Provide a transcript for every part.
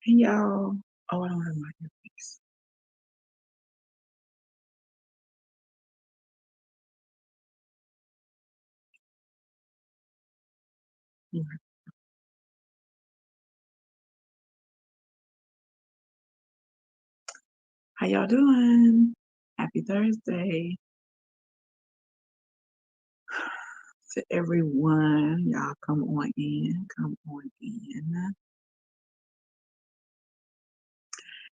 Hey y'all. Oh, I don't have my earpiece. Mm. How y'all doing? Happy Thursday to everyone. Y'all come on in. Come on in.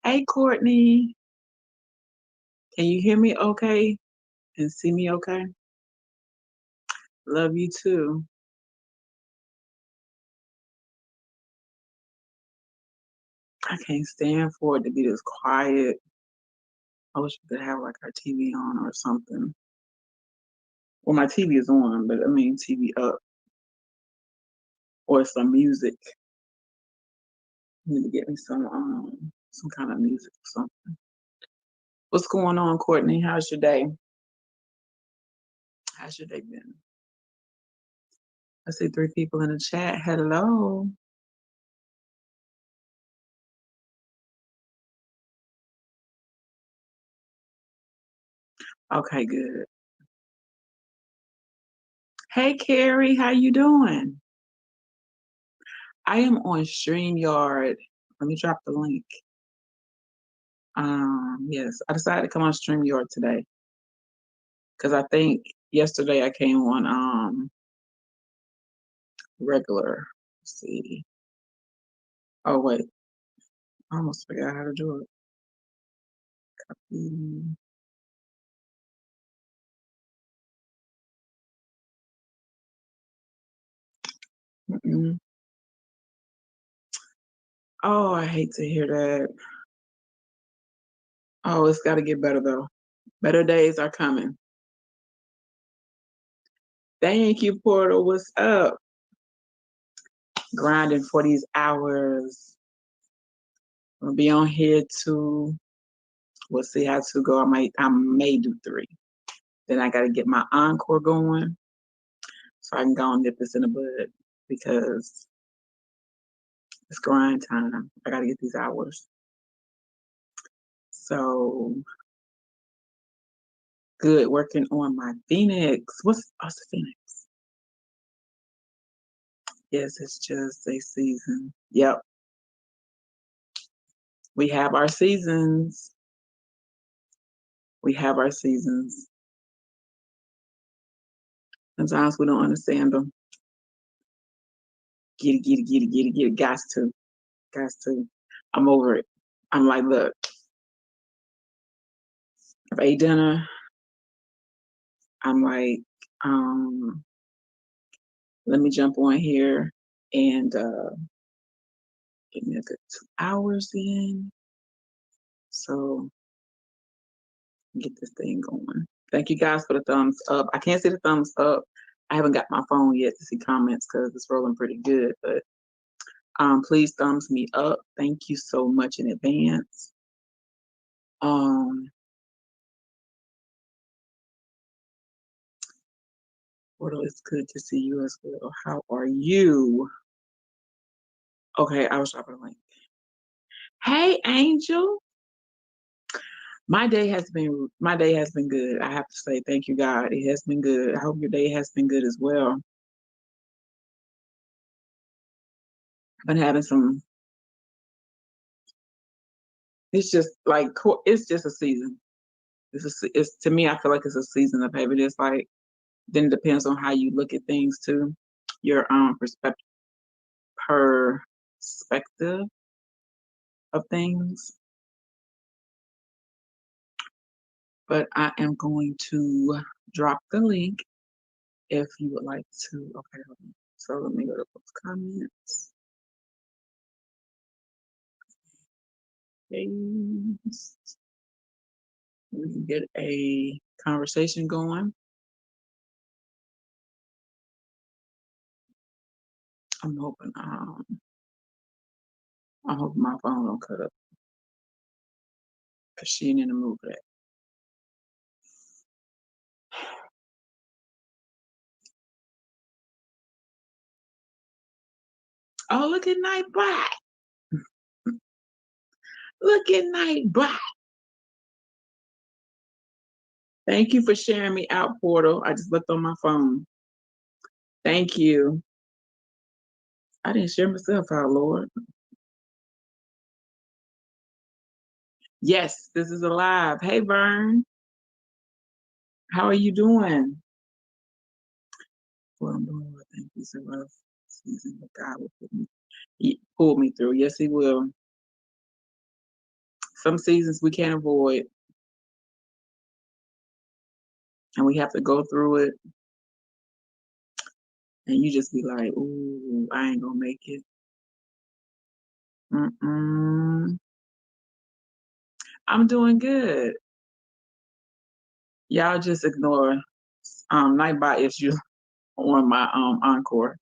Hey Courtney. Can you hear me okay? And see me okay? Love you too. I can't stand for it to be this quiet. I wish we could have like our TV on or something. Well, my TV is on, but I mean TV up or some music. I need to get me some kind of music or something. What's going on, Courtney? How's your day? How's your day been? I see 3 people in the chat. Hello. Okay, good. Hey, Carrie, how you doing? I am on StreamYard. Let me drop the link. Yes, I decided to come on StreamYard today because I think yesterday I came on regular. Let's see. Oh wait, I almost forgot how to do it. Mm, mm-mm. Oh, I hate to hear that. Oh, it's got to get better though. Better days are coming. Thank you, Portal. What's up? Grinding for these hours. I'm gonna be on here too. We'll see how to go. I may do 3. Then I gotta get my encore going so I can go and nip this in the bud because it's grind time. I gotta get these hours. So good working on my Phoenix. What's the Phoenix? Yes, it's just a season. Yep. We have our seasons. We have our seasons. Sometimes we don't understand them. Get it, get it, get it, get it, get it. Got to. I'm over it. I'm like, look, I've ate dinner. I'm like, um, let me jump on here and give me a good 2 hours in. So get this thing going. Thank you guys for the thumbs up. I can't see the thumbs up. I haven't got my phone yet to see comments because it's rolling pretty good. But please thumbs me up. Thank you so much in advance. Portal, it's good to see you as well. How are you? Okay, I was dropping a link. Hey, Angel. My day has been good. I have to say thank you, God. It has been good. I hope your day has been good as well. I've been having some. It's just like it's just a season. It's to me. I feel like it's a season of heaviness. Like then it depends on how you look at things too. Your perspective of things. But I am going to drop the link if you would like to. Okay, hold on. So let me go to those comments. Paste. We can get a conversation going. I'm hoping I hope my phone don't cut up because she ain't in the mood for that. Oh, look at Night Black. Look at Night Black. Thank you for sharing me out, Portal. I just looked on my phone. Thank you. I didn't share myself out, Lord. Yes, this is alive. Hey, Vern. How are you doing? Well, I'm doing well. Thank you. It's a rough season, but God will pull me through. Yes, He will. Some seasons we can't avoid, and we have to go through it. And you just be like, "Ooh, I ain't gonna make it." Mm-mm. I'm doing good. Y'all just ignore Nightbot issue on my Encore.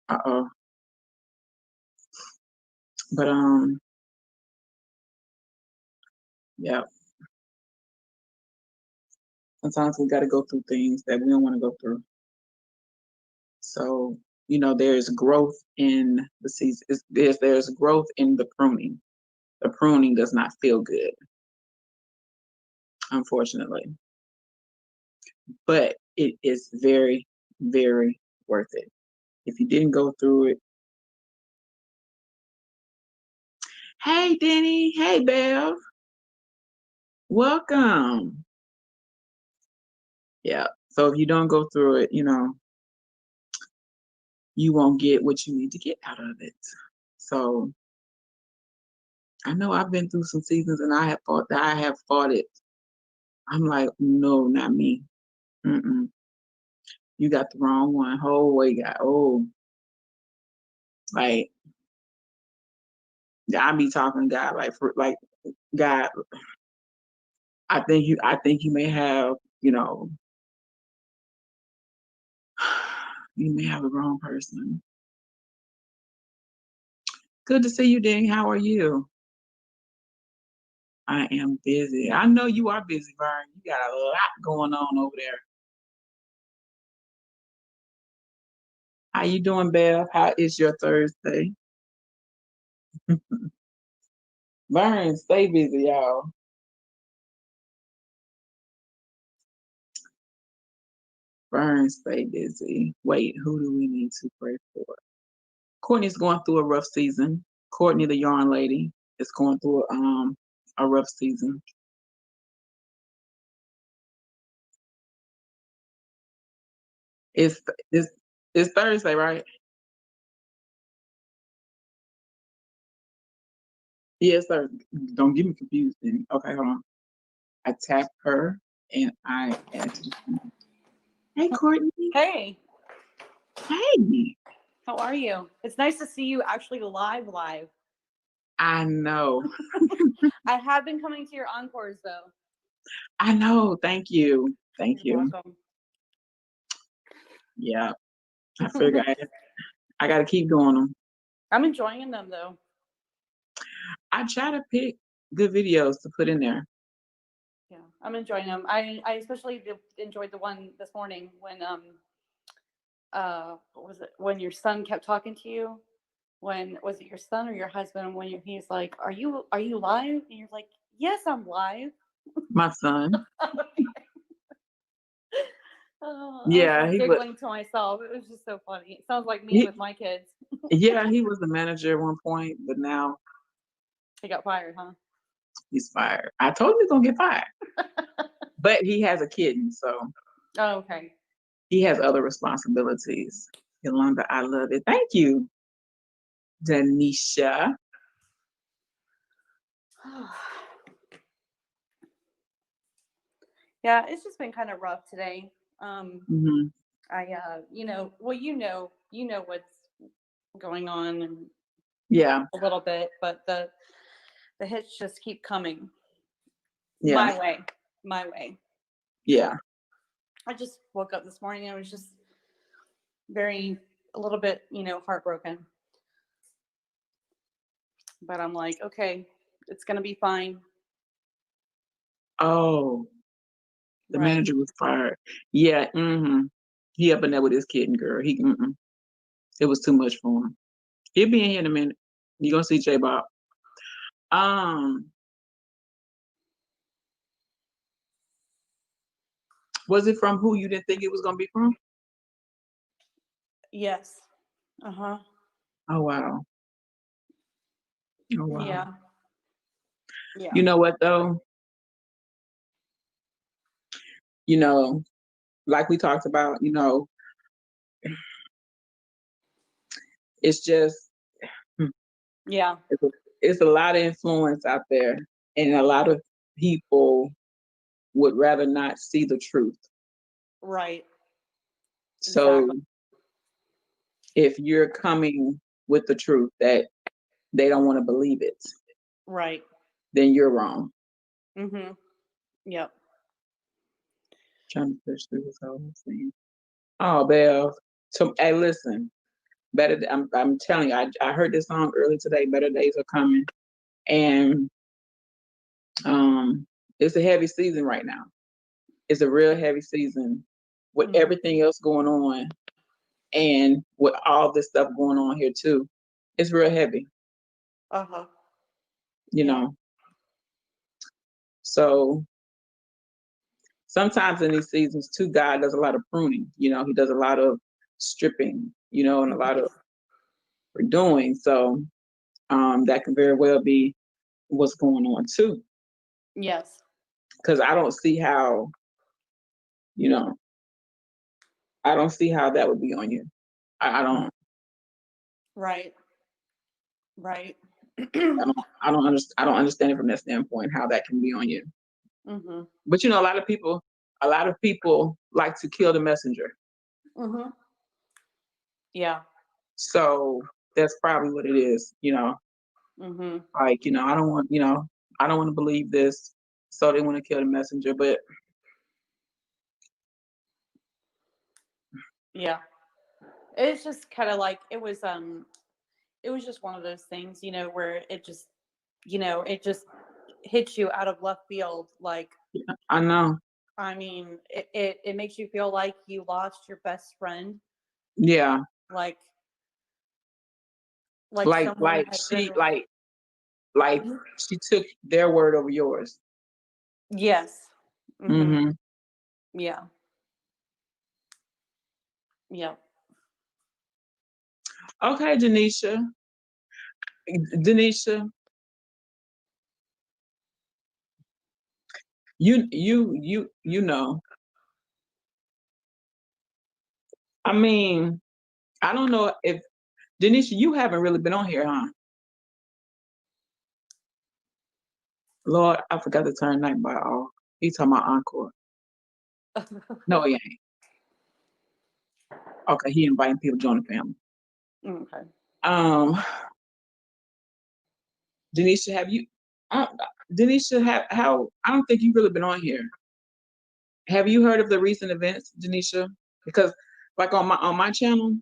Uh-oh. But yeah. Sometimes we gotta go through things that we don't want to go through. So, there's growth in the season. There's growth in the pruning. The pruning does not feel good, unfortunately. But it is very, very worth it. If you didn't go through it. Hey, Denny. Hey, Bev. Welcome. Yeah. So if you don't go through it, you won't get what you need to get out of it. So I know I've been through some seasons and I have fought it. I'm like, no, not me. Mm-mm. You got the wrong one. Whole way, like I be talking to God like God. I think you may have, you may have the wrong person. Good to see you, Ding. How are you? I am busy. I know you are busy, Vern. You got a lot going on over there. How you doing, Bev? How is your Thursday? Vern, stay busy, y'all. Vern, stay busy. Wait, who do we need to pray for? Courtney's going through a rough season. Courtney, the yarn lady, is going through a rough season. It's it's it's Thursday, right? Yes, sir. Don't get me confused. Then. Okay, hold on. I tap her and I add to the screen. Hey, Courtney. Hey. Hey. How are you? It's nice to see you actually live. I know. I have been coming to your encores though. I know. Thank you. Thank You're you. welcome. Yeah. I figure I got to keep doing them. I'm enjoying them though. I try to pick good videos to put in there. Yeah, I'm enjoying them. I especially enjoyed the one this morning when what was it, when your son kept talking to you? When was it your son or your husband? When he's like, "Are you live?" And you're like, "Yes, I'm live." My son. I Yeah, was he was. giggling to myself. It was just so funny. It sounds like me with my kids. Yeah, he was the manager at one point, but now He got fired, huh? he's fired. I told him he's gonna get fired. But he has a kitten, so Oh, okay. he has other responsibilities. Yolanda, I love it. Thank you, Danisha. Yeah, it's just been kind of rough today. Mm-hmm. Well, you know what's going on and Yeah. a little bit, but the hits just keep coming. Yeah. My way. Yeah. I just woke up this morning and I was just a little bit, heartbroken. But I'm like, okay, it's gonna be fine. Oh, the Right. manager was fired. Yeah, he up in there with his kid and girl. It was too much for him. He'll be in here in a minute. You gonna see J Bob. Um, was it from who you didn't think it was gonna be from? Yes. Uh-huh. Oh wow. Oh wow. Yeah. Yeah. You know what though? You know, like we talked about, it's just hmm, Yeah. it's a lot of influence out there, and a lot of people would rather not see the truth. Right. So Exactly. if you're coming with the truth that they don't want to believe it, Right. then you're wrong. Mm-hmm. Yep. Trying to push through this whole thing. Oh, Belle. So, hey, listen. I'm telling you. I heard this song early today. Better days are coming, and um, it's a heavy season right now. It's a real heavy season with Mm-hmm. everything else going on, and with all this stuff going on here too. It's real heavy, Uh-huh. you Yeah. know. So sometimes in these seasons too, God does a lot of pruning. He does a lot of stripping. And a lot Mm-hmm. of doing. So that can very well be what's going on too. Yes. Because I don't see how, you know, I don't see how that would be on you. I don't, Right. Right. I don't understand it from that standpoint how that can be on you. Mm-hmm. But a lot of people like to kill the messenger. Mm-hmm. Yeah. So that's probably what it is. Mm-hmm. Like I don't want to believe this, so they want to kill the messenger. But Yeah. It's just kind of like it was just one of those things, where it just hits you out of left field. Like, I know, I mean, it makes you feel like you lost your best friend, yeah, like like someone had been. like she took their word over yours. Yes. Mm-hmm. Hmm. Yeah. Yeah. Okay, Denisha, you know. I mean, I don't know if Denisha, you haven't really been on here, huh? Lord, I forgot to turn night by off. He talking about Encore. No, he ain't. Okay, he inviting people to join the family. Okay. Um, Denisha, have you? Uh, Denisha, have how? I don't think you've really been on here. Have you heard of the recent events, Denisha? Because, like on my channel,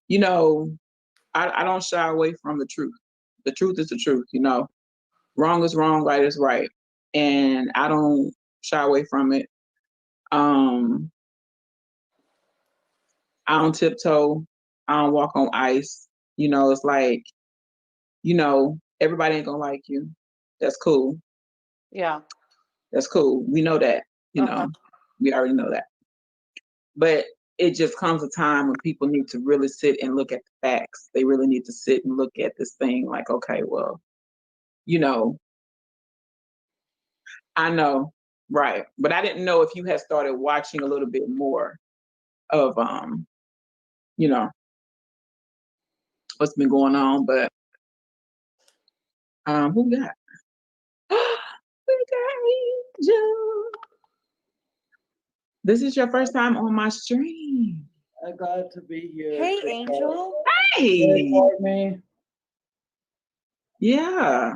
you know, I don't shy away from the truth. The truth is the truth. Wrong is wrong, right is right, and I don't shy away from it. Um, I don't tiptoe. I don't walk on ice. It's like everybody ain't gonna like you. That's cool. Yeah. That's cool. We know that. You Uh-huh. know, we already know that. But it just comes a time when people need to really sit and look at the facts. They really need to sit and look at this thing like, okay, well, you know, I know, right. But I didn't know if you had started watching a little bit more of you know, what's been going on. But who we got? We got Angel. This is your first time on my stream. I'm glad to be here. Hey, Angel. Hey, For me, yeah.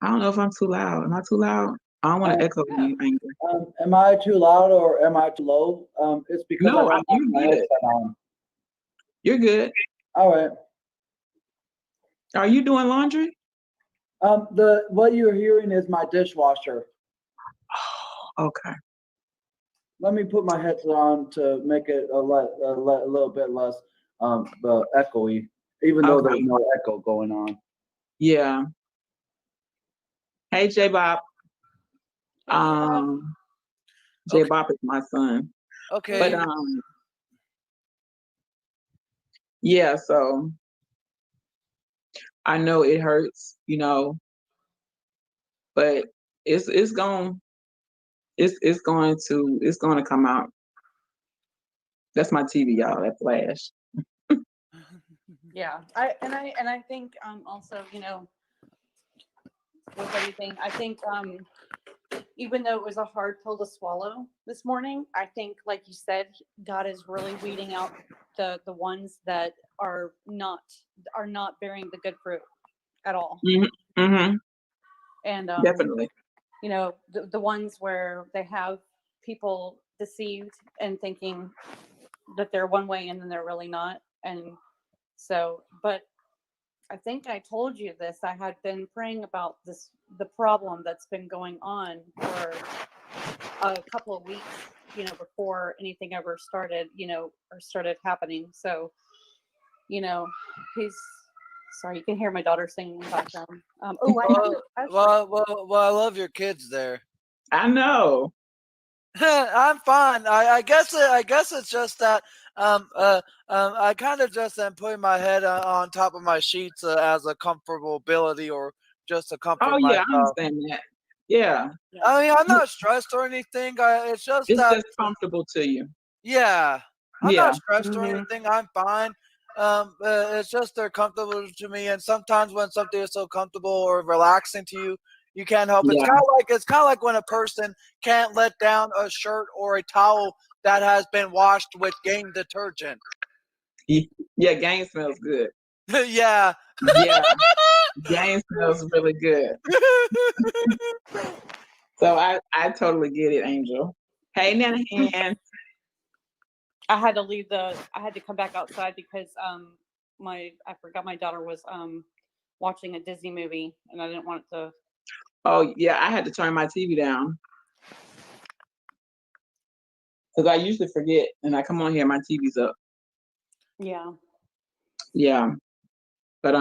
I don't know if I'm too loud. Am I too loud? I don't want to um, echo Yeah. you, Angel. am I too loud or am I too low? It's because I No, don't have you're my good. headset on. You're good. All right. Are you doing laundry? What you're hearing is my dishwasher. Okay. Let me put my headset on to make it a little bit less echoey, even though there's Okay. no echo going on. Yeah. Hey, J Bob. Hey, J-Bob. J Okay. Bob is my son. Okay. But yeah, so I know it hurts, but it's going it's going to come out. That's my TV, y'all. That flash. Yeah, I think also, with everything, I think even though it was a hard pill to swallow this morning, I think, like you said, God is really weeding out the ones that are not bearing the good fruit at all. Mm-hmm. And Definitely. the ones where they have people deceived and thinking that they're one way and then they're really not. And so, but I think I told you this. I had been praying about the problem that's been going on for a couple of weeks, before anything ever started, or started happening. So, he's sorry, you can hear my daughter singing in the background. Well, I love your kids there. I know. I'm fine. I guess it's just that I kind of just am putting my head on top of my sheets as a comfortability or just to comfort Oh yeah, I myself. understand that. Yeah. I mean, I'm not stressed or anything. It's just It's that, just comfortable to you. yeah, I'm Yeah. not stressed or Mhm. anything. I'm fine. It's just they're comfortable to me, and sometimes when something is so comfortable or relaxing to you, you can't help it. Yeah. It's kind of like when a person can't let down a shirt or a towel that has been washed with Game detergent. Yeah, game smells good. Yeah. Yeah. Game smells really good. So I totally get it, Angel. Hey, Nanahan. I had to come back outside because I forgot my daughter was watching a Disney movie and I didn't want it to. Oh yeah, I had to turn my TV down because I usually forget, and I come on here, my TV's up. Yeah. Yeah, but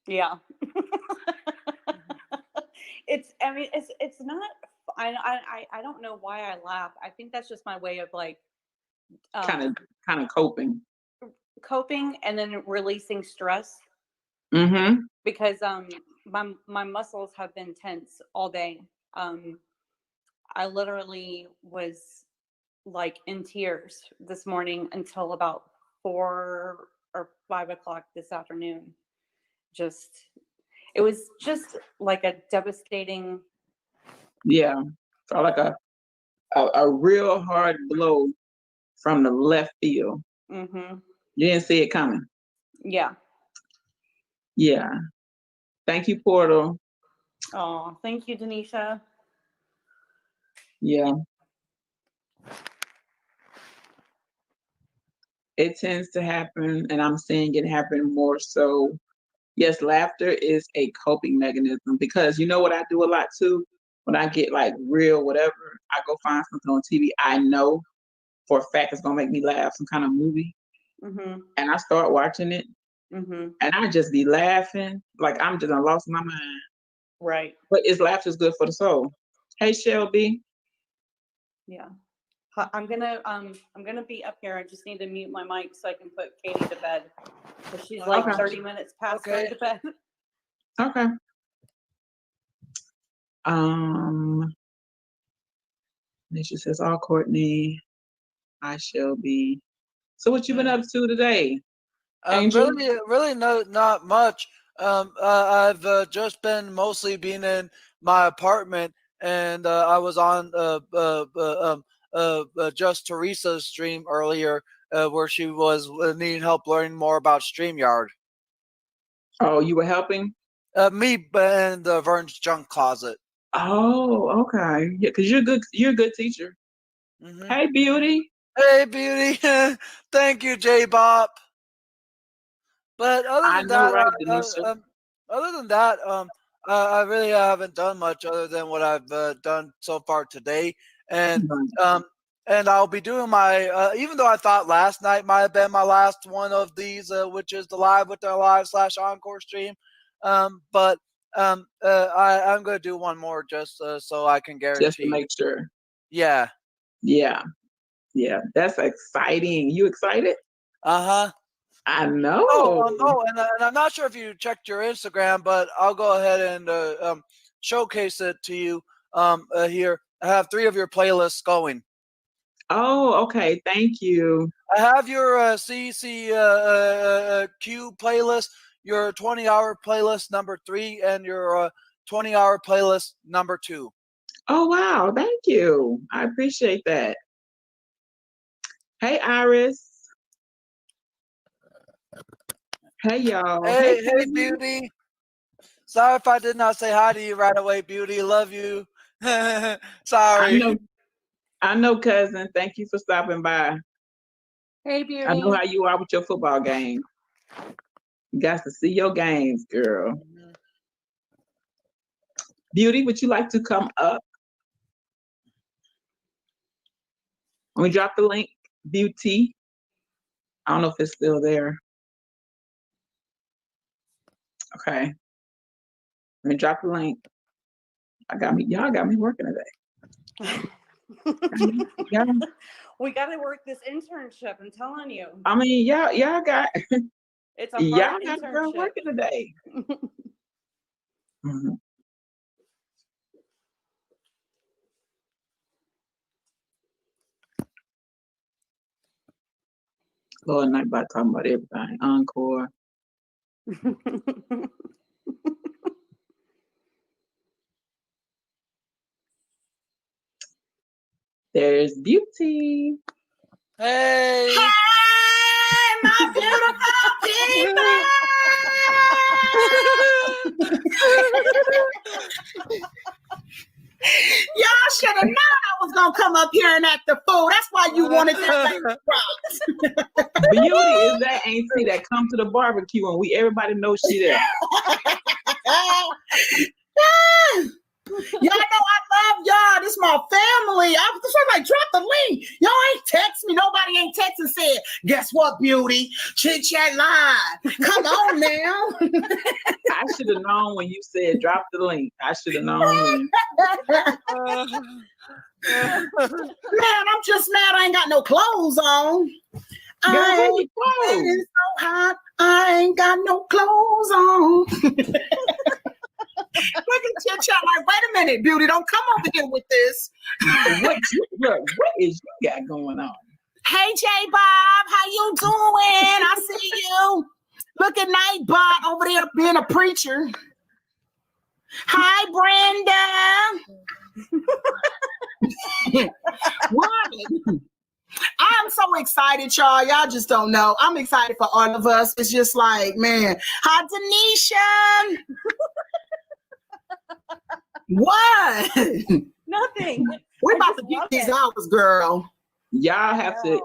Yeah. It's not. I don't know why I laugh. I think that's just my way of like kind um of coping. coping and then releasing stress Mm-hmm. because my muscles have been tense all day. I literally was like in tears this morning until about 4 or 5 o'clock this afternoon. It was just like a devastating. Yeah, so like a real hard blow from the left field. Mm-hmm. You didn't see it coming. Yeah. Yeah. Thank you, Portal. Oh, thank you, Denisha. Yeah. It tends to happen, and I'm seeing it happen more so. Yes, laughter is a coping mechanism because you know what I do a lot too? When I get like real whatever, I go find something on TV I know for a fact it's gonna make me laugh, some kind of movie, Mm-hmm. and I start watching it, Mm-hmm. and I just be laughing like I'm just lost my mind. Right. But laughter is good for the soul. Hey, Shelby. Yeah. I'm gonna be up here. I just need to mute my mic so I can put Katie to bed. Because she's like Okay. 30 minutes past going to bed. Okay. Nisha says, "All Courtney, I shall be." So, what you been up to today, Angel? Really, not much. I've just been mostly being in my apartment, and I was on just Teresa's stream earlier, where she was needing help learning more about StreamYard. Oh, you were helping? Me and Vern's junk closet. Oh, okay. Yeah, because you're good. You're a good teacher. Mm-hmm. Hey, Beauty. Hey, beauty. Thank you, J Bop. But I know, right, Denisha? other than that, I really haven't done much other than what I've done so far today, and um, I'll be doing my. Even though I thought last night might have been my last one of these, which is the live with the live/encore stream, but I'm going to do one more just so I can Just to guarantee. make sure. Yeah. Yeah. Yeah. That's exciting. You excited? Uh-huh. I know. And I'm not sure if you checked your Instagram, but I'll go ahead and showcase it to you here. I have 3 of your playlists going. Oh, okay. Thank you. I have your CCQ playlist, your 20-hour playlist number 3, and your 20-hour playlist number 2. Oh, wow. Thank you. I appreciate that. Hey, Iris. Hey, y'all. Hey, beauty. Sorry if I did not say hi to you right away, beauty. Love you. Sorry. I know, cousin. Thank you for stopping by. Hey, beauty. I know how you are with your football game. You got to see your games, girl. Mm-hmm. Beauty, would you like to come up? Let me drop the link. Beauty. I don't know if it's still there. Okay. Let me drop the link. Y'all got me working today. We got to work this internship. I'm telling you. I mean, y'all got It's a y'all hard got a girl internship. working today. Mm-hmm. Lord, night about talking about everything. Encore. There's Beauty. Hey. Hey, my beautiful people. Y'all should have known I was gonna come up here and act the fool. That's why you wanted that rocks. Beauty is that auntie that come to the barbecue and everybody knows she there. Y'all know I love y'all. This is my family. I was like, drop the link. Y'all ain't text me. Nobody ain't text and said, guess what, Beauty? Chit Chat Live. Come on now. I should have known when you said drop the link. I should have known. Man, I'm just mad I ain't got no clothes on. It's so hot. I ain't got no clothes on. Look at Chit Chat like, wait a minute, Beauty, don't come over here with this. What is you got going on? Hey, J Bob, how you doing? I see you. Look at Nightbot over there being a preacher. Hi, Brenda. What? I'm so excited, y'all. Y'all just don't know. I'm excited for all of us. It's just like, man. Hi, Denisha. What? Nothing. We're about to get these hours, girl. Y'all have to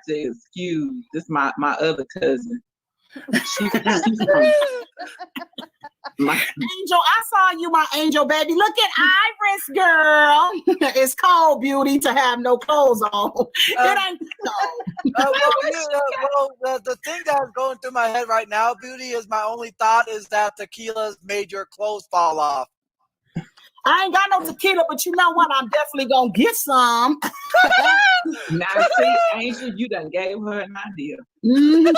excuse this. My other cousin. She's my Angel, I saw you, my angel baby. Look at Iris, girl. It's cold, Beauty, to have no clothes on. It ain't the thing that's going through my head right now, Beauty, is my only thought is that tequila's made your clothes fall off. I ain't got no tequila, but you know what? I'm definitely gonna get some. now see, Angel, you done gave her an idea. Mm-hmm.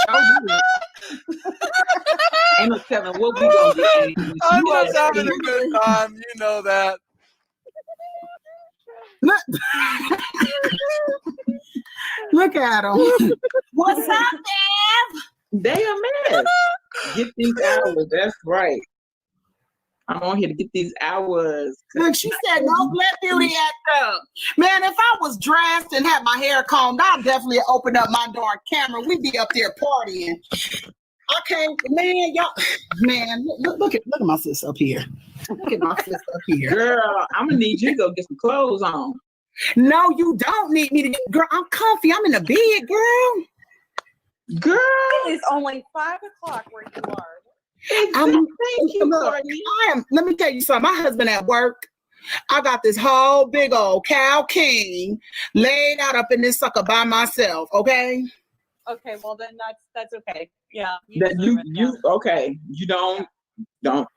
Ain't no telling what we gonna get, Angel. I'm just having a good time, you know that. Look at them. What's up, Dev? They a mess. Get these hours. That's right. I'm on here to get these hours. Look, she said, no, let Beauty act up. Man, if I was dressed and had my hair combed, I'd definitely open up my darn camera. We'd be up there partying. Okay, man, y'all, man, look at my sis up here. Look at my sis up here. Girl, I'm gonna need you to go get some clothes on. No, you don't need me to. Girl, I'm comfy. I'm in the bed, girl. Girl, It is only 5 o'clock where you are. thank you, Look, Courtney. let me tell you something. My husband at work, I got this whole big old cow king laid out up in this sucker by myself, okay? Okay, well then that's okay. Yeah, you That deserve it. you okay. You don't don't.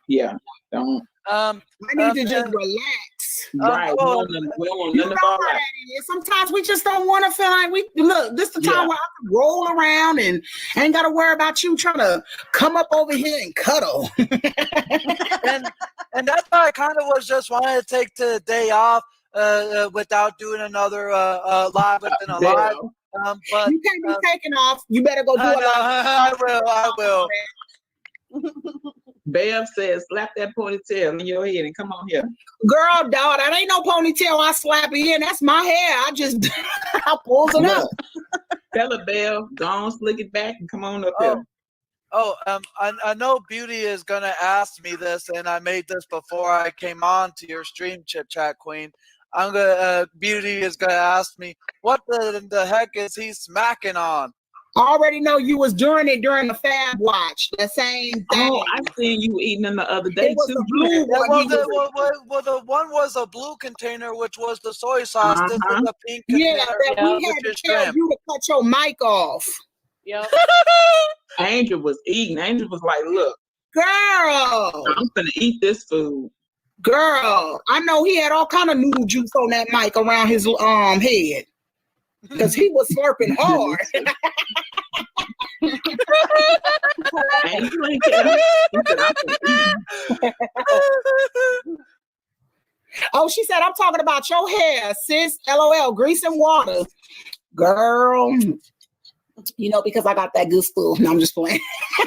Um, I need to just and, relax. Right. oh, We don't want You none know of all how that. that is. Sometimes we just don't want to feel like we look. This the time Yeah. where I can roll around and ain't got to worry about you trying to come up over here and cuddle. and that's why I kind of was just wanting to take the day off without doing another live within a live. Bell. But You can't be taking off. You better go do I a know, lot. I will. Bev says, slap that ponytail in your head and come on here. Girl, dog, that ain't no ponytail. I slap it in. That's my hair. I just I pulls it up. Look, tell her, Bev, go on, slick it back and come on up here. I know Beauty is gonna ask me this, and I made this before I came on to your stream, Chit Chat Queen. Beauty is gonna ask me, what the heck is he smacking on? I already know you was doing it during the Fab Watch. The same thing. Oh, I seen you eating them the other day It was too. the blue You one. Well, He was- the one was a blue container, which was the soy sauce. This Uh-huh. is a pink Yeah, container, that Yeah. we which had to is tell shrimp. you to cut your mic off. Yep. Angel was eating. Angel was like, look, Girl, I'm gonna eat this food. girl. I know he had all kind of noodle juice on that mic around his head. Because he was slurping hard. Angel ain't care. He said, I'm gonna eat. Oh, she said, I'm talking about your hair, sis. LOL, grease and water. Girl. You know, because I got that good stuff. No, I'm just playing.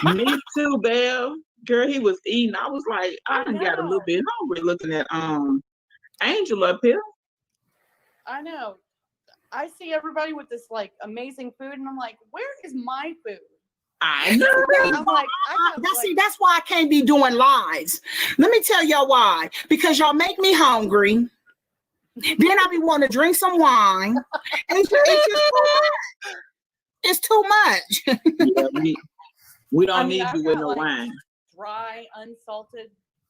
Me too, Belle. Girl, he was eating. I was like, I done got a little bit hungry looking at Angel up here. I know. I see everybody with this like amazing food, and I'm like, where is my food? I know. I'm like, I have See, like, that's why I can't be doing lives. Let me tell y'all why. Because y'all make me hungry. Then I be wanting to drink some wine. And it's just too much. Yeah, we don't I mean, need I've you with got, no like, wine. dry, unsalted,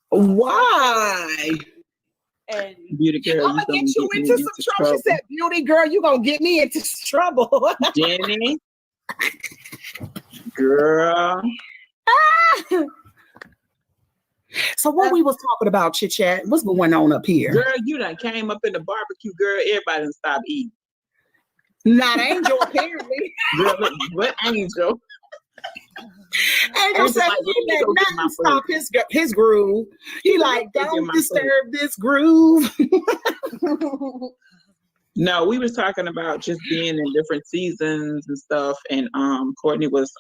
Why? and Beauty girl, I'm you gonna gonna get you me into some trouble. She said, "Beauty girl, you gonna get me into trouble." Jenny, girl. So what we was talking about, chit chat? What's going on up here? Girl, you done came up in the barbecue, girl. Everybody done stopped eating. Not Angel, apparently. Girl, look, what Angel? Angel said like, he let me let go get nothing my stop his groove. He like, Let me go get don't my disturb this groove. No, we was talking about just being in different seasons and stuff, and Courtney was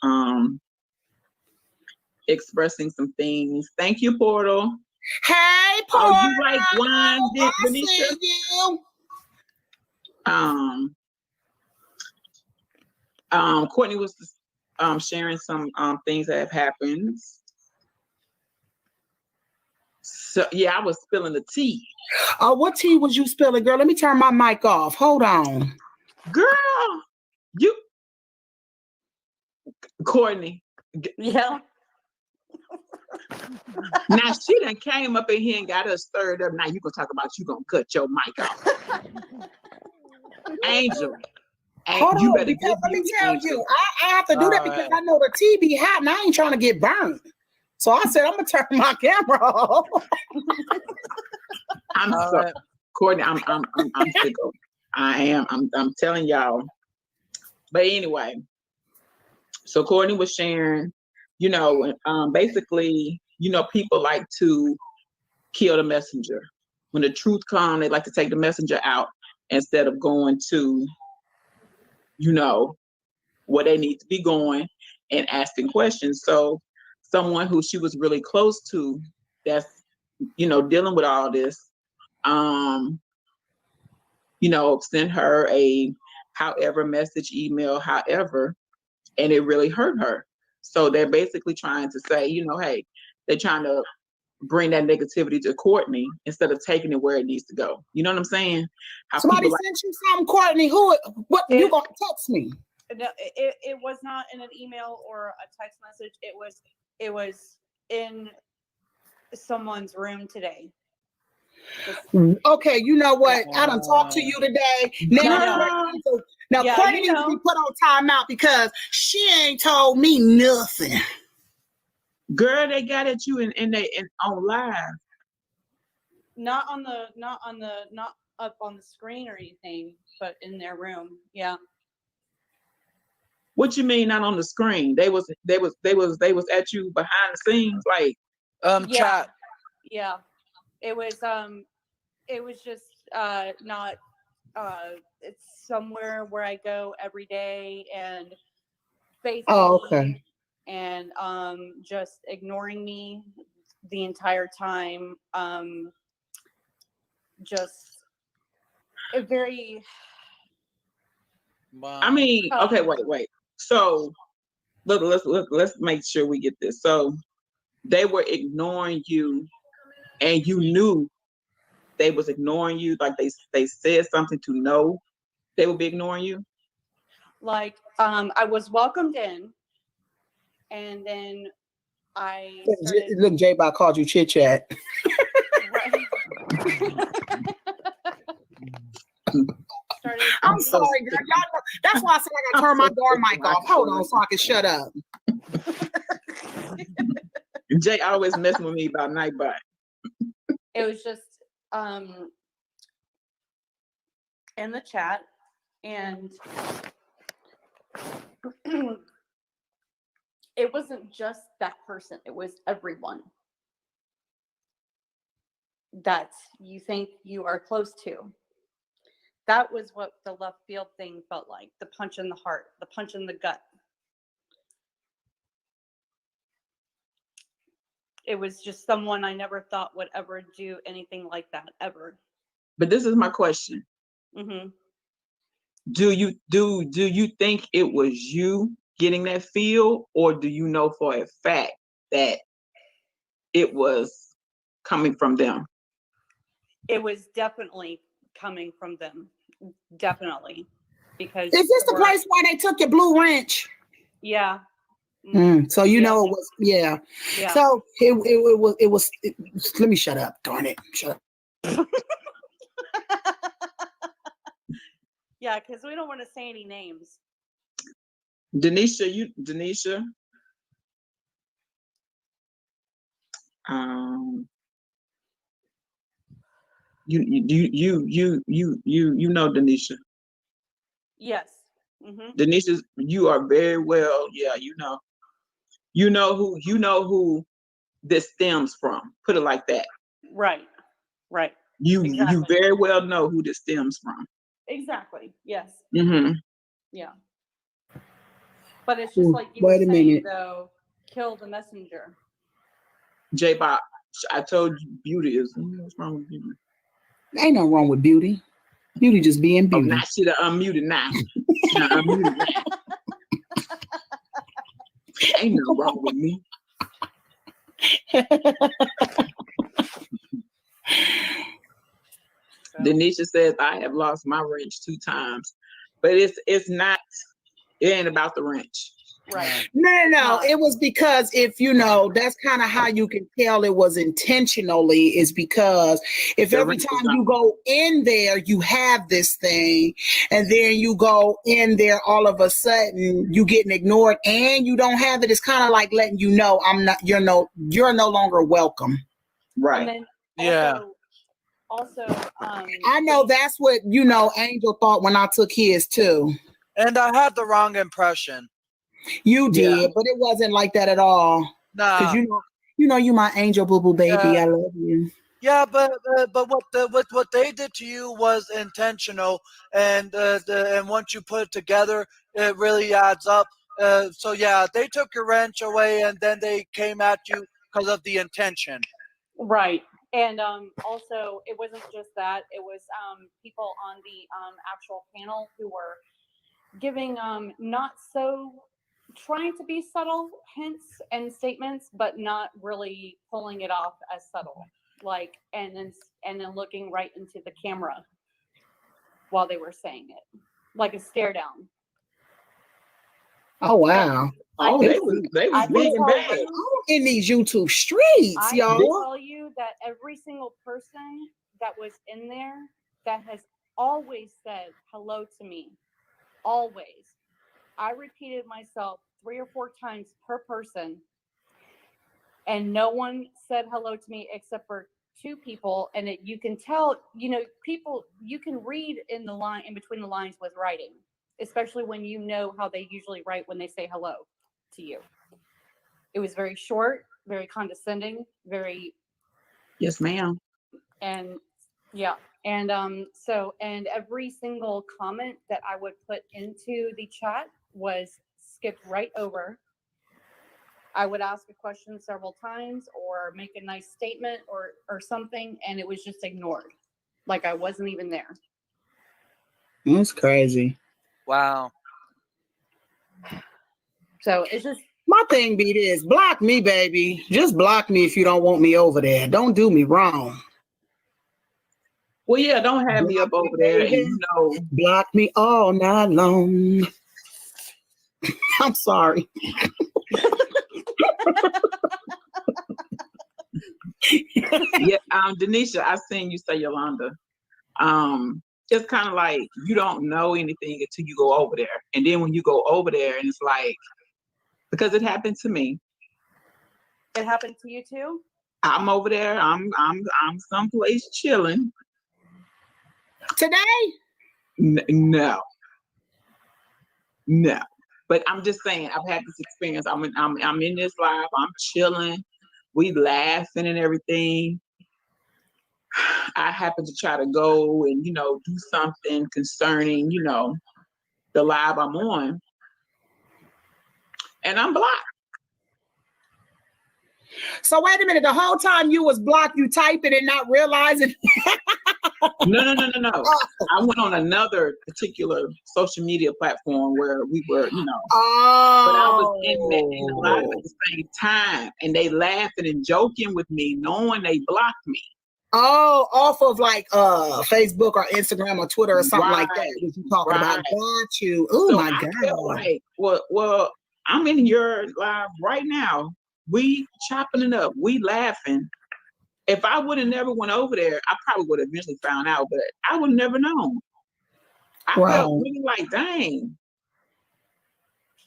expressing some things. Thank you, Portal. Hey, Portal. Oh, you like wine, I Venetia? see you. Courtney was sharing some things that have happened. So yeah, I was spilling the tea. What tea was you spilling, girl? Let me turn my mic off. Hold on. Girl, you Courtney. yeah. Now she done came up in here and got us stirred up. Now you gonna talk about you gonna cut your mic off. Angel. Hold You on, better because give let me me tell Angel. you, I have to do that because I know the tea be hot and I ain't trying to get burned. So I said, I'm gonna turn my camera off. I'm sorry, Courtney. I'm sick of. I am. I'm telling y'all. But anyway, so Courtney was sharing, you know, basically, you know, people like to kill the messenger. When the truth comes, they like to take the messenger out instead of going to, you know, where they need to be going and asking questions. So someone who she was really close to, that's, you know, dealing with all this, you know, sent her a however message, email, however, and it really hurt her. So they're basically trying to say, you know, hey, they're trying to bring that negativity to Courtney instead of taking it where it needs to go. You know what I'm saying? How Somebody people sent you something, Courtney. What you gonna text me? No, it was not in an email or a text message. It was in someone's room today. Okay, you know what? I done talked to you today. Now Yeah, Courtney you needs to know. be put on timeout because she ain't told me nothing. girl, they got at you and on live. Not up on the screen or anything, but in their room. Yeah. What you mean not on the screen? They was at you behind the scenes, like Yeah. Chat. Yeah. It was just not it's somewhere where I go every day and faithfully Oh, okay. and just ignoring me the entire time. Just a very Wow. I mean, okay, wait. So let's make sure we get this. So they were ignoring you and you knew they was ignoring you, like they said something to know they would be ignoring you. like I was welcomed in and then I started Look, J-Bot called you chit chat. I'm sorry, girl. Y'all know, that's why I said I gotta turn my door mic off. Hold on so I can shut up. Jay always messing with me about Nightbot. It was just in the chat and it wasn't just that person, it was everyone that you think you are close to. That was what the left field thing felt like, the punch in the heart, the punch in the gut. It was just someone I never thought would ever do anything like that, ever. But this is my question. Mm-hmm. Do you think it was you getting that feel, or do you know for a fact that it was coming from them? It was definitely coming from them. Definitely. Because is this the place where they took your blue wrench? Yeah. So you know it was, yeah. So it was. Let me shut up. Darn it! Shut up. Yeah, because we don't want to say any names. Denisha, you know Denisha. Yes. Mm-hmm. Denisha, you are very well. Yeah, you know who this stems from. Put it like that. Right. You Exactly. very well know who this stems from. Exactly. Yes. Mm-hmm. Yeah. But it's just like you were saying, though, kill the messenger. J-Bot, I told you beauty is what's wrong with beauty? Ain't no wrong with beauty. Beauty just being beauty. Oh, now she done unmuted now. She done unmuted now. Ain't no wrong with me. Denisha says I have lost my wrench 2 times, but it's not. It ain't about the wrench. Right. No. It was because if you know, that's kind of how you can tell it was intentionally, is because if every time you go in there, you have this thing, and then you go in there, all of a sudden you getting ignored and you don't have it. It's kind of like letting you know you're no longer welcome. Right. And then also, I know that's what Angel thought when I took his too. And I had the wrong impression. You did, but it wasn't like that at all. Nah. Because you my angel boo boo baby. I love you. Yeah, but what they did to you was intentional, and once you put it together, it really adds up. So yeah, they took your wrench away, and then they came at you because of the intention. Right. And also, it wasn't just that. It was people on the actual panel who were giving not so trying to be subtle hints and statements, but not really pulling it off as subtle. Like, and then looking right into the camera while they were saying it, like a stare down. Oh wow. Oh, I they can- was I big can and tell bad. you, In these YouTube streets, I can y'all. tell you that every single person that was in there that has always said hello to me, always. I repeated myself 3 or 4 times per person, and no one said hello to me except for 2 people. And you can tell, people, you can read in the line, in between the lines with writing, especially when you know how they usually write when they say hello to you. It was very short, very condescending, very, Yes, ma'am. and yeah. And and every single comment that I would put into the chat was skipped right over. I would ask a question several times or make a nice statement or something, and it was just ignored. Like I wasn't even there. That's crazy. Wow. So it's just, My thing be this: block me, baby. Just block me if you don't want me over there. Don't do me wrong. Well, yeah, don't have me up over there, and Block me all night long. I'm sorry. yeah, Denisha, I seen you say Yolanda. It's kind of like you don't know anything until you go over there, and then when you go over there, and it's like, because it happened to me. it happened to you too? I'm over there. I'm someplace chilling. Today? No. But I'm just saying, I've had this experience. I'm in this live. I'm chilling. We laughing and everything. I happen to try to go and do something concerning the live I'm on, and I'm blocked. So wait a minute. The whole time you was blocked, you typing and not realizing. No. I went on another particular social media platform where we were, Oh. but I was in the live at the same time, and they laughing and joking with me, knowing they blocked me. Oh, off of like Facebook or Instagram or Twitter or something like that. What you talking about? Got you. Oh So my I God. felt like, well, I'm in your live right now. We chopping it up. We laughing. If I would have never went over there, I probably would have eventually found out, but I would never known. I felt really like, dang.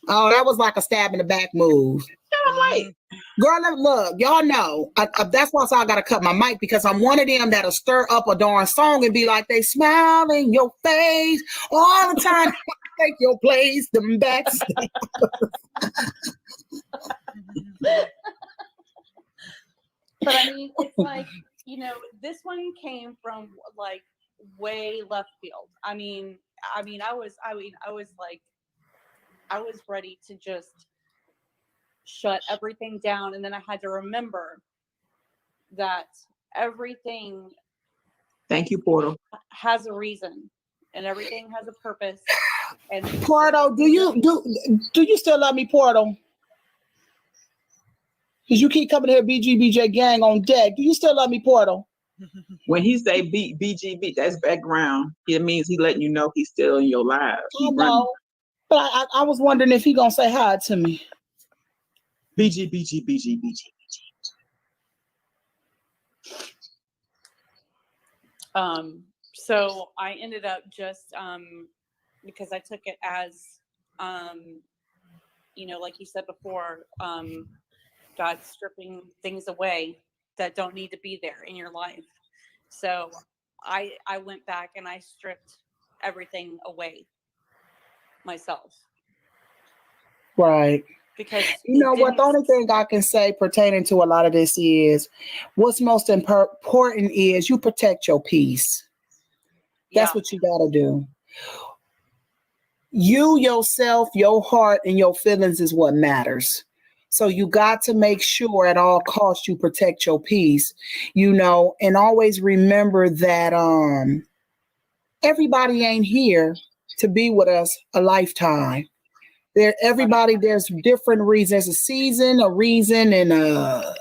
Oh, that was like a stab in the back move. I'm like, girl, look, y'all know. That's why I got to cut my mic, because I'm one of them that'll stir up a darn song and be like, they smile in your face all the time. Take your place, them backs. But I mean, it's like, this one came from like way left field. I was ready to just shut everything down. And then I had to remember that everything, thank you, Portal, has a reason, and everything has a purpose. And Portal, do you still love me, Portal? Because you keep coming here, BGBJ gang on deck. Do you still love me, Portal? When he say BGB, that's background. It means he letting you know he's still in your life. I know, but I was wondering if he gonna say hi to me. BG. So I ended up just because I took it as like you said before, God stripping things away that don't need to be there in your life. So I went back and I stripped everything away myself. Right. Because you know what, the only thing I can say pertaining to a lot of this is what's most important is you protect your peace. That's what you got to do. You, yourself, your heart, and your feelings is what matters. So you got to make sure at all costs you protect your peace, and always remember that everybody ain't here to be with us a lifetime. There's different reasons. There's a season, a reason, and a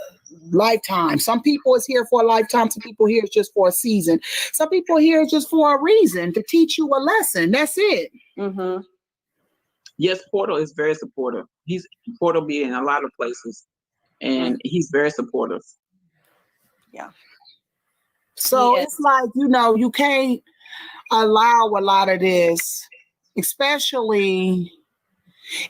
lifetime. Some people is here for a lifetime. Some people here is just for a season. Some people here is just for a reason to teach you a lesson. That's it. Mm-hmm. Yes, Portal is very supportive. Portal be in a lot of places, and he's very supportive. Yeah. So it's like, you can't allow a lot of this, especially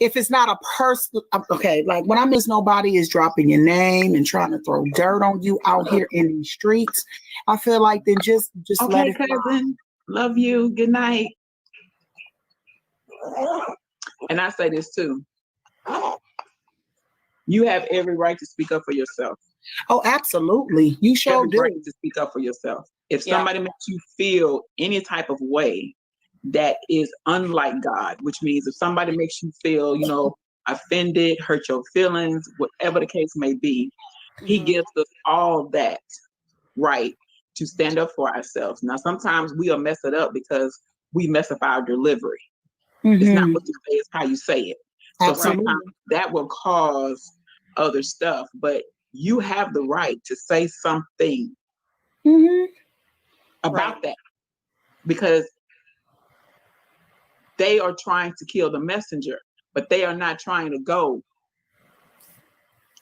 if it's not a person. Okay, like when I miss nobody is dropping your name and trying to throw dirt on you out here in these streets. I feel like then just Okay, let it cousin. fly. Love you. Good night. And I say this too. You have every right to speak up for yourself. Oh, absolutely. You sure Every do. right to speak up for yourself. If somebody makes you feel any type of way that is unlike God, which means if somebody makes you feel, offended, hurt your feelings, whatever the case may be, he gives us all that right to stand up for ourselves. Now, sometimes we'll mess it up because we mess up our delivery. It's not what you say, it's how you say it. So sometimes that will cause other stuff, but you have the right to say something about that, because they are trying to kill the messenger, but they are not trying to go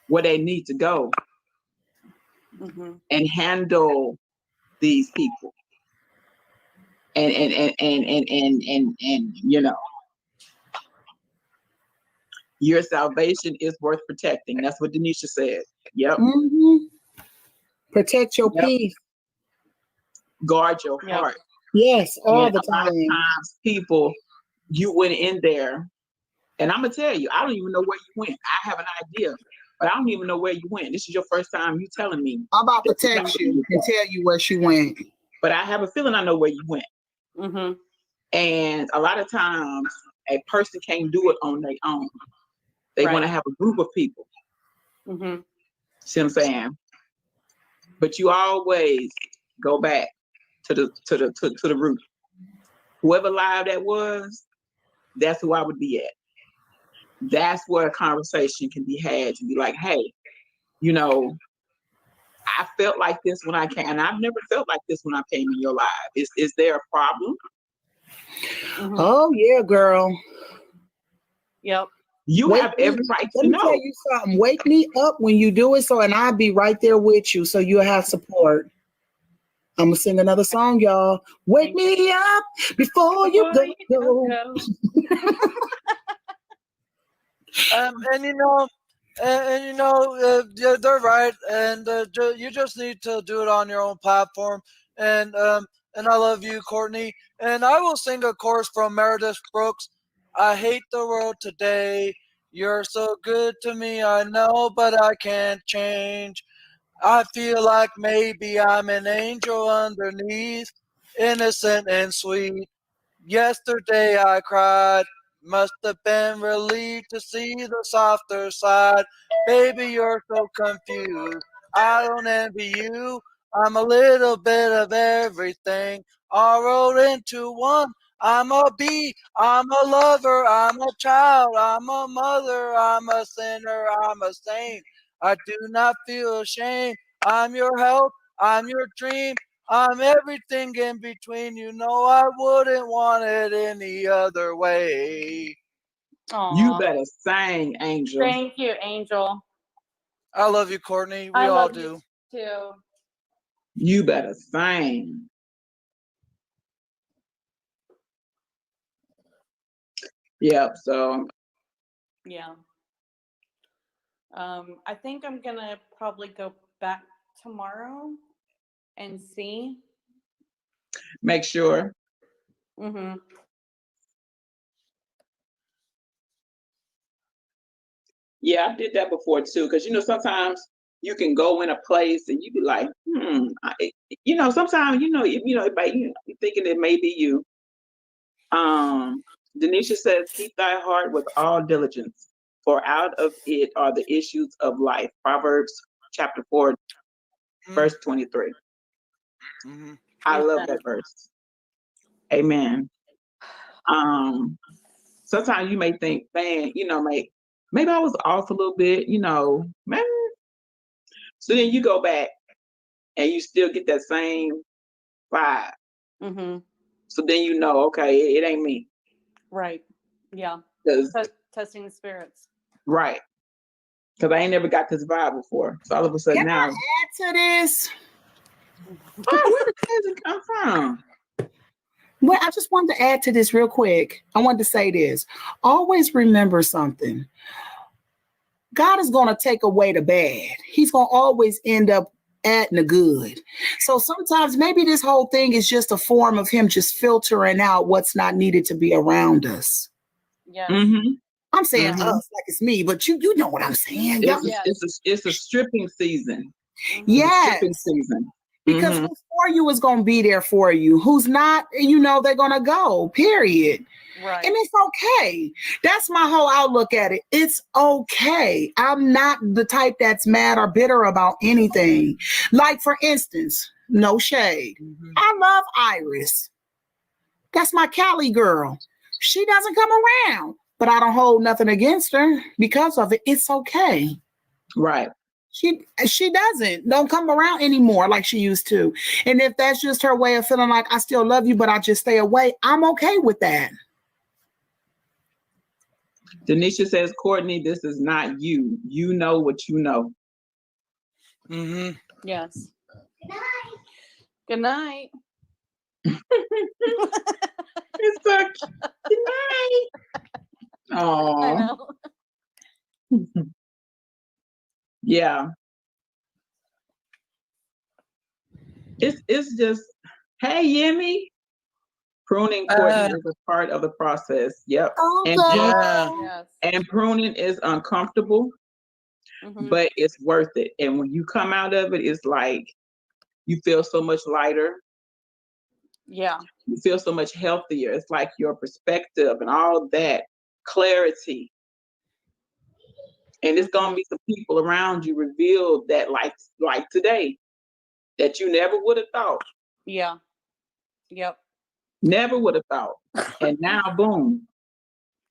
where they need to go and handle these people. And your salvation is worth protecting. That's what Denisha said. Yep. Protect your peace. Guard your heart. Yes, all the A lot of times people, you went in there, and I'm gonna tell you, I don't even know where you went. I have an idea, but I don't even know where you went. This is your first time you telling me. I'm about to text you and tell you where she went. But I have a feeling I know where you went. And a lot of times, a person can't do it on their own. They want to have a group of people. See what I'm saying? But you always go back to the root. Whoever live that was, that's who I would be at. That's where a conversation can be had to be like, hey, I felt like this when I came, and I've never felt like this when I came in your life. Is there a problem? Oh yeah, girl. Yep. You have every right to know. Let me tell you something. Wake me up when you do it, and I'll be right there with you, so you'll have support. I'm gonna sing another song, y'all. Wake me up before you go. They're right, and you just need to do it on your own platform. And I love you, Courtney. And I will sing a chorus from Meredith Brooks. I hate the world today. You're so good to me, I know, but I can't change. I feel like maybe I'm an angel underneath, innocent and sweet. Yesterday I cried, must have been relieved to see the softer side. Baby, you're so confused. I don't envy you. I'm a little bit of everything, all rolled into one. I'm a bee, I'm a lover, I'm a child, I'm a mother, I'm a sinner, I'm a saint. I do not feel ashamed. I'm your help, I'm your dream, I'm everything in between. I wouldn't want it any other way. Aww. You better sing, Angel. Thank you, Angel. I love you, Courtney. We all do. You too. You better sing. Yep. So. Yeah. I think I'm gonna probably go back tomorrow and see. Make sure. Yeah, I did that before too. Because sometimes you can go in a place and you be like, sometimes you're thinking it may be you. Denisha says, keep thy heart with all diligence, for out of it are the issues of life. Proverbs chapter 4, verse 23. I love that verse. Amen. sometimes you may think, man, maybe I was off a little bit, man. So then you go back and you still get that same vibe. Mm-hmm. So then okay, it ain't me. Right. Yeah. 'Cause- testing the spirits. right. Because I ain't never got this vibe before. So all of a sudden Can now, I add to this? where does it come from? Well, I just wanted to add to this real quick. I wanted to say this. Always remember something. God is going to take away the bad. He's going to always end up adding the good. So sometimes maybe this whole thing is just a form of him just filtering out what's not needed to be around us. Yes. Mm-hmm. I'm saying Mhm. us like it's me, but you know what I'm saying. It's a stripping season. Mhm. Yes. Stripping season. Because Mhm. who's for you is going to be there for you. Who's not, they're going to go, period. Right. And it's okay. That's my whole outlook at it. It's okay. I'm not the type that's mad or bitter about anything. Like, for instance, no shade. Mhm. I love Iris. That's my Cali girl. She doesn't come around, but I don't hold nothing against her because of it. It's okay. Right. She don't come around anymore like she used to. And if that's just her way of feeling like I still love you, but I just stay away, I'm okay with that. Denisha says, Courtney, this is not you. You know what you know. Mhm. Yes. Good night. It's so good night. I Oh, know. yeah. It's just, hey, Yemi. Pruning, Courtney, is a part of the process. Yep. And Yeah. Yes. and pruning is uncomfortable, Mhm. but it's worth it. And when you come out of it, it's like you feel so much lighter. Yeah. You feel so much healthier. It's like your perspective and all that clarity. And it's gonna be some people around you revealed that like today that you never would have thought. Yeah. Yep. Never would have thought. And now boom.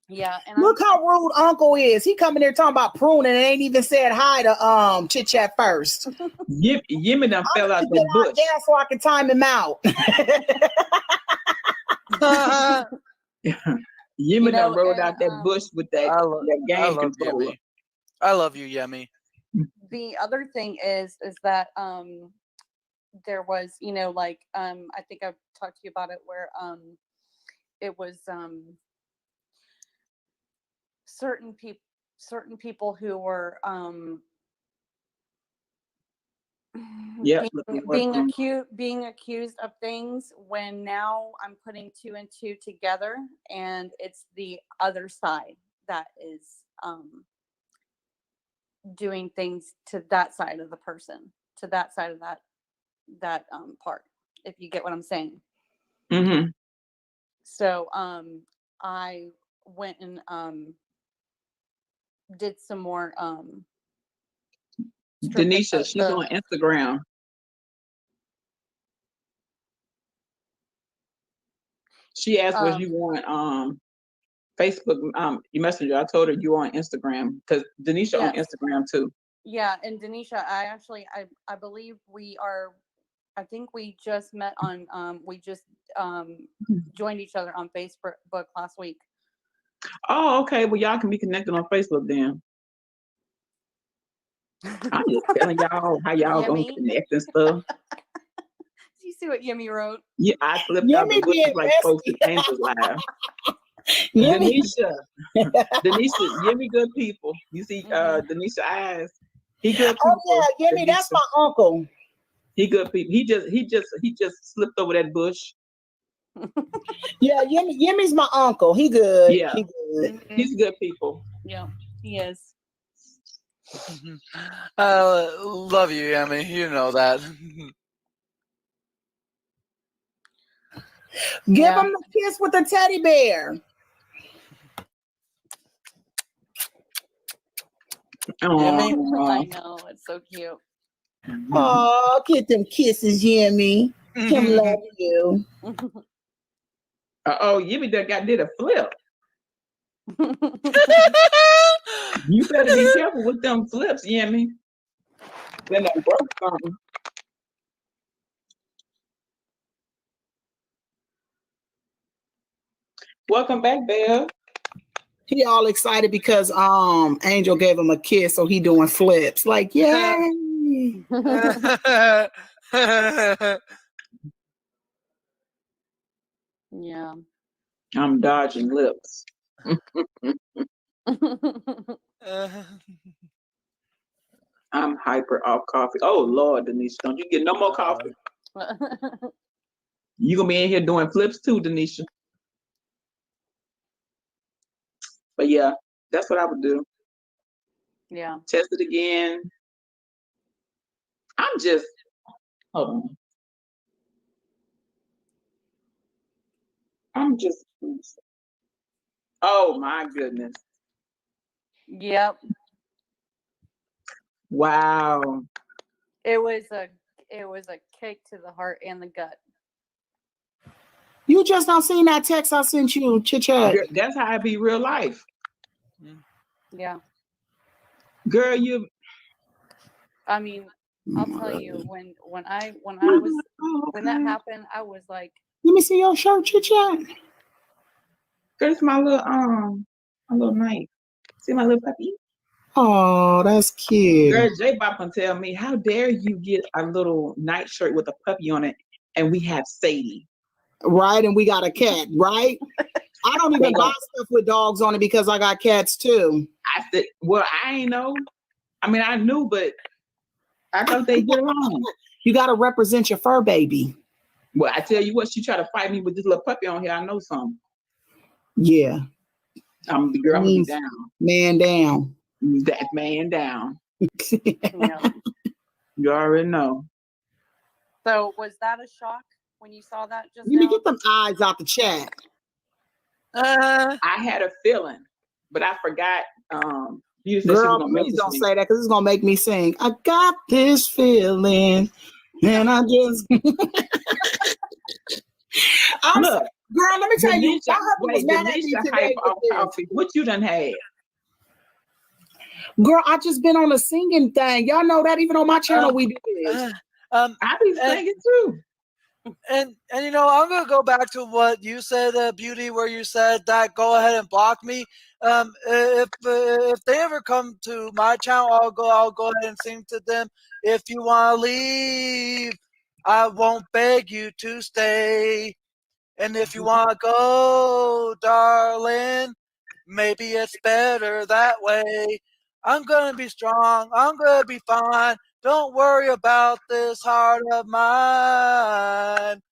Yeah. And Look how rude Uncle is. He coming there talking about pruning and ain't even said hi to Chit Chat first. Yimmy done fell out Get that out bush. there so I can time him out. Yimmy done know, rolled and, out that bush with that I game love controller. Yemi. I love you, Yemi. the other thing is that there was, I think I've talked to you about it where it was certain people who were Yep. being accused of things, when now I'm putting two and two together, and it's the other side that is doing things to that side of the person, to that side of that part, if you get what I'm saying. Mm-hmm. So I went and did some more Denisha, she's on Instagram. She asked, was you on Facebook, you messenger? I told her you on Instagram because Denisha on Yes. Instagram too. Yeah, and Denisha, I believe I think we just met on we just joined each other on Facebook last week. Oh, okay. Well, y'all can be connected on Facebook then. I'm just telling y'all how y'all gonna Yemi. connect and stuff. Do you see what Yemi wrote? Yeah, I slipped out the Yemi bushes being like folks with angels live. Yemi, Denisha, Yemi good people. You see, Denisha eyes. He good people. oh yeah, Yemi, that's Denisha. my uncle. He good people. He just slipped over that bush. Yeah, Yemi's my uncle. He good. Yeah. He good. He's good people. Yeah, he is. Love you, Yemi. You know that. Give him a kiss with a teddy bear. Oh, I know, it's so cute. Oh, get them kisses, Yemi. Him love you. oh, Yemi did a flip. You better be careful with them flips, you hear me? Then they broke something. Welcome back, Bev. He all excited because Angel gave him a kiss, so he doing flips. Like, yay. Yeah. I'm dodging lips. I'm hyper off coffee. Oh Lord, Denisha, don't you get no more coffee. You gonna be in here doing flips too, Denisha. But yeah, that's what I would do. Yeah. Test it again. I'm just hold on. I'm just oh my goodness. Yep. Wow. It was a kick to the heart and the gut. You just not seen that text I sent you, chit chat. That's how I be real life. Yeah. Girl, you I mean, I'll tell you when that happened, I was like, Let me see your shirt, chit chat. there's my little knife. See my little puppy? Oh, that's cute. Girl, J Bop can tell me, how dare you get a little nightshirt with a puppy on it and we have Sadie. Right, and we got a cat, right? I don't even buy stuff with dogs on it because I got cats too. I said, well, I ain't know. I mean, I knew, but I thought they get along. You got to represent your fur baby. Well, I tell you what, she tried to fight me with this little puppy on here. I know something. Yeah. I'm the girl, I'm gonna be down. Man down. That man down. yeah. You already know. So was that a shock when you saw that just Let me now? get them eyes out the chat. I had a feeling, but I forgot. You said she was Girl, gonna please don't me. say that because it's gonna make me sing. I got this feeling, and I just. Look, girl, let me tell you, my husband was mad at me Denisha today. hype off coffee. What you done had? Girl, I just been on a singing thing. Y'all know that even on my channel we do this. I be singing too. And you know, I'm gonna go back to what you said, Beauty, where you said that go ahead and block me. If they ever come to my channel, I'll go ahead and sing to them. If you wanna leave, I won't beg you to stay. And if you wanna go, darling, maybe it's better that way. I'm gonna be strong. I'm gonna be fine. Don't worry about this heart of mine.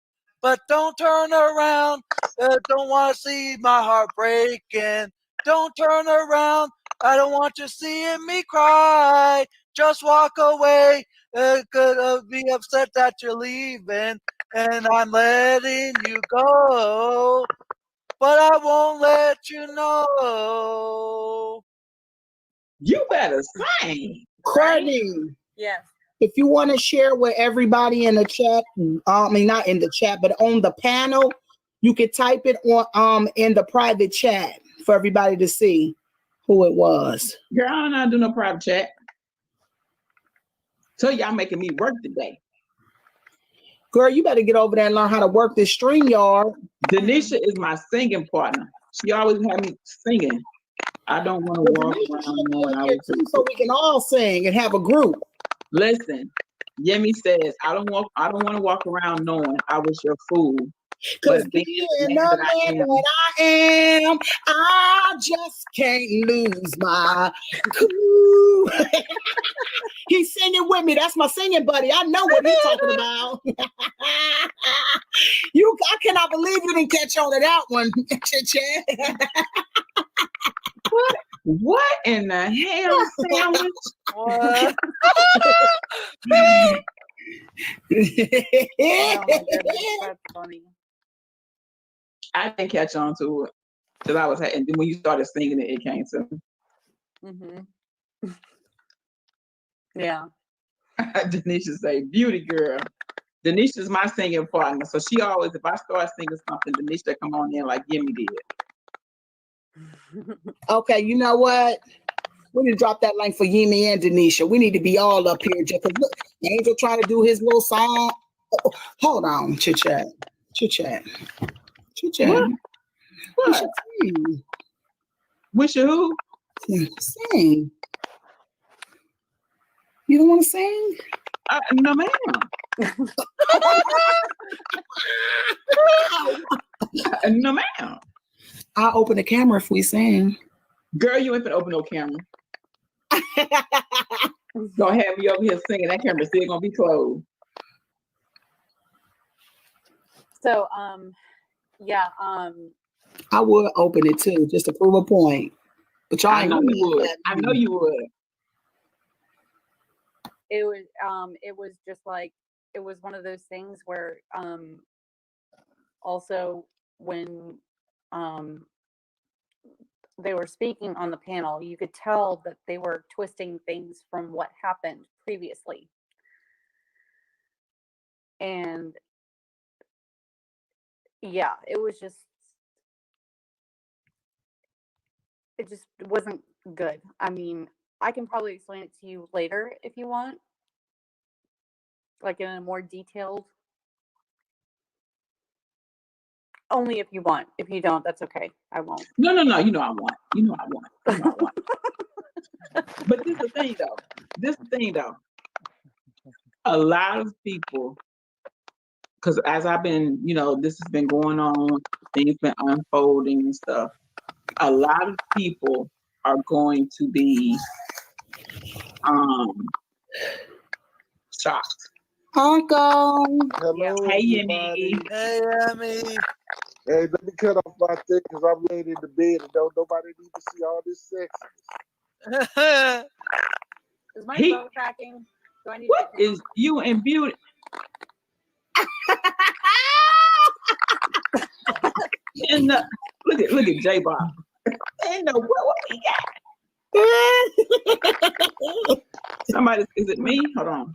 But don't turn around. Don't want to see my heart breaking. Don't turn around. I don't want you seeing me cry. Just walk away. Could be upset that you're leaving, and I'm letting you go. But I won't let you know. You better sing. Courtney, Yes. if you want to share with everybody in the chat, I mean not in the chat, but on the panel, you could type it on in the private chat for everybody to see who it was. Girl, I'm not doing no private chat. So y'all making me work today. Girl, you better get over there and learn how to work this StreamYard. Denisha is my singing partner. She always had me singing. I don't want to walk around knowing I was too, so we can all sing and have a group. Listen, Yemi says, I don't want to walk around knowing I was your fool. Because being the man that I am, I just can't lose my cool. He's singing with me. That's my singing buddy. I know what he's talking about. I cannot believe you didn't catch on to that one, Chit-Chat. What in the hell sandwich? What? Oh my goodness, that's funny. I didn't catch on to it because I was, and then when you started singing it, it came to me. Yeah. Denisha say, beauty girl. Denisha's my singing partner. So she always, if I start singing something, Denisha come on in like Gimme did. Okay, you know what? We need to drop that link for Yemi and Denisha. We need to be all up here. Just because look, Angel trying to do his little song. Oh, hold on, chit chat. What? You What? should sing. Wish you who? Sing. You don't want to sing? No, ma'am. No, ma'am. I'll open the camera if we sing. Girl, you ain't finna open no camera. Gonna have me over here singing. That camera still gonna be closed. So, yeah, I would open it too, just to prove a point. But y'all I ain't know gonna you would. laugh I at know me. you would. it was just like, it was one of those things where, also when, they were speaking on the panel, you could tell that they were twisting things from what happened previously. And yeah, it just wasn't good. I mean, I can probably explain it to you later if you want, like in a more detailed. Only if you want. If you don't, that's okay. I won't. No. You know I want. You know I want. But this is the thing though. A lot of people, because as I've been, this has been going on, things been unfolding and stuff. A lot of people are going to be shocked. Uncle. Hello, Hey, everybody. Yemi. Hey, Emmy. Hey, let me cut off my thing because I'm laying in the bed and don't nobody need to see all this sex. Is my He- phone cracking? Do I need What to is you and beauty? And look at J Bob. And what we got? Somebody, is it me? Hold on.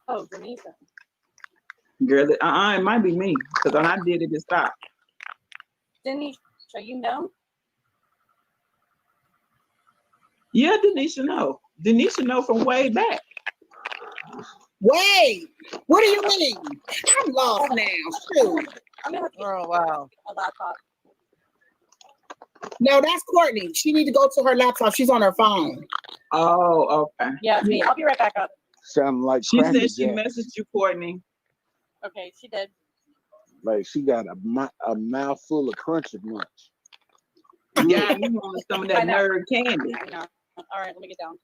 Oh, Denise. Girl, it might be me. Because when I did it stopped. Denise, so you know? Yeah, Denisha know. Denisha know from way back. Wait, what do you mean? I'm lost now. Shoot. I'm gonna have to get Oh, wow. a laptop. No, that's Courtney. She need to go to her laptop. She's on her phone. Oh, okay. Yeah, it's me. I'll be right back up. Sounding like She Cracker said she Jack. messaged you, Courtney. Okay, she did. Like she got a mouthful of crunchy munch. Yeah, you want some of that I know. nerd candy. I know. All right, let me get down.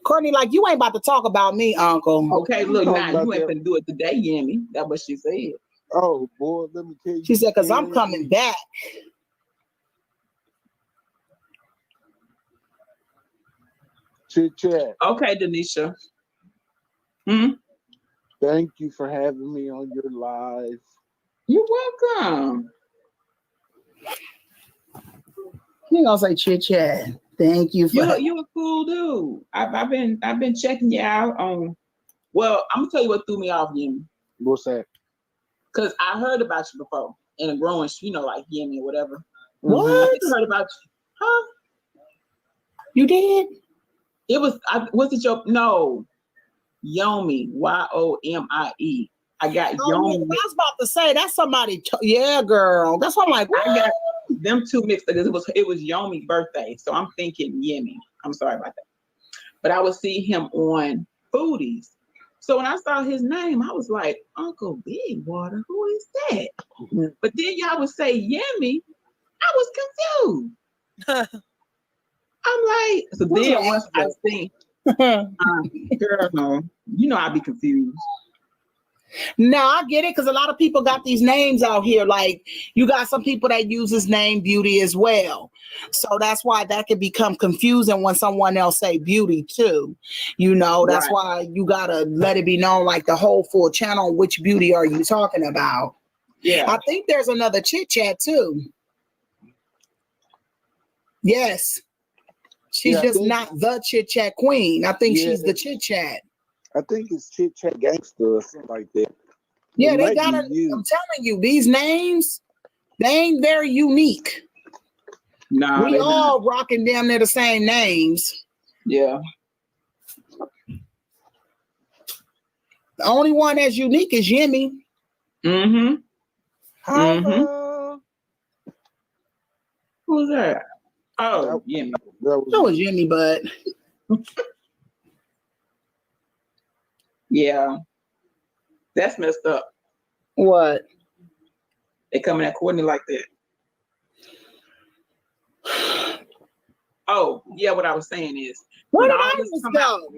Courtney, like, you ain't about to talk about me, Uncle. Okay, look, talking now about you ain't that? finna do it today, Yemi. That's what she said. Oh boy, let me tell you. She said, because I'm man, coming back. Chit chat. Okay, Denisha. Thank you for having me on your live. You're welcome. You gonna say chit chat. Thank you for You a cool dude. I've been checking you out on. Well, I'm gonna tell you what threw me off, Yemi. What's that? Cause I heard about you before in a growing, like Yemi or whatever. I what? think I heard about you. Huh? You did? It was. Was it your Yomi? Yomie. I got Oh, yeah, I Yomi. was about to say that's somebody. Yeah, girl. That's what I'm like. What? I got them two mixed. It was Yomi's birthday, so I'm thinking Yemi. I'm sorry about that. But I would see him on Foodies. So when I saw his name, I was like, Uncle Big Water, who is that? But then y'all would say Yemi. I was confused. I'm like, so What's then your once I seen, girl, no, I'd be confused. No, I get it because a lot of people got these names out here. Like, you got some people that use his name Beauty as well. So that's why that can become confusing when someone else say Beauty too. That's Right. why you gotta let it be known, like, the whole full channel, which Beauty are you talking about? Yeah. I think there's another chit chat too. Yes. She's just not the chit chat queen. I think she's the chit chat. I think it's Chit Chat Gangster or something like that. Yeah, It they might gotta. be you. I'm telling you, these names, they ain't very unique. Nah, We they not. all rocking damn near the same names. Yeah. The only one that's unique is Jimmy. Mm-hmm. Mm-hmm. Holla. Who's that? Oh, That- yeah. That So was is Jimmy, but Yeah. That's messed up. what? They coming at Courtney like that. Oh, yeah, what I was saying is Where when did all this Iris come out, go?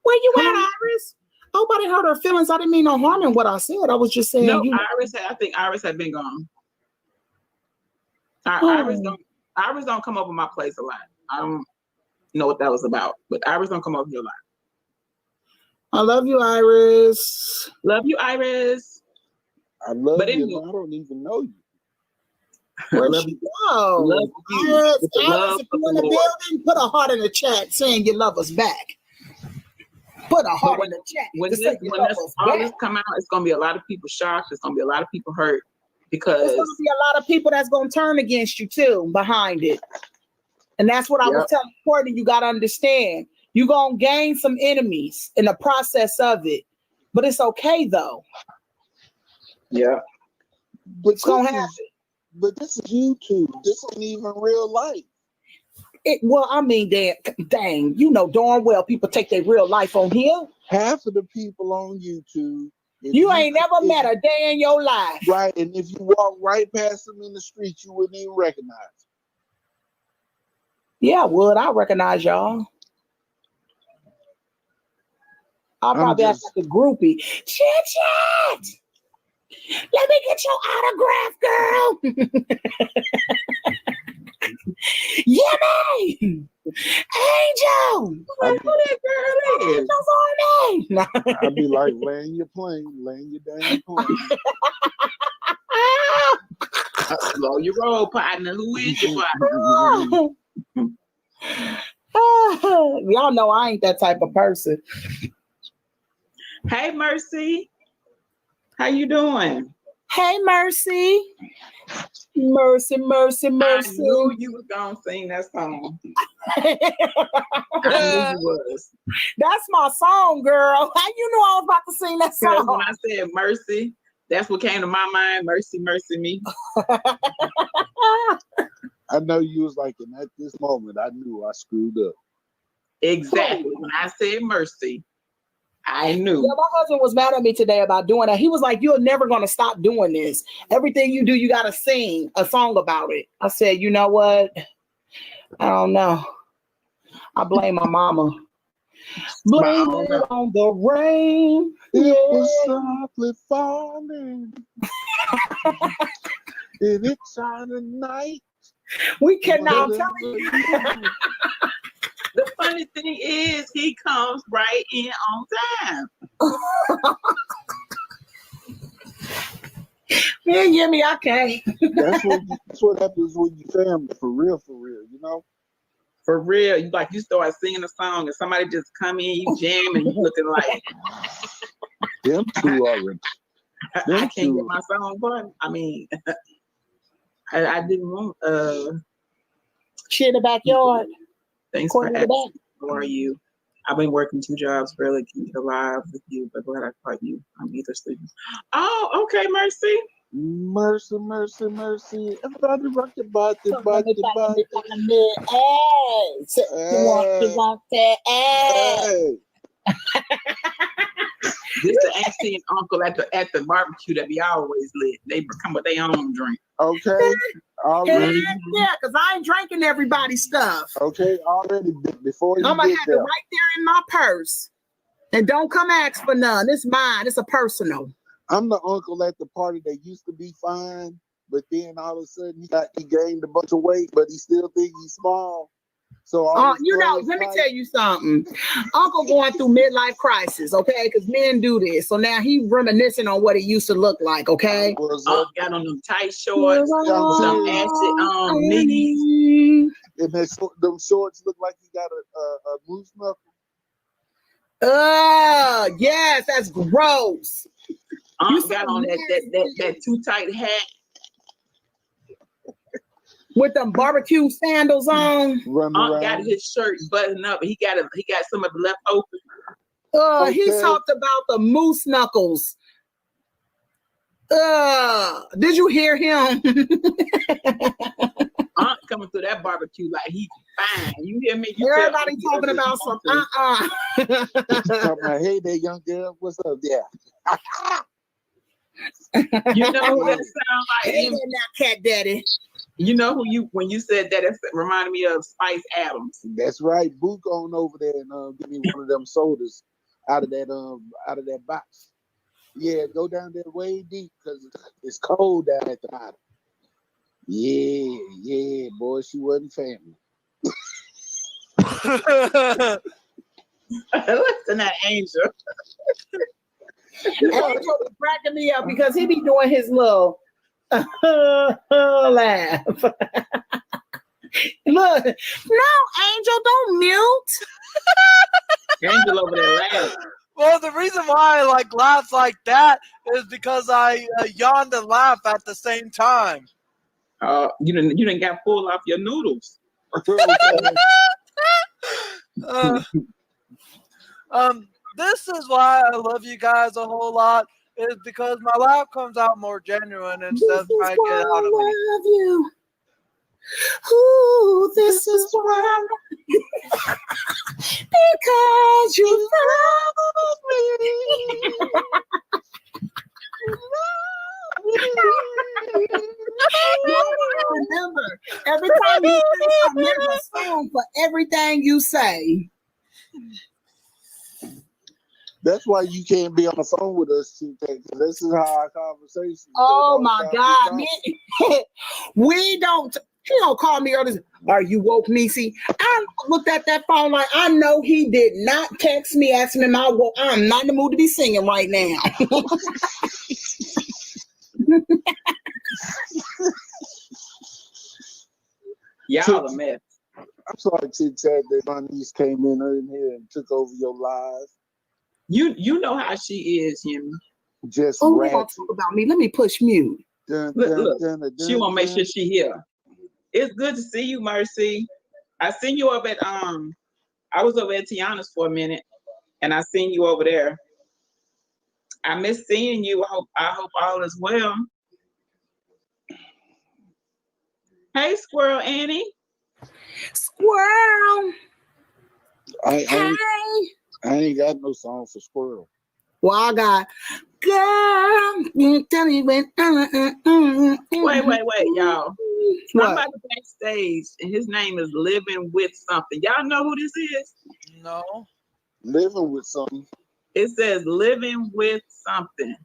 Where you at, Huh? Iris? Nobody hurt her feelings. I didn't mean no harm in what I said. I was just saying no, you. I think Iris had been gone. Oh, Iris don't come over my place a lot. I don't know what that was about, but Iris don't come over here a lot. I love you, Iris. Love you, Iris. I love But you, anyway, and I don't even know you. Where'd love she you. go? Love you Iris, with the Iris, love if of you in the the Lord. building, put a heart in the chat saying you love us back. Put a heart when- in the chat When to say you love us all back. this come out, it's gonna be a lot of people shocked. It's gonna be a lot of people hurt There's going because to be a lot of people that's going to turn against you too behind it. And that's what I was Yep. telling Courtney. You got to understand. You're going to gain some enemies in the process of it. But it's okay, though. yeah, But It's going to this happen. is, but this is YouTube. This ain't even real life. Well, I mean, dang, you know darn well people take their real life on here. Half of the people on YouTube, if You ain't never if- met a day in your life. right, and if you walk right past them in the street, you wouldn't even recognize them. Yeah, I would. I recognize y'all. I'll I'm probably act just- like a groupie. Chit. Let me get your autograph, girl. Yummy! Angel! who that girl is? Angel's on me! I'd be like, land your plane, land your damn plane. Slow your roll, partner. Who is your partner? Y'all know I ain't that type of person. Hey, Mercy. How you doing? Hey, Mercy. Mercy. I knew you was gonna sing that song. I knew you was. That's my song, girl. How you know I was about to sing that Because when song? I said mercy, that's what came to my mind. Mercy, mercy me. I know you was like, and at this moment, I knew I screwed up. Exactly. When I said mercy, I knew. Yeah, my husband was mad at me today about doing that. He was like, "You're never going to stop doing this. Everything you do, you got to sing a song about it." I said, "You know what? I don't know. I blame my mama. Blame Wow. it on the rain." It was softly falling. And it's on a night. We cannot. I'm telling you. The funny thing is, he comes right in on time. Man, give me, okay. That's what happens when you family, for real, you know? For real, you start singing a song and somebody just come in, you jam, and you looking like Them two are rich. I can't get my song button. I mean, I didn't want Shit in the backyard. thanks for Courtney asking. the back. How are you? I've been working 2 jobs, barely keep it alive with you, but glad I caught you. I'm either sleeping. Oh, okay, Mercy. Mercy, mercy, mercy. Everybody rock your body. Hey, you want that ass? Hey. This the auntie and uncle at the barbecue that be always lit. They come with their own drink. Okay. Already. Yeah, because I ain't drinking everybody's stuff. Okay, already. Before you I'm going to get have it there. right there in my purse. And don't come ask for none. It's mine. It's a personal. I'm the uncle at the party that used to be fine, but then all of a sudden he gained a bunch of weight, but he still think he's small. So You know, let me tell you something. Uncle going through midlife crisis, okay? Because men do this. So now he reminiscing on what it used to look like, okay? Got on them tight shorts, some acid knees. And them shorts look like he got a moose knuckle. Yes, that's gross. Aunt got on that too tight hat. With them barbecue sandals on. Run Aunt around. got his shirt buttoned up. He got some of it left open. He Okay. talked about the moose knuckles. Did you hear him? Aunt coming through that barbecue like he fine. You hear me? You Everybody talking about some Talking about, hey there, young girl, what's up? Yeah. You know who that sound like? Hey there now, cat daddy. You know who when you said that, it reminded me of Spice Adams. That's right. Book on over there and give me one of them sodas out of that box. Yeah, go down there way deep because it's cold down at the bottom. Yeah, boy, she wasn't family. Listen, that Angel. Angel was cracking me up because he be doing his little laugh. Look, no, Angel, don't mute. Angel over there laughing. Well, the reason why I like laugh like that is because I yawned and laugh at the same time. You didn't got full off your noodles. This is why I love you guys a whole lot. Is because my laugh comes out more genuine instead of trying to get it out of me. Love you. Ooh, this is why. Because you love me. Remember, every time you say something, there's a song for everything you say. That's why you can't be on the phone with us today, because this is how our conversation. Oh my God, man. We don't. He don't call me early. Are you woke, Niecy? I looked at that phone like I know he did not text me asking me I'm not in the mood to be singing right now. Y'all a mess. I'm sorry, Chit Chat, that my niece came in here and took over your live. You know how she is, Jimmy. Just Oh, ratchet. don't talk about me. Let me push mute. Look. She want to make sure she here. It's good to see you, Mercy. I seen you over at I was over at Tiana's for a minute, and I seen you over there. I miss seeing you. I hope all is well. Hey, Squirrel Annie. Squirrel. I ain't got no song for Squirrel. Well, I got girl. Tell me when. Wait, y'all. What? Somebody backstage, and his name is Living With Something. Y'all know who this is? No. Living with something. It says Living With Something.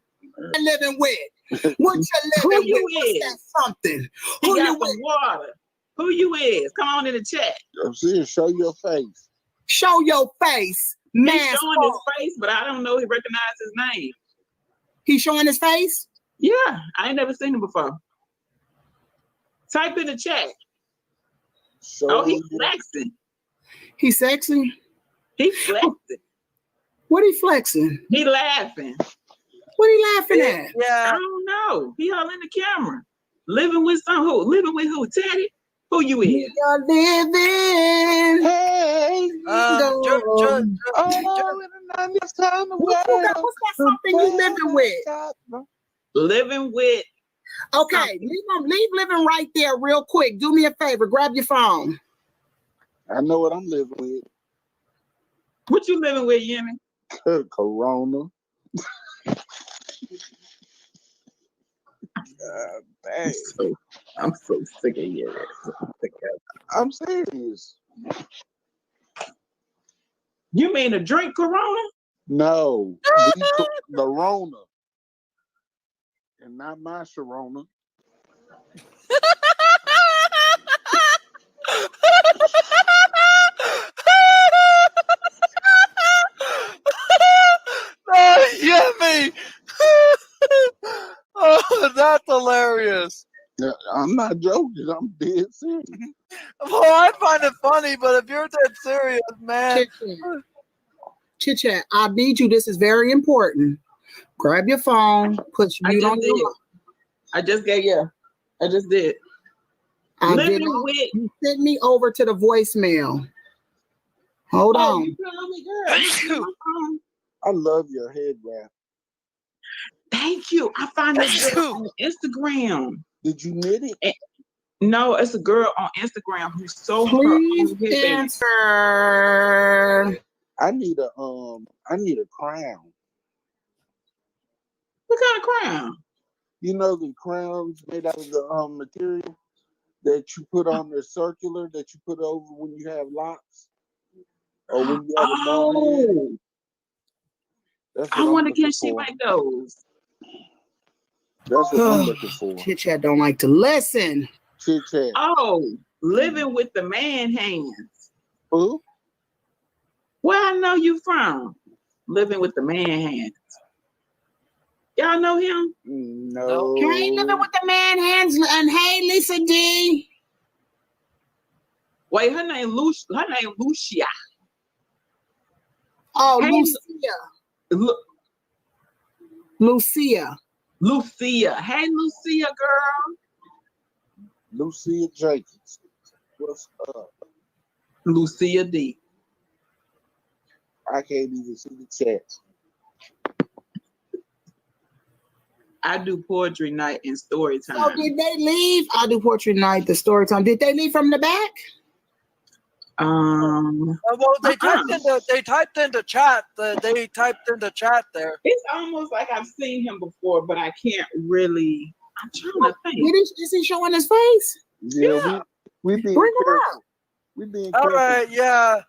Living with. What you Who living you with? What's is? that something? He Who got you some with? water. Who you is? Come on in the chat. I'm serious. Show your face. Show your face, man. He's showing his face, but I don't know he recognized his name. He's showing his face? Yeah, I ain't never seen him before. Type in the chat. Show He's your- flexing. He's sexy? He's flexing. What he flexing? He laughing. What he laughing at? I Yeah. don't know. He holding the camera. Living with who? Living with who? Teddy? Who you is? You're living. Hey, in the it's time to What's that something you living with? Living with. Okay, leave living right there real quick. Do me a favor. Grab your phone. I know what I'm living with. What you living with, Yemi? Corona. Dang. I'm so sick of you. I'm serious. You mean to drink Corona? No, the Rona, and not my Sharona. Yummy! Oh, that's hilarious. I'm not joking. I'm dead serious. Well, I find it funny, but if you're dead serious, man. Chit Chat, I need you. This is very important. Grab your phone, put I mute just on did. your. I just gave I just did. I Living did not. with. You sent me over to the voicemail. Hold Oh, on. you telling me, girl? Look at my phone. I love your head wrap. Thank you. I found this girl on Instagram. Did you knit it? No, it's a girl on Instagram who sold her Please own headband. answer. I need a crown. What kind of crown? You know the crowns made out of the material that you put on the circular that you put over when you have locks or when you have a bald head. Oh, That's I what I'm wonder looking can she for. make those? That's what I'm looking for. Chit chat don't like to listen. Chit chat. Oh, living with the man hands. Who? Where I know you from? Living with the man hands. Y'all know him? No. Hey, living with the man hands, and hey, Lisa D. Wait, her name Lucia. Oh, Hey, Lucia. Lucia. Lucia. Hey, Lucia, girl. Lucia Jenkins. What's up? Lucia D. I can't even see the chat. I do poetry night and story time. So did they leave? I do poetry night, the story time. Did they leave from the back? Well, they typed in the chat. They typed in the chat there. It's almost like I've seen him before, but I can't really. I'm trying to think. Is he showing his face? Yeah, we being Bring it careful. up. We being All careful right, yeah.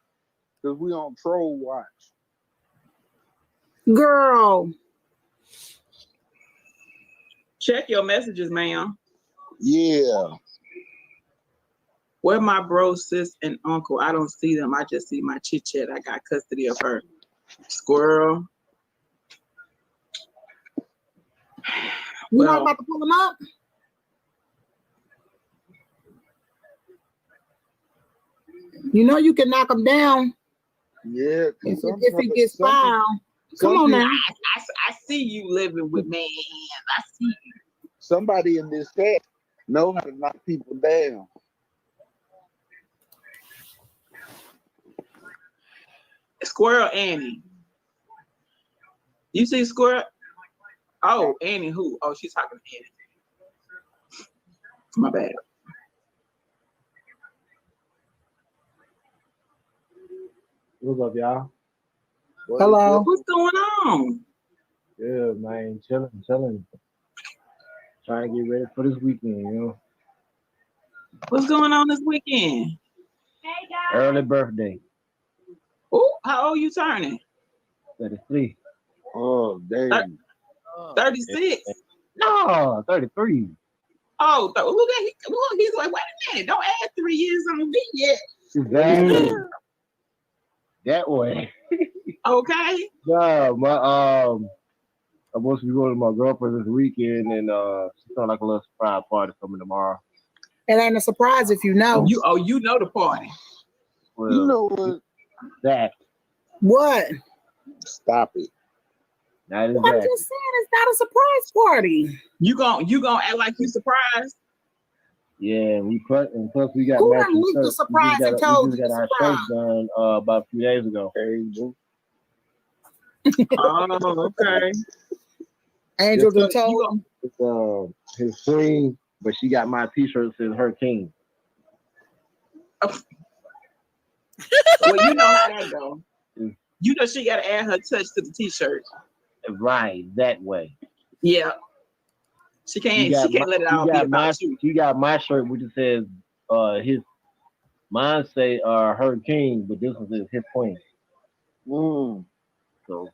because we on troll watch. Girl. Check your messages, ma'am. Yeah. Where my bro, sis, and uncle? I don't see them. I just see my chit chat. I got custody of her. Squirrel. You not about to pull him up? You know you can knock him down Yeah. if he gets found. Come on now. I see you living with man hands. I see you. Somebody in this chat know how to knock people down. Squirrel Annie. You see Squirrel? Oh, Annie who? Oh, she's talking to Annie. My bad. What's up, y'all? Hello. What's going on? Yeah, man, chilling. Trying to get ready for this weekend, you know. What's going on this weekend? Early birthday, Oh, how old you turning? 33. Oh, damn. 36. No, 33. Oh, look, he's like, wait a minute, don't add 3 years on me yet. Exactly. That way. Okay. Yeah, I'm supposed to be going to my girlfriend this weekend, and she's got like a little surprise party coming tomorrow. It ain't a surprise if you know. You know the party. Well, You know what? that. What? Stop it. Not I'm exactly. just saying it's not a surprise party. You gonna act like you surprised? Yeah, and plus we got Who done matching leaked the shirts. surprise and told We you just got the our surprise? shirts done about a few days ago. Angel. Oh, okay. Angel done It's, told. it's his queen, but she got my t-shirt that says her king. Well, you know how that go. You know she gotta add her touch to the t-shirt. Right, that way. Yeah. She can't let it all be about you. She got my shirt which says mine say her king, but this one says his queen. So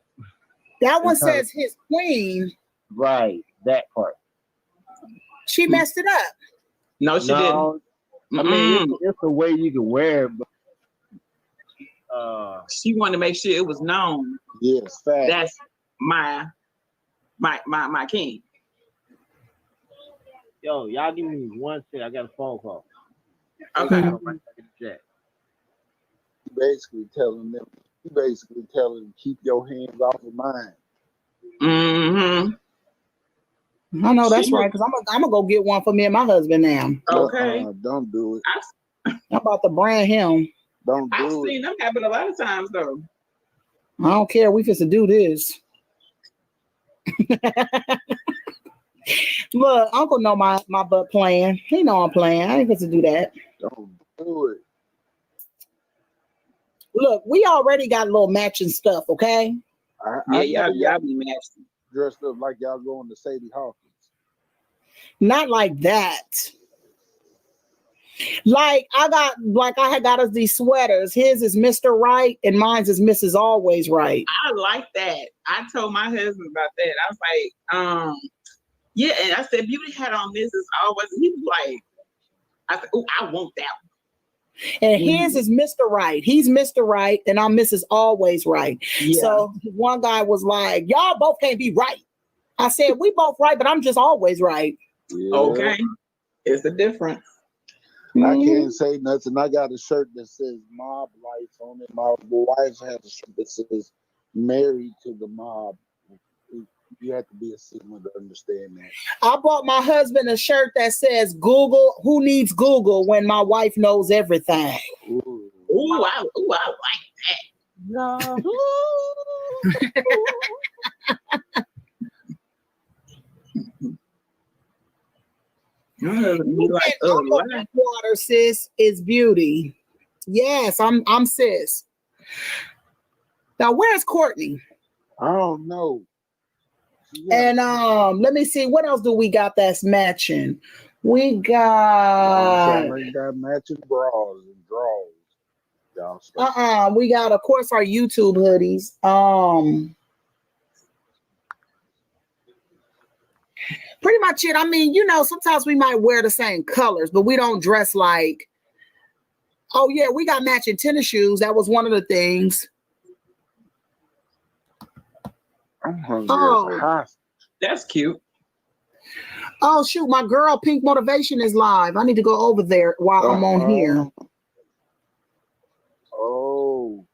That one says his queen. right, that part. She messed it up. No, she didn't. I mean, it's a way you can wear it, but she wanted to make sure it was known. Yes, fact. That's my king. Yo, y'all give me 1 second. I got a phone call. Okay. You basically telling them, keep your hands off of mine. Mm-hmm. I know She that's right, look because I'm gonna go get one for me and my husband now. okay. Don't do it. I'm about to brand him. Don't I've do it. seen them happen a lot of times though. I don't care. We just to do this. Look, Uncle know my butt playing. He know I'm playing. I ain't fit to do that. Don't do it. Look, we already got a little matching stuff, okay? I Yeah, know y'all be nasty. dressed up like y'all going to Sadie Hawkins. Not like that. Like I had got us these sweaters. His is Mr. Right and mine's is Mrs. Always Right. I like that. I told my husband about that. I was like, yeah, and I said Beauty had on Mrs. Always. He was like, I said, oh, I want that one. And his is Mr. Right. He's Mr. Right and I'm Mrs. Always Right. Yeah. So one guy was like, y'all both can't be right. I said, we both right, but I'm just always right. Yeah. Okay. It's a difference. I can't say nothing. I got a shirt that says Mob Life on it. My wife has a shirt that says Married to the Mob. You have to be a Sigma to understand that. I bought my husband a shirt that says Google, who needs Google when my wife knows everything? Ooh. I like that. No. My husband be like, Water, sis, is beauty. Yes, I'm sis. Now, where's Courtney? I don't know. And let me see, what else do we got that's matching? We got matching bras and drawers. we got, of course, our YouTube hoodies. Pretty much it. I mean, sometimes we might wear the same colors, but we don't dress like. Oh yeah, we got matching tennis shoes. That was one of the things. I'm hungry as a hostage. That's cute. Oh shoot, my girl Pink Motivation is live. I need to go over there while I'm on here. Oh.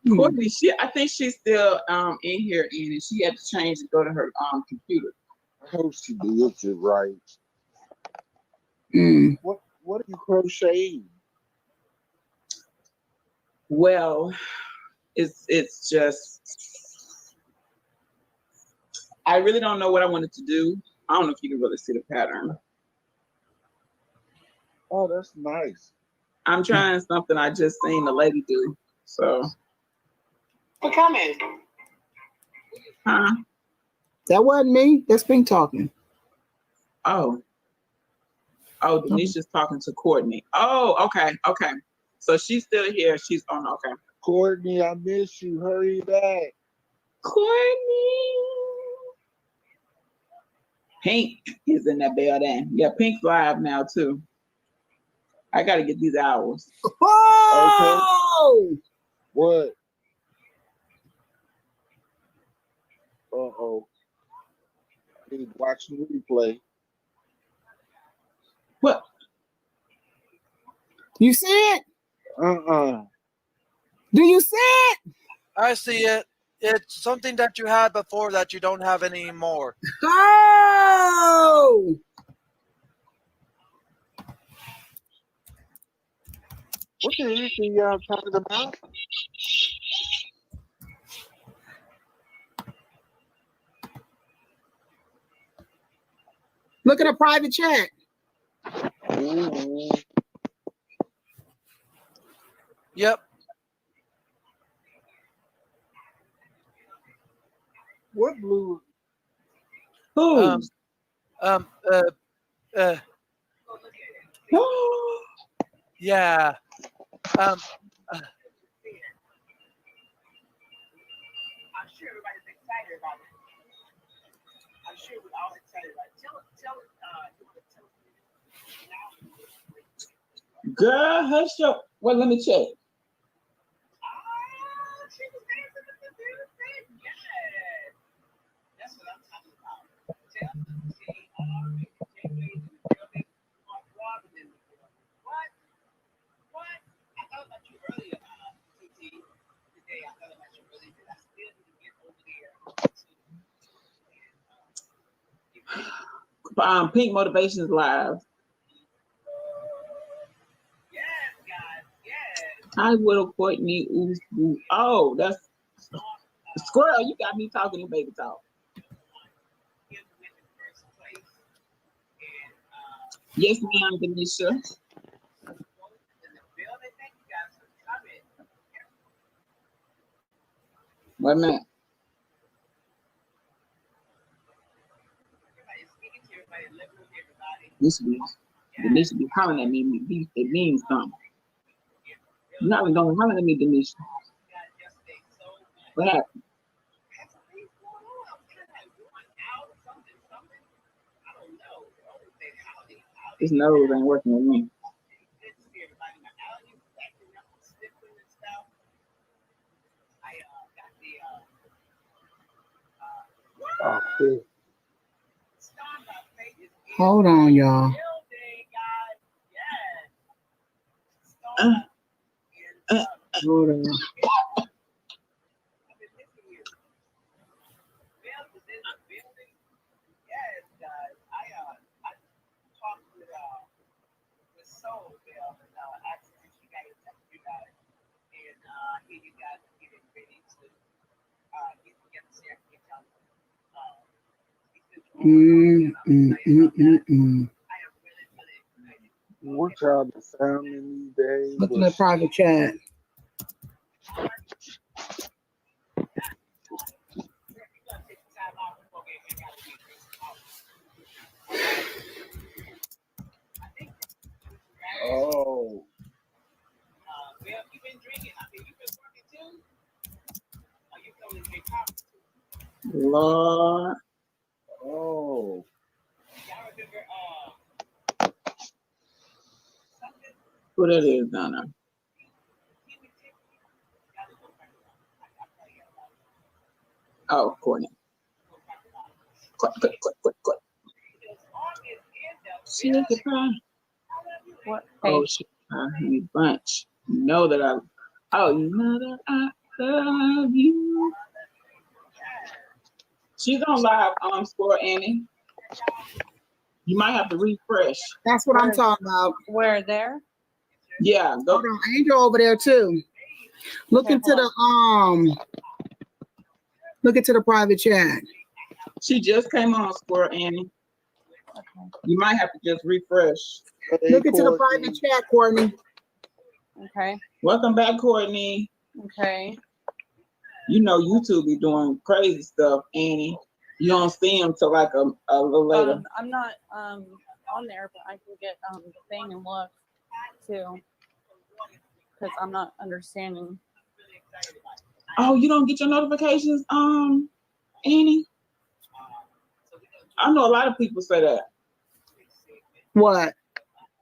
Courtney, I think she's still in here, and she had to change to go to her computer. I hope she did it right. What are you crocheting? Well, it's just I really don't know what I wanted to do. I don't know if you can really see the pattern. Oh, that's nice. I'm trying something I just seen the lady do. So For coming. huh? That wasn't me. That's Pink talking. Oh, Denisha's talking to Courtney. Oh, okay. So she's still here. She's on. Okay. Courtney, I miss you. Hurry back. Courtney. Pink is in that building. Yeah, Pink's live now too. I got to get these hours. Oh! Okay. What? Uh-oh. I need to watch the replay. What? You see it? Do you see it? I see it. It's something that you had before that you don't have anymore. Oh! What the heck are y'all talking about? Look at a private chat. Mm-hmm. Yep. What blue? Who? Yeah. I'm sure everybody's excited about it. I'm sure we're all excited about it. Girl, hush up. Well, let me check. That's what I'm talking about. What? I thought about you earlier, TT. Pink Motivations Live. Hi, Widow Courtney. Oh, that's Squirrel. You got me talking in baby talk. Yes, ma'am, Denisha. Wait a minute. Denisha be hollering at me. It means something. You're not even going to holler at me, Denisha. What happened? His nose ain't working with me. Oh, shit. Hold on, y'all. Hold on. What y'all been sounding these days? Look in the private chat. Oh. Lord. Oh. Who that is down there? Oh, Courtney. Quick. She look at her. What? Oh, she honey bunch. You know that I love you. She's on live Score Annie. You might have to refresh. That's what I'm talking about. Where there? Yeah, go. Hold on, Angel over there too. Look into the private chat. She just came on Score Annie. Okay. You might have to just refresh. Hey, Look into the private chat, Courtney. Okay. Welcome back, Courtney. Okay. You know YouTube be doing crazy stuff, Annie. You don't see them till like a little later. I'm not on there, but I can get the thing and look too, because I'm not understanding. Oh, you don't get your notifications, Annie? I know a lot of people say that. What?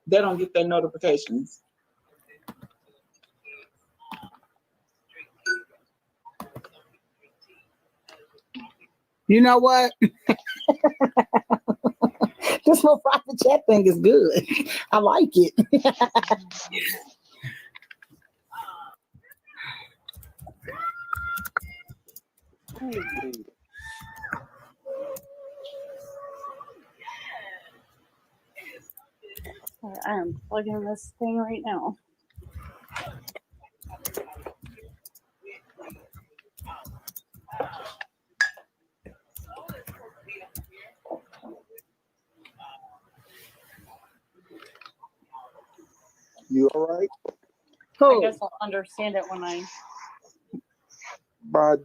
They don't get their notifications. You know what? This little private chat thing is good. I like it. I am plugging this thing right now. You all right? I guess I'll understand it when I.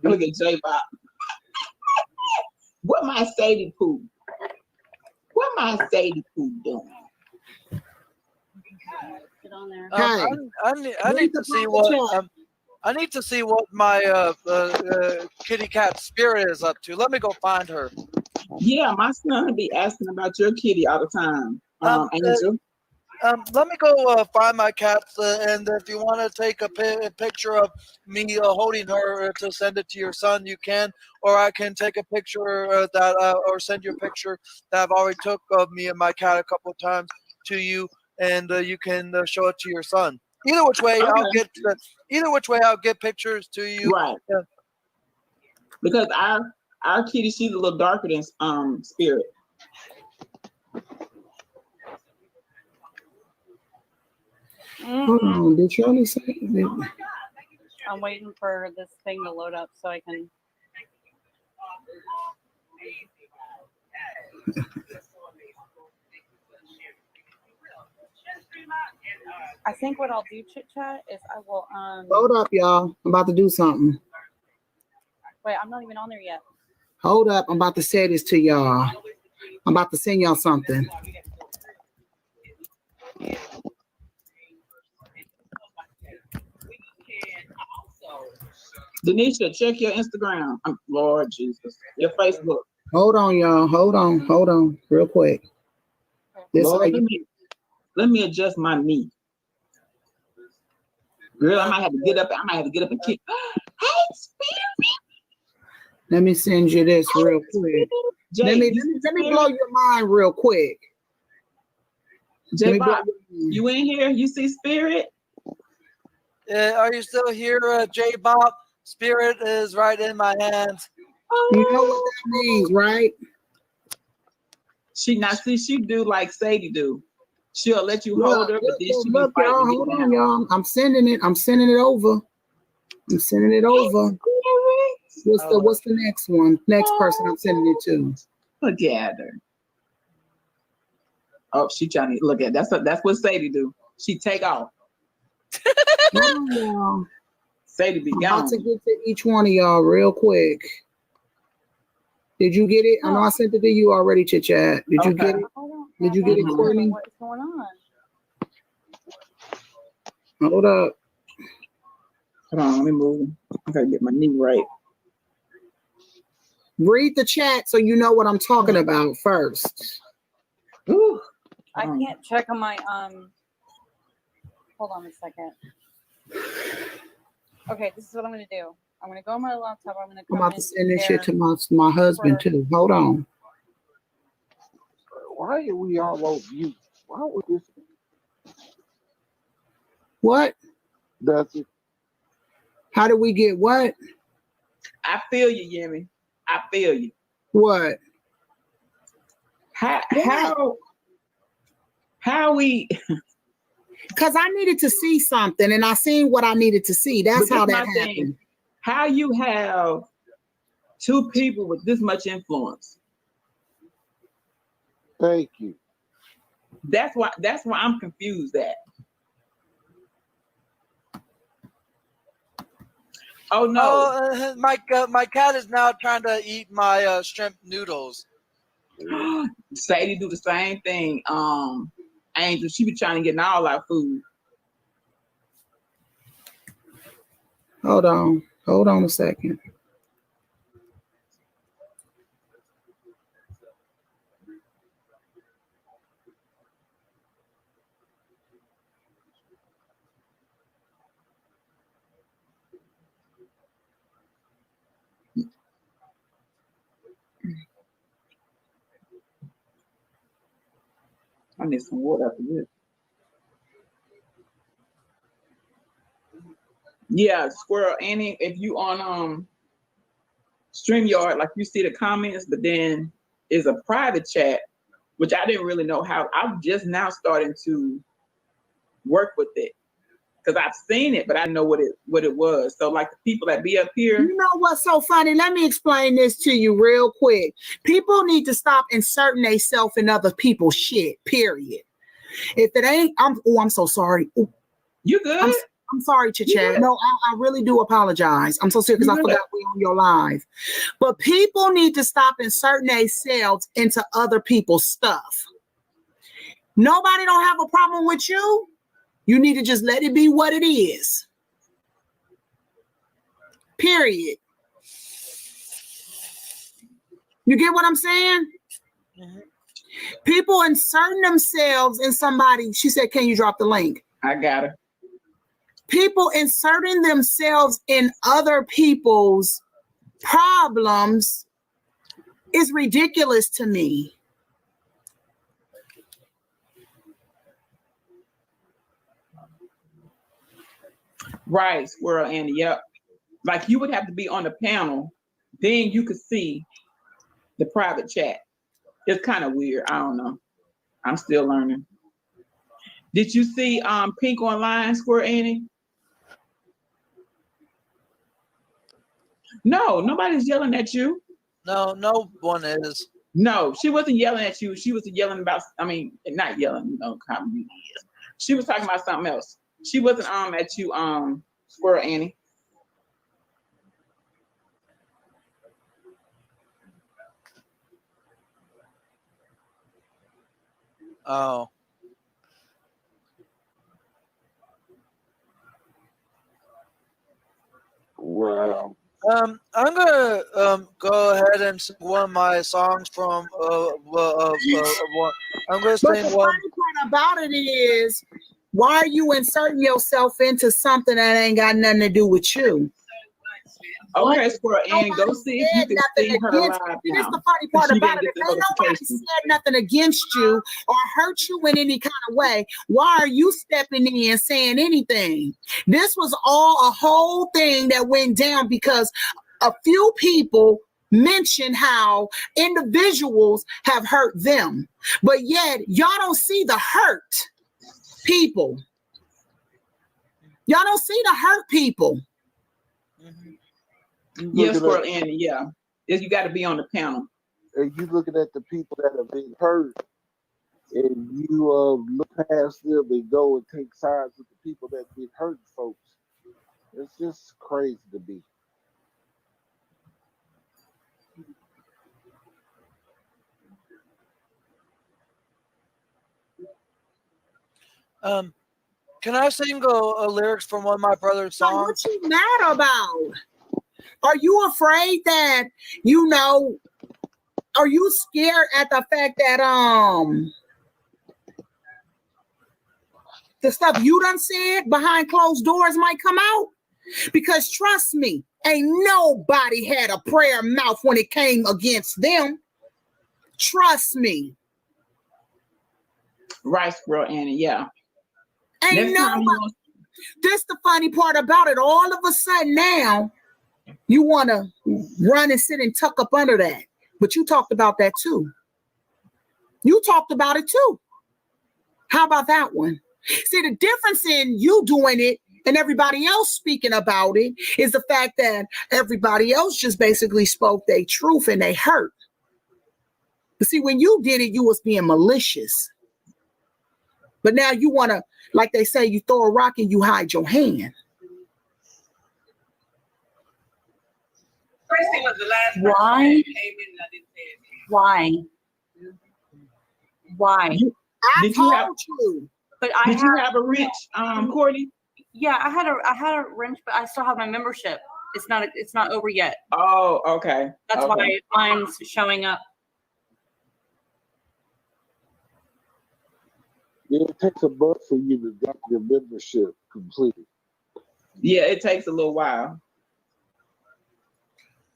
Look at J Bob. What my Sadie Pooh? What my Sadie Pooh doing? Get on there. I need to see what I need to see what my kitty cat Spirit is up to. Let me go find her. Yeah, my son be asking about your kitty all the time. Angel. Let me go find my cats, and if you want to take a picture of me holding her to send it to your son, you can, or I can take a picture or send you a picture that I've already took of me and my cat a couple of times to you, and you can show it to your son. Either which way, Okay. I'll get pictures to you. Right. Yeah. Because our kitty, she's a little darker than Spirit. Hold on. Did Charlie say that? I'm waiting for this thing to load up so I can. I think what I'll do, Chit Chat, is I will Hold up, y'all. I'm about to do something. wait, I'm not even on there yet. Hold up. I'm about to say this to y'all. I'm about to send y'all something. Denisha, check your Instagram. Lord Jesus. Your Facebook. Hold on, y'all. Hold on, real quick. This Lord, how let me adjust my knee. Girl, I might have to get up. I might have to get up and kick. Hey, Spirit. let me send you this real quick. Jay, Let me blow your mind real quick. Jay Bob, you in here? You see Spirit? Are you still here, J Bob? Spirit is right in my hands. You know what that means, right? She do like Sadie do. She'll let you hold her, but then she be Look, y'all, fighting. hold on, y'all. I'm sending it over. What's the next one? Next person I'm sending it to. Look at her. Oh, she trying to look at that's what Sadie do. She take off. Hold on, y'all. Sadie be I'm gone. about to get to each one of y'all real quick. Did you get it? I know I sent it to you already, Chit Chat. Did you get it? Did you get it, Courtney? What's going on? Hold up. Hold on, let me move. I gotta get my knee right. Read the chat so you know what I'm talking about first. Ooh. I can't check on my hold on a second. Okay, this is what I'm gonna do. I'm gonna go on my laptop. I'm about to send this shit to my husband too. Hold on. Why are we all over you? Why would this? What? That's it. How do we get what? I feel you, Yemi. I feel you. What? How we? Because I needed to see something, and I seen what I needed to see. That's how that happened. How you have two people with this much influence? Thank you. That's why I'm confused at. Oh no! Oh, my cat is now trying to eat my shrimp noodles. Sadie do the same thing. Angel, she be trying to get in all our food. Hold on a second. I need some water after this. Yeah, Squirrel Annie, if you on StreamYard, like you see the comments, but then is a private chat, which I didn't really know how. I'm just now starting to work with it because I've seen it, but I didn't know what it was. So like the people that be up here. You know what's so funny? Let me explain this to you real quick. People need to stop inserting themselves in other people's shit, period. If it ain't, I'm so sorry. Ooh. You good? I'm sorry, Chit-Chat. No, I really do apologize. I'm so serious because I forgot we on your live. But people need to stop inserting themselves into other people's stuff. Nobody don't have a problem with you. You need to just let it be what it is. Period. You get what I'm saying? Mm-hmm. People inserting themselves in somebody. She said, can you drop the link? I got her. People inserting themselves in other people's problems is ridiculous to me. Right, Squirrel Annie. Yep. Like you would have to be on the panel, then you could see the private chat. It's kind of weird. I don't know. I'm still learning. Did you see Pink online, Square Annie? No, nobody's yelling at you. No, no one is. No, she wasn't yelling at you. She was yelling about, I mean, not yelling, you know, comedy. She was talking about something else. She wasn't at you, Squirrel Annie. Oh. Wow. I'm gonna go ahead and sing one of my songs from one. I'm gonna But sing the one. funny part about it is, why are you inserting yourself into something that ain't got nothing to do with you? Okay, Squirrel Annie, go Nobody see if you said can nothing see her against live you. This is now. the funny part She about didn't it. get If the ain't nobody notification. said nothing against you or hurt you in any kind of way, why are you stepping in and saying anything? This was all a whole thing that went down because a few people mentioned how individuals have hurt them, but yet y'all don't see the hurt people. Y'all don't see the hurt people. Yeah, Squirrel Annie, yeah. You got to be on the panel. And you looking at the people that have been hurt, and you look past them and go and take sides with the people that been hurting folks. It's just crazy to me. Can I sing a lyrics from one of my brother's So songs? what you mad about? Are you afraid that, you know, are you scared at the fact that the stuff you done said behind closed doors might come out? Because trust me, ain't nobody had a prayer mouth when it came against them. Trust me. Right, Squirrel Annie, yeah. Ain't nobody. This the funny part about it. All of a sudden now, you want to run and sit and tuck up under that. But you talked about that too. You talked about it too. How about that one? See, the difference in you doing it and everybody else speaking about it is the fact that everybody else just basically spoke their truth and they hurt. But see, when you did it, you was being malicious. But now you want to, like they say, you throw a rock and you hide your hand. Christy was the last person Why? that came in and I didn't say it. Why? Why? I Did you have? told you. But I Did you have, have a wrench, Courtney? yeah, I had a wrench, but I still have my membership. It's not over yet. Oh, okay. That's Okay. why mine's showing up. Yeah, it takes a month for you to get your membership completed. Yeah, it takes a little while.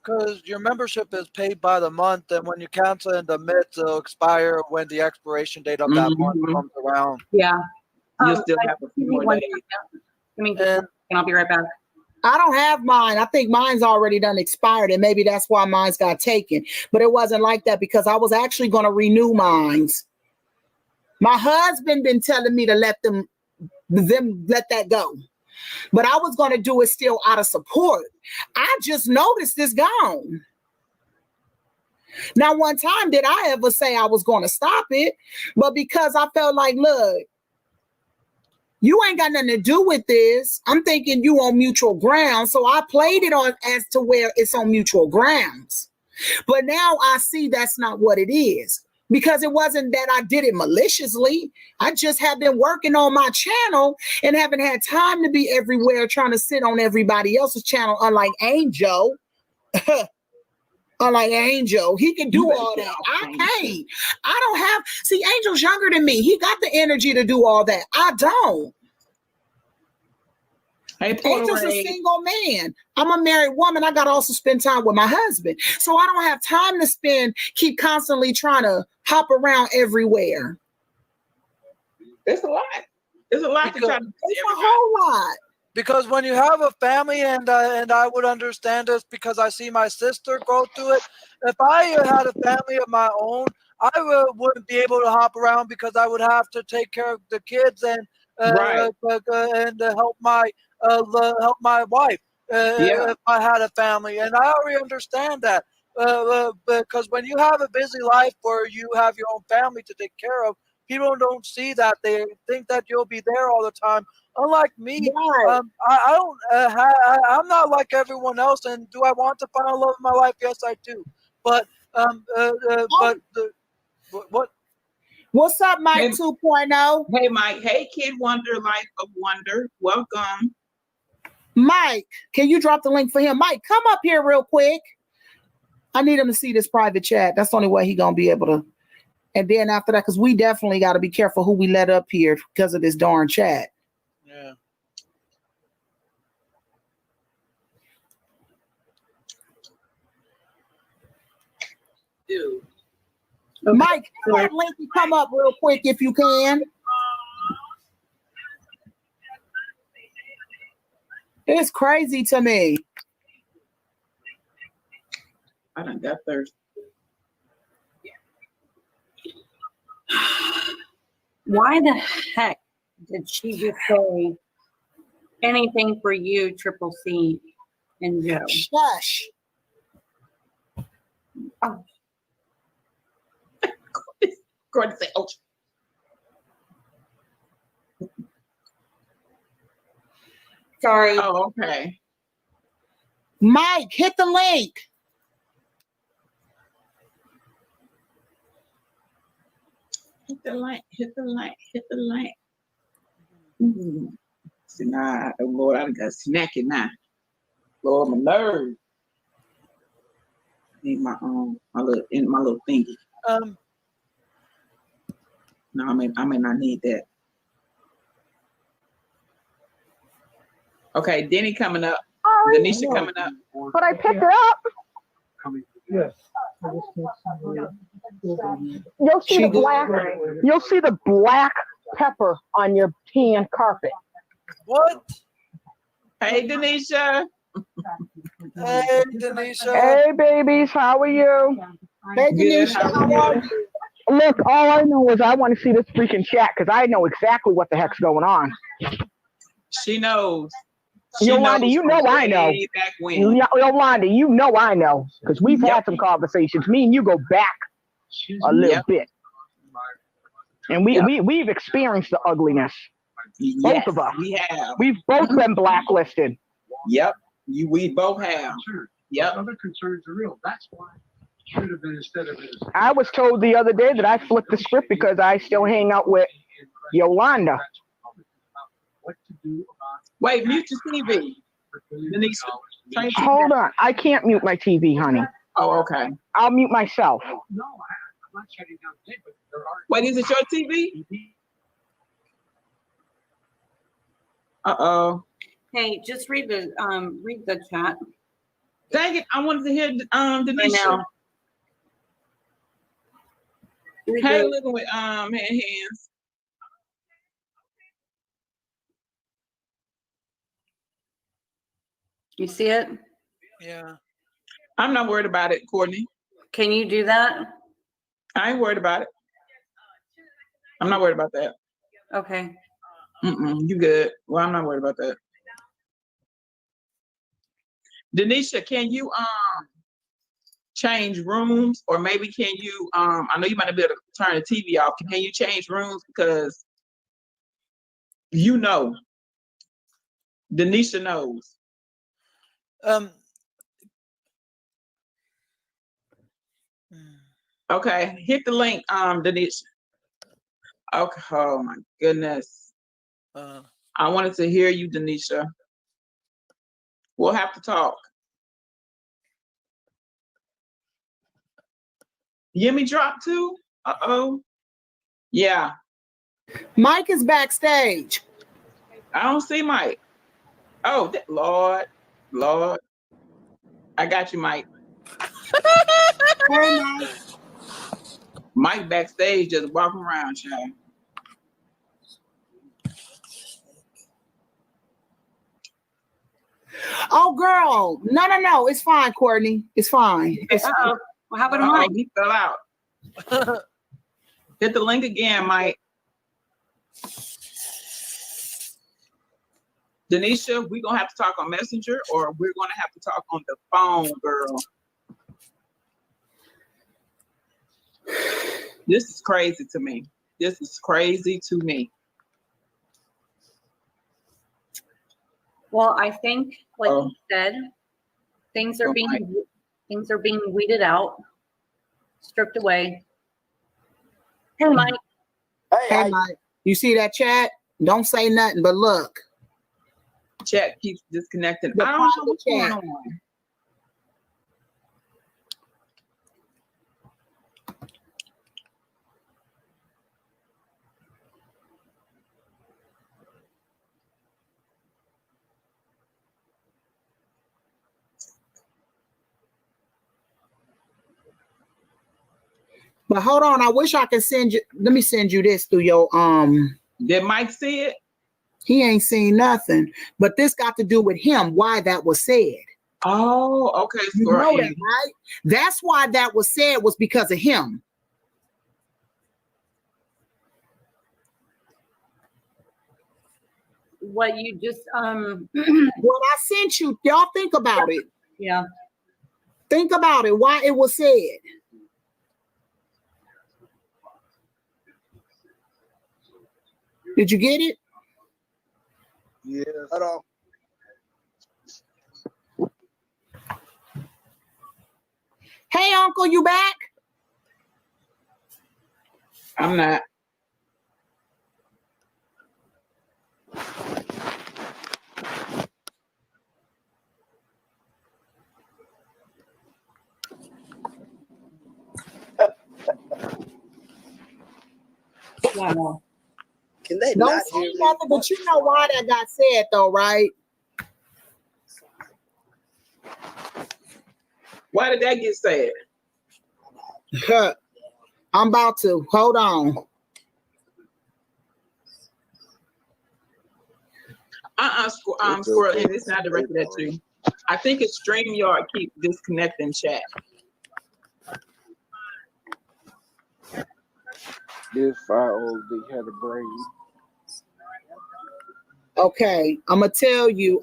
Because your membership is paid by the month, and when you cancel in the midst, it'll expire when the expiration date of that month comes around. Yeah. You'll still have a few more days. I mean, and I'll be right back. I don't have mine. I think mine's already done expired, and maybe that's why mine's got taken. But it wasn't like that because I was actually going to renew mine's. My husband been telling me to let let that go. But I was going to do it still out of support. I just noticed it's gone. Now, one time did I ever say I was going to stop it, but because I felt like, look, you ain't got nothing to do with this. I'm thinking you on mutual ground. So I played it on as to where it's on mutual grounds. But now I see that's not what it is. Because it wasn't that I did it maliciously. I just have been working on my channel and haven't had time to be everywhere trying to sit on everybody else's channel, unlike Angel. Unlike Angel, he can do all that. I can't. I don't have, see, Angel's younger than me. He got the energy to do all that. I don't. Hey, Angel's a single man. I'm a married woman. I got to also spend time with my husband. So I don't have time to keep constantly trying to hop around everywhere. It's a lot. It's a lot to try to do. It's a whole lot. Because when you have a family, and I would understand this because I see my sister go through it. If I had a family of my own, wouldn't be able to hop around because I would have to take care of the kids and Right. help my wife Yeah. if I had a family. And I already understand that. Because when you have a busy life where you have your own family to take care of, people don't see that. They think that you'll be there all the time. Unlike me, Right. I don't. I'm not like everyone else. And do I want to find a love of my life? Yes, I do. But what? What's up, Mike Hey, 2.0? hey, Mike. Hey, Kid Wonder, Life of Wonder. Welcome. Mike, can you drop the link for him? Mike, come up here real quick. I need him to see this private chat. That's the only way he gonna be able to. And then after that, because we definitely got to be careful who we let up here because of this darn chat. Yeah. Dude. Mike, that link can come up real quick if you can. It's crazy to me. I done got thirsty. Why the heck did she just say anything for you, Triple C and Joe? Shush. Oh, Going to say, oh, sorry. oh, okay. Mike, hit the link. Hit the link, hit the link, hit the link. Mm. See, now, oh Lord, I done got snacky now. Lord, my nerve. Need my little thingy. No, I may not need that. Okay, Denny coming up. Denisha coming up. But I picked her up. Yes. You'll see the black pepper on your tan carpet. What? Hey, Denisha. Hey, Denisha. Hey, babies, how are you? Hey, Good. Denisha, how are you? Look, all I know is I want to see this freaking chat because I know exactly what the heck's going on. She knows. She Yolanda, knows you know from I know. way back when. Yolanda, you know I know because we've had some conversations. Me and you go back a little bit. And we've experienced the ugliness. Yes, Both of us. we have. We've both been blacklisted. Yep. We both have. Yep. Other concerns are real. That's why it should have been instead of it. I was told the other day that I flipped the script because I still hang out with Yolanda. What to do about Wait, mute your TV. Denise, turn your TV Hold down. on. I can't mute my TV, honey. Oh, okay. I'll mute myself. No, I'm not shutting down the tape, but there are. Wait, is it your TV? Uh-oh. Hey, just read the chat. Dang it, I wanted to hear I Denisha. know. Hey, living with hands. You see it? Yeah. I'm not worried about it, Courtney. Can you do that? I ain't worried about it. I'm not worried about that. Okay. You good. Well, I'm not worried about that. Denisha, can you change rooms, or maybe can you I know you might not be able to turn the TV off. Can you change rooms, because you know Denisha knows. Okay, hit the link, Denisha. Okay, oh my goodness. I wanted to hear you, Denisha. We'll have to talk. Yimmy dropped too? Uh-oh. Yeah. Mike is backstage. I don't see Mike. Oh, Lord. I got you, Mike. Hey, Mike. Mike backstage just walking around, child. Oh, girl. No. It's fine, Courtney. It's fine. Uh-oh. What happened to Mike? He fell out. Hit the link again, Mike. Denisha, we're gonna have to talk on Messenger, or we're gonna have to talk on the phone, girl. This is crazy to me. This is crazy to me. Well, I think, like you said, things are Oh, being weeded out, stripped away. Hey, Mike. Hey, Mike. You see that chat? Don't say nothing, but look. Chat keeps disconnecting. The I don't know private what's going chat. on. But hold on, I wish I could send you. Let me send you this through your Did Mike see it? He ain't seen nothing. But this got to do with him. Why that was said. Oh, okay. You know that, right? That's why that was said was because of him. What you just what I sent you, y'all think about it. Yeah. Think about it. Why it was said. Did you get it? Yes. Hold on. Hey, Uncle, you back? I'm not. Wow. Can they Don't not say hear me? nothing, but you know why that got said, though, right? Why did that get said? I'm about to. Hold on. Squirrel, and it's not directed at you. I think it's StreamYard keep disconnecting chat. If I only had a brain. Okay, I'm gonna tell you.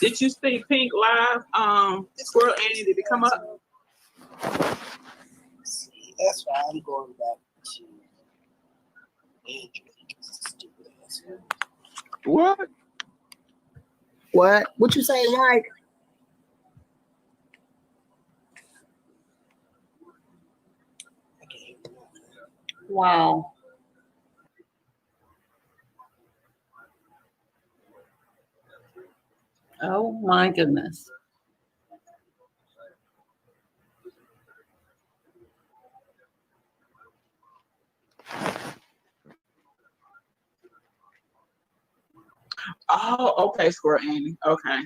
Did you see Pink live? Squirrel Annie, did it come up? That's why I'm going back to Andrew. What? What? What you say, Mike? Wow. Oh my goodness. Oh, okay, Squirrel Annie. Okay.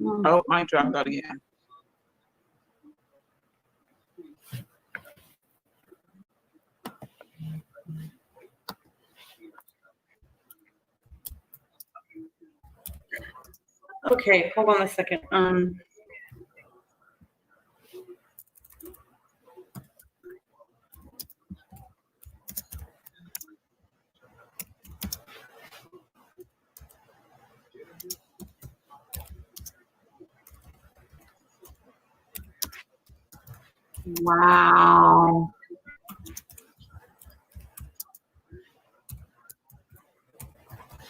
Oh, Mike dropped out again. Okay, hold on a second. Wow.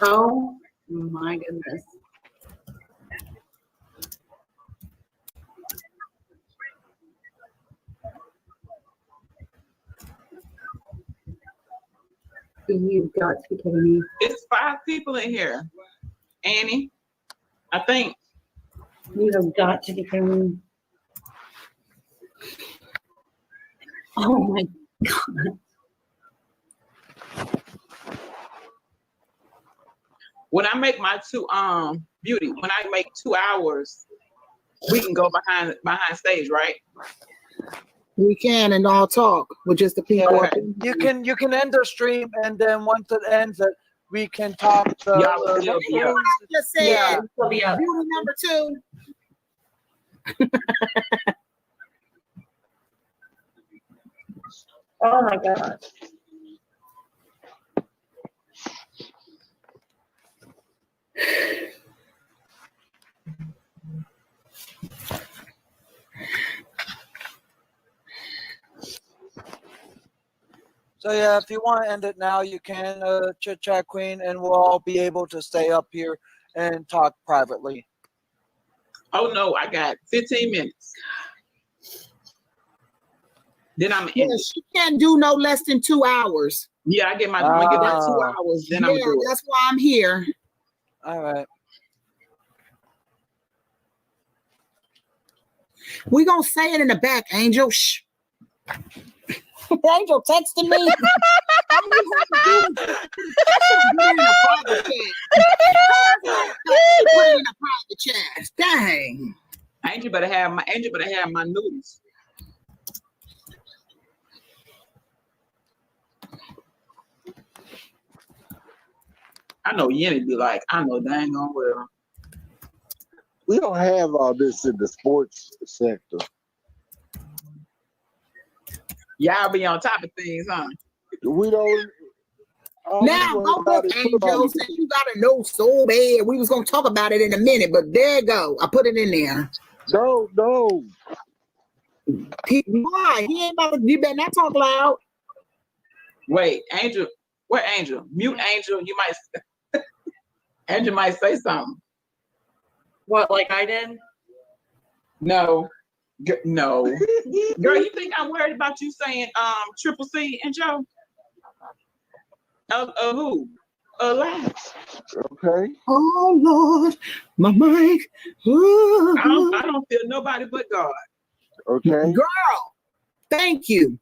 Oh my goodness. You've got to be kidding me. It's 5 people in here. Annie, I think. You have got to be kidding me. Oh my God. When I make my beauty, when I make 2 hours, We can go behind stage, right? We can and all talk with just the people. Okay. You can end the stream, and then once it ends, we can talk. Y'all will still be up. Just said, Yeah. beauty number 2. Oh my god. So yeah, if you want to end it now, you can, Chit Chat Queen, and we'll all be able to stay up here and talk privately. Oh no, I got 15 minutes. Then I'm Yeah, in. she can't do no less than 2 hours. Yeah, I get my I'm gonna get my 2 hours. Then I'm Yeah, gonna do it. that's why I'm here. All right. We gonna say it in the back, Angel. Shh. Angel texting me. All you have to do is put it in a private chat. Put it in a private chat. Dang. Angel better have my noodles. I know Yenny be like, I know dang on well. We don't have all this in the sports sector. Y'all be on top of things, huh? We don't. Now go look, Angel. Since you gotta know so bad, we was gonna talk about it in a minute, but there you go. I put it in there. No. Why? He ain't about to. You better not talk loud. Wait, Angel. Where Angel? Mute Angel. You might. Angel might say something. What, like I did? No. No. Girl, you think I'm worried about you saying Triple C and Joe? Who? Lance. Okay. Oh Lord, my mic. I don't feel nobody but God. Okay. Girl, thank you.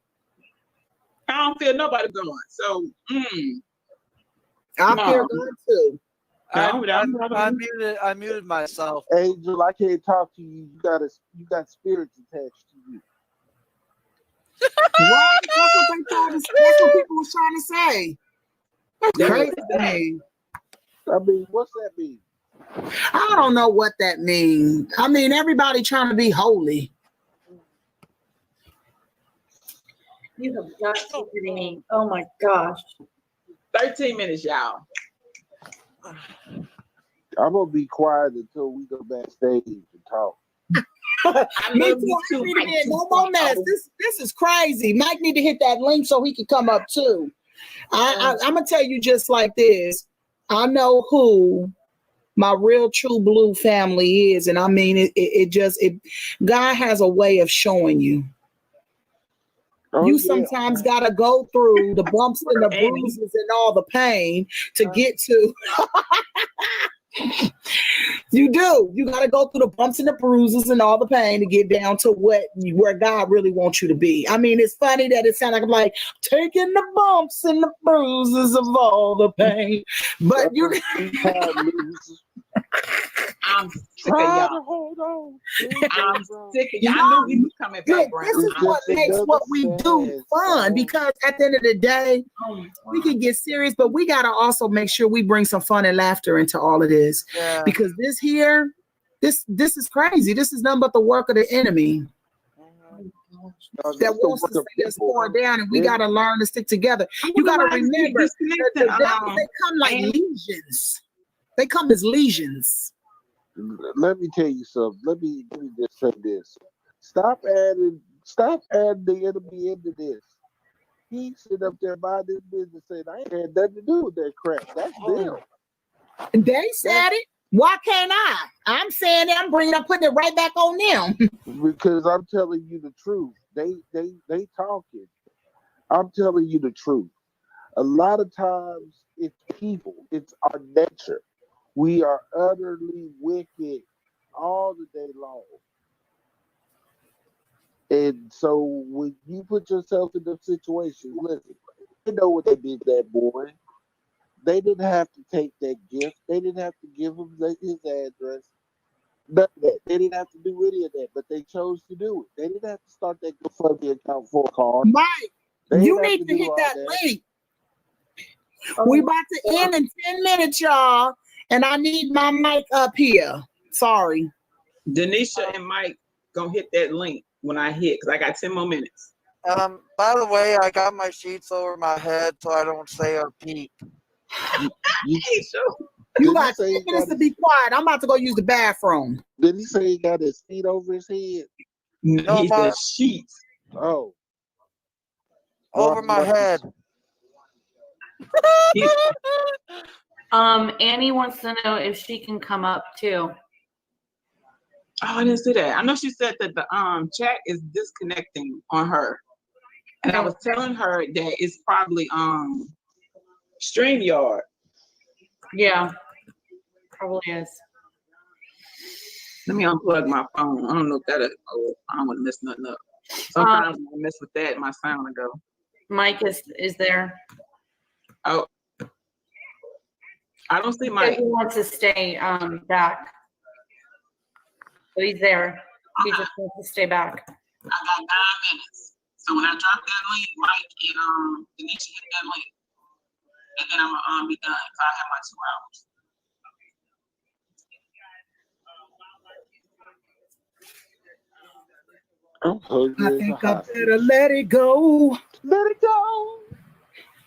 I don't feel nobody but God. So, I feel good too. I muted myself. Angel, I can't talk to you. You got spirits attached to you. Right? That's what people were trying to say. That's crazy. I mean, what's that mean? I don't know what that means. I mean, everybody trying to be holy. You have got to be kidding me. Oh my gosh. 13 minutes, y'all. I'm gonna be quiet until we go backstage and talk. Me too. No more mess. This is crazy. Mike need to hit that link so he can come up too. I'm gonna tell you just like this. I know who my real true blue family is, and I mean it. God has a way of showing you. You sometimes gotta go through the bumps and the bruises and all the pain to get to. You do. You got to go through the bumps and the bruises and all the pain to get down to where God really wants you to be. I mean, it's funny that it sounds like I'm like taking the bumps and the bruises of all the pain, but you. I'm sick of y'all. Hold on. I'm sick of y'all. I knew he was coming back. This is what makes what we do fun, because at the end of the day, we can get serious, but we got to also make sure we bring some fun and laughter into all of this. Yeah. Because this here, this is crazy. This is nothing but the work of the enemy that wants to see us pour down, and we got to learn to stick together. You got to remember, the devils, they come like legions. They come as legions. Let me tell you something. Let me just say this. Stop adding the enemy into this. He sit up there by this business saying, I ain't had nothing to do with that crap. That's them. They said it. Why can't I? I'm saying it. I'm putting it right back on them. Because I'm telling you the truth. They talking. I'm telling you the truth. A lot of times it's people. It's our nature. We are utterly wicked all the day long. And so when you put yourself in the situation, listen, they know what they did to that boy. They didn't have to take that gift. They didn't have to give him his address. They didn't have to do any of that, but they chose to do it. They didn't have to start that GoFundMe account for a car. Mike, They you didn't have need to to do hit all that that. link. We about to end in 10 minutes, y'all. And I need my mic up here. Sorry. Denisha and Mike gonna hit that link when I hit, because I got 10 more minutes. By the way, I got my sheets over my head so I don't say a peep. Hey, sure. You Did he got say 10 he minutes got to be quiet. I'm about to go use the bathroom. Did he say he got his feet over his head? No, He said sheets. Oh. over my head. Annie wants to know if she can come up too. Oh, I didn't see that. I know she said that the chat is disconnecting on her. And I was telling her that it's probably StreamYard. Yeah, probably is. Let me unplug my phone. I don't know if that is, oh, I don't want to mess nothing up. Sometimes when I mess with that, my sound will go. Mike is there. Oh, I don't see Mike. He wants to stay back. So he's there. He just wants to stay back. I got 9 minutes. So when I drop that link, Mike and Denisha hit that link. And then I'm gonna be done. So I have my 2 hours. I think I better let it go. Let it go.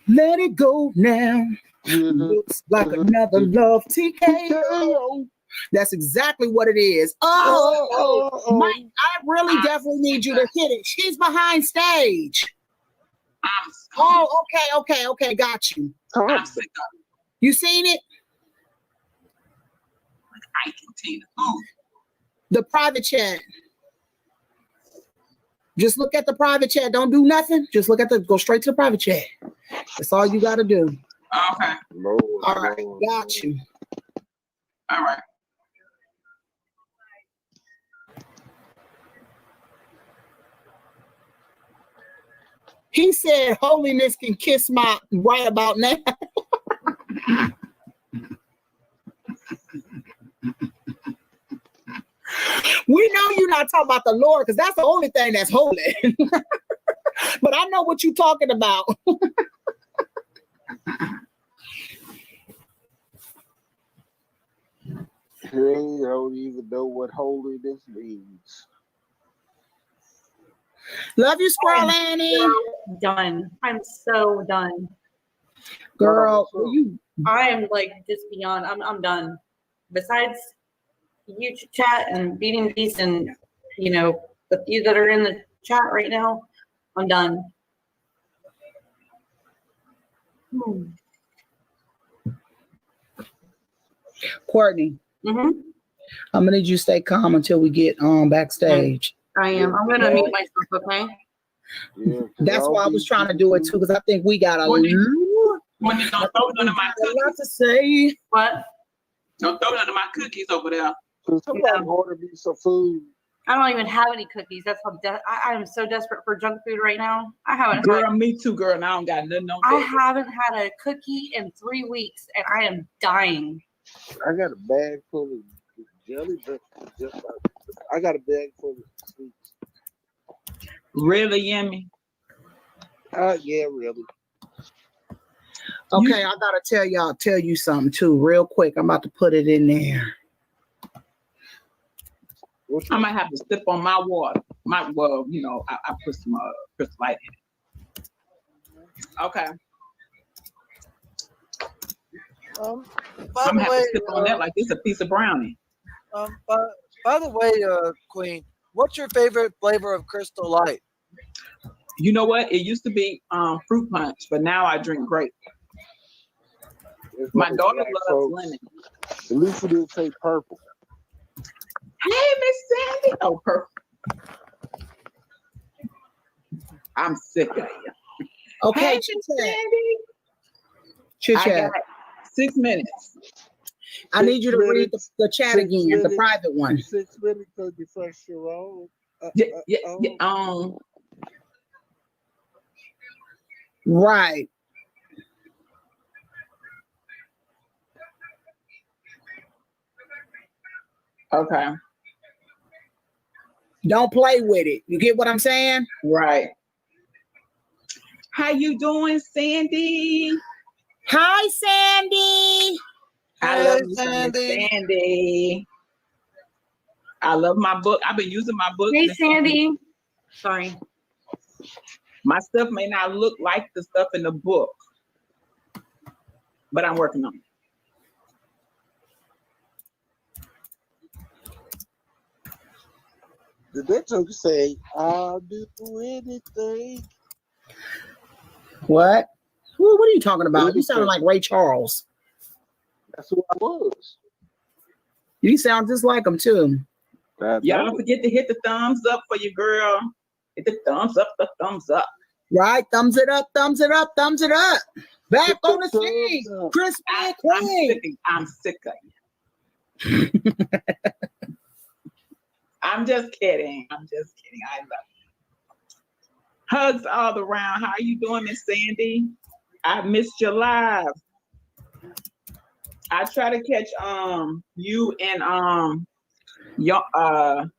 Let it go now. Looks like another love TKO. That's exactly what it is. Mike, I really definitely need you to hit it. She's behind stage. Oh, okay. Got you. You seen it? I continue to move. The private chat. Just look at the private chat. Don't do nothing. Just go straight to the private chat. That's all you got to do. Okay. All right. Got you. All right. He said holiness can kiss my right about now. We know you're not talking about the Lord because that's the only thing that's holy. But I know what you're talking about. I don't even know what holiness means. Love you, Squirrel Annie. Done. I'm so done. Girl, I am like just beyond. I'm done. Besides YouTube chat and beating beast and the few that are in the chat right now, I'm done. Courtney. I'm gonna need you to stay calm until we get backstage. I am. I'm gonna mute myself, okay? Yeah, that's why I was trying to do it too, because I think we got a when you don't throw none of my cookies. to say. What? Don't throw none of my cookies over there. Can somebody order me some food? I don't even have any cookies. That's how I am so desperate for junk food right now. I haven't. Girl, me too, girl. And I don't got nothing on. I haven't had a cookie in 3 weeks, and I am dying. I got a bag full of jelly, but I got a bag full of sweets. Really, Yummy? Yeah, really. Okay, I gotta tell you something too, real quick. I'm about to put it in there. I might have to sip on my water. I put some Crystal Light in it. Okay. I'm gonna have to sip on that like it's a piece of brownie. By the way, Queen, what's your favorite flavor of Crystal Light? You know what? It used to be fruit punch, but now I drink grape. My daughter loves lemon. At least it didn't say purple. Hey, Miss Sandy. Oh, purple. I'm sick of you. Okay, hey, Miss Sandy. Chit I chat. got 6 minutes. I need you to read the chat again, minutes, the private one. 6 minutes till you first your own. Right. Okay. Don't play with it. You get what I'm saying? Right. How you doing, Sandy? Hi, Sandy. I Hey, love you, Sandy. Sandy. I love my book. I've been using my book. Hey, Sandy. Sorry. My stuff may not look like the stuff in the book, but I'm working on it. Did that joke say, I'll do anything? What? What are you talking about? You sounded Anything. like Ray Charles. That's who I was. You sound just like him too. I Y'all don't know. forget to hit the thumbs up for your girl. Hit the thumbs up, the thumbs up. Right? Thumbs it up, thumbs it up, thumbs it up. Back Hit on the the scene. thumbs up. Crispy I'm sick of you. I'm just kidding. I love you. Hugs all around. How are you doing, Miss Sandy? I missed your live. I try to catch you and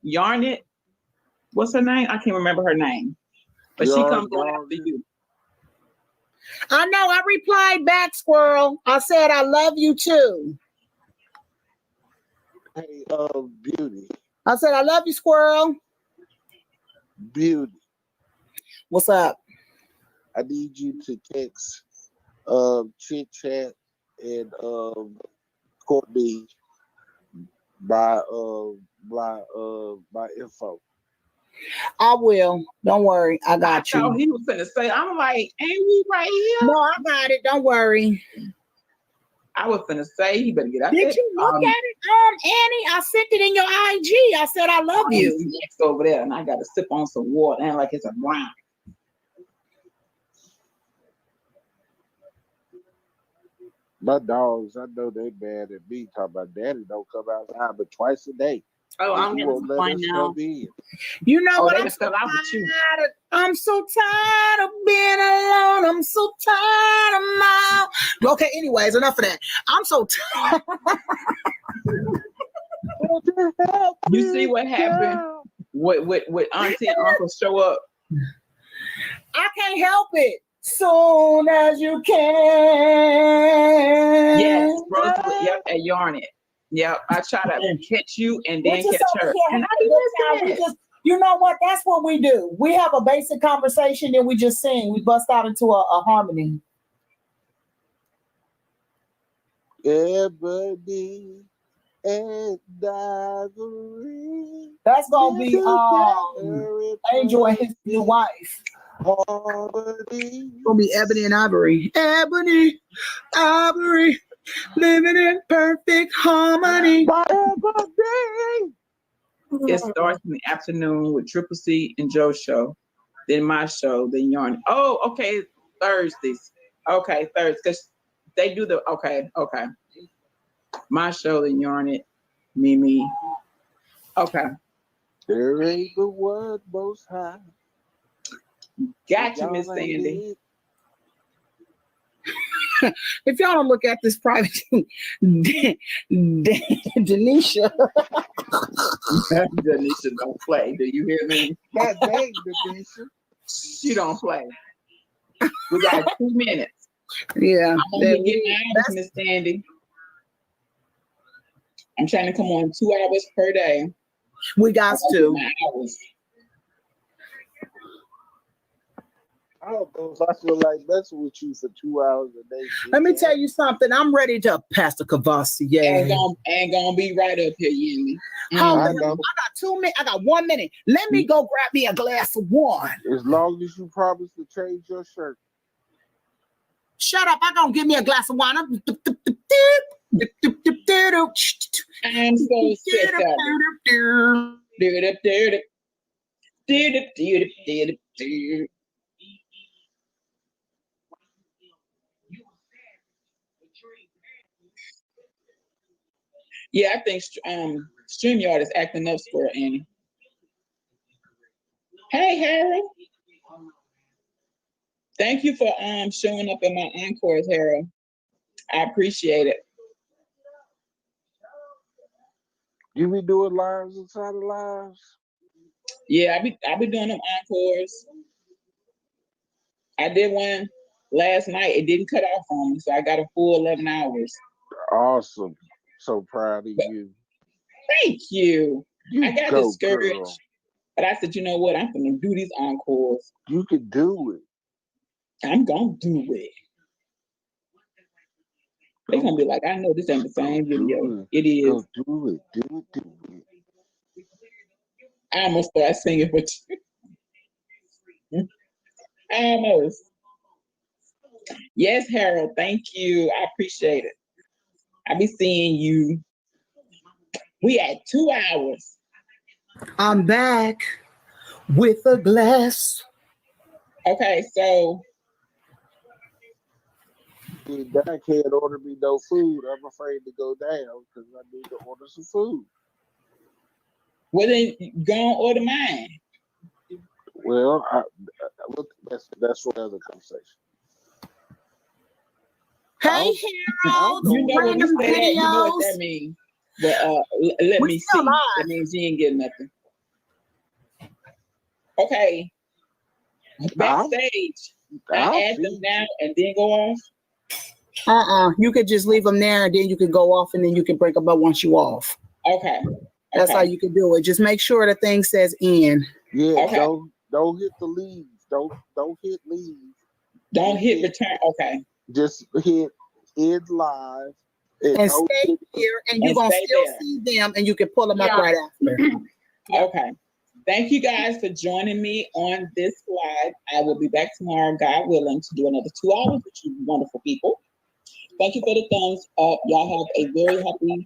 Yarnit. What's her name? I can't remember her name. But she comes on after you. I know. I replied back, Squirrel. I said I love you too. Hey, Beauty. I said I love you, Squirrel. Beauty. What's up? I need you to text Chit Chat and Courtney by info. I will. Don't worry. I got I thought you. he was gonna say, I'm like, ain't we right here? No, I got it. Don't worry. I was gonna say he better get out Did there. you look at it, Annie? I sent it in your IG. I said I love you. Next over there, and I got to sip on some water, and like it's a brown. My dogs, I know they mad at me talking about daddy don't come outside but twice a day. Oh, And I'm he getting won't some let wine us now. come in. You know what? They I'm done so fell out with you. tired of, I'm so tired of being alone. I'm so tired of my. Okay, anyways, enough of that. I'm so tired. You see what happened with Auntie and Uncle show up? I can't help it. Soon as you can. Yes, Rosewood. Yep, and Yarn it. Yep, I try to catch you and then catch her. And I be listening. You know what? That's what we do. We have a basic conversation, then we just sing. We bust out into a harmony. Ebony and Ivory. That's gonna be Angel and his new wife. Harmony. Gonna be Ebony and Ivory. Ebony, Ivory, living in perfect harmony. It starts in the afternoon with Triple C and Joe's show, then my show, then Yarn. Oh, okay, Thursdays. Okay, Thursdays, because they do the okay. My show, then Yarn it, Mimi. Okay. There ain't the word most high. Got you, Miss Sandy. If y'all don't look at this private, Denisha. Denisha don't play. Do you hear me? God dang, Denisha. She don't play. We got 2 minutes. Yeah. I'm gonna be getting hours, Miss Sandy. I'm trying to come on 2 hours per day. We got to. I don't know if I feel like messing with you for 2 hours a day. Let me tell you something. I'm ready to Pastor Kavasi. Yeah. Ain't gonna be right up here, Yemi. Hold on. I got 2 minutes. I got 1 minute. Let me go grab me a glass of wine. As long as you promise to change your shirt. Shut up. I'm gonna give me a glass of wine. I'm so sick of it. Yeah, I think StreamYard is acting up for Annie. Hey, Harold. Thank you for showing up in my encores, Harold. I appreciate it. You be doing lives inside of lives? Yeah, I be doing them encores. I did one last night. It didn't cut off on me, so I got a full 11 hours. Awesome. So proud of But you. thank you. You I got go, discouraged, girl. but I said, you know what? I'm gonna do these encores. You can do it. I'm gonna do it. They're gonna be like, I know this ain't the same video. It is. Go do it. Do it. I almost start singing for you. Almost. Yes, Harold. Thank you. I appreciate it. I be seeing you. We at 2 hours. I'm back with a glass. Okay, so Dad can't order me no food. I'm afraid to go down because I need to order some food. well then go on order mine. Well, that's for another conversation. Hey, Harold. You know when you Random say that, you know what videos. that means. But let We me still see. live. That means you ain't getting nothing. Okay. Backstage. I add them now and then go off. You could just leave them there and then you can go off and then you can break them up once you off. Okay. That's how you can do it. Just make sure the thing says in. Yeah, Okay. don't hit the leave. Don't hit leave. Don't hit return. Okay. Just hit end live And stay here and you're gonna still see them and you can pull them up right after. Okay. Thank you guys for joining me on this live. I will be back tomorrow, God willing, to do another 2 hours with you wonderful people. Thank you for the thumbs up. Y'all have a very happy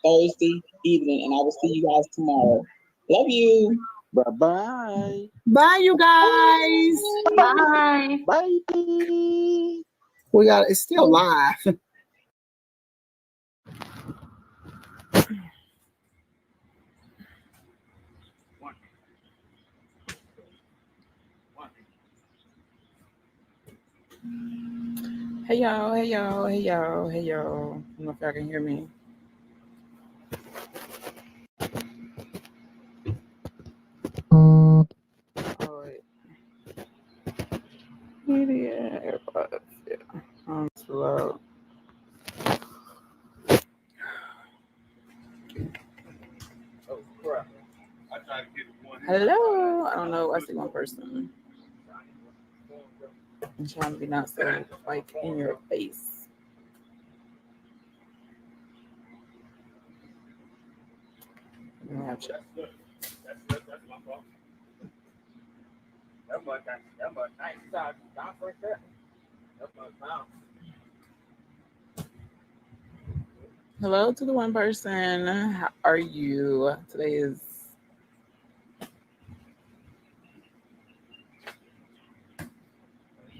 Thursday evening, and I will see you guys tomorrow. Love you. Bye-bye. Bye, you guys. Bye. Bye. It's still live. Hey y'all, hey y'all, hey y'all, hey y'all. I don't know if y'all can hear me. Oh, wait. Media AirPods. Yeah. I'm slow. Oh crap. I tried to get one. Hello. I don't know. I see one person. I'm trying to be not so like in your face. I'm gonna have to check. That's my fault. That much nice side down right there. That's my mouth. Hello to the one person. How are you? Today is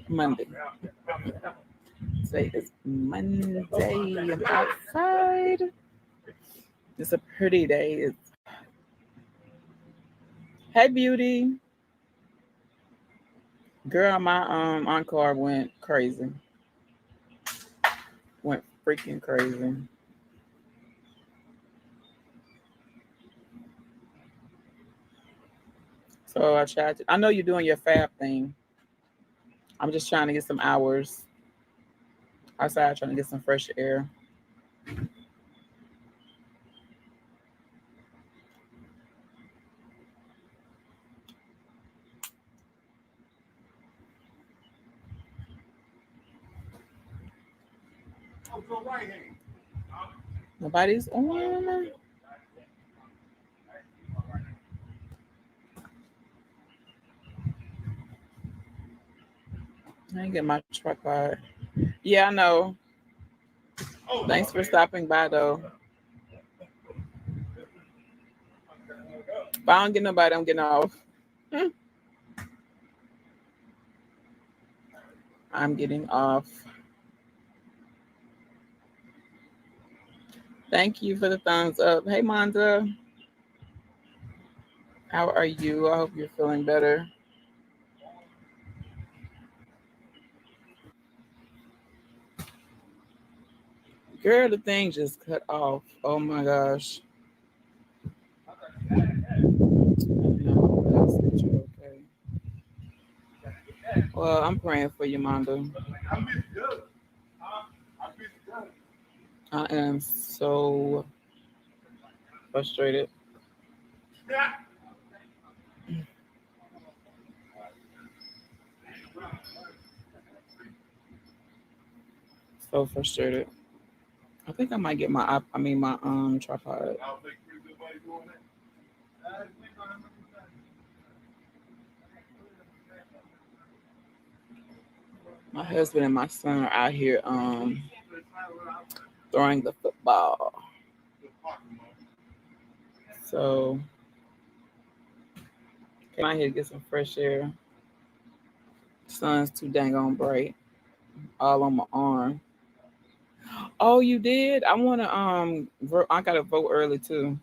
Monday. Today is Monday. I'm outside. It's a pretty day. Hey, beauty. Girl, my Encore went crazy. Went freaking crazy. So I tried to, I know you're doing your fab thing. I'm just trying to get some hours outside, trying to get some fresh air. Nobody's on. I didn't get my tripod. Yeah, I know. Thanks for stopping by, though. If I don't get nobody, I'm getting off. I'm getting off. Thank you for the thumbs up. Hey, Monza. How are you? I hope you're feeling better. Girl, the thing just cut off. Oh my gosh. No, Well, I'm praying for you, Manda. I am so frustrated. So frustrated. I think I might get my tripod. My husband and my son are out here throwing the football. So came out here to get some fresh air. Sun's too dang on bright. All on my arm. Oh, you did? I wanna vote. I gotta vote early too.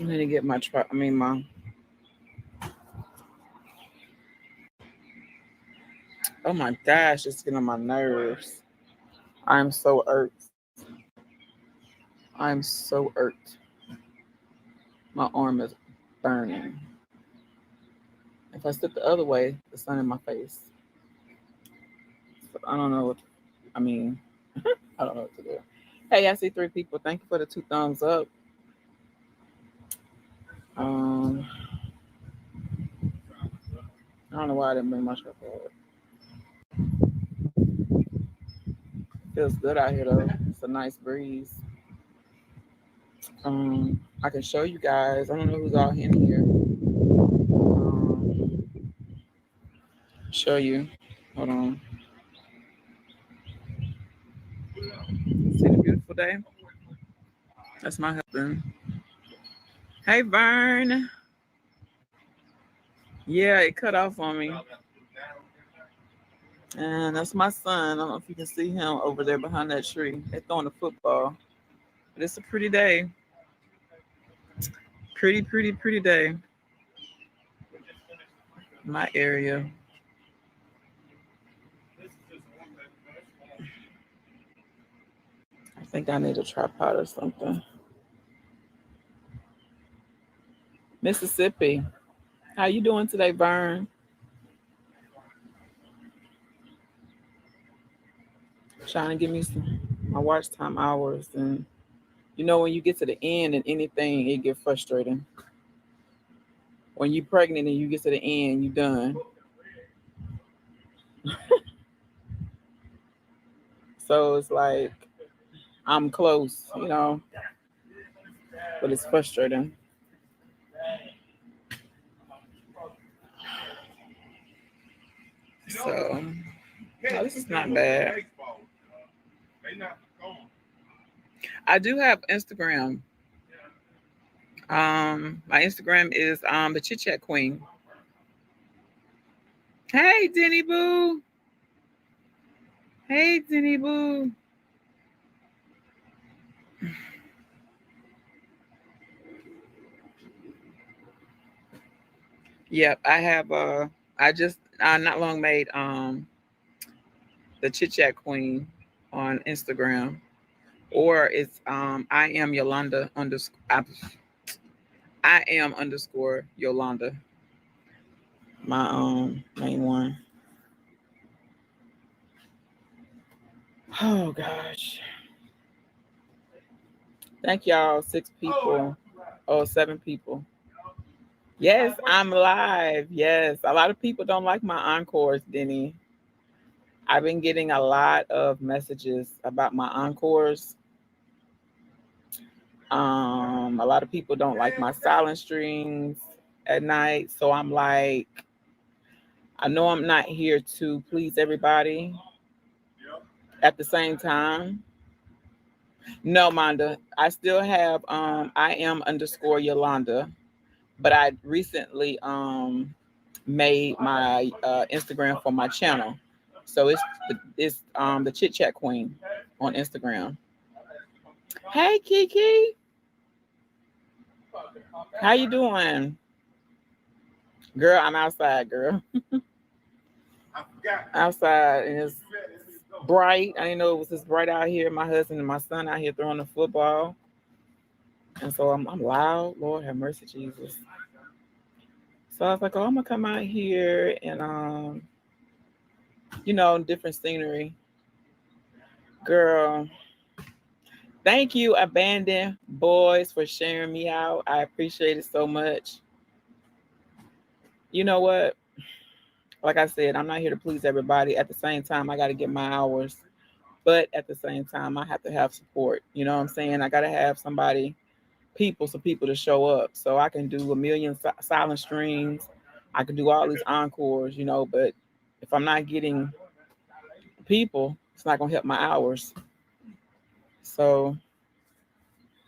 I need to get my my oh my gosh, it's getting on my nerves. I'm so irked. I'm so irked. My arm is burning. If I sit the other way, the sun in my face. So I don't know what I mean. I don't know what to do. Hey, I see 3 people. Thank you for the 2 thumbs up. I don't know why I didn't bring my shirt forward. Feels good out here though. It's a nice breeze. I can show you guys. I don't know who's all in here. Show you. Hold on. See the beautiful day? That's my husband. Hey, Vern. Yeah, it cut off on me. And that's my son. I don't know if you can see him over there behind that tree. They're throwing the football. But it's a pretty day. Pretty day. My area. I think I need a tripod or something. Mississippi. How you doing today, Vern? Trying to give me my watch time hours, and you know when you get to the end and anything, it get frustrating. When you're pregnant and you get to the end, you done. So it's like I'm close, but it's frustrating. So no, this is not bad. I do have Instagram. My Instagram is the Chit Chat Queen. Hey, Denny Boo. Hey, Denny Boo. Yep, I have. I just not long made the Chit Chat Queen on Instagram, or it's I am Yolanda underscore. I am underscore Yolanda. My main one. Oh gosh. Thank y'all. 6 people. Oh, 7 people. Yes, I'm live. Yes. A lot of people don't like my encores, Denny. I've been getting a lot of messages about my encores. A lot of people don't like my silent streams at night. So I'm like, I know I'm not here to please everybody at the same time. No, Manda. I still have I am underscore Yolanda, but I recently made my Instagram for my channel. So it's the Chit Chat Queen on Instagram. Hey Kiki. How you doing? Girl, I'm outside, girl. outside, and it's bright. I didn't know it was this bright out here. My husband and my son out here throwing the football, and so I'm loud. Lord have mercy, Jesus. So I was like, oh, I'm gonna come out here and different scenery. Girl, thank you, Abandoned Boys, for sharing me out. I appreciate it so much. You know what? Like I said, I'm not here to please everybody. At the same time, I got to get my hours. But at the same time, I have to have support. You know what I'm saying? I got to have some people to show up. So I can do a million silent streams. I can do all these encores, but if I'm not getting people, it's not going to help my hours. So,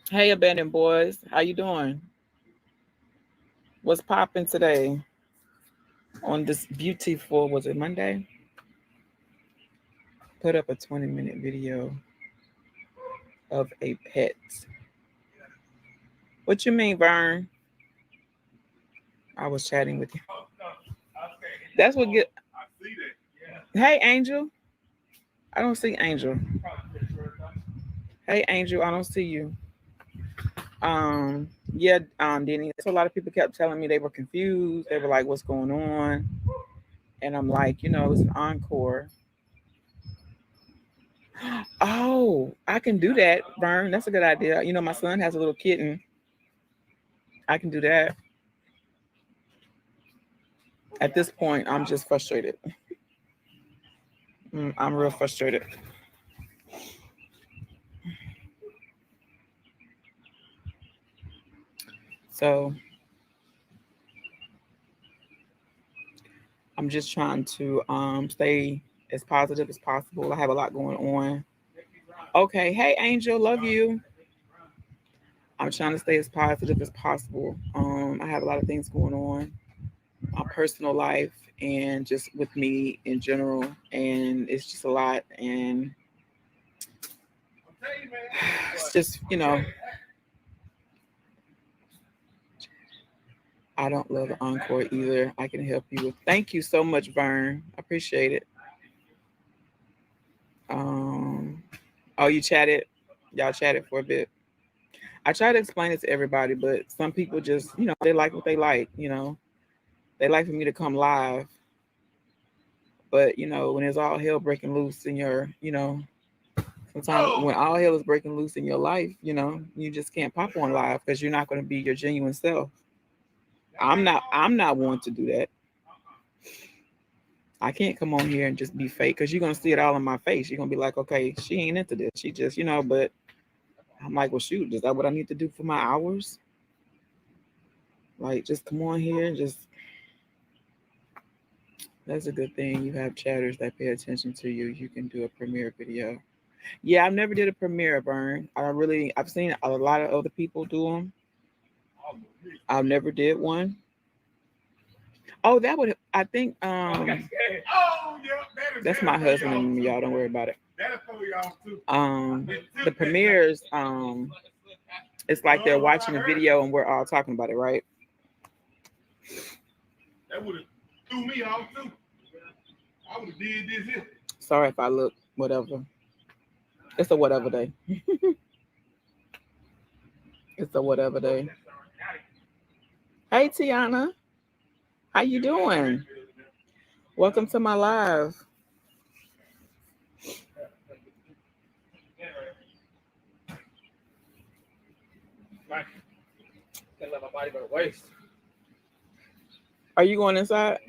hey, Abandoned Boys, how you doing? What's popping today on this beautiful, was it Monday? Put up a 20-minute video of a pet. What you mean, Vern? I was chatting with you. That's what get. Hey, Angel. I don't see Angel. Hey, Angel. I don't see you. Denny. So a lot of people kept telling me they were confused. They were like, "What's going on?" And I'm like, it's an encore. Oh, I can do that, Vern. That's a good idea. My son has a little kitten. I can do that. At this point, I'm just frustrated. I'm real frustrated. So I'm just trying to stay as positive as possible. I have a lot going on. Okay. Hey, Angel. Love you. I'm trying to stay as positive as possible. I have a lot of things going on, my personal life and just with me in general. And it's just a lot. And it's just, I don't love the encore either. I can help you with. Thank you so much, Vern. I appreciate it. Oh, you chatted? Y'all chatted for a bit. I try to explain it to everybody, but some people just, they like what they like, They like for me to come live. But, when it's all hell breaking loose in your, sometimes when all hell is breaking loose in your life, you just can't pop on live because you're not going to be your genuine self. I'm not one to do that. I can't come on here and just be fake because you're going to see it all in my face. You're going to be like, okay, she ain't into this. She just, but I'm like, well, shoot, is that what I need to do for my hours? Like, just come on here and just, that's a good thing. You have chatters that pay attention to you. You can do a premiere video. Yeah, I've never did a premiere, Burn. I've seen a lot of other people do them. I've never did one. Oh, that would, I think, that's my husband and y'all, don't worry about it. The premieres, it's like they're watching a video and we're all talking about it, right? That would have threw me off too. I would have did this here. Sorry if I look whatever. It's a whatever day. It's a whatever day. Hey, Tiana. How you doing? Welcome to my live. Can't let my body go to waste. Are you going inside?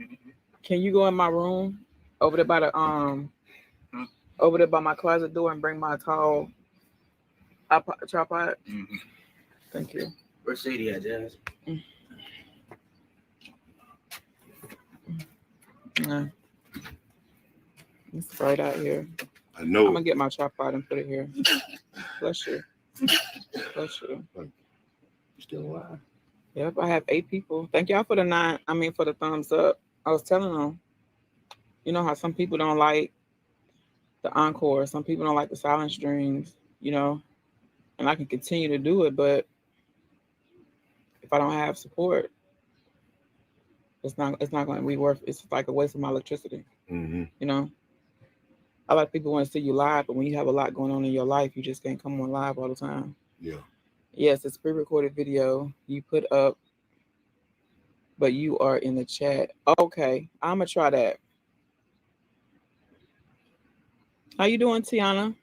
Can you go in my room over there by the over there by my closet door and bring my tall tripod? Mm-hmm. Thank you. Where's Sadie at, Jazz? No. It's bright out here. I know. I'm gonna get my tripod and put it here. Bless you. Bless you. Still alive. Yep, I have 8 people. Thank y'all for the thumbs up. I was telling them, you know how some people don't like the encore, some people don't like the silent streams, and I can continue to do it, but if I don't have support, It's not going to be worth. It's like a waste of my electricity. Mm-hmm. You know, a lot of people want to see you live, but when you have a lot going on in your life, you just can't come on live all the time. Yeah. Yes, it's pre-recorded video you put up, but you are in the chat. Okay, I'm gonna try that. How you doing, Tiana?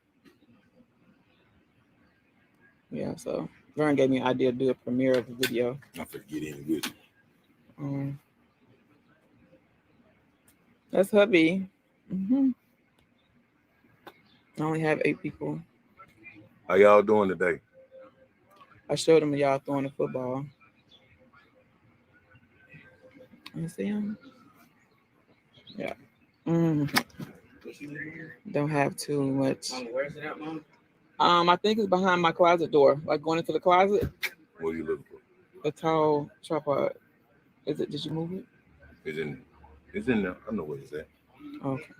Yeah, so Vern gave me an idea to do a premiere of the video. I forget any with it. That's hubby. I only have 8 people. How y'all doing today? I showed them y'all throwing the football. You see him? Yeah. Don't have too much. Where's it at, Mom? I think it's behind my closet door. Like going into the closet. What are you looking for? The tall tripod. Is it? Did you move it? It's in there. I know where it's at. Okay.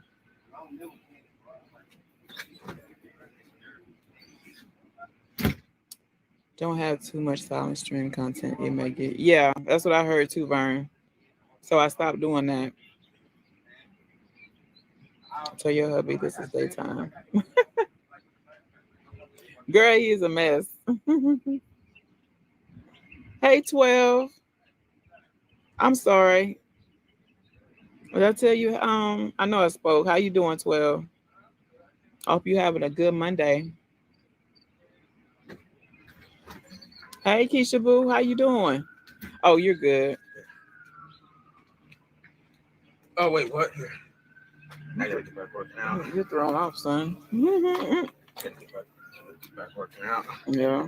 Don't have too much silent stream content. It may get. Yeah, that's what I heard too, Vern. So I stopped doing that. Tell your hubby this is daytime. Girl, he is a mess. Hey, 12. I'm sorry. Did I tell you? I know I spoke. How you doing, 12? I hope you're having a good Monday. Hey, Keisha Boo, how you doing? Oh, you're good. Oh, wait, what? Here. I gotta get back working out. You're thrown off, son. Gotta get back working out. Yeah.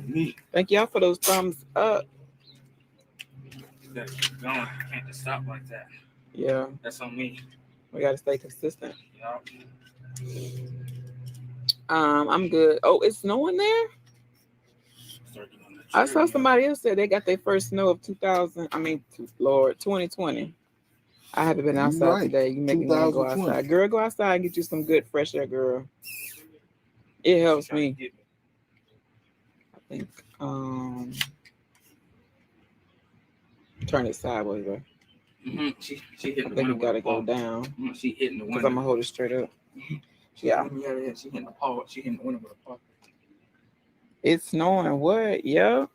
Me. Thank y'all for those thumbs up. You gotta keep going. You can't just stop like that. Yeah. That's on me. We gotta stay consistent. Yup. I'm good. Oh, it's snowing there? I saw somebody else said they got their first snow of 2020. I haven't been outside today. You make me want to go outside. Girl, go outside and get you some good fresh air, girl. It helps me. I think turn it sideways, right? Mm-hmm. She hitting I the think window. you gotta go down. Mm-hmm. She hitting the window. Because I'm gonna hold it straight up. Yeah. Yeah, she hitting the paw. She hitting the window with a paw. It's snowing. What? Yep.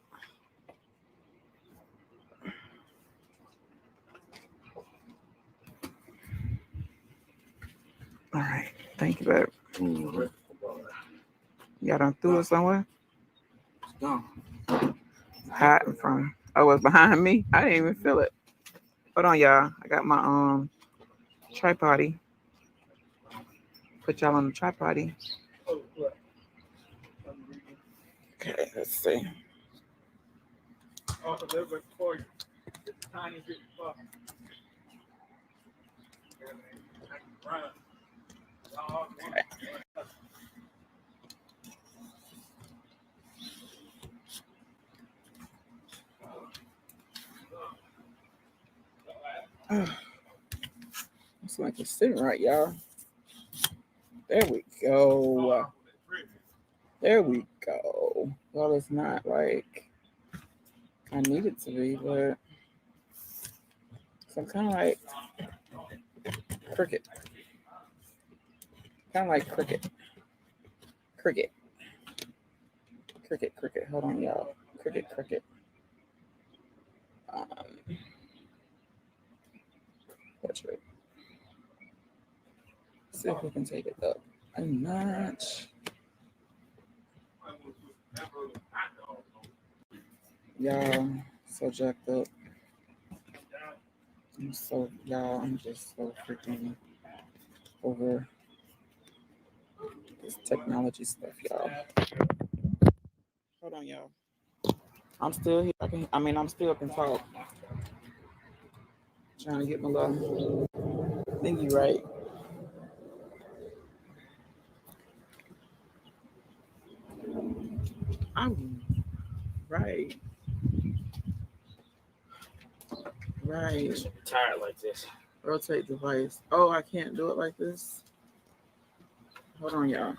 All right. Thank you, babe. Mm-hmm. Y'all done threw it somewhere? It's gone. Hiding from. Oh, it's behind me. I didn't even feel it. Hold on, y'all. I got my tripod. Put y'all on the tripod. Okay, let's see. It's like it's sitting right, y'all. There we go. There we go. Well, it's not like I need it to be, but so I'm kind of like cricket. Kind of like cricket. Cricket. Hold on, y'all. Cricket. Portrait. See if we can take it up a notch. Y'all, so jacked up. I'm just so freaking over this technology stuff, y'all. Hold on, y'all. I'm still here. I'm still can talk. Trying to get my little thingy right. I'm right. Tired like this. Rotate device. Oh, I can't do it like this. Hold on, y'all.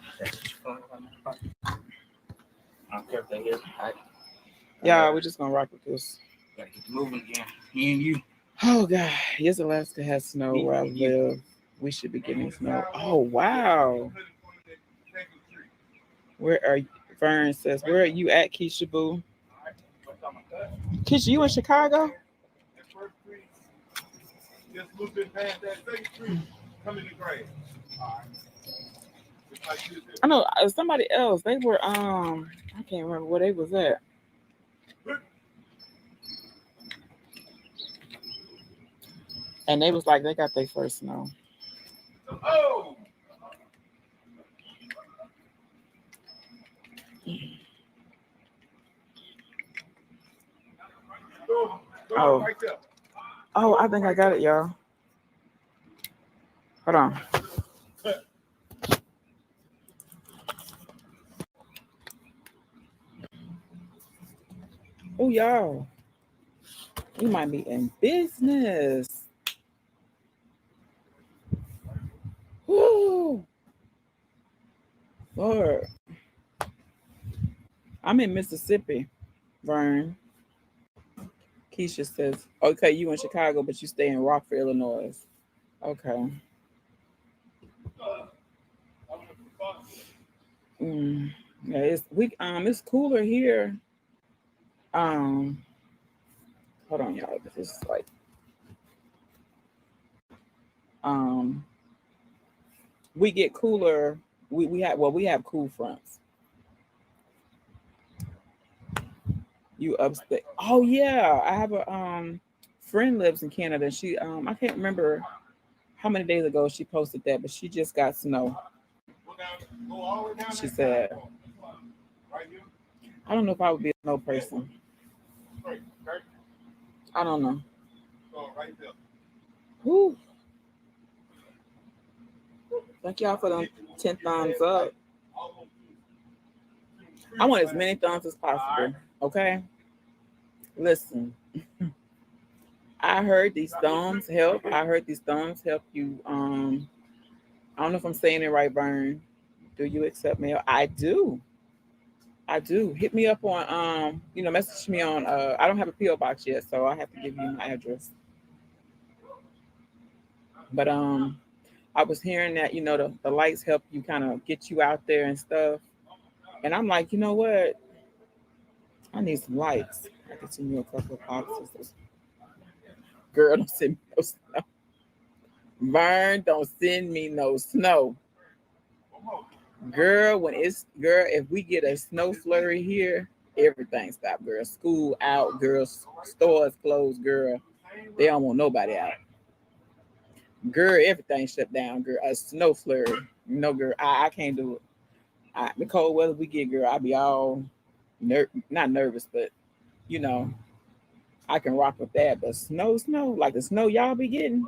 I don't care if they hear. Yeah, we're just gonna rock with this. Gotta get moving again. Me and you. Oh God, yes, Alaska has snow where I live. We should be getting snow. Oh wow. Where are you? Vern says, where are you at, Keisha Boo? Keisha, you in Chicago? Just a little bit past that second street, come in the grass. I know somebody else. They were I can't remember where they was at. And they was like they got their first snow. Oh! Oh. Oh, I think I got it, y'all. Hold on. Oh, y'all. We might be in business. Woo. Lord. I'm in Mississippi, Vern. Keisha says, okay, you in Chicago, but you stay in Rockford, Illinois. Okay. Yeah, it's cooler here. Hold on, y'all. This is like we get cooler. We have cool fronts. You upstate. Oh yeah. I have a friend lives in Canada and she I can't remember how many days ago she posted that, but she just got snow. She said, I don't know if I would be a snow person. I don't know. Whew. Thank y'all for them 10 thumbs up. I want as many thumbs as possible. Okay. Listen. I heard these thumbs help. I heard these thumbs help you. I don't know if I'm saying it right, Vern. Do you accept mail? I do. I do. Hit me up on message me on I don't have a PO box yet, so I have to give you my address. But I was hearing that, the lights help you kind of get you out there and stuff. And I'm like, you know what? I need some lights. I can send you a couple of boxes. Girl, don't send me no snow. Vern, don't send me no snow. Girl, if we get a snow flurry here, everything stop, girl. School out, girl. Stores closed, girl. They don't want nobody out. Girl, everything shut down, girl. A snow flurry. Girl, I can't do it. The cold weather we get, girl, I be all not nervous, but I can rock with that. But snow, like the snow y'all be getting.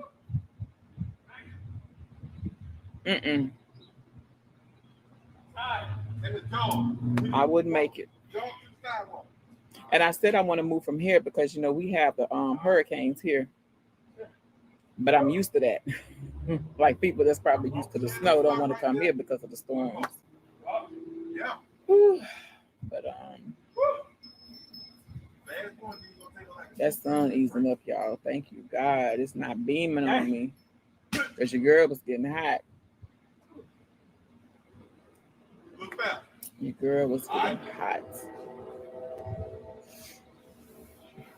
I wouldn't make it. And I said I want to move from here because we have the hurricanes here. But I'm used to that. Like people that's probably used to the snow don't want to come here because of the storms. But that sun easing up, y'all. Thank you, God. It's not beaming on me. Because your girl was getting hot. Your girl was getting hot.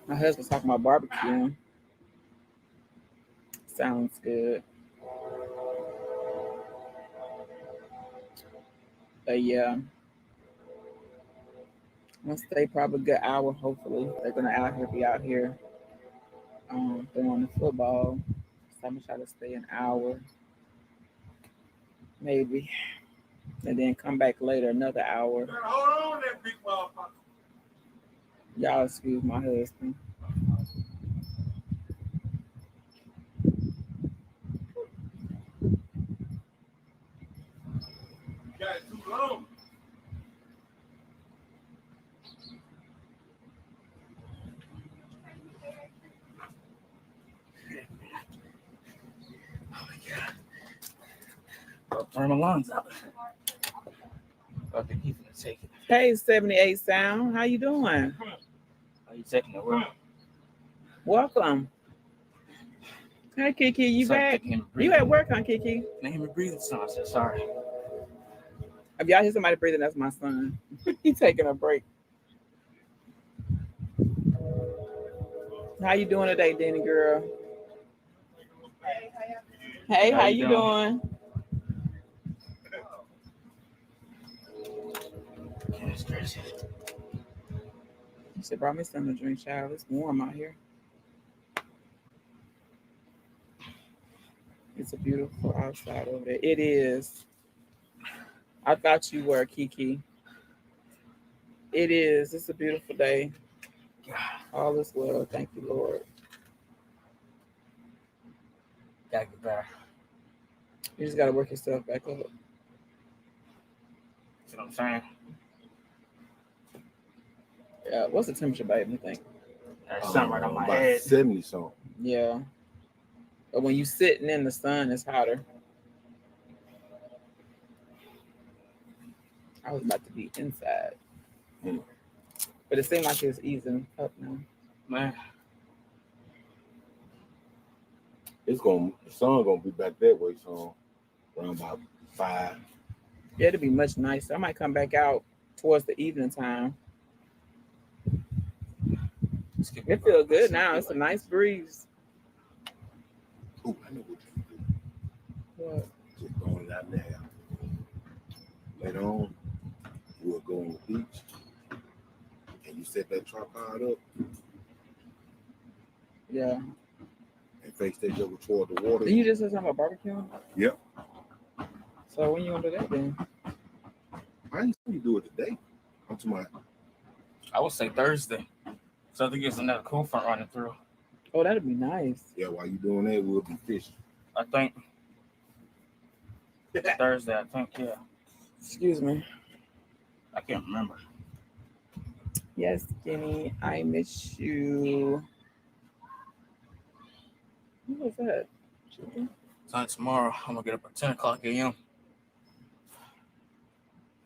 My husband's talking about barbecuing. Sounds good. But yeah. I'm gonna stay probably a good hour, hopefully. They're gonna be out here throwing the football. So I'm gonna try to stay an hour. Maybe. And then come back later another hour. Hold on, that big motherfucker. Y'all excuse my husband. Got it too long. Oh my God. I'll turn my lungs out. I think he's gonna take it. Hey, 78 Sound, how you doing? Are you taking it with? Welcome. Hi, Kiki. You back? You at work, huh, Kiki? Let him breathe. So I said, sorry. If y'all hear somebody breathing, that's my son. He's taking a break. How you doing today, Danny girl? Hey, how you doing? It's crazy. You should brought me something to drink, child. It's warm out here. It's a beautiful outside over there. It is. I thought you were, Kiki. It is. It's a beautiful day. All is well. Thank you, Lord. Gotta get better. You just got to work yourself back up. See what I'm saying? Yeah. What's the temperature, babe? You think? There's something right on my about head. 70 something. Yeah. But when you sitting in the sun, it's hotter. I was about to be inside. But it seemed like it's easing up now. Man, The sun gonna be back that way, so around about 5. Yeah, it'll be much nicer. I might come back out towards the evening time. It feels good now. It's a nice breeze. Ooh, I know what you do. What? Just going out there. Later on, we'll go on the beach. And you set that tripod up Yeah. and face that joker toward the water. Did you just say something about barbecue? Yep. So when you gonna do that then? I didn't say you do it today. I'm to my I would say Thursday. So I think there's another cool front running through. Oh, that'd be nice. yeah, while you doing that, we'll be fishing. I think Thursday. I think yeah. Excuse me. I can't remember. Yes, Jenny, I miss you. What was that? So tomorrow I'm gonna get up at 10 o'clock a.m.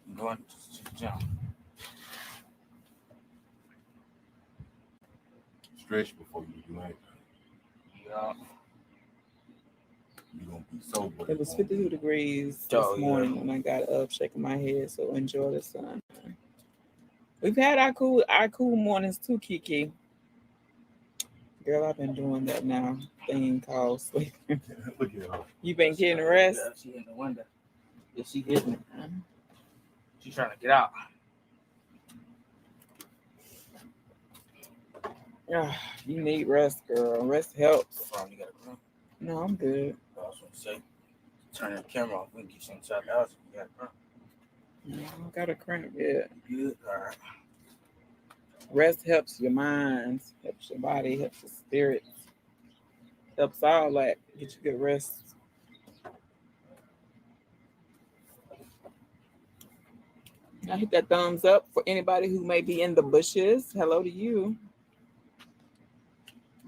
I'm going to the gym. Stretch before you do anything. Yeah. You're gonna be sober. It was 52 degrees this morning when I got up, shaking my head. So enjoy the sun. We've had our cool mornings too, Kiki. Girl, I've been doing that now. Thing called sleeping. Look at her. You been getting rest? Yeah, she in the window. Yeah, she hitting it. She's trying to get out. You need rest, girl. Rest helps. You got a cramp? No, I'm good. I was going to say, turn the camera off. We can get you inside the house. You got a cramp. No, I don't got a cramp yet. Good. All right. Rest helps your mind, helps your body, helps your spirit, helps all that. Get you good rest. I hit that thumbs up for anybody who may be in the bushes. Hello to you.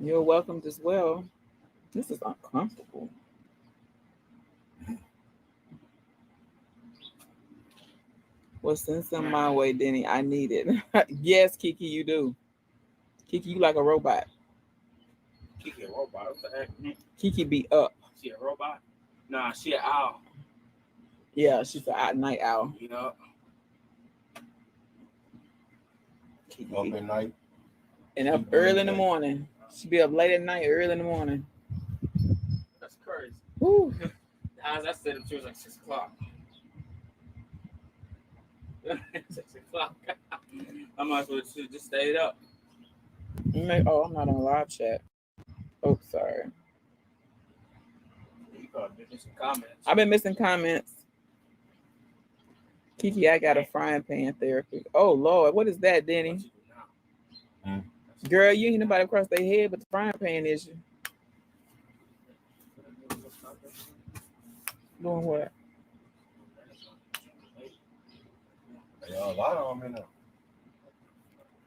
You're welcomed as well. This is uncomfortable. Well, send some my way, Denny. I need it. Yes, Kiki, you do. Kiki, you like a robot. Kiki a robot. What the heck? Kiki be up. She a robot? Nah, she an owl. Yeah, she's a night owl. You know? Up at night. And up early in the morning. She be up late at night, early in the morning. That's crazy. Woo. As I said, she was like 6 o'clock. 6 o'clock. I might as well just stayed up. Oh, I'm not on live chat. Oh, sorry. You probably missing comments. I've been missing comments. Kiki, I got a frying pan therapy. Oh, Lord. What is that, Denny? Girl, you ain't nobody across their head, but the frying pan is you. Doing what? Yeah, a lot of them in there.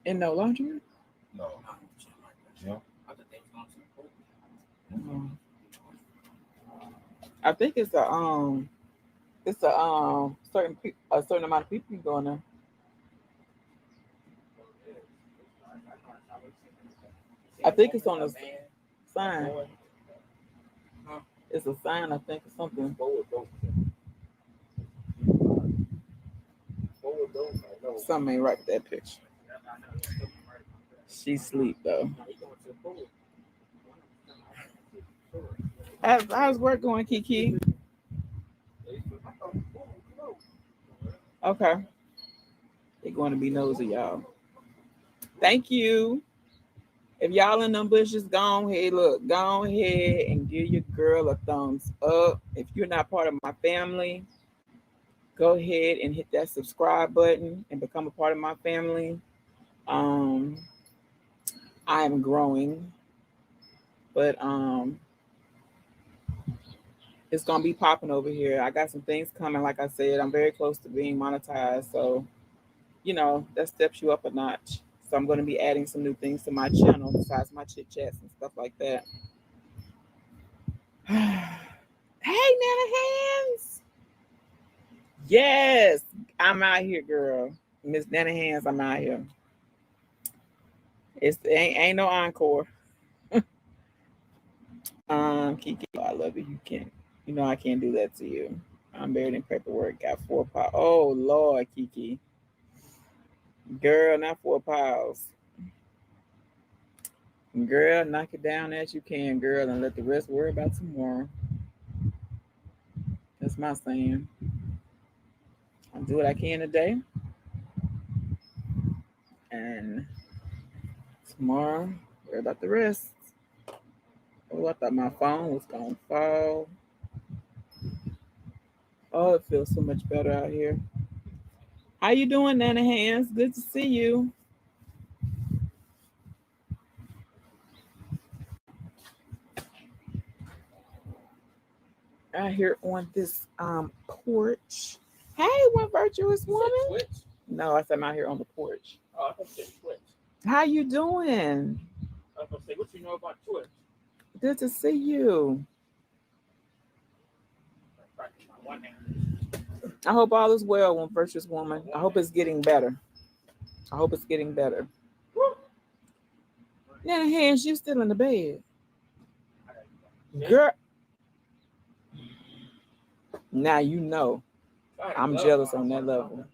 In the laundry? No. Yeah. I think it's a certain amount of people can go in there. I think it's on a sign. It's a sign, I think, or something. Something ain't right with that picture. She sleep though. How's work going, Kiki? Okay. They're going to be nosy, y'all. Thank you. If y'all in them bushes, go ahead and give your girl a thumbs up. If you're not part of my family, go ahead and hit that subscribe button and become a part of my family. I am growing, but it's gonna be popping over here. I got some things coming. Like I said, I'm very close to being monetized, so that steps you up a notch. So I'm going to be adding some new things to my channel besides my chit chats and stuff like that. Hey, Nana Hands. Yes, I'm out here, girl. Miss Nana Hands, I'm out here. Ain't no encore. Kiki, I love you. You can't. I can't do that to you. I'm buried in paperwork. Got 4 piles. Oh Lord, Kiki. Girl, not 4 piles. Girl, knock it down as you can, girl, and let the rest worry about tomorrow. That's my saying. I'll do what I can today. And tomorrow, worry about the rest. Oh, I thought my phone was going to fall. Oh, it feels so much better out here. How you doing, Nana Hands? Good to see you. Out here on this porch. Hey, one virtuous woman. No, I said I'm out here on the porch. Oh, I thought you said Twitch. How you doing? I was gonna say, what you know about Twitch? Good to see you. I hope all is well, one virtuous woman. I hope it's getting better. Nana Hands, you still in the bed. Girl. Now you know. I'm jealous on that level.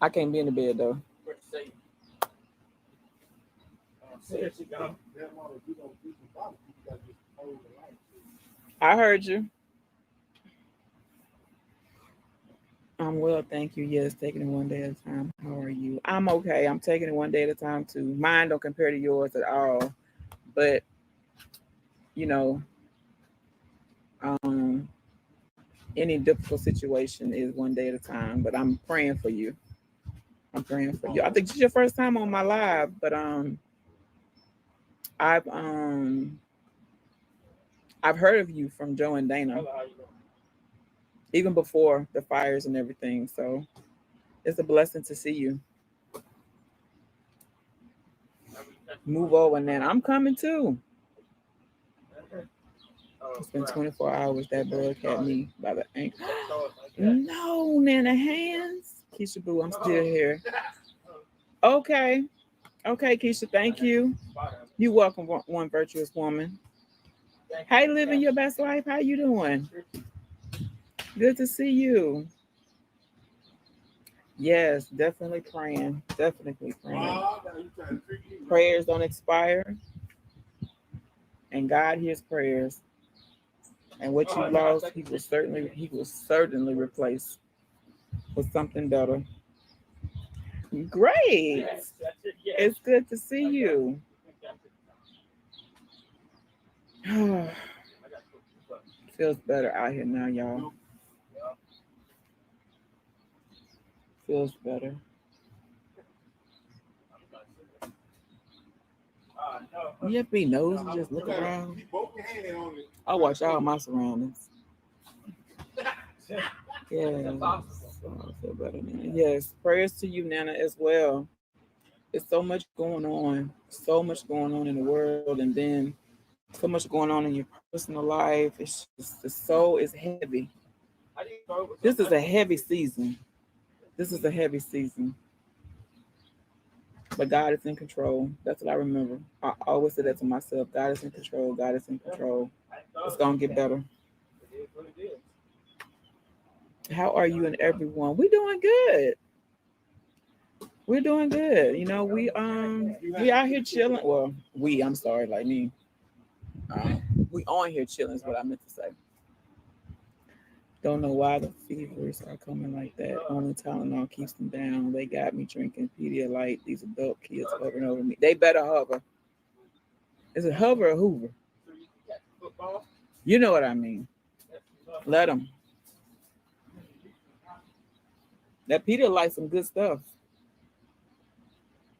I can't be in the bed though. I heard you. I'm well, thank you. Yes, taking it one day at a time. How are you? I'm okay. I'm taking it one day at a time too. Mine don't compare to yours at all. But any difficult situation is one day at a time. But I'm praying for you. I think this is your first time on my live, but I've heard of you from Joe and Dana, even before the fires and everything. So it's a blessing to see you. Move over, Nana. I'm coming too. It's been 24 hours. That bug had me by the ankle. No, Nana Hands. Keisha Boo, I'm still here. Okay, Keisha, thank you. You're welcome, one virtuous woman. Hey, living your best life. How you doing? Good to see you. Yes, definitely praying. Prayers don't expire. And God hears prayers. And what you lost, he will certainly replace with something better. Great. It's good to see you. Feels better out here now, y'all. Feels better. You have to be nosy, just look around. I watch all my surroundings. Yes. I feel better now. Yes. Prayers to you, Nana, as well. There's so much going on. So much going on in the world, and then so much going on in your personal life. It's just, the soul is heavy. This is a heavy season. But God is in control. That's what I remember. I always say that to myself. God is in control. God is in control. It's gonna get better. How are you and everyone? We're doing good. We're doing good. You know, we out here chilling. Well, I'm sorry, like me. We on here chilling is what I meant to say. Don't know why the fevers are coming like that. Only Tylenol keeps them down. They got me drinking Pedialyte. These adult kids hovering over me. They better hover. Is it hover or hoover? You know what I mean. Let them. That Pedialyte some good stuff.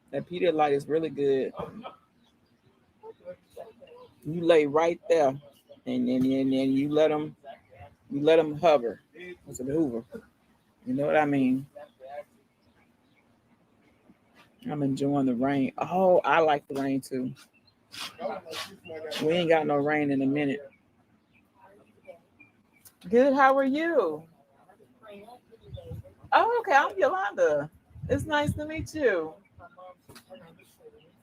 That Pedialyte is really good. You lay right there, and then you let them hover. What's it, hoover? You know what I mean. I'm enjoying the rain. Oh, I like the rain too. We ain't got no rain in a minute. Good. How are you? Oh, okay. I'm Yolanda. It's nice to meet you.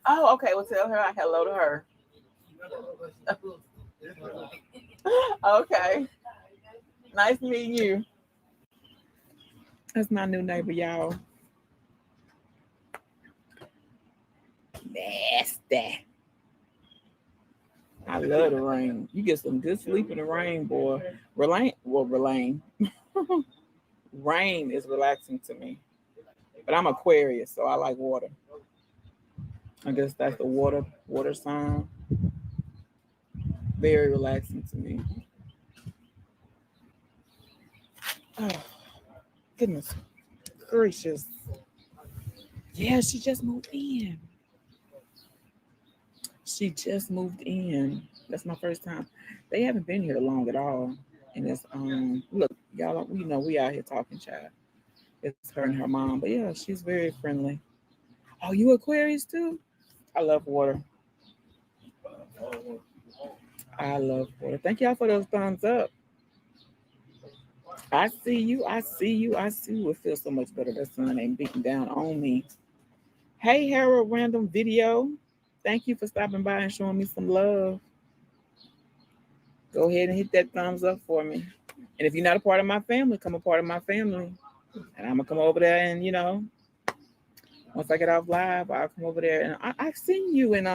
Oh, okay. Well, tell her I hello to her. Okay. Nice meeting you. That's my new neighbor, y'all. Nasty. I love the rain. You get some good sleep in the rain, boy. Rain is relaxing to me. But I'm Aquarius, so I like water. I guess that's the water sign. Very relaxing to me. Oh, goodness gracious. Yeah, she just moved in. That's my first time. They haven't been here long at all. And it's look, y'all, we out here talking, child. It's her and her mom. But yeah, she's very friendly. Oh, you Aquarius too? I love water. I love water. Thank y'all for those thumbs up. I see you. I see you. I see you. It feels so much better. That sun ain't beating down on me. Hey, Harold, random video. Thank you for stopping by and showing me some love. Go ahead and hit that thumbs up for me. And if you're not a part of my family, come a part of my family. And I'm going to come over there and, once I get off live, I'll come over there. And I've seen you in,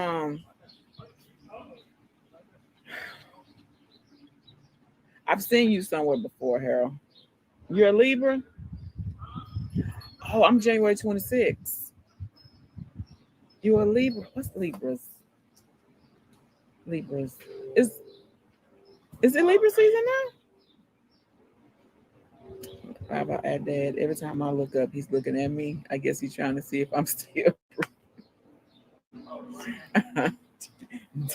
I've seen you somewhere before, Harold. You're a Libra? Oh, I'm January 26th. You're a Libra? What's Libras? Libras. Is it Libra season now? How about at Dad? Every time I look up, he's looking at me. I guess he's trying to see if I'm still.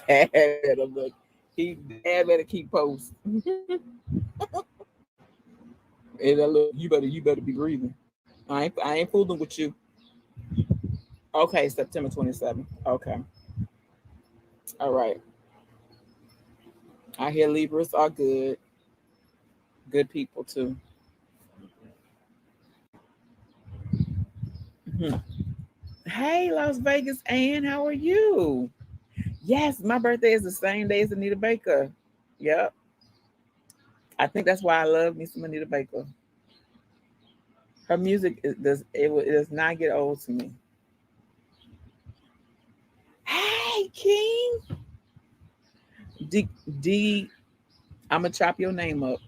Dad better look. Dad better keep post. And look, you better be breathing. I ain't fooling with you. Okay, September 27th. Okay. All right. I hear Libras are good. Good people too. Hey, Las Vegas Ann, how are you? Yes, my birthday is the same day as Anita Baker. Yep. I think that's why I love me some Anita Baker. Her music does not get old to me. Hey, King. D, I'm gonna chop your name up,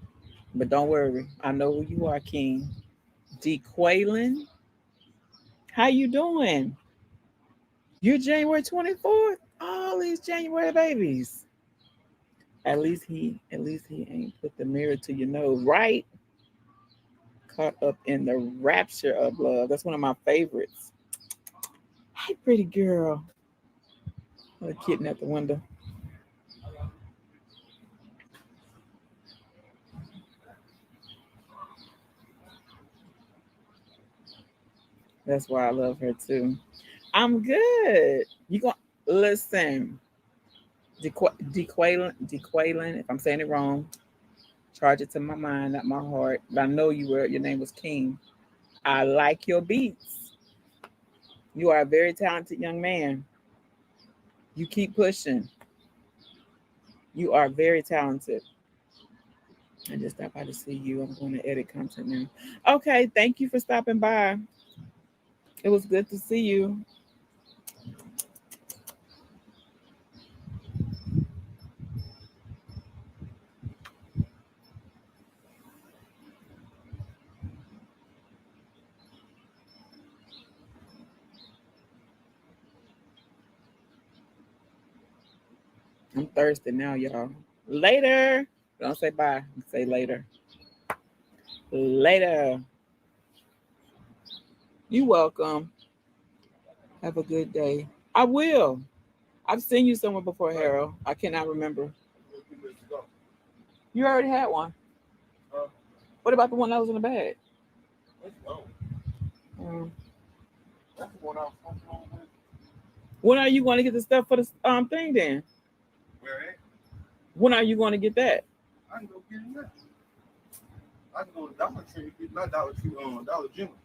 but don't worry. I know who you are, King. D Quaylen. How you doing? You're January 24th. All these January babies. At least he ain't put the mirror to your nose, right? Caught up in the rapture of love. That's one of my favorites. Hey, pretty girl. A kitten at the window. That's why I love her too. I'm good. You going listen. Dequaylen, if I'm saying it wrong, charge it to my mind, not my heart. But I know your name was King. I like your beats. You are a very talented young man. You keep pushing. You are very talented. I just stopped by to see you. I'm going to edit content now. Okay, thank you for stopping by. It was good to see you. I'm thirsty now, y'all. Later. Don't say bye. Say later. Later. You welcome. Have a good day. I will. I've seen you somewhere before, Harold. I cannot remember. You already had one. What about the one that was in the bag? That's the one I was talking about. When are you going to get the stuff for the thing then? Where at? When are you going to get that? I can go get it now. I can go to Dollar Tree, not Dollar Tree, Dollar General.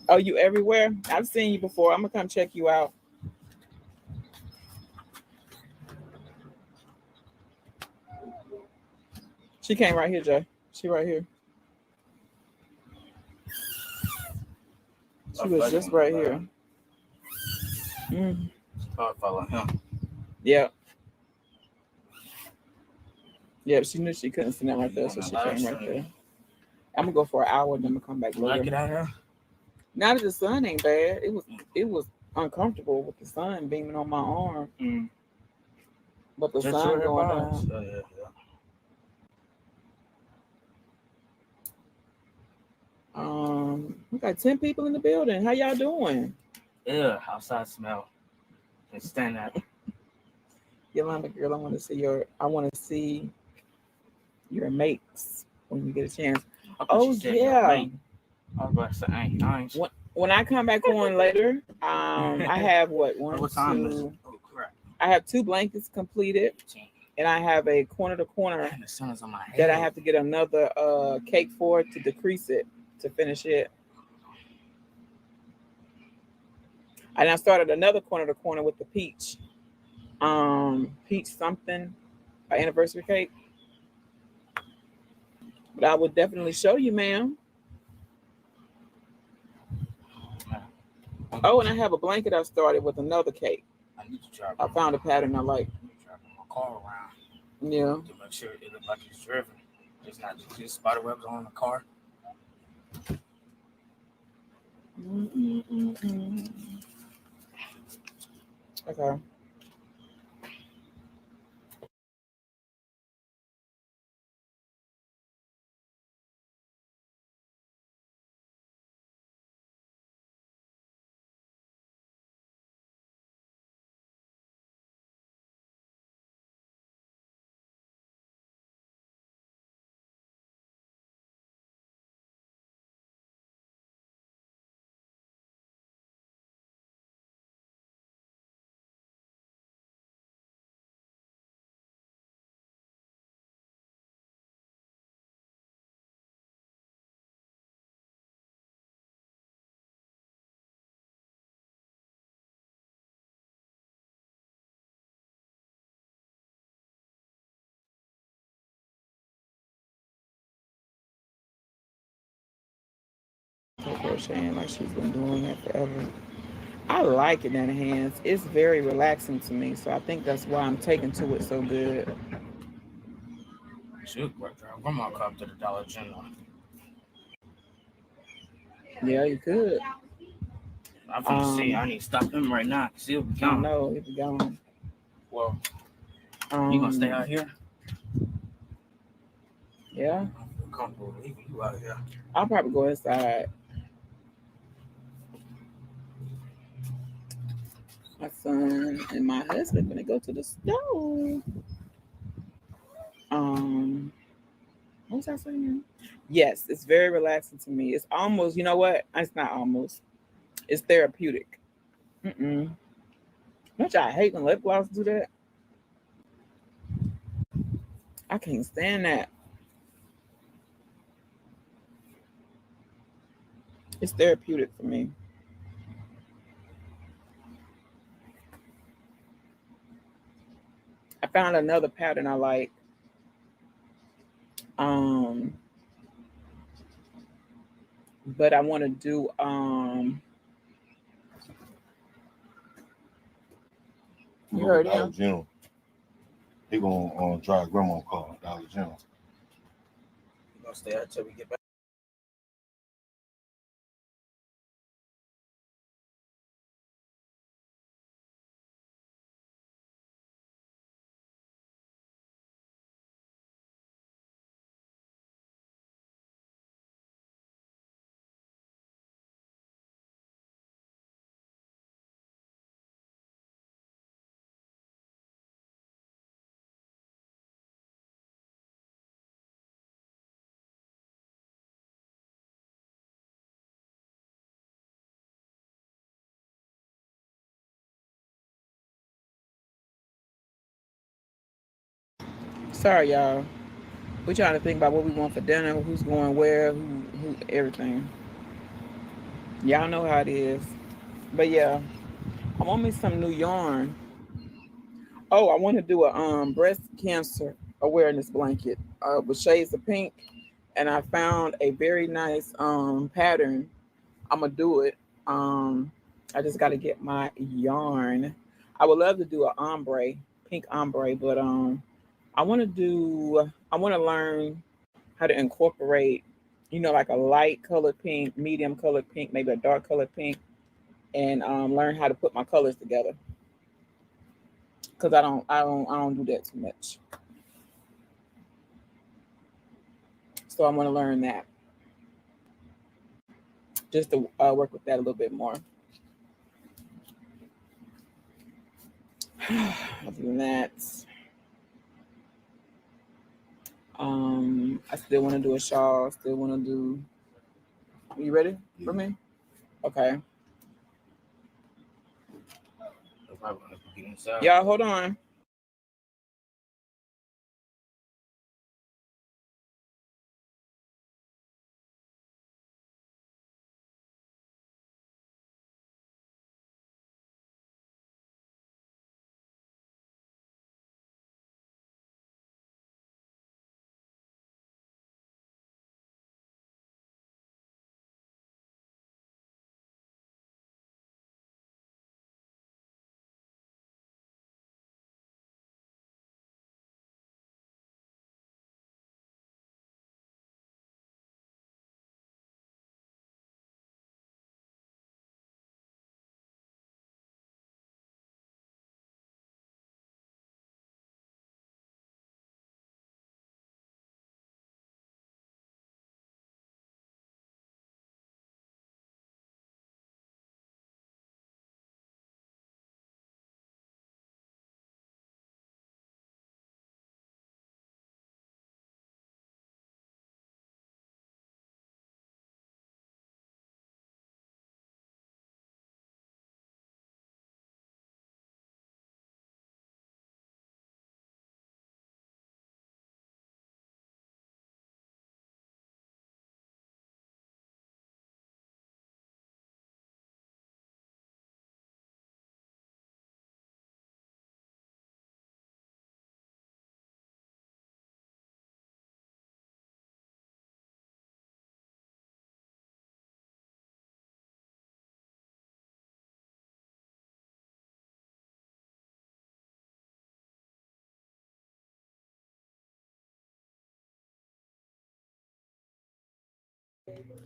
Oh, you everywhere? I've seen you before. I'm gonna come check you out. She came right here, Jay. She right here. She was just right here. Follow him. Yep. Yep, she knew she couldn't see that right there, so she came right there. I'm gonna go for an hour, then I'm gonna come back later. Like it out here? Now that the sun ain't bad, it was uncomfortable with the sun beaming on my arm. But the Just sun your going advice. down. Yeah. We got 10 people in the building. How y'all doing? Yeah, outside smell. Can't stand that. Yolanda, girl, I want to see your mates when you get a chance. Oh yeah. I was about to say, I ain't. When I come back on later, I have what time is it? two. Oh crap! I have 2 blankets completed, and I have a corner to corner The sun's on my head. that I have to get another cake for to decrease it to finish it. And I started another corner to corner with the peach something, an anniversary cake. But I would definitely show you, ma'am. Oh, and I have a blanket I started with another cake. I need to try. I found a pattern I like. Driving my car around. Yeah. To make sure it looks like it's driven. It's not just spider webs on the car. Okay. Crocheting like she's been doing that forever. I like it in the hands. It's very relaxing to me, so I think that's why I'm taking to it so good. Shoot, grandma come to the Dollar General. Yeah, you could. I'm finna see. I need to stop him right now because he'll be gone. I know, he'll be gone. Well, you gonna stay out here? Yeah. I don't feel comfortable leaving you out here. I'll probably go inside. My son and my husband gonna go to the stove. What was I saying? Yes, it's very relaxing to me. It's almost, you know what? It's not almost. It's therapeutic. Don't y'all hate when lip gloss do that? I can't stand that. It's therapeutic for me. I found another pattern I like. But I want to do you heard him? General. He gonna drive grandma car, Dollar General. We're gonna stay out till we get back. Sorry, y'all. We're trying to think about what we want for dinner, who's going where, who everything. Y'all know how it is. But yeah, I want me some new yarn. Oh, I want to do a breast cancer awareness blanket with shades of pink, and I found a very nice pattern. I'm gonna do it. I just got to get my yarn. I would love to do a ombre, pink ombre, but I want to learn how to incorporate, like a light colored pink, medium colored pink, maybe a dark colored pink, and learn how to put my colors together. Cause I don't do that too much. So I want to learn that, just to work with that a little bit more. Other than that, I still want to do a shawl. Still want to do. Are you ready for me? Okay. Y'all, hold on.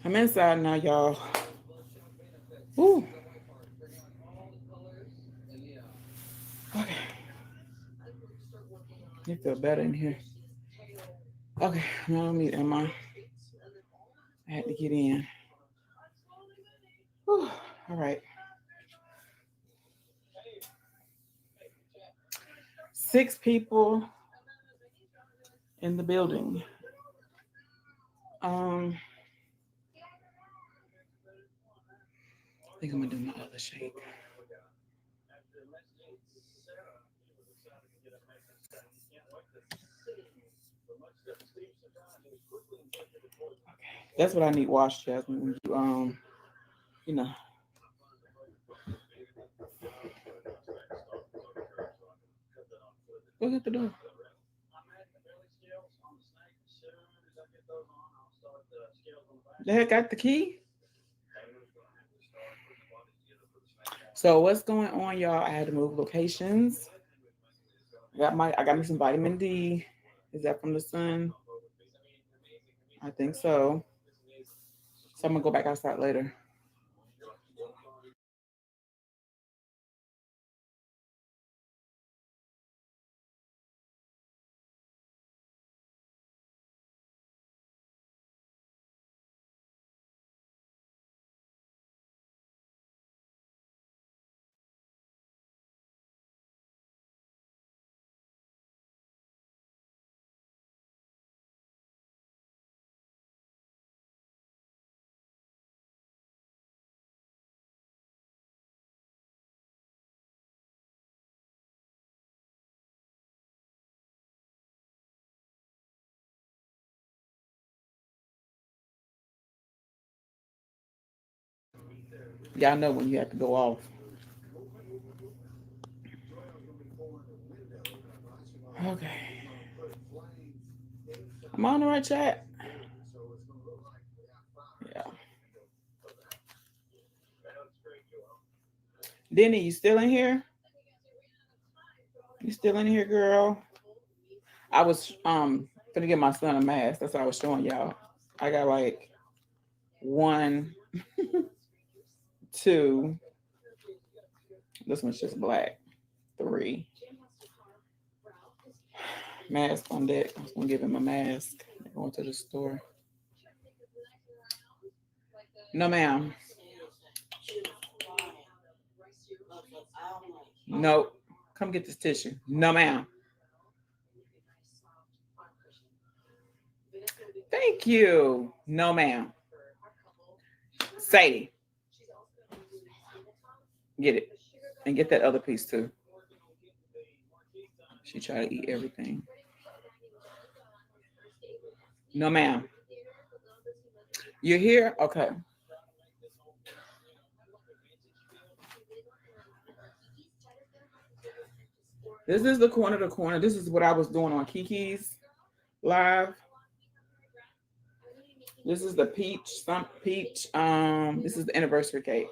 I'm inside now, y'all. Woo. Okay. You feel better in here. Okay, now meet Emma. I had to get in. Whew. All right. 6 people in the building. I think I'm gonna do my other shake. Okay, that's what I need. Wash, Jasmine. When you you know. Go get the door. The heck got the key? So what's going on, y'all? I had to move locations. I got me some vitamin D. Is that from the sun? I think so. So I'm gonna go back outside later. Y'all know when you have to go off. Okay. I'm on the right chat. Yeah. Denny, you still in here? You still in here, girl? I was gonna get my son a mask. That's what I was showing y'all. I got like 1, 2. This one's just black. 3. Mask on deck. I was gonna give him a mask. Going to the store. No, ma'am. No. Come get this tissue. No, ma'am. Thank you. No, ma'am. Sadie. Get it. And get that other piece too. She tried to eat everything. No, ma'am. You're here? Okay. This is the corner to corner. This is what I was doing on Kiki's live. This is the peach. This is the anniversary cake.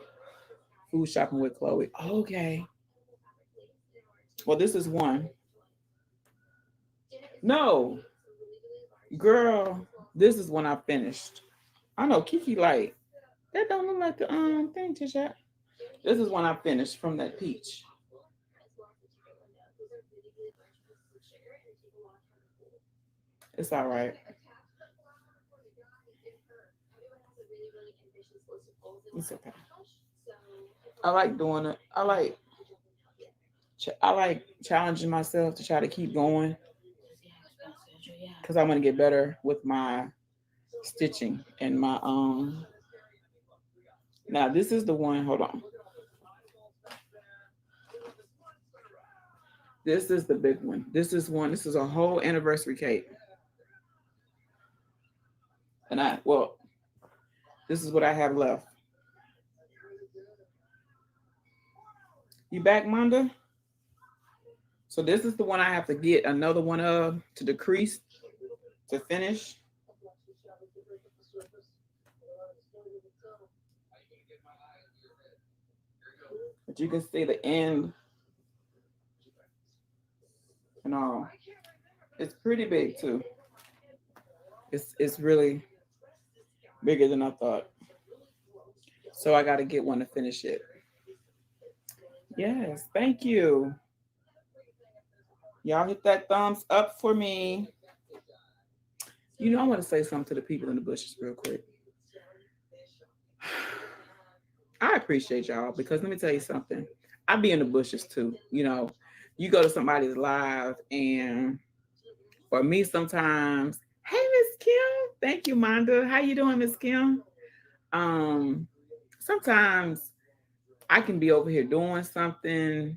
Food shopping with Chloe. Okay. Well, this is one. No. Girl, this is when I finished. I know Kiki like that don't look like the thing, Tisha. This is when I finished from that peach. It's all right. It's okay. I like doing it. I like challenging myself to try to keep going because I want to get better with my stitching and my Now this is the one. Hold on. This is the big one. This is one. This is a whole anniversary cake. And this is what I have left. You back, Monda? So this is the one I have to get another one of to decrease to finish. But you can see the end and all. It's pretty big too. It's really bigger than I thought. So I got to get one to finish it. Yes, thank you. Y'all hit that thumbs up for me. You know, I want to say something to the people in the bushes real quick. I appreciate y'all because let me tell you something. I be in the bushes too. You know, you go to somebody's live and for me sometimes, hey Miss Kim, thank you, Monda. How you doing, Miss Kim? Sometimes I can be over here doing something,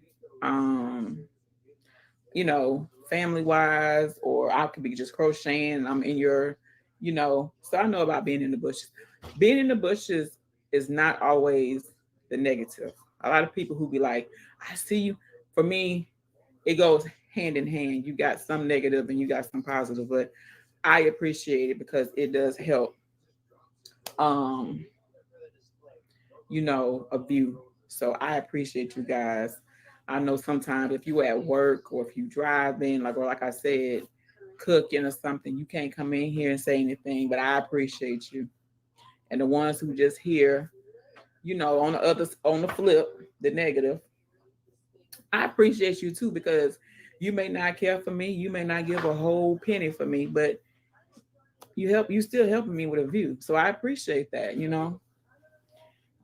you know, family wise, or I could be just crocheting and I'm in your, you know, so I know about being in the bushes. Being in the bushes is not always the negative. A lot of people who be like, I see you. For me, it goes hand in hand. You got some negative and you got some positive, but I appreciate it because it does help um a view. So I appreciate you guys. I know sometimes if you at work or if you driving, like or like I said, cooking or something, you can't come in here and say anything, but I appreciate you. And the ones who just hear, on the flip, the negative, I appreciate you too because you may not care for me, you may not give a whole penny for me, but you still helping me with a view. So I appreciate that.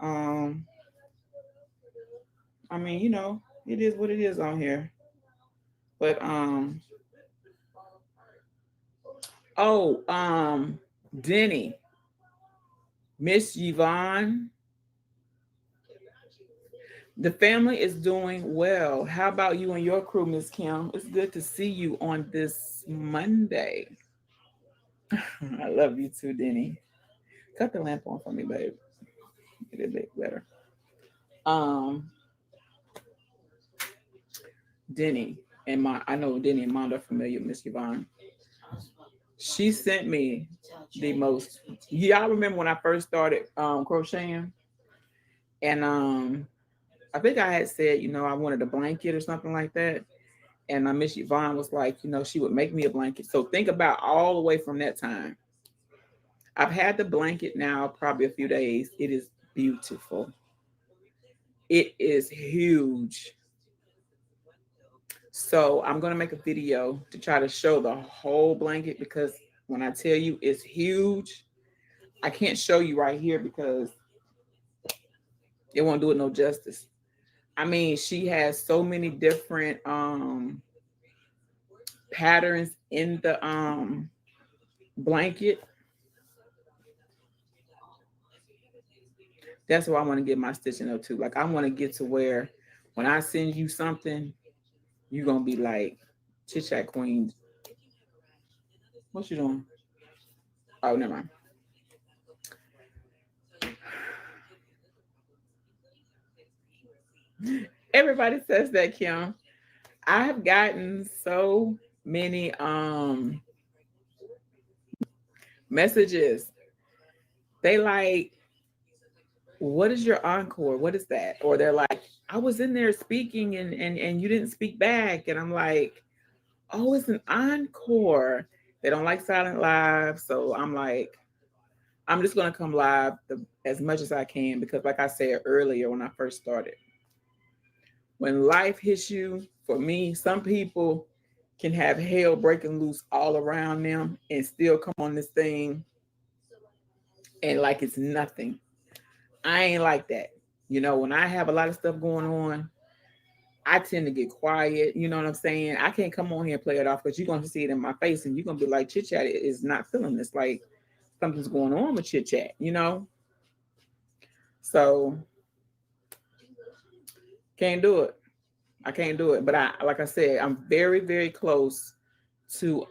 Um I mean, it is what it is on here. But oh, Denny, Miss Yvonne, the family is doing well. How about you and your crew, Miss Kim? It's good to see you on this Monday. I love you too, Denny. Cut the lamp on for me, babe. Get it a bit better. Um, Denny I know Denny and Mom are familiar with Miss Yvonne. She sent me the most. Y'all remember when I first started crocheting, and I think I had said, I wanted a blanket or something like that. And Miss Yvonne was like, she would make me a blanket. So think about all the way from that time. I've had the blanket now probably a few days. It is beautiful. It is huge. So I'm going to make a video to try to show the whole blanket because when I tell you it's huge, I can't show you right here because it won't do it no justice. I mean, she has so many different patterns in the blanket. That's why I want to get my stitching up too. Like I want to get to where when I send you something, you're gonna be like, chit chat queen. What you doing? Oh, never mind. Everybody says that, Kim. I have gotten so many messages. They like, what is your encore? What is that? Or they're like, I was in there speaking and you didn't speak back. And I'm like, oh, it's an encore. They don't like silent live. So I'm like, I'm just going to come live as much as I can because like I said earlier when I first started, when life hits you, for me, some people can have hell breaking loose all around them and still come on this thing and like it's nothing. I ain't like that. When I have a lot of stuff going on, I tend to get quiet. You know what I'm saying? I can't come on here and play it off because you're going to see it in my face and you're going to be like, Chit Chat is not feeling this. Like something's going on with Chit Chat. So can't do it. I can't do it. But like I said, I'm very, very close to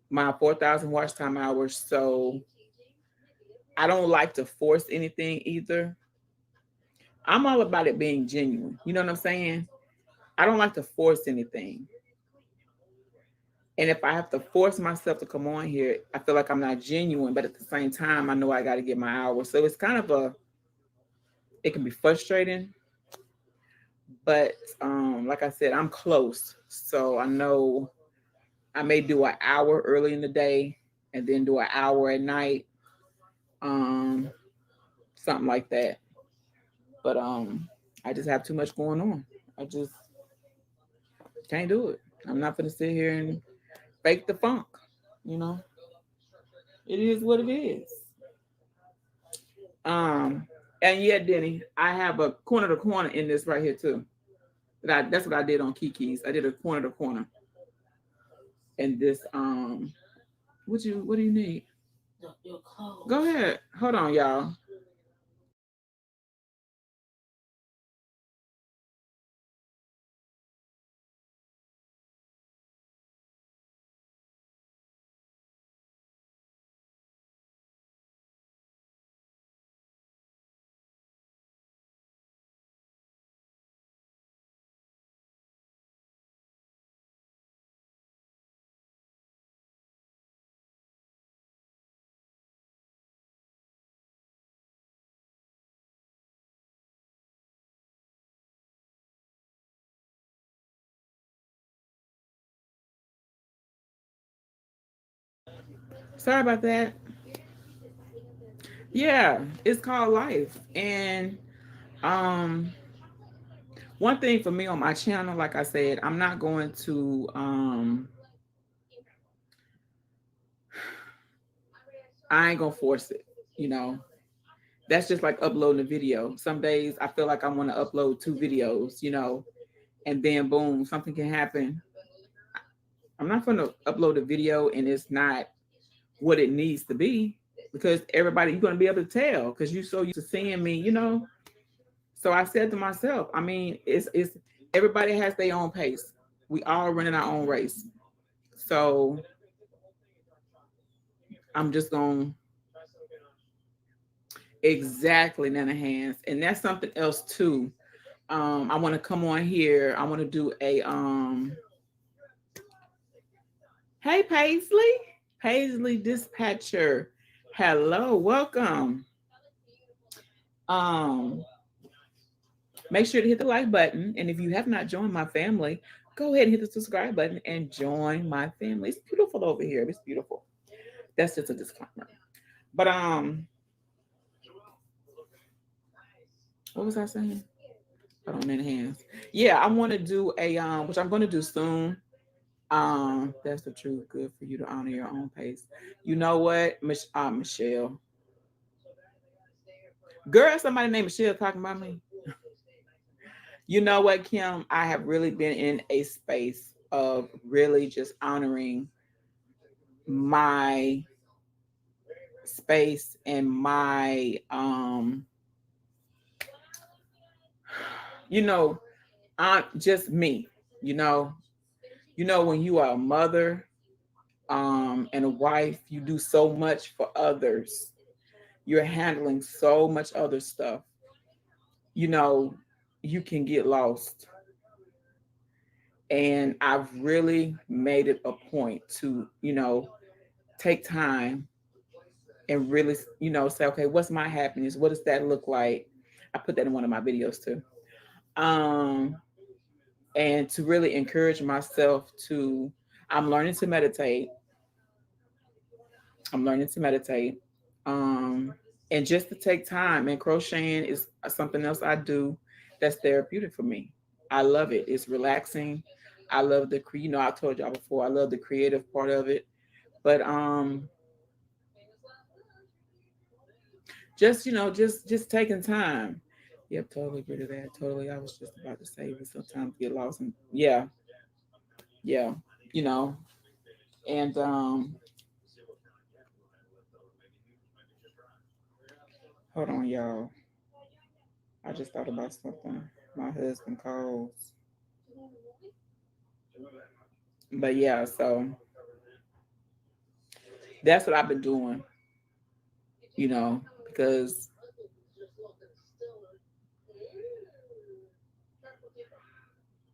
my 4,000 watch time hours. So I don't like to force anything either. I'm all about it being genuine. You know what I'm saying? I don't like to force anything. And if I have to force myself to come on here, I feel like I'm not genuine. But at the same time, I know I got to get my hours. So it's kind of it can be frustrating. But like I said, I'm close. So I know I may do an hour early in the day and then do an hour at night. Something like that. But I just have too much going on. I just can't do it. I'm not gonna sit here and fake the funk, you know. It is what it is. Um, and yeah, Denny, I have a corner to corner in this right here too. That's what I did on Kiki's. I did a corner to corner. And this what do you need? Your clothes. Go ahead. Hold on, y'all. Sorry about that. Yeah, it's called life. And um one thing for me on my channel, like I said, I'm not going to I ain't gonna force it, you know. That's just like uploading a video. Some days I feel like I want to upload 2 videos, you know, and then boom, something can happen. I'm not gonna upload a video and it's not what it needs to be, because everybody, you're gonna be able to tell because you're so used to seeing me, you know. So I said to myself, I mean, it's everybody has their own pace. We all running our own race. So I'm just gonna exactly Nana hands. And that's something else too. I want to come on here. I want to do a hey Paisley dispatcher. Hello, welcome. Um Make sure to hit the like button. And if you have not joined my family, go ahead and hit the subscribe button and join my family. It's beautiful over here. It's beautiful. That's just a disclaimer. But what was I saying? Hold on in hands. Yeah, I want to do a which I'm going to do soon. That's the truth. Good for you to honor your own pace. You know what, Michelle? Girl, somebody named Michelle talking about me. You know what, Kim? I have really been in a space of really just honoring my space and my you know, just me, you know. When you are a mother and a wife, you do so much for others. You're handling so much other stuff. You know, you can get lost. And I've really made it a point to, take time and really, say, okay, what's my happiness? What does that look like? I put that in one of my videos too. Um, and to really encourage myself to, I'm learning to meditate. I'm learning to meditate. And just to take time, and crocheting is something else I do that's therapeutic for me. I love it. It's relaxing. I love I told y'all before, I love the creative part of it. But just just taking time. Yep, totally agree to that. Totally. I was just about to say we sometimes get lost and yeah, you know. And hold on, y'all. I just thought about something. My husband calls. But yeah, so that's what I've been doing, because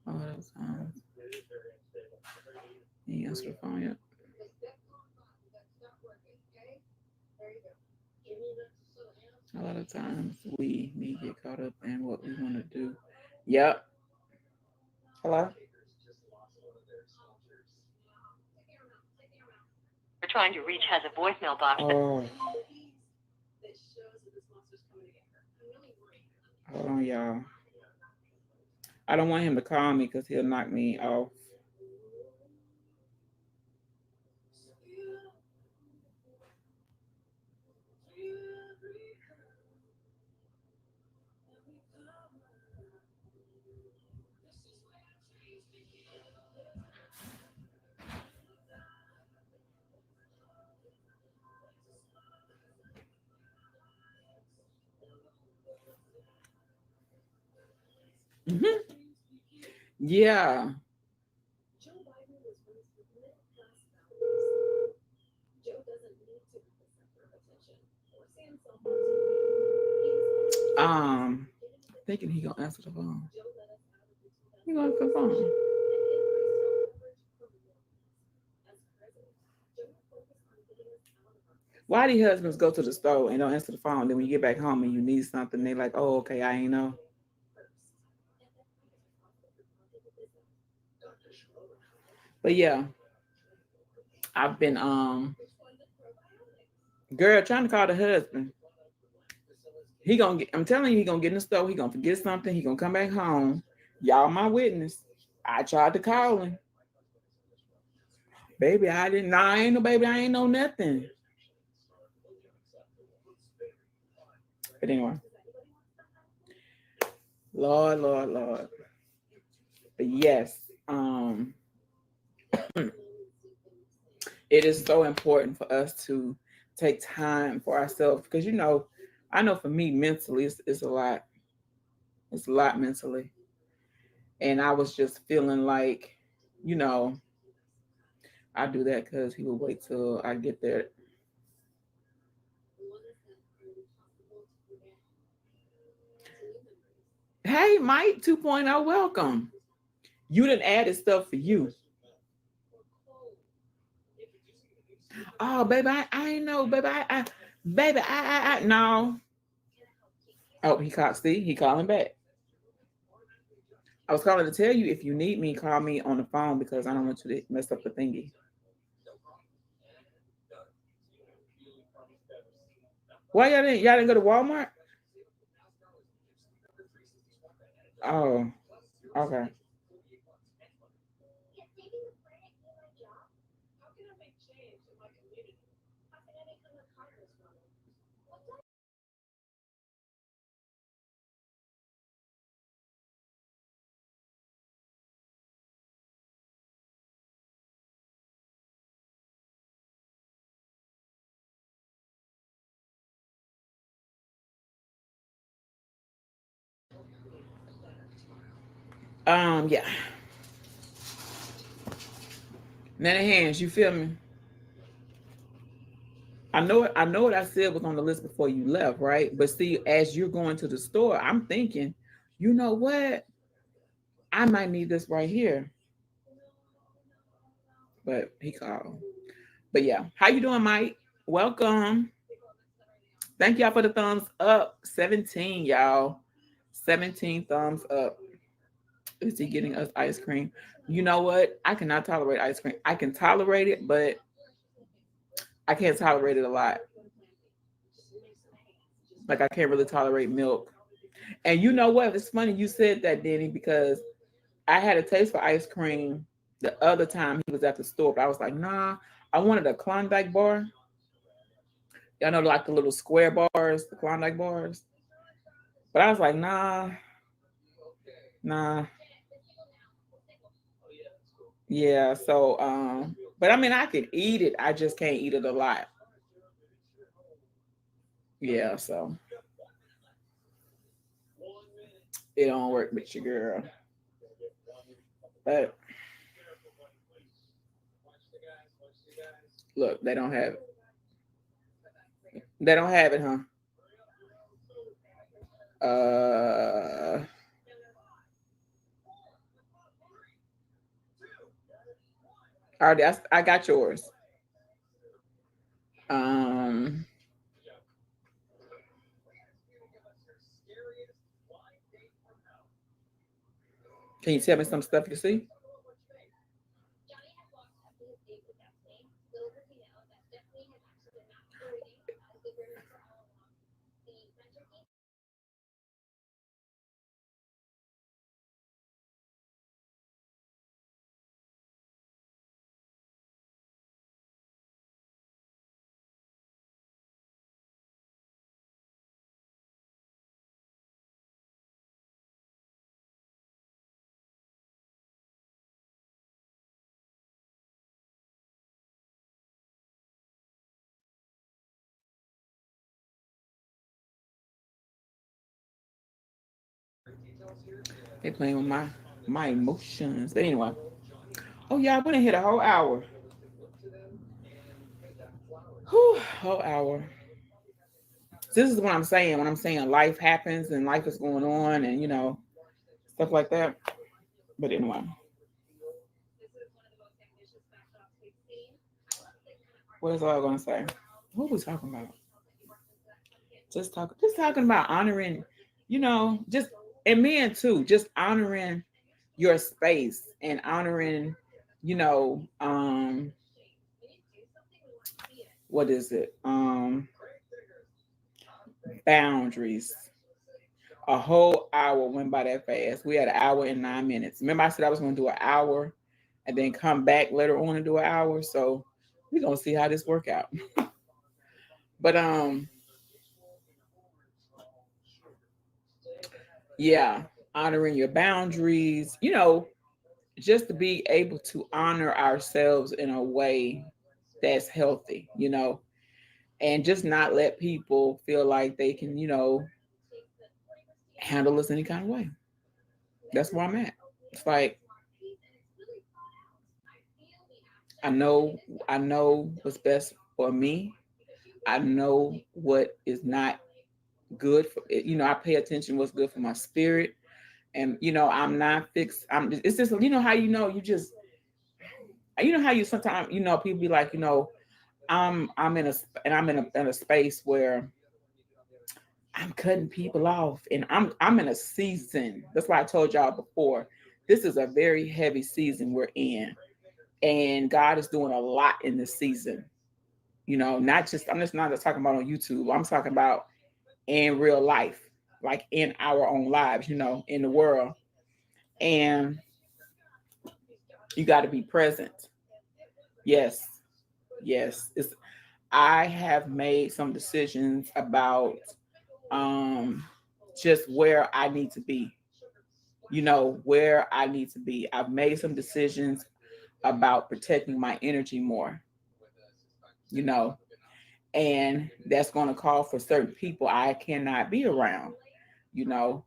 oh, that was he answered the phone yet. A lot of times we need to get caught up in what we want to do. Yep. Hello? You're trying to reach has a voicemail box. Oh. Hold on, y'all. I don't want him to call me because he'll knock me off. Mm-hmm. Yeah. Thinking he gonna answer the phone. He gonna answer the phone. Why do husbands go to the store and don't answer the phone? Then when you get back home and you need something, they like, oh, okay, I ain't know. But yeah, I've been Girl trying to call the husband. He gonna get, I'm telling you, he gonna get in the store, he gonna forget something, he gonna come back home. Y'all my witness. I tried to call him. Baby, I didn't know, I ain't no baby, I ain't know nothing. But anyway. Lord, Lord, Lord. But yes, it is so important for us to take time for ourselves because I know for me mentally it's a lot. It's a lot mentally. And I was just feeling like, I do that because he would wait till I get there. Hey, Mike 2.0, welcome. You done added stuff for you. Oh, baby, I ain't know, baby. No. Oh, he called. See, he calling back. I was calling to tell you if you need me, call me on the phone because I don't want you to mess up the thingy. Why y'all didn't go to Walmart? Oh, okay. Yeah. Nanny hands, you feel me? I know what I said was on the list before you left, right? But see, as you're going to the store, I'm thinking, you know what? I might need this right here. But he called. But yeah, how you doing, Mike? Welcome. Thank y'all for the thumbs up. 17, y'all. 17 thumbs up. Is he getting us ice cream? You know what? I cannot tolerate ice cream. I can tolerate it, but I can't tolerate it a lot. Like I can't really tolerate milk. And you know what? It's funny you said that, Denny, because I had a taste for ice cream the other time he was at the store, but I was like, nah, I wanted a Klondike bar. Y'all know, like the little square bars, the Klondike bars. But I was like, nah. Yeah, so but I mean I could eat it. I just can't eat it a lot. Yeah, so it don't work with your girl. But look, they don't have it. They don't have it, huh? All right, I got yours. Can you tell me some stuff you see? They playing with my emotions. But anyway. Oh yeah, I went and hit a whole hour. Whew, whole hour. This is what I'm saying when I'm saying life happens and life is going on and stuff like that. But anyway. What is all I gonna say? What was we talking about? Just talking about honoring, just and men too, just honoring your space and honoring, what is it? boundaries. A whole hour went by that fast. We had an hour and 9 minutes. Remember, I said I was going to do an hour and then come back later on and do an hour. So we're going to see how this work out. But yeah, honoring your boundaries, just to be able to honor ourselves in a way that's healthy, and just not let people feel like they can, handle us any kind of way. That's where I'm at. It's like I know what's best for me. I know what is not good for I pay attention what's good for my spirit. And I'm not fixed. It's just how how you sometimes people be like, I'm in a space where I'm cutting people off, and I'm in a season. That's why I told y'all before. This is a very heavy season we're in, and God is doing a lot in this season. I'm just not just talking about on YouTube. I'm talking about in real life, like in our own lives, in the world. And you got to be present. Yes, yes. I have made some decisions about just where I need to be. Where I need to be. I've made some decisions about protecting my energy more. You know, and that's going to call for certain people I cannot be around. You know,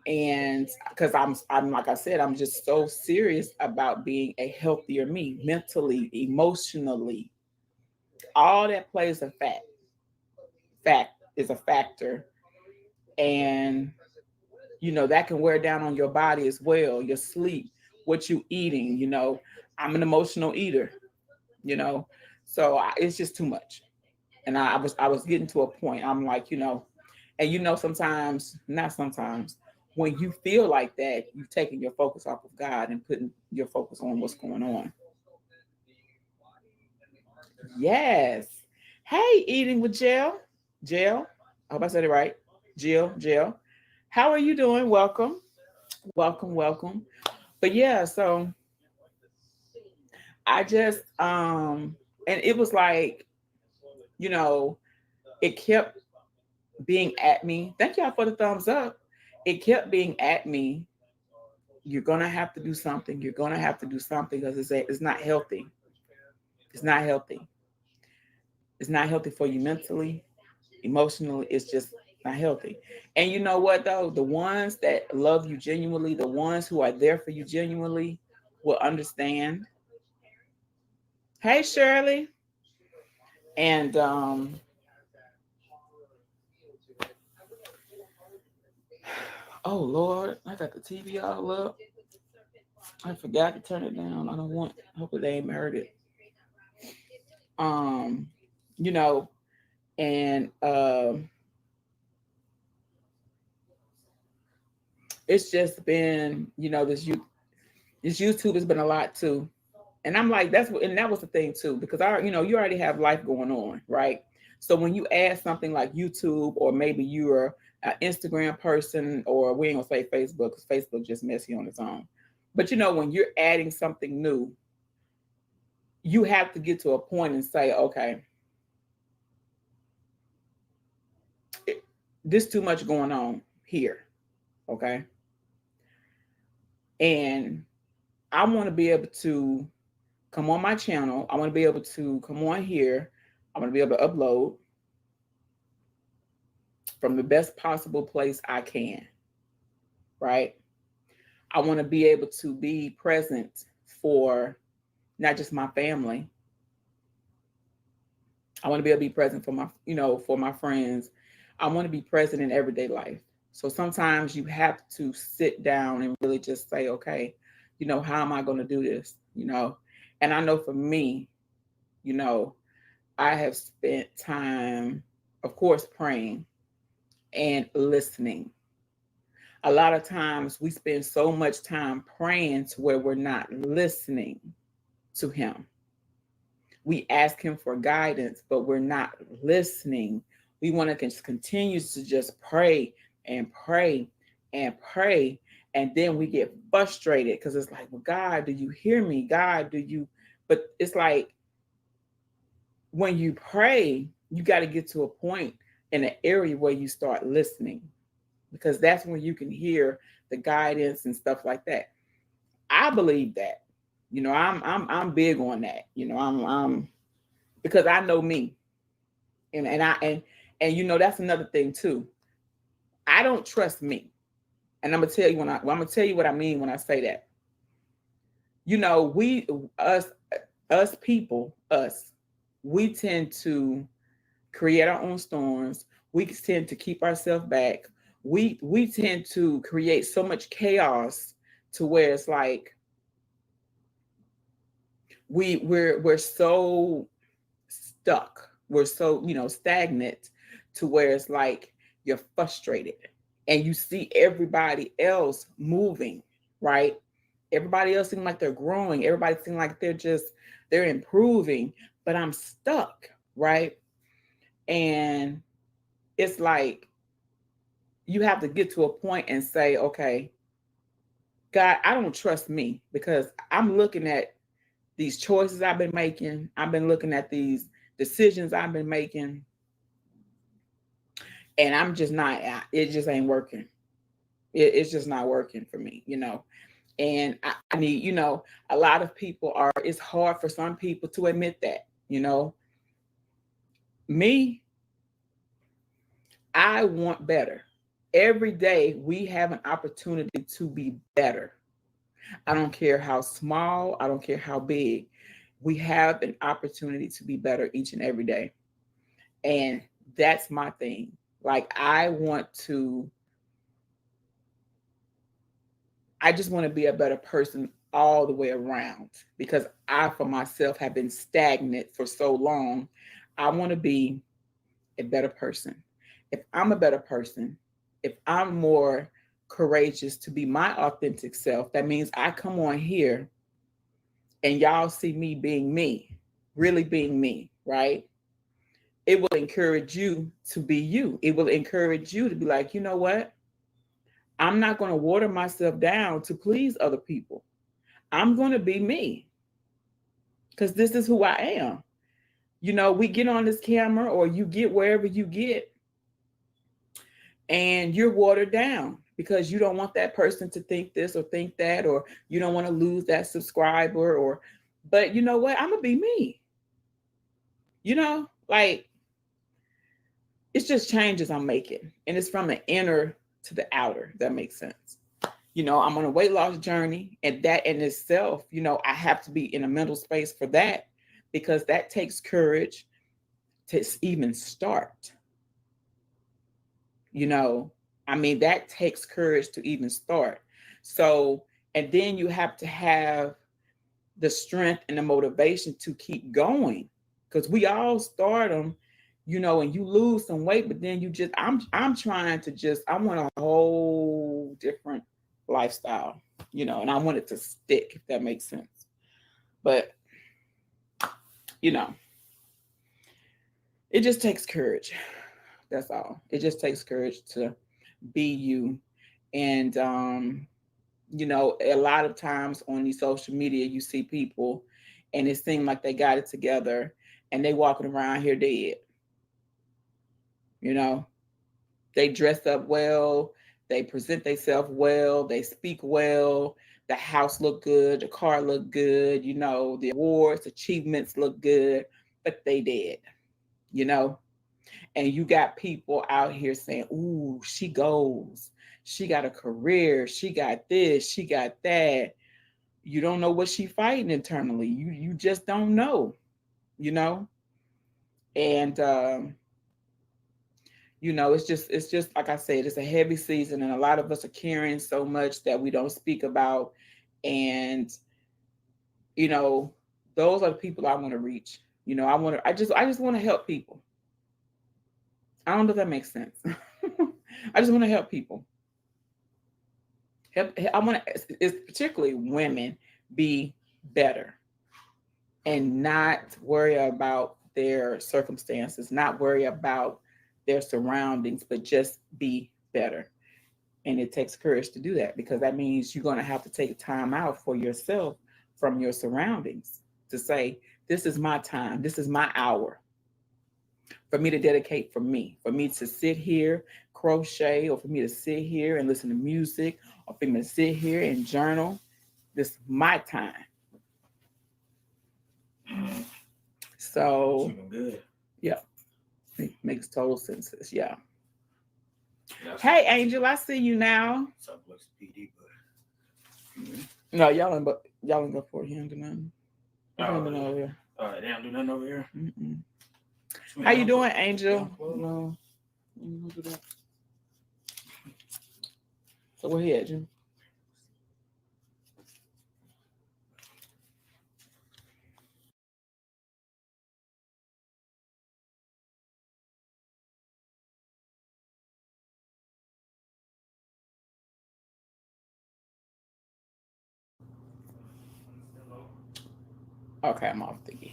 and because I'm like I said, I'm just so serious about being a healthier me, mentally, emotionally. All that plays a fact is a factor, and that can wear down on your body as well, your sleep, what you eating. I'm an emotional eater, so it's just too much. And I was getting to a point. I'm like, and sometimes, not sometimes, when you feel like that, you're taking your focus off of God and putting your focus on what's going on. Yes. Hey, eating with Jill. I hope I said it right. Jill. How are you doing? Welcome. Welcome. But yeah, so I just and it was like, it kept being at me. Thank y'all for the thumbs up. It kept being at me. You're gonna have to do something. You're gonna have to do something because it's not healthy. It's not healthy. It's not healthy for you mentally, emotionally. It's just not healthy. And you know what though? The ones that love you genuinely, the ones who are there for you genuinely, will understand. Hey Shirley. And oh Lord, I got the TV all up. I forgot to turn it down. I don't want. Hopefully they ain't heard it. Um, you know, and it's just been, this YouTube has been a lot too. And I'm like, that was the thing too, because you already have life going on, right? So when you add something like YouTube, or maybe you're an Instagram person, or we ain't gonna say Facebook, because Facebook just messy on its own. But when you're adding something new, you have to get to a point and say, okay, this too much going on here, okay? And I want to be able to come on my channel. I want to be able to come on here. I want to be able to upload from the best possible place I can, right? I want to be able to be present for not just my family. I want to be able to be present for my friends. I want to be present in everyday life. So sometimes you have to sit down and really just say, okay, how am I going to do this? And I know for me, I have spent time, of course, praying and listening. A lot of times we spend so much time praying to where we're not listening to him. we ask him for guidance, but we're not listening. We want to continue to just pray and pray and pray. And then we get frustrated because it's like, well, God, do you hear me? God, do you? But it's like when you pray, you got to get to a point in an area where you start listening, because that's when you can hear the guidance and stuff like that. I believe that. You know, I'm big on that. You know, I'm because I know me. And you know, that's another thing too. I don't trust me. And I'm gonna tell you I'm gonna tell you what I mean when I say that. You know, us people, we tend to create our own storms. We tend to keep ourselves back. We tend to create so much chaos to where it's like we're so stuck. We're so, you know, stagnant to where it's like you're frustrated and you see everybody else moving, right? Everybody else seems like they're growing. Everybody seems like they're improving, but I'm stuck, right? And it's like you have to get to a point and say, okay, God, I don't trust me, because I'm looking at these choices I've been making. I've been looking at these decisions I've been making, and I'm just not, it just ain't working. It's just not working for me, you know. And I need, you know, a lot of people it's hard for some people to admit that, you know. Me, I want better. Every day we have an opportunity to be better. I don't care how small, I don't care how big. We have an opportunity to be better each and every day. And that's my thing. Like I just want to be a better person all the way around, because I, for myself, have been stagnant for so long. I want to be a better person. If I'm a better person, if I'm more courageous to be my authentic self, that means I come on here and y'all see me being me, really being me, right? It will encourage you to be you. It will encourage you to be like, you know what? I'm not going to water myself down to please other people. I'm going to be me, because this is who I am. You know, we get on this camera, or you get wherever you get, and you're watered down because you don't want that person to think this or think that, or you don't want to lose that subscriber, but you know what? I'm going to be me. You know, like, it's just changes I'm making, and it's from the inner to the outer. If that makes sense. You know, I'm on a weight loss journey, and that in itself, you know, I have to be in a mental space for that, because that takes courage to even start. You know, I mean, that takes courage to even start. So, and then you have to have the strength and the motivation to keep going, because we all start them, you know, and you lose some weight, but then I'm trying to I want a whole different lifestyle, you know, and I want it to stick, if that makes sense. But, you know, it just takes courage. That's all. It just takes courage to be you. And, you know, a lot of times on these social media, you see people and it seems like they got it together and they walking around here dead. You know, they dress up well, they present themselves well, they speak well, the house look good, the car look good, you know, the awards, achievements look good, but they dead, you know. And you got people out here saying, ooh, she goes, she got a career, she got this, she got that. You don't know what she fighting internally. You just don't know, you know. And you know, it's just like I said, it's a heavy season, and a lot of us are carrying so much that we don't speak about. And you know, those are the people I want to reach. You know, I just want to help people. I don't know if that makes sense. I just want to help people. I want to, it's particularly women, be better. and not worry about their circumstances, not worry about their surroundings, but just be better. And it takes courage to do that, because that means you're going to have to take time out for yourself from your surroundings to say, this is my time, this is my hour for me to dedicate for me to sit here, crochet, or for me to sit here and listen to music, or for me to sit here and journal. This is my time. So, good. Yeah, it makes total sense. Yeah. Hey, Angel, I see you now. PD, No, y'all ain't go for him to nothing. over here. They don't do nothing over here. Mm-mm. How you doing, Angel? No. So where he at, Jim? Okay, I'm off thinking.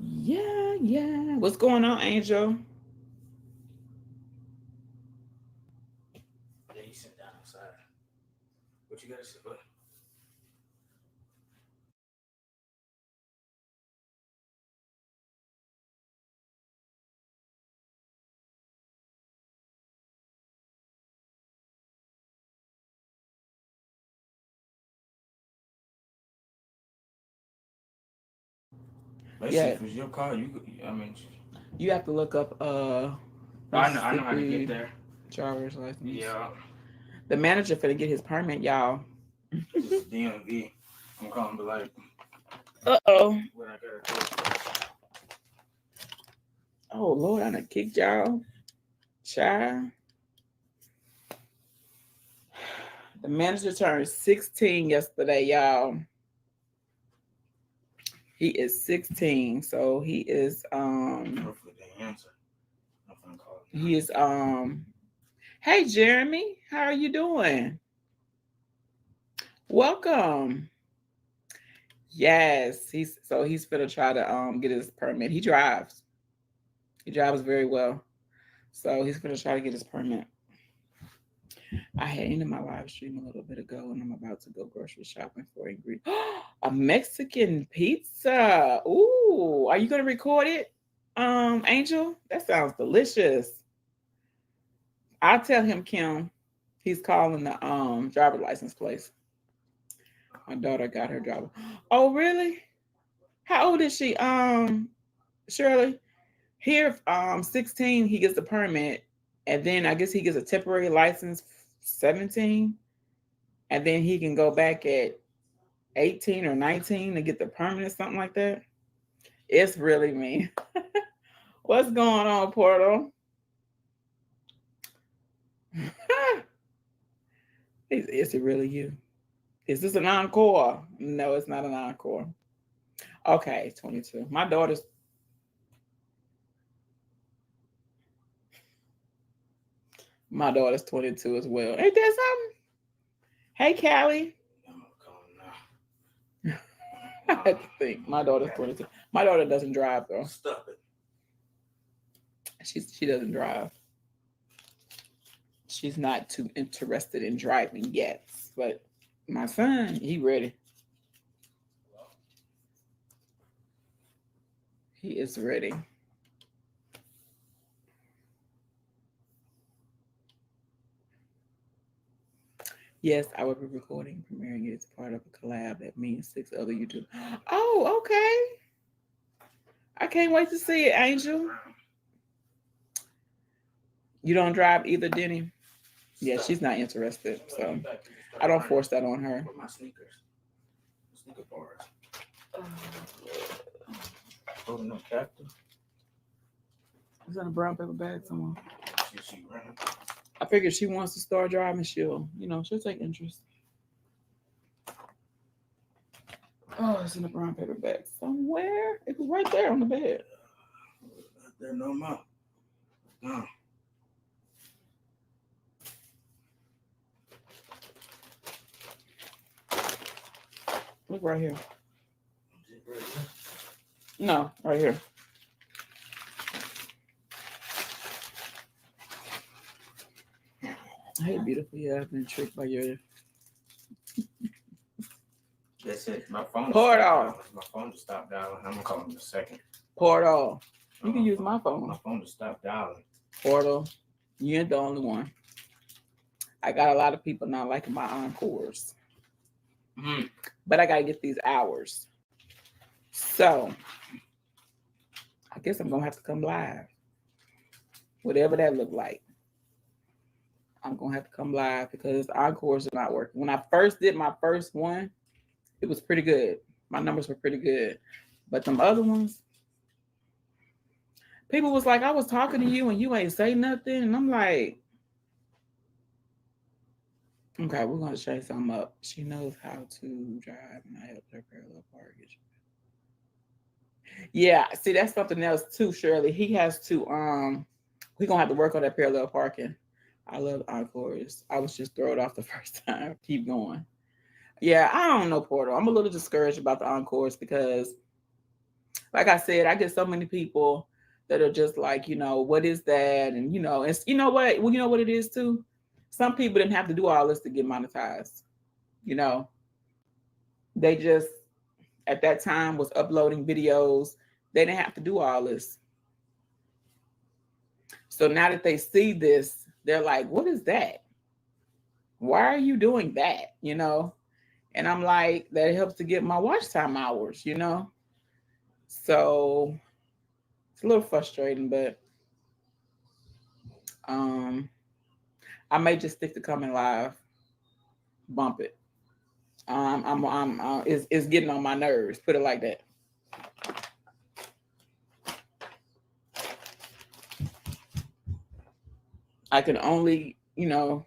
Yeah. What's going on, Angel? Yeah, you sit down outside. What you gotta say? What? Yeah. If it's your car, You have to look up I know how to get there. driver's license. Yeah. The manager finna get his permit, y'all. This is DMV. I'm calling, but like, Uh-oh. what I gotta do. Oh Lord, I done kicked y'all. Child. The manager turned 16 yesterday, y'all. He is 16, so he is Hopefully they answer. he is hey Jeremy, how are you doing? Welcome. Yes, he's gonna try to get his permit. He drives very well, so he's gonna try to get his permit. I had ended my live stream a little bit ago, and I'm about to go grocery shopping for ingredients. A Mexican pizza. Ooh, are you gonna record it, Angel? That sounds delicious. I'll tell him, Kim. He's calling the driver license place. My daughter got her driver. Oh, really? How old is she? Shirley? Here, 16, he gets the permit, and then I guess he gets a temporary license, 17, and then he can go back at 18 or 19 to get the permit or something like that. It's really me. What's going on, Portal? Is it really you? Is this an encore? No, it's not an encore. Okay, 22. My daughter's 22 as well. Ain't that something? Hey, Callie. I think my daughter's 22. My daughter doesn't drive though. Stop it. She doesn't drive. She's not too interested in driving yet. But my son, he ready. He is ready. Yes, I will be recording, premiering it as part of a collab that me and 6 other YouTubers. Oh, okay. I can't wait to see it, Angel. You don't drive either, Denny? Yeah, she's not interested, so I don't force that on her. My sneakers. Sneaker bars. Oh, no, Captain. Is that a brown paper bag somewhere? She ran. I figured she wants to start driving. She'll take interest. Oh, it's in a brown paper bag somewhere. It was right there on the bed. There no more. No. Look right here. No, right here. Hey, beautiful. Yeah, I've been tricked by your. That's it. My phone. Pour it off. My phone just stopped dialing. I'm gonna call him in a second. Pour it off. You can use my phone. My phone just stopped dialing. Portal, you ain't the only one. I got a lot of people not liking my encores. But I gotta get these hours. So I guess I'm gonna have to come live. Whatever that look like. I'm gonna have to come live because encores are not working. When I first did my first one, it was pretty good. My numbers were pretty good. But them other ones, people was like, I was talking to you and you ain't say nothing. And I'm like, okay, we're gonna shake something up. She knows how to drive and I helped her parallel park. Yeah, see, that's something else too, Shirley. He has to we're gonna have to work on that parallel parking. I love encores. I was just thrown off the first time. Keep going. Yeah, I don't know, Portal. I'm a little discouraged about the encores because, like I said, I get so many people that are just like, what is that? And it's you know what? Well, you know what it is too? Some people didn't have to do all this to get monetized. They just at that time was uploading videos. They didn't have to do all this. So now that they see this, they're like, what is that? Why are you doing that? And I'm like, that helps to get my watch time hours, So it's a little frustrating, but I may just stick to coming live, bump it. It's getting on my nerves, put it like that. I can only, don't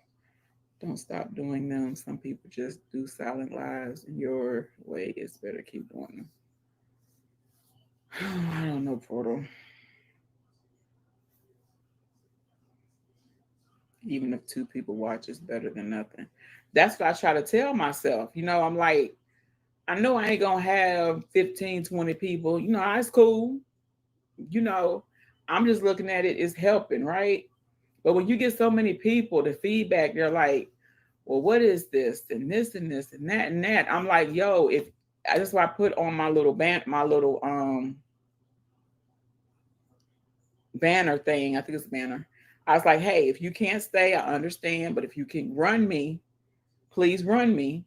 stop doing them. Some people just do silent lives in your way. It's better keep doing them. I don't know, Portal. Even if 2 people watch, it's better than nothing. That's what I try to tell myself. I'm like, I know I ain't going to have 15, 20 people. It's cool. I'm just looking at it as helping, right? But when you get so many people, the feedback, they're like, well, what is this and this and this and that and that? I'm like, yo, that's why I put on my little banner thing. I think it's banner. I was like, hey, if you can't stay, I understand. But if you can run me, please run me,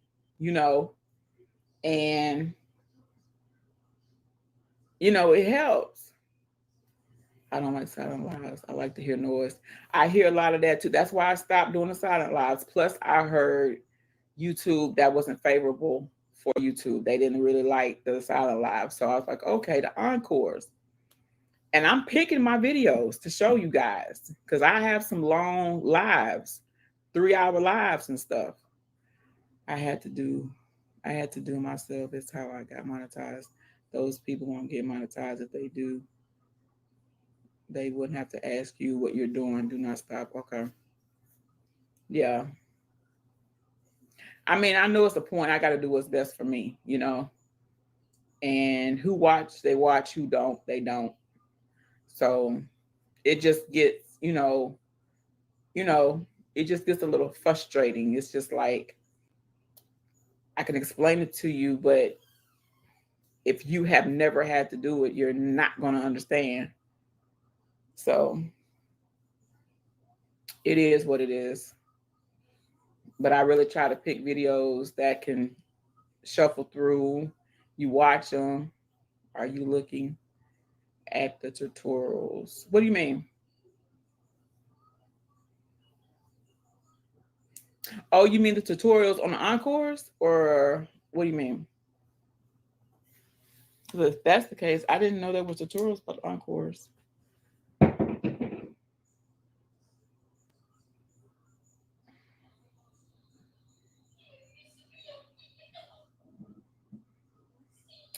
and, it helps. I don't like silent lives. I like to hear noise. I hear a lot of that too. That's why I stopped doing the silent lives. Plus, I heard YouTube that wasn't favorable for YouTube. They didn't really like the silent lives. So I was like, okay, the encores. And I'm picking my videos to show you guys because I have some long lives, 3-hour lives and stuff. I had to do myself. It's how I got monetized. Those people won't get monetized if they do. They wouldn't have to ask you what you're doing. Do not stop. Okay. Yeah. I mean, I know it's a point. I got to do what's best for me, And who watch, they watch. Who don't, they don't. So it just gets, it just gets a little frustrating. It's just like, I can explain it to you, but if you have never had to do it, you're not going to understand. So it is what it is. But I really try to pick videos that can shuffle through. You watch them. Are you looking at the tutorials? What do you mean? Oh, you mean the tutorials on the encores? Or what do you mean? If that's the case, I didn't know there was tutorials about encores.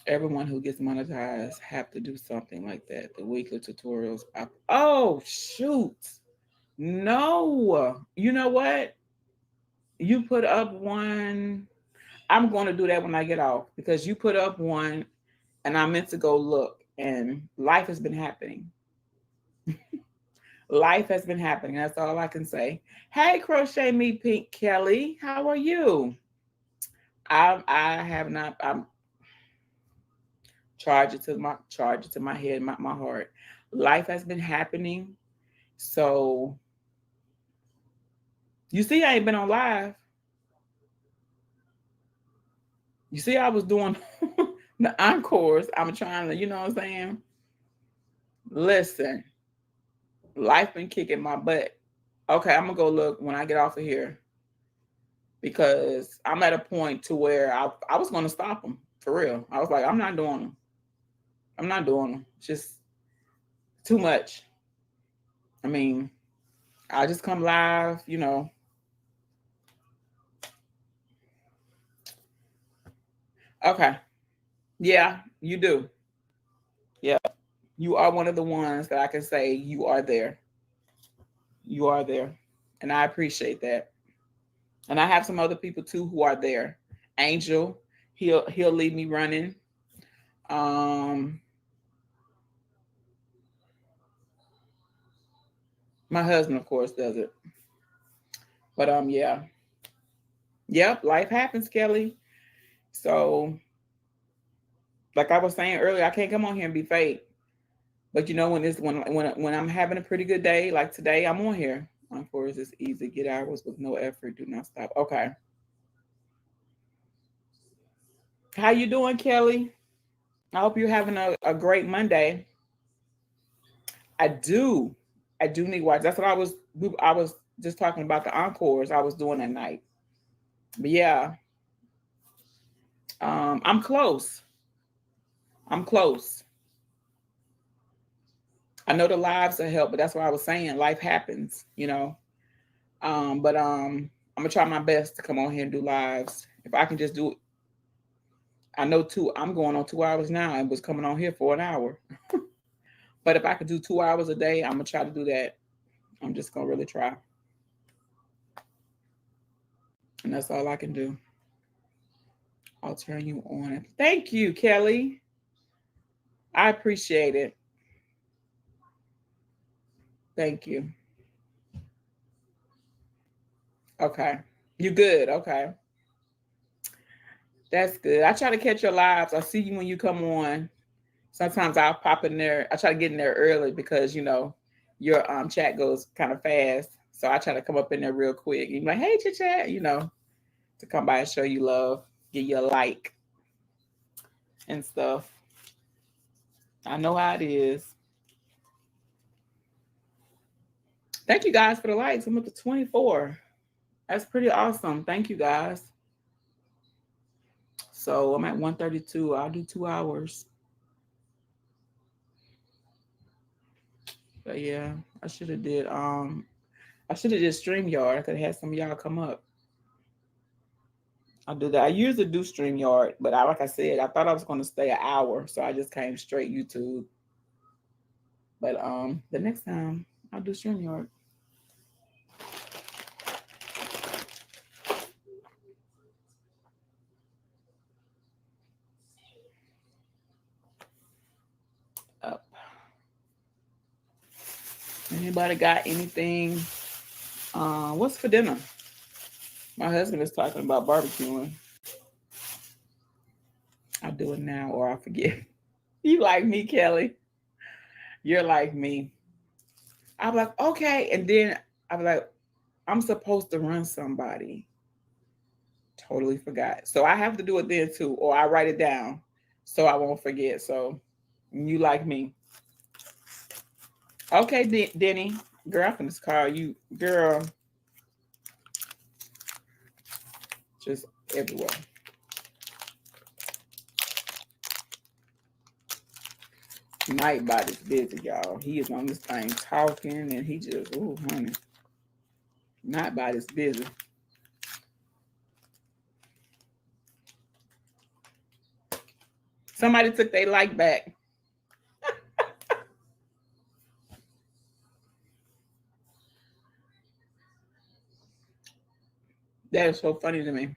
Everyone who gets monetized have to do something like that. The weekly tutorials. Oh, shoot. No. You know what? You put up one. I'm going to do that when I get off because you put up one and I meant to go look and life has been happening. Life has been happening. That's all I can say. Hey, Crochet Me Pink Kelly, how are you? I have not. I'm charge it to my head, my heart. Life has been happening. So you see, I ain't been on live. You see, I was doing the encores. I'm trying to, you know what I'm saying? Listen, life been kicking my butt. Okay, I'm gonna go look when I get off of here because I'm at a point to where I was gonna stop them for real. I was like, I'm not doing them. I'm not doing them. It's just too much. I mean, I just come live, you know. Okay. Yeah, you do. Yeah. You are one of the ones that I can say you are there. You are there. And I appreciate that. And I have some other people too who are there. Angel, he'll leave me running. My husband, of course, does it. But yeah. Yep, life happens, Kelly. So like I was saying earlier, I can't come on here and be fake. But you know, when I'm having a pretty good day, like today, I'm on here. Of course, it's easy. Get hours with no effort. Do not stop. Okay. How you doing, Kelly? I hope you're having a great Monday. I do. I do need watch. That's what I was just talking about the encores I was doing at night. But yeah. I'm close. I'm close. I know the lives will help, but that's what I was saying. Life happens, you know. But I'm gonna try my best to come on here and do lives. If I can just do it. I know I'm going on 2 hours now and was coming on here for an hour. But if I could do 2 hours a day, I'm gonna try to do that. I'm just gonna really try. And that's all I can do. I'll turn you on. Thank you, Kelly. I appreciate it. Thank you. Okay. You good? Okay. That's good. I try to catch your lives. I see you when you come on. Sometimes I'll pop in there. I try to get in there early because, you know, your chat goes kind of fast. So I try to come up in there real quick. You're like, hey, chat, you know, to come by and show you love, give you a like and stuff. I know how it is. Thank you guys for the likes. I'm up to 24. That's pretty awesome. Thank you guys. So I'm at 132. I'll do 2 hours. But yeah, I should have did StreamYard. I could have had some of y'all come up. I'll do that. I usually do StreamYard, but like I said, I thought I was gonna stay an hour, so I just came straight YouTube. But the next time I'll do StreamYard. Up. Anybody got anything? What's for dinner? My husband is talking about barbecuing. I'll do it now or I forget. You like me, Kelly. You're like me. I'm like, okay. And then I'm like, I'm supposed to run somebody. Totally forgot. So I have to do it then too, or I write it down so I won't forget. So you like me. Okay, Denny. Girl, I'm finna call you. Girl. Just everywhere. Nightbody's busy, y'all. He is on this thing talking and he just, ooh, honey. Nightbody's busy. Somebody took their like back. That is so funny to me.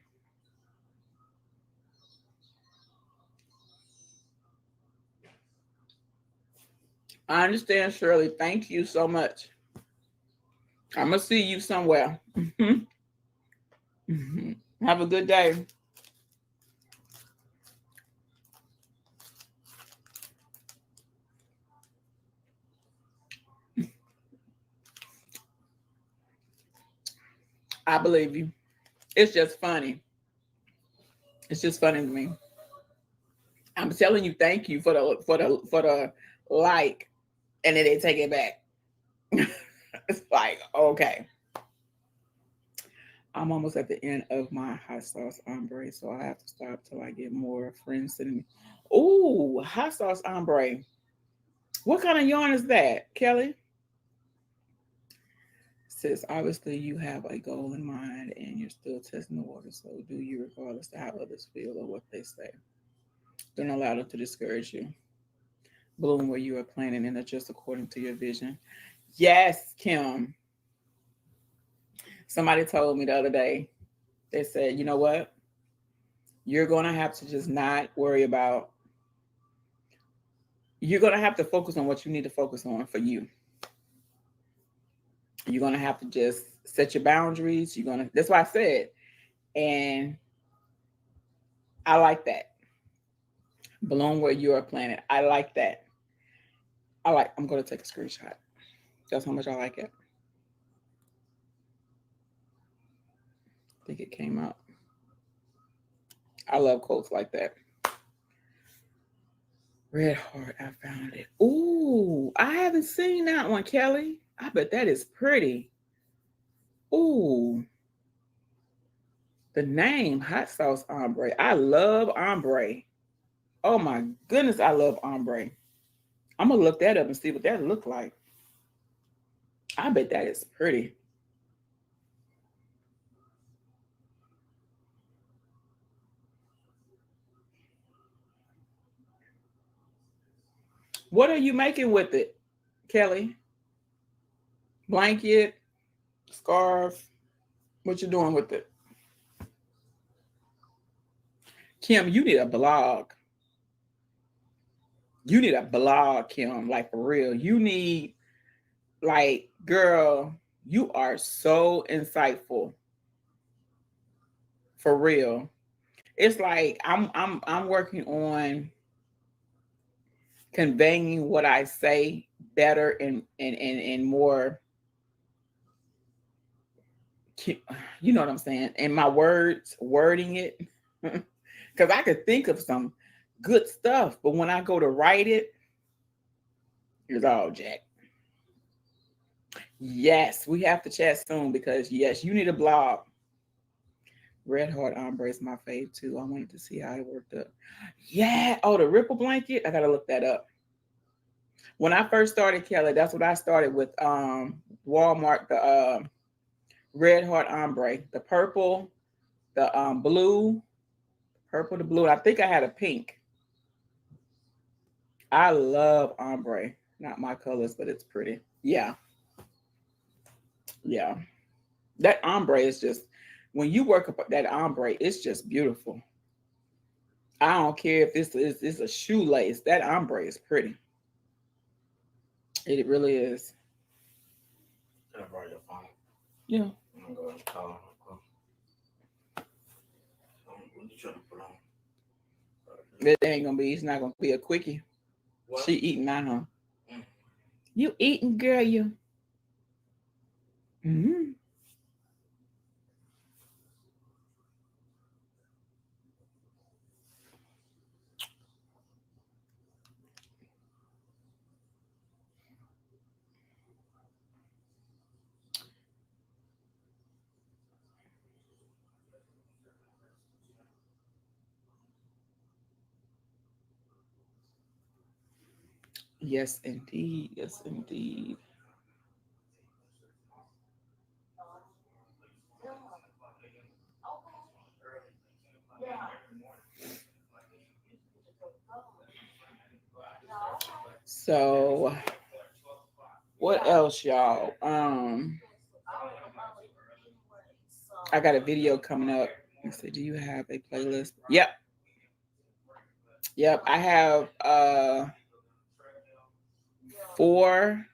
I understand, Shirley. Thank you so much. I'm gonna see you somewhere. Have a good day. I believe you. It's just funny. It's just funny to me. I'm telling you, thank you for the like, and then they take it back. It's like, okay. I'm almost at the end of my hot sauce ombre, so I have to stop till I get more friends sending me. Ooh, hot sauce ombre. What kind of yarn is that, Kelly? Says obviously you have a goal in mind and you're still testing the water, so do you regardless of how others feel or what they say. Don't allow them to discourage you. Bloom where you are planning and adjust according to your vision. Yes, Kim. Somebody told me the other day, they said, you know what? You're going to have to just not worry about, you're going to have to focus on what you need to focus on for you. You're going to have to just set your boundaries. That's why I said, and I like that. Bloom where you are planted. I like that. I'm going to take a screenshot. That's how much I like it. I think it came out. I love quotes like that. Red Heart, I found it. Ooh, I haven't seen that one, Kelly. I bet that is pretty. Ooh. The name, hot sauce ombre. I love ombre. Oh my goodness, I love ombre. I'm going to look that up and see what that look like. I bet that is pretty. What are you making with it, Kelly? Blanket, scarf. What you doing with it? Kim, you need a blog. You need a blog, Kim, like for real. You need, like, girl, you are so insightful. For real. It's like I'm working on conveying what I say better and more, you know what I'm saying? And my words, wording it. Because I could think of some good stuff, but when I go to write it, it's all jack. Yes, we have to chat soon because yes, you need a blog. Red Heart Ombre is my fave too. I wanted to see how it worked up. Yeah. Oh, the ripple blanket. I gotta look that up. When I first started, Kelly, that's what I started with. Walmart, the Red Heart Ombre, the purple, the blue, purple, the blue. I think I had a pink. I love ombre. Not my colors, but it's pretty. Yeah. Yeah. That ombre is just, when you work up that ombre, it's just beautiful. I don't care if it's a shoelace. That ombre is pretty. It really is. Can I borrow your phone? Yeah. I'm gonna go and call. What you trying to put on? It ain't gonna be. It's not gonna be a quickie. What? She eating now, huh? You eating, girl? You. Mm-hmm. Yes, indeed. Yes, indeed. So, what else, y'all? I got a video coming up. Let's see, do you have a playlist? Yep. Yep. I have For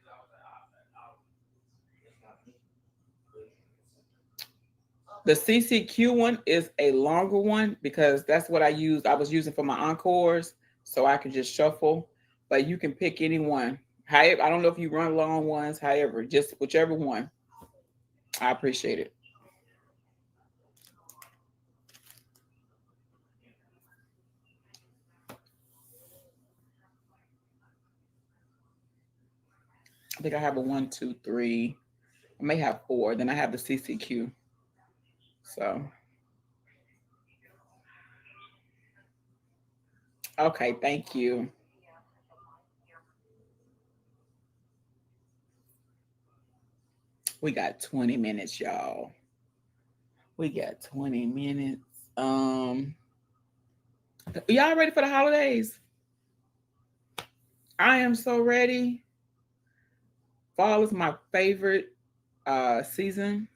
the CCQ one is a longer one because that's what I used. I was using for my encores, so I can just shuffle. But you can pick any one. However, I don't know if you run long ones. However, just whichever one. I appreciate it. I think I have a 1, 2, 3. I may have 4. Then I have the CCQ. So, okay, thank you. We got 20 minutes, y'all. We got 20 minutes. Y'all ready for the holidays? I am so ready. Fall is my favorite season.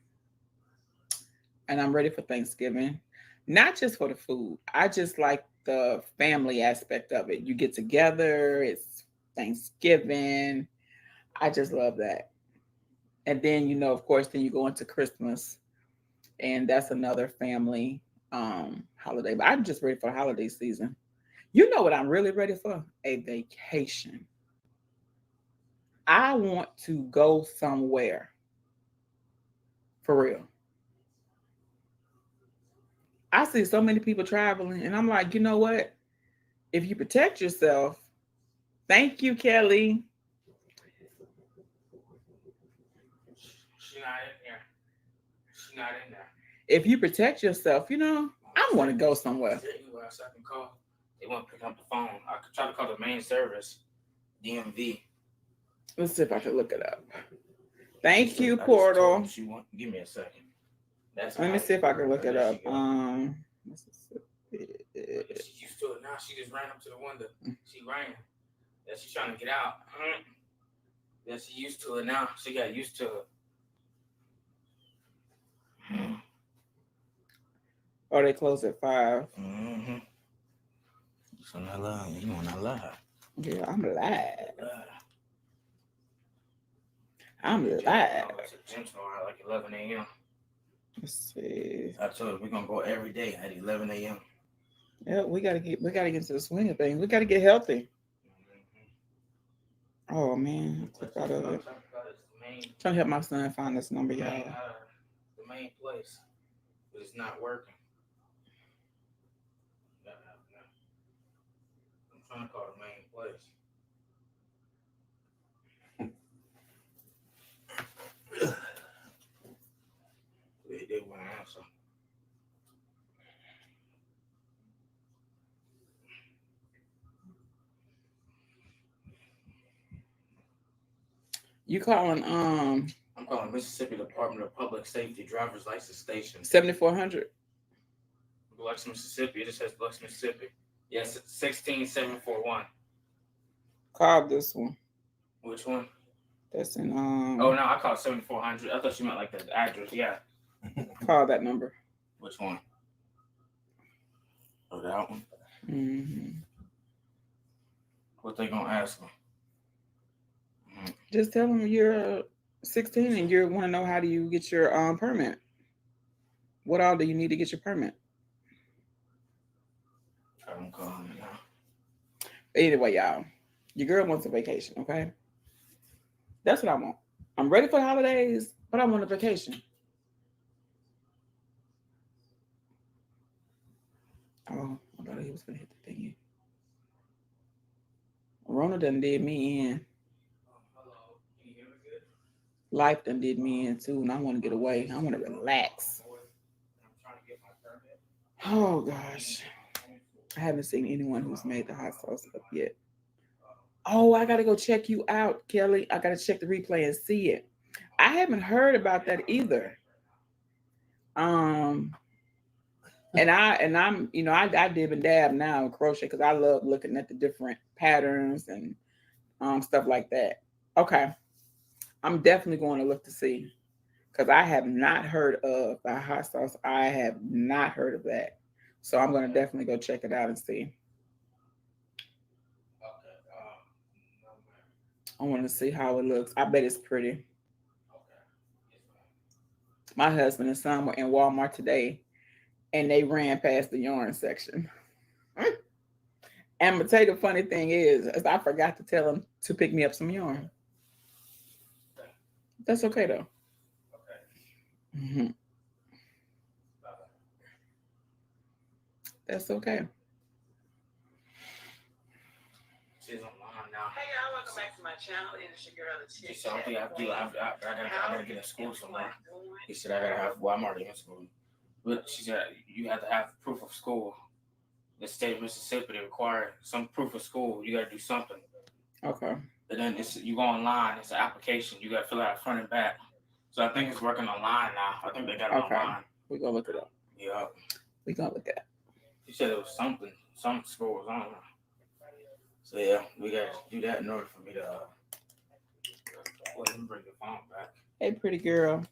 And I'm ready for Thanksgiving. Not just for the food. I just like the family aspect of it. You get together, it's Thanksgiving. I just love that. And then, of course, then you go into Christmas. And that's another family holiday. But I'm just ready for the holiday season. You know what I'm really ready for? A vacation. I want to go somewhere. For real. I see so many people traveling, and I'm like, you know what? If you protect yourself, thank you, Kelly. She's not in there. She's not in there. If you protect yourself, I want to go somewhere. So I can call. They won't pick up the phone. I could try to call the main service, DMV. Let's see if I can look it up. Thank you, Portal. Give me a second. Let me see if I can look it up. She's used to it now. She just ran up to the window. She ran. Yeah, she's trying to get out. Yeah, she used to it now. She got used to it. Oh, they close at 5. Mm-hmm. So not lie. You want to lie? Yeah, I'm live. I'm live. Gym tomorrow at like 11 a.m. Let's see. I told her we're gonna go every day at 11 a.m. Yeah, we gotta get into the swing of things. We gotta get healthy. Oh man, I took out of it. Trying to help my son find this number, y'all. The main place, but it's not working. I'm trying to call the main place. They won't answer. You calling I'm calling Mississippi Department of Public Safety driver's license station. 7400. Biloxi, Mississippi. It just says Biloxi, Mississippi. Yes, 16741. Call this one. Which one? That's in Oh no, I called 7400. I thought you meant like the address. Yeah. Call that number. Which one? Oh, that one. Mm-hmm. What they gonna ask me? Just tell them you're 16 and you want to know how do you get your permit. What all do you need to get your permit? I'm calling it now. Anyway, y'all, your girl wants a vacation, okay? That's what I want. I'm ready for the holidays, but I want a vacation. Oh, I thought he was gonna hit the thingy. Rona done did me in. Hello, can you hear me good? Life done did me in too, and I want to get away. I want to relax. I'm trying to get my permit. Oh gosh, I haven't seen anyone who's made the hot sauce up yet. Oh, I gotta go check you out, Kelly. I gotta check the replay and see it. I haven't heard about that either. And I'm I dib and dab now in crochet because I love looking at the different patterns and stuff like that. Okay, I'm definitely going to look to see because I have not heard of the hot sauce. I have not heard of that, so I'm going to definitely go check it out and see. I want to see how it looks. I bet it's pretty. My husband and son were in Walmart today, and they ran past the yarn section. And I'm gonna tell you the funny thing is I forgot to tell them to pick me up some yarn. That's okay though. Mm-hmm. That's okay. She's online now. Hey y'all, welcome back to my channel. It's your girl, the She said, I gotta get in school somewhere. He said, I gotta have, well, I'm already in school. But she said, you have to have proof of school. The state of Mississippi, they require some proof of school. You gotta do something. Okay. And then you go online, it's an application. You gotta fill out front and back. So I think it's working online now. I think they got it online. We're gonna look it up. Yeah. We're gonna look at it. She said it was something, some schools, I don't know. So yeah, we gotta do that in order for me to let me bring the phone back. Hey, pretty girl.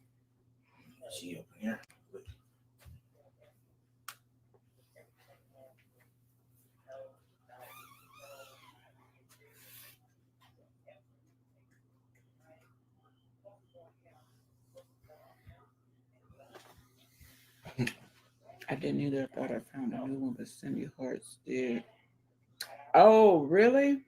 She up in here. I didn't either. I thought I found a new one, but Cindy Hart's did. Oh, really?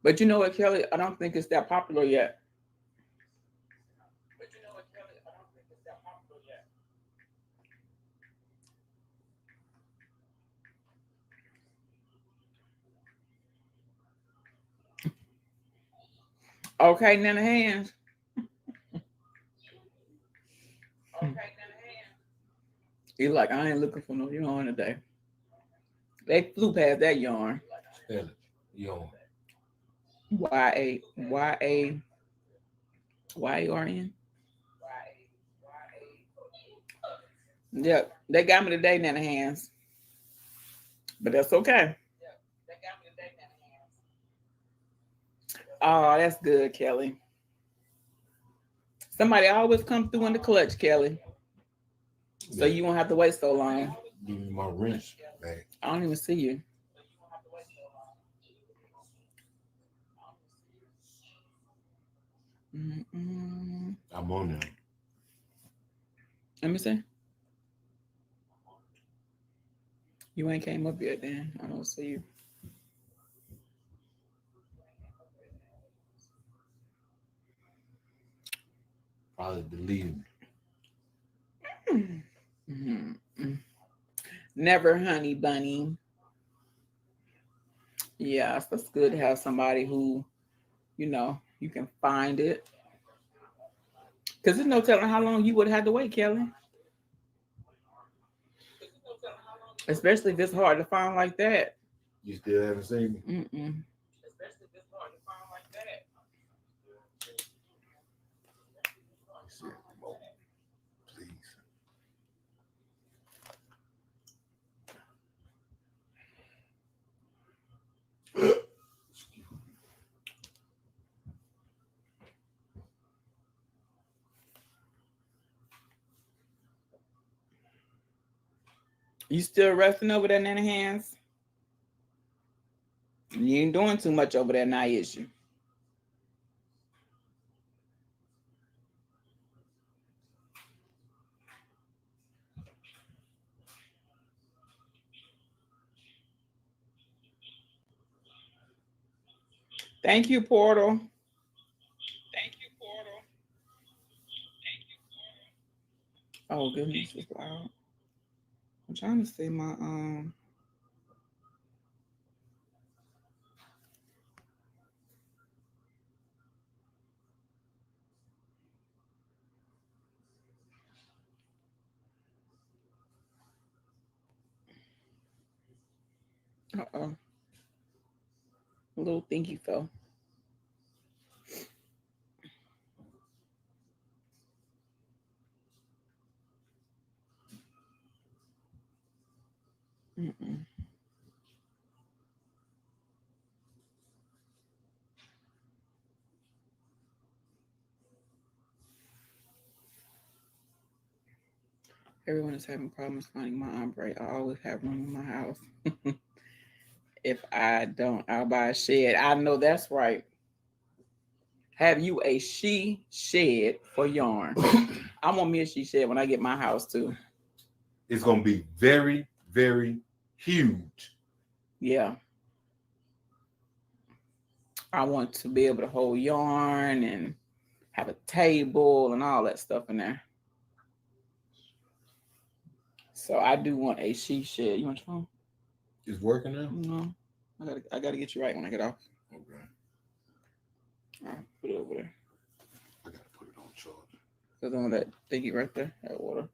But you know what, Kelly? I don't think it's that popular yet. Okay, Nana Hands. He's like, I ain't looking for no yarn today. They flew past that yarn. Spell it. Yarn. Y-A-R-N. Yep, they got me today, Nana Hands. But that's okay. Oh, that's good, Kelly. Somebody always come through in the clutch, Kelly. So you won't have to wait so long. Give me my wrench back. I don't even see you. Mm-mm. I'm on there. Let me see. You ain't came up yet, then. I don't see you. Probably deleted. Mm-hmm. Never, honey bunny. Yeah, so it's good to have somebody who, you know, you can find it. Because there's no telling how long you would have had to wait, Kelly. Especially if it's hard to find like that. You still haven't seen me? Mm-mm. You still resting over there, Nana Hands? You ain't doing too much over there now, is you? Thank you, Portal. Oh, goodness, it's loud. I'm trying to see my uh-oh. A little thinky fell. Mm-mm. Everyone is having problems finding my ombre. I always have room in my house. If I don't, I'll buy a shed. I know that's right. Have you a she shed for yarn? I want me a she shed when I get my house too. It's gonna be very, very huge. Yeah. I want to be able to hold yarn and have a table and all that stuff in there. So I do want a she shed. You want your phone? It's working now? No. I gotta get you right when I get off. Okay. All right, put it over there. I gotta put it on charge. Put on that thingy right there, that water.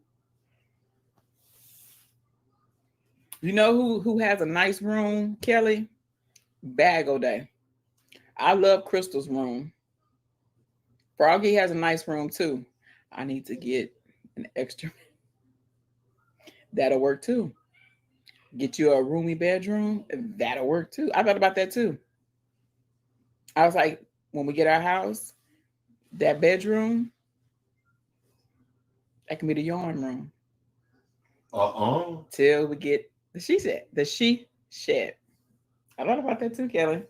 You know who has a nice room, Kelly? Bago Day. I love Crystal's room. Froggy has a nice room too. I need to get an extra. That'll work too. Get you a roomy bedroom. That'll work too. I thought about that too. I was like, when we get our house, that bedroom, that can be the yarn room. Till we get the she shed. I thought about that too, Kelly.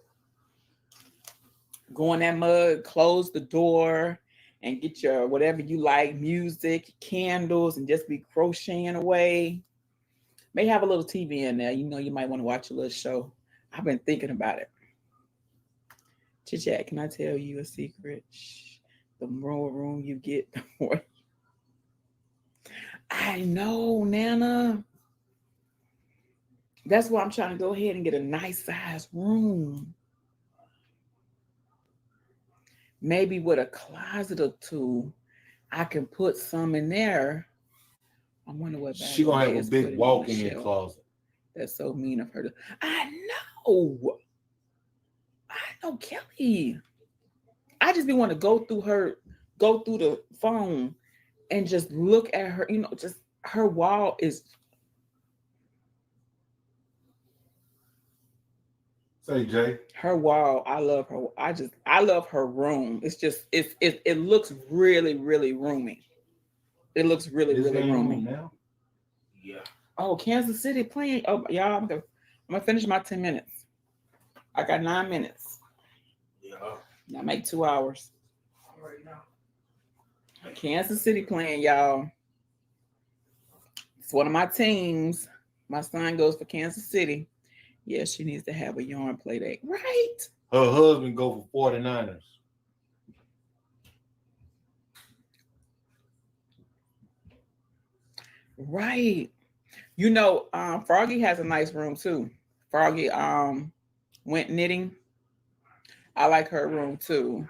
Go in that mug, close the door, and get your whatever you like, music, candles, and just be crocheting away. May have a little TV in there. You know, you might want to watch a little show. I've been thinking about it. Chit Chat, can I tell you a secret? Shh. The more room you get, the more. I know, Nana. That's why I'm trying to go ahead and get a nice size room. Maybe with a closet or two, I can put some in there. I wonder what she gonna have a big walk-in closet. That's so mean of her to. I know, Kelly. I just be want to go through the phone and just look at her. You know, just her wall is. Say, Jay. Her wall, I love her. I love her room. It's just, it looks really, really roomy. It looks really, really roomy. Now? Yeah. Oh, Kansas City playing. Oh, y'all, I'm gonna finish my 10 minutes. I got 9 minutes. Yeah. I make 2 hours. Kansas City playing, y'all. It's one of my teams. My son goes for Kansas City. Yeah, she needs to have a yarn play date. Right. Her husband go for 49ers. Right. You know, Froggy has a nice room too. Froggy went knitting. I like her room too.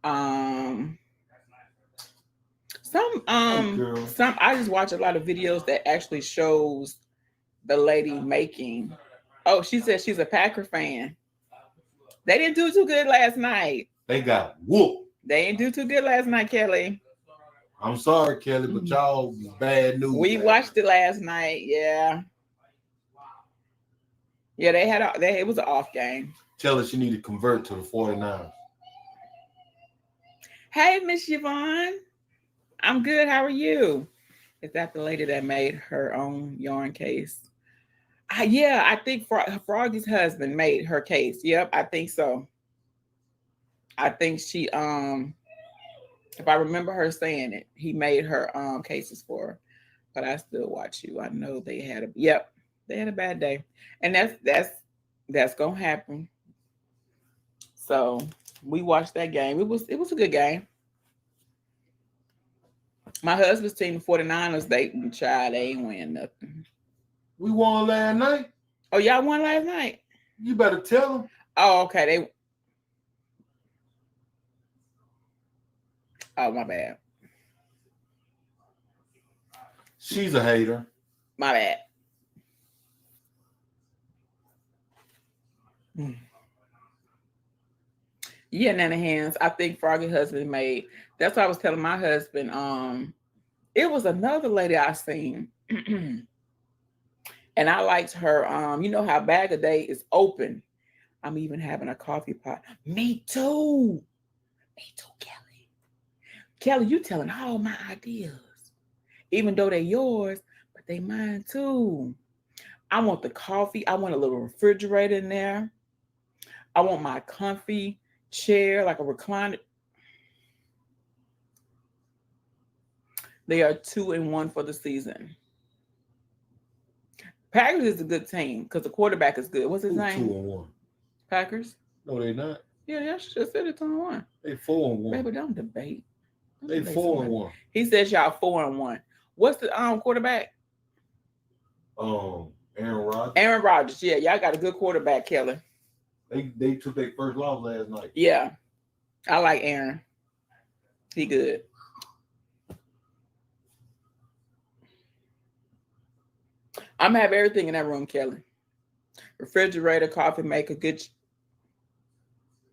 Some I just watch a lot of videos that actually shows the lady making. Oh, she said she's a Packer fan. They didn't do too good last night. They got whooped. They didn't do too good last night, Kelly. I'm sorry, Kelly, but y'all was bad news. We watched it last night. Yeah. Yeah, it was an off game. Tell her she need to convert to the 49ers. Hey, Miss Yvonne. I'm good. How are you? Is that the lady that made her own yarn case? Yeah, I think Froggy's husband made her case. Yep, I think so. I think she, if I remember her saying it, he made her cases for her. But I still watch you. I know they had a bad day. And that's gonna happen. So we watched that game. It was a good game. My husband's team, the 49ers, they ain't win nothing. We won last night. Oh, y'all won last night? You better tell them. Oh, okay. Oh, my bad. She's a hater. My bad. Yeah, Nana Hands. I think Froggy husband made. That's what I was telling my husband. It was another lady I seen. And I liked her. You know how Bag a Day is open. I'm even having a coffee pot. Me too, Kelly. Kelly, you telling all my ideas. even though they're yours, but they mine too. I want the coffee. I want a little refrigerator in there. I want my comfy chair, like a recliner. They are 2-1 for the season. Packers is a good team because the quarterback is good. What's his name? 2-1. Packers? No, they not. Yeah, I just said it 2-1. They 4-1. Baby, don't debate. They 4-1. He says y'all 4-1. What's the quarterback? Aaron Rodgers. Aaron Rodgers. Yeah, y'all got a good quarterback, Kelly. They took their first loss last night. Yeah, I like Aaron. He good. I'm gonna have everything in that room, Kelly. Refrigerator, coffee maker, good.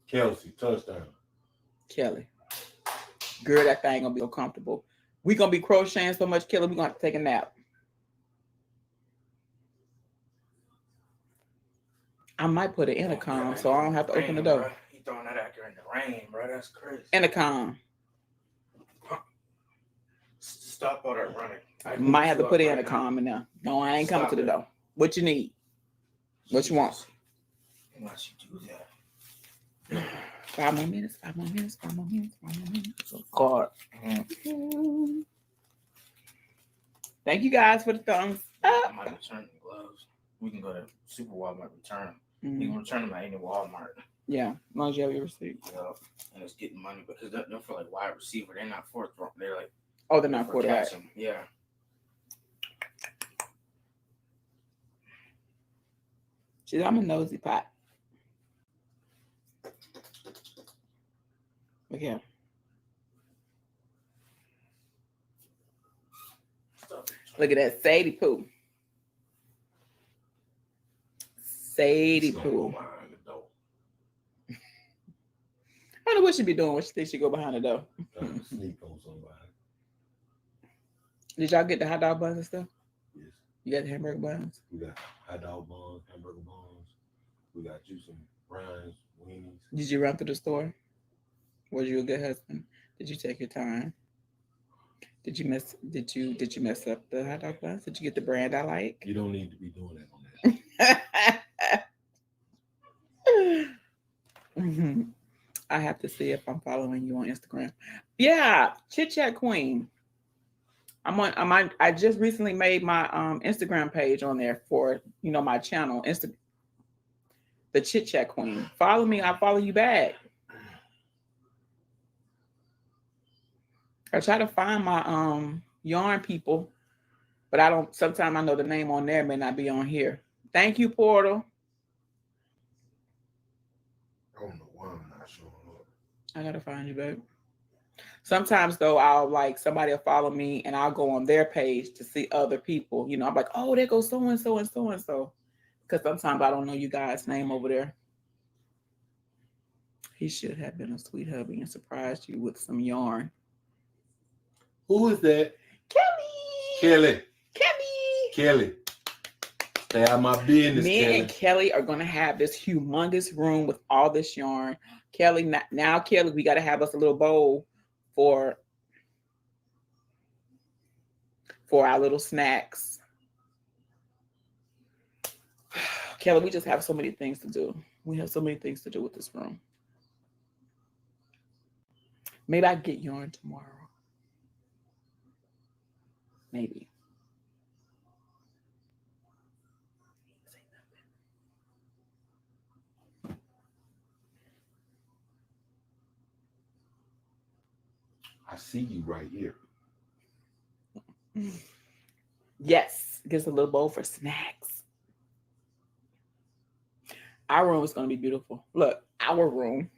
Kelsey, touchdown. Kelly. Girl, that thing gonna be so comfortable. We gonna be crocheting so much, Kelly, we gonna have to take a nap. I might put an intercom so I don't have to open the door. Bro. You throwing that out there in the rain, bro. That's crazy. Intercom. Stop all that running. Might have to put an intercom in there. No, I ain't coming to the door. What you need? What you want? Why she do that? 5 more minutes, 5 more minutes, 5 more minutes, 5 more minutes. God. Thank you guys for the thumbs I up. might return the gloves. We can go to Super Walmart return them. We can return them at any Walmart. Yeah, as long as you have your receipt. Yeah, and it's getting money because they're for like wide receiver. They're not fourth. They're like they're not quarterback. Yeah. I'm a nosy pot. Look here. Look at that Sadie Poo. Sadie Poo. I wonder what she be doing when she thinks she go behind the door. Sneak on somebody. Did y'all get the hot dog buns and stuff? Yes. You got the hamburger buns? We got hot dog buns, hamburger buns. We got you some rinds, weenies. Did you run through the store? Was you a good husband? Did you take your time? Did you mess up the hot dog buns? Did you get the brand I like? You don't need to be doing that on that. I have to see if I'm following you on Instagram. Yeah, Chit Chat Queen. I just recently made my Instagram page on there for my channel, the Chit Chat Queen. Follow me, I follow you back. I try to find my yarn people, but I don't. Sometimes I know the name on there may not be on here. Thank you, Portal. I don't know why I'm not showing up. I gotta find you, babe. Sometimes though, I'll somebody will follow me and I'll go on their page to see other people. I'm like, oh, there goes so and so and so and so. Because sometimes I don't know you guys' name over there. He should have been a sweet hubby and surprised you with some yarn. Who is that? Kelly. Kelly. Stay out of my business, Me and Kelly are going to have this humongous room with all this yarn. Kelly, we got to have us a little bowl for our little snacks. Kelly, we just have so many things to do. We have so many things to do with this room. Maybe I get yarn tomorrow. Maybe. I see you right here. Yes, gives a little bowl for snacks. Our room is going to be beautiful. Look, our room.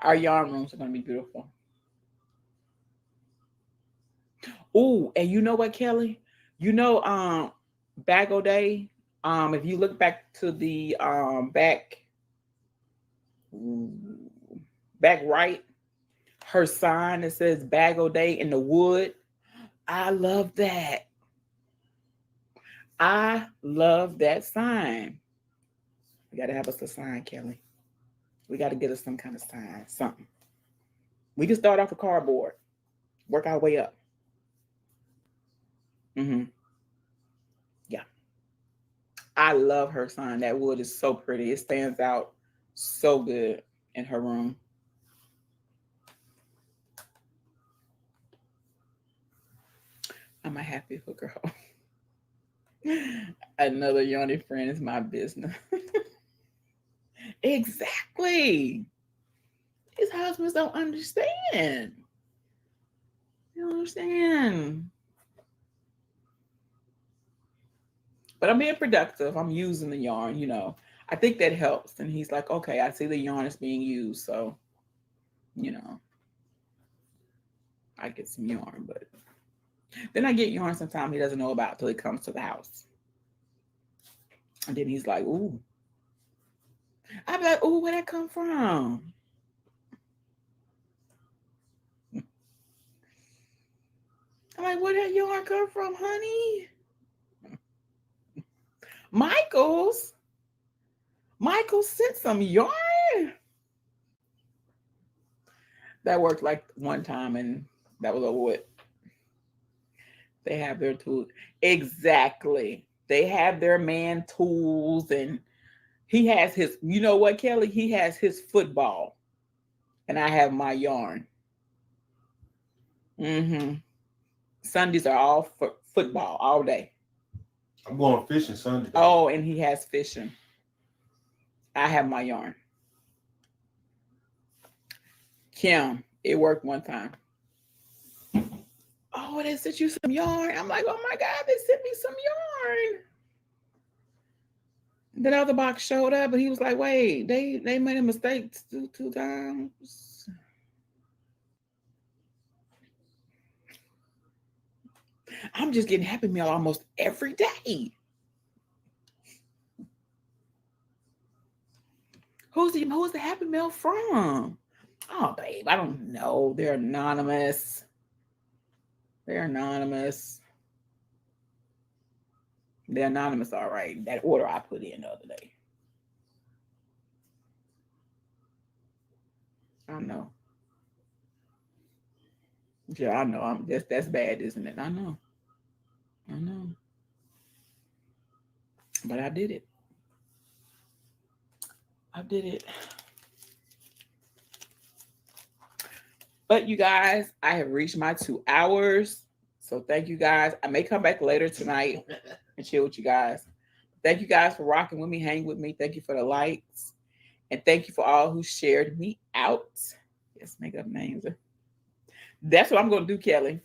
Our yarn rooms are going to be beautiful. Oh, and you know what, Kelly? Bag O Day. If you look back to the back right, her sign that says Bag O Day in the wood. I love that. I love that sign. We got to have us a sign, Kelly. We got to get us some kind of sign, something. We can start off with cardboard, work our way up. Mm-hmm. Yeah. I love her sign. That wood is so pretty. It stands out so good in her room. I'm a happy hooker. Another yawning friend is my business. Exactly. His husbands don't understand. They don't understand. But I'm being productive. I'm using the yarn, you know. I think that helps. And he's like, okay, I see the yarn is being used. So, you know, I get some yarn. But then I get yarn sometimes he doesn't know about till he comes to the house. And then he's like, ooh. I'd be like, ooh, where'd that come from? I'm like, where'd that yarn come from, honey? Michael sent some yarn. That worked like one time and that was over with. They have their tools. Exactly. They have their man tools and he has his, you know what, Kelly? He has his football and I have my yarn. Mm-hmm. Sundays are all football all day. I'm going fishing Sunday. Oh, and he has fishing. I have my yarn. Kim, it worked one time. Oh, they sent you some yarn. I'm like, oh my God, they sent me some yarn. That other box showed up, but he was like, wait, they made a mistake two times. I'm just getting Happy Meal almost every day. Who's the Happy Meal from? Oh, babe, I don't know. They're anonymous. They're anonymous. They're anonymous, all right. That order I put in the other day. I know. Yeah, I know. That's bad, isn't it? I know. But I did it. But you guys, I have reached my 2 hours. So thank you guys. I may come back later tonight and chill with you guys. Thank you guys for rocking with me, hang with me. Thank you for the likes. And thank you for all who shared me out. Yes, make up names. That's what I'm going to do, Kelly.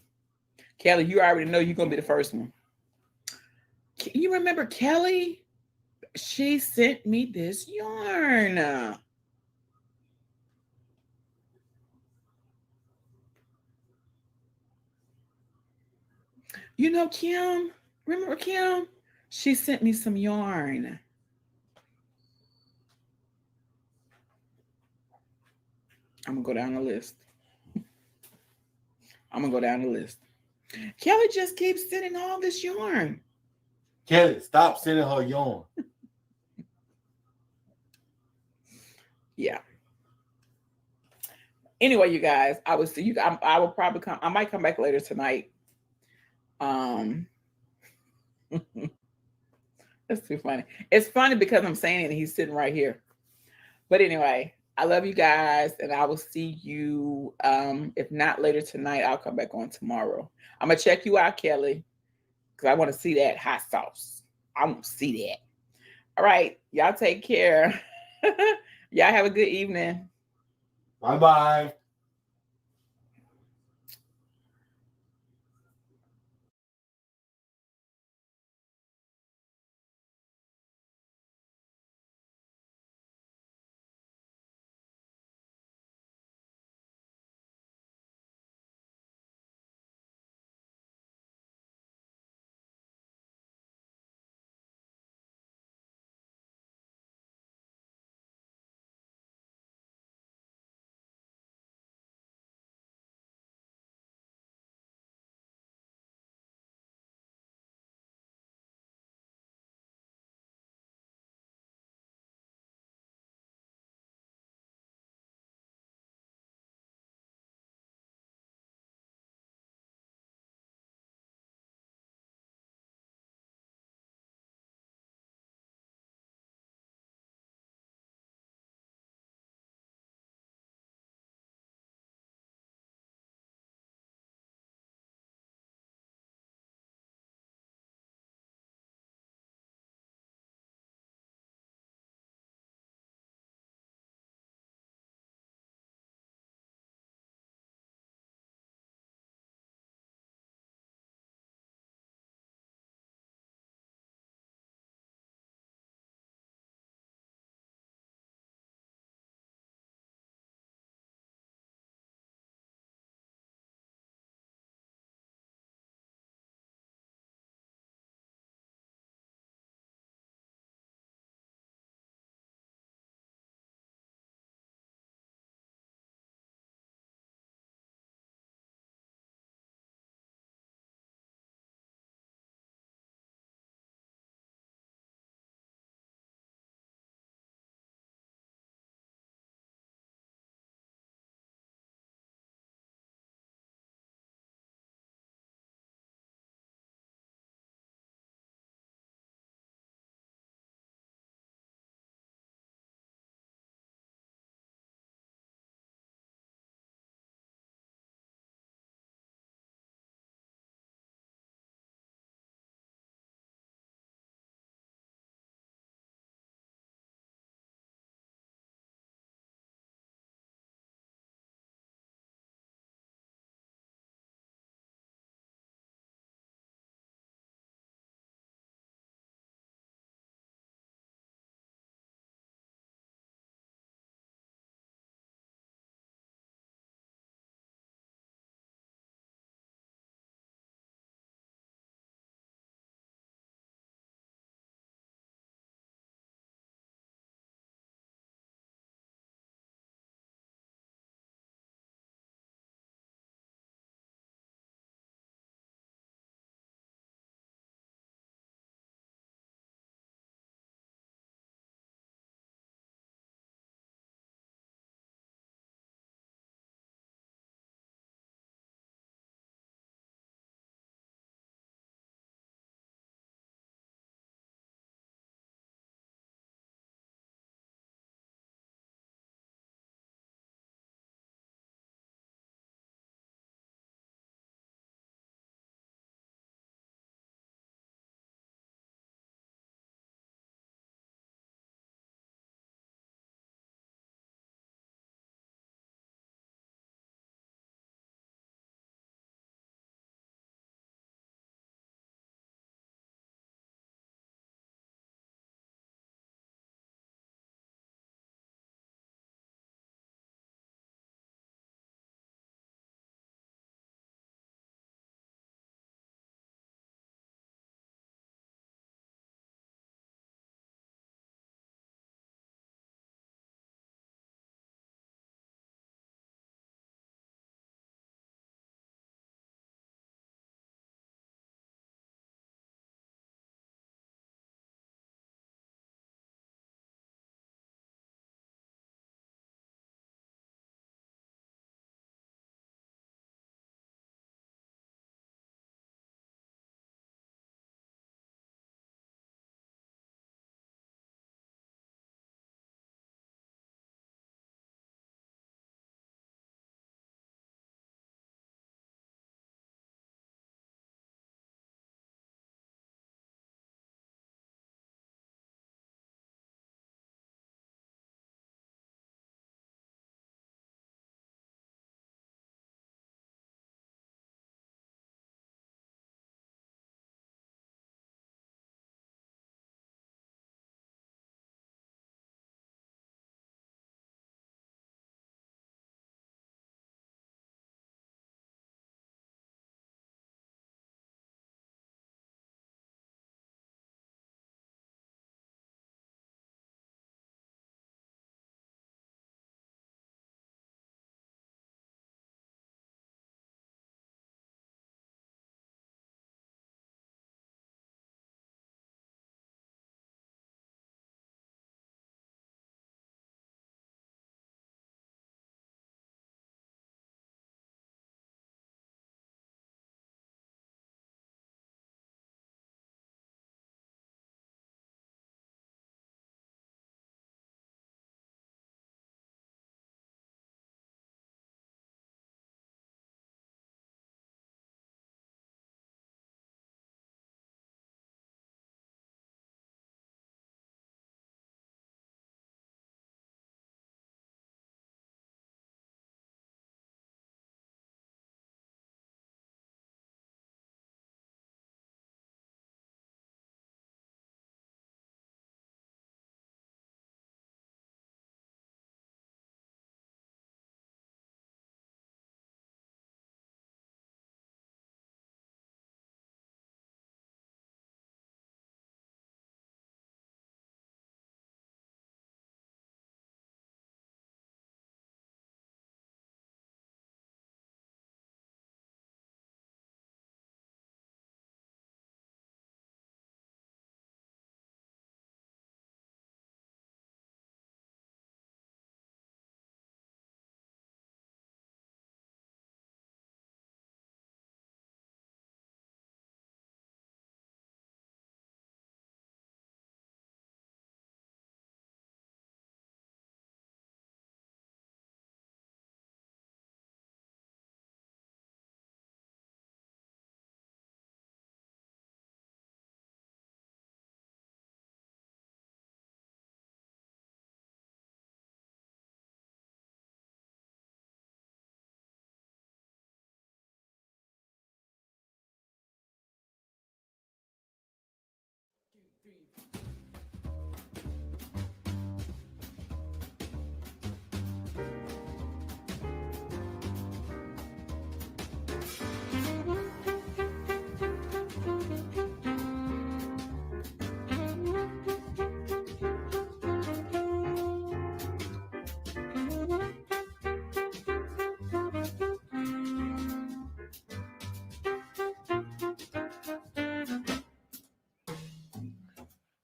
Kelly, you already know you're going to be the first one. You remember Kelly? She sent me this yarn. You know Kim? Remember Kim? She sent me some yarn. I'm going to go down the list. Kelly just keeps sending all this yarn. Kelly, stop sending her yarn. Yeah. Anyway, you guys, I will see you. I will probably come. I might come back later tonight. That's too funny. It's funny because I'm saying it and he's sitting right here. But anyway, I love you guys, and I will see you. If not later tonight, I'll come back on tomorrow. I'm gonna check you out, Kelly, because I want to see that hot sauce. I want to see that. All right, y'all take care. Y'all have a good evening. Bye-bye.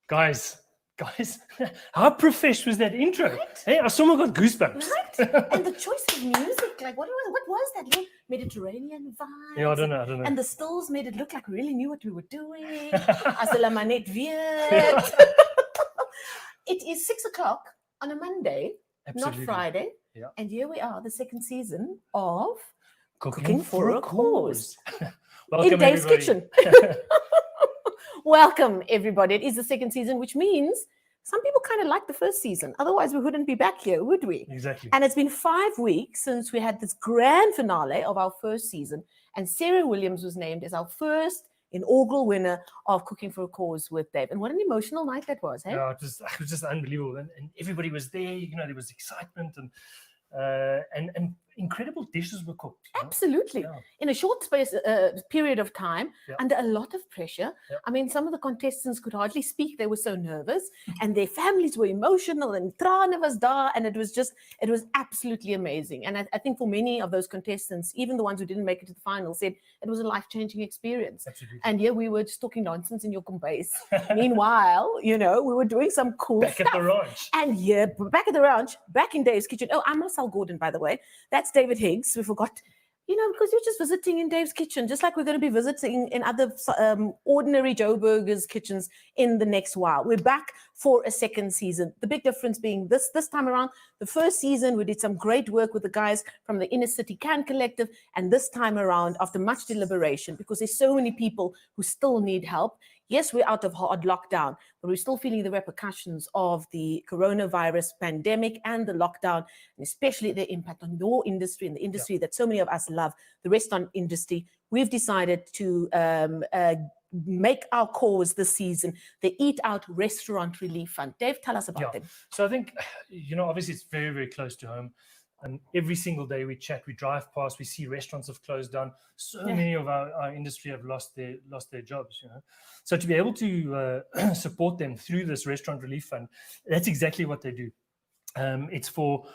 Guys, how professional was that intro? Right? Hey, I someone got goosebumps. Right? And the choice of music, like what was that little Mediterranean vibe? Yeah, I don't know. And the stills made it look like we really knew what we were doing. As la manette weird. It is 6 o'clock on a Monday, Absolutely. not Friday. Yeah. And here we are, the second season of Cooking for a Cause. in Welcome, Dave's everybody. Kitchen. Welcome, everybody. It is the second season, which means some people kind of like the first season. Otherwise, we wouldn't be back here, would we? Exactly. And it's been 5 weeks since we had this grand finale of our first season. And Sarah Williams was named as our first inaugural winner of Cooking for a Cause with Dave. And what an emotional night that was, hey? Yeah, it was just unbelievable. And everybody was there. You know, there was excitement and incredible dishes were cooked. You know? Absolutely. Yeah. In a short period of time, Yeah. under a lot of pressure. Yeah. I mean, some of the contestants could hardly speak. They were so nervous and their families were emotional and trane was daar. And it was absolutely amazing. And I think for many of those contestants, even the ones who didn't make it to the final, said it was a life-changing experience. Absolutely. And here we were just talking nonsense in your base. Meanwhile, you know, we were doing some cool Back stuff. at the ranch. And here, back at the ranch, back in Dave's Kitchen. Oh, I'm Marcel Gordon, by the way. That's David Higgs. We forgot, you know, because you're just visiting in Dave's Kitchen, just like we're going to be visiting in other ordinary Joe Burger's kitchens in the next while. We're back for a second season. The big difference being this time around, the first season, we did some great work with the guys from the Inner City Can Collective. And this time around, after much deliberation, because there's so many people who still need help. Yes, we're out of hard lockdown, but we're still feeling the repercussions of the coronavirus pandemic and the lockdown, and especially the impact on your industry and the industry that so many of us love, the restaurant industry. We've decided to make our cause this season the Eat Out Restaurant Relief Fund. Dave, tell us about them. So I think, you know, obviously it's very, very close to home. And every single day we chat, we drive past, we see restaurants have closed down. So many of our industry have lost their jobs, you know. So to be able to support them through this restaurant relief fund, that's exactly what they do. It's for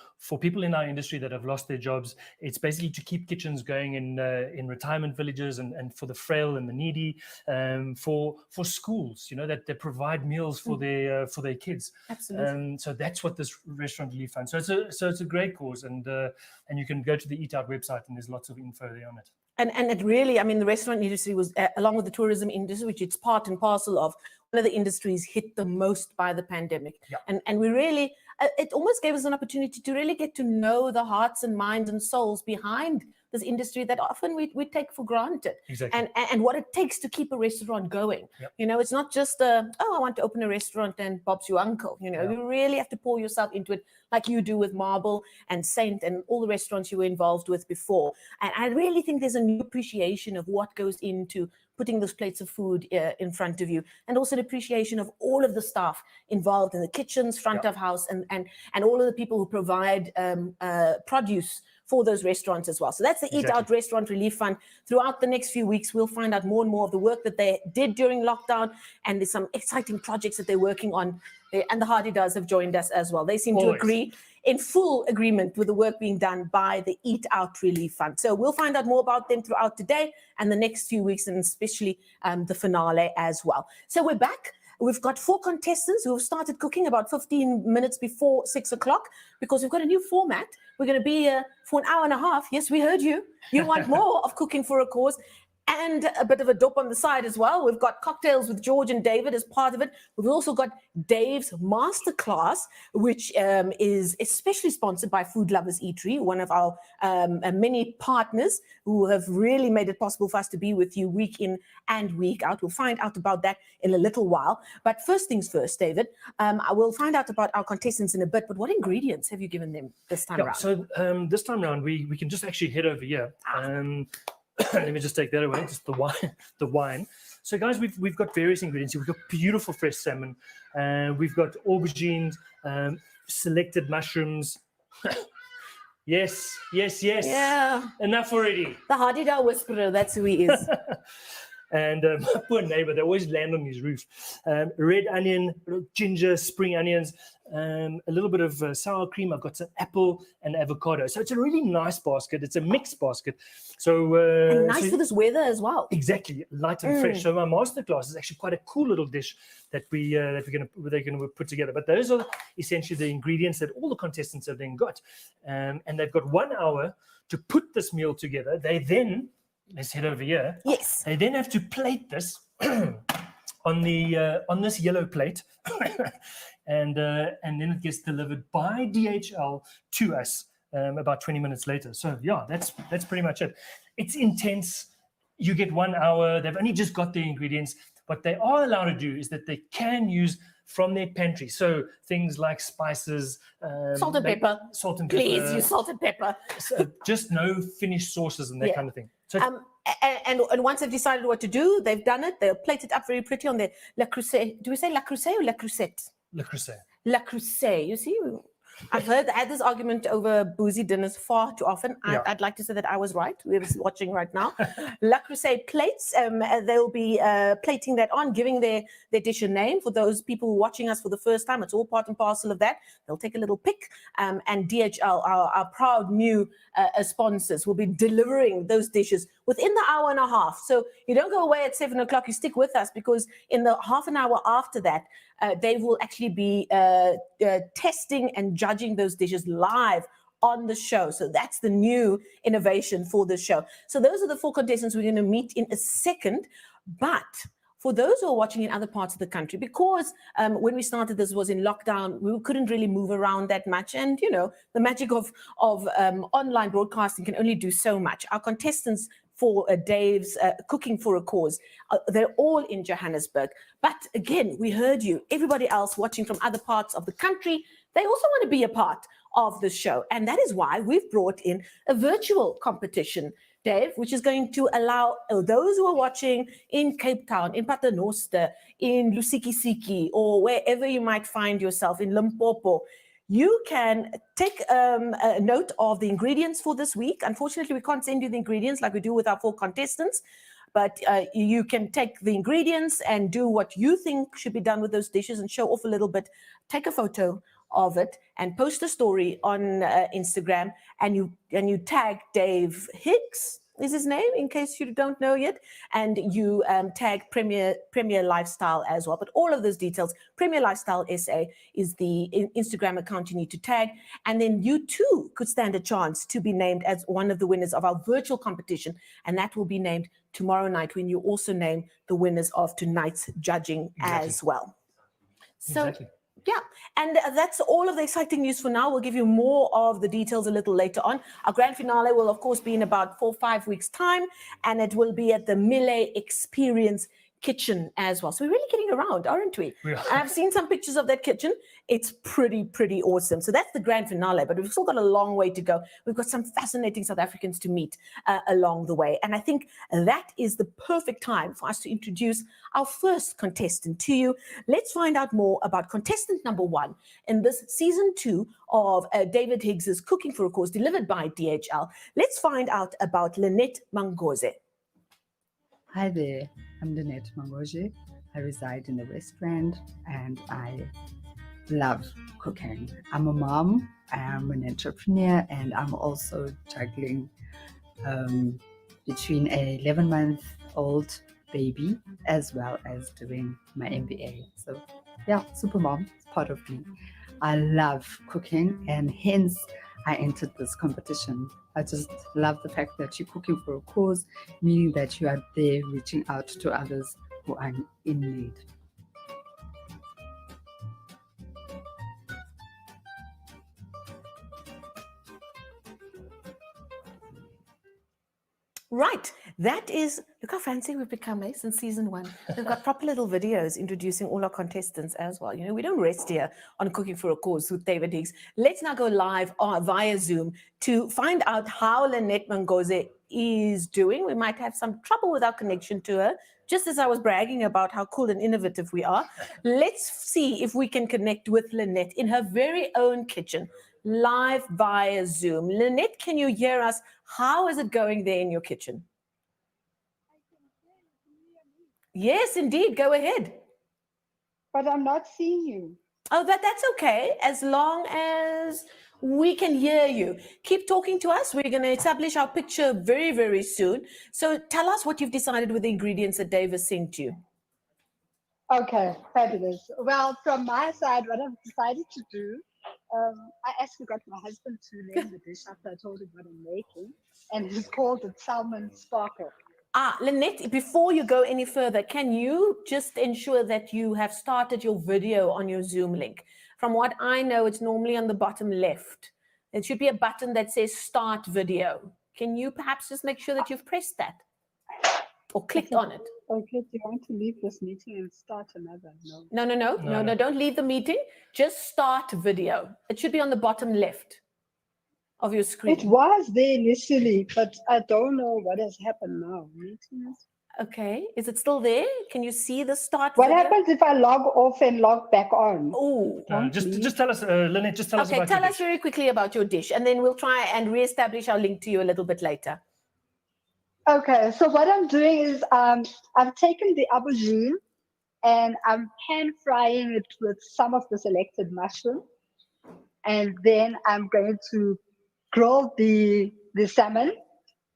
people in our industry that have lost their jobs. It's basically to keep kitchens going in retirement villages and for the frail and the needy, for schools, you know, that they provide meals for their kids. Absolutely. So that's what this restaurant relief fund. So it's a great cause, and you can go to the Eat Out website and there's lots of info there on it. And it really, I mean, the restaurant industry was, along with the tourism industry, which it's part and parcel of, one of the industries hit the most by the pandemic. Yeah. And we really, it almost gave us an opportunity to really get to know the hearts and minds and souls behind this industry that often we take for granted. Exactly. And what it takes to keep a restaurant going. Yep. You know, it's not just, I want to open a restaurant and Bob's your uncle. You know, you really have to pour yourself into it like you do with Marble and Saint and all the restaurants you were involved with before. And I really think there's a new appreciation of what goes into putting those plates of food in front of you, and also an appreciation of all of the staff involved in the kitchens, front of house, and all of the people who provide produce for those restaurants as well. So that's the Eat Out Restaurant Relief Fund. Throughout the next few weeks, we'll find out more and more of the work that they did during lockdown, and there's some exciting projects that they're working on. And the Hardy Does have joined us as well. They seem to agree, in full agreement with the work being done by the Eat Out Relief Fund. So we'll find out more about them throughout today and the next few weeks, and especially the finale as well. So we're back. We've got 4 contestants who have started cooking about 15 minutes before 6 o'clock, because we've got a new format. We're going to be here for an hour and a half. Yes, we heard you. You want more of Cooking for a Cause, and a bit of a dope on the side as well. We've got cocktails with George and David as part of it. We've also got Dave's Masterclass, which is especially sponsored by Food Lovers Eatery, one of our many partners who have really made it possible for us to be with you week in and week out. We'll find out about that in a little while. But first things first, David, I will find out about our contestants in a bit, but what ingredients have you given them this time around? So this time around, we can just actually head over here. Let me just take that away, just the wine. So guys, we've got various ingredients. We've got beautiful fresh salmon. We've got aubergines, selected mushrooms. Yes. Yeah. Enough already. The Hardy Dow Whisperer, that's who he is. And my poor neighbor, they always land on his roof. Red onion, ginger, spring onions, a little bit of sour cream. I've got some apple and avocado. So it's a really nice basket. It's a mixed basket. So and nice for this weather as well. Exactly, light and fresh. So my masterclass is actually quite a cool little dish that they're going to put together. But those are essentially the ingredients that all the contestants have then got, and they've got 1 hour to put this meal together. They then, let's head over here. Yes. They then have to plate this on this yellow plate, and then it gets delivered by DHL to us about 20 minutes later. So yeah, that's pretty much it. It's intense. You get 1 hour. They've only just got the ingredients. What they are allowed to do is that they can use from their pantry. So things like spices, salt and pepper. Salt and pepper. Please use salt and pepper. Just no finished sauces and that kind of thing. So and once they've decided what to do, they've done it. They'll plate it up very pretty on their La Crusade. Do we say La Crusade or La Crusette? Le Creuset. La Crusade. You see, I've had this argument over boozy dinners far too often. I'd like to say that I was right. We're watching right now. La Crusade plates. They'll be plating that on, giving their dish a name. For those people watching us for the first time, it's all part and parcel of that. They'll take a little pic, and DHL, our proud new sponsors, will be delivering those dishes within the hour and a half. So you don't go away at 7 o'clock. You stick with us, because in the half an hour after that, they will actually be testing and judging those dishes live on the show. So that's the new innovation for the show. So those are the 4 contestants we're going to meet in a second. But for those who are watching in other parts of the country, because when we started, this was in lockdown, we couldn't really move around that much. And, you know, the magic of online broadcasting can only do so much. Our contestants for Dave's Cooking for a Cause, they're all in Johannesburg. But again, we heard you. Everybody else watching from other parts of the country, they also want to be a part of the show. And that is why we've brought in a virtual competition, Dave, which is going to allow those who are watching in Cape Town, in Paternoster, in Lusikisiki, or wherever you might find yourself, in Limpopo, you can take a note of the ingredients for this week. Unfortunately, we can't send you the ingredients like we do with our 4 contestants, but you can take the ingredients and do what you think should be done with those dishes and show off a little bit. Take a photo of it and post a story on Instagram, and you tag Dave Higgs, is his name, in case you don't know yet, and you tag Premier Lifestyle as well. But all of those details, Premier Lifestyle SA is the Instagram account you need to tag, and then you too could stand a chance to be named as one of the winners of our virtual competition, and that will be named tomorrow night, when you also name the winners of tonight's judging as well. So yeah, and that's all of the exciting news for now. We'll give you more of the details a little later on. Our grand finale will, of course, be in about 4 or 5 weeks' time, and it will be at the Mille Experience kitchen as well. So we're really getting around, aren't we? And I've seen some pictures of that kitchen. It's pretty awesome. So that's the grand finale, but we've still got a long way to go. We've got some fascinating South Africans to meet along the way. And I think that is the perfect time for us to introduce our first contestant to you. Let's find out more about contestant number 1 in this season 2 of David Higgs's Cooking for a Cause, delivered by DHL. Let's find out about Lynette Mangoze. Hi there, I'm Lynette Mangoze. I reside in the West Rand and I love cooking. I'm a mom, I'm an entrepreneur, and I'm also juggling between an 11-month-old baby as well as doing my MBA. So yeah, super mom is part of me. I love cooking, and hence I entered this competition. I just love the fact that you're cooking for a cause, meaning that you are there reaching out to others who are in need. Right, that is, look how fancy we've become, eh, since season 1. We've got proper little videos introducing all our contestants as well. You know, we don't rest here on Cooking for a Cause with David Higgs. Let's now go live via Zoom to find out how Lynette Mangoze is doing. We might have some trouble with our connection to her, just as I was bragging about how cool and innovative we are. Let's see if we can connect with Lynette in her very own kitchen, live via Zoom. Lynette, can you hear us? How is it going there in your kitchen? Yes, indeed. Go ahead. But I'm not seeing you. Oh, that's okay. As long as we can hear you. Keep talking to us. We're going to establish our picture very, very soon. So tell us what you've decided with the ingredients that Dave has sent you. Okay, fabulous. Well, from my side, what I've decided to do, I actually got my husband to name the dish after I told him what I'm making, and it's called the salmon sparkle. Lynette, before you go any further, can you just ensure that you have started your video on your Zoom link? From what I know, it's normally on the bottom left. It should be a button that says start video. Can you perhaps just make sure that you've pressed that or clicked on it? Okay, do you want to leave this meeting and start another? No, don't leave the meeting. Just start video. It should be on the bottom left of your screen. It was there initially, but I don't know what has happened now. Meetings. Okay, is it still there? Can you see the start What video? happens if I log off and log back on? Oh, just tell us, Lynette, just tell us about tell your us very quickly about your dish, and then we'll try and re-establish our link to you a little bit later. Okay, so what I'm doing is I've taken the aubergine and I'm pan frying it with some of the selected mushroom, and then I'm going to grill the salmon,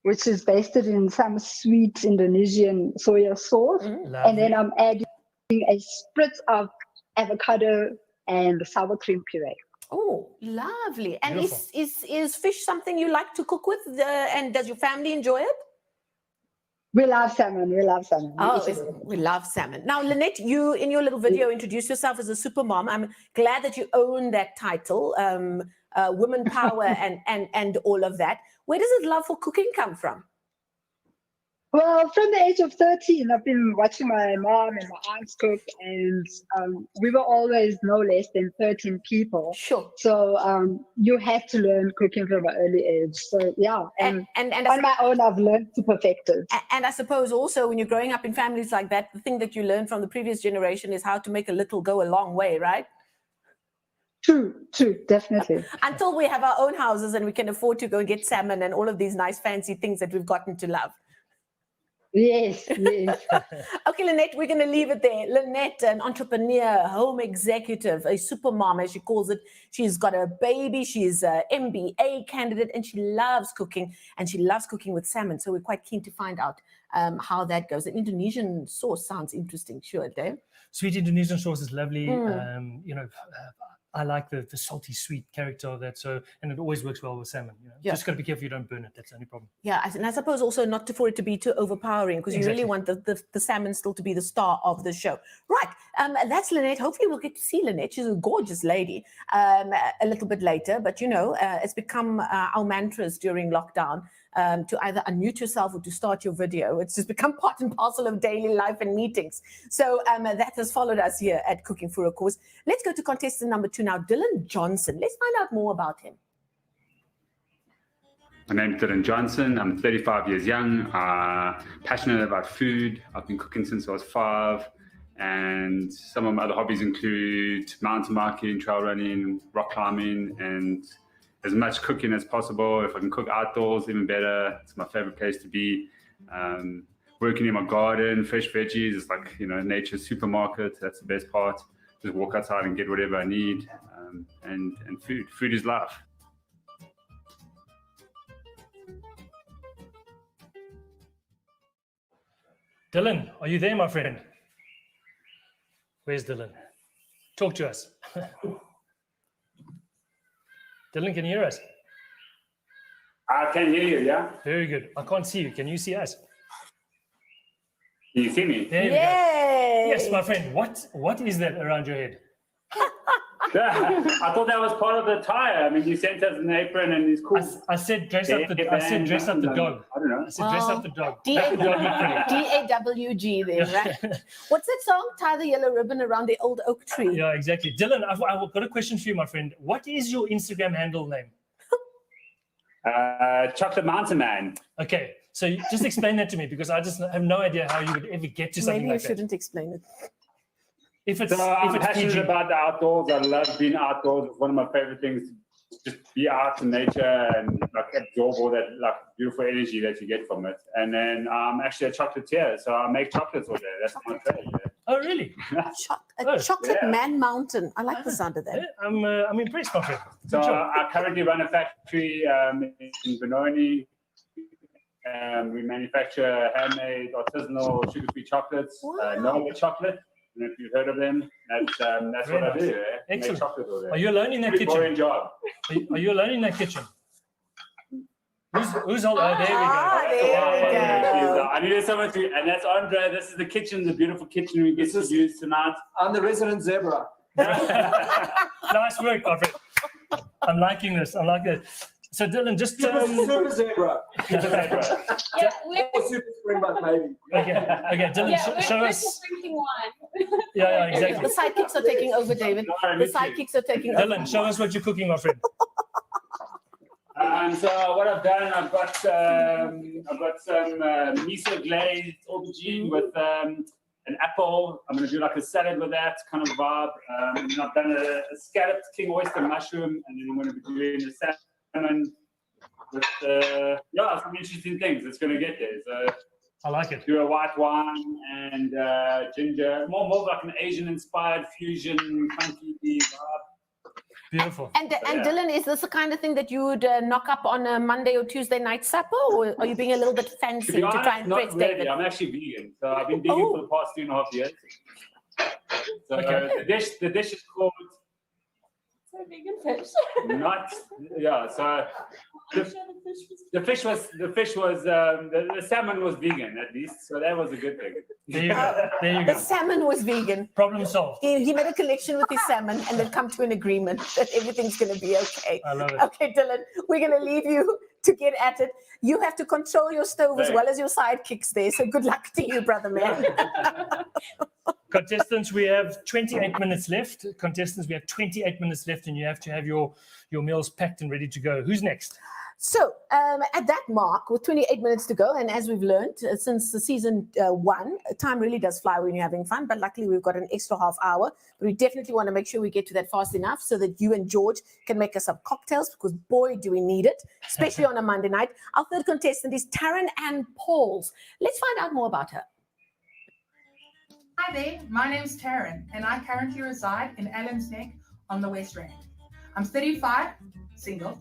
which is basted in some sweet Indonesian soya sauce, and then I'm adding a spritz of avocado and sour cream puree. Oh, lovely! And is fish something you like to cook with? And does your family enjoy it? We love salmon. We love salmon. We love salmon. Now, Lynette, you in your little video introduced yourself as a super mom. I'm glad that you own that title, women power and all of that. Where does this love for cooking come from? Well, from the age of 13, I've been watching my mom and my aunts cook, and we were always no less than 13 people. Sure. So you had to learn cooking from an early age. So yeah, and on my own, I've learned to perfect it. And I suppose also when you're growing up in families like that, the thing that you learn from the previous generation is how to make a little go a long way, right? True, definitely. Until we have our own houses and we can afford to go and get salmon and all of these nice fancy things that we've gotten to love. Yes. Okay, Lynette, we're going to leave it there. Lynette, an entrepreneur, home executive, a super mom, as she calls it. She's got a baby. She's an MBA candidate, and she loves cooking, and she loves cooking with salmon. So we're quite keen to find out how that goes. An Indonesian sauce sounds interesting. Sure, Dave? Sweet Indonesian sauce is lovely. I like the salty sweet character of that. So, and it always works well with salmon. Just got to be careful you don't burn it. That's the only problem. Yeah, and I suppose also not for it to be too overpowering, because you really want the salmon still to be the star of the show. Right, that's Lynette. Hopefully we'll get to see Lynette. She's a gorgeous lady a little bit later. But, it's become our mantras during lockdown to either unmute yourself or to start your video. It's just become part and parcel of daily life and meetings. So that has followed us here at Cooking for a Cause. Let's go to contestant number 2 now, Dylan Johnson. Let's find out more about him. My name's Dylan Johnson. I'm 35 years young, passionate about food. I've been cooking since I was 5. And some of my other hobbies include mountain biking, trail running, rock climbing, and as much cooking as possible. If I can cook outdoors, even better. It's my favorite place to be. Working in my garden, fresh veggies. It's like, nature's supermarket. That's the best part. Just walk outside and get whatever I need. And food. Food is life. Dylan, are you there, my friend? Where's Dylan? Talk to us. Dylan, can you hear us? I can hear you, yeah? Very good. I can't see you. Can you see us? Can you see me? There we go. Yes, my friend. What is that around your head? I thought that was part of the attire. I mean, you sent us an apron and it's cool. I said dress up the dog. I don't know. I said dress up the dog. DAWG there, right? What's that song? Tie the yellow ribbon around the old oak tree. Yeah, exactly. Dylan, I've got a question for you, my friend. What is your Instagram handle name? Chocolate Mountain Man. Okay, so just explain that to me, because I just have no idea how you would ever get to something Maybe like you shouldn't explain it. I'm passionate about the outdoors. I love being outdoors. It's one of my favorite things just be out in nature and like absorb all that like beautiful energy that you get from it. And then I'm actually a chocolatier, so I make chocolates all day. That's my trade. Yeah. Oh, really? A chocolate Yeah. man mountain. I like the sound of that. I'm impressed, my friend. So I currently run a factory in Benoni. We manufacture handmade, artisanal, sugar-free chocolates. Nova chocolate. I don't know if you've heard of them. That's Very what I do. nice. Make Excellent. chocolate all day. Are you alone in that Pretty kitchen? boring job. Are you alone in that kitchen? Who's all? Oh, there we go. Yeah, I needed someone to, and that's Andre. This is the kitchen, the beautiful kitchen we get to use tonight. I'm the resident zebra. Nice work, my friend. I'm liking this. I like it. So Dylan, just super zebra. Yeah, Or super springbuck, maybe. Okay, Dylan, yeah, show we're us. just drinking wine. Yeah, exactly. The sidekicks are taking over, David. The sidekicks are taking over. Dylan, show us what you're cooking, my friend. So what I've done, I've got some miso glazed aubergine with an apple. I'm going to do like a salad with that kind of vibe. And I've done a scalloped king oyster mushroom, and then I'm going to be doing a salmon with some interesting things. It's going to get there. So I like it. Do a white wine and ginger, more like an Asian-inspired fusion, funky vibe. Beautiful. And Dylan, is this the kind of thing that you would knock up on a Monday or Tuesday night supper, or are you being a little bit fancy To be to honest, try and not impress really. David? I'm actually vegan, so I've been vegan for the past 2.5 years. So the dish is called So vegan fish. So the salmon was vegan at least, so that was a good thing. There you go. The salmon was vegan. Problem solved. He made a connection with his salmon and then come to an agreement that everything's going to be okay. I love it. Okay, Dylan, we're going to leave you to get at it. You have to control your stove as well as your sidekicks there. So good luck to you, brother man. Contestants, we have 28 minutes left. Contestants, we have 28 minutes left, and you have to have your meals packed and ready to go. Who's next? So at that mark, with 28 minutes to go, and as we've learned since the season 1, time really does fly when you're having fun, but luckily we've got an extra half hour. But we definitely want to make sure we get to that fast enough so that you and George can make us some cocktails, because boy, do we need it, especially on a Monday night. Our third contestant is Taryn Ann Pauls. Let's find out more about her. Hi there, my name's Taryn, and I currently reside in Allen's Neck on the West Rand. I'm 35, single,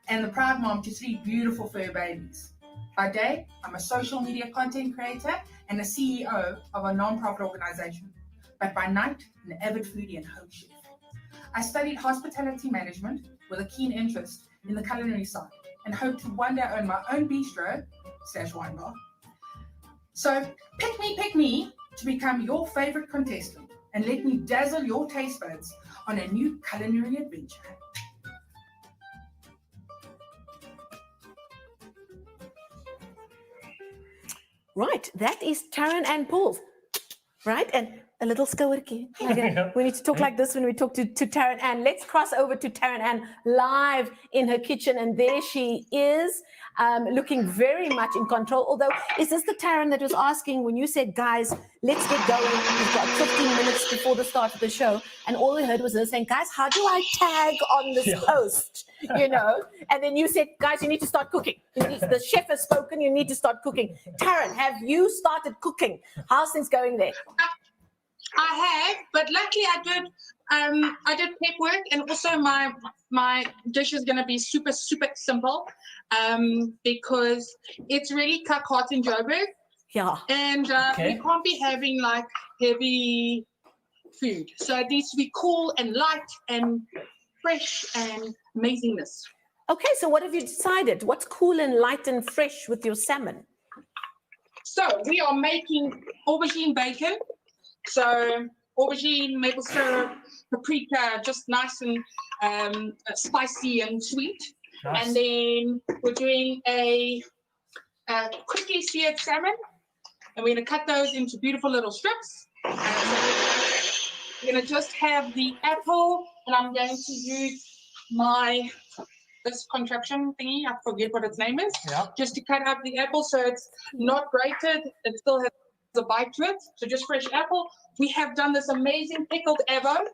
and the proud mom to 3 beautiful fur babies. By day, I'm a social media content creator and the CEO of a non-profit organization. But by night, an avid foodie and home chef. I studied hospitality management with a keen interest in the culinary side and hope to one day own my own bistro/wine bar. So pick me to become your favorite contestant and let me dazzle your taste buds on a new culinary adventure. Right, that is Taryn Ann Pauls, right? And a little skouertjie. We need to talk like this when we talk to Taryn Ann. Let's cross over to Taryn Ann live in her kitchen, and there she is, looking very much in control. Although, is this the Taryn that was asking when you said, guys, let's get going? We've got 15 minutes before the start of the show, and all we heard was her saying, guys, how do I tag on this post? You know, and then you said, guys, you need to start cooking. The chef has spoken, you need to start cooking. Taryn, have you started cooking? How's things going there? I have, but luckily I did prep work, and also my dish is going to be super simple, because it's really Kakhat in Joburg. Yeah. And we can't be having like heavy food, so it needs to be cool and light and fresh and amazingness. Okay, so what have you decided? What's cool and light and fresh with your salmon? So we are making aubergine bacon. So aubergine, maple syrup, paprika, just nice and spicy and sweet. Nice. And then we're doing a quickly seared salmon, and we're going to cut those into beautiful little strips. We're going to just have the apple, and I'm going to use this contraption thingy, I forget what its name is, just to cut up the apple so it's not grated, it still has a bite to it. So just fresh apple. We have done this amazing pickled avo.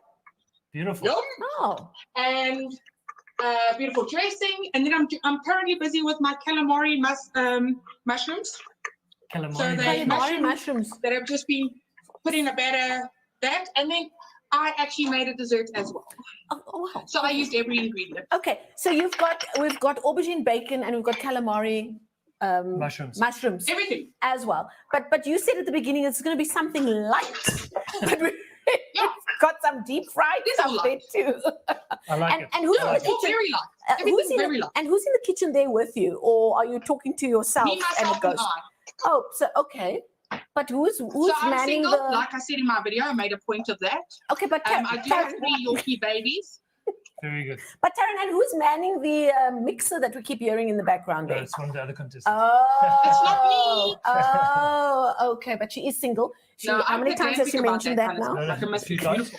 Beautiful. Oh. And beautiful dressing, and then I'm currently busy with my calamari mushrooms. So they mushrooms that have just been put in a batter, that, and then I actually made a dessert as well. Oh wow! So I used every ingredient. Okay, so we've got aubergine bacon and we've got calamari mushrooms, everything as well. But you said at the beginning it's going to be something light. But we've got some deep fried stuff there too. I like it. And who's I in like the it. kitchen? Very light. Everything's very light. And who's in the kitchen there with you, or are you talking to yourself? Me, myself, and it goes? and I. Oh, so okay. But who's So I'm manning single, the? like I said in my video, I made a point of that. Okay, but I do have 3 Yorkie babies. Very good. But Taryn, and who's manning the mixer that we keep hearing in the background No, there? it's one of the other contestants. Oh, It's not me. Oh, okay. But she is single. No, how I'm many times has she pedantic about mentioned that that kind of now? stuff. Like a A few times.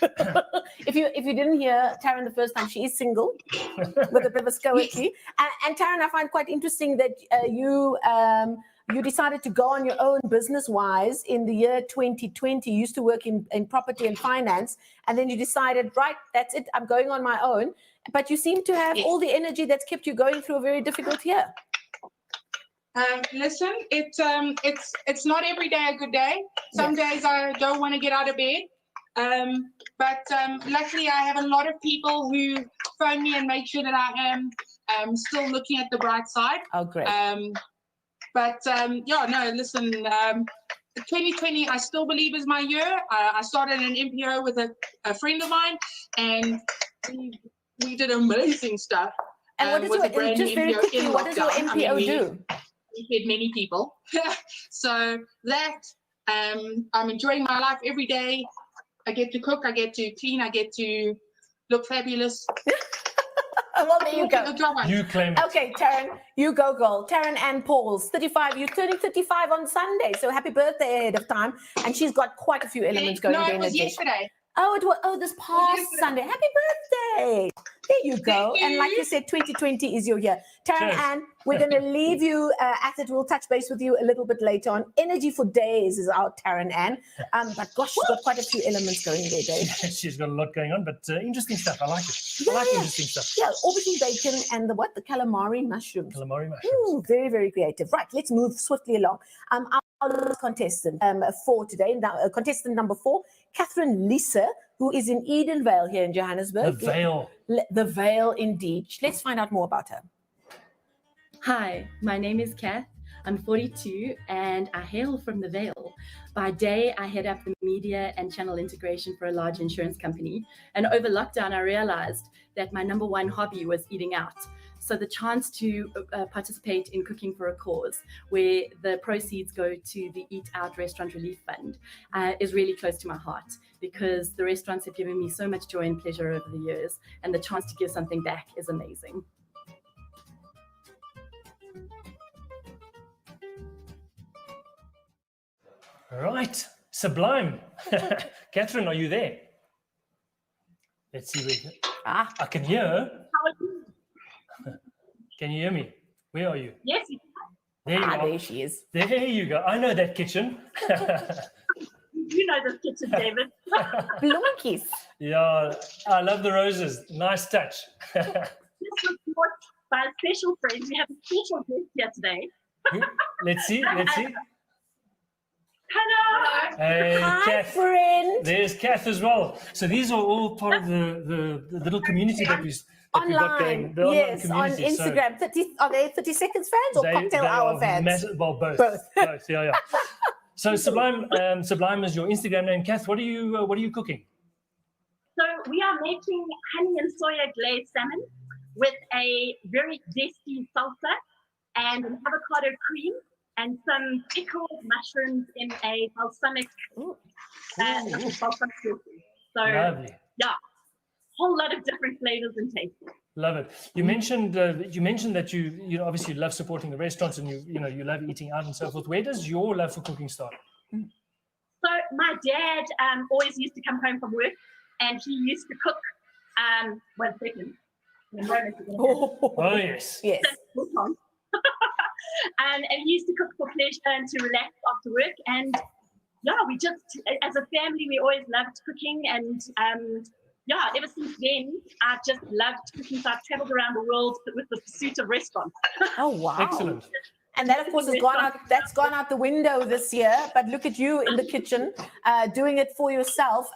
If you didn't hear Taryn the first time, she is single with a bit of a stoicy. And Taryn, I find quite interesting that you decided to go on your own business-wise in the year 2020. You used to work in property and finance, and then you decided, right, that's it, I'm going on my own. But you seem to have all the energy that's kept you going through a very difficult year. Listen, it's not every day a good day. Some days I don't want to get out of bed. But luckily I have a lot of people who phone me and make sure that I am still looking at the bright side. Oh, great. Listen, 2020 I still believe is my year. I started an MPO with a friend of mine, and we did amazing stuff. And what does your, just very quickly, what does your MPO do? We fed many people. So that, I'm enjoying my life every day. I get to cook, I get to clean, I get to look fabulous. Well, there you go. You claim it. Okay, Taryn, you go, girl. Taryn Ann Pauls, 35. You're turning 35 on Sunday, so happy birthday ahead of time. And she's got quite a few elements going. No, it was yesterday. Oh, it was this past Sunday. Happy birthday! There you go. And like you said, 2020 is your year. Taryn Ann, we're going to leave you at it. We'll touch base with you a little bit later on. Energy for days is our Taryn Ann. But gosh, she's got quite a few elements going there, Dave. She's got a lot going on, but interesting stuff. I like it. I like interesting stuff. Yeah, aubergine bacon and the calamari mushrooms. Calamari mushrooms. Ooh, very, very creative. Right, let's move swiftly along. Our contestant for today, contestant number 4, Catherine Lisa, who is in Edenvale here in Johannesburg. The Vale. The Vale, indeed. Let's find out more about her. Hi, my name is Kath. I'm 42 and I hail from the Vale. By day, I head up the media and channel integration for a large insurance company. And over lockdown, I realized that my number one hobby was eating out. So the chance to participate in Cooking for a Cause, where the proceeds go to the Eat Out Restaurant Relief Fund, is really close to my heart, because the restaurants have given me so much joy and pleasure over the years, and the chance to give something back is amazing. Right, sublime. Catherine, are you there? Let's see where. I can hear her. How are you? Can you hear me? Where are you? Yes. There you are. There she is. There you go. I know that kitchen. You know this kitchen, David. Blommetjies. Yeah, I love the roses. Nice touch. This was brought by a special friend. We have a special guest here today. Let's see. Hello. Hey, Hi, Kath. friend. There's Kath as well. So these are all part of the little community that we've got going. Online, The yes, online on community. So Instagram. Are they 30 Seconds fans or Cocktail they Hour are fans? massive, well, both. Both. Yeah. So Sublime is your Instagram name. Kath, what are you cooking? So we are making honey and soya glazed salmon with a very zesty salsa and an avocado cream and some pickled mushrooms in a balsamic balsamic sauce. So Lovely. yeah, whole lot of different flavors and tastes. Love it. You mentioned that you obviously love supporting the restaurants and you love eating out and so forth. Where does your love for cooking start? So my dad always used to come home from work and he used to cook. 1 second. Oh yes. Yes. And he used to cook for pleasure and to relax after work. And yeah, we just, as a family, we always loved cooking. And yeah, ever since then, I've just loved cooking. So I've traveled around the world with the pursuit of restaurants. Oh, wow. Excellent. And that, of course, has gone out. That's gone out the window this year. But look at you in the kitchen, doing it for yourself.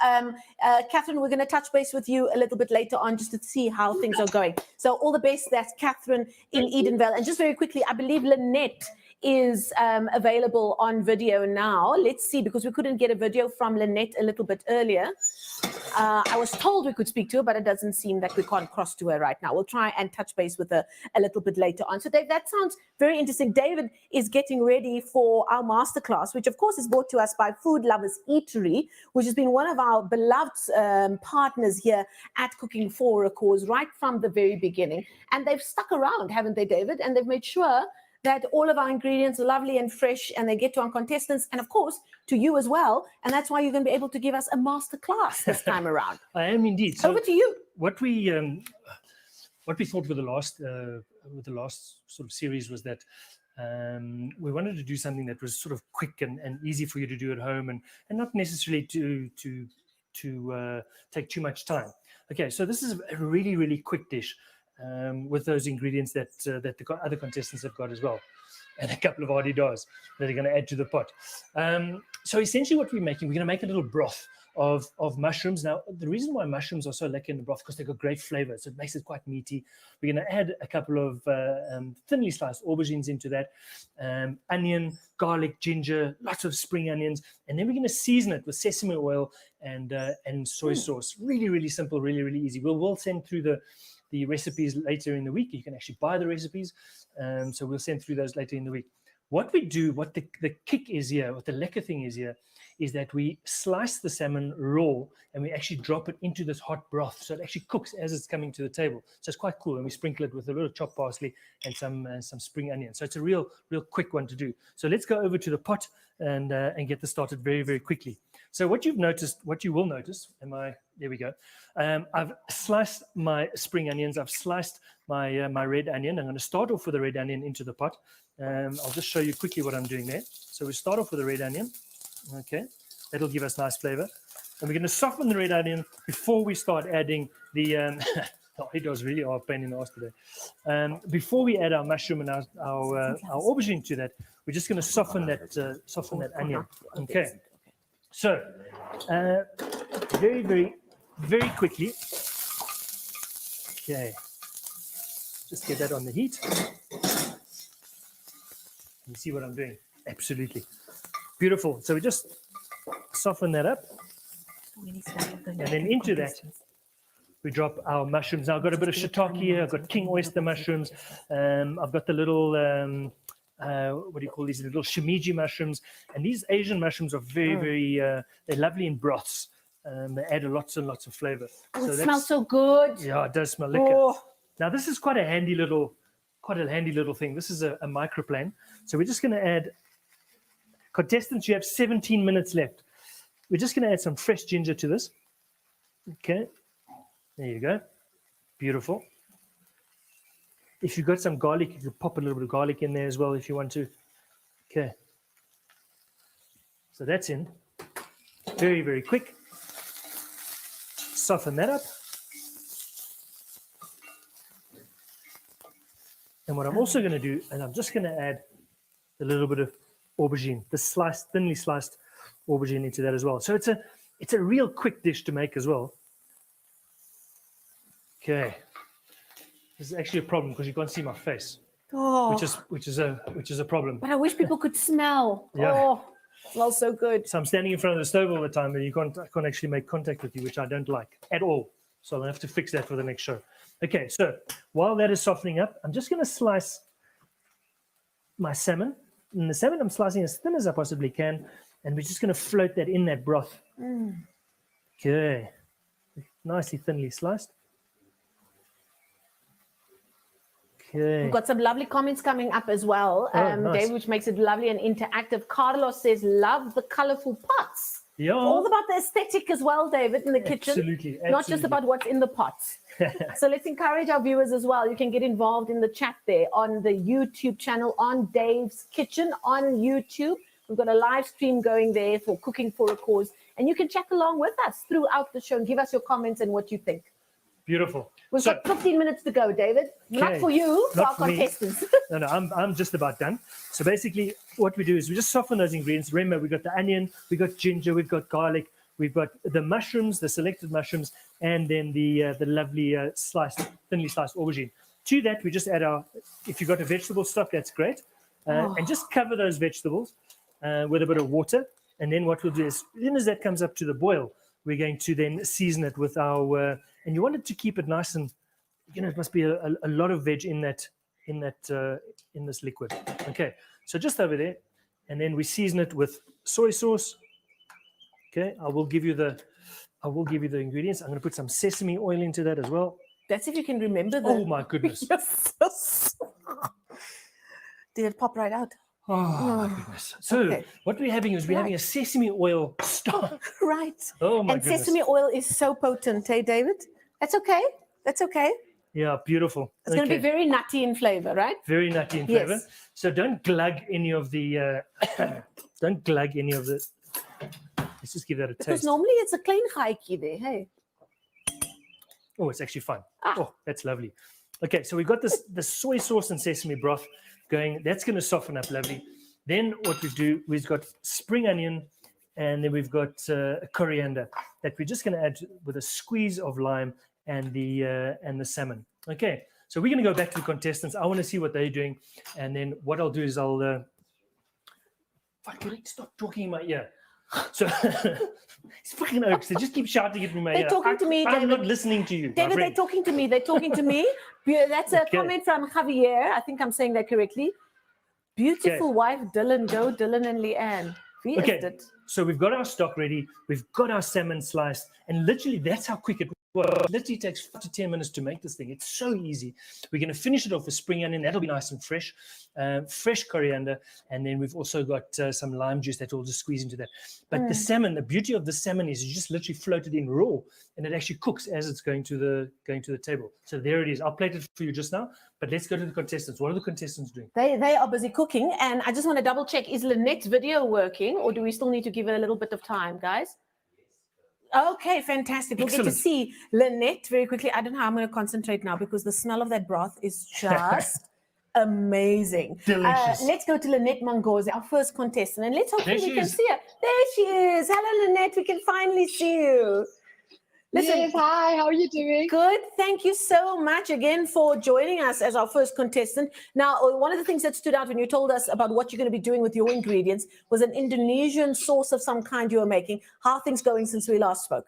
Catherine, we're going to touch base with you a little bit later on just to see how things are going. So all the best. That's Catherine in Edenvale. And just very quickly, I believe Lynette is available on video now. Let's see, because we couldn't get a video from Lynette a little bit earlier. I was told we could speak to her, but it doesn't seem that we can't cross to her right now. We'll try and touch base with her a little bit later on. So Dave, that sounds very interesting. David is getting ready for our masterclass, which of course is brought to us by Food Lovers Eatery, which has been one of our beloved partners here at Cooking for a Cause right from the very beginning. And they've stuck around, haven't they, David? And they've made sure that all of our ingredients are lovely and fresh, and they get to our contestants and, of course, to you as well. And that's why you're going to be able to give us a master class this time around. I am indeed. So over to you. What we thought with the last sort of series was that we wanted to do something that was sort of quick and easy for you to do at home, and not necessarily to take too much time. Okay, so this is a really, really quick dish. With those ingredients that the other contestants have got as well, and a couple of Adidas that are going to add to the pot. So essentially what we're going to make a little broth of mushrooms. Now, the reason why mushrooms are so lucky in the broth, because they've got great flavor, so it makes it quite meaty. We're going to add a couple of thinly sliced aubergines into that, onion, garlic, ginger, lots of spring onions, and then we're going to season it with sesame oil and soy sauce. Really, really simple, really, really easy. We'll send through the recipes later in the week. You can actually buy the recipes. So we'll send through those later in the week. What we do, what the kick is here, what the lekker thing is here, is that we slice the salmon raw and we actually drop it into this hot broth. So it actually cooks as it's coming to the table. So it's quite cool. And we sprinkle it with a little chopped parsley and some spring onion. So it's a real quick one to do. So let's go over to the pot and get this started very, very quickly. So what you will notice, there we go. I've sliced my spring onions. I've sliced my red onion. I'm going to start off with the red onion into the pot. I'll just show you quickly what I'm doing there. So we start off with the red onion. Okay, that'll give us nice flavor. And we're going to soften the red onion before we start adding the it does really are a pain in the ass today. Before we add our mushroom and our aubergine to that, we're just going to soften that onion. Okay. So very, very, very quickly. Okay. Just get that on the heat. You see what I'm doing? Absolutely. Beautiful. So we just soften that up. And then into that, we drop our mushrooms. Now I've got a bit of shiitake here. I've got king oyster mushrooms. I've got the little, what do you call these? Little shimiji mushrooms. And these Asian mushrooms are very, very, they're lovely in broths. They add lots and lots of flavor. Oh, so it smells so good. Yeah, it does smell lekker. Oh. Now this is quite a handy little thing. This is a microplane. So we're just going to add, contestants, you have 17 minutes left. We're just going to add some fresh ginger to this. Okay, there you go. Beautiful. If you've got some garlic, you can pop a little bit of garlic in there as well if you want to. Okay. So that's in. Very, very quick. Soften that up. And what I'm also going to do, and I'm just going to add a little bit of aubergine, the thinly sliced aubergine into that as well. So it's a real quick dish to make as well. Okay. This is actually a problem because you can't see my face, which is a problem. But I wish people could smell. Yeah. Oh, it smells so good. So I'm standing in front of the stove all the time, but I can't actually make contact with you, which I don't like at all. So I'll have to fix that for the next show. Okay, so while that is softening up, I'm just going to slice my salmon. And the salmon I'm slicing as thin as I possibly can, and we're just going to float that in that broth. Okay, nicely thinly sliced. Okay. We've got some lovely comments coming up as well, nice. Dave, which makes it lovely and interactive. Carlos says, love the colorful pots. Yeah. All about the aesthetic as well, David, in the kitchen. Absolutely. Not just about what's in the pots. So let's encourage our viewers as well. You can get involved in the chat there on the YouTube channel, on Dave's Kitchen on YouTube. We've got a live stream going there for Cooking for a Cause. And you can chat along with us throughout the show and give us your comments and what you think. Beautiful. We've got 15 minutes to go, David. Not Okay. for you, for Not our for me. contestants. No, I'm just about done. So basically what we do is we just soften those ingredients. Remember, we've got the onion, we've got ginger, we've got garlic, we've got the mushrooms, the selected mushrooms, and then the lovely thinly sliced aubergine. To that, we just add if you've got a vegetable stock, that's great. And just cover those vegetables with a bit of water. And then what we'll do is, as soon as that comes up to the boil, we're going to then season it with our, and you want it to keep it nice and, it must be a lot of veg in this liquid. Okay, so just over there, and then we season it with soy sauce. Okay, I will give you the ingredients. I'm going to put some sesame oil into that as well. That's if you can remember Oh my goodness. Did it pop right out? Oh my goodness. So what we're having is we're having a sesame oil stock. Right. Oh my and goodness. Sesame oil is so potent, hey, David? That's okay. That's okay. Yeah, beautiful. It's going to be very nutty in flavor, right? Very nutty in Yes. flavor. So don't glug any of the, let's just give that a Because taste. normally it's a clean gaatjie there, hey? Oh, it's actually fun. Oh, that's lovely. Okay, so we've got the soy sauce and sesame broth going. That's going to soften up lovely. Then what we do, we've got spring onion, and then we've got coriander that we're just going to add with a squeeze of lime and the salmon. Okay, so we're going to go back to the contestants. I want to see what they're doing, and then what I'll do is I'll. Fuck, you need to stop talking in my ear. So it's fucking oaks. They just keep shouting at me in my ear. They're talking to me, I'm David. not listening to you. my David, they're friend. talking to me. They're talking to me. That's a Okay. comment from Javier. I think I'm saying that correctly. Beautiful wife, Dylan. Go, Dylan and Leanne. Wie is Okay, dit? so we've got our stock ready. We've got our salmon sliced, and literally that's how quick it was. It literally takes 5 to 10 minutes to make this thing. It's so easy. We're going to finish it off with spring onion. That'll be nice and fresh. Fresh coriander, and then we've also got some lime juice that will just squeeze into that. But the salmon, the beauty of the salmon is you just literally float it in raw, and it actually cooks as it's going to the table. So there it is. I'll plate it for you just now. But let's go to the contestants. What are the contestants doing? They are busy cooking, and I just want to double check: is Lynette's video working, or do we still need to give it a little bit of time, guys? Okay, fantastic. We'll get to Excellent. see Lynette very quickly. I don't know how I'm going to concentrate now because the smell of that broth is just amazing. Delicious. Let's go to Lynette Mangoze, our first contestant, and let's hopefully There we she can is. see her. There she is. Hello, Lynette. We can finally see you. Yes, hi, how are you doing? Good. Thank you so much again for joining us as our first contestant. Now, one of the things that stood out when you told us about what you're going to be doing with your ingredients was an Indonesian sauce of some kind you were making. How are things going since we last spoke?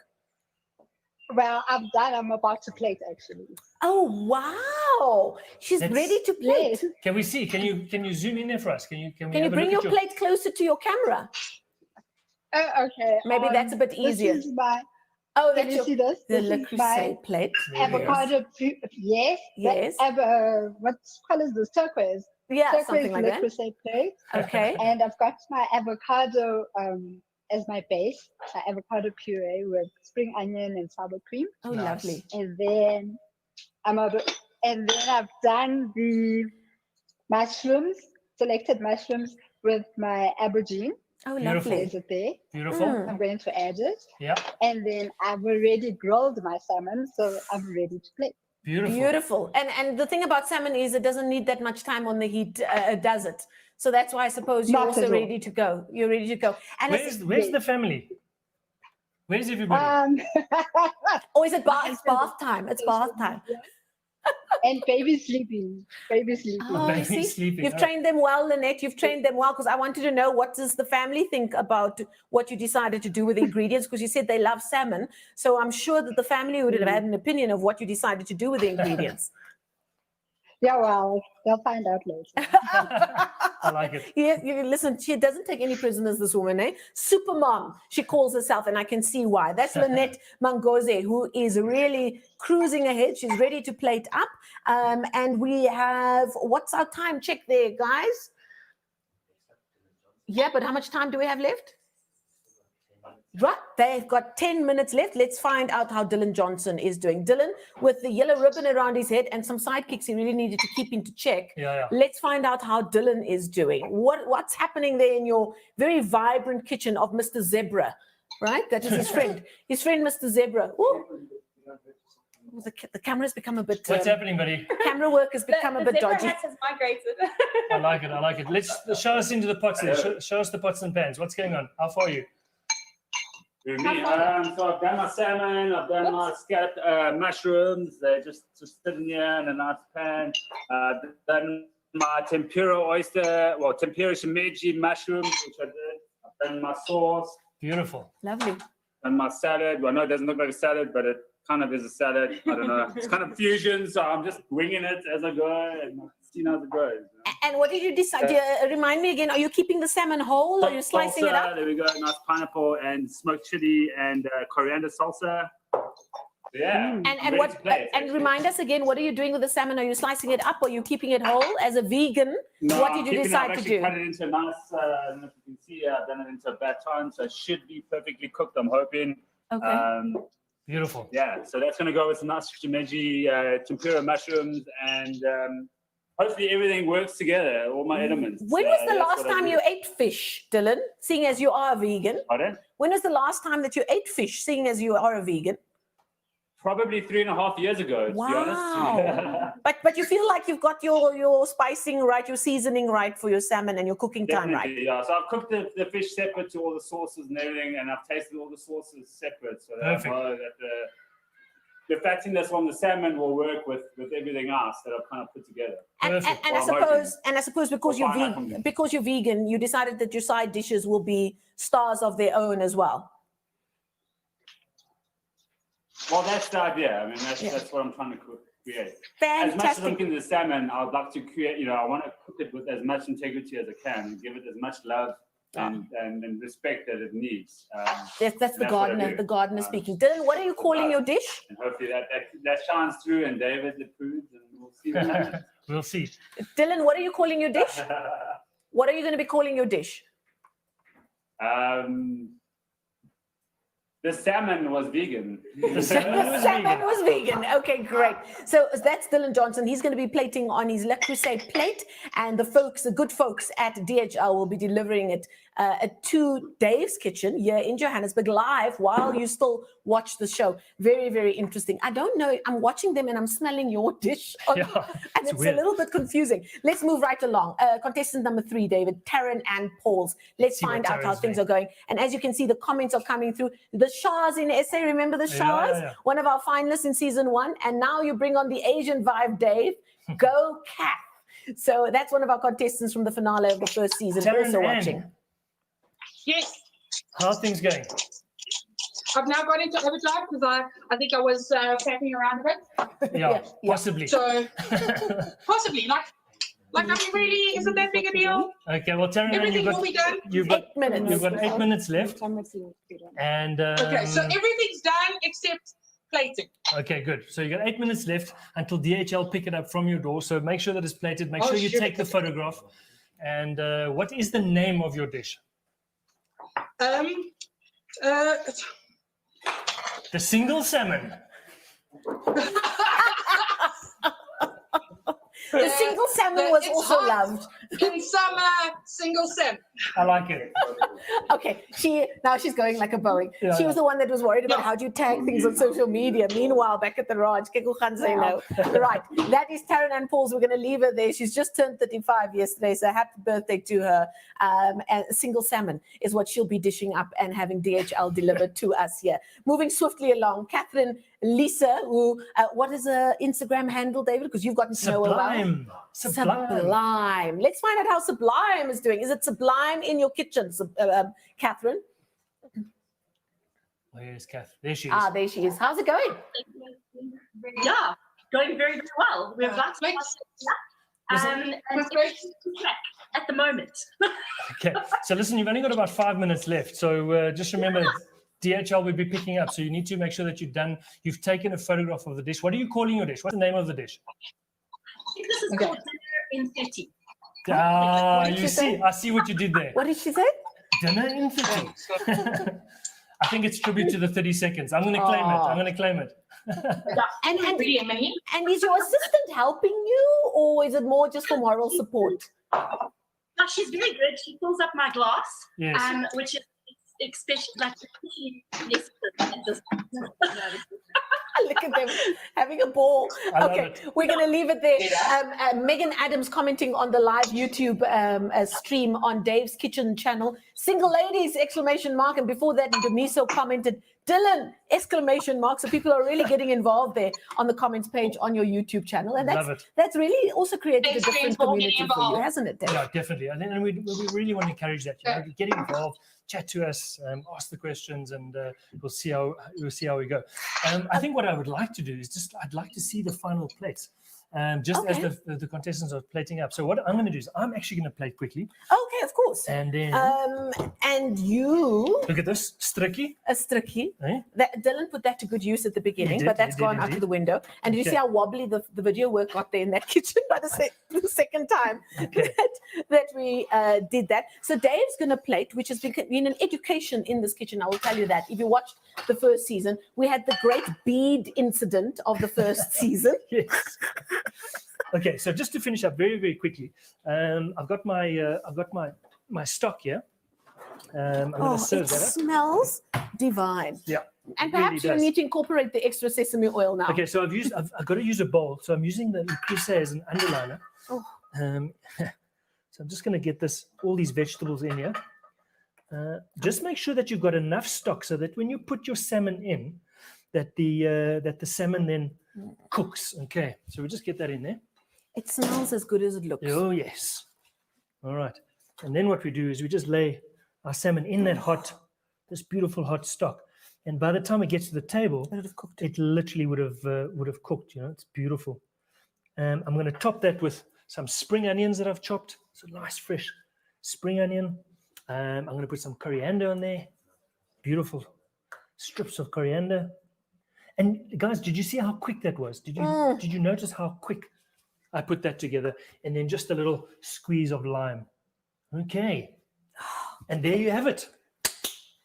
Well, I'm done. I'm about to plate actually. Oh, wow. She's That's- ready to plate. Can we see? Can you zoom in there for us? Can we Can you have a bring look your at plate closer to your camera? Okay. Maybe that's a bit easier. This is my, Oh, can that's you your, see this? the This Le is my Creuset plate. avocado. Yes. Yes. What color is this? Turquoise. Yeah, Turquoise something like Le that. Creuset plate. Okay. And I've got my avocado as my base. My avocado puree with spring onion and sour cream. Oh, lovely. And then I've done the mushrooms, selected mushrooms with my aubergine. Oh, Beautiful. lovely. Is it there? Beautiful. I'm going to add it. Yeah. And then I've already grilled my salmon, so I'm ready to plate. Beautiful. Beautiful. And the thing about salmon is it doesn't need that much time on the heat, does it? So that's why I suppose you're Not also at all. ready to go. You're ready to go. And Where's the family? Where's everybody? or is it bath? It's bath time. It's bath time. And baby's sleeping. Baby's sleeping. Oh, you Baby's see, sleeping. you've Oh. trained them well, Lynette. You've trained them well because I wanted to know what does the family think about what you decided to do with the ingredients because you said they love salmon. So I'm sure that the family would have had an opinion of what you decided to do with the ingredients. Yeah, well, they'll find out later. I like it. Yeah, listen, she doesn't take any prisoners, this woman, eh? Super mom, she calls herself, and I can see why. That's Lynette Mangoze, who is really cruising ahead. She's ready to plate up. And we have, what's our time check there, guys? Yeah, but how much time do we have left? Right, they've got 10 minutes left. Let's find out how Dylan Johnson is doing. Dylan, with the yellow ribbon around his head and some sidekicks he really needed to keep into check. Yeah. Let's find out how Dylan is doing. What's happening there in your very vibrant kitchen of Mr. Zebra, right? That is his friend. His friend, Mr. Zebra. Ooh. The camera's become a bit... What's happening, buddy? Camera work has become a bit zebra dodgy. hat has migrated. I like it. Let's show us into the pots there. Show us the pots and pans. What's going on? How far are you? So I've done my salmon, I've done my scalloped mushrooms. They're just sitting here in a nice pan. Done my tempura shimeji mushrooms, which I did. I've done my sauce. Beautiful. Lovely. And my salad. Well, no, it doesn't look like a salad, but it kind of is a salad. I don't know. It's kind of fusion, so I'm just winging it as I go and see how it goes. And what did you decide? Remind me again, are you keeping the salmon whole or are you slicing it up? There we go. Nice pineapple and smoked chili and coriander salsa. Yeah. And remind us again, what are you doing with the salmon? Are you slicing it up or are you keeping it whole as a vegan? No, what did you decide to do? Cut it into a nice, I don't know if you can see, I've done it into a baton, so it should be perfectly cooked, I'm hoping. Okay. Beautiful. Yeah, so that's going to go with some nice shimeji, tempura mushrooms, and hopefully everything works together, all my elements. When was the last time you ate fish, Dylan, seeing as you are a vegan? Pardon? When was the last time that you ate fish, seeing as you are a vegan? Probably 3.5 years ago, to be honest. But you feel like you've got your spicing right, your seasoning right for your salmon and your cooking time right. Definitely, yeah. So I've cooked the fish separate to all the sauces and everything, and I've tasted all the sauces separate, so that I know that the fattiness on the salmon will work with everything else that I've kind of put together. And I suppose because you're vegan, you decided that your side dishes will be stars of their own as well. Well, that's the idea. I mean, that's what I'm trying to create. Fantastic. As much as I'm cooking the salmon, I would like to create, I want to cook it with as much integrity as I can, and give it as much love and respect that it needs. That's the gardener speaking. Dylan, what are you calling your dish? And hopefully that shines through, and David approves, and we'll see what happens. We'll see. Dylan, what are you calling your dish? What are you going to be calling your dish? The salmon was vegan. The salmon was vegan. Okay, great. So that's Dylan Johnson. He's going to be plating on his Le Creuset plate, and the good folks at DHL will be delivering it to Dave's kitchen here in Johannesburg live while you still watch the show. Very, very interesting. I don't know. I'm watching them and I'm smelling your dish. And it's a little bit confusing. Let's move right along. Contestant number 3, David, Taryn and Pauls. Let's find out how things are going. And as you can see, the comments are coming through. The Shahs in SA, remember the Shahs? Yeah. One of our finalists in season 1. And now you bring on the Asian vibe, Dave. Go Cat. So that's one of our contestants from the finale of the first season. Taryn also Ann. watching. Yes. How are things going? I've now got into overdrive because I think I was fapping around a bit. Yeah, possibly. So possibly, like I mean, really, is it that big a deal? Okay, well, Taryn, Everything will be done. You've got 8 minutes. You've got 8 minutes left. And okay, so everything's done except plating. Okay, good. So you got 8 minutes left until DHL pick it up from your door. So make sure that it's plated. Make sure you take the photograph. And what is the name of your dish? The single salmon. The single salmon was also loved. In summer, single salmon. I like it. Okay, she's going like a Boeing. Yeah, She was the one that was worried about how do you tag things on social media. Meanwhile, back at the Raj, right, that is Taryn and Pauls. We're going to leave her there. She's just turned 35 yesterday, so happy birthday to her. And single salmon is what she'll be dishing up and having DHL delivered to us here. Moving swiftly along, Catherine Lisa, who what is her Instagram handle, David? Because you've gotten to know her well. Sublime. Let's find out how Sublime is doing. Is it Sublime in your kitchen, Catherine? Where's Catherine? There she is. Ah, there she is. How's it going? Yeah, going very, very well. We're about to and at the moment. Okay, so listen, you've only got about 5 minutes left. So just remember, DHL will be picking up. So you need to make sure that you've taken a photograph of the dish. What are you calling your dish? What's the name of the dish? I think this is called dinner in 30. Ah, you see, I see what you did there. What did she say? Dinner in 30. I think it's tribute to the 30 seconds. I'm going to claim it. I'm going to claim it. And Brilliant, Minnie. and is your assistant helping you, or is it more just for moral support? No, she's very good. She fills up my glass, Yes. which is especially like less at this Look at them having a ball. I love Okay, it. we're going to leave it there. Megan Adams commenting on the live YouTube stream on Dave's Kitchen channel. Single ladies, exclamation mark. And before that, Demiso commented, Dylan, exclamation mark. So people are really getting involved there on the comments page on your YouTube channel. And Love it. that's really also created a different community for you, hasn't it, Dave? Yeah, definitely. And we really want to encourage that. You know, get involved, chat to us, ask the questions, and we'll see how we go. I think what I would like to do is I'd like to see the final plates. As the contestants are plating up. So what I'm going to do is I'm actually going to plate quickly. Okay, of course. And then and you look at this strikkie. A strikkie. Eh? Dylan put that to good use at the beginning, He did, but that's he did gone out indeed. of the window. And did you Okay. see how wobbly the video work got there in that kitchen by the second time that we did that? So Dave's going to plate, which has been an education in this kitchen. I will tell you that. If you watched the first season, we had the great bead incident of the first season. Yes. Okay, so just to finish up very, very quickly, I've got my stock here. I'm going to serve it that up. smells divine. Yeah. And really perhaps you does. need to incorporate the extra sesame oil now. Okay, so I've got to use a bowl. So I'm using the Lucrece as an underliner. Oh. So I'm just going to get all these vegetables in here. Just make sure that you've got enough stock so that when you put your salmon in, that the salmon then cooks. Okay, so we just get that in there. It smells as good as it looks. Oh yes. All right, and then what we do is we just lay our salmon in this beautiful hot stock. And by the time it gets to the table, it literally would have cooked. You know, it's beautiful. I'm going to top that with some spring onions that I've chopped. So nice fresh spring onion. I'm going to put some coriander on there. Beautiful strips of coriander. And guys, did you see how quick that was? Did you notice how quick I put that together? And then just a little squeeze of lime. Okay. And there you have it.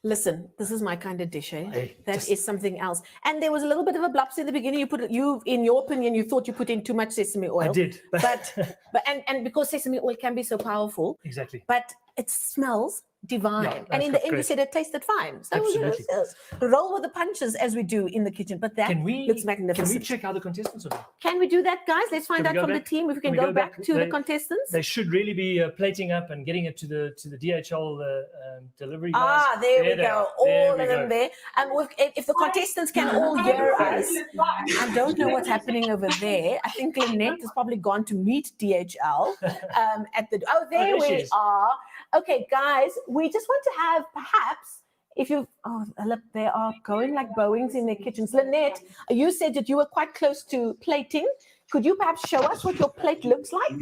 Listen, this is my kind of dish, eh? Hey, That is something else. And there was a little bit of a blupsy in the beginning. In your opinion, you thought you put in too much sesame oil. I did. But because sesame oil can be so powerful. Exactly. But it smells divine. Yeah, and in that's the end, you great. said it tasted fine. So Absolutely. roll with the punches as we do in the kitchen. But that looks magnificent. Can we check how the contestants are doing? Can we do that, guys? Let's find Can we out go from back? the team if we can we go back to the contestants. They should really be plating up and getting it to the DHL delivery guys. There we they go. are. All of we them go. there. And if the contestants can all hear us, I don't know what's happening over there. I think Lynette has probably gone to meet DHL at the. Oh, there there she we is. are. Okay, guys, we just want to have perhaps. If you, look, they are going like Boeings in their kitchens. Lynette, you said that you were quite close to plating. Could you perhaps show us what your plate looks like?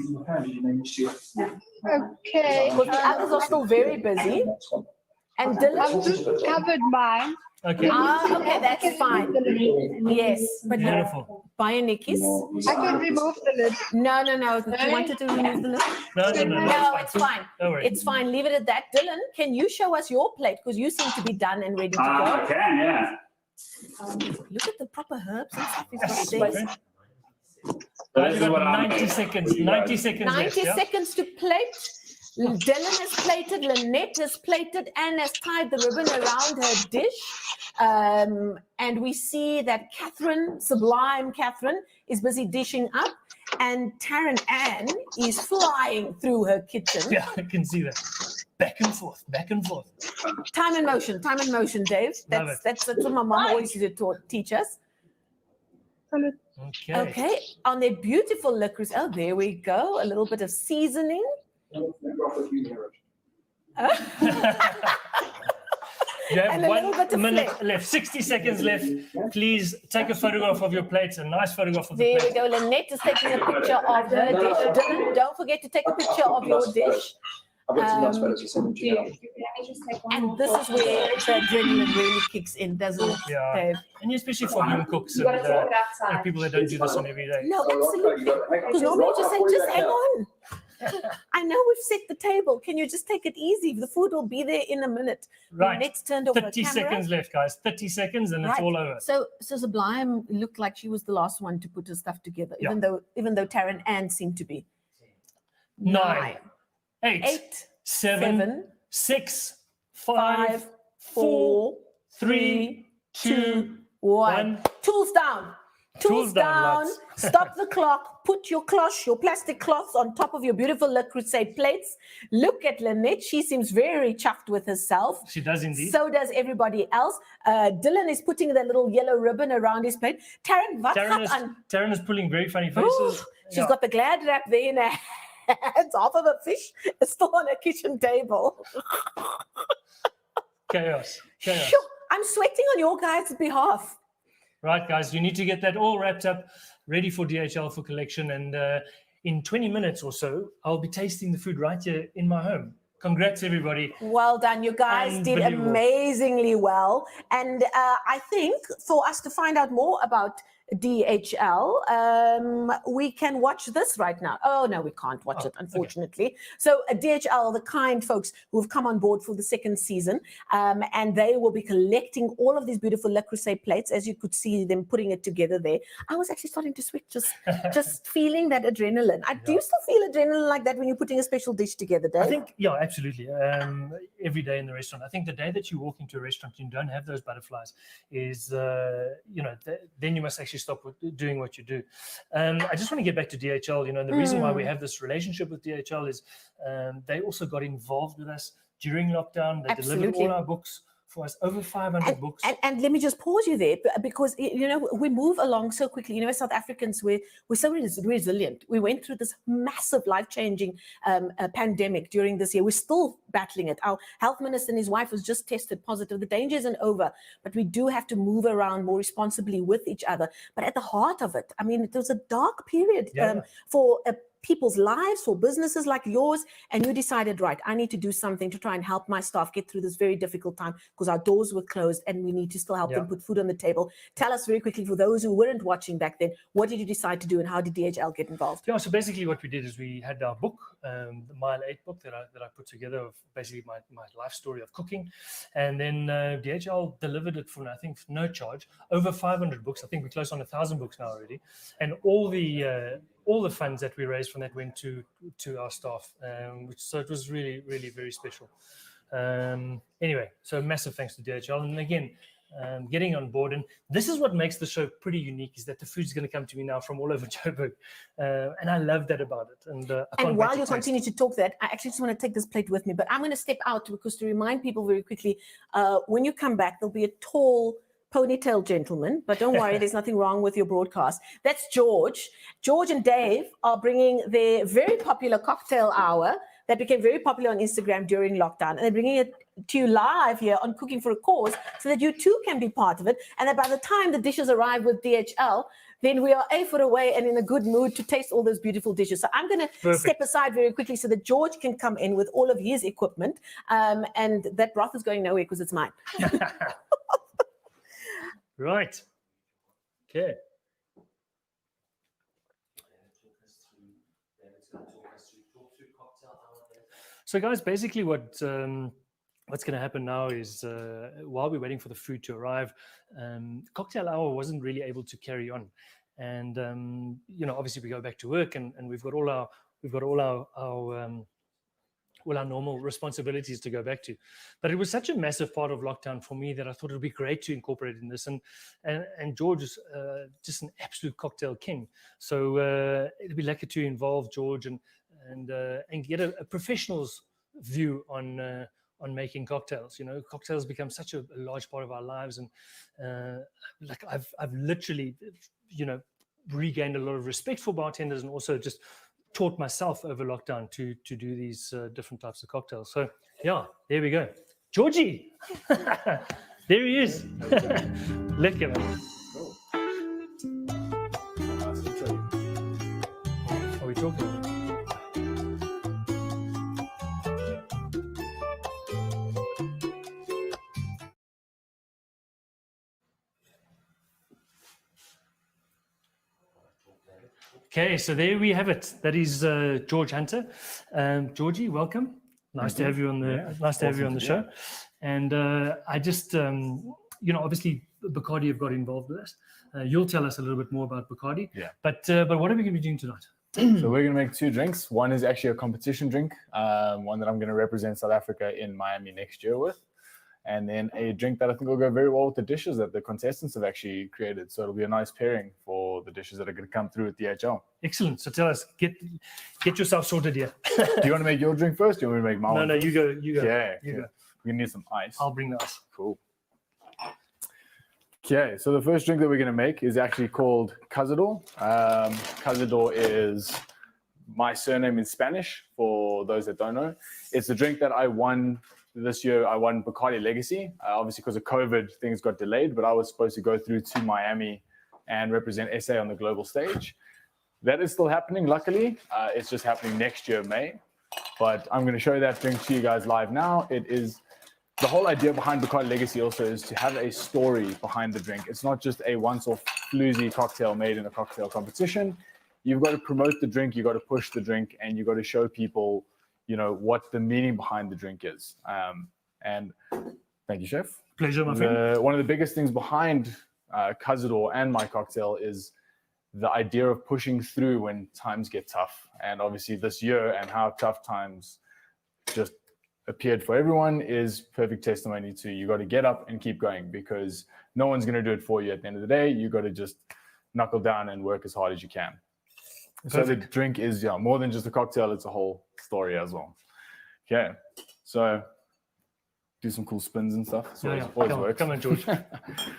Okay. Because the others are still very busy. And I've Dylan? just covered mine. Okay. Okay, that's fine. Yes, but Beautiful. Bionikis. I can remove the lid. No. You wanted to remove the lid? No, it's fine. Don't worry. It's fine. Leave it at that. Dylan, can you show us your plate? Because you seem to be done and ready to go. I can, yeah. Look at the proper herbs and stuff. Yes, He's my got there. friend. This is You've what got I'm 90 seconds. 90 seconds 90 left. Yeah? seconds to plate. Dylan has plated, Lynette has plated, and has tied the ribbon around her dish. And we see that Catherine, sublime Catherine, is busy dishing up, and Taryn Ann is flying through her kitchen. Yeah, I can see that. Back and forth, back and forth. Time and motion, Dave. Love it. That's what my mom always used to teach us. Okay. Okay, on their beautiful licorice. Oh, there we go. A little bit of seasoning. You have And a little bit of 1 minute flair. left, 60 seconds left. Please take a photograph of your plates, a nice photograph of the There plate. we go. Lynette is taking a picture of her dish. Dylan, don't forget to take a picture of your dish. I've got some nice photos to send to you. And this is where the adrenaline really kicks in, doesn't it, Yeah. Dave? And especially for home cooks and you know, people that don't do this on every day. No, absolutely. Because normally you just say, just hang on. I know we've set the table. Can you just take it easy? The food will be there in a minute. Right. Let's turn off the 30 camera. seconds left, guys. 30 seconds and it's all over. So Sublime looked like she was the last one to put her stuff together, Yeah. even though Taryn Ann seemed to be. 9, 8, 7, 6, 5, 4, 3, 2, 1. Tools down. Tools down. lads. Stop the clock. Put your cloth, your plastic cloths on top of your beautiful Le Creuset plates. Look at Lynette. She seems very chuffed with herself. She does indeed. So does everybody else. Dylan is putting that little yellow ribbon around his plate. Taryn, wat gaat aan? Taryn is pulling very funny faces. She's got the glad wrap there in her hands. Half of a fish is still on her kitchen table. Chaos. Chaos. Sure, I'm sweating on your guys' behalf. Right, guys, you need to get that all wrapped up, ready for DHL for collection. And in 20 minutes or so, I'll be tasting the food right here in my home. Congrats, everybody. Well done. You guys did amazingly well. And I think for us to find out more about DHL, we can watch this right now. Oh, no, we can't watch it, unfortunately. Okay. So DHL, the kind folks who have come on board for the second season, and they will be collecting all of these beautiful Le Creuset plates, as you could see them putting it together there. I was actually starting to sweat, just feeling that adrenaline. Do you still feel adrenaline like that when you're putting a special dish together, Dave? I think, yeah, absolutely. Every day in the restaurant. I think the day that you walk into a restaurant and you don't have those butterflies is, then you must actually stop doing what you do. I just want to get back to DHL. The reason why we have this relationship with DHL is they also got involved with us during lockdown. They delivered all our books for us, over 500 books. And let me just pause you there, because we move along so quickly. As South Africans, we're so resilient. We went through this massive life-changing pandemic during this year. We're still battling it. Our health minister and his wife was just tested positive. The danger isn't over, but we do have to move around more responsibly with each other. But at the heart of it, it was a dark period for people's lives, for businesses like yours, and you decided, right, I need to do something to try and help my staff get through this very difficult time, because our doors were closed and we need to still help them put food on the table. Tell us very quickly, for those who weren't watching back then, what did you decide to do and how did DHL get involved? Yeah, so basically what we did is we had our book, the Mile 8 book that I put together of basically my life story of cooking, and then DHL delivered it for, I think, no charge, over 500 books. I think we're close on 1,000 books now already, and all the funds that we raised from that went to our staff, so it was really, really very special. Anyway, so massive thanks to DHL, and again, getting on board. And this is what makes the show pretty unique, is that the food's going to come to me now from all over Joburg, and I love that about it. And while you continue to talk that, I actually just want to take this plate with me, but I'm going to step out, because to remind people very quickly, when you come back, there'll be a tall ponytail gentleman, but don't worry, there's nothing wrong with your broadcast. That's George. George and Dave are bringing their very popular cocktail hour that became very popular on Instagram during lockdown, and they're bringing it to you live here on Cooking for a Cause, so that you too can be part of it, and that by the time the dishes arrive with DHL, then we are a foot away and in a good mood to taste all those beautiful dishes. So I'm going to step aside very quickly so that George can come in with all of his equipment, and that broth is going nowhere because it's mine. Right. Okay. So, guys, basically what's going to happen now is while we're waiting for the food to arrive, cocktail hour wasn't really able to carry on, and obviously we go back to work, and we've got all our normal responsibilities to go back to. But it was such a massive part of lockdown for me that I thought it would be great to incorporate in this. And George is just an absolute cocktail king. So it'd be lucky to involve George and get a professional's view on making cocktails. Cocktails become such a large part of our lives, and I've literally regained a lot of respect for bartenders, and also just taught myself over lockdown to do these different types of cocktails. So yeah, there we go. Georgie, there he is. Lekker man. Are we talking about? Okay, so there we have it. That is George Hunter. Georgie, welcome. Nice Thank to you. have you on the Yeah, nice to have you awesome on the to be show. here. And I just obviously Bacardi have got involved with us. You'll tell us a little bit more about Bacardi. Yeah. But what are we going to be doing tonight? So we're going to make 2 drinks. One is actually a competition drink, one that I'm going to represent South Africa in Miami next year with. And then a drink that I think will go very well with the dishes that the contestants have actually created. So it'll be a nice pairing for the dishes that are going to come through at DHL. Excellent. So tell us, get yourself sorted here. Do you want to make your drink first? Do you want me to make mine? No, first? you go. You go. Yeah. You go. We're going to need some ice. I'll bring the ice. Cool. Okay, so the first drink that we're going to make is actually called Cazador. Cazador is my surname in Spanish, for those that don't know. It's a drink that I won this year. I won Bacardi Legacy. Obviously, because of COVID, things got delayed, but I was supposed to go through to Miami and represent SA on the global stage. That is still happening, luckily. It's just happening next year, May. But I'm going to show that drink to you guys live now. It is the whole idea behind Bacardi Legacy also is to have a story behind the drink. It's not just a once-off floozy cocktail made in a cocktail competition. You've got to promote the drink, you've got to push the drink, and you've got to show people, what the meaning behind the drink is. And thank you, Chef. Pleasure, my friend. One of the biggest things behind Cazador and my cocktail is the idea of pushing through when times get tough. And obviously this year and how tough times just appeared for everyone is perfect testimony to you got to get up and keep going, because no one's going to do it for you at the end of the day. You got to just knuckle down and work as hard as you can. So the drink is more than just a cocktail, it's a whole story as well. Okay, so do some cool spins and stuff. So always works. Come on, George.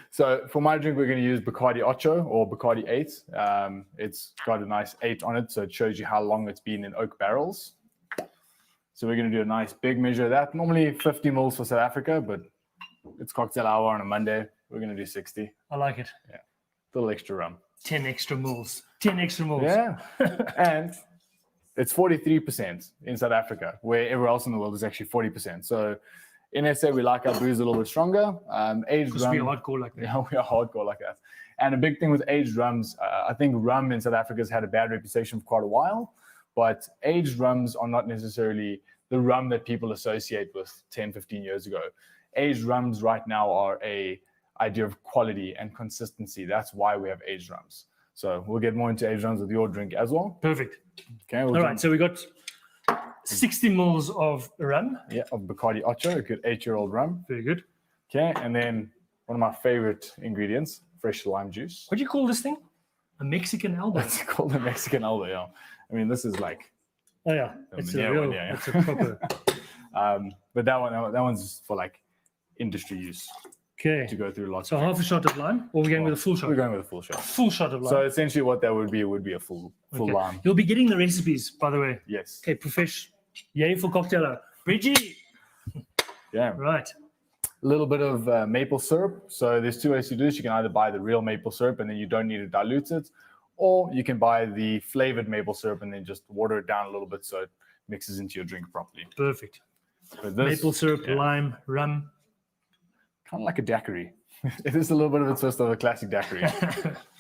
So for my drink, we're going to use Bacardi Ocho or Bacardi 8. It's got a nice 8 on it, so it shows you how long it's been in oak barrels. So we're going to do a nice big measure of that. Normally 50 mils for South Africa, but it's cocktail hour on a Monday. We're going to do 60. I like it. Yeah, a little extra rum. 10 extra mils. 10 extra mils. Yeah, and it's 43% in South Africa, where everywhere else in the world is actually 40%. So in SA, we like our booze a little bit stronger. Aged Because rum. we are hardcore like that. Yeah, we are hardcore like that. And a big thing with aged rums, I think rum in South Africa has had a bad reputation for quite a while, but aged rums are not necessarily the rum that people associate with 10, 15 years ago. Aged rums right now are a idea of quality and consistency. That's why we have aged rums. So we'll get more into aged rums with your drink as well. Perfect. Okay. All right, so we got 60 mils of rum. Yeah, of Bacardi Ocho, a good 8-year-old rum. Very good. Okay, and then one of my favorite ingredients, fresh lime juice. What do you call this thing? A Mexican elbow. It's called a Mexican elbow, yeah. I mean, this is like... Oh, yeah. It's a real, it's a proper... but that one's for like industry use. Okay. To go through lots. So half a shot of lime, or we're going with a full shot? We're going with a full shot. Full shot of lime. So essentially what that would be a full lime. You'll be getting the recipes, by the way. Yes. Okay, yay for cocktail. Bridgie. Yeah. Right. A little bit of maple syrup. So there's 2 ways to do this. You can either buy the real maple syrup and then you don't need to dilute it, or you can buy the flavored maple syrup and then just water it down a little bit so it mixes into your drink properly. Perfect. So this, maple syrup, lime, rum. Kind of like a daiquiri. It is a little bit of a twist of a classic daiquiri.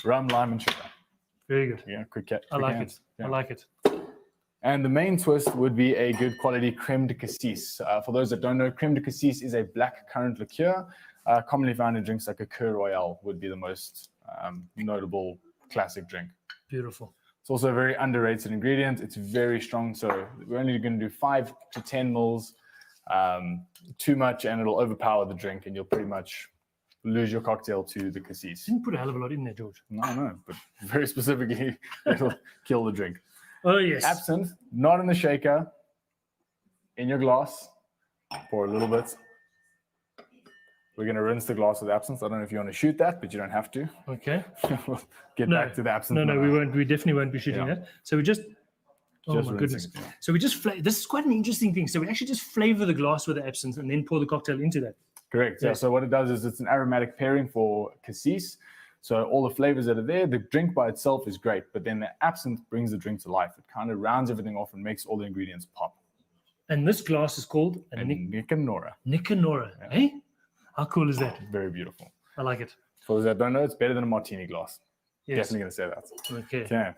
Rum, lime, and sugar. Very good. Yeah, quick cat. I like it. Yeah. I like it. And the main twist would be a good quality creme de cassis. For those that don't know, creme de cassis is a black currant liqueur, commonly found in drinks like a Cœur Royal would be the most notable classic drink. Beautiful. It's also a very underrated ingredient. It's very strong, so we're only going to do 5 to 10 mils. Too much and it'll overpower the drink and you'll pretty much lose your cocktail to the cassis. Didn't put a hell of a lot in there, George. No, but very specifically, it'll kill the drink. Oh, yes. Absinthe, not in the shaker, in your glass. Pour a little bit. We're going to rinse the glass with absinthe. I don't know if you want to shoot that, but you don't have to. Okay. We'll get back to the absinthe. No, we won't. We definitely won't be shooting that. So we just... Oh my goodness. Yeah. So we just, this is quite an interesting thing. So we actually just flavor the glass with the absinthe and then pour the cocktail into that. Correct. Yeah. So what it does is it's an aromatic pairing for cassis. So all the flavors that are there, the drink by itself is great, but then the absinthe brings the drink to life. It kind of rounds everything off and makes all the ingredients pop. And this glass is called a Nicanora. Nicanora. Yeah. Hey? How cool is that? Very beautiful. I like it. For those that don't know, it's better than a martini glass. Yes. Definitely going to say that. Okay. Okay.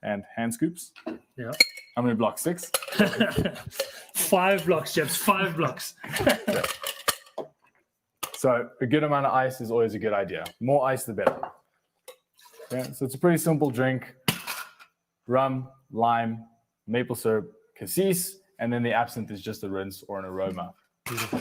and hand scoops. Yeah. How many blocks? 6? 5 blocks, Jeps. 5 blocks. Yeah. So a good amount of ice is always a good idea. More ice, the better. Yeah. So it's a pretty simple drink. Rum, lime, maple syrup, cassis, and then the absinthe is just a rinse or an aroma. Beautiful.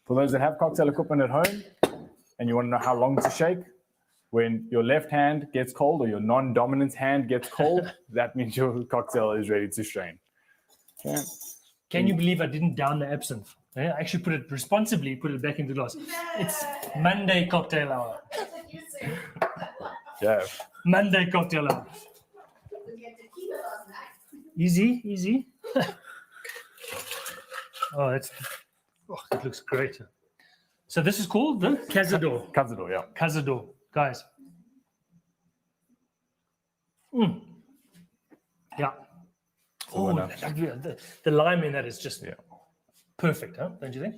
For those that have cocktail equipment at home and you want to know how long to shake, when your left hand gets cold or your non-dominant hand gets cold, that means your cocktail is ready to strain. Yeah. Can you believe I didn't down the absinthe? I actually put it responsibly, put it back into the glass. It's Monday cocktail hour. Yeah. Monday cocktail hour. Easy, easy. Oh, it looks great. So this is called the Cazador. Cazador, yeah. Cazador, guys. Yeah. So the lime in that is just perfect, huh? Don't you think?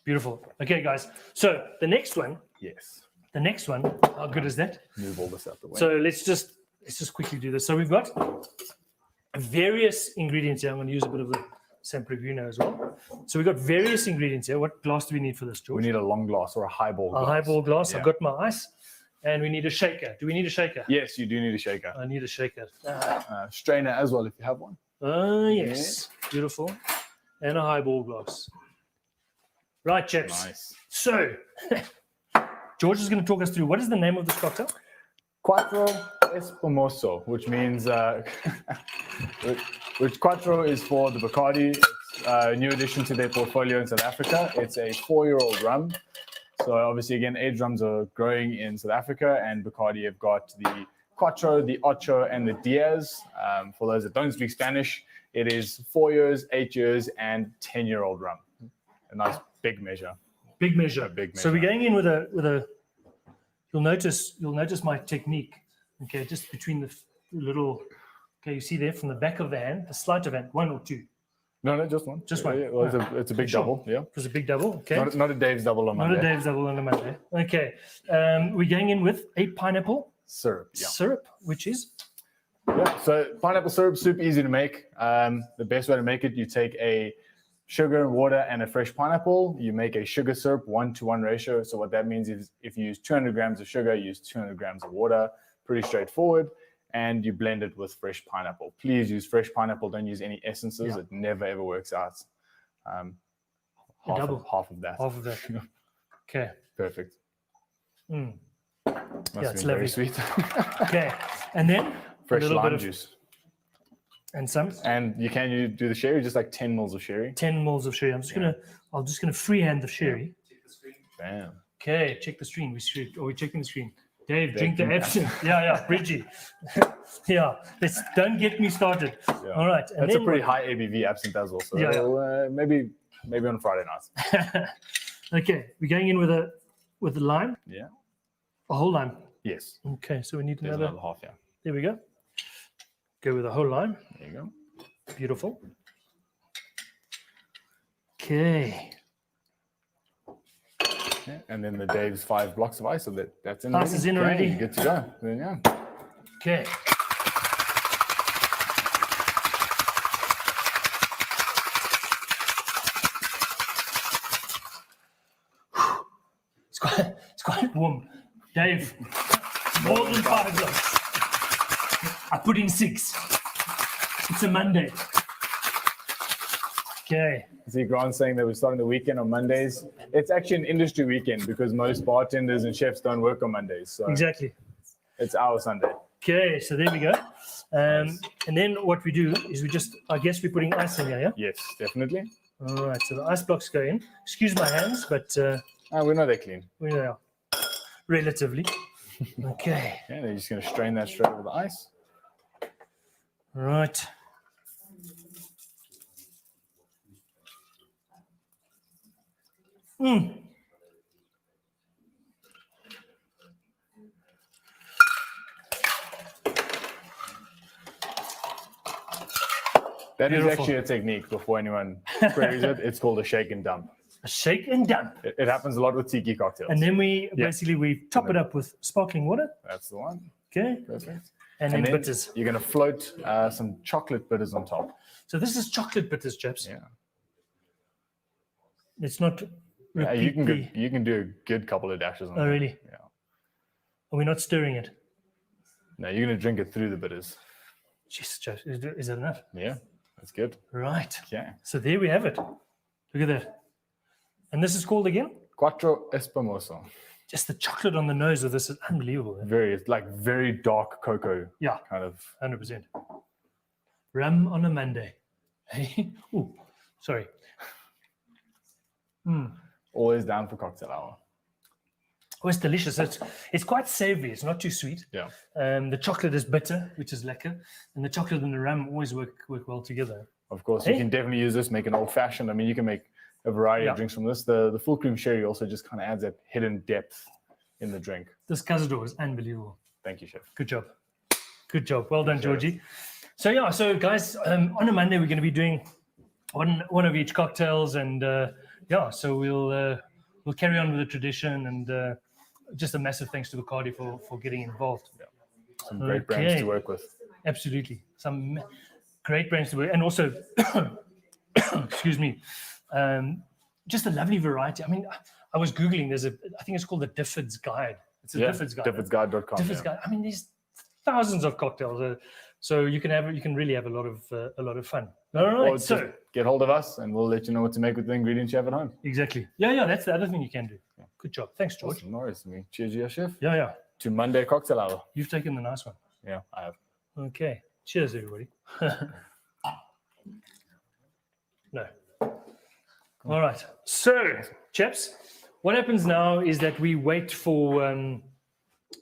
Beautiful. Okay, guys. So the next one. Yes. The next one. How good is that? Move all this out the way. So let's just quickly do this. So we've got various ingredients here. I'm going to use a bit of the San Pellegrino as well. So we've got various ingredients here. What glass do we need for this, George? We need a long glass or a highball glass. A highball glass. Yeah. I've got my ice. And we need a shaker. Do we need a shaker? Yes, you do need a shaker. I need a shaker. Strainer as well if you have one. Yes. Yeah. Beautiful. And a highball glass. Right, chaps. Nice. So, George is going to talk us through what is the name of this cocktail? Quattro Espumoso, which means which Quattro is for the Bacardi. It's a new addition to their portfolio in South Africa. It's a 4-year-old rum. So obviously, again, aged rums are growing in South Africa, and Bacardi have got the Quattro, the Ocho, and the Diaz. For those that don't speak Spanish, it is 4 years, 8 years, and 10-year-old rum. A nice big measure. Big measure. Big measure. So we're going in with a. You'll notice my technique. Okay, just between the little. Okay, you see there from the back of the hand, the sleight of hand, 1 or 2. No, just one. Just one. Yeah, well, it's a big double. Yeah. It was a big double. Okay. Not a Dave's double on Monday. Not a Dave's double on a Monday. Okay. We're going in with a pineapple syrup. Yeah. Syrup, which is. Yeah. So pineapple syrup, super easy to make. The best way to make it, you take a sugar, water, and a fresh pineapple. You make a sugar syrup 1-to-1 ratio. So what that means is if you use 200 grams of sugar, use 200 grams of water. Pretty straightforward. And you blend it with fresh pineapple. Please use fresh pineapple. Don't use any essences. Yeah. It never ever works out. Half of that. Half of that. Okay. Perfect. Mm. Must Yeah, it's be very lovely. sweet. Okay, and then Fresh a little lime bit of juice. And some. And you do the sherry, just like 10 mils of sherry. 10 mils of sherry. I'm just gonna freehand the sherry. Bam. Okay, check the screen. We're checking the screen. Dave, drink the absinthe. Yeah, Bridgie. Yeah, don't get me started. Yeah. All right. And That's a then pretty high ABV absinthe as well. So Yeah. maybe on Friday night. Okay, we're going in with the lime. Yeah. A whole lime. Yes. Okay, so we need There's another. another half, yeah. There we go. Go with a whole lime. There you go. Beautiful. Okay. Yeah, and then the Dave's 5 blocks of ice, so that's in. Ice is in already. You're good to go. Then, yeah. Okay. It's quite warm. Dave, more than 5 blocks. I put in 6. It's a Monday. Okay. See, Grant's saying that we're starting the weekend on Mondays. It's actually an industry weekend because most bartenders and chefs don't work on Mondays. So Exactly. it's our Sunday. Okay, so there we go. And then what we do is I guess we're putting ice in here, yeah? Yes, definitely. All right, so the ice blocks go in. Excuse my hands, but we know they're clean. We know, relatively. Okay. Yeah, they're just going to strain that straight over the ice. Right. Mm. That is Beautiful. actually a technique before anyone queries it. It's called a shake and dump. A shake and dump. It happens a lot with tiki cocktails. And then we Yeah. basically we top it up with sparkling water. That's the one. Okay. Perfect. And then bitters. You're going to float some chocolate bitters on top. So this is chocolate bitters, chaps. Yeah. It's not. Yeah, you can do a good couple of dashes on Oh, that. really? Yeah. Are we not stirring it? No, you're going to drink it through the bitters. Jesus, chaps, is that enough? Yeah, that's good. Right. Okay. So there we have it. Look at that. And this is called again? Quattro Espumoso. Just the chocolate on the nose of this is unbelievable. It's like very dark cocoa. Yeah. Kind of. 100%. Rum on a Monday. Oh, sorry. Always down for cocktail hour. Oh, it's delicious. It's quite savory. It's not too sweet. Yeah. The chocolate is bitter, which is lekker. And the chocolate and the rum always work well together. Of course, you can definitely use this, make an old fashioned. I mean, you can make a variety of drinks from this. The full cream sherry also just kind of adds that hidden depth in the drink. This Cazador is unbelievable. Thank you, chef. Good job. Good job. Well done, Georgie. So guys, on a Monday we're going to be doing one of each cocktails, and so we'll carry on with the tradition, and just a massive thanks to Bacardi for getting involved. Yeah. Some great brands to work with. Absolutely, some great brands to work, and also, excuse me, just a lovely variety. I mean, I was googling. I think it's called the Difford's Guide. It's a Difford's Guide. Diffordsguide.com. Difford's Guide. I mean, there's thousands of cocktails, so you can really have a lot of fun. All right, Or just get hold of us, and we'll let you know what to make with the ingredients you have at home. Exactly. Yeah. That's the other thing you can do. Yeah. Good job. Thanks, George. Awesome. No worries. Cheers, you, chef. Yeah. To Monday cocktail hour. You've taken the nice one. Yeah, I have. Okay. Cheers, everybody. No. All right. So, chaps, what happens now is that we wait for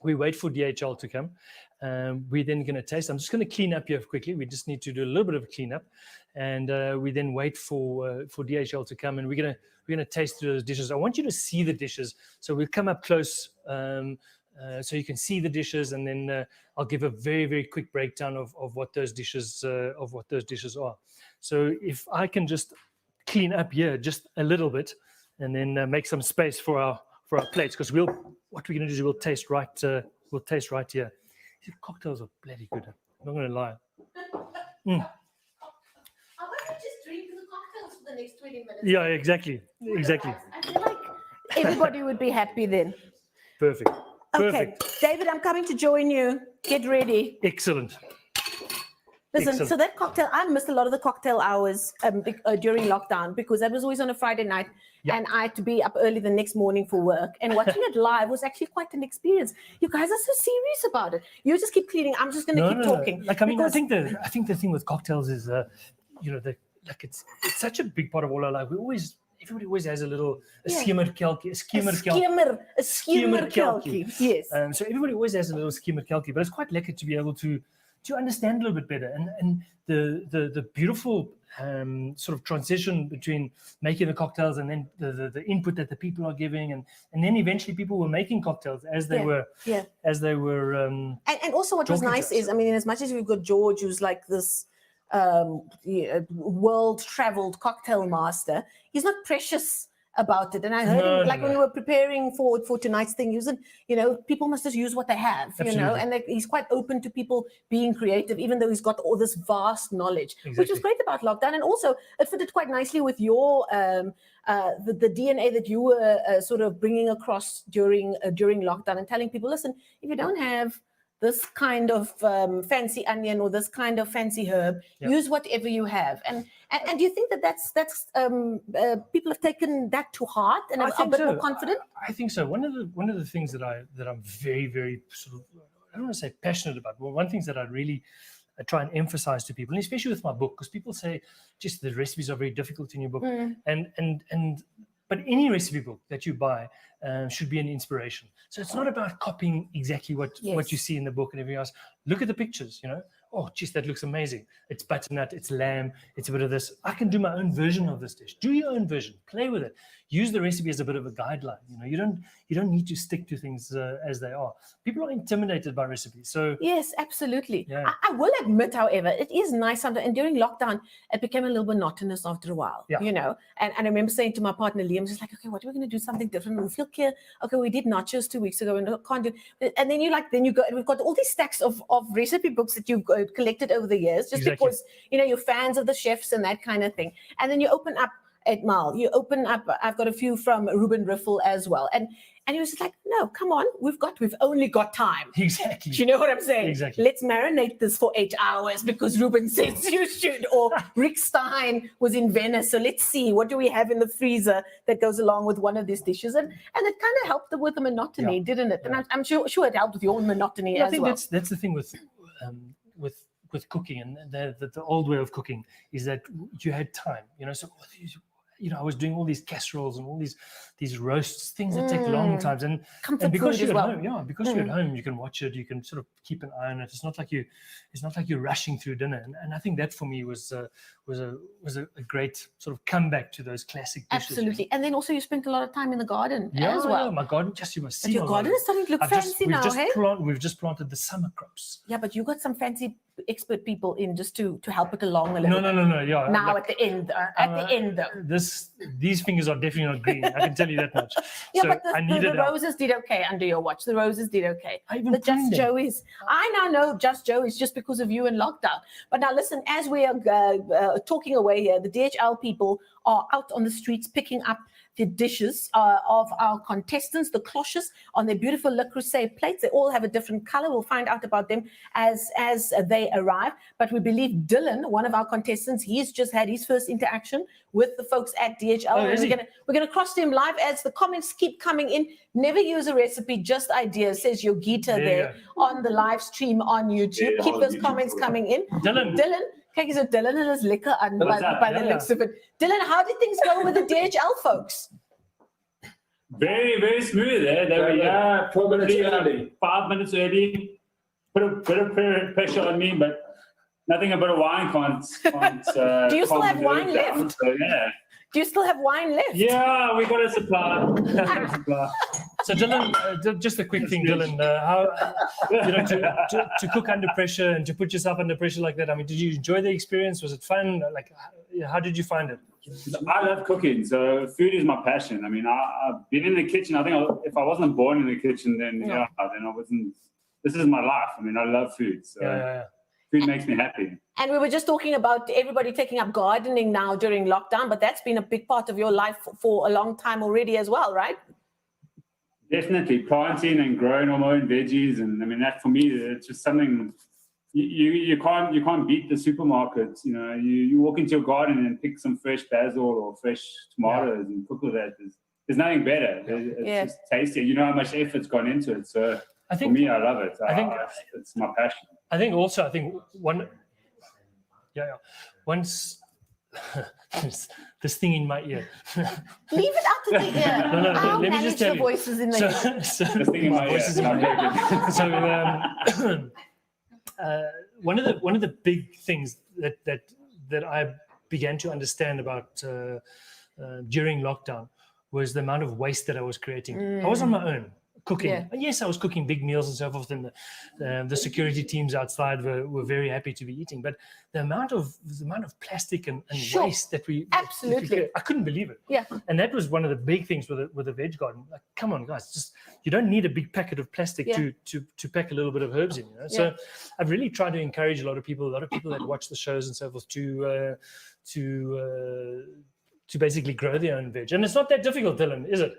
DHL to come. We're then going to taste. I'm just going to clean up here quickly. We just need to do a little bit of a cleanup, and we then wait for DHL to come, and we're gonna taste through those dishes. I want you to see the dishes, so we'll come up close so you can see the dishes, and then I'll give a very, very quick breakdown of what those dishes are. So if I can just clean up here just a little bit, and then make some space for our plates, because what we're going to do is we'll taste right here. These cocktails are bloody good. I'm not going to lie. I want to just drink the cocktails for the next 20 minutes. Yeah, exactly. I feel like everybody would be happy then. Perfect. Okay, David, I'm coming to join you. Get ready. Excellent. Listen, so that cocktail, I missed a lot of the cocktail hours during lockdown, because that was always on a Friday night, and I had to be up early the next morning for work. And watching it live was actually quite an experience. You guys are so serious about it. You just keep cleaning. I'm just going to keep talking. Like, I mean, I think the thing with cocktails is, it's such a big part of all our life. Everybody always has a skimmer kelkie. A skimmer kelkie. Yes. So everybody always has a little skimmer kelkie, but it's quite lekker to be able to understand a little bit better, and the beautiful sort of transition between making the cocktails and then the input that the people are giving, and then eventually people were making cocktails as they were. And also what was nice is, I mean, as much as we've got George, who's like this world traveled cocktail master, he's not precious about it. And I heard him, like when we were preparing for tonight's thing, using, people must just use what they have, and he's quite open to people being creative, even though he's got all this vast knowledge, which is great about lockdown. And also it fitted quite nicely with your the DNA that you were sort of bringing across during lockdown, and telling people, listen, if you don't have this kind of fancy onion or this kind of fancy herb, use whatever you have. And do you think that's people have taken that to heart and are a bit more confident? I think so. One of the things that I'm very, very sort of, I don't want to say passionate about, but one of the things that I really try and emphasize to people, and especially with my book, because people say just the recipes are very difficult in your book, but any recipe book that you buy, should be an inspiration. So it's not about copying exactly what you see in the book and everything else. Look at the pictures, you know. Oh, geez, that looks amazing. It's butternut, it's lamb, it's a bit of this. I can do my own version of this dish. Do your own version. Play with it. Use the recipe as a bit of a guideline. You know, you don't need to stick to things as they are. People are intimidated by recipes. So yes, absolutely. Yeah. I will admit, however, it is nice sometimes. And during lockdown, it became a little monotonous after a while. Yeah. You know, and I remember saying to my partner Liam, just like, okay, what are we going to do? Something different. We feel clear. Okay, we did nachos 2 weeks ago, and can't do. And then you go, and we've got all these stacks of recipe books that you've collected over the years, just Exactly. because you're fans of the chefs and that kind of thing. And then you open up at Mal, you open up. I've got a few from Ruben Riffel as well, and he was just like, no, come on, we've only got time. Exactly. Do you know what I'm saying? Exactly. Let's marinate this for 8 hours because Ruben says you should. Or Rick Stein was in Venice, so let's see what do we have in the freezer that goes along with one of these dishes, and it kind of helped with the monotony, didn't it? And I'm sure it helped with your monotony as well. I think that's the thing with cooking, and the old way of cooking is that you had time. You know, so I was doing all these casseroles and all these roasts, things that take long times, and because you're at home, you're at home, you can watch it, you can sort of keep an eye on it. It's not like you're rushing through dinner, and I think that for me was a great sort of comeback to those classic dishes. Absolutely, and then also you spent a lot of time in the garden as well. Yeah, my garden, you must see. But your garden is starting to look fancy now, hey? We've just planted the summer crops. Yeah, but you got some fancy expert people in just to help it along a little bit. No. Yeah. Now at the end, though. These fingers are definitely not green. I can tell you that much. Yeah, so but I the roses did okay under your watch. The roses did okay. I even the Just Joey's. I now know Just Joey's just because of you in lockdown. But now listen, as we are talking away here, the DHL people are out on the streets picking up the dishes of our contestants, the cloches, on their beautiful Le Creuset plates. They all have a different color. We'll find out about them as they arrive. But we believe Dylan, one of our contestants, he's just had his first interaction with the folks at DHL. Oh, and we're gonna cross to him live as the comments keep coming in. Never use a recipe, just ideas, says Yogita there on the live stream on YouTube. Keep those comments coming in. Dylan. Kijk, so Dylan and his liquor and by the looks of it. Dylan, how did things go with the DHL folks? Very, very smooth. They were probably 5 minutes early. Put a bit of pressure on me, but nothing about a wine can't do you still have wine left? So, yeah. Do you still have wine left? Yeah, we got a supply. So Dylan, just a quick thing, Dylan. How to cook under pressure and to put yourself under pressure like that? I mean, did you enjoy the experience? Was it fun? Like, how did you find it? I love cooking, so food is my passion. I mean, I've been in the kitchen. I think if I wasn't born in the kitchen, then then I wasn't. This is my life. I mean, I love food. So food makes me happy. And we were just talking about everybody taking up gardening now during lockdown, but that's been a big part of your life for a long time already as well, right? Definitely planting and growing all my own veggies, and I mean that for me, it's just something you can't beat the supermarkets. You know, you walk into your garden and pick some fresh basil or fresh tomatoes and cook with that. There's nothing better. It's just tasty. You know how much effort's gone into it. So for me, I love it. I think it's my passion. I think once this thing in my ear. Leave it out to the ear. No, I'll let me manage just tell the you. voices in the ear. This thing in my ear. So one of the big things that I began to understand about during lockdown was the amount of waste that I was creating. I was on my own cooking. Yeah. And yes, I was cooking big meals and so forth, and the security teams outside were very happy to be eating. But the amount of plastic and waste that we absolutely, I couldn't believe it. Yeah. And that was one of the big things with the veg garden. Like, come on, guys, you don't need a big packet of plastic to pack a little bit of herbs in. You know? So I've really tried to encourage a lot of people that watch the shows and so forth to basically grow their own veg. And it's not that difficult, Dylan, is it?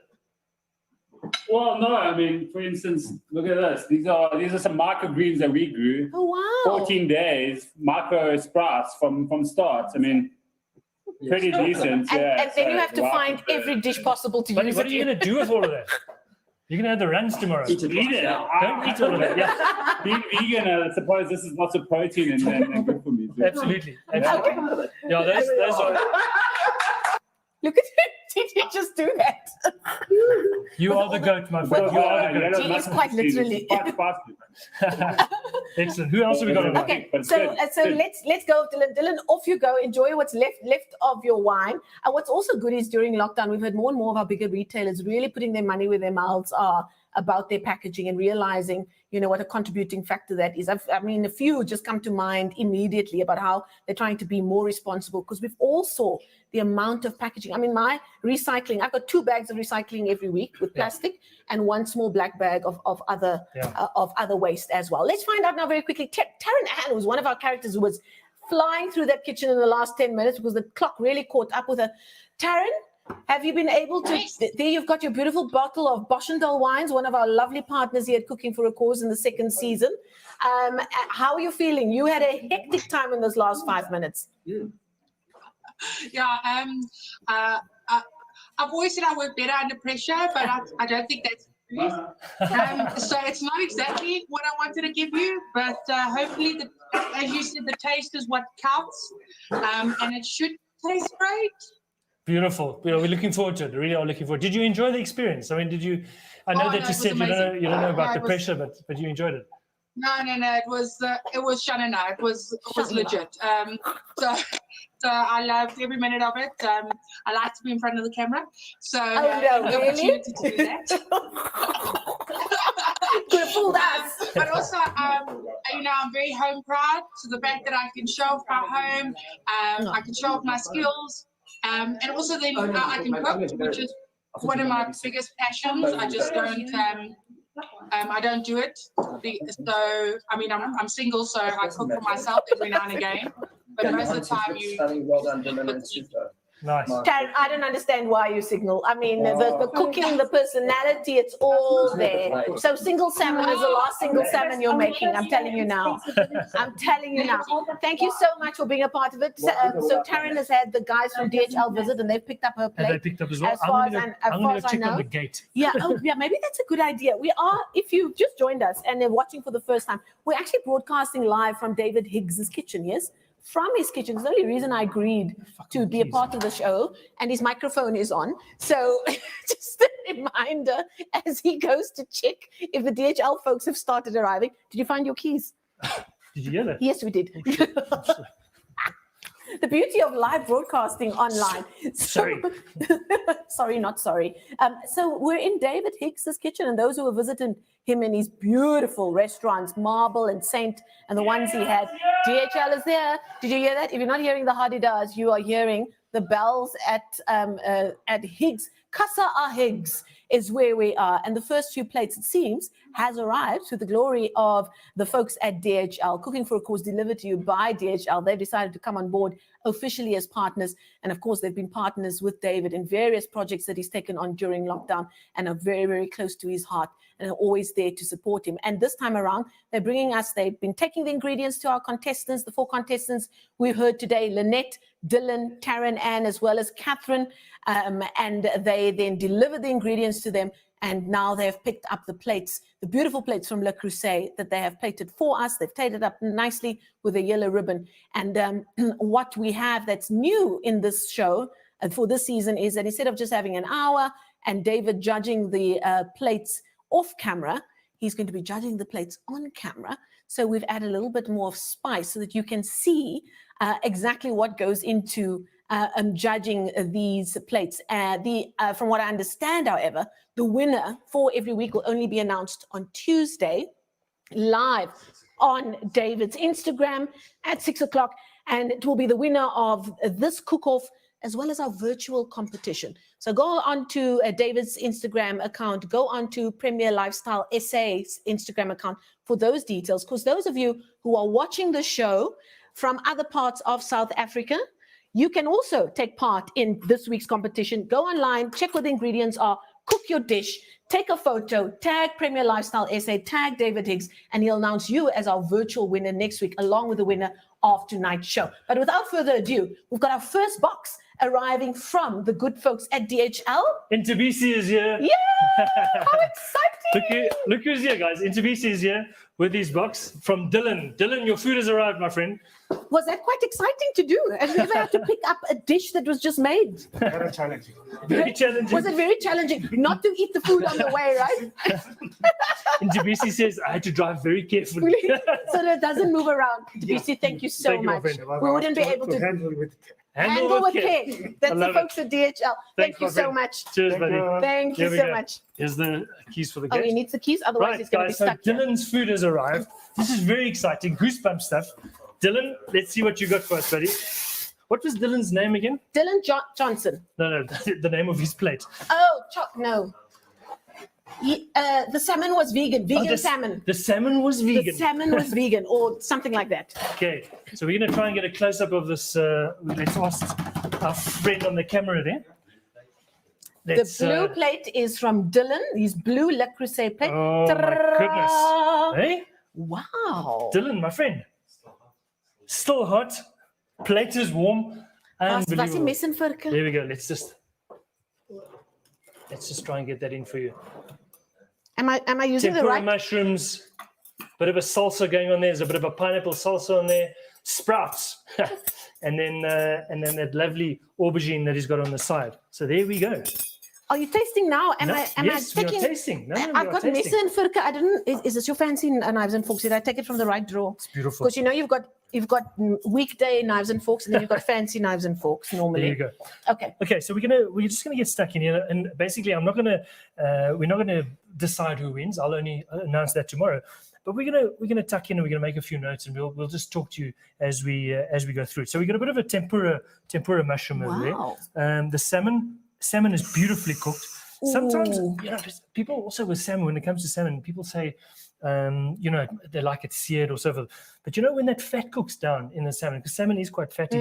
Well, no. I mean, for instance, look at this. These are some microgreens that we grew. Oh wow! 14 days, micro sprouts from start. I mean, pretty decent. And then you have to find every dish possible to use. What are you going to do with all of that? You're going to have the runs tomorrow. Eat it. Don't eat all of that. Yeah. Being vegan, I suppose this is lots of protein and good for me too. Absolutely. Yeah, those are. Look at him Did you just do that? You are the goat, my friend. You are the goat. He is quite literally. Excellent. Who else have we got on? Okay, so let's go, Dylan. Dylan, off you go. Enjoy what's left of your wine. And what's also good is during lockdown, we've heard more and more of our bigger retailers really putting their money where their mouths are about their packaging and realizing, what a contributing factor that is. I mean, a few just come to mind immediately about how they're trying to be more responsible, because we've all saw the amount of packaging. I mean, my recycling, I've got 2 bags of recycling every week with plastic and 1 small black bag of other waste as well. Let's find out now very quickly. Taryn Ann was one of our characters who was flying through that kitchen in the last 10 minutes because the clock really caught up with her. Taryn, have you been able to, there you've got your beautiful bottle of Boschendal wines, one of our lovely partners here at Cooking for a Cause in the 2nd season. How are you feeling? You had a hectic time in those last 5 minutes. Yeah, I've always said I work better under pressure, but I don't think that's true. So it's not exactly what I wanted to give you, but hopefully, as you said, the taste is what counts, and it should taste great. Beautiful. We're looking forward to it. Really are looking forward. Did you enjoy the experience? I mean, did you? I know that you said you don't know about the pressure, but you enjoyed it. No. It was Shanana. It was legit. So I loved every minute of it. I like to be in front of the camera. So the opportunity to do that. Could have fooled us. But also, I'm very home proud. So the fact that I can show off my home, I can show off my skills, and also then I can cook, which is one of my biggest passions. I just don't. I don't do it. So I mean, I'm single, so I cook for myself every now and again. But most of the time, well done, Dylan and Super. Nice. Taryn, I don't understand why you signal. I mean, the cooking, the personality, it's all there. So single salmon is the last single salmon you're making. I'm telling you now. I'm telling you now. Thank you so much for being a part of it. So Taryn has had the guys from DHL visit, and they've picked up her plate. And they picked up as well. I'm going to check on the gate. Yeah, maybe that's a good idea. We are, if you've just joined us and they're watching for the first time, we're actually broadcasting live from David Higgs's kitchen, yes? From his kitchen. It's the only reason I agreed to be a part of the show, and his microphone is on. So just a reminder as he goes to check if the DHL folks have started arriving. Did you find your keys? Did you hear that? Yes, we did. The beauty of live broadcasting online. Sorry. Sorry, not sorry. So we're in David Higgs's kitchen, and those who have visited him in his beautiful restaurants, Marble and Saint, and the ones he had, DHL is there. Did you hear that? If you're not hearing the hardy-das, you are hearing the bells at Higgs. Casa a Higgs is where we are. And the first few plates, it seems, has arrived to the glory of the folks at DHL. Cooking for a Cause delivered to you by DHL. They've decided to come on board officially as partners. And of course, they've been partners with David in various projects that he's taken on during lockdown and are very, very close to his heart and are always there to support him. And this time around, they've been taking the ingredients to our contestants, the 4 contestants we've heard today, Lynette, Dylan, Taryn, Ann, as well as Catherine. And they then delivered the ingredients to them. And now they've picked up the plates, the beautiful plates from Le Creuset that they have plated for us. They've plated up nicely with a yellow ribbon. And what we have that's new in this show and for this season is that instead of just having an hour and David judging the plates off camera, he's going to be judging the plates on camera. So we've added a little bit more of spice so that you can see exactly what goes into judging these plates. From what I understand, however, the winner for every week will only be announced on Tuesday, live on David's Instagram at 6 o'clock. And it will be the winner of this cook-off as well as our virtual competition. So go on to David's Instagram account, go on to Premier Lifestyle SA's Instagram account for those details, because those of you who are watching the show from other parts of South Africa, you can also take part in this week's competition. Go online, check what the ingredients are, cook your dish, take a photo, tag Premier Lifestyle SA, tag David Higgs, and he'll announce you as our virtual winner next week, along with the winner of tonight's show. But without further ado, we've got our first box arriving from the good folks at DHL. Intervisi is here. Yeah, how exciting! Look who's here, guys. Intervisi is here with his box from Dylan. Dylan, your food has arrived, my friend. Was that quite exciting to do? Have you ever had to pick up a dish that was just made? Very challenging. Very challenging. Was it very challenging not to eat the food on the way, right? And Jabisi says, I had to drive very carefully. So that it doesn't move around. Jabisi, thank you so Thank you, my much. friend. We wouldn't be able to handle with care. That's the folks at DHL. Thank you so much. Cheers, buddy. Thank you Here we so go. much. Here's the keys for the Oh, gate. he needs the keys, otherwise Right, he's going to be guys, so stuck here. Dylan's food has arrived. This is very exciting, goosebump stuff. Dylan, let's see what you got for us, buddy. What was Dylan's name again? Dylan Johnson. No, the name of his plate. Oh, no. The salmon was vegan. Vegan salmon. The salmon was vegan. The salmon was vegan, or something like that. Okay, so we're going to try and get a close-up of this. Let's ask our friend on the camera there. The blue plate is from Dylan. His blue Le Creuset plate. Oh, my goodness. Hey? Wow. Dylan, my friend. Still hot. Plate is warm. Was die Unbelievable. mes en vorke? There we go. Let's just try and get that in for you. Am I using the Tempura right? mushrooms, bit of a salsa going on there. There's a bit of a pineapple salsa on there, sprouts, and then that lovely aubergine that he's got on the side. So there we go. Are you tasting now? Am Yes, I we are taking? tasting. No, we I've are got tasting. mes en vorke. I didn't. Is this your fancy knives and forks? Did I take it from the right drawer? It's beautiful. Because you know you've got weekday knives and forks, and then you've got fancy knives and forks normally. There you go. Okay. Okay, so we're just gonna get stuck in here, and basically we're not gonna decide who wins. I'll only announce that tomorrow. But we're gonna tuck in and we're gonna make a few notes, and we'll just talk to you as we go through. So we got a bit of a tempura mushroom over Wow. there. The salmon is beautifully cooked. Sometimes Ooh. people also with salmon, when it comes to salmon, people say they like it seared or so forth. But when that fat cooks down in the salmon, because salmon is quite fatty,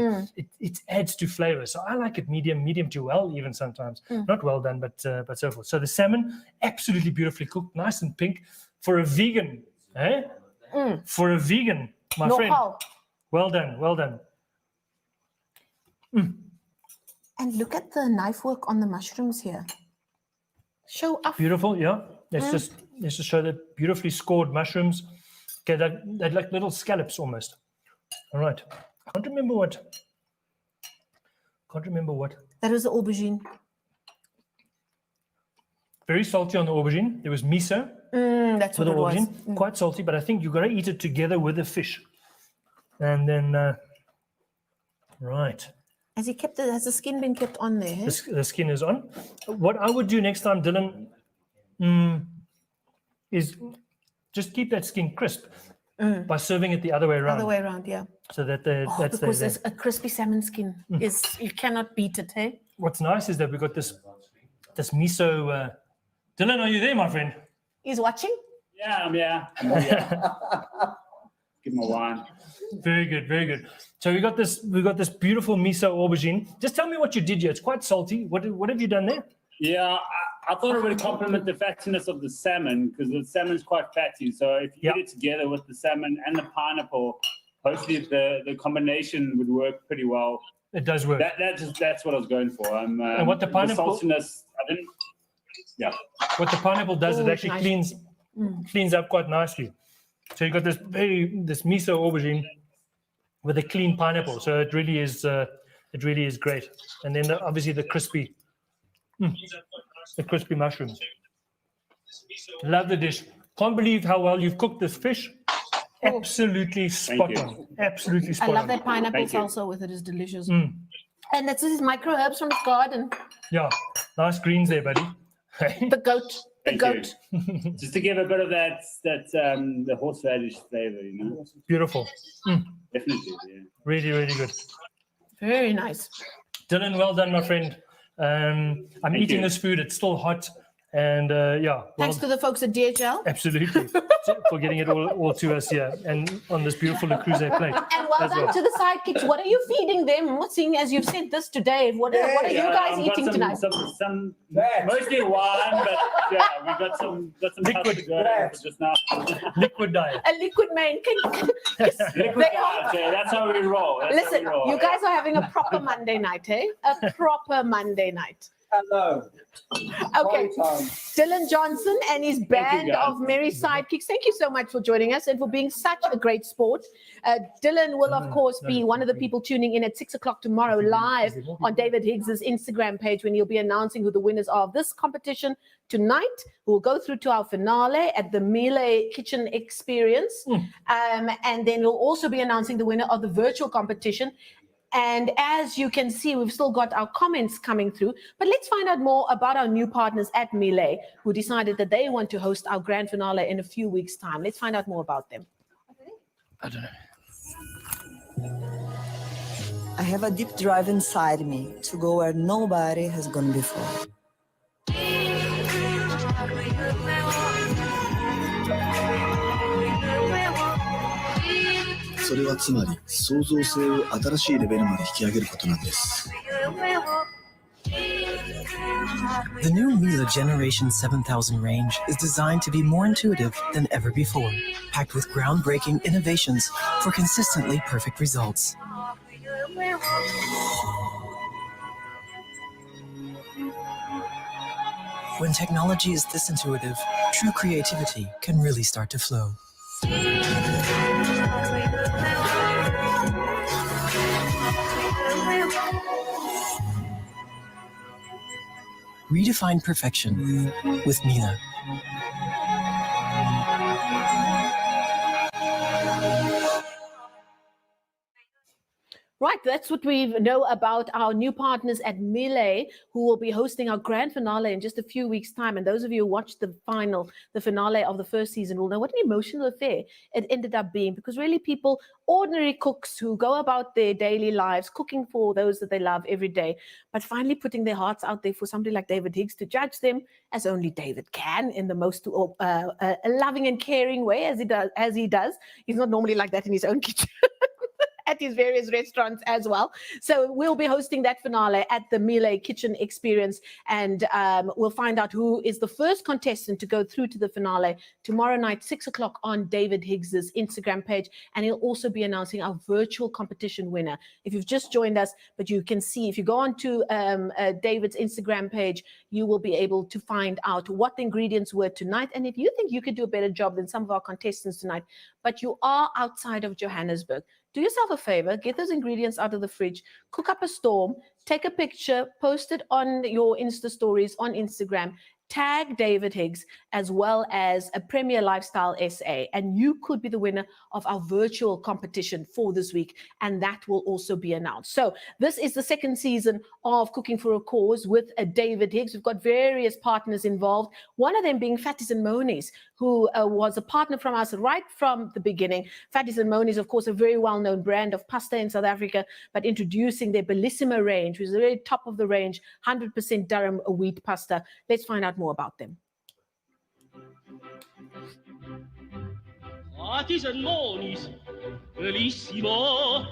it adds to flavor. So I like it medium to well, even sometimes. Not well done, but so forth. So the salmon, absolutely beautifully cooked, nice and pink. For a vegan, For a vegan, my No friend. how. Well done, well done. And look at the knife work on the mushrooms here. Show off. Beautiful, yeah. Let's just show the beautifully scored mushrooms. Okay, they're like little scallops almost. All right. I can't remember what. That was the aubergine. Very salty on the aubergine. There was miso That's with what the it was. aubergine. Quite salty, but I think you've got to eat it together with the fish. And then, right. Has the skin been kept on there? eh? The skin is on. What I would do next time, Dylan, is just keep that skin crisp by serving it the other way around. Other way around, yeah. So that Oh, that's because there. there's a crispy salmon skin is you cannot beat it, hey? What's nice is that we've got this miso. Dylan, are you there, my friend? He's watching. Yeah, I'm here. Give him a wine. Very good, very good. So we got this beautiful miso aubergine. Just tell me what you did here. It's quite salty. What have you done there? Yeah, I thought it would complement the fattiness of the salmon because the salmon's quite fatty. So if you eat it together with the salmon and the pineapple, hopefully the combination would work pretty well. It does work. That's what I was going for. And what the pineapple- saltiness, I didn't. Yeah. What the pineapple does, it actually nice. cleans up quite nicely. So you got this miso aubergine with a clean pineapple. So it really is great. And then obviously the crispy mushrooms. Love the dish. Can't believe how well you've cooked this fish. Absolutely spot you. on. Absolutely I spot on. love that pineapple Thank you. salsa with it. It's delicious. And that's his micro herbs from his garden. Yeah, nice greens there, buddy. The goat. The Thank goat. you. Just to give a bit of that the horseradish flavor, Beautiful. Definitely. Yeah. Really, really good. Very nice. Dylan, well done, my friend. I'm eating you. this food. It's still hot. And Thanks to the folks at DHL. absolutely for getting it all to us here and on this beautiful Le Creuset plate. And well as done to the sidekicks. What are you feeding them? What's seeing as you've sent this to Dave? What are you guys I've got eating tonight? Some mostly wine, but yeah, we've got some Liquid. to go for just now. Liquid diet. A liquid man. Liquid They are- diet, yeah, that's how we roll. That's how Listen, we roll. you guys are having a proper Monday night, eh? A proper Monday night. Hello. Okay. Dylan Johnson and his band of merry sidekicks. Thank you so much for joining us and for being such a great sport. Dylan will, of course, be one of the people tuning in at 6 o'clock tomorrow live on David Higgs's Instagram page when he'll be announcing who the winners are of this competition tonight. We'll go through to our finale at the Melee Kitchen Experience. And then we'll also be announcing the winner of the virtual competition. And as you can see, we've still got our comments coming through, but let's find out more about our new partners at Melee, who decided that they want to host our grand finale in a few weeks' time. Let's find out more about them. I don't know. I have a deep drive inside me to go where nobody has gone before. それはつまり創造性を新しいレベルまで引き上げることなんです。The new Miele Generation 7000 range is designed to be more intuitive than ever before, packed with groundbreaking innovations for consistently perfect results. When technology is this intuitive, true creativity can really start to flow. Redefine perfection with Miele. Right, that's what we know about our new partners at Melee, who will be hosting our grand finale in just a few weeks' time. And those of you who watched the finale of the first season will know what an emotional affair it ended up being, because really people, ordinary cooks who go about their daily lives, cooking for those that they love every day, but finally putting their hearts out there for somebody like David Higgs to judge them, as only David can, in the most loving and caring way, as he does. He's not normally like that in his own kitchen. At his various restaurants as well. So we'll be hosting that finale at the Melee Kitchen Experience, and we'll find out who is the first contestant to go through to the finale tomorrow night, 6 o'clock on David Higgs's Instagram page, and he'll also be announcing our virtual competition winner. If you've just joined us, but you can see, if you go on to David's Instagram page, you will be able to find out what the ingredients were tonight. And if you think you could do a better job than some of our contestants tonight, but you are outside of Johannesburg, do yourself a favor, get those ingredients out of the fridge, cook up a storm, take a picture, post it on your Insta stories on Instagram, tag David Higgs as well as a Premier Lifestyle SA, and you could be the winner of our virtual competition for this week, and that will also be announced. So this is the second season of Cooking for a Cause with David Higgs. We've got various partners involved, one of them being Fatties and Monies, who was a partner from us right from the beginning. Fatties and Monies, of course, a very well-known brand of pasta in South Africa, but introducing their Bellissima range, which is the very top of the range, 100% Durham wheat pasta. Let's find out more about them. Fatties and Monies, Bellissima.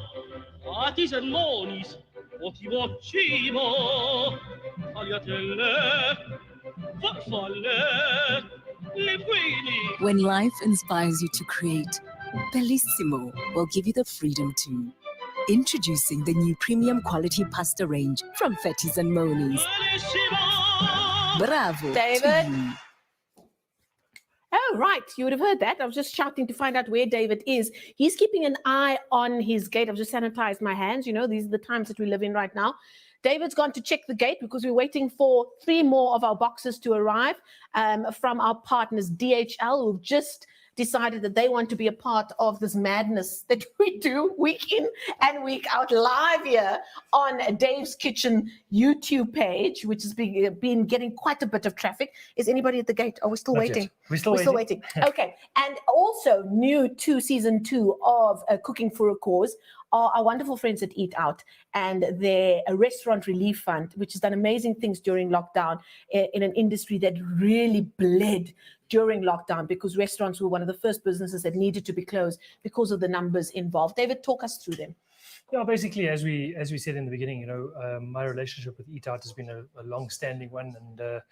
Fatties and Monies, ottimo, tagliatelle, farfalle, linguini. When life inspires you to create, Bellissimo will give you the freedom to. Introducing the new premium quality pasta range from Fatties and Monies. Bravo, David. Oh, right. You would have heard that. I was just shouting to find out where David is. He's keeping an eye on his gate. I've just sanitized my hands. You know, these are the times that we live in right now. David's gone to check the gate because we're waiting for 3 more of our boxes to arrive from our partners, DHL, who've just decided that they want to be a part of this madness that we do week in and week out live here on Dave's Kitchen YouTube page, which has been getting quite a bit of traffic. Is anybody at the gate? Oh, we're still Not waiting. yet. We're still waiting. Okay. And also new to season 2 of Cooking for a Cause are our wonderful friends at Eat Out and their Restaurant Relief Fund, which has done amazing things during lockdown in an industry that really bled during lockdown because restaurants were one of the first businesses that needed to be closed because of the numbers involved. David, talk us through them. Yeah, basically, as we said in the beginning, you know, my relationship with Eat Out has been a long-standing one, and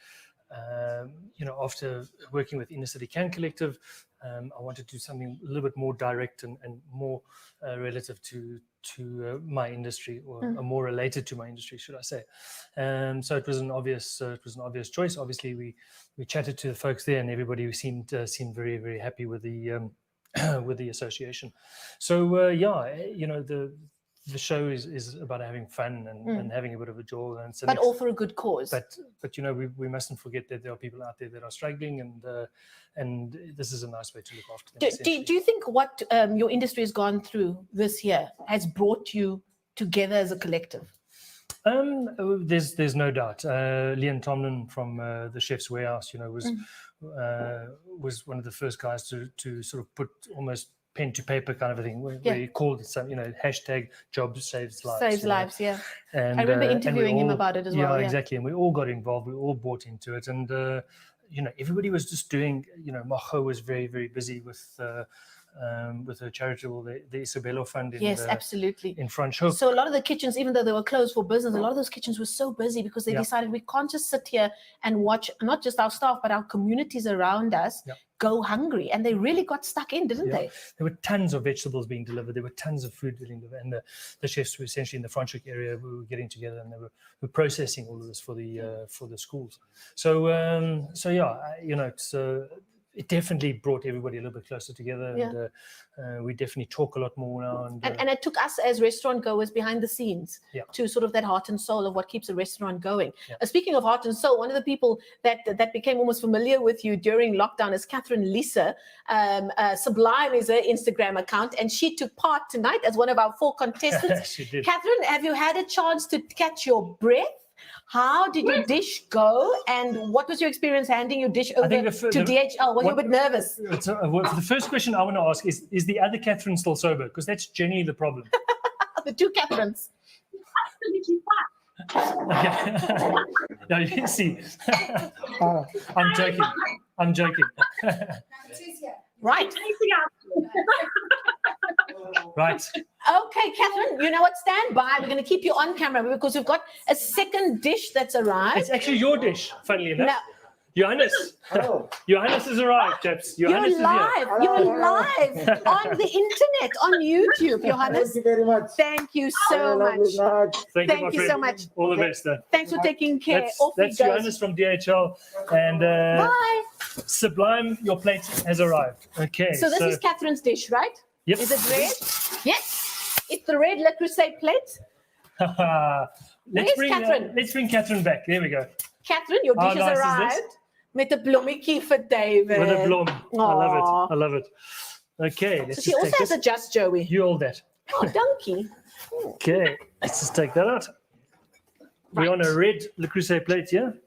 after working with Inner City Can Collective, I wanted to do something a little bit more direct and more relative to my industry, or more related to my industry, should I say? So it was an obvious choice. Obviously, we chatted to the folks there, and everybody seemed very, very happy with the with the association. So the show is about having fun and having a bit of a joy, but all for a good cause. But we mustn't forget that there are people out there that are struggling, and this is a nice way to look after them. Do you think what your industry has gone through this year has brought you together as a collective? There's no doubt. Leon Tomlin from the Chef's Warehouse, was one of the first guys to sort of put almost pen to paper kind of a thing, where he called it some, hashtag job saves lives. Saves lives, yeah. And I remember interviewing him about it as well. Yeah, exactly. And we all got involved. We all bought into it, and everybody was just doing. Macho was very, very busy with her charitable, the Isabello Fund. Absolutely. In Franschhoek. So a lot of the kitchens, even though they were closed for business, a lot of those kitchens were so busy because they decided we can't just sit here and watch not just our staff but our communities around us go hungry, and they really got stuck in, didn't they? There were tons of vegetables being delivered. There were tons of food being delivered, and the chefs were essentially in the Franschhoek area. We were getting together, and they were processing all of this for the schools. So it definitely brought everybody a little bit closer together, and we definitely talk a lot more now. And it took us as restaurant goers behind the scenes to sort of that heart and soul of what keeps a restaurant going. Speaking of heart and soul, one of the people that became almost familiar with you during lockdown is Catherine Lisa. Sublime is her Instagram account, and she took part tonight as one of our 4 contestants. She did. Catherine, have you had a chance to catch your breath? How did your dish go, and what was your experience handing your dish over to DHL? Were you a bit nervous? The first question I want to ask is the other Catherine still sober? Because that's generally the problem. The 2 Catherines. Now you can see. I'm joking. Right. Right. Okay, Catherine, you know what? Stand by. We're going to keep you on camera because we've got a second dish that's arrived. It's actually your dish, funnily enough. No. Johannes. Johannes has arrived, chaps. Johannes You're live. You're live on the internet, on YouTube, Johannes. Thank you very much. Thank you so much. Thank you so much. All the best. Thanks for taking care. That's Johannes from DHL. And bye. Sublime, your plate has arrived. Okay. So this is Catherine's dish, right? Yep. Is it red? Yes. It's the red Le Creuset plate. Let's bring Catherine back. There we go. Catherine, your dish has arrived. Met 'n blommetjie for David. With a blom. I love it. Okay. So she also has a Just Joey. You hold that. Oh, donkey. Okay. Let's just take that out. We're on a red Le Creuset plate here.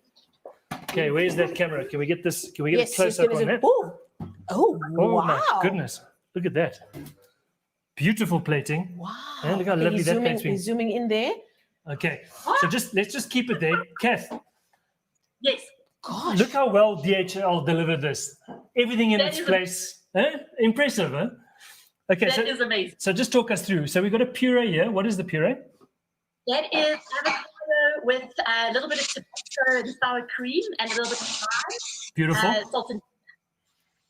Okay, where's that camera? Can we get this? Can we get a close up on that? Oh, wow. My goodness. Look at that. Beautiful plating. Wow. And look how lovely that plate's been. He's zooming in there. Okay. So let's just keep it there. Kath. Yes. Gosh. Look how well DHL delivered this. Everything in its place. Impressive, huh? Okay. That is amazing. So just talk us through. So we've got a puree here. What is the puree? That is avocado with a little bit of Tabasco and sour cream and a little bit of lime. Beautiful. Salt and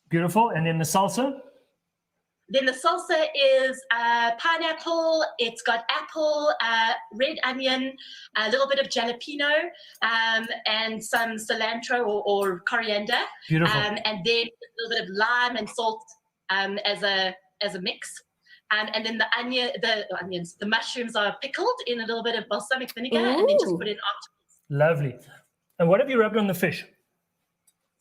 Beautiful. And then the salsa? Then the salsa is pineapple, it's got apple, red onion, a little bit of jalapeno, and some cilantro or coriander. Beautiful. And then a little bit of lime and salt as a mix. And then the mushrooms are pickled in a little bit of balsamic vinegar and then just put in afterwards. Lovely. And what have you rubbed on the fish?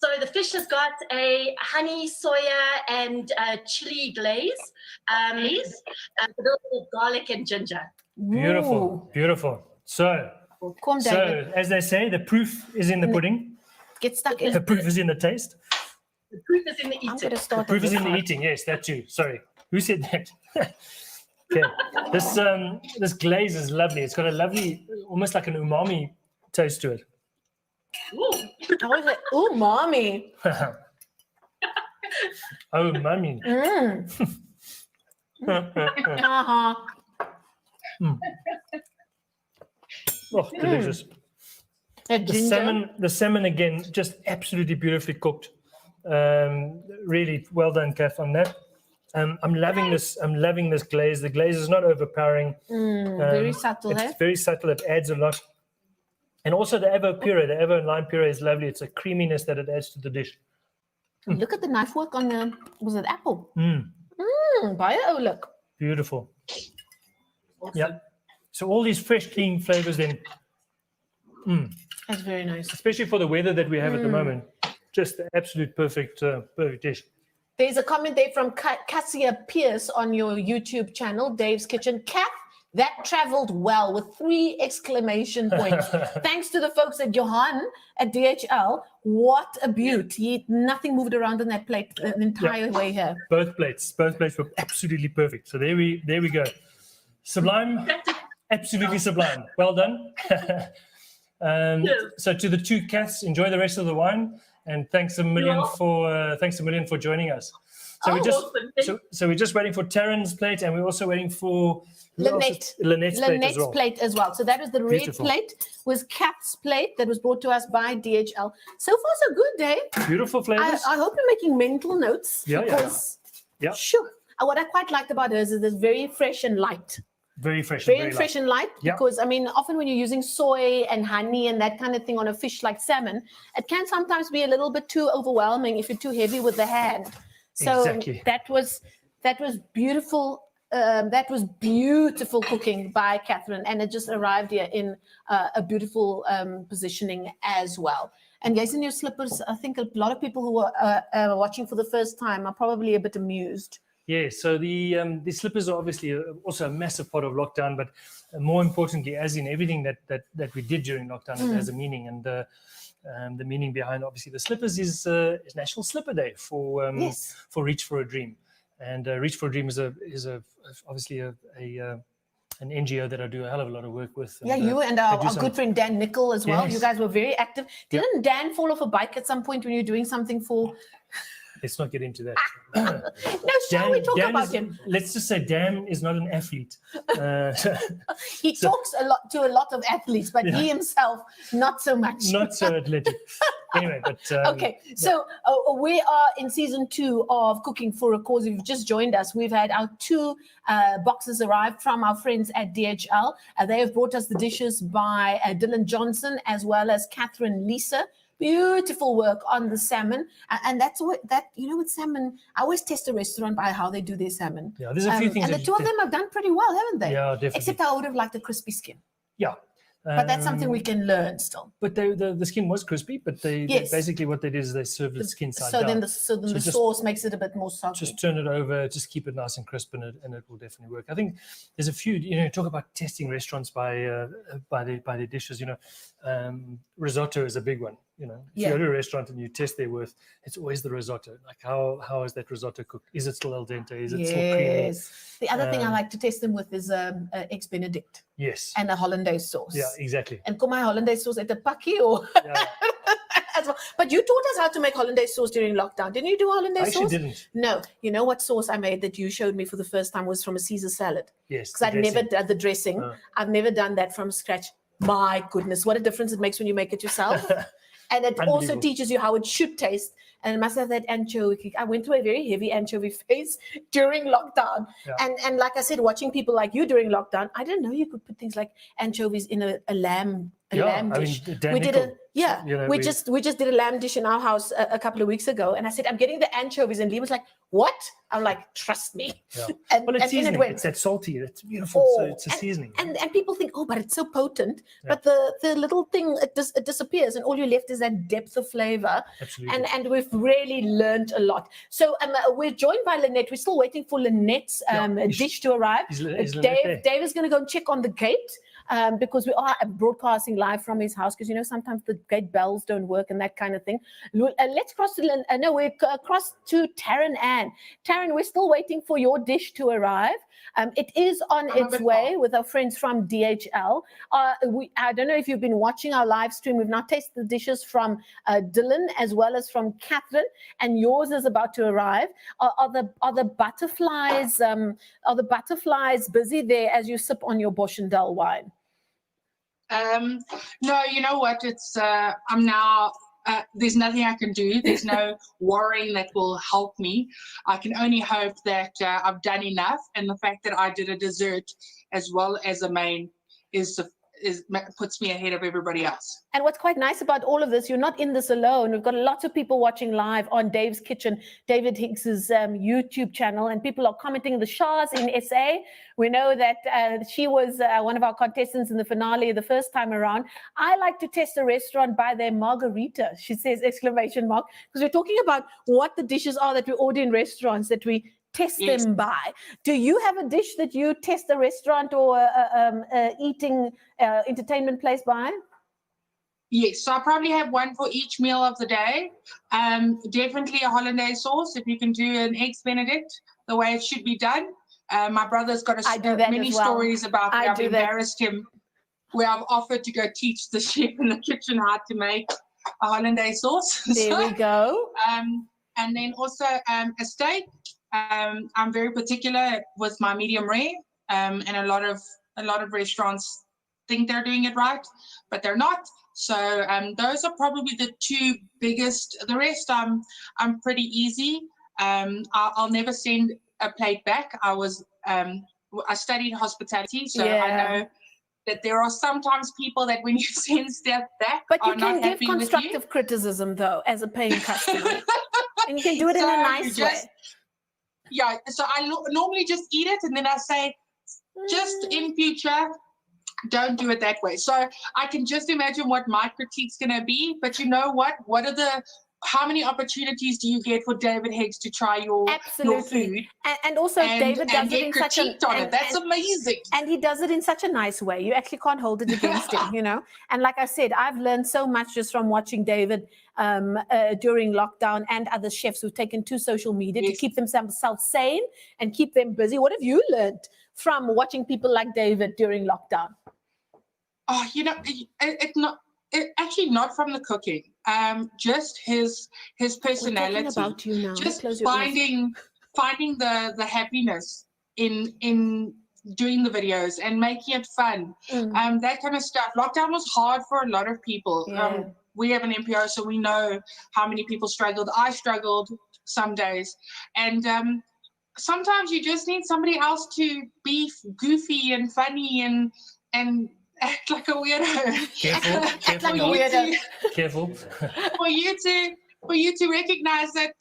So the fish has got a honey, soya, and chili glaze, a little bit of garlic and ginger. Beautiful, beautiful. So, as they say, the proof is in the pudding. Get stuck in. The proof is in the taste. The proof is in the eating. The proof is in the eating. Yes, that too. Sorry, who said that? Okay, this glaze is lovely. It's got a lovely, almost like an umami taste to it. Ooh. I was like, ooh, mommy. Oh, mummy. Uh-huh. Oh, delicious. The salmon again, just absolutely beautifully cooked. Really well done, Kath, on that. I'm loving this. I'm loving this glaze. The glaze is not overpowering. Very subtle. It's very subtle. It adds a lot. And also the avo puree, the avo and lime puree is lovely. It's a creaminess that it adds to the dish. Look at the knife work on the, was it apple? Look. Beautiful. Yeah. So all these fresh, clean flavors then. That's very nice. Especially for the weather that we have at the moment. Just the absolute perfect dish. There's a comment there from Cassia Pierce on your YouTube channel, Dave's Kitchen. Kath, that traveled well with 3 exclamation points. Thanks to the folks at Johan at DHL. What a beauty. Nothing moved around on that plate the entire way here. Both plates were absolutely perfect. So there we go. Sublime, absolutely sublime. Well done. So to the 2 Kaths, enjoy the rest of the wine. And thanks a million for joining us. So we're just waiting for Taryn's plate, and we're also waiting for Lynette's plate as well. So that was the red plate, was Kath's plate that was brought to us by DHL. So far, so good, Dave. Beautiful flavors. I hope you're making mental notes. Yeah. Sure. What I quite liked about hers is it's very fresh and light. Very fresh. Very fresh and light. Because, I mean, often when you're using soy and honey and that kind of thing on a fish like salmon, it can sometimes be a little bit too overwhelming if you're too heavy with the hand. So that was beautiful. That was beautiful cooking by Catherine, and it just arrived here in a beautiful positioning as well. And guys, in your slippers, I think a lot of people who are watching for the first time are probably a bit amused. Yeah, so the slippers are obviously also a massive part of lockdown, but more importantly, as in everything that we did during lockdown, it has a meaning, and the meaning behind obviously the slippers is National Slipper Day for Reach for a Dream, and Reach for a Dream is obviously an NGO that I do a hell of a lot of work with. And, you and our good friend Dan Nickel as well. Yes. You guys were very active. Didn't Dan fall off a bike at some point when you were doing something for? Let's not get into that. No, shall we talk about him? Let's just say Dan is not an athlete. He talks to a lot of athletes, but he himself, not so much. Not so athletic. Anyway, but... okay, so we are in season 2 of Cooking for a Cause. If you've just joined us, we've had our 2 boxes arrive from our friends at DHL. They have brought us the dishes by Dylan Johnson as well as Catherine Lisa. Beautiful work on the salmon, and that's what with salmon. I always test a restaurant by how they do their salmon. Yeah, there's a few things. And the 2 of them have done pretty well, haven't they? Yeah, definitely. Except I would have liked a crispy skin. Yeah. But that's something we can learn still. But the skin was crispy, but they basically what they did is they served the skin side down. Then the sauce makes it a bit more soggy. Just turn it over, just keep it nice and crisp, and it will definitely work. I think there's a few, talk about testing restaurants by their dishes. Risotto is a big one. If you go to a restaurant and you test their worth, it's always the risotto. Like how is that risotto cooked? Is it still al dente? Is it still creamy? The other thing I like to test them with is eggs Benedict. Yes. And a hollandaise sauce. Yeah, exactly. And come my hollandaise sauce at the pakkie or as well. But you taught us how to make hollandaise sauce during lockdown. Didn't you do hollandaise sauce? I actually didn't. No. You know what sauce I made that you showed me for the first time was from a Caesar salad? Yes. Because I'd never done the dressing. I've never done that from scratch. My goodness, what a difference it makes when you make it yourself. And it also teaches you how it should taste. And it must have that anchovy. I went through a very heavy anchovy phase during lockdown. Yeah. And like I said, watching people like you during lockdown, I didn't know you could put things like anchovies in a lamb dish. We just did a lamb dish in our house a couple of weeks ago. And I said, I'm getting the anchovies. And Lee was like, what? I'm like, trust me. Yeah. And it's seasoning. It's that salty. That's beautiful. So it's a seasoning. And people think, but it's so potent. Yeah. But the little thing, it disappears. And all you're left is that depth of flavor. Absolutely. And we've really learned a lot. So we're joined by Lynette. We're still waiting for Lynette's dish to arrive. Dave is going to go and check on the gate. Because we are broadcasting live from his house, because sometimes the gate bells don't work and that kind of thing. Let's cross to we're across to Taryn Ann. Taryn, we're still waiting for your dish to arrive. It is on its way with our friends from DHL. I don't know if you've been watching our live stream. We've now tasted the dishes from Dylan as well as from Catherine, and yours is about to arrive. Are the butterflies busy there as you sip on your Bosch and Dell wine? No, you know what? It's I'm now. There's nothing I can do. There's no worrying that will help me. I can only hope that I've done enough, and the fact that I did a dessert as well as a main puts me ahead of everybody else. And what's quite nice about all of this, you're not in this alone. We've got lots of people watching live on Dave's Kitchen, David Higgs's YouTube channel, and people are commenting. The Shahs in SA, we know that she was one of our contestants in the finale the first time around. I like to test a restaurant by their margarita, she says, exclamation mark, because we're talking about what the dishes are that we order in restaurants that we test them by. Do you have a dish that you test a restaurant or eating entertainment place by? Yes, so I probably have one for each meal of the day. Definitely a hollandaise sauce, if you can do an eggs benedict the way it should be done. My brother's got many stories about me. I've embarrassed him where I've offered to go teach the chef in the kitchen how to make a hollandaise sauce. There we go. And then also a steak. I'm very particular with my medium rare, and a lot of restaurants think they're doing it right, but they're not. So those are probably the two biggest. The rest I'm pretty easy. I'll never send a plate back. I studied hospitality, so I know that there are sometimes people that when you send stuff back, but you are not can give happy with you. constructive criticism though as a paying customer, and you can do it in a nice way. Yeah, so I normally just eat it, and then I say, just in future, don't do it that way. So I can just imagine what my critique's going to be. But you know what? How many opportunities do you get for David Higgs to try your food? And also David does it in such a that's amazing. And he does it in such a nice way. You actually can't hold it against him, you know. And like I said, I've learned so much just from watching David during lockdown, and other chefs who've taken to social media to keep themselves sane and keep them busy. What have you learned from watching people like David during lockdown? Oh, you know, actually not from the cooking. Just his personality. We're talking about you now. Just finding the happiness in doing the videos and making it fun. That kind of stuff. Lockdown was hard for a lot of people. We have an NPO, so we know how many people struggled. I struggled some days, and sometimes you just need somebody else to be goofy and funny and act like a weirdo. Careful. For you to recognize that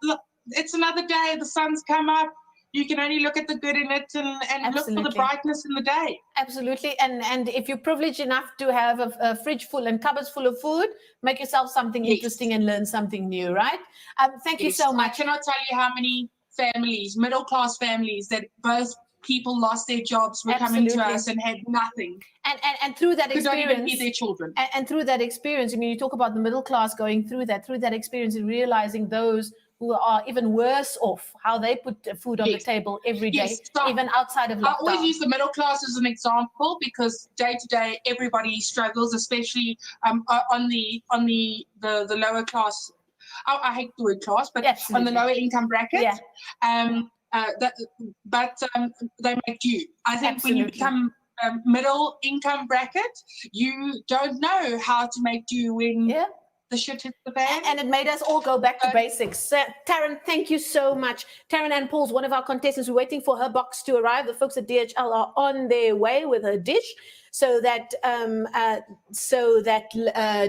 look, it's another day. The sun's come up. You can only look at the good in it and look for the brightness in the day. Absolutely. And if you're privileged enough to have a fridge full and cupboards full of food, make yourself something interesting and learn something new, right? Thank you so much. I cannot tell you how many families, middle-class families, that both people lost their jobs, were coming to us and had nothing. And through that experience, could not even feed their children. And through that experience, I mean, you talk about the middle class going through that experience and realizing those who are even worse off, how they put food on the table every day, So even outside of lockdown. I always use the middle class as an example because day to day everybody struggles, especially on the lower class. I hate the word class, but on the lower income bracket. But they make do. I think when you become middle income bracket, you don't know how to make do when the shit hits the fan. And it made us all go back to basics. Taryn, thank you so much. Taryn Ann Paul's one of our contestants. We're waiting for her box to arrive. The folks at DHL are on their way with her dish so that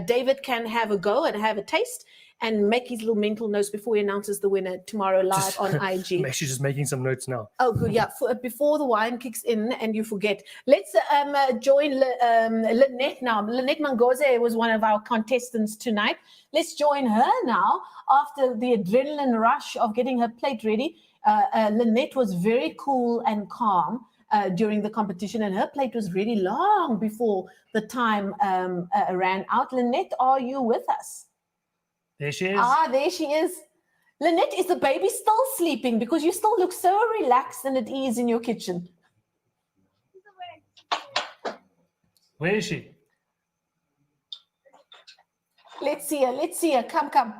David can have a go and have a taste and make his little mental notes before he announces the winner tomorrow live on IG. I'm actually just making some notes now. Oh, good. Yeah. Before the wine kicks in and you forget. Let's join Lynette now. Lynette Mangoze was one of our contestants tonight. Let's join her now after the adrenaline rush of getting her plate ready. Lynette was very cool and calm during the competition, and her plate was really long before the time ran out. Lynette, are you with us? There she is. There she is. Lynette, is the baby still sleeping? Because you still look so relaxed and at ease in your kitchen. Where is she? Let's see her. Come.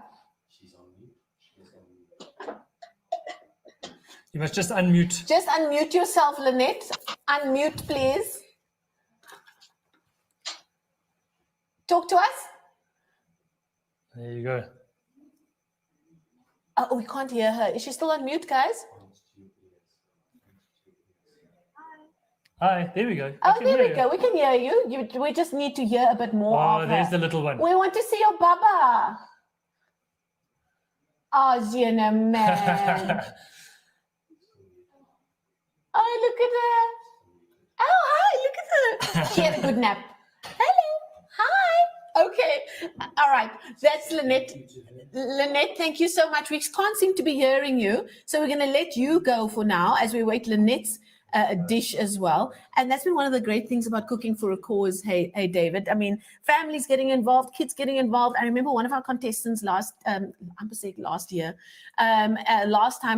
You must just unmute. Just unmute yourself, Lynette. Unmute, please. Talk to us. There you go. Oh, we can't hear her. Is she still on mute, guys? Hi, there we go. Oh, there we go. We can hear you. We just need to hear a bit more of her. There's the little one. We want to see your baba. Oh, Zena, man. Oh, look at her. Oh, hi, look at her. She had a good nap. Hello. Hi. Okay. All right. That's Lynette. Lynette, thank you so much. We can't seem to be hearing you. So we're going to let you go for now as we wait Lynette's dish as well. And that's been one of the great things about cooking for a cause. Hey, David. I mean, families getting involved, kids getting involved. I remember one of our contestants last time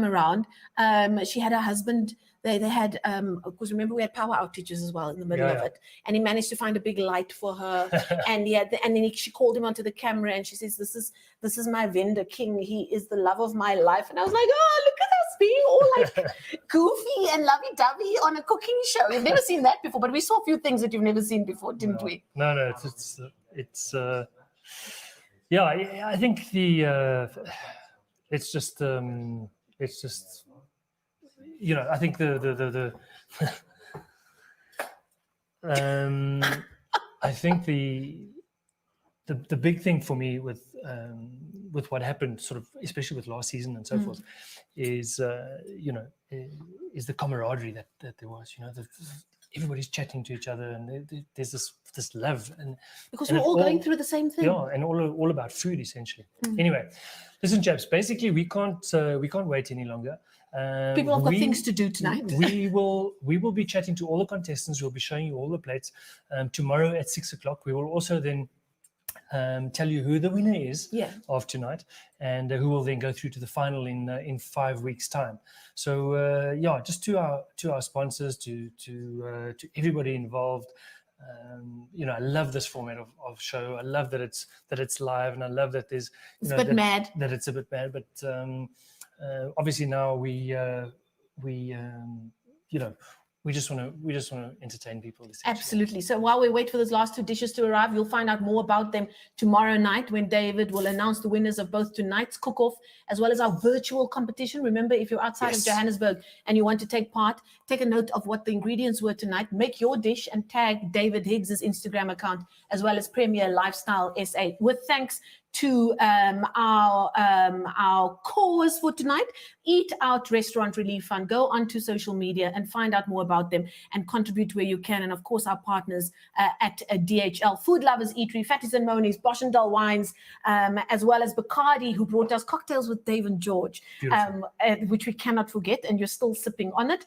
around, she had her husband. They had, of course, remember we had power outages as well in the middle of it. And he managed to find a big light for her. And then she called him onto the camera and she says, this is my vendor, King. He is the love of my life. And I was like, oh, look at us being all like goofy and lovey-dovey on a cooking show. We've never seen that before, but we saw a few things that you've never seen before, didn't we? No, it's yeah, I think it's just you know, I think the I think the big thing for me with what happened, sort of, especially with last season and so forth, is you know, is the camaraderie that there was. You know, everybody's chatting to each other, and there's this love, and because we're all going through the same thing. Yeah, and all about food essentially. Anyway, listen, chaps. Basically, we can't wait any longer. People have got things to do tonight. we will be chatting to all the contestants. We'll be showing you all the plates tomorrow at 6:00. We will also then tell you who the winner is of tonight, and who will then go through to the final in 5 weeks' time. So yeah, just to our sponsors, to everybody involved. You know, I love this format of show. I love that it's live, and I love that there's it's a bit mad. That it's a bit mad, but obviously now we you know, we just want to entertain people. Absolutely. So while we wait for those last two dishes to arrive, you'll find out more about them tomorrow night when David will announce the winners of both tonight's cook-off as well as our virtual competition. Remember, if you're outside of Johannesburg and you want to take part, take a note of what the ingredients were tonight, make your dish and tag David Higgs's Instagram account as well as Premier Lifestyle SA. With thanks to our cause for tonight, Eat Out Restaurant Relief Fund. Go onto social media and find out more about them and contribute where you can. And of course, our partners at DHL, Food Lovers Eatery, Fatties and Monies, Bosch and Dull Wines, as well as Bacardi, who brought us cocktails with Dave and George, which we cannot forget, and you're still sipping on it.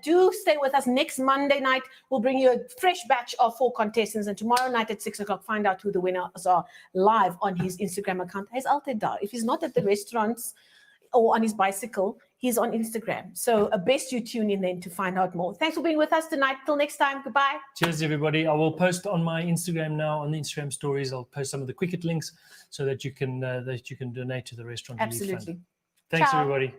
Do stay with us. Next Monday night, we'll bring you a fresh batch of 4 contestants, and tomorrow night at 6:00, find out who the winners are live on his Instagram account. He's altijd daar. If he's not at the restaurants or on his bicycle, he's on Instagram. So best you tune in then to find out more. Thanks for being with us tonight. Till next time. Goodbye. Cheers, everybody. I will post on my Instagram now, on the Instagram stories. I'll post some of the Quicket links so that you can donate to the restaurant. Absolutely. Thanks, Ciao. everybody.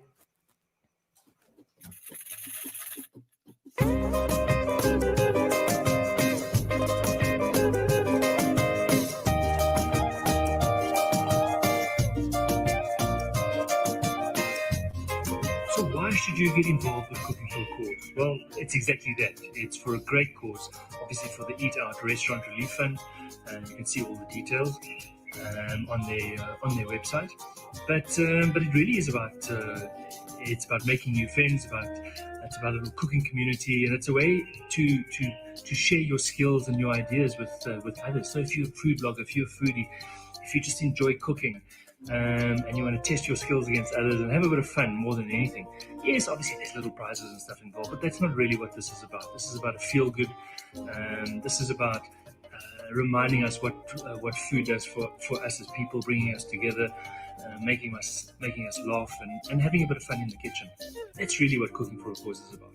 So why should you get involved with Cooking for a Cause? Well, it's exactly that. It's for a great cause. Obviously for the Eat Out Restaurant Relief Fund. You can see all the details on their website. But it really is about it's about making new friends. It's about a little cooking community, and it's a way to share your skills and your ideas with others. So if you're a food blogger, if you're a foodie, if you just enjoy cooking, and you want to test your skills against others and have a bit of fun more than anything. Yes, obviously there's little prizes and stuff involved, but that's not really what this is about. This is about a feel good. This is about reminding us what food does for us as people, bringing us together, making us laugh, and having a bit of fun in the kitchen. That's really what Cooking for a Cause is about.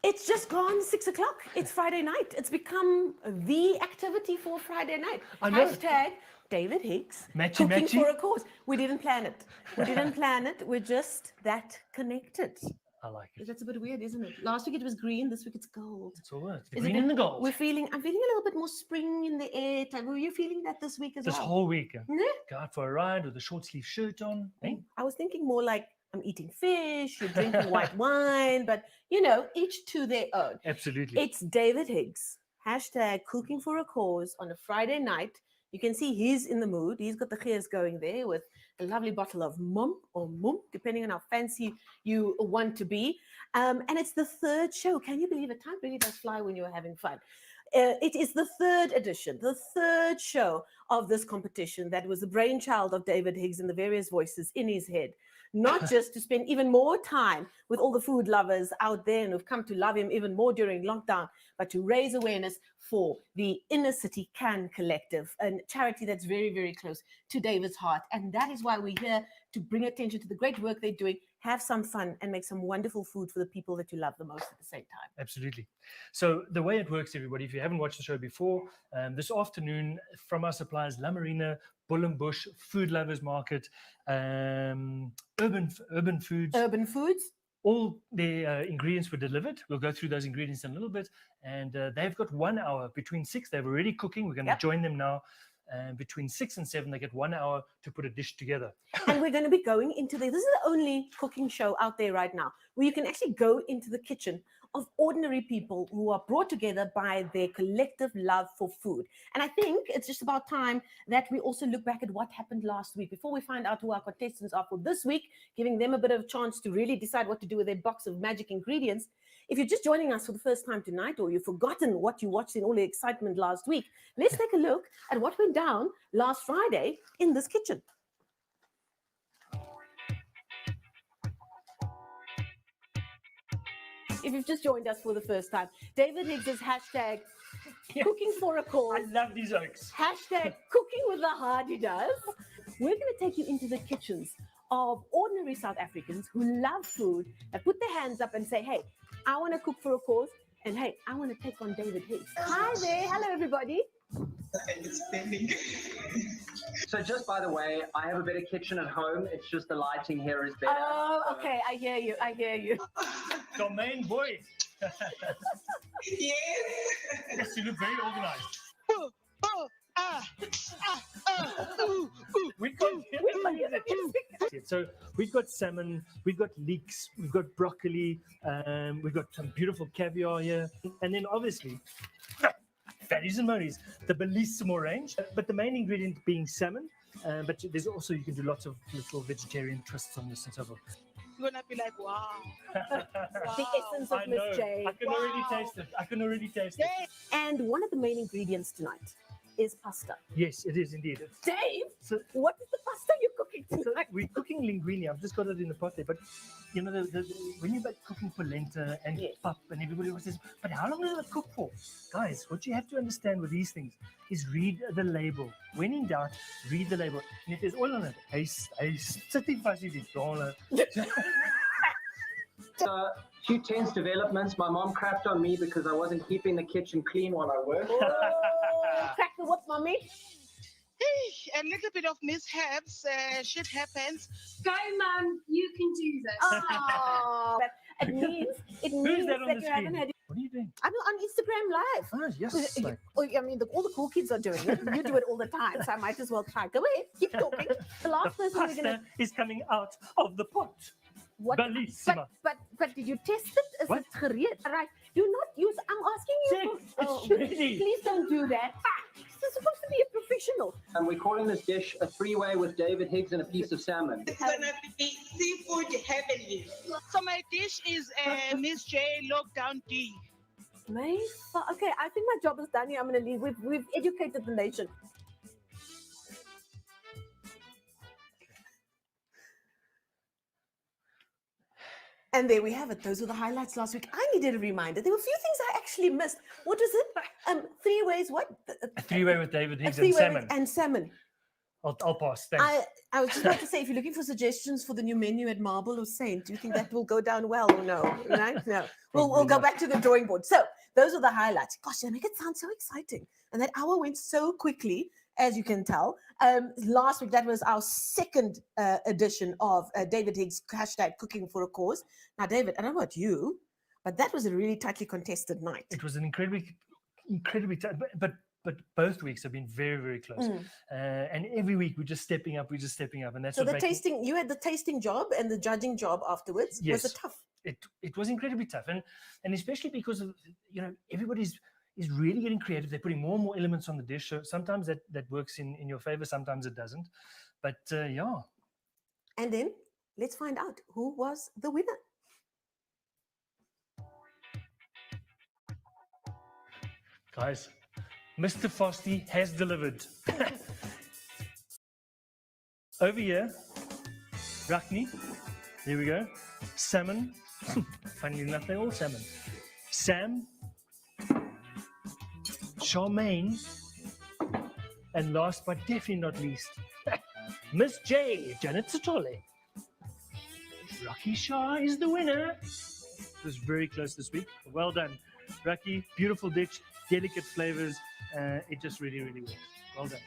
It's just gone 6 o'clock. It's Friday night. It's become the activity for Friday night. I know. Hashtag David Higgs. Matchy, cooking matchy. for a cause. We didn't plan it. We didn't plan it. We're just that connected. I like it. That's a bit weird, isn't it? Last week it was green. This week it's gold. It's all right. The Is green it- and the gold. I'm feeling a little bit more spring in the air. Were you feeling that this week as This well? whole week. Yeah. Go out for a ride with a short sleeve shirt on. Hey? I was thinking more like I'm eating fish, you're drinking white wine, but you know, each to their own. Absolutely. It's David Higgs. Hashtag cooking for a cause on a Friday night. You can see he's in the mood. He's got the gears going there with a lovely bottle of mum or mum, depending on how fancy you want to be. And it's the third show. Can you believe it? Time really does fly when you're having fun. It is the third edition, the third show of this competition that was the brainchild of David Higgs and the various voices in his head. Not just to spend even more time with all the food lovers out there and who've come to love him even more during lockdown, but to raise awareness for the Inner City Can Collective, a charity that's very, very close to David's heart. And that is why we're here to bring attention to the great work they're doing, have some fun, and make some wonderful food for the people that you love the most at the same time. Absolutely. So the way it works, everybody, if you haven't watched the show before, this afternoon from our suppliers, La Marina, Bull and Bush, Food Lovers Market, Urban Foods. Urban Foods. All their ingredients were delivered. We'll go through those ingredients in a little bit. And they've got 1 hour between 6. They're already cooking. We're going to join them now. Between 6 and 7, they get 1 hour to put a dish together. And we're going to be going into this is the only cooking show out there right now where you can actually go into the kitchen of ordinary people who are brought together by their collective love for food. And I think it's just about time that we also look back at what happened last week before we find out who our contestants are for this week, giving them a bit of a chance to really decide what to do with their box of magic ingredients. If you're just joining us for the first time tonight, or you've forgotten what you watched in all the excitement last week, let's take a look at what went down last Friday in this kitchen. If you've just joined us for the first time, David Higgs' hashtag cooking for a cause. I love these oaks. Hashtag cooking with the heart he does. We're going to take you into the kitchens of ordinary South Africans who love food and put their hands up and say, hey, I want to cook for a cause. And hey, I want to take on David Higgs. Hi there. Hello, everybody. So just by the way, I have a better kitchen at home. It's just the lighting here is better. Oh, okay. I hear you. I hear you. Domain boy. Yes. Yes, you look very organized. So we've got salmon, we've got leeks, we've got broccoli, we've got some beautiful caviar here, and then obviously fatties and monies, the bellissimo range, but the main ingredient being salmon. But there's also, you can do lots of little vegetarian twists on this and so forth. You're gonna be like, wow. The essence of I Miss know. J. I can already taste it. I can already taste it. And one of the main ingredients tonight is pasta. Yes, it is indeed. Dave, So, what is the pasta you're cooking tonight? we're cooking linguine. I've just got it in the pot there. But you know, when you're cooking polenta and pap and everybody always says, but how long does it cook for? Guys, what you have to understand with these things is read the label. When in doubt, read the label. And if there's oil on it, I sitting fast with it. A few tense developments. My mom crapped on me because I wasn't keeping the kitchen clean while I worked. Crack the whip, mommy. A little bit of mishaps. Shit happens. Go, Mum. You can do this. Oh, it means that on that the you haven't screen? had. What are you doing? I'm on Instagram Live. Oh, yes. Like, I mean, all the cool kids are doing it. You do it all the time, so I might as well try. Go ahead, keep talking. The last person we're pasta gonna. is coming out of the pot. What? Bellissima. But did you test it? Is What? it gereed? Right. Do not use. I'm asking you. It's ready. Please don't do that. This is supposed to be a professional. And we're calling this dish a three-way with David Higgs and a piece of salmon. It's gonna be seafood heavenly. So my dish is Miss J Lockdown D. Okay, I think my job is done here. I'm going to leave. We've educated the nation. And there we have it. Those were the highlights last week. I needed a reminder. There were a few things I actually missed. What is it? 3 ways what? A three-way with David A Higgs and three-way salmon. and salmon. I'll pass. Thanks. I was just about to say, if you're looking for suggestions for the new menu at Marble or Saint, do you think that will go down well or no? Right? No. We'll go back to the drawing board. So those are the highlights. Gosh, they make it sound so exciting. And that hour went so quickly, as you can tell. Last week, that was our second edition of David Higgs' hashtag Cooking for a Cause. Now, David, I don't know about you, but that was a really tightly contested night. It was an incredibly tight, but both weeks have been very, very close. And every week we're just stepping up, and that's so what the tasting. You had the tasting job and the judging job afterwards. Yes. Was it tough? It was incredibly tough, and especially because of everybody's is really getting creative. They're putting more and more elements on the dish. So sometimes that works in your favor, sometimes it doesn't. But yeah. And then let's find out who was the winner. Guys, Mr. Frosty has delivered. Over here, Rakni, there we go. Salmon, funnily enough, they're all salmon. Sam, Charmaine, and last but definitely not least, Miss J, Janet Satole. Rocky Shaw is the winner. It was very close this week. Well done, Rocky. Beautiful dish, delicate flavors. It just really, really works. Well done.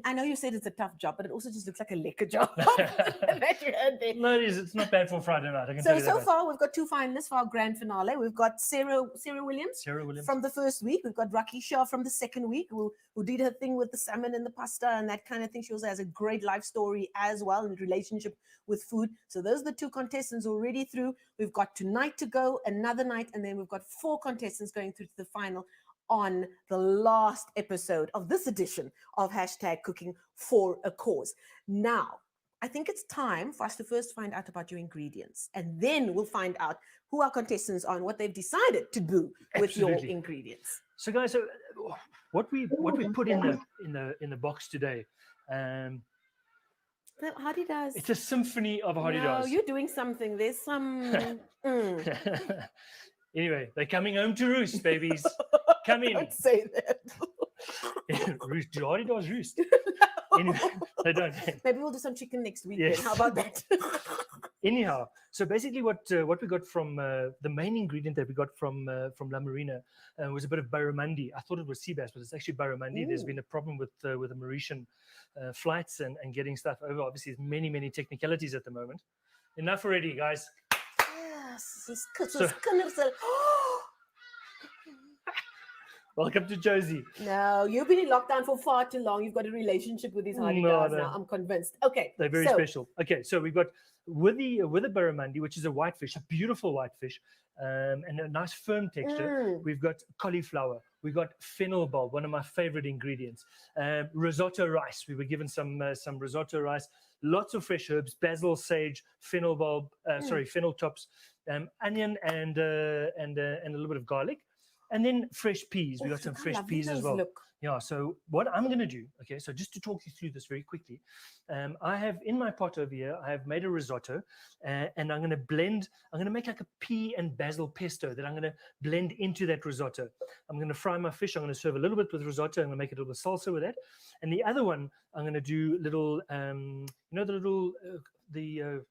I know you said it's a tough job, but it also just looks like a lekker job. No, it is. It's not bad for Friday night. I can So tell you that. far, we've got two finalists for our grand finale. We've got Sarah Williams from the first week. We've got Rocky Shaw from the second week, who did her thing with the salmon and the pasta and that kind of thing. She also has a great life story as well in relationship with food. So those are the two contestants already through. We've got tonight to go, another night, and then we've got 4 contestants going through to the final on the last episode of this edition of hashtag Cooking for a Cause. Now, I think it's time for us to first find out about your ingredients, and then we'll find out who our contestants are and what they've decided to do with your ingredients. So, guys, what we put in the box today. Hardy does. It's a symphony of Hardy No, does. you're doing something. There's some. Anyway, they're coming home to roost, babies. Come in. Don't say that. Roost. Do Hardy does roost? Anyway, they don't. Maybe we'll do some chicken next week. Yes. How about that? Anyhow, so basically what we got from the main ingredient that we got from La Marina was a bit of barramundi. I thought it was sea bass, but it's actually barramundi. There's been a problem with the Mauritian flights and getting stuff over. Obviously, there's many technicalities at the moment. Enough already, guys. Yes, welcome to Josie. No, you've been in lockdown for far too long. You've got a relationship with these Hardy guys now. I'm convinced. Okay, they're very special. Okay, so we've got with the barramundi, which is a whitefish, a beautiful whitefish, and a nice firm texture. We've got cauliflower. We've got fennel bulb, one of my favorite ingredients. Risotto rice. We were given some risotto rice. Lots of fresh herbs: basil, sage, fennel bulb. Fennel tops, onion, and a little bit of garlic. And then fresh peas. We got some fresh peas as well. Yeah, so what I'm going to do, okay, so just to talk you through this very quickly, I have in my pot over here, I have made a risotto, and I'm going to make like a pea and basil pesto that I'm going to blend into that risotto. I'm going to fry my fish. I'm going to serve a little bit with risotto. I'm going to make a little bit of salsa with that. And the other one, I'm going to do little, the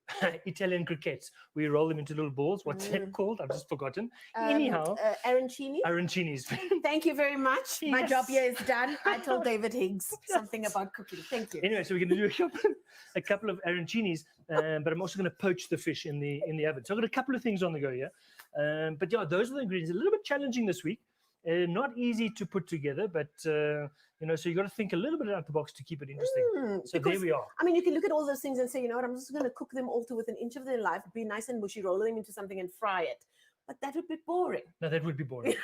Italian croquettes. We roll them into little balls. What's that called? I've just forgotten. Anyhow. Arancinis. Thank you very much. Yes. My job here is done. I told David Higgs something about cooking. Thank you. Anyway, so we're going to do a couple of arancinis, but I'm also going to poach the fish in the oven. So I've got a couple of things on the go here. But yeah, those are the ingredients. A little bit challenging this week. Not easy to put together, but so you got to think a little bit out the box to keep it interesting. So there we are. I mean, you can look at all those things and say, you know what, I'm just going to cook them all to within an inch of their life, be nice and mushy, roll them into something and fry it. But that would be boring. No, that would be boring.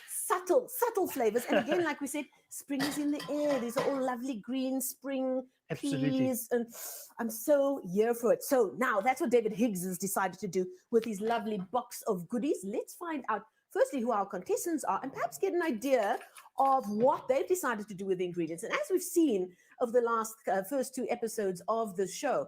subtle flavors. And again, like we said, spring is in the air. These are all lovely green spring peas. And I'm so here for it. So now that's what David Higgs has decided to do with his lovely box of goodies. Let's find out firstly who our contestants are and perhaps get an idea of what they've decided to do with the ingredients. And as we've seen over the last first 2 episodes of the show,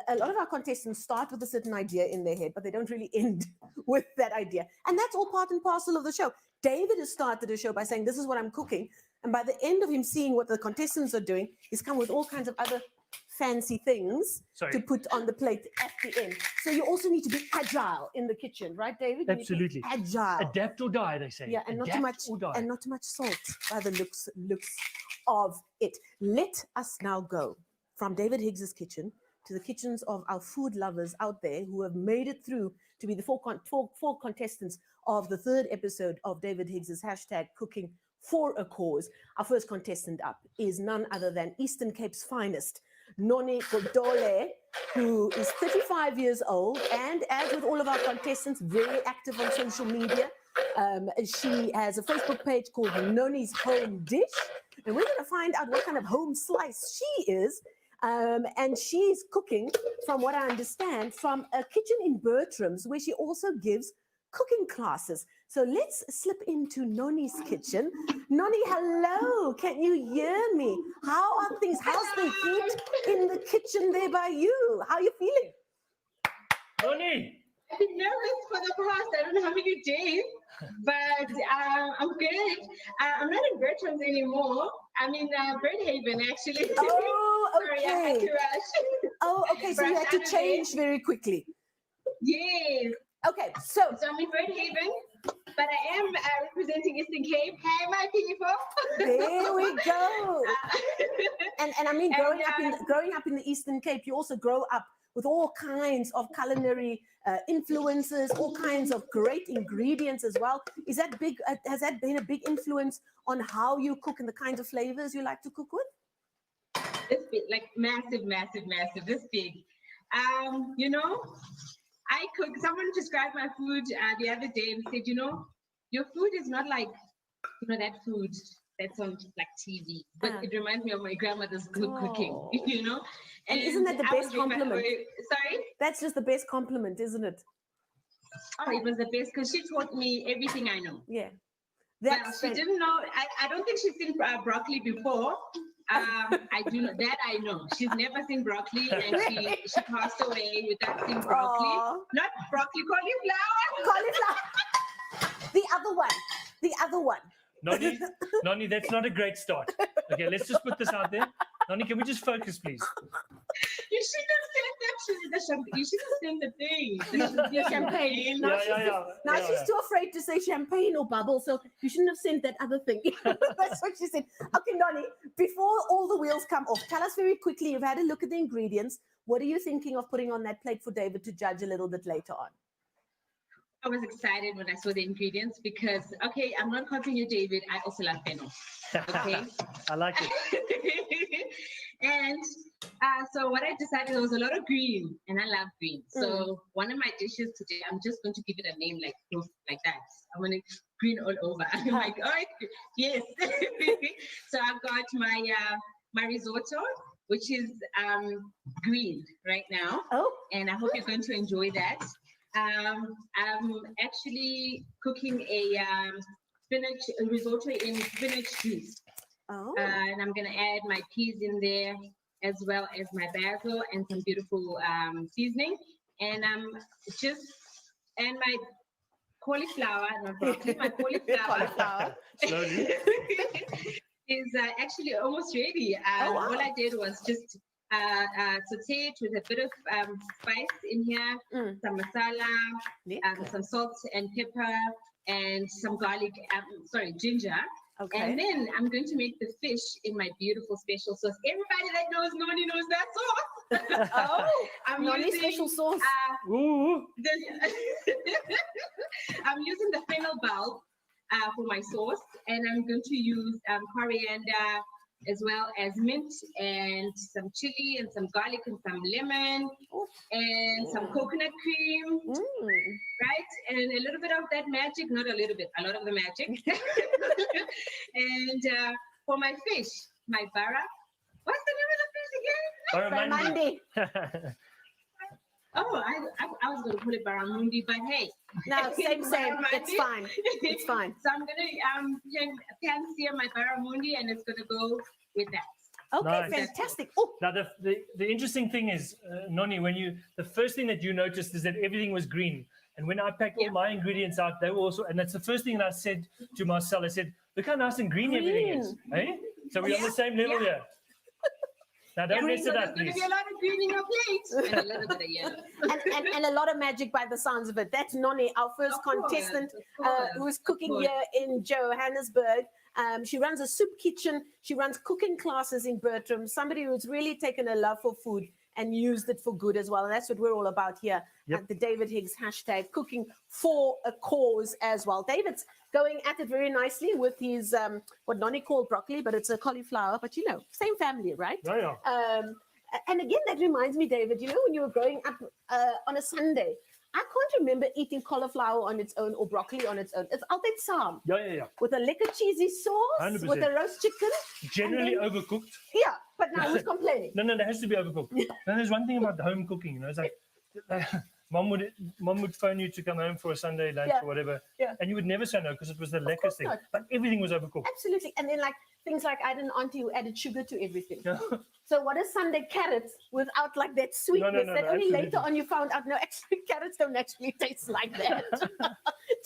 a lot of our contestants start with a certain idea in their head, but they don't really end with that idea. And that's all part and parcel of the show. David has started a show by saying, this is what I'm cooking. And by the end of him seeing what the contestants are doing, he's come with all kinds of other fancy things to put on the plate at the end. So you also need to be agile in the kitchen, right, David? You need to be Absolutely. agile. Adapt or die, they say. Yeah, and not Adapt too or die. much, and not too much salt by the looks of it. Let us now go from David Higgs's kitchen to the kitchens of our food lovers out there who have made it through to be the four contestants of the third episode of David Higgs's hashtag Cooking for a Cause. Our first contestant up is none other than Eastern Cape's finest, Noni Godole, who is 35 years old and, as with all of our contestants, very active on social media. She has a Facebook page called Noni's Home Dish, and we're going to find out what kind of home slice she is. And she's cooking, from what I understand, from a kitchen in Bertram's, where she also gives cooking classes. So let's slip into Noni's kitchen. Noni, hello. Can you hear me? How are things? How's the heat in the kitchen there by you? How are you feeling? Noni! I've been nervous for the past, I don't know how many days, but I'm good. I'm not in Bertram's anymore. I'm in Birdhaven, actually. Oh, okay. Sorry, I had to rush. Oh, okay. So you had to change very quickly. Yes. Okay, so I'm in Birdhaven, but I am representing Eastern Cape. Hey, my people. There we go. And I mean, growing up in the Eastern Cape, you also grow up with all kinds of culinary influences, all kinds of great ingredients as well. Is that big? Has that been a big influence on how you cook and the kinds of flavors you like to cook with? This big, like massive, this big. You know, I cook. Someone described my food the other day and said, you know, your food is not like, you know, that food that's on like TV, but it reminds me of my grandmother's good cooking, you know. And isn't that the best compliment? Sorry? That's just the best compliment, isn't it? Oh, it was the best because she taught me everything I know. Yeah. Well, she didn't know. I don't think she's seen broccoli before. I do know that I know. She's never seen broccoli, and she passed away without seeing broccoli. Aww. Not broccoli, cauliflower. Cauliflower. The other one. Noni, that's not a great start. Okay, let's just put this out there. Noni, can we just focus, please? You shouldn't have said that. You should have said the thing. The champagne. Now she's too afraid to say champagne or bubble, so you shouldn't have sent that other thing. That's what she said. Okay, Noni, before all the wheels come off, tell us very quickly, you've had a look at the ingredients. What are you thinking of putting on that plate for David to judge a little bit later on? I was excited when I saw the ingredients because, okay, I'm not copying you, David. I also love fennel. Okay. I like it. And so what I decided, there was a lot of green, and I love green. So one of my dishes today, I'm just going to give it a name like that. I'm going to green all over. I'm like, oh, yes. So I've got my risotto, which is green right now. Oh. And I hope you're going to enjoy that. I'm actually cooking a risotto in spinach juice. Oh. And I'm going to add my peas in there, as well as my basil and some beautiful seasoning. And my cauliflower, not broccoli, my cauliflower. Slowly. Is actually almost ready. Wow. All I did was just saute it with a bit of spice in here, some masala, some salt and pepper, and some garlic, ginger. Okay. And then I'm going to make the fish in my beautiful special sauce. Everybody that knows Noni knows that sauce. Oh, I'm Noni's using special sauce. I'm using the fennel bulb for my sauce, and I'm going to use coriander, as well as mint and some chili and some garlic and some lemon and some coconut cream, right? And a little bit of that magic, not a little bit, a lot of the magic. And for my fish, my bara. What's the name of the fish again? Barramundi. Oh, I was going to put it barramundi, but hey. No, same. It's fine. It's fine. So I'm going to pan-sear my barramundi, and it's going to go with that. Okay, Nice. fantastic. Oh, Now, the interesting thing is, Noni, the first thing that you noticed is that everything was green. And when I packed all my ingredients out, they were also, and that's the first thing that I said to Marcel. I said, look how nice and green everything is. Hey? So we're on the same level here. Now don't mess it up, There's going to please. be a lot of green in your plate and a little bit of yellow. and a lot of magic by the sounds of it. That's Nonnie, our first contestant who is cooking here in Johannesburg. She runs a soup kitchen. She runs cooking classes in Bertram. Somebody who's really taken a love for food and used it for good as well. And that's what we're all about here at the David Higgs hashtag, cooking for a cause as well. David's going at it very nicely with his, what Nonnie called broccoli, but it's a cauliflower, but you know, same family, right? Yeah, yeah. And again, that reminds me, David, you know, when you were growing up on a Sunday, I can't remember eating cauliflower on its own or broccoli on its own. It's altijd saam. Yeah. With a lekker cheesy sauce, 100%. with a roast chicken. Generally overcooked. Yeah, but now who's complaining? No, it has to be overcooked. Then there's one thing about home cooking, you know, it's like mom would phone you to come home for a Sunday lunch or whatever, and you would never say no because it was the lekkers thing. Not. But everything was overcooked. Absolutely. And then like things like I had an auntie who added sugar to everything. So what is Sunday carrots without like that sweetness that only later on you found out, no, actually carrots don't actually taste like that.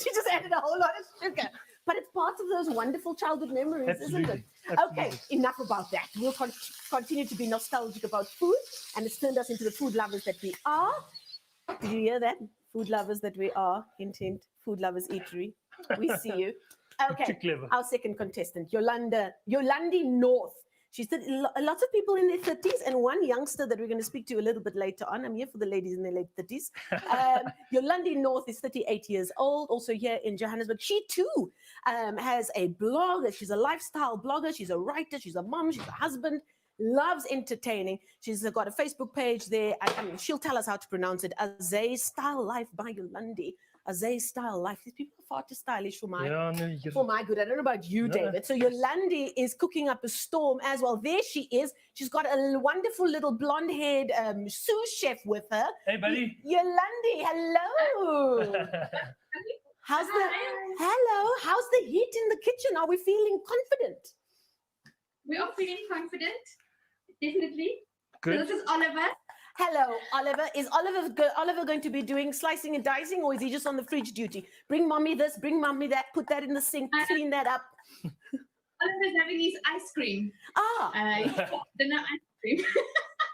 She just added a whole lot of sugar. But it's part of those wonderful childhood memories, isn't it? Absolutely. Okay, enough about that. We'll continue to be nostalgic about food, and it's turned us into the food lovers that we are. Did you hear that? Food lovers that we are. Hint, hint. Food lovers eatery. We see you. Okay, our second contestant, Yolandi North. She's lots of people in their 30s and one youngster that we're going to speak to a little bit later on. I'm here for the ladies in their late 30s. Yolandi North is 38 years old, also here in Johannesburg. She too has a blog. She's a lifestyle blogger. She's a writer. She's a mom. She's a husband. Loves entertaining. She's got a Facebook page there. I mean, she'll tell us how to pronounce it. Azay Style Life by Yolandi. Azay Style Life. These people are far too stylish for my good. I don't know about you, David. So Yolandi is cooking up a storm as well. There she is. She's got a wonderful little blonde-haired sous chef with her. Hey, buddy. Yolandi, hello. How's the heat in the kitchen? Are we feeling confident? We are feeling confident, definitely. Good. So this is Oliver. Hello, Oliver. Is Oliver going to be doing slicing and dicing, or is he just on the fridge duty? Bring mommy this, bring mommy that, put that in the sink, clean that up. Oliver's having his ice cream. Dinner ice cream.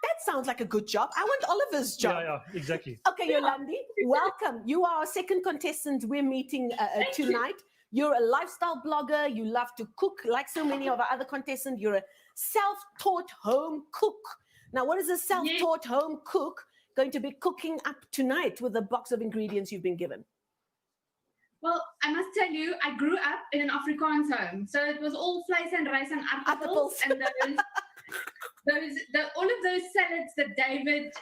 That sounds like a good job. I want Oliver's job. Yeah, exactly. Okay, Yolandi, welcome. You are our second contestant we're meeting tonight. You're a lifestyle blogger. You love to cook like so many of our other contestants. You're a self-taught home cook. Now, what is a self-taught home cook going to be cooking up tonight with the box of ingredients you've been given? Well, I must tell you, I grew up in an Afrikaans home. So it was all vleis and rice and aardappels and all of those salads that David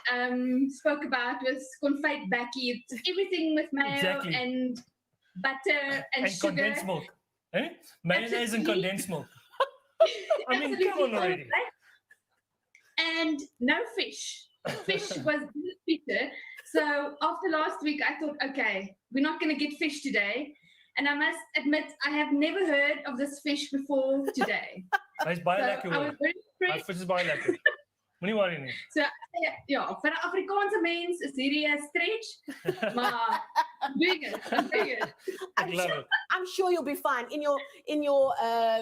spoke about with confit bakkie. It's everything with mayo and butter and sugar. Condensed milk. Eh? Mayonnaise and condensed milk. I mean, come on already. And no fish. Fish was bitter. So after last week, I thought, okay, we're not going to get fish today. And I must admit, I have never heard of this fish before today. Hy's baie lekker I was hoor. very Hy impressed. vis is baie lekker. Moenie worry nie. So ja, vir 'n Afrikaanse mens is hierdie 'n stretch, maar doing it. I'm sure you'll be fine. In your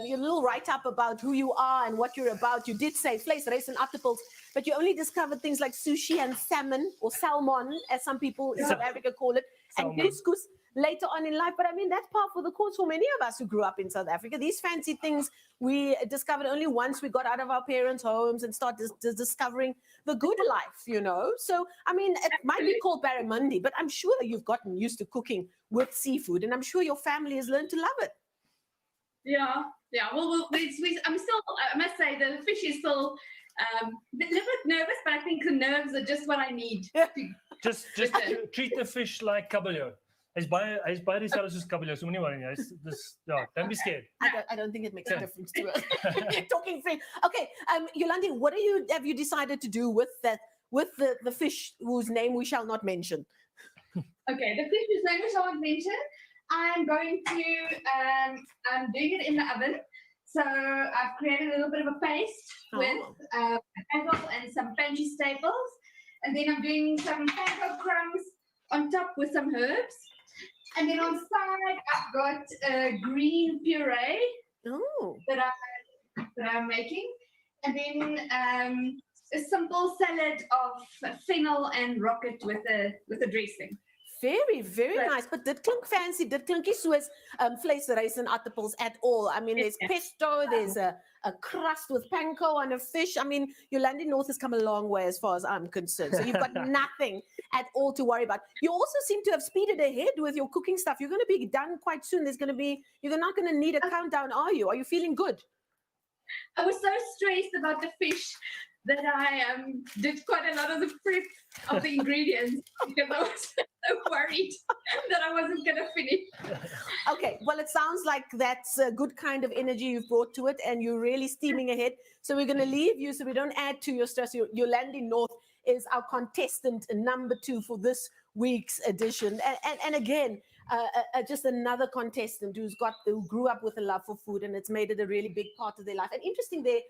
little write-up about who you are and what you're about, you did say vleis, rice and aardappels, but you only discovered things like sushi and salmon, or salmon, as some people in South Africa call it, and couscous later on in life. But I mean, that's par for the course for many of us who grew up in South Africa. These fancy things we discovered only once we got out of our parents' homes and started discovering the good life, you know. So, I mean, it might be called barramundi, but I'm sure you've gotten used to cooking with seafood, and I'm sure your family has learned to love it. Yeah. Well, I'm still, I must say, the fish is still a little bit nervous, but I think the nerves are just what I need. Just treat the fish like kabeljou. Hy's baie dieselfde soos kabeljou. So moenie worry nie. Don't be scared. I don't think it makes a difference to us. You're talking French. Okay, Yolandi, what have you decided to do with the fish whose name we shall not mention? Okay, the fish whose name we shall not mention. I'm going to I'm doing it in the oven. So I've created a little bit of a paste with basil and some pantry staples, and then I'm doing some panko crumbs on top with some herbs. And then on side, I've got a green puree that I'm making. And then a simple salad of fennel and rocket with a dressing. Very, very nice. But dit klink fancy. Dit klink nie soos vleesrys en aardappels at all. I mean, there's pesto, there's a crust with panko and a fish. I mean, Yolandi North has come a long way as far as I'm concerned. So you've got nothing at all to worry about. You also seem to have speeded ahead with your cooking stuff. You're going to be done quite soon. You're not going to need a countdown, are you? Are you feeling good? I was so stressed about the fish that I did quite a lot of the prep of the ingredients because I was so worried that I wasn't going to finish. Okay, well, it sounds like that's a good kind of energy you've brought to it, and you're really steaming ahead. So we're going to leave you so we don't add to your stress. Yolandi North is our contestant number 2 for this week's edition. And again, just another contestant who grew up with a love for food, and it's made it a really big part of their life. And interesting there,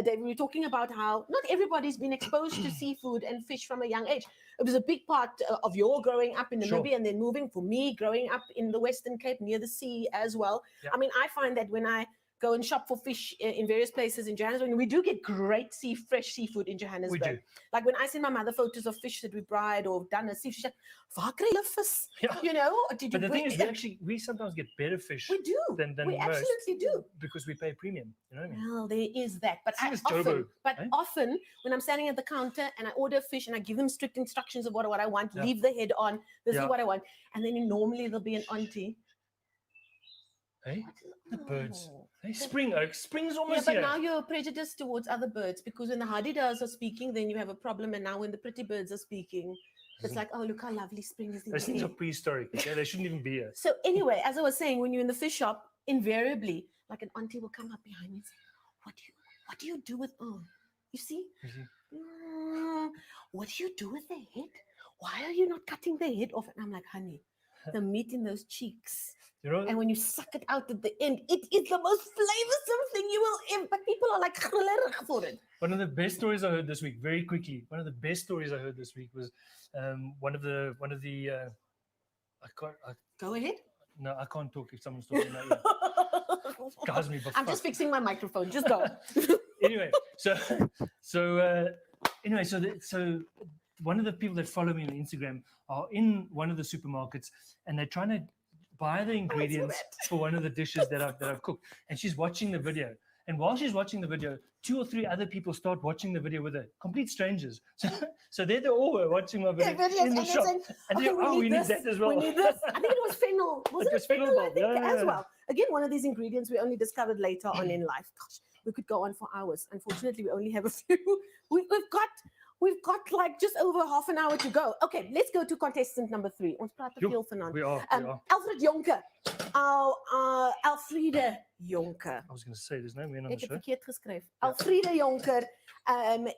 David, we were talking about how not everybody's been exposed to seafood and fish from a young age. It was a big part of your growing up in Namibia and then moving, for me, growing up in the Western Cape near the sea as well. I mean, I find that when I go and shop for fish in various places in Johannesburg, and we do get great fresh seafood in Johannesburg. We do. Like when I send my mother photos of fish that we fried or done a seafood, she's like, "Waar kry jy vis?" You know? But the thing is, we sometimes get better fish. We do. Than we most absolutely do. Because we pay premium. You know what I mean? Well, there is that. But Jobo, often when I'm standing at the counter and I order fish and I give them strict instructions of what I want, leave the head on, this is what I want. And then normally there'll be an auntie. Hey, the birds. Hey, spring oak. Spring's almost but here. now you're prejudiced towards other birds because when the hadidas are speaking, then you have a problem. And now when the pretty birds are speaking, it's like, oh, look how lovely spring is. Those things are prehistoric. Okay? They shouldn't even be here. So anyway, as I was saying, when you're in the fish shop, invariably, like an auntie will come up behind me and say, what do you do with, you see? What do you do with the head? Why are you not cutting the head off? And I'm like, honey, the meat in those cheeks. You know, and when you suck it out at the end, it is the most flavorsome thing you will ever. But people are like for it. One of the best stories I heard this week, very quickly. One of the best stories I heard this week was one of the. Go ahead. No, I can't talk if someone's talking about you. I'm just fixing my microphone. Just go. Anyway, so one of the people that follow me on Instagram are in one of the supermarkets, and they're trying to buy the ingredients for one of the dishes that I've cooked. And she's watching the video. And while she's watching the video, 2 or 3 other people start watching the video with her, complete strangers. So they're all watching my video in the shop. And they're like, we need that as well. We need this. I think it was fennel. Was it fennel? I think as well. Again, one of these ingredients we only discovered later on in life. Gosh, we could go on for hours. Unfortunately, we only have a few. We've got like just over half an hour to go. Okay, let's go to contestant number 3. Ons praat te veel vanaand. We are. Alfred Jonker. Alfreda Jonker. I was going to say, there's no man on the show. Verkeerd geskryf. Alfreda Jonker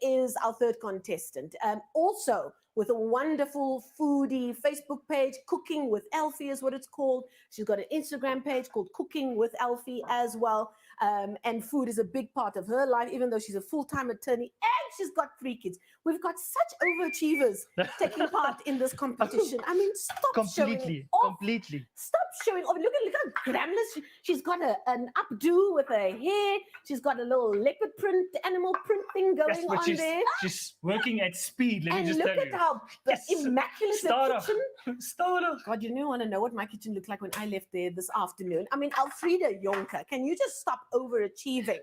is our 3rd contestant. Also, with a wonderful foodie Facebook page, Cooking with Elfie is what it's called. She's got an Instagram page called Cooking with Elfie as well. And food is a big part of her life, even though she's a full-time attorney and she's got 3 kids. We've got such overachievers taking part in this competition. I mean, stop showing off. Completely. Stop showing off. Look how glamorous. She's got an updo with her hair. She's got a little leopard print, animal print thing going on there. She's working at speed, let me just look tell at you. how immaculate the kitchen. Starter. God, you don't want to know what my kitchen looked like when I left there this afternoon. I mean, Alfreda Jonker, can you just stop overachieving?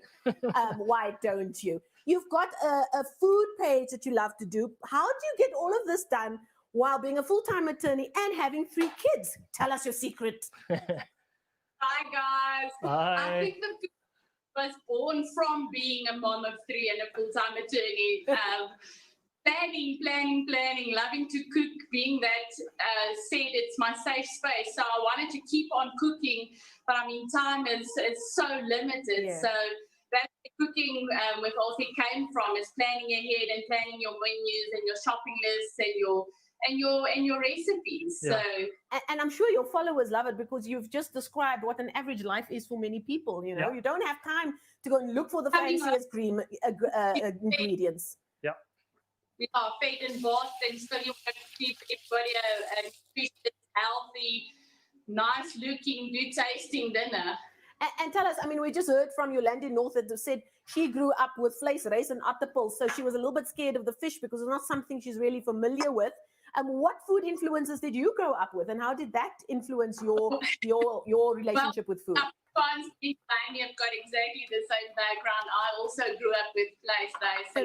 Why don't you? You've got a food page that you love to do. How do you get all of this done while being a full-time attorney and having 3 kids? Tell us your secret. Hi, guys. Hi. I think the food was born from being a mom of 3 and a full-time attorney. Planning, loving to cook, being that said it's my safe space. So I wanted to keep on cooking, but I mean, time is so limited. Yeah. So that's where cooking with Elfie came from, is planning ahead and planning your menus and your shopping lists and your recipes. Yeah. So and I'm sure your followers love it because you've just described what an average life is for many people. You know, you don't have time to go and look for the fanciest ingredients. we are fed and bathed, and still you want to keep everybody a nutritious, healthy, nice looking, good tasting dinner. And tell us, I mean, we just heard from Yolandi North that said she grew up with vleisreis and aardappels, so she was a little bit scared of the fish because it's not something she's really familiar with. What food influences did you grow up with, and how did that influence your relationship with food? Me and have got exactly the same background. I also grew up with vleisreis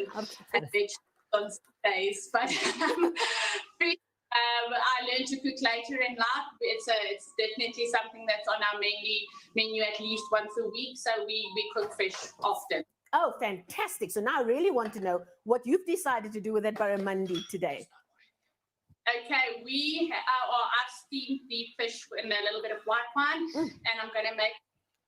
and vegetables on days, but fish, I learned to cook later in life. It's definitely something that's on our menu at least once a week. So we cook fish often. Oh, fantastic! So now I really want to know what you've decided to do with that barramundi today. Okay, I've steamed the fish in a little bit of white wine, and I'm going to make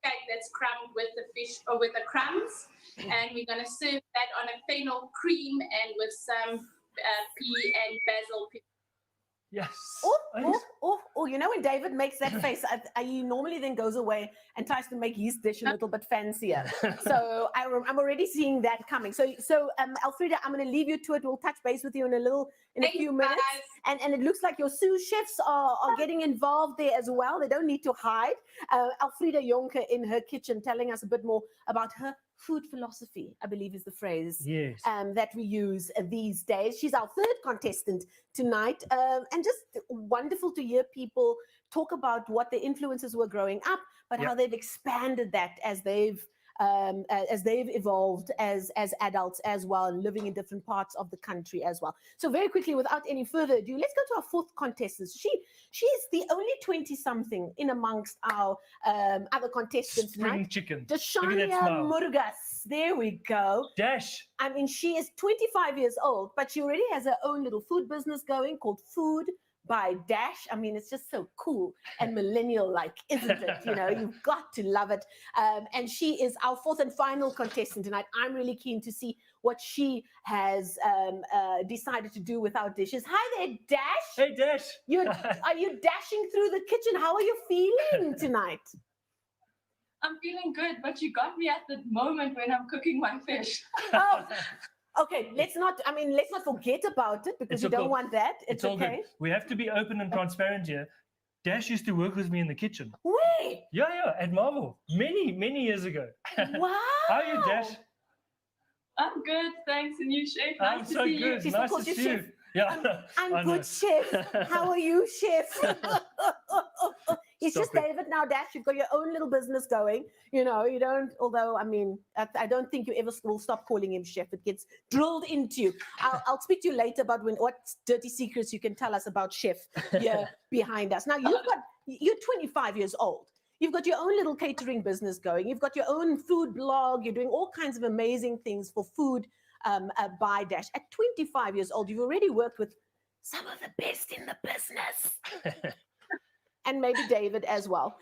cake that's crumbed with the fish or with the crumbs, and we're going to serve that on a fennel cream and with some pea and basil. Yes. Oh, you know when David makes that face, he normally then goes away and tries to make his dish a little bit fancier. So I'm already seeing that coming. So Elfrida, I'm going to leave you to it. We'll touch base with you in a few minutes. And it looks like your sous chefs are getting involved there as well. They don't need to hide. Elfrida Jonker in her kitchen telling us a bit more about her food philosophy, I believe is the phrase that we use these days. She's our third contestant tonight, and just wonderful to hear people talk about what their influences were growing up, but how they've expanded that as they've evolved as adults as well, and living in different parts of the country as well. So very quickly, without any further ado, let's go to our fourth contestant. She is the only 20-something in amongst our other contestants Spring tonight. chicken. Dashania Murgas. There we go. Dash. I mean, she is 25 years old, but she already has her own little food business going called Food by Dash. I mean, it's just so cool and millennial-like, isn't it? You know, you've got to love it. And she is our fourth and final contestant tonight. I'm really keen to see what she has decided to do with our dishes. Hi there, Dash. Hey, Dash. Are you dashing through the kitchen? How are you feeling tonight? I'm feeling good, but you got me at the moment when I'm cooking my fish. Oh. Okay, let's not forget about it because you don't want that. It's all okay. good. We have to be open and transparent here. Dash used to work with me in the kitchen. Wait. Yeah, at Marvel. Many years ago. Wow. How are you, Dash? I'm good, thanks. And you, Chef? I'm so good. Nice to see you. Yeah. I'm good, Chef. How are you, Chef? It's just David now, Dash. You've got your own little business going. You know, you don't, although, I mean, I don't think you ever will stop calling him Chef. It gets drilled into you. I'll speak to you later about what dirty secrets you can tell us about Chef here behind us. Now, you're 25 years old. You've got your own little catering business going. You've got your own food blog. You're doing all kinds of amazing things for Food by Dash. At 25 years old, you've already worked with some of the best in the business. And maybe David as well.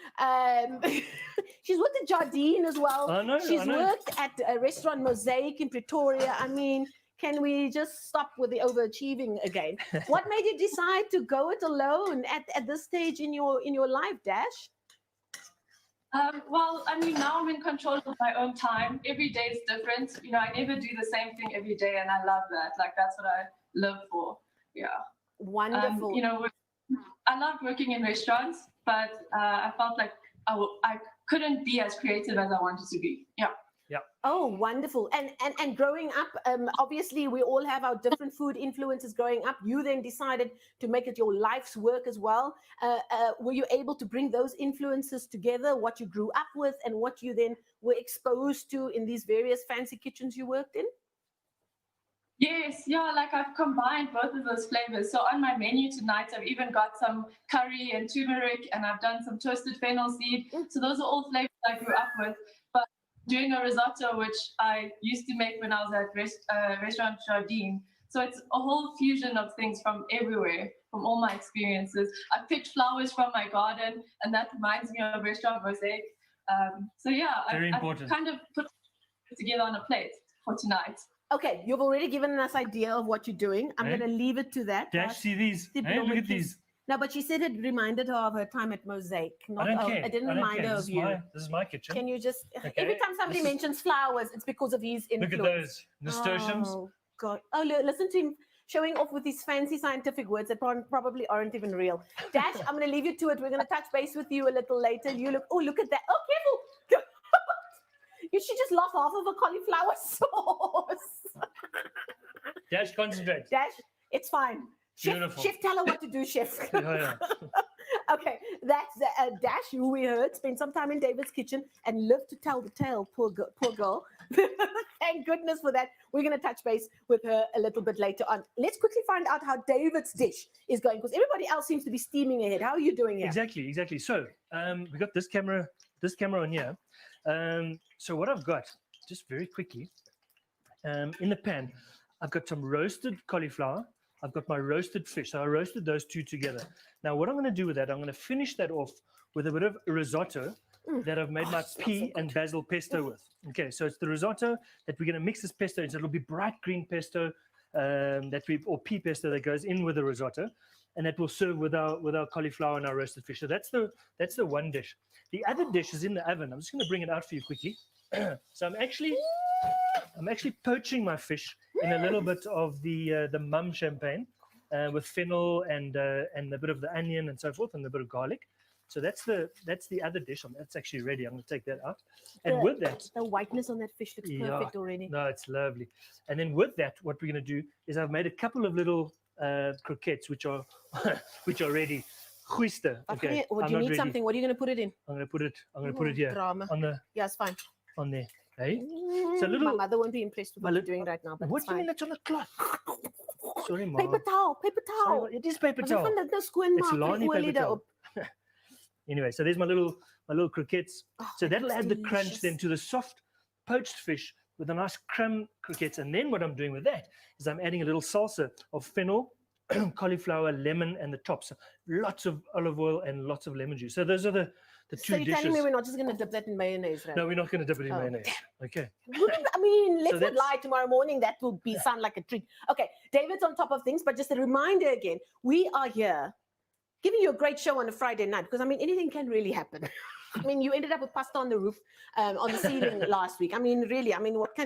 She's worked at Jardine as well. I know. She's worked at a restaurant Mosaic in Pretoria. I mean, can we just stop with the overachieving again? What made you decide to go it alone at this stage in your life, Dash? Well, I mean, now I'm in control of my own time. Every day is different. You know, I never do the same thing every day, and I love that. Like, that's what I live for. Yeah. Wonderful. You know, I love working in restaurants, but I felt like I couldn't be as creative as I wanted to be. Yeah. Yeah. Oh, wonderful. And growing up, obviously we all have our different food influences growing up. You then decided to make it your life's work as well. Were you able to bring those influences together, what you grew up with and what you then were exposed to in these various fancy kitchens you worked in? Yes, yeah, like I've combined both of those flavors. So on my menu tonight, I've even got some curry and turmeric, and I've done some toasted fennel seed. So those are all flavors I grew up with. But doing a risotto, which I used to make when I was at restaurant Jardine. So it's a whole fusion of things from everywhere, from all my experiences. I picked flowers from my garden, and that reminds me of restaurant Mosaic. So yeah, Very I important. kind of put it together on a plate for tonight. Okay, you've already given us idea of what you're doing. I'm going to leave it to that. Dash, see these. Hey, look at these. No, but she said it reminded her of her time at Mosaic. I don't care. It didn't remind her of you. This is my kitchen. Can you just, every time somebody mentions flowers, it's because of his influence. Look at those nasturtiums. Oh, God. Oh, listen to him showing off with these fancy scientific words that probably aren't even real. Dash, I'm going to leave you to it. We're going to touch base with you a little later. You look at that. Oh, careful. You should just lost half of a cauliflower sauce. Dash, concentrate. Dash, it's fine. Beautiful. Chef, tell her what to do, chef. Yeah. Okay, that's Dash, who we heard, spent some time in David's kitchen and lived to tell the tale. Poor girl. Thank goodness for that. We're going to touch base with her a little bit later on. Let's quickly find out how David's dish is going, because everybody else seems to be steaming ahead. How are you doing here? Exactly. So we got this camera on here. So what I've got, just very quickly, in the pan, I've got some roasted cauliflower. I've got my roasted fish. So I roasted those two together. Now, what I'm going to do with that, I'm going to finish that off with a bit of risotto that I've made my pea and basil pesto with. Okay, so it's the risotto that we're going to mix this pesto in. So it'll be bright green pesto or pea pesto that goes in with the risotto, and that will serve with our cauliflower and our roasted fish. So that's the one dish. The other dish is in the oven. I'm just going to bring it out for you quickly. So I'm actually poaching my fish in a little bit of the mum champagne with fennel and a bit of the onion and so forth, and a bit of garlic. So that's the other dish. That's actually ready. I'm going to take that out. And with that, the whiteness on that fish looks perfect already. No, it's lovely. And then with that, what we're going to do is I've made a couple of little croquettes which are ready. Goeister. Okay. Do you need something? What are you going to put it in? I'm going to put it here. Drama. Yeah, it's fine. On there. Hey? So my mother won't be impressed with what you're doing right now. But what do you mean it's on the cloth? Sorry, Mom. Paper towel. Sorry, it is paper towel. It's Lani paper towel. Anyway, so there's my little croquettes. So that'll add the crunch then to the soft poached fish with a nice crumb croquettes. And then what I'm doing with that is I'm adding a little salsa of fennel, cauliflower, lemon, and the top. So lots of olive oil and lots of lemon juice. So those are the two dishes. So you're telling me we're not just going to dip that in mayonnaise, right? No, we're not going to dip it in mayonnaise. Okay. I mean, let's not lie. Tomorrow morning, that will sound like a treat. Okay, David's on top of things, but just a reminder again, we are here giving you a great show on a Friday night, because I mean, anything can really happen. I mean, you ended up with pasta on the roof, on the ceiling last week. I mean, really,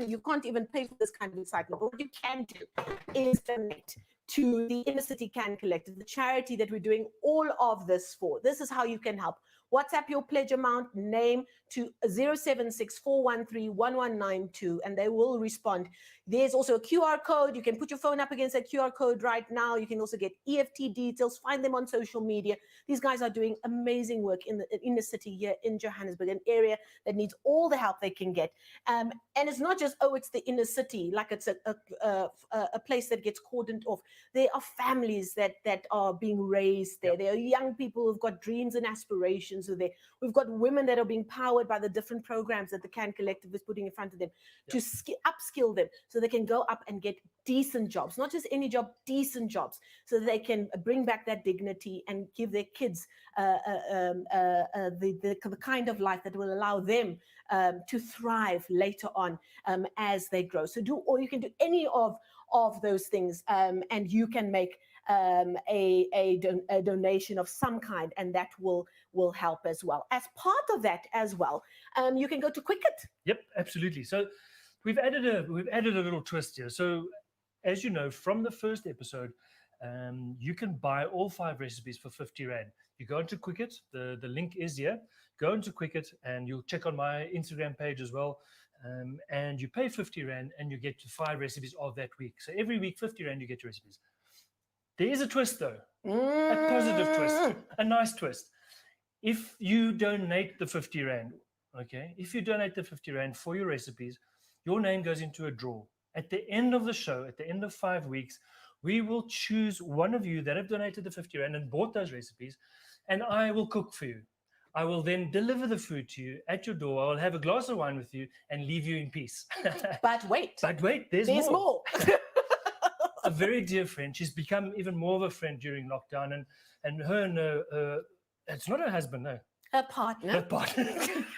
you can't even pay for this kind of excitement. But what you can do is donate to the Inner City Can Collective, the charity that we're doing all of this for. This is how you can help. WhatsApp your pledge amount, name to 0764131192, and they will respond. There's also a QR code. You can put your phone up against that QR code right now. You can also get EFT details. Find them on social media. These guys are doing amazing work in the city here in Johannesburg, an area that needs all the help they can get. And it's not just, it's the inner city, like it's a place that gets cordoned off. There are families that are being raised there. There are young people who've got dreams and aspirations there. We've got women that are being powered by the different programs that the Can Collective is putting in front of them to upskill them so they can go up and get decent jobs, not just any job, decent jobs, so that they can bring back that dignity and give their kids the kind of life that will allow them to thrive later on as they grow. So you can do any of those things, and you can make a donation of some kind, and that will help as well. As part of that as well, you can go to Quicket. Yep, absolutely. So we've added a little twist here. So as you know, from the first episode, you can buy all 5 recipes for 50 Rand. You go into Quicket, the link is here. Go into Quicket and you'll check on my Instagram page as well. And you pay 50 Rand and you get to 5 recipes of that week. So every week, 50 Rand, you get your recipes. There is a twist though, a positive twist, a nice twist. If you donate the 50 Rand, okay, if you donate the 50 Rand for your recipes, your name goes into a draw. At the end of the show, at the end of 5 weeks, we will choose one of you that have donated the 50 Rand and bought those recipes, and I will cook for you. I will then deliver the food to you at your door. I will have a glass of wine with you and leave you in peace. But wait, there's more. A very dear friend. She's become even more of a friend during lockdown, and her and it's not her husband, no. Her partner. Her partner.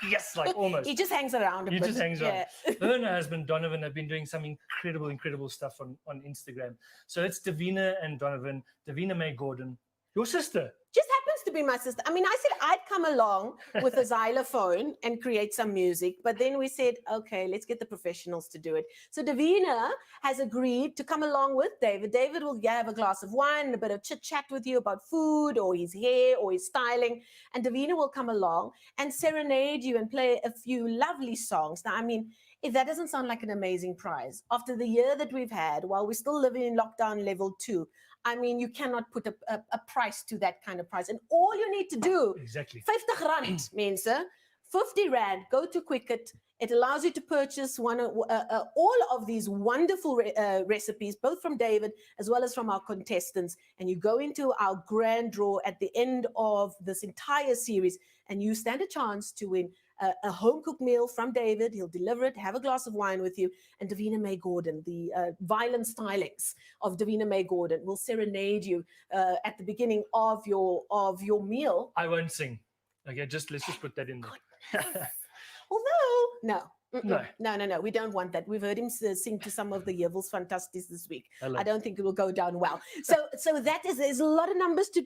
Yes, like almost. He just hangs around a bit. He just hangs around. Her and her husband, Donovan, have been doing some incredible stuff on Instagram. So it's Davina and Donovan, Davina May Gordon, your sister. Just happens to be my sister. I mean, I said I'd come along with a xylophone and create some music, but then we said, okay, let's get the professionals to do it. So Davina has agreed to come along with David. David will have a glass of wine and a bit of chit chat with you about food or his hair or his styling. And Davina will come along and serenade you and play a few lovely songs. Now, I mean, if that doesn't sound like an amazing prize, after the year that we've had, while we're still living in lockdown level 2, I mean, you cannot put a price to that kind of price. And all you need to do, exactly, 50 rand, mense, 50 rand, go to Quicket. It allows you to purchase all of these wonderful recipes, both from David as well as from our contestants. And you go into our grand draw at the end of this entire series, and you stand a chance to win a home-cooked meal from David. He'll deliver it, have a glass of wine with you, and Davina May Gordon, the violin stylings of Davina May Gordon, will serenade you at the beginning of your meal. I won't sing. Okay, let's just put that in there. Although, no, we don't want that. We've heard him sing to some of the Yevils Fantasties this week. I don't think it will go down well. So there's a lot of numbers to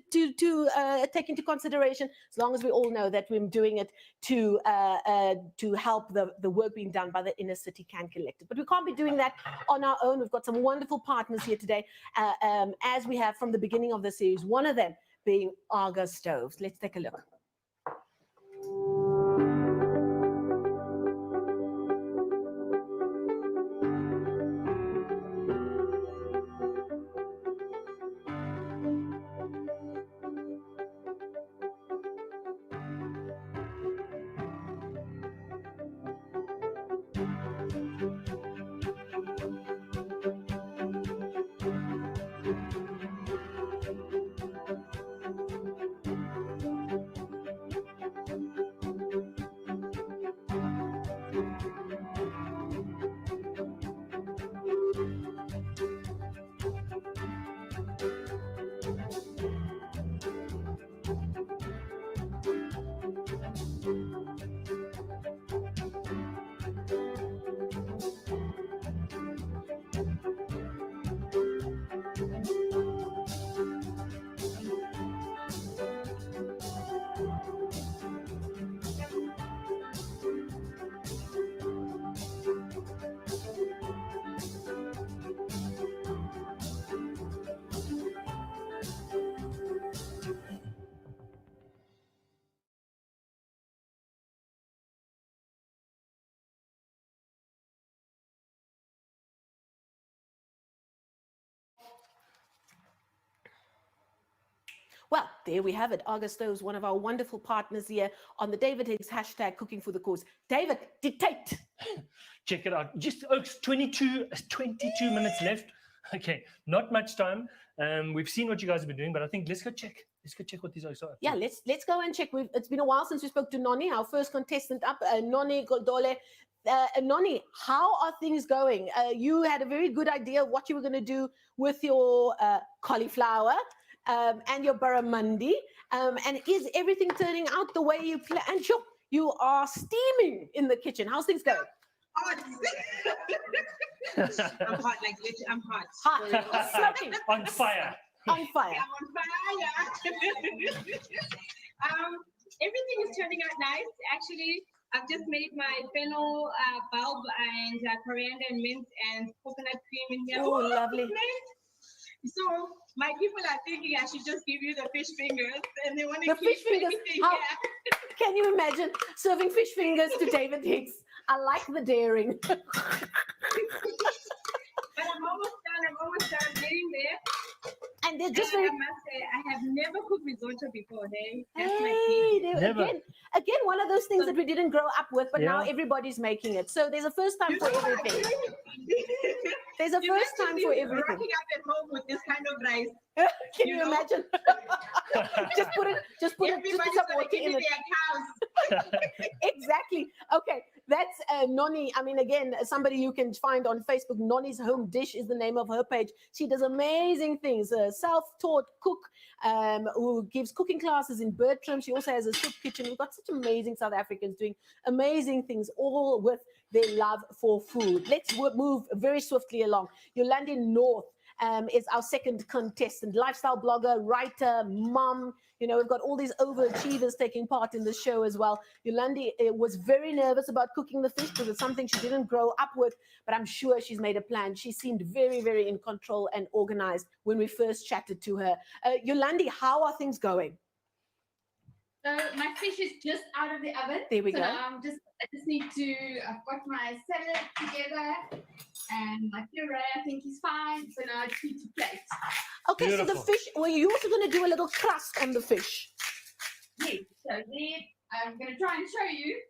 take into consideration, as long as we all know that we're doing it to help the work being done by the Inner City Can Collective. But we can't be doing that on our own. We've got some wonderful partners here today, as we have from the beginning of the series, one of them being Aga Stoves. Let's take a look. Well, there we have it. Aga Stoves, one of our wonderful partners here on the David Higgs hashtag Cooking for the Cause. David, dictate. Check it out. Just 22 minutes left. Okay, not much time. We've seen what you guys have been doing, but I think let's go check. Let's go check what these oaks are. Yeah, let's go and check. It's been a while since we spoke to Noni, our first contestant up, Noni Goldole. Noni, how are things going? You had a very good idea of what you were going to do with your cauliflower and your barramundi. And is everything turning out the way you planned? Sure, you are steaming in the kitchen. How's things going? I'm hot, like literally, I'm hot. Hot, smoking. On fire. On fire. I'm on fire. Everything is turning out nice. Actually, I've just made my fennel bulb and coriander and mint and coconut cream in here. Oh, lovely. So my people are thinking I should just give you the fish fingers, and they want to The fish fingers. Can you imagine serving fish fingers to David Higgs? I like the daring. But I'm almost done. I'm getting there. And they're just I must say, I have never cooked risotto before. That's my Hey, again, one of those things that we didn't grow up with, but now everybody's making it. So there's a first time for everything. There's a first time for everything. Rocking up at home with this kind of rice. Can you imagine? just put it some water in it. Exactly. Okay, that's Noni. I mean, again, somebody you can find on Facebook. Noni's Home Dish is the name of her page. She does amazing things. A self-taught cook who gives cooking classes in Bertram. She also has a soup kitchen. We've got such amazing South Africans doing amazing things, all with their love for food. Let's move very swiftly along. Yolandi North is our second contestant, lifestyle blogger, writer, mom. You know, we've got all these overachievers taking part in the show as well. Yolandi was very nervous about cooking the fish because it's something she didn't grow up with, but I'm sure she's made a plan. She seemed very, very in control and organized when we first chatted to her. Yolandi, how are things going? So my fish is just out of the oven. There we so go. Now I just need to, I've got my salad together and my puree, I think is fine. So now I just need to plate. Okay, Beautiful. so the fish, were you also going to do a little crust on the fish? Yes, so there, I'm going to try and show you.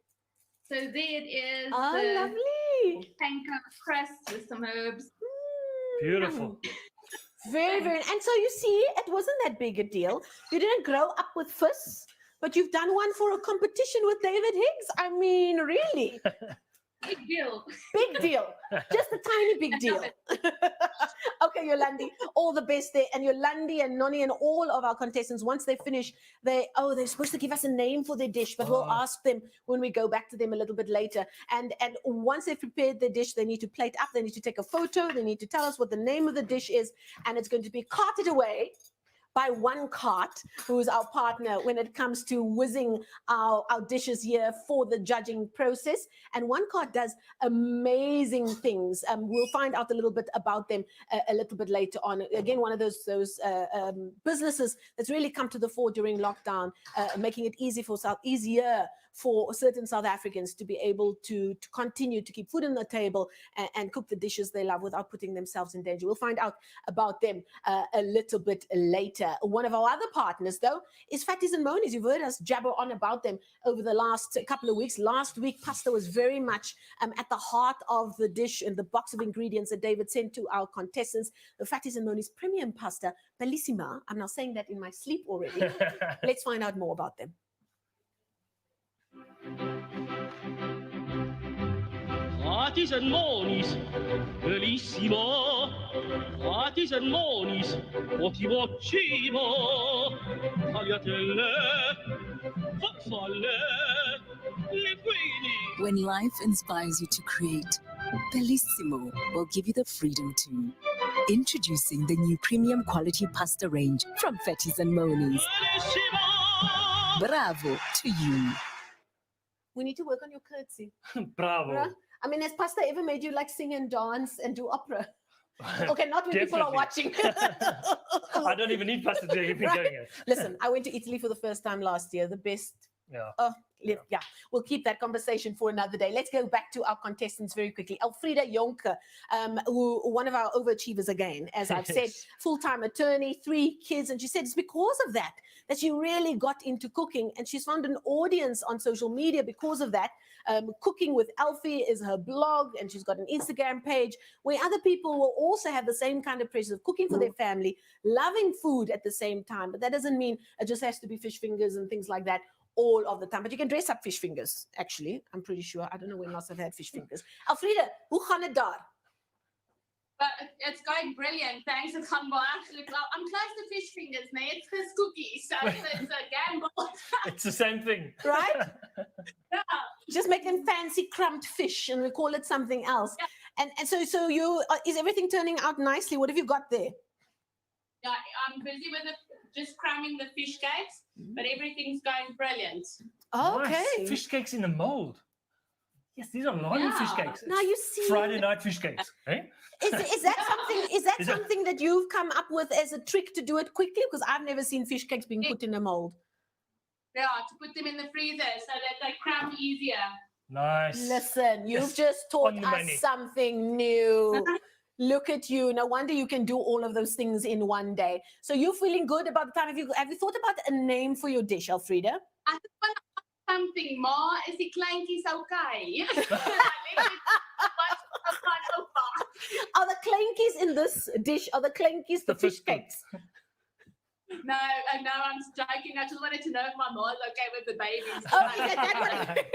So there it is. Oh, the lovely. panko crust with some herbs. Beautiful. Very, very. And so you see, it wasn't that big a deal. You didn't grow up with fish, but you've done one for a competition with David Higgs. I mean, really? Big deal. Big deal. Just a tiny big deal. Okay, Yolandi, all the best there. And Yolandi and Noni and all of our contestants, once they finish, they're supposed to give us a name for their dish, but we'll ask them when we go back to them a little bit later. And once they've prepared their dish, they need to plate up, they need to take a photo, they need to tell us what the name of the dish is, and it's going to be carted away by One Cart, who is our partner when it comes to whizzing our dishes here for the judging process. And One Cart does amazing things. We'll find out a little bit about them a little bit later on. Again, one of those businesses that's really come to the fore during lockdown, making it easier for certain South Africans to be able to continue to keep food on the table and cook the dishes they love without putting themselves in danger. We'll find out about them a little bit later. One of our other partners, though, is Fatties and Monies. You've heard us jabber on about them over the last couple of weeks. Last week, pasta was very much at the heart of the dish and the box of ingredients that David sent to our contestants. The Fatties and Monies premium pasta, bellissima. I'm now saying that in my sleep already. Let's find out more about them. Fatties and Monies, bellissimo. Fatties and Monies, ottimo cibo. Tagliatelle, farfalle, linguini. When life inspires you to create, Bellissimo will give you the freedom to. Introducing the new premium quality pasta range from Fatties and Monies. Bravo to you. We need to work on your curtsy. Bravo. Right? I mean, has pasta ever made you like sing and dance and do opera? Okay, not when people are watching. I don't even need pasta to keep me Right. going. Listen, I went to Italy for the first time last year. The best. Yeah. Yeah, we'll keep that conversation for another day. Let's go back to our contestants very quickly. Elfrida Jonker, one of our overachievers again, as I've said, full-time attorney, 3 kids, and she said it's because of that she really got into cooking, and she's found an audience on social media because of that. Cooking with Elfie is her blog, and she's got an Instagram page where other people will also have the same kind of pressure of cooking for their family, loving food at the same time. But that doesn't mean it just has to be fish fingers and things like that all of the time. But you can dress up fish fingers, actually. I'm pretty sure. I don't know when last I've had fish fingers. Elfrida, hoe gaan het daar? But it's going brilliant. Thanks. It's gone well. Actually, I'm close to fish fingers, mate. It's this cookie, so it's a gamble. It's the same thing. Right? Yeah. Just make them fancy crumbed fish and we call it something else. Yeah. And so you, is everything turning out nicely? What have you got there? Yeah, I'm busy with just cramming the fish cakes, but everything's going brilliant. Okay. Nice. Fish cakes in a mold. Yes, these are lovely fish cakes. Now you see. Friday night fish cakes. Eh? Is that something that you've come up with as a trick to do it quickly? Because I've never seen fish cakes being put in a mold. Yeah, to put them in the freezer so that they cram easier. Nice. Listen, you've just taught us something new. Look at you. No wonder you can do all of those things in one day. So you're feeling good about the time. Have you thought about a name for your dish, Elfrida? I just want to ask something, Ma. Is die kleintjies okay? Are the kleintjies in this dish, are the kleintjies the fish cakes? No, I'm joking. I just wanted to know if my mom's okay with the babies. Oh, yeah, that one.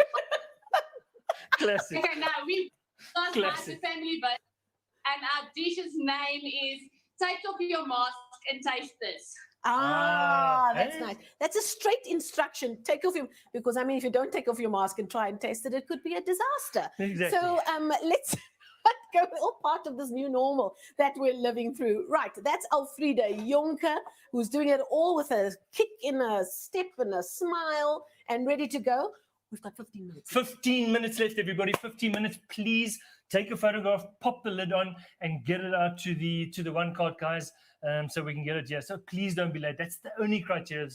Classic. Okay, now we've got the family, but and our dish's name is take off your mask and taste this. That's nice. That's a straight instruction. Take off your, because I mean, if you don't take off your mask and try and taste it, it could be a disaster. Exactly. So let's, all part of this new normal that we're living through. Right, that's Elfriede Jonker, who's doing it all with a kick in a step and a smile and ready to go. We've got 15 minutes. 15 minutes left, everybody. 15 minutes. Please take a photograph, pop the lid on, and get it out to the one card, guys, so we can get it here. So please don't be late. That's the only criteria.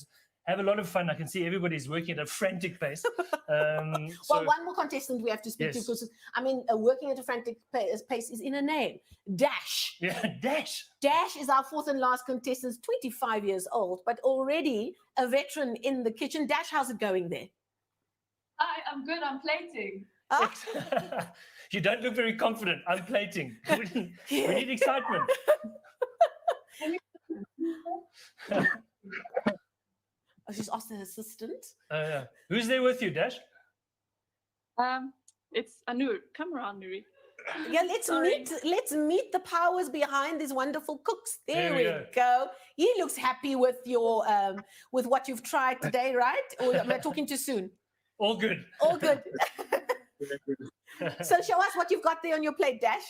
Have a lot of fun. I can see everybody's working at a frantic pace. Well, one more contestant we have to speak to, because I mean, working at a frantic pace is in a name. Dash. Yeah, Dash. Dash is our fourth and last contestant, 25 years old, but already a veteran in the kitchen. Dash, how's it going there? Hi, I'm good. I'm plating. You don't look very confident. I'm plating. We need excitement. Oh, she's asked the assistant. Who's there with you, Dash? It's Anur. Come around, Nuri. Yeah, let's meet the powers behind these wonderful cooks. There we go. He looks happy with your with what you've tried today, right? Or am I talking too soon? All good. All good. So show us what you've got there on your plate, Dash.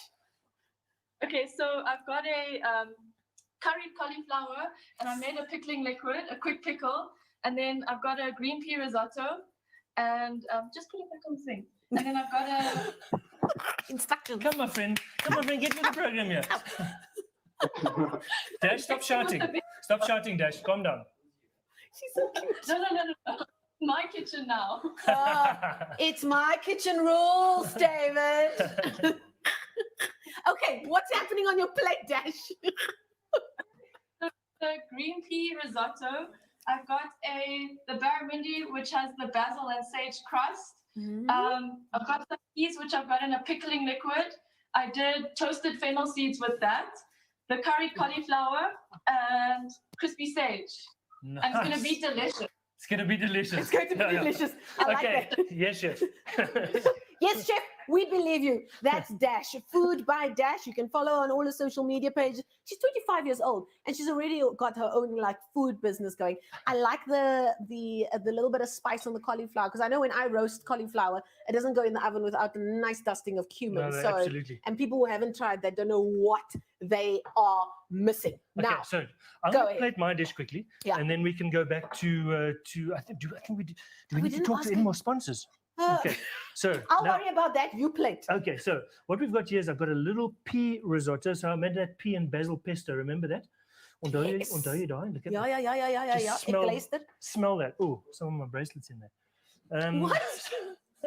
Okay, so I've got a curried cauliflower, and I made a pickling liquid, a quick pickle, and then I've got a green pea risotto, and just put it back on the thing. And then I've got a instructions. Come, my friend. Get with the program here. Dash, stop shouting. Stop shouting, Dash. Calm down. She's so cute. No. My kitchen now. It's my kitchen rules, David. Okay, what's happening on your plate, Dash? The green pea risotto. I've got the barramundi, which has the basil and sage crust. I've got some peas, which I've got in a pickling liquid. I did toasted fennel seeds with that. The curried cauliflower and crispy sage. Nice. And it's going to be delicious. It's going to be delicious. It's going to be delicious. I like that. Yes, chef. Yes, chef, we believe you. That's Dash, Food by Dash. You can follow her on all the social media pages. She's 25 years old, and she's already got her own like food business going. I like the little bit of spice on the cauliflower, because I know when I roast cauliflower, it doesn't go in the oven without a nice dusting of cumin. No, so, absolutely. And people who haven't tried that don't know what they are missing. Okay, Now, so I'm go going to ahead. plate my dish quickly, Yeah. and then we can go back to I think we need to didn't talk ask to any him. more sponsors. Okay, so I'll now- worry about that. You plate. Okay, so what we've got here is I've got a little pea risotto. So I made that pea and basil pesto. Remember that? Onthou jy daai? Look at Yeah, that. yeah. Just Ek lees dit. smell that. Oh, some of my bracelets in there. What?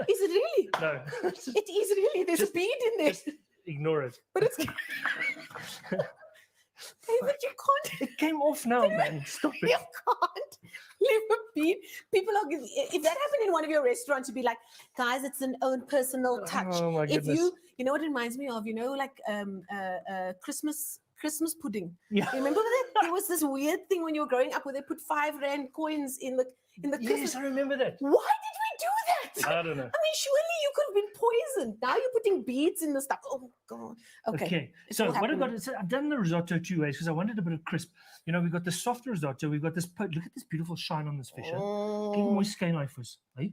Is it really? No. It is really. There's a bead in there. Ignore it. But it's David, you can't. It came off now, man. Stop it. You can't leave a bead. People are if that happened in one of your restaurants, you'd be like, guys, it's an own personal touch. Oh, my If goodness. you know what it reminds me of, like Christmas pudding. Yeah. Remember that? There was this weird thing when you were growing up where they put 5 Rand coins in the Yes, Christmas. I remember that. Why did we do that? I don't know. I mean, surely you could have been poisoned. Now you're putting beads in the stuff. Oh God. Okay. It's So all what I've got happening. is I've done the risotto 2 ways because I wanted a bit of crisp. We've got the soft risotto. We've got this. Look at this beautiful shine on this fish. Huh? Kyk mooi skyn hy vis. Hey?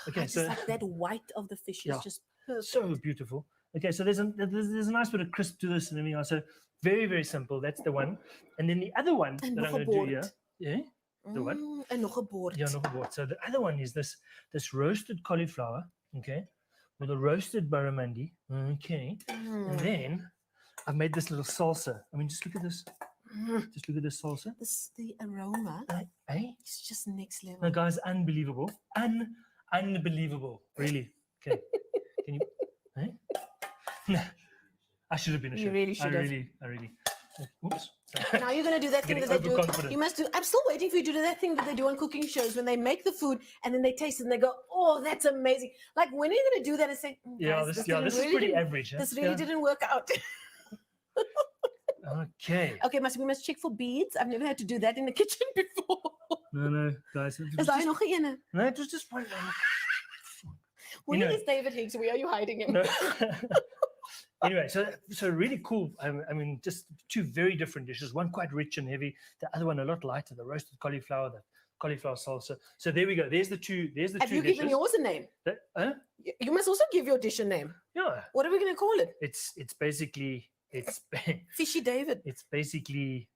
Okay, I just so like that white of the fish is just perfect. so beautiful. Okay, so there's a nice bit of crisp to this and everything else. So very, very simple. That's the one. And then the other one En that nog I'm een going to do bord. here. Yeah. The what? En nog 'n bord. Yeah, nog 'n bord. So the other one is this roasted cauliflower, okay, with a roasted barramundi, okay, and then I've made this little salsa. I mean, just look at this. Just look at this salsa. The aroma. It's just next level. No, guys, unbelievable, unbelievable, really. Okay, can you? No, I should have been a chef. You really should have. I really. Oops. Now you're going to do that thing that they do. Overconfident. You must do. I'm still waiting for you to do that thing that they do on cooking shows when they make the food and then they taste it and they go, "Oh, that's amazing!" Like when are you going to do that and say, Yeah, guys, this didn't is really pretty didn't- average. Huh? This really Yeah. didn't work out." Okay. Okay, we must check for beads. I've never had to do that in the kitchen before. No, guys. It Is was daar just- nog een? No, it was just one. Where know- is David Higgs? Where are you hiding him? No. Anyway, so really cool. I mean, just 2 very different dishes. One quite rich and heavy. The other one a lot lighter. The roasted cauliflower, the cauliflower salsa. So there we go. There's the two. There's the Have two you dishes. given yours a name? You must also give your dish a name. Yeah. What are we going to call it? It's basically Fishy David. It's basically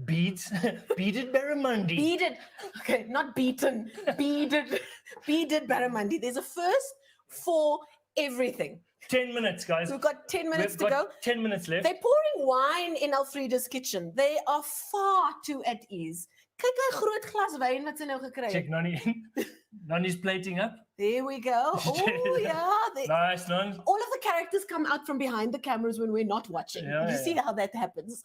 beads, beaded barramundi. Beaded. Okay, not beaten. Beaded. Beaded barramundi. There's a first for everything. 10 minutes, guys. We've got 10 minutes We've to got go. 10 minutes left. They're pouring wine in Elfrieda's kitchen. They are far too at ease. Kyk, 'n groot glas wyn wat sy nou gekry Check het. Nonnie. Nonnie's plating up. There we go. Oh, yeah. Nice, Nonnie. All of the characters come out from behind the cameras when we're not watching. Yeah, you yeah. see how that happens.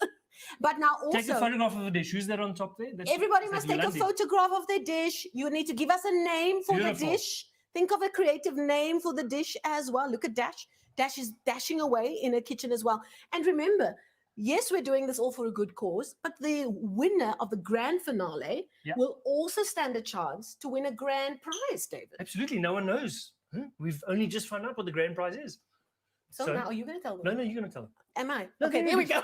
But now also... Take a photograph of the dish. Who's that on top there? Everybody is must that take a Yolandi? photograph of their dish. You need to give us a name for Beautiful. the dish. Think of a creative name for the dish as well. Look at Dash. Dash is dashing away in her kitchen as well. And remember, yes, we're doing this all for a good cause, but the winner of the grand finale will also stand a chance to win a grand prize, David. Absolutely. No one knows. We've only just found out what the grand prize is. So now, are you going to tell them? No, you're going to tell them. Am I? No, Okay, there we go.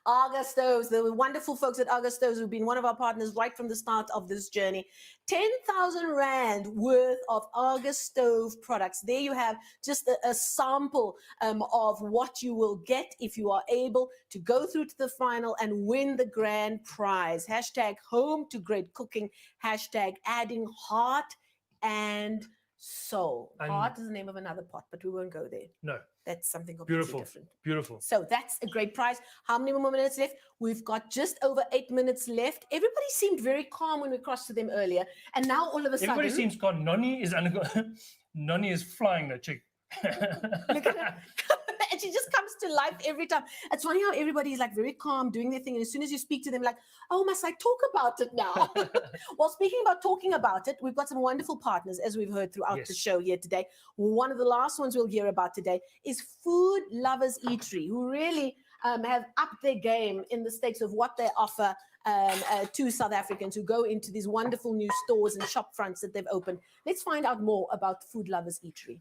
Arga Stoves, the wonderful folks at Arga Stoves who've been one of our partners right from the start of this journey. 10,000 Rand worth of Arga Stove products. There you have just a sample of what you will get if you are able to go through to the final and win the grand prize. Hashtag home to great cooking. Hashtag adding heart and soul. And- Heart is the name of another pot, but we won't go there. No. That's something completely Beautiful. different. Beautiful. So that's a great prize. How many more minutes left? We've got just over 8 minutes left. Everybody seemed very calm when we crossed to them earlier. And now all of a sudden... Everybody seems calm. Nonnie is Nonnie is flying the chick. Look at her. And she just comes to life every time. It's funny how everybody is like very calm, doing their thing. And as soon as you speak to them, like, oh, must I talk about it now? Well, speaking about talking about it, we've got some wonderful partners, as we've heard throughout the show here today. One of the last ones we'll hear about today is Food Lovers Eatery, who really have upped their game in the stakes of what they offer to South Africans who go into these wonderful new stores and shop fronts that they've opened. Let's find out more about Food Lovers Eatery.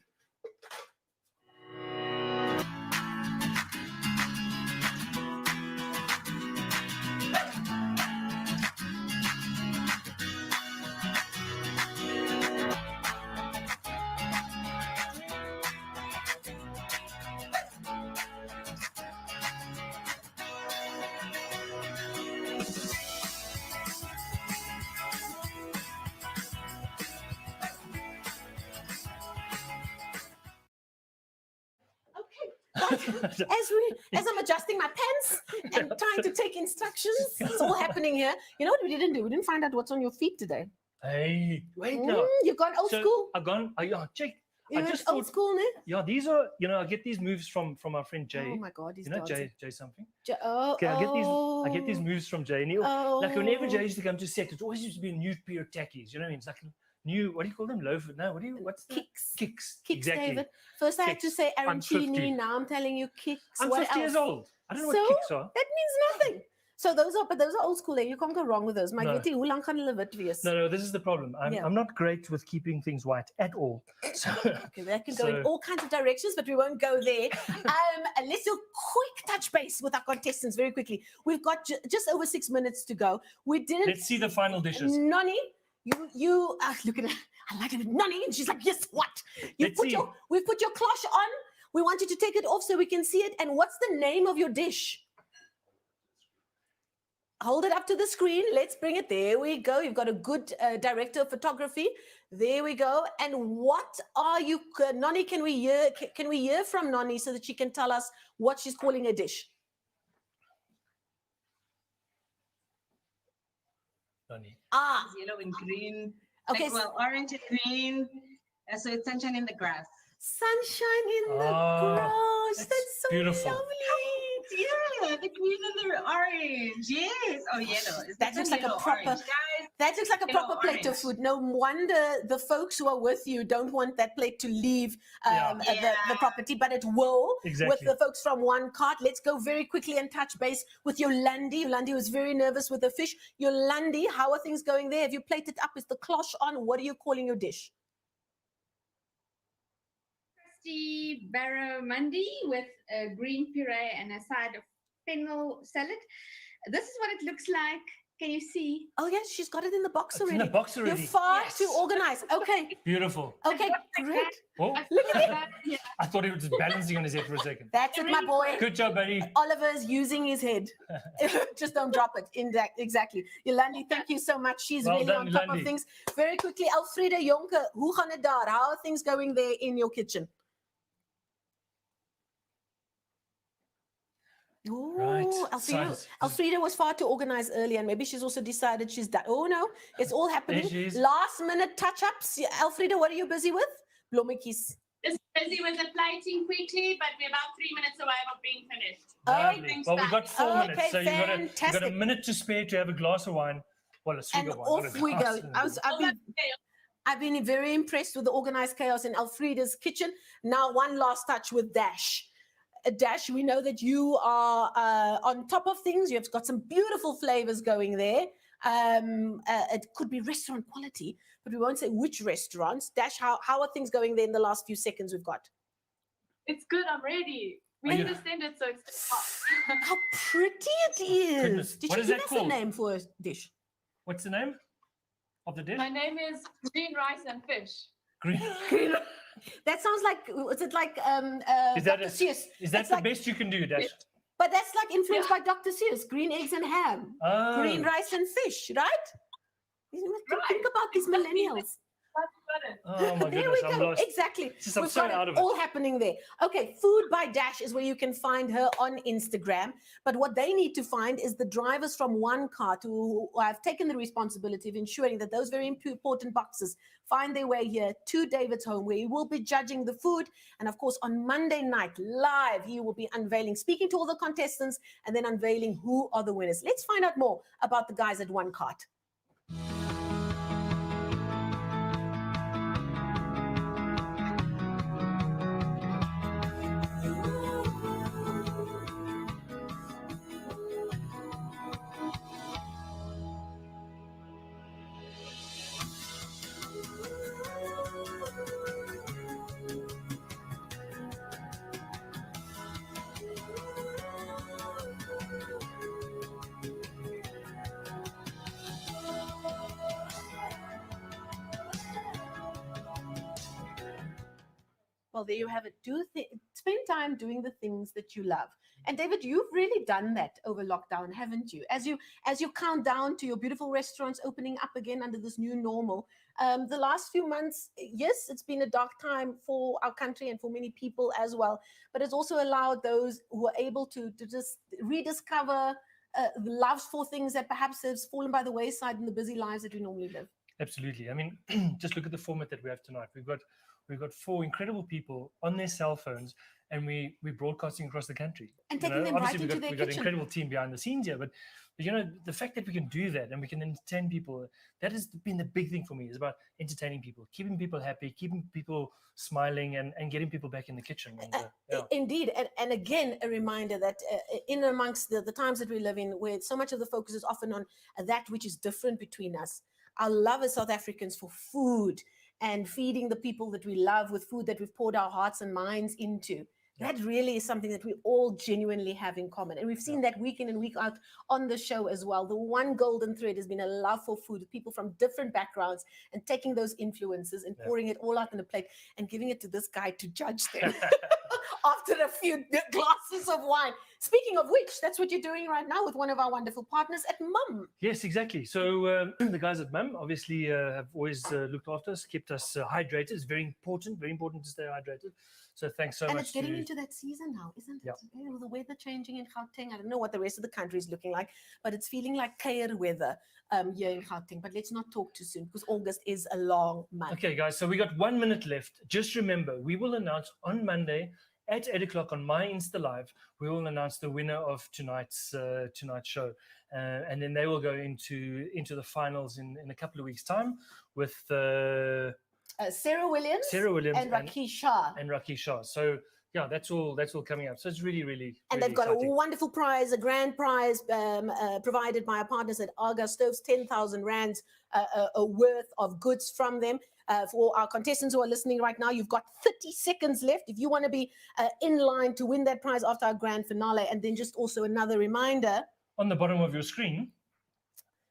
As I'm adjusting my pants and trying to take instructions, it's all happening here. You know what we didn't do? We didn't find out what's on your feet today. Hey, wait now. You've gone old school. I've gone, check. You went old school, ne? Yeah, these are, I get these moves from our friend Jay. Oh my God, he's you know dancing. Jay something? Okay, I get these moves from Jay. Like whenever Jay used to come to set, it always used to be a new pair of tackies. You know what I mean? It's like new, what do you call them? Loafers? No, what's that? Kicks. Kicks, Exactly. exactly. David. First I had to Kicks. say I'm 50. arancini, now I'm telling you kicks. I'm What 50 years else? old. I don't know So, what kicks are. That means nothing. So those are old school. You can't go wrong with those. My No. goodie, hoe lang gaan hulle wit wees? No, this is the problem. I'm not great with keeping things white at all. So, Okay, that can go in all kinds of directions, but we won't go there. And let's do a quick touch base with our contestants very quickly. We've got just over 6 minutes to go. We didn't. let's see the final dishes. Nonnie, you look at her. I like it, Nonnie, and she's like, yes, what? We've put your cloche on. We want you to take it off so we can see it. And what's the name of your dish? Hold it up to the screen. Let's bring it. There we go. You've got a good director of photography. There we go. And what are you, Nonnie? Can we hear from Nonnie so that she can tell us what she's calling a dish? Nonnie. It's yellow and green. Okay. Like, well, orange and green. So it's sunshine in the grass. Sunshine in the grass. That's so beautiful. lovely. Yeah, the green and the orange. Yes. Oh, yellow. That looks like a proper. Guys, that looks like a yellow proper plate of orange. food. No wonder the folks who are with you don't want that plate to leave the property, but it will Exactly. with the folks from One Cart. Let's go very quickly and touch base with Yolandi. Yolandi was very nervous with the fish. Yolandi, how are things going there? Have you plated up? Is the cloche on? What are you calling your dish? Crusty barramundi with a green puree and a side of fennel salad. This is what it looks like Can you see? Oh yes, she's got it in the box It's already. in the box You're already. far too organized. Okay. Beautiful. Okay, great. Oh, Look at it. I thought he was just balancing on his head for a second. That's it, my boy. Good job, buddy. Oliver's using his head. Just don't drop it. Exactly. Yolandi, thank you so much. She's Well really done, on top of Yolandi. things. Very quickly, Alfreda Jonker, hoe gaan het daar? How are things going there in your kitchen? Oh, Right. Alfreda was far too organized earlier, and maybe she's also decided she's done. Oh no, it's all happening. There she is. Last minute touch-ups. Alfreda, what are you busy with? Blommetjies. Just busy with the plating quickly, but we're about 3 minutes away from being finished. Lovely. Well, we've got 4 minutes, Okay, so you've got a fantastic. minute to spare to have a glass of wine. Well, a swig And of wine. not off a we glass. go. I've been very impressed with the organized chaos in Alfreda's kitchen. Now, one last touch with Dash. Dash, we know that you are on top of things. You've got some beautiful flavors going there. It could be restaurant quality, but we won't say which restaurants. Dash, how are things going there in the last few seconds we've got? It's good. I'm ready. We understand it, so it's How pretty it is. Goodness. Did What you is give that us a called? name for a dish? What's the name of the dish? My name is Green Rice and Fish. Green. That sounds like, is it like Is that, Dr. Seuss? is that It's the like- best you can do, Dash? But that's like influenced by Dr. Seuss, green eggs and ham, Oh. green rice and fish, right? You must think about these millennials. Oh my There goodness, we I'm go. lost. Exactly. Just, I'm We've so got out it of it. all happening there. Okay, Food by Dash is where you can find her on Instagram. But what they need to find is the drivers from One Cart who have taken the responsibility of ensuring that those very important boxes find their way here to David's home, where he will be judging the food. And of course, on Monday night, live, he will be unveiling, speaking to all the contestants, and then unveiling who are the winners. Let's find out more about the guys at One Cart. Well, there you have it. Spend time doing the things that you love. And David, you've really done that over lockdown, haven't you? As you count down to your beautiful restaurants opening up again under this new normal. The last few months, yes, it's been a dark time for our country and for many people as well. But it's also allowed those who are able to just rediscover loves for things that perhaps has fallen by the wayside in the busy lives that we normally live. Absolutely. I mean, just look at the format that we have tonight. We've got 4 incredible people on their cell phones, and we're broadcasting across the country. And taking them right obviously into we've their got an kitchen. incredible team behind the scenes here, but the fact that we can do that and we can entertain people, that has been the big thing for me. Is about entertaining people, keeping people happy, keeping people smiling, and getting people back in the kitchen. And, yeah. Indeed. And again, a reminder that in amongst the times that we live in, where so much of the focus is often on that which is different between us, our love as South Africans for food and feeding the people that we love with food that we've poured our hearts and minds into. That really is something that we all genuinely have in common. And we've seen that week in and week out on the show as well. The one golden thread has been a love for food, people from different backgrounds, and taking those influences and pouring it all out on a plate and giving it to this guy to judge them after a few glasses of wine. Speaking of which, that's what you're doing right now with one of our wonderful partners at Mum. Yes, exactly. So the guys at Mum obviously have always looked after us, kept us hydrated. It's very important to stay hydrated. So thanks so much. And it's getting into that season now, isn't it? Yeah. You know, the weather changing in Gauteng. I don't know what the rest of the country is looking like, but it's feeling like Kuier weather here in Gauteng. But let's not talk too soon because August is a long month. Okay, guys. So we got 1 minute left. Just remember, we will announce on Monday at 8 o'clock on my Insta Live. We will announce the winner of tonight's show, and then they will go into the finals in a couple of weeks' time with Sarah Williams and Rakesh Shah. So yeah, that's all coming up. So it's really, really, and really they've got exciting. a wonderful prize, a grand prize provided by our partners at Arga Stoves, 10,000 rands worth of goods from them. For our contestants who are listening right now, you've got 30 seconds left if you want to be in line to win that prize after our grand finale. And then just also another reminder. On the bottom of your screen,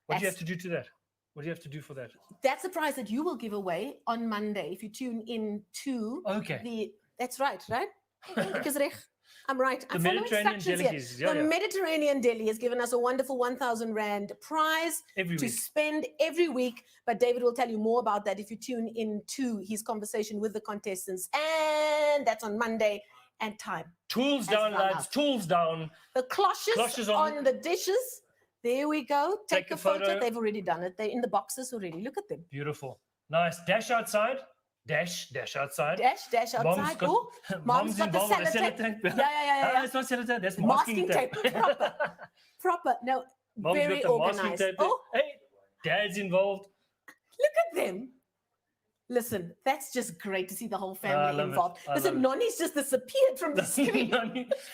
What do you have to do to that? What do you have to do for that? That's the prize that you will give away on Monday if you tune in to the. That's right, right? Because I'm right. The I'm following Mediterranean instructions delicacies, here. yeah, The yeah. Mediterranean Deli has given us a wonderful 1,000 Rand prize Every to week. spend every week. But David will tell you more about that if you tune in to his conversation with the contestants. And that's on Monday and time. Tools has down, run lads. out. Tools down. The cloches on the dishes. There we go. Take a photo. They've already done it. They're in the boxes already. Look at them. Beautiful. Nice. Dash outside. Dash outside. Dash outside. Mom's got, Ooh, mom's got the involved with the sellotape. sellotape. Yeah. It's not sellotape. That's Masking masking tape. Proper. No, Mom's very got the masking organized. tape. Oh, Hey, Dad's involved. look at them. Listen, that's just great to see the whole I family love it. involved. I Listen, love Nonnie's just disappeared from the screen.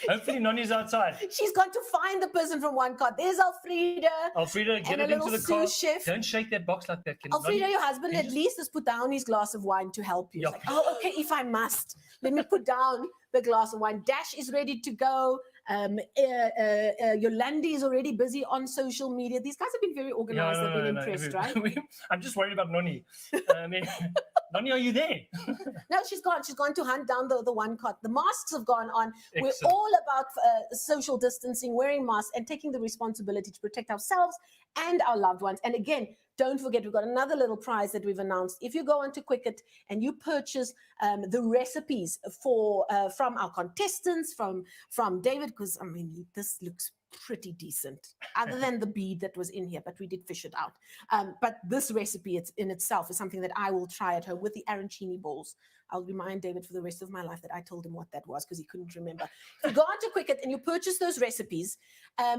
Hopefully Nonnie's outside. She's gone to find the person from one card. There's Alfreda. Alfreda, get and it a into little the car. sous chef. Don't shake that box like that. Can Alfreda, Nonnie- your husband can at you just- least has put down his glass of wine to help you. It's Yep. like, oh, okay, if I must, let me put down the glass of wine. Dash is ready to go. Yolandi is already busy on social media. These guys have been very organized. They've been impressed, right? I'm just worried about Nonnie. Nonnie, are you there? No, she's gone. She's gone to hunt down the one card. The masks have gone on. Excellent. We're all about social distancing, wearing masks, and taking the responsibility to protect ourselves and our loved ones. And again, don't forget, we've got another little prize that we've announced. If you go onto Quicket and you purchase the recipes for from our contestants, from David, because I mean, this looks pretty decent, other than the bead that was in here, but we did fish it out. But this recipe in itself is something that I will try at home with the arancini balls. I'll remind David for the rest of my life that I told him what that was because he couldn't remember. If you go onto Quicket and you purchase those recipes,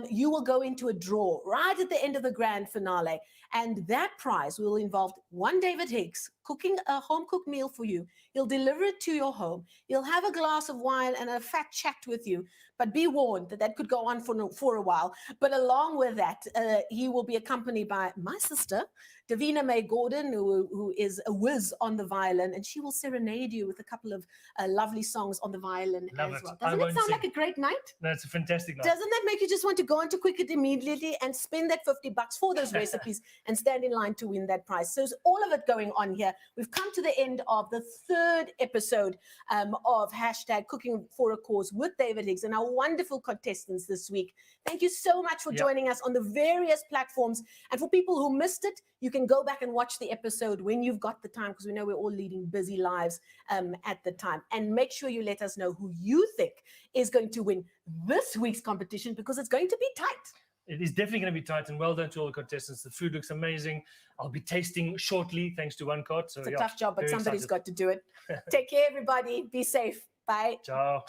you will go into a draw right at the end of the grand finale. And that prize will involve one David Higgs cooking a home-cooked meal for you. He'll deliver it to your home. He'll have a glass of wine and a fat chat with you. But be warned that that could go on for a while. But along with that, he will be accompanied by my sister, Davina May Gordon, who is a whiz on the violin, and she will serenade you with a couple of lovely songs on the violin Love as it. well. I Doesn't it won't sound sing. like a great night? That's a fantastic night. Doesn't that make you just want to go onto Quicket immediately and spend that $50 for those recipes and stand in line to win that prize? So there's all of it going on here. We've come to the end of the third episode of hashtag Cooking for a Cause with David Higgs and our wonderful contestants this week. Thank you so much for joining us on the various platforms. And for people who missed it, you can go back and watch the episode when you've got the time, because we know we're all leading busy lives at the time. And make sure you let us know who you think is going to win this week's competition, because it's going to be tight. It is definitely going to be tight, and well done to all the contestants. The food looks amazing. I'll be tasting shortly, thanks to one card. So It's a yeah, tough job, but very somebody's excited. got to do it. Take care, everybody. Be safe. Bye. Ciao.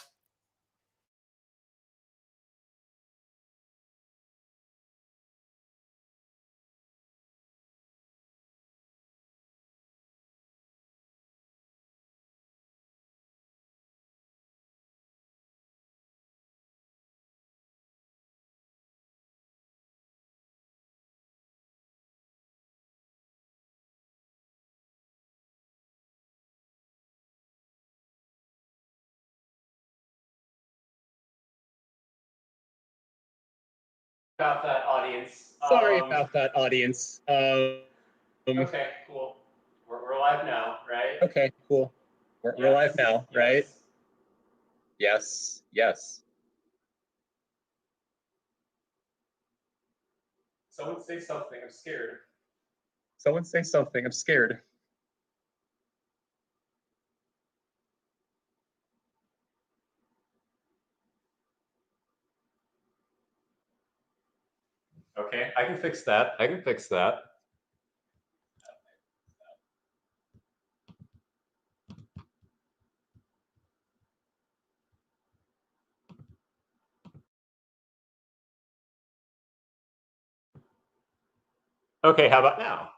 About that audience. Sorry about that, audience. Okay, cool. We're live now, right? Okay, cool. We're live now, right? Yes, yes. Someone say something. I'm scared. Someone say something. I'm scared. Okay, I can fix that. I can fix that. Okay, how about now?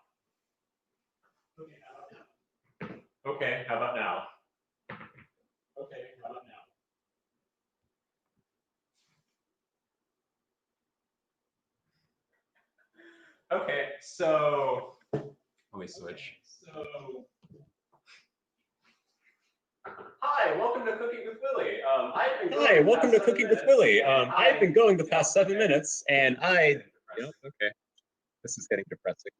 Okay, how about now? Okay, how about now? Okay, so let me switch. Hi, welcome to Cooking with Willie. Hi, welcome to Cooking with Willie. I've been going the past 7 minutes, and okay. This is getting depressing.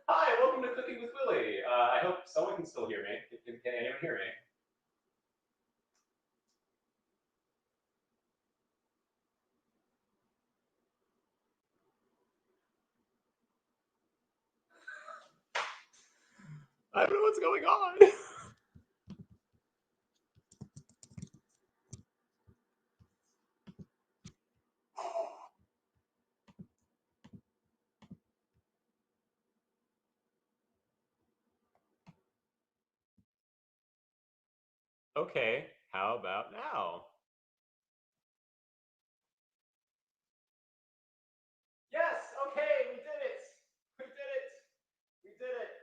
Hi, welcome to Cooking with Willie. I hope someone can still hear me. Can anyone hear me? I don't know what's going on. Okay, how about now? Yes, okay, we did it. We did it. We did it.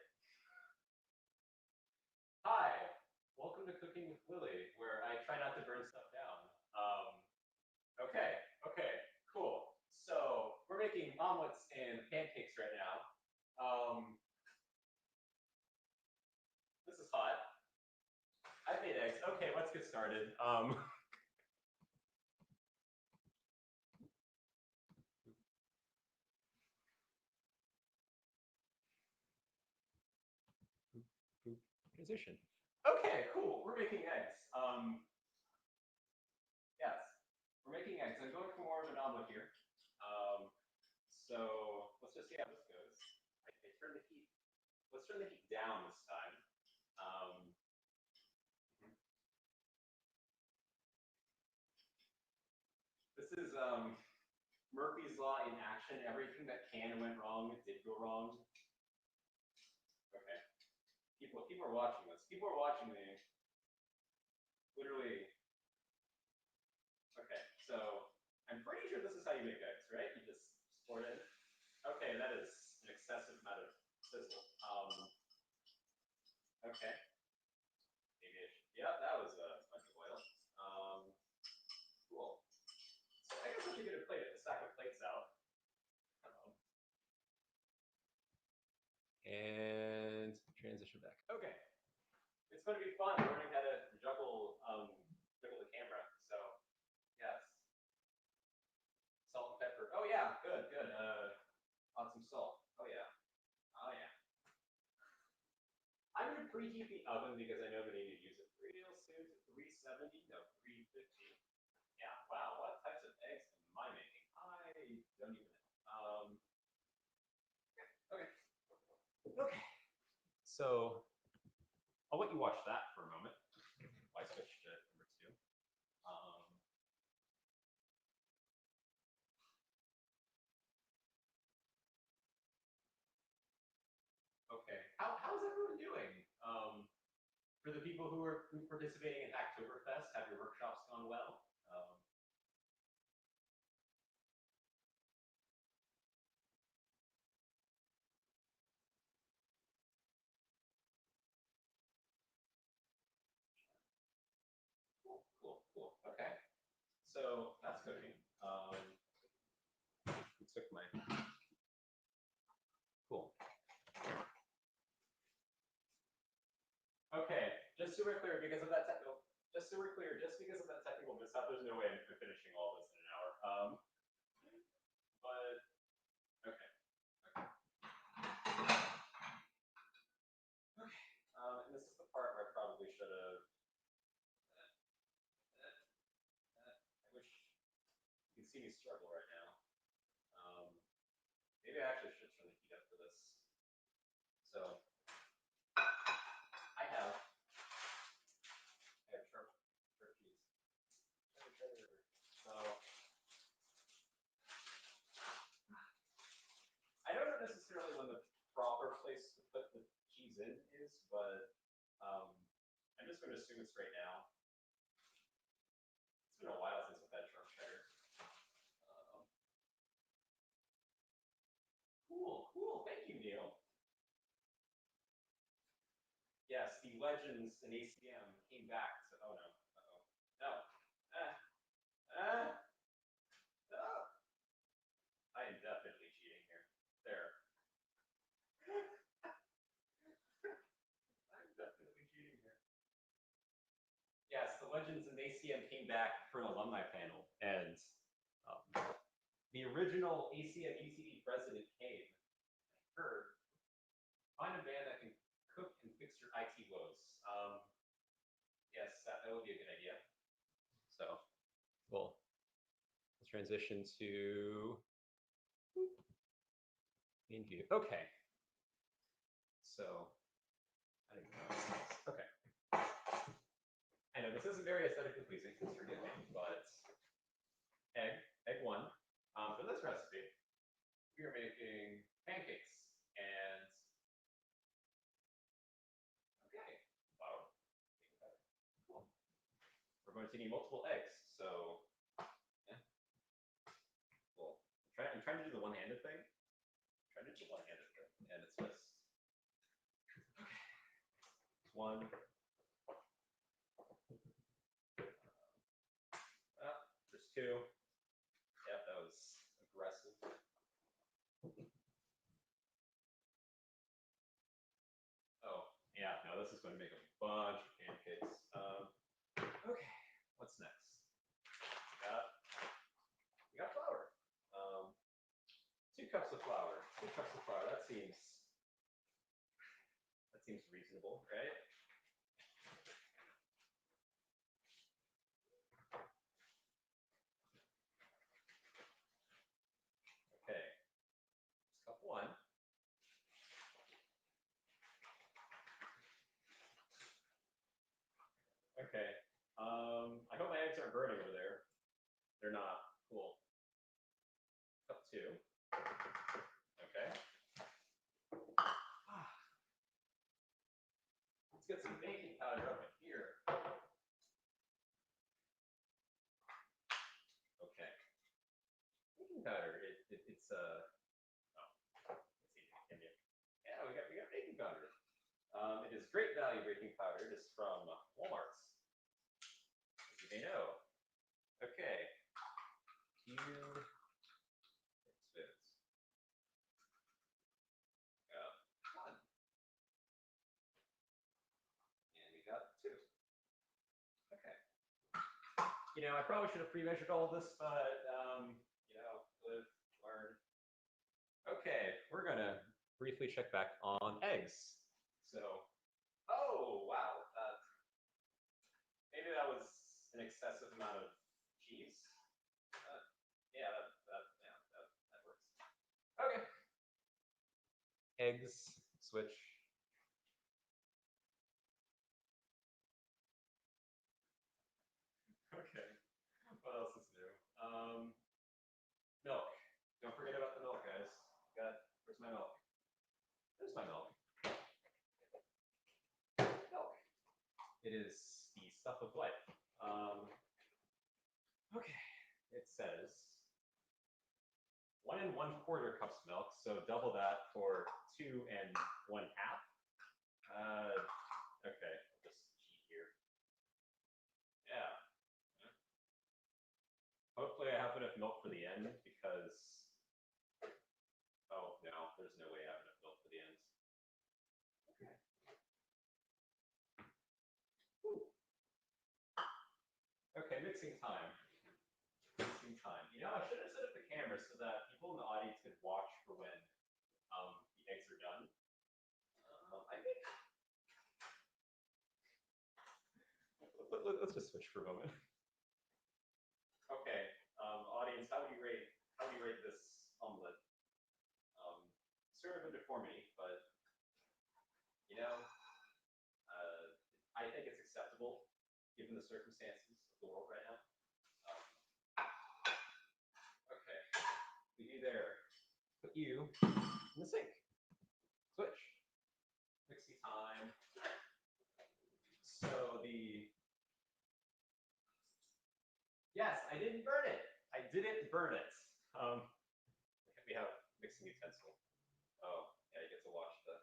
Hi, welcome to Cooking with Willie, where I try not to burn stuff down. Okay, cool. So we're making omelets and pancakes right now. This is hot. I've made eggs. Okay, let's get started. Transition. Okay, cool. We're making eggs. Yes, we're making eggs. I'm going for more of an omelet here. So let's just see how this goes. I turn the heat. Let's turn the heat down this time. This is Murphy's Law in action. Everything that can went wrong did go wrong. Okay. People are watching this. People are watching me. Literally. Okay, so I'm pretty sure this is how you make eggs, right? You just pour it in. Okay, that is an excessive amount of sizzle. Okay. Maybe yeah, that was a bunch of oil. Cool. So I guess I should get a stack of plates out. And transition back. Okay. It's going to be fun learning how to juggle the camera. So, yes. Salt and pepper. Oh yeah, good. On some salt. Oh yeah. I'm going to preheat the oven because I know that I need to use it real soon to 370, no, 350. Yeah, wow, what types of eggs am I making? I don't even know. Okay. So I'll let you watch that for a moment. I switched to number 2. Okay. How's everyone doing? For the people who are participating in Hacktoberfest, have your workshops gone well? Cool. Okay. So that's cooking. Took my cool. Okay, just so we're clear, because of that technical mishap, there's no way I'm finishing all this in an hour. But okay. And this is the part where I probably should have. I wish you could see me struggle right now. Maybe I actually should turn the heat up for this. So I have sharp cheese. So I don't know necessarily when the proper place to put the cheese in is, but I'm just going to assume it's right now. It's been a while since I've had sharp cheddar. Cool. Thank you, Neil. Yes, the legends in ACM came back to. Oh no. No. No. I am definitely cheating here. There. I'm definitely cheating here. Yes, the legends in ACM came back for an alumni panel, and The original ACM UCD president came and heard, find a band that can cook and fix your IT woes. Yes, that would be a good idea. So we'll transition to main view. Okay. So I don't know. Okay. I know this isn't very aesthetically pleasing, please forgive me, but egg one. For this recipe, we are making pancakes and okay, flour, cool. We're going to need multiple eggs, so yeah. Cool. I'm trying to do the one-handed thing. And it's just okay. One. There's two. Yep, that was aggressive. Oh, yeah, no, this is going to make a bunch of pancakes. Okay, what's next? We got flour. 2 cups of flour. 2 cups of flour. That seems reasonable, right? Okay. Cup 1. Okay. I hope my eggs aren't burning over there. They're not. Cool. Cup 2. Okay. Let's get some baking powder up in here. Okay. Baking powder. It's oh, let's see. Yeah, we got baking powder. It is great value baking powder. It is from Walmart's. As you may know. Okay. Two spoons. One. And we got 2. Okay. You know, I probably should have pre-measured all of this, but you know, live, learn. Okay, we're gonna briefly check back on eggs. So, oh wow, maybe that was an excessive amount of cheese. Yeah, that works. Okay. Eggs, switch. Okay. What else is new? Milk. Don't forget about the milk, guys. Where's my milk? There's my milk. Milk. It is the stuff of life. Okay. It says 1 1/4 cups milk, so double that for 2 1/2. Okay, I'll just cheat here. Yeah. Hopefully I have enough milk for the end because, oh no, there's no way I have enough milk for the end. Okay. Whew. Okay, mixing time. Mixing time. You know, I should have set up the camera so that people in the audience could watch for when the eggs are done. I think. Let's just switch for a moment. Okay, audience, how would you rate this omelet? Sort of a deformity, but you know, I think it's acceptable given the circumstances of the world right now. Okay, leave you there. Put you in the sink. Switch. Mixing time. So yes, I didn't burn it. I didn't burn it. We have mixing utensil. Oh, yeah, you get to watch the.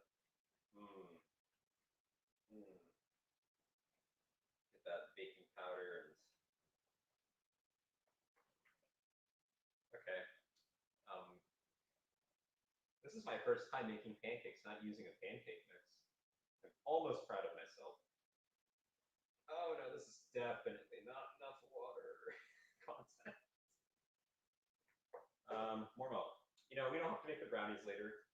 Get that baking powder and. Okay. This is my first time making pancakes, not using a pancake mix. I'm almost proud of myself. Oh no, this is definitely not enough water content. Mormo, you know, we don't have to make the brownies later.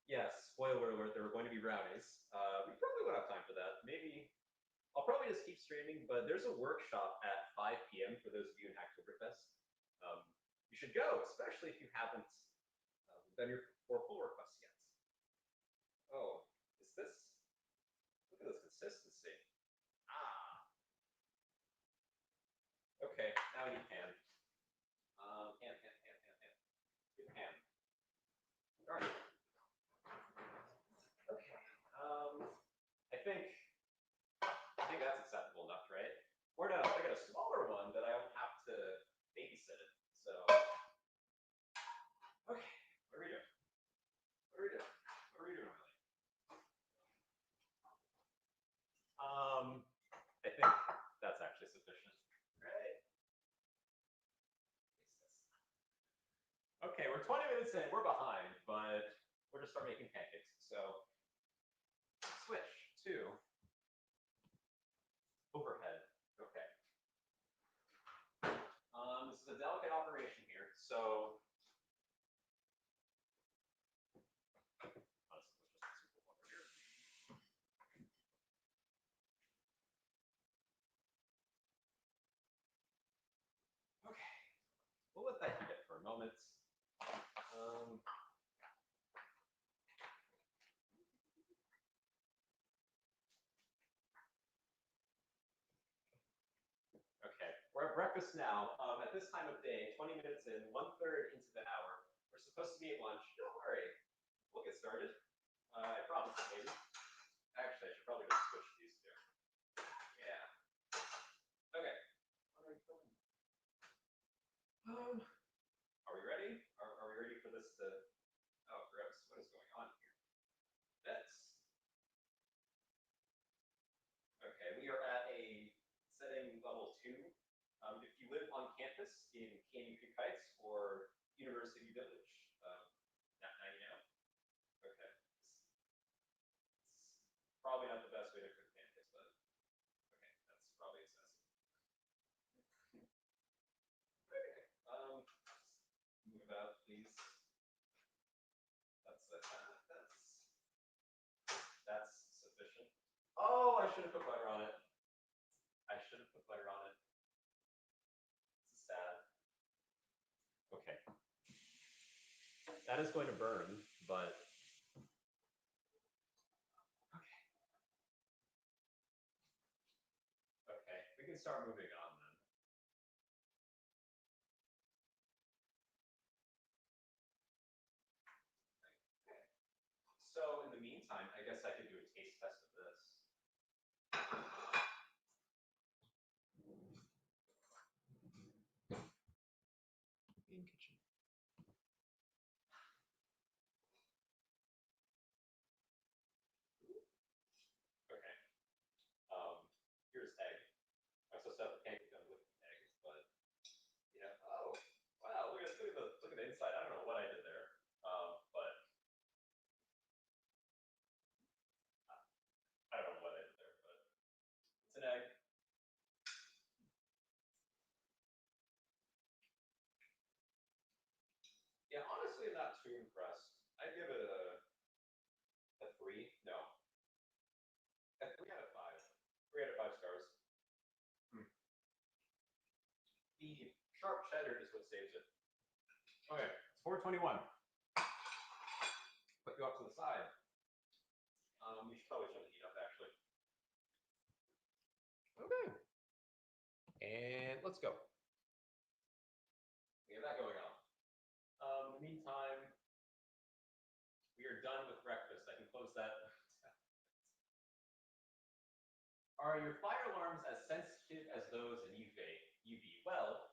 Yes, spoiler alert, there were going to be brownies. We probably won't have time for that. Maybe I'll probably just keep streaming, but there's a workshop at 5 p.m. for those of you in Hacktoberfest. You should go, especially if you haven't done your pull requests yet. Oh, is this? Look at this consistency. Ah. Okay, now we need ham. Ham. Good ham. Darn it. Okay. I think that's acceptable enough, right? Or no, I got a smaller one that I don't have to babysit it. So, okay, what are we doing? I think that's actually sufficient, right? Okay, we're 20 minutes in. We're behind, but we're just start making pancakes. So, switch to overhead. Okay. This is a delicate operation here, so okay. We'll let that heat up for a moment. Okay, we're at breakfast now. At this time of day, 20 minutes in, 1/3 into the hour. We're supposed to be at lunch. Don't worry, we'll get started. I promise, maybe. Actually, I should probably just switch these two. Yeah. Okay. Are we ready? Are we ready for this to? Oh, gross! What is going on here? That's okay. We are at a setting level 2. If you live on campus in Canyon Creek Heights or University Village, now you know. Okay. It's probably not the best way to cook pancakes, but okay, that's probably excessive. Okay. Move about, please. That's sufficient. Oh, I should have put butter on it. This is sad. Okay. That is going to burn, but okay, we can start moving on then. Okay. So in the meantime, I guess I could do a taste test of this. In kitchen. Okay. Here's egg. I'm supposed to have the pancake done with eggs, but you know, oh wow, look at the inside. I don't know what I did there, but I don't know what I did there, but it's an egg. Yeah, honestly, I'm not too impressed. I'd give it a 3. No, a 3 out of 5. 3 out of 5 stars. The sharp cheddar is what saves it. Okay, it's 4:21. Put you off to the side. We should probably turn the heat up, actually. Okay. And let's go. We have that going on. In the meantime, we are done with breakfast. I can close that. Are your fire alarms as sensitive as those in UV? Well,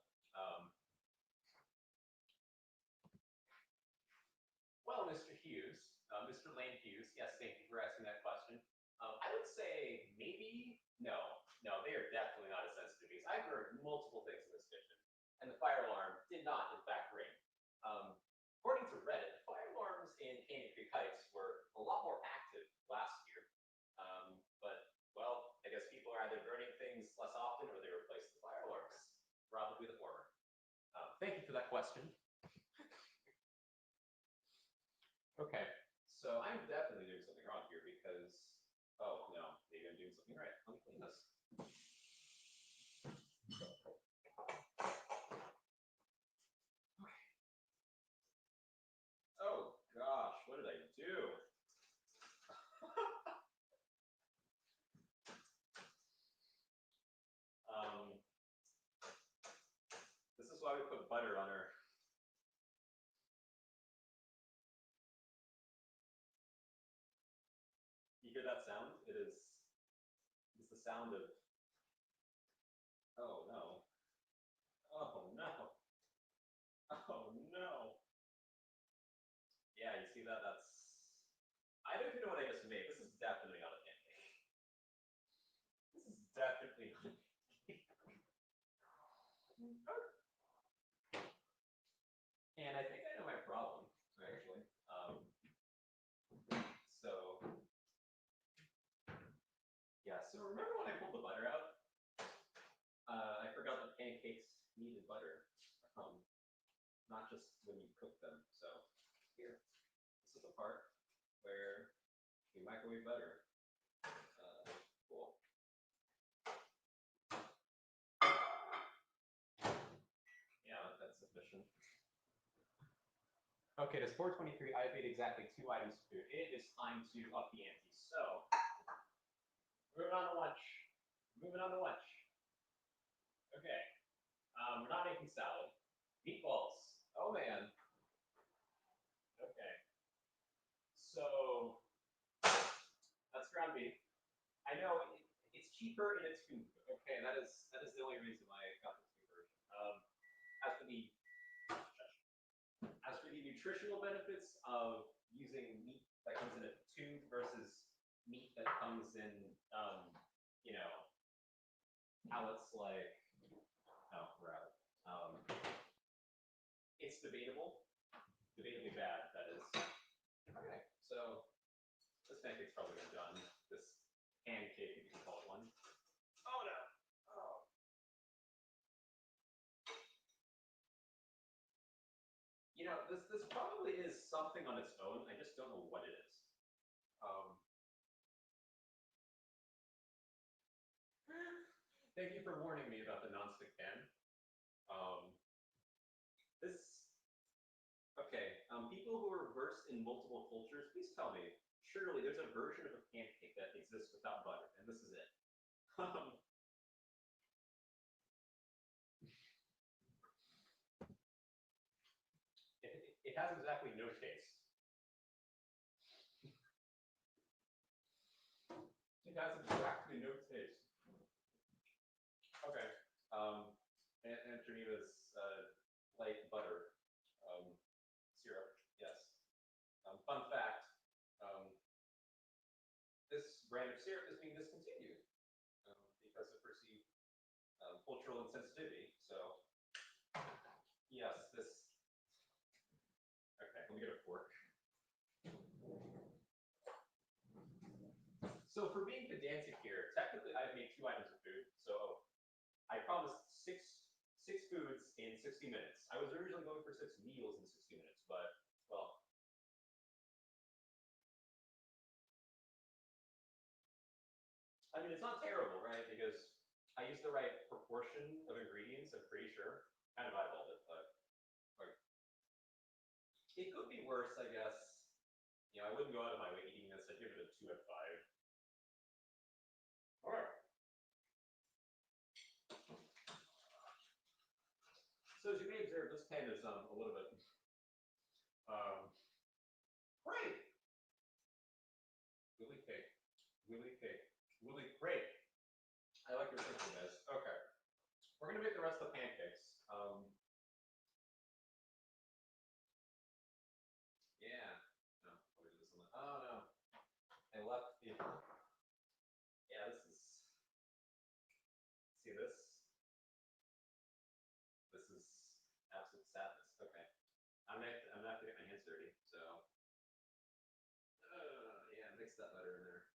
Mr. Hughes, Mr. Lane Hughes, yes, thank you for asking that question. I would say maybe, no, they are definitely not as sensitive because I've heard multiple things in this kitchen, and the fire alarm did not, in fact, ring. According to Reddit, fire alarms in Canyon Creek Heights were a lot more active last year, but, well, I guess people are either burning things less often or they replaced the fire alarms. Probably the former. question. Okay, so I'm definitely doing something wrong here because, oh no, maybe I'm doing something right. Let me clean this. Oh gosh, what did I do? This is why we put butter on our. You hear that sound? It's the sound of. Oh no. Oh no. Oh no. Yeah, you see that? I don't even know what I just made. This is definitely not a pancake. This is definitely not a pancake. And I think I know my problem, actually. So, yeah, so remember when I pulled the butter out? I forgot that pancakes needed butter, not just when you cook them. So, here, this is the part where you microwave butter. Cool. Yeah, that's sufficient. Okay, it's 4:23. I've made exactly 2 items of food. It is time to up the ante. So, moving on to lunch. Moving on to lunch. Okay. We're not making salad. Meatballs. Oh man. Okay. So, that's ground beef. I know it's cheaper in a tube. Okay, that is the only reason why I got the tube version. As for the nutritional benefits of using meat that comes in a tube versus meat that comes in, you know, pellets like, oh, we're out. It's debatable, debatably bad, that is. Okay, so this pancake's probably been done. This pancake, if you can call it one. Oh no. Oh. You know, this probably is something on its own. I just don't know what it is. Thank you for warning me about the nonstick pan. Okay, people who are versed in multiple cultures, please tell me. Surely there's a version of a pancake that exists without butter, and this is it. It has exactly no taste. It has exactly no taste. Okay. And Geneva's light butter syrup. Yes. Fun fact. This brand of syrup is being discontinued because of perceived cultural insensitivity. So, yes, this. Okay, let me get a fork. So for being pedantic here, technically I've made 2 items of food. So I promised six foods in 60 minutes. I was originally going for 6 meals in 60 minutes, but, well. I mean, it's not terrible, right? Because I used the right proportion of ingredients, I'm pretty sure. Kind of eyeballed it, but like, it could be worse, I guess. You know, I wouldn't go out of my way eating this. I'd give it a 2 out of 5. All right. So as you may observe, this pan is a little bit great. Really cake. Really cake. Really great. I like your thinking, guys. Okay. We're gonna make the rest of the pancakes. Yeah. No, let me do this one. Oh no. I left the. Yeah, this is. See this? This is absolute sadness. Okay. I'm gonna have to get my hands dirty. So. Yeah, mix that butter in there.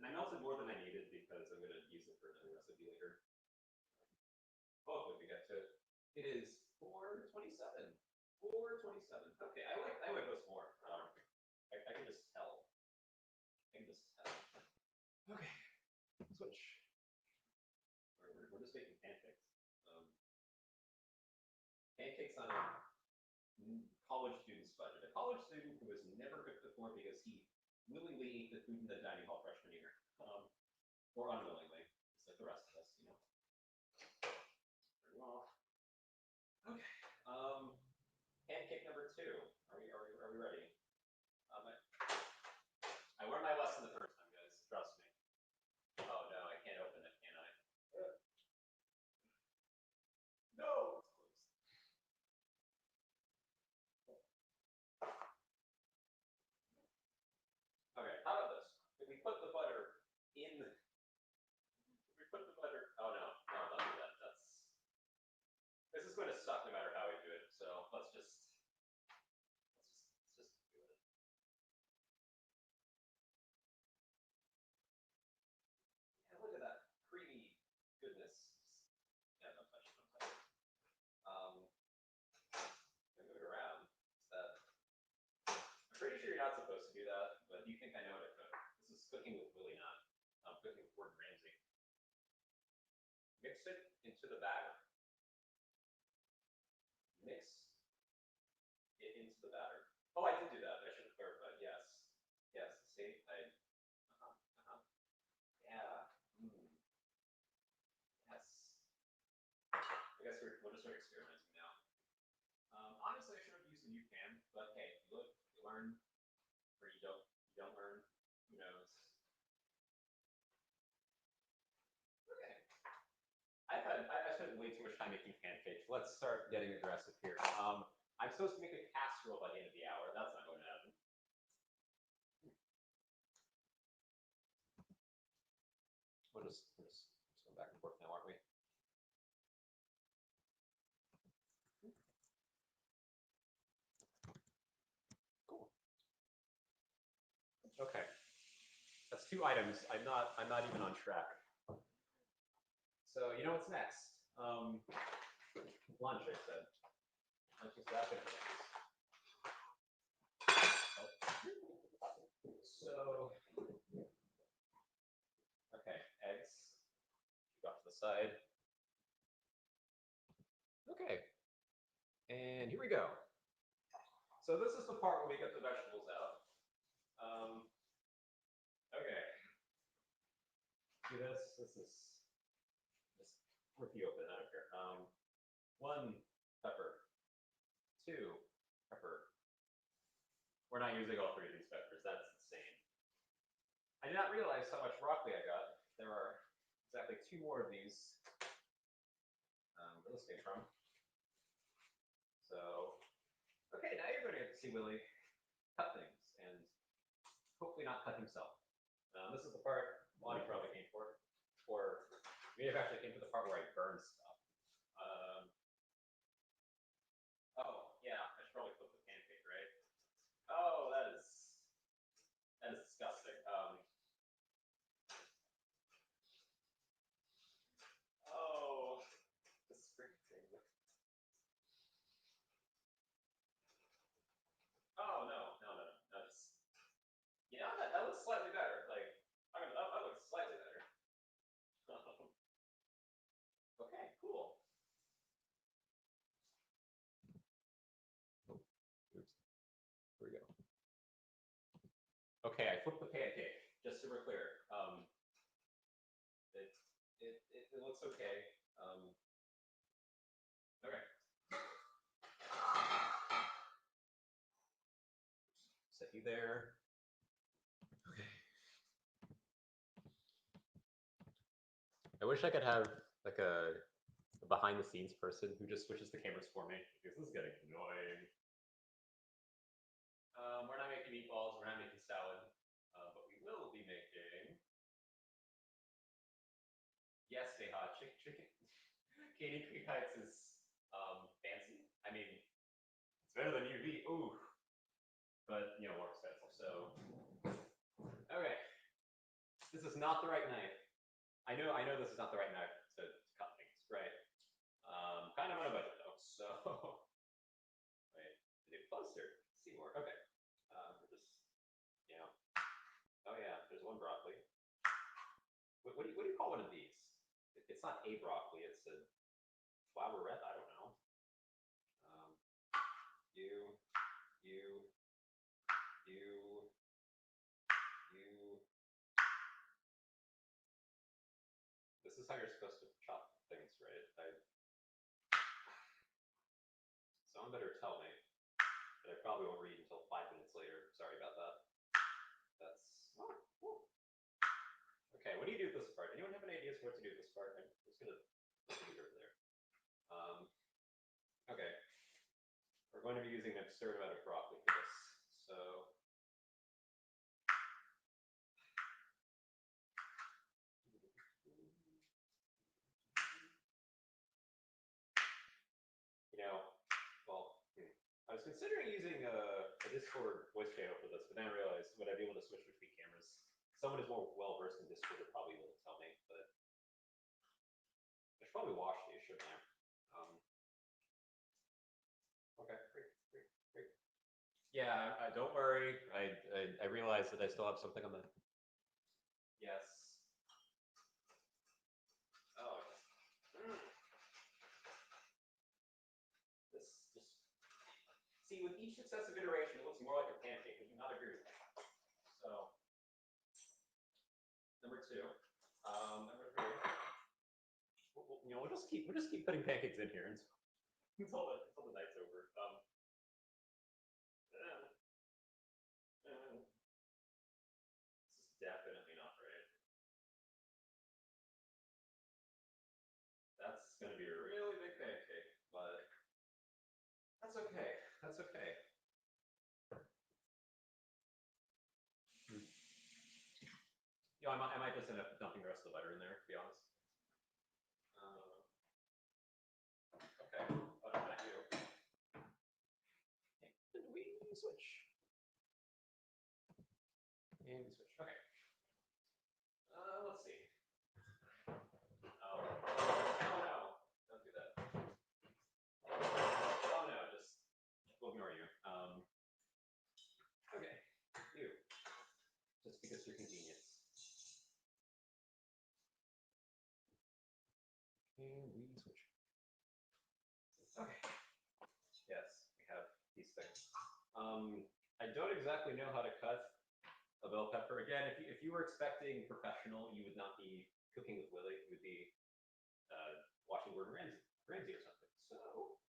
And I melted more than I needed because I'm gonna use it for another recipe later. Hopefully we get to it. It is 427. 427. Okay, I like this more. I can just tell. I can just tell. Okay, switch. We're just making pancakes. Pancakes on a college student's budget. A college student who has never cooked before because he willingly ate the food in the dining hall freshman year, or unwillingly, just like the rest of us, you know. Very well. Okay. Pancake number 2. Are we ready? I learned my lesson the first time, guys. Trust me. Oh no, I can't open it, can I? No, it's closed. Okay, how about this? If we put the butter in the, if we put the butter, oh no, don't do that. This is going to suck no matter how we do it. So let's just do it. Yeah, look at that creamy goodness. Yeah, don't touch it. Don't touch it. Move it around. I'm pretty sure you're not supposed to do that, but you think I know how to cook. This is cooking with Willie, not cooking with Gordon Ramsay. Mix it into the batter. Mix it into the batter. Oh, I did do that. I should have clarified. Yes. Yes. See, yeah. Yes. I guess we'll just start experimenting now. Honestly, I should have used a new pan, but hey, you look, you learn, or you don't learn. Who knows? Okay. I spent way too much time making pancakes. Let's start getting aggressive here. I'm supposed to make a casserole by the end of the hour. That's not going to happen. We're just going back and forth now, aren't we? Cool. Okay. That's 2 items. I'm not even on track. So you know what's next? Lunch, I said. Lunch is that gonna be next. So okay, eggs. Keep off to the side. Okay. And here we go. So this is the part where we get the vegetables out. Okay. See this? This is just rip you open. I don't care. 1 pepper. 2 pepper. We're not using all 3 of these peppers. That's insane. I did not realize how much broccoli I got. There are exactly 2 more of these. Where this came from. So, okay, now you're going to get to see Willie cut things and hopefully not cut himself. This is the part Lonnie probably came for, or we have actually came to the part where I burn stuff. Oh yeah, I should probably flip the pancake, right? Oh, that is disgusting. Oh, disgusting. Oh no, just you know that looks slightly better. Like that looks slightly better. Okay, cool. Oops. Here we go. Okay, I flipped the pancake, just so we're clear. It looks okay. Okay. Set you there. Okay. I wish I could have like a behind the scenes person who just switches the cameras for me, because this is getting annoying. We're not making meatballs, we're not making salad, but we will be making. Yes, Deha, chicken. Katie Creek Heights is fancy. I mean, it's better than UV. Ooh, but you know, more expensive. So, okay, this is not the right knife. I know this is not the right knife to cut things, right? Kind of on a budget though. So So, wait, is it closer? See more. Okay. We're just, you know. Oh yeah, there's one broccoli. What do you call one of these? It's not a broccoli. It's a flowerette. I don't know. You. This is how you're supposed to chop things, right? Someone better tell me. But I probably won't read until 5 minutes later. Sorry about that. That's. Okay, what do you do with this part? Anyone have any ideas what to do with this part? I'm just gonna leave it over there. Okay. We're going to be using an absurd amount of broccoli for this. So I was considering using a Discord voice channel for this, but then I realized would I be able to switch between cameras? Someone who's more well versed in Discord would probably be able to tell me, but I should probably wash these, shouldn't I? Okay, great. Yeah, don't worry. I realized that I still have something on the. Yes. Oh. This just. See, with each successive iteration, it looks more like a pancake. Would you not agree with that? So, number 2. Number 3. We'll just keep putting pancakes in here until the night's over. This is definitely not right. That's going to be a really big pancake, but that's okay. That's okay. I might just end up dumping the rest of the butter in there, to be honest. Okay, what am I do? And we switch. And we switch. Okay. Let's see. Oh no! Don't do that. Oh no! Just we'll ignore you. Okay. You. Just because you're convenience. And we switch. Okay. Yes, we have these things. I don't exactly know how to cut a bell pepper. Again, if you were expecting professional, you would not be cooking with Willie. You would be watching Gordon Ramsay or something. So,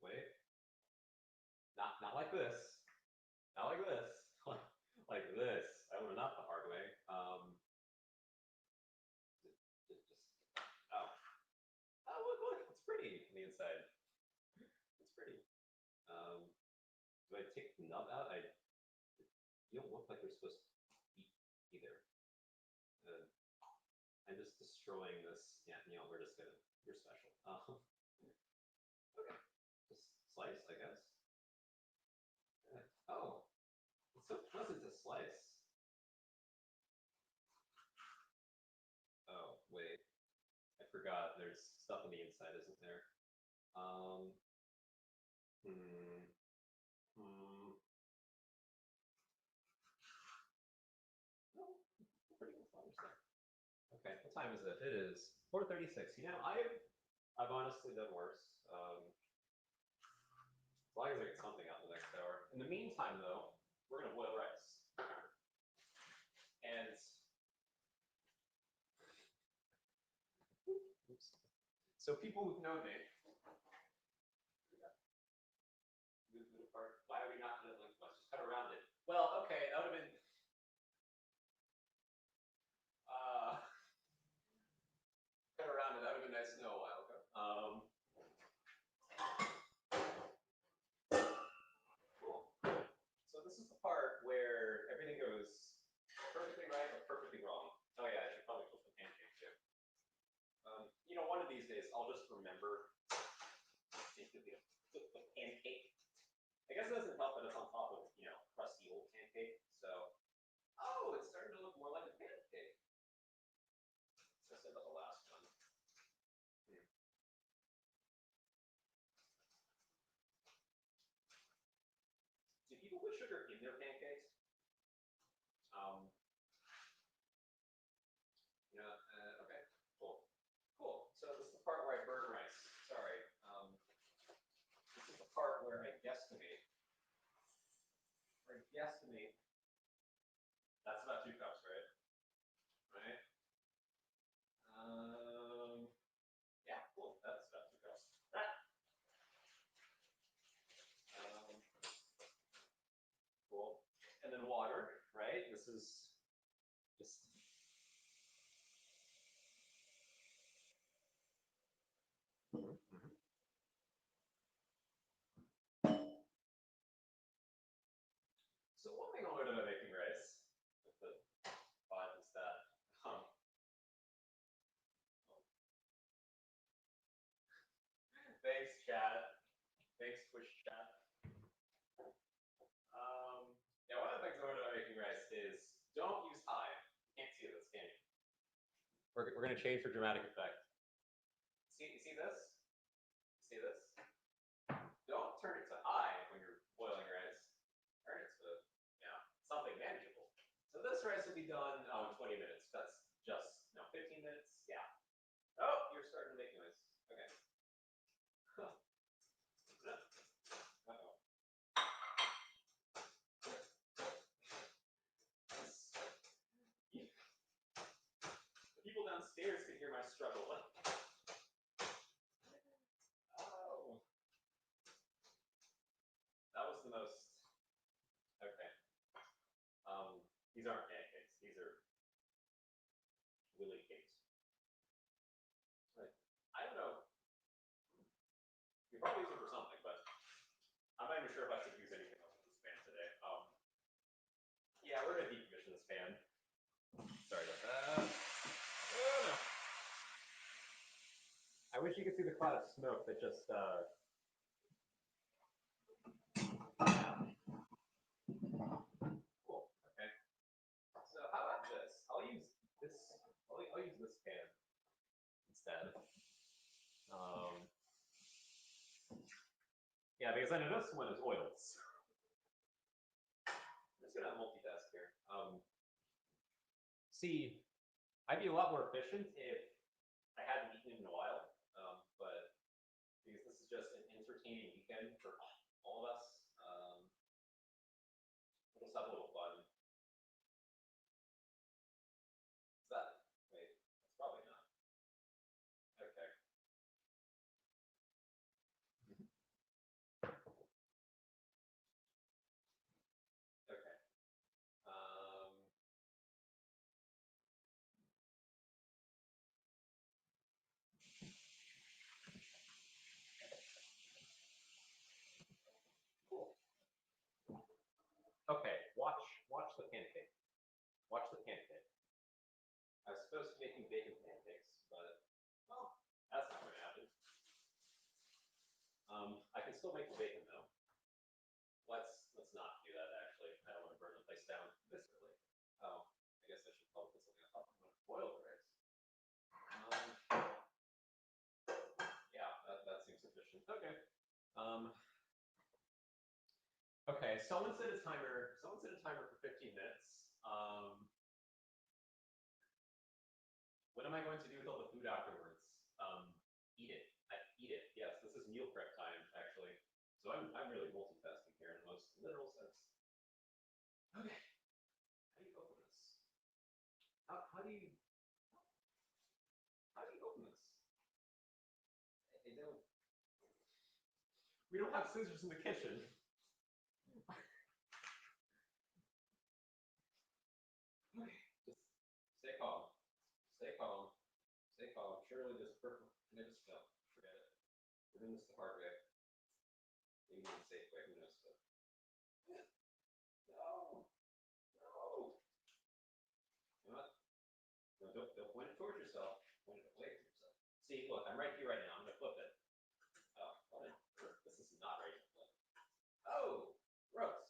wait. Not like this. Not like this. Like this. I learned that the hard way. Oh, look, it's pretty on the inside. It's pretty. Do I take the nub out? You don't look like you're supposed to eat either. I'm just destroying this. Yeah, we're special. Okay, just slice, I guess. Oh, it's so pleasant to slice. Oh, wait. I forgot there's stuff on the inside, isn't there? Okay, what time is it? It is 4:36. I've honestly done worse. As long as I get something out in the next hour. In the meantime, though, we're gonna boil rice. And oops. So people who've known me. Why are we not gonna let's just cut around it? Well, okay, that would have been cut around it. That would have been nice to know a while ago. Cool. So this is the part where everything goes perfectly right or perfectly wrong. Oh yeah, I should probably flip the pancake too. One of these days I'll just remember the pancake. I guess it doesn't help that it's on top of, crusty old pancake. So, oh, it's starting to look more like a pancake. As I said about the last one. We're gonna change for dramatic effect. See this? See this? Don't turn it to high when you're boiling your rice. Turn it to something manageable. So this rice will be done in 20 minutes. That's just 15 minutes. Yeah. Oh, you're starting to make noise. Okay. Uh-oh. The people downstairs can hear my struggle. Oh. That was the most. Okay. These aren't pancakes. These are Willy cakes. Right. I don't know. You probably use them for something, but I'm not even sure if I should use anything else with this fan today. Yeah, we're gonna decommission this fan. Sorry about that. Oh no. I wish you could see the cloud of smoke that just Cool. Okay. So how about this? I'll use this. I'll use this pan instead. Yeah, because I know this one is oils. I'm just gonna multitask here. See, I'd be a lot more efficient if I hadn't eaten in a while, but because this is just an entertaining weekend for all of us, we'll just have a little fun. Is that? Wait, that's probably not. Okay. Okay. Cool. Okay, watch the pancake. Watch the pancake. I was supposed to be making bacon pancakes, but well, that's not going to happen. I can still make the bacon though. Let's not do that actually. I don't want to burn the place down this early. Oh, I guess I should probably put something on top. I'm going to boil the rice. Yeah, that seems sufficient. Okay. Okay, someone set a timer. Someone set a timer for 15 minutes. What am I going to do with all the food afterwards? Eat it. Eat it. Yes, this is meal prep time actually. So I'm really multitasking here in the most literal sense. Okay. How do you open this? How do you open this? We don't have scissors in the kitchen. Okay, just stay calm. Stay calm. Stay calm. Surely this perfect. Forget it. We're doing this the hard way. Maybe the safe way. Who knows? But no. No. You know what? No, don't point it towards yourself. Point it away from yourself. See, look, I'm right here right now. I'm gonna flip it. Oh, what? This is not right to flip. Oh, gross.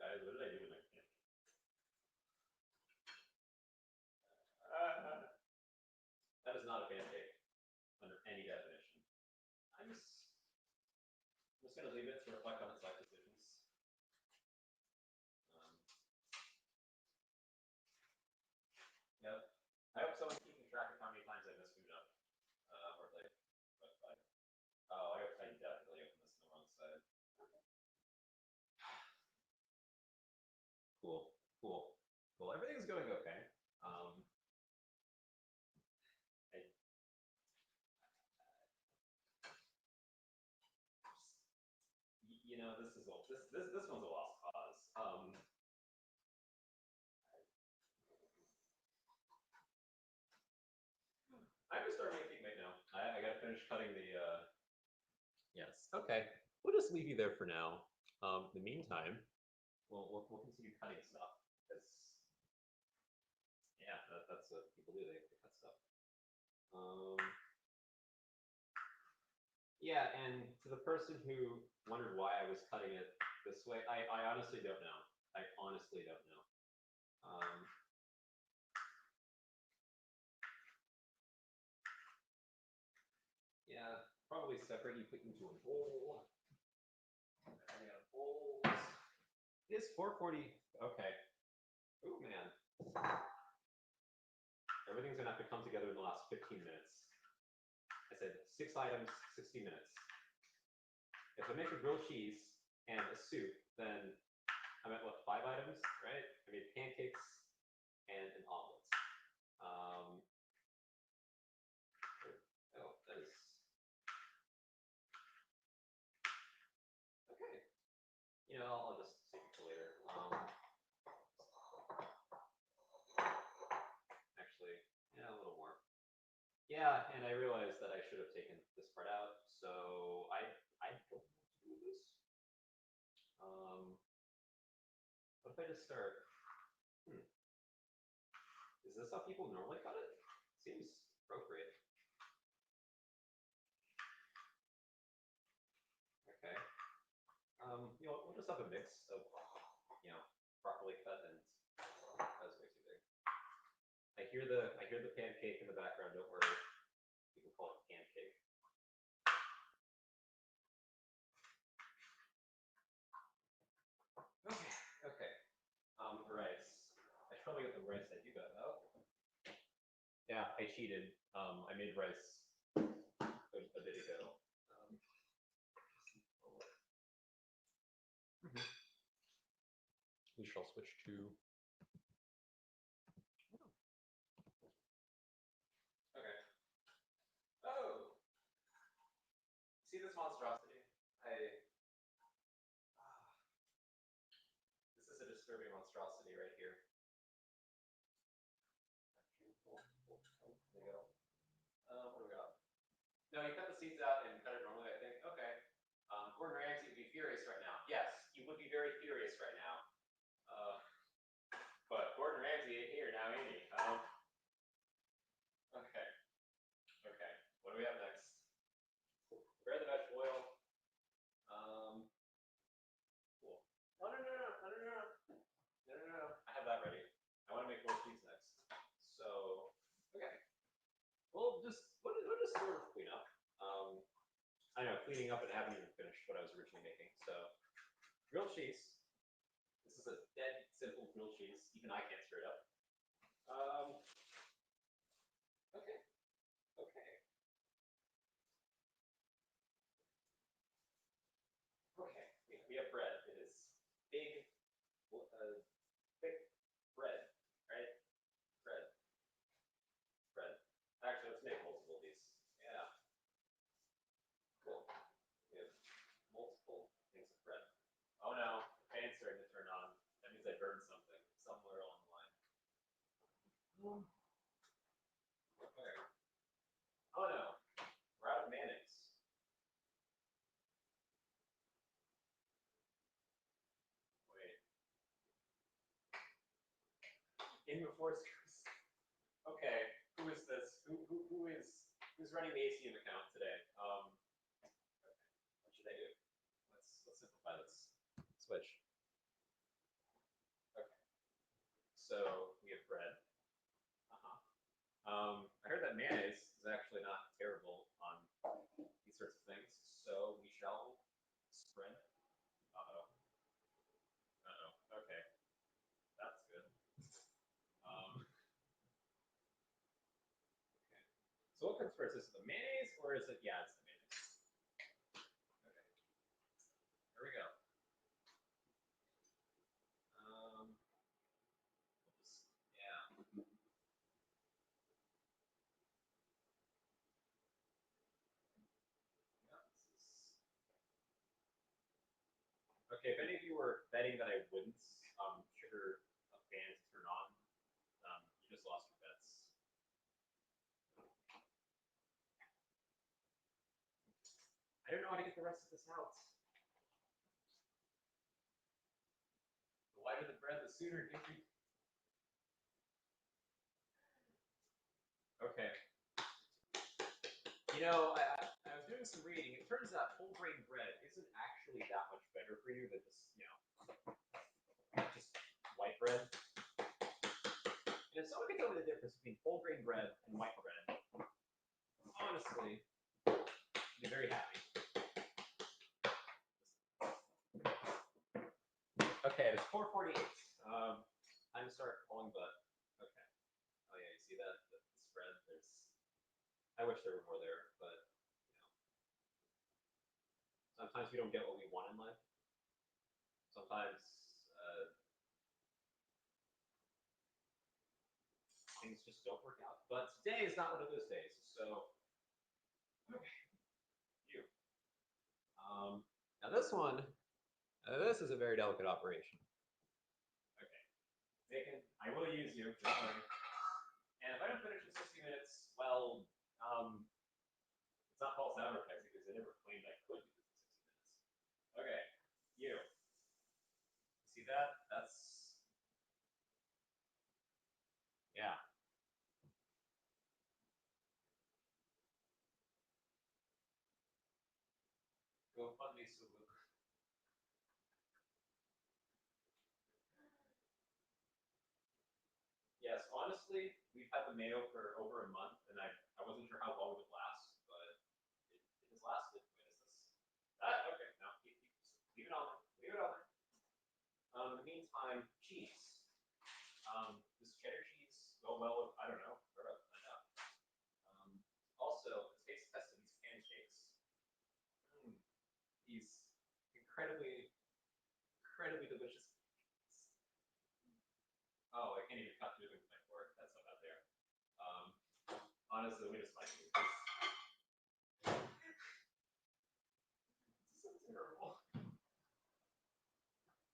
Guys, what did I do with my pan? That is not a pancake under any definition. I'm just gonna leave it to reflect on its life decisions. Yep. I hope someone's keeping track of how many times I mess food up. Or like, oh, I definitely opened this on the wrong side. Cool. Everything's going okay. You know, this one's a lost cause. I'm gonna start making right now. I gotta finish cutting the. Yes. Okay. We'll just leave you there for now. In the meantime, we'll continue cutting stuff because yeah, that's what people do. They cut stuff. Yeah, and to the person who wondered why I was cutting it this way? I honestly don't know. I honestly don't know. Yeah, probably separate. You put into a bowl. Running out of bowls. It is 4:40. Okay. Oh man. Everything's gonna have to come together in the last 15 minutes. I said 6 items, 60 minutes. If I make a grilled cheese and a soup, then I'm at what, 5 items, right? I made pancakes and an omelet. Oh, that is okay. You know, I'll just save it for later. Actually, yeah, a little more. Yeah, and I realized that I should have taken this part out, so I don't know what to do with this. What if I just start? Is this how people normally cut it? Seems appropriate. Okay. You know, we'll just have a mix of, you know, properly cut and that's way too big. I hear the pancake in the background. Don't worry. People call it pancake. Okay. Okay. Rice. I should probably get the rice that you got out. Yeah, I cheated. I made rice a bit ago. We shall switch to. Okay. Oh. See this monstrosity? This is a disturbing monstrosity right here. There you go. What do we got? No, you cut the seeds out and cut it normally, I think. Okay. Gordon Ramsay would be furious right now. Yes, he would be very furious right now. But Gordon Ramsay ain't here now, ain't he? Okay. Okay. What do we have next? Prepare the vegetable oil. Cool. Oh, no. I have that ready. I want to make more cheese next. So, okay. We'll just sort of clean up. I know, cleaning up and haven't even finished what I was originally making. So, grilled cheese. This is a dead simple grilled cheese. Even I can't stir it up. Okay. Okay. Okay. We have bread. It is big, thick bread, right? Bread. Actually, let's make multiple of these. Yeah. Cool. We have multiple things of bread. Oh no, the fan's starting to turn on. That means I burned something somewhere along the line. Okay. Oh no, we're out of mayonnaise. Wait. In before screws. Okay, who is this? Who's running the ACM account today? Okay. What should I do? Let's simplify this. Switch. Okay. So we have bread. I heard that mayonnaise is actually not terrible on these sorts of things, so we shall spread. Uh-oh. Okay. That's good. Okay. So what comes first? Is it the mayonnaise or is it, yeah, it's the mayonnaise. Okay. Here we go. Yeah. Okay, if any of you were betting that I wouldn't trigger a fan to turn on, you just lost your bets. I don't know how to get the rest of this out. The lighter the bread, the sooner it gets you. Okay. You know, I was doing some reading. It turns out whole grain bread isn't actually that much better for you than just, the difference between whole grain bread and white bread, honestly, I'd be very happy. Okay, it's 4:48. Time to start calling butt. Okay. Oh yeah, you see that? The spread. I wish there were more there, but sometimes we don't get what we want in life. Sometimes things just don't work out. But today is not one of those days. So, okay, you. Now this one, this is a very delicate operation. Okay, bacon, I will use you. Don't worry. And if I don't finish in 60 minutes, well, it's not false advertising because I never claimed I could do this in 60 minutes. Okay, you. See that? That's, yeah. GoFundMe salute. Yes, honestly, we've had the mayo for over a month, and I wasn't sure how long it would last, but it has lasted. Wait, is this? Okay, no, leave it on there. Leave it on there. In the meantime, cheese. This cheddar cheese go well with, I don't know, we're about to find out. Also, the taste test of these pancakes. These incredibly delicious. Oh, I can't even cut through them with my fork. That's not out there. Honestly, let me just find it. This is so terrible.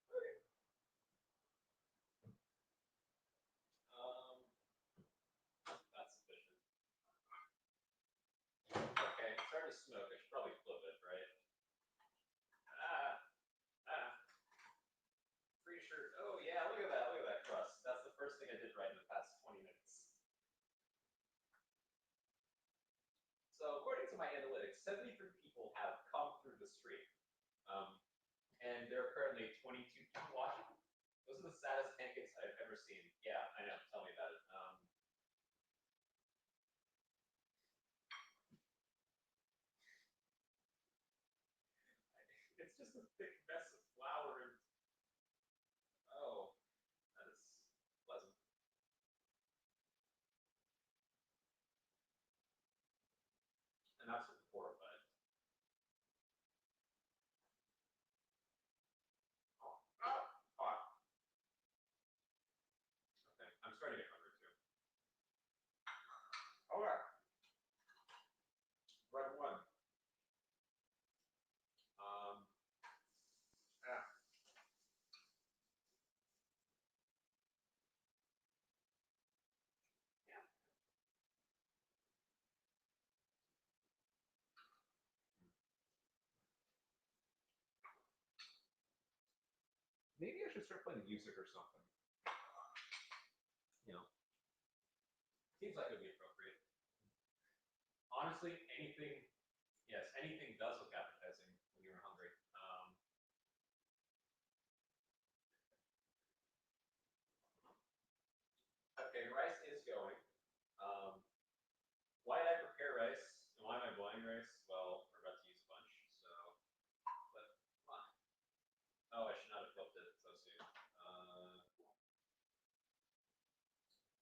Okay. That's sufficient. Okay, it's starting to smoke. I should probably flip it, right? Pretty sure. Oh yeah, look at that. Look at that crust. That's the first thing I did right in the past 20 minutes. So according to my analytics, 73 people have come through the stream. And there are currently 22 people watching. Those are the saddest pancakes I've ever seen. Yeah, I know. Tell me about it. It's just a thick mess of flour and oh, that is pleasant. I'm absolutely horrified. Oh, hot. Okay, I'm starting to get hungry too. All right. Right one. Yeah. Yeah. Maybe I should start playing music or something. You know, seems like it would be appropriate. Honestly, anything, yes, anything does look appetizing when you're hungry. Okay, rice is going. Why did I prepare rice? And why am I boiling rice? Well, we're about to use a bunch, so, but come on. Oh, I should not have flipped it so soon.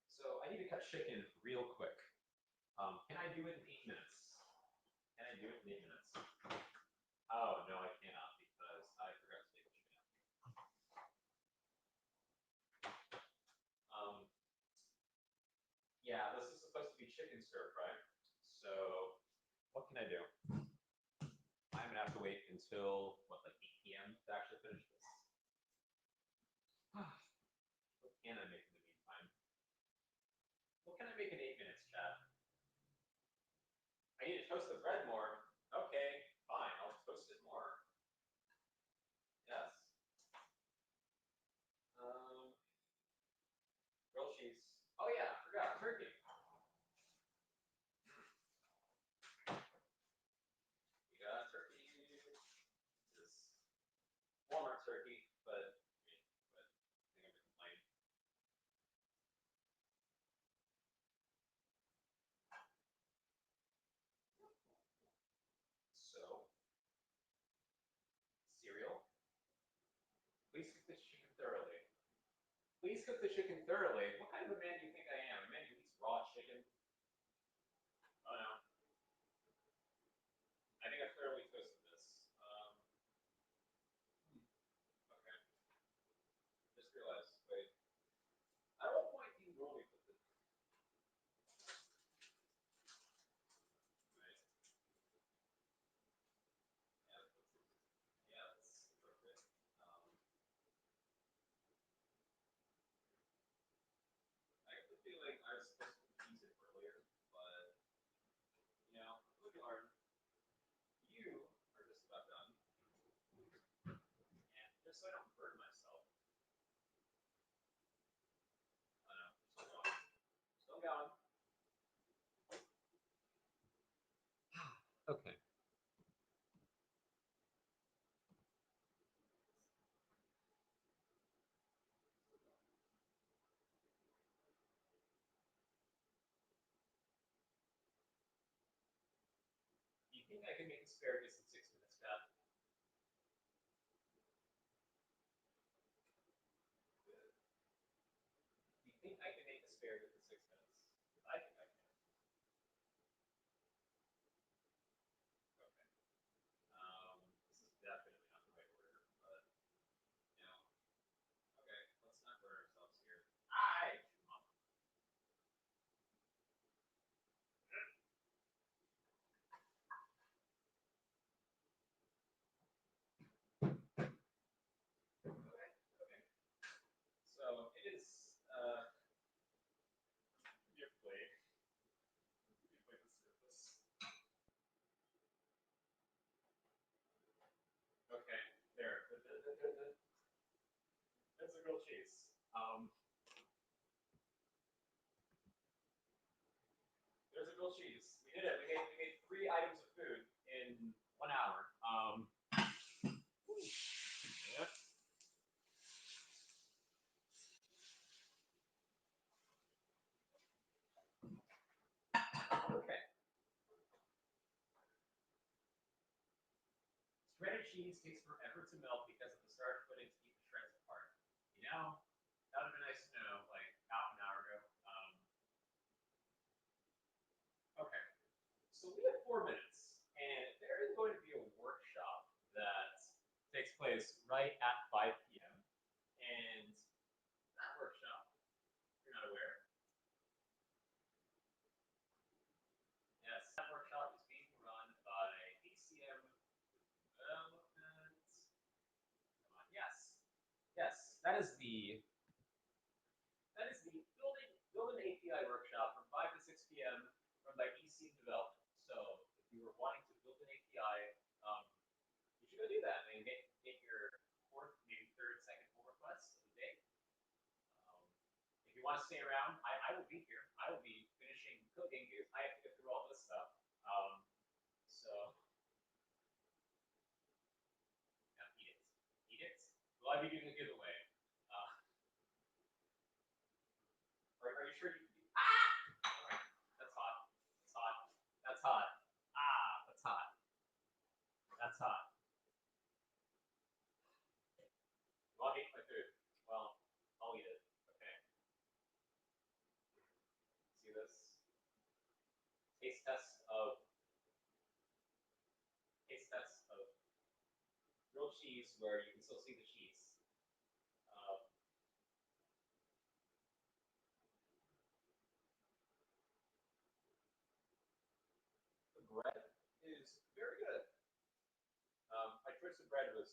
So I need to cut chicken real quick. Can I do it in 8 minutes? Can I do it in 8 minutes? Oh, no, I cannot because I forgot to take the chicken out. Yeah, this is supposed to be chicken stir fry. So what can I do? I'm gonna have to wait until what, like 8 p.m. to actually finish this. What can I make in the meantime? What can I make in 8 minutes, chat? I need to toast the bread more. Okay, fine, I'll toast it more. Yes. Grilled cheese. Oh yeah, I forgot turkey. We got turkey. This Walmart turkey, but I think I'm gonna complain. Please cook this chicken thoroughly. Please cook the chicken thoroughly. What kind of a man do you think I am? A man who eats raw chicken? Oh no. I think I thoroughly toasted this. Okay. Just realized. Wait. At what point do you normally put this? Right. Yeah, that's appropriate. I get the feeling I was supposed to use it earlier, but you know, we can learn. You are just about done. And just so I don't burn myself. I know, still going. Still going. Okay. Do you think I can make asparagus in 6 minutes, Dad? Do you think I can make asparagus in 6 minutes? I think I can. Okay. This is definitely not the right order, but you know. Okay, let's not burn ourselves here. Come on. Okay. So it is beautifully the surface. Okay, there. That's a grilled cheese. There's a grilled cheese. We did it. We made 3 items of food in 1 hour. Yeah. Okay. Shredded cheese takes forever to melt because of the starch pudding to keep the shreds apart. You know, that would have been nice to know like half an hour ago. Okay. So we have 4 minutes, and there is going to be a workshop that takes place right at 5 p.m. And that workshop, if you're not aware, yes, that workshop is being run by ACM Development. Come on, yes, yes, that is the build an API workshop from 5 to 6 p.m. run by ECM Development. So if you were wanting to build an API, you should go do that and get your 4th, maybe 3rd, 2nd pull request of the day. If you want to stay around, I will be here. I will be finishing cooking because I have to get through all this stuff. So yeah, eat it. Eat it. Will I be doing a giveaway? Are you sure you can do? Ah! That's hot. That's hot. That's hot. Ah, that's hot. That's hot. You want to eat my food? Well, I'll eat it. Okay. See this? Taste test of grilled cheese where you can still see the cheese. The bread is very good. My choice of bread was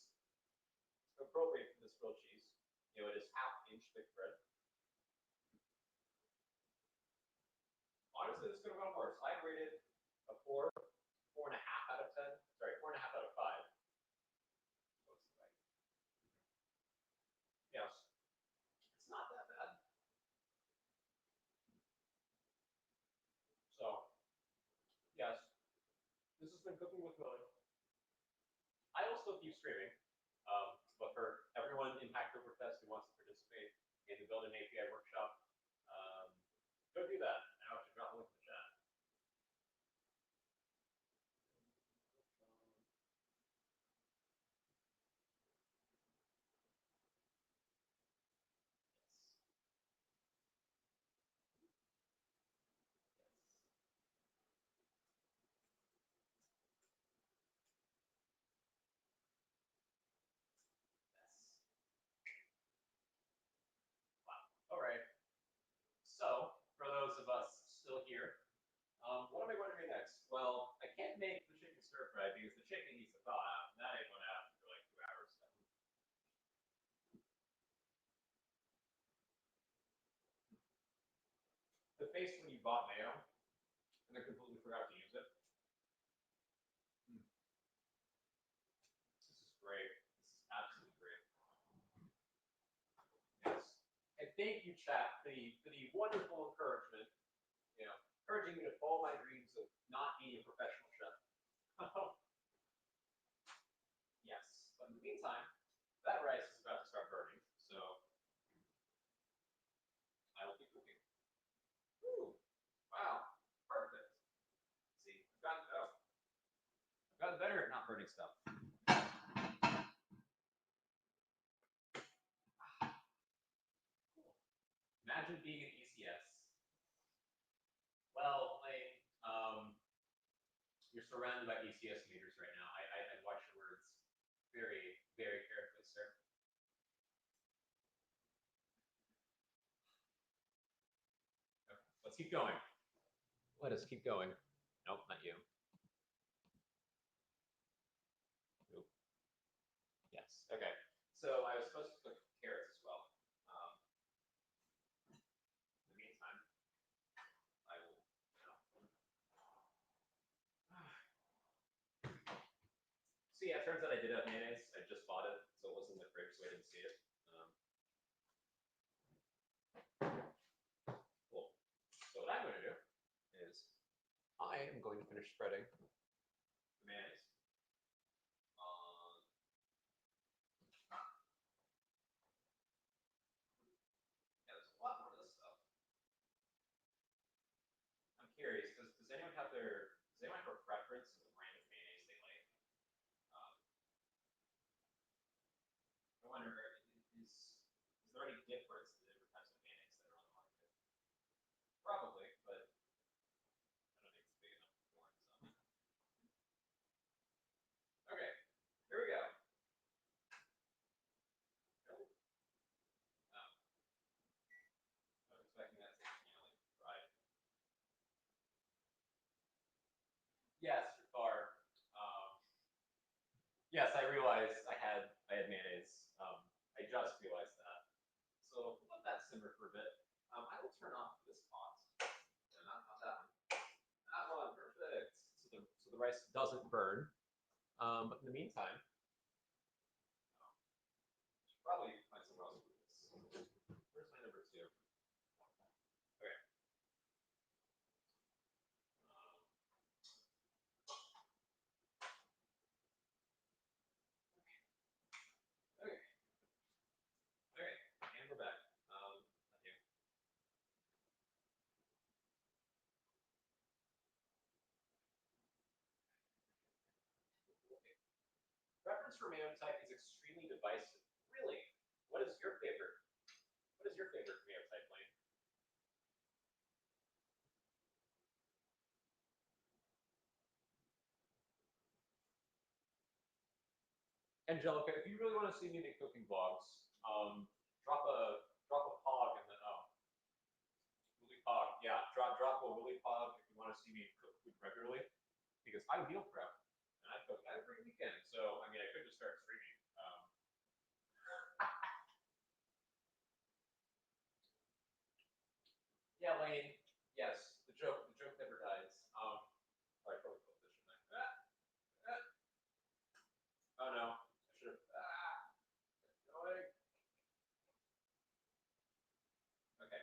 appropriate for this grilled cheese. You know, it is half-inch thick bread. Honestly, this could have gone worse. I rated a 4, 4.5 out of 10. Sorry, 4.5 out of 5. Yes, it's not that bad. So, yes, this has been Cooking with Willie. I will still keep streaming, but for everyone in Hacktoberfest who wants to participate in the Build an API workshop, go do that. And I'll actually drop a link in the chat. face when you bought mayo and then completely forgot to use it? This is great. This is absolutely great. Yes. And thank you, chat, for the wonderful encouragement. You know, encouraging me to follow my dreams of not being a professional chef. Yes. But in the meantime, that rice is about to start burning, so I will keep cooking. Ooh, wow, perfect. See, I've gotten better at not burning stuff. Imagine being an ECS. Well, like, you're surrounded by ECS leaders right now. I watch your words very, very carefully, sir. Okay, let's keep going. Let us keep going. Nope, not you. Nope. Yes. Okay. So I was supposed to cook carrots as well. In the meantime, I will. So yeah, it turns out I did have mayonnaise. I just bought it, so it wasn't in the fridge, so I didn't see it. Cool. So what I'm going to do is I am going to finish spreading the mayonnaise on. Yeah, there's a lot more of this stuff. I'm curious, does anyone have a preference of the brand of mayonnaise they like? I wonder, is there any difference in the different types of mayonnaise that are on the market? Probably, but I don't think it's big enough to warrant some. Okay, here we go. Oh, I was expecting that to, like, fried. Yes, far. Yes, I realized I had mayonnaise. I just realized that. So let that simmer for a bit. I will turn off this pot. No, not that one. That one, perfect. So the rice doesn't burn. But in the meantime, I should probably find somewhere else to put this. Where's my number 2? Okay. Okay. Okay. And we're back. Not here. Preference for mayo type is extremely divisive. Really? What is your favorite? What is your favorite mayo type, Lane? Angelica, if you really want to see me make cooking vlogs, drop a pog in the Willy pog. Yeah, drop a Willy pog if you want to see me cook food regularly, because I meal prep and I cook every weekend. So I mean, I could just start streaming. Yeah, Lane. Yes, the joke never dies. I probably put this in there. Oh no, I should have. Going. Okay.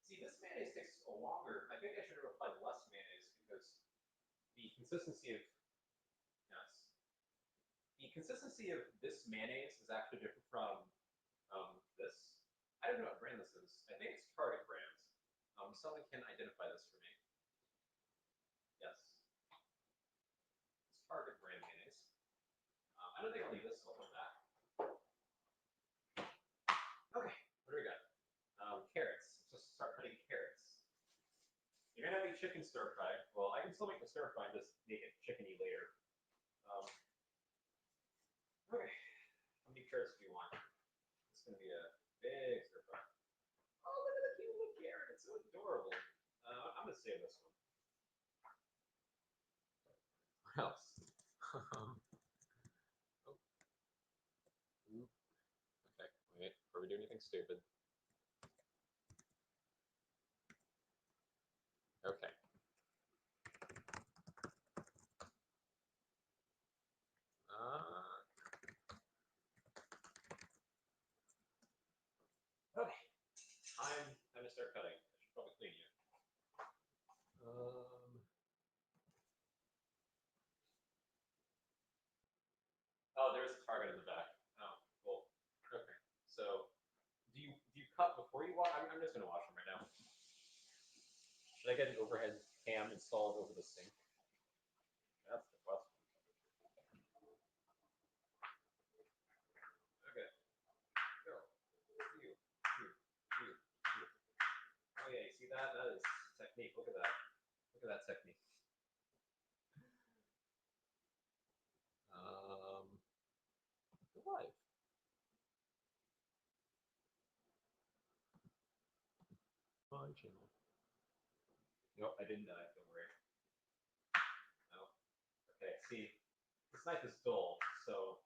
See, this mayonnaise takes longer. I think I should have applied less mayonnaise because the consistency of this mayonnaise is actually different from this. I don't know what brand this is. I think it's Target brand. Someone can identify this for me. Yes. It's Target brand mayonnaise. I don't think I'll leave this one like that. Okay, what do we got? Carrots. Let's just start cutting carrots. You're gonna have a chicken stir fry. Well, I can still make the stir fry and just make it chickeny later. Okay. How many carrots do you want? It's gonna be a big stir fry. Oh, look at the cute little carrot. It's so adorable. I'm gonna save this one. What else? Okay, wait, before we do anything stupid. Should I get an overhead cam installed over the sink? That's the question. Okay. Go. You. Oh yeah, you see that? That is technique. Look at that. Look at that technique. Live. My channel. Nope, I didn't die. Don't worry. No. Okay. See, this knife is dull, so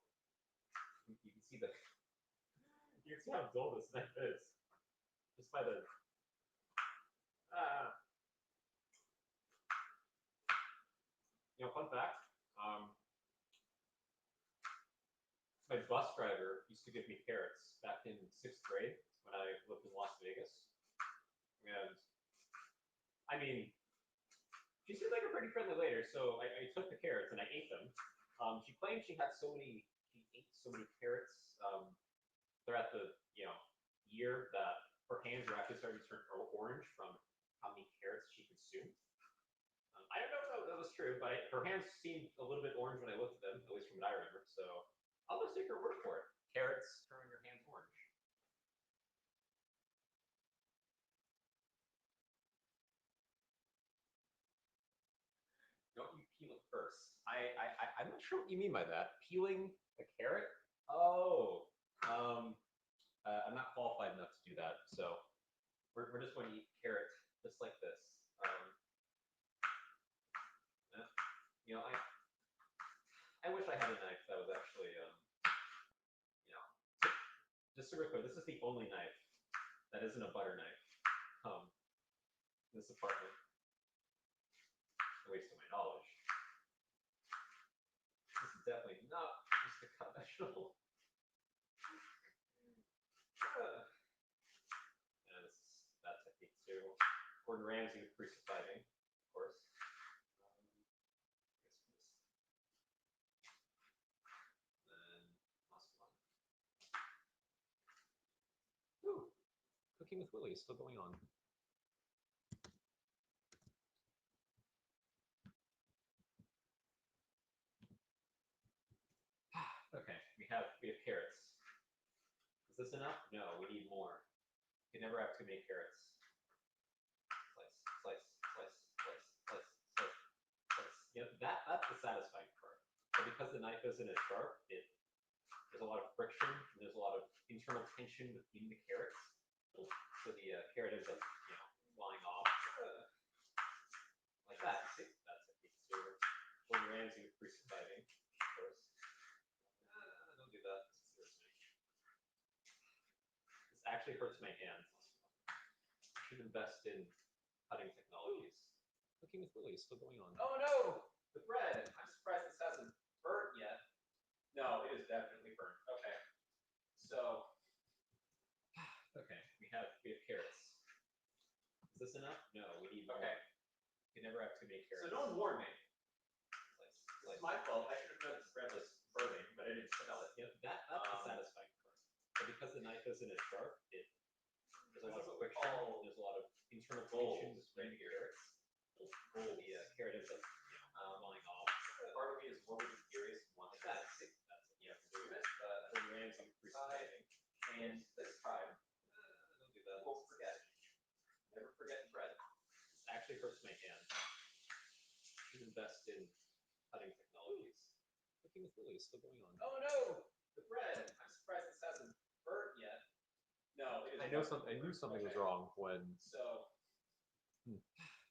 you can see the. You can see how dull this knife is, just by the. Fun fact. My bus driver used to give me carrots back in 6th grade when I lived in Las Vegas. And I mean, she seemed like a pretty friendly lady, so I took the carrots and I ate them. She claimed she ate so many carrots throughout the year that her hands were actually starting to turn orange from how many carrots she consumed. I don't know if that was true, but her hands seemed a little bit orange when I looked at them, at least from what I remember. So I'll just take her word for it. Carrots turn your hands orange. Don't you peel it first? I'm not sure what you mean by that. Peeling a carrot? Oh, I'm not qualified enough to do that. So we're just going to eat carrot just like this. I wish I had a knife that was actually, just to be clear, this is the only knife that isn't a butter knife in this apartment, at least to my knowledge. This is definitely not just a cut vegetable. And this is that technique too. Gordon Ramsay would crucify me, of course. Ooh, Cooking with Willie is still going on. Okay, we have carrots. Is this enough? No, we need more. You can never have too many carrots. Slice, slice, slice, slice, slice, slice, slice. That's the satisfying part. But because the knife isn't as sharp, there's a lot of friction and there's a lot of internal tension within the carrots. So the carrot ends up, flying off. Like that. You see? That's a piece too. Gordon Ramsay would crucify me, of course. Don't do that. This hurts me. This actually hurts my hands. I should invest in cutting technologies. Cooking with Willie is still going on. Oh no! The bread! I'm surprised this hasn't burnt yet. No, it is definitely burnt. Okay. So, okay, we have carrots. Is this enough? No, we need more. Okay. You can never have too many carrots. So no one warned me. It's my fault. I should have known this bread was burning, but I didn't smell it. That's the satisfying part. But because the knife isn't as sharp, there's a lot of friction. There's a lot of internal tension between the carrots. The carrot ends up falling off. Part of me is more curious. One like that. That's what you have to do. Gordon Ramsay crucifying. And this time, don't do that. We'll forget. Never forget bread. This actually hurts my hands. Should invest in cutting technologies. Cooking with Willie is still going on. Oh no! The bread! I'm surprised this hasn't burnt yet. No, it is. I knew something was wrong when. So.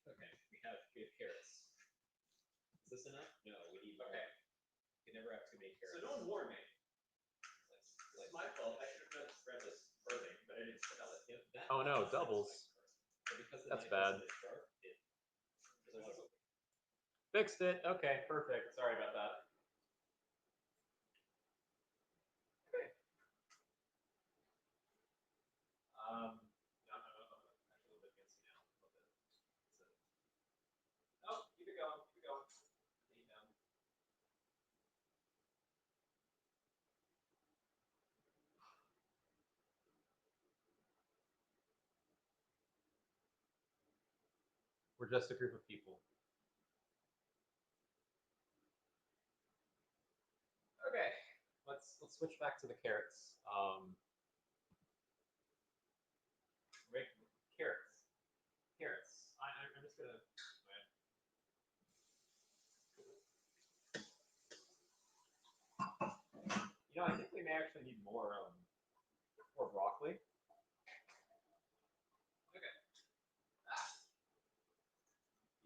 Okay, we have carrots. Is this enough? No, we need more. Okay. You can never have too many carrots. So no one warned me. It's my fault. I should have known this bread was burning, but I didn't smell it. Oh no, doubles. That's bad. Fixed it. Okay, perfect. Sorry about that. Okay. I'm actually a little bit fancy now. Oh, keep it going. Keep it going. We're for just a group of people. Okay, let's switch back to the carrots. Rick, carrots. I'm just gonna. You know, I think we may actually need more broccoli. Okay.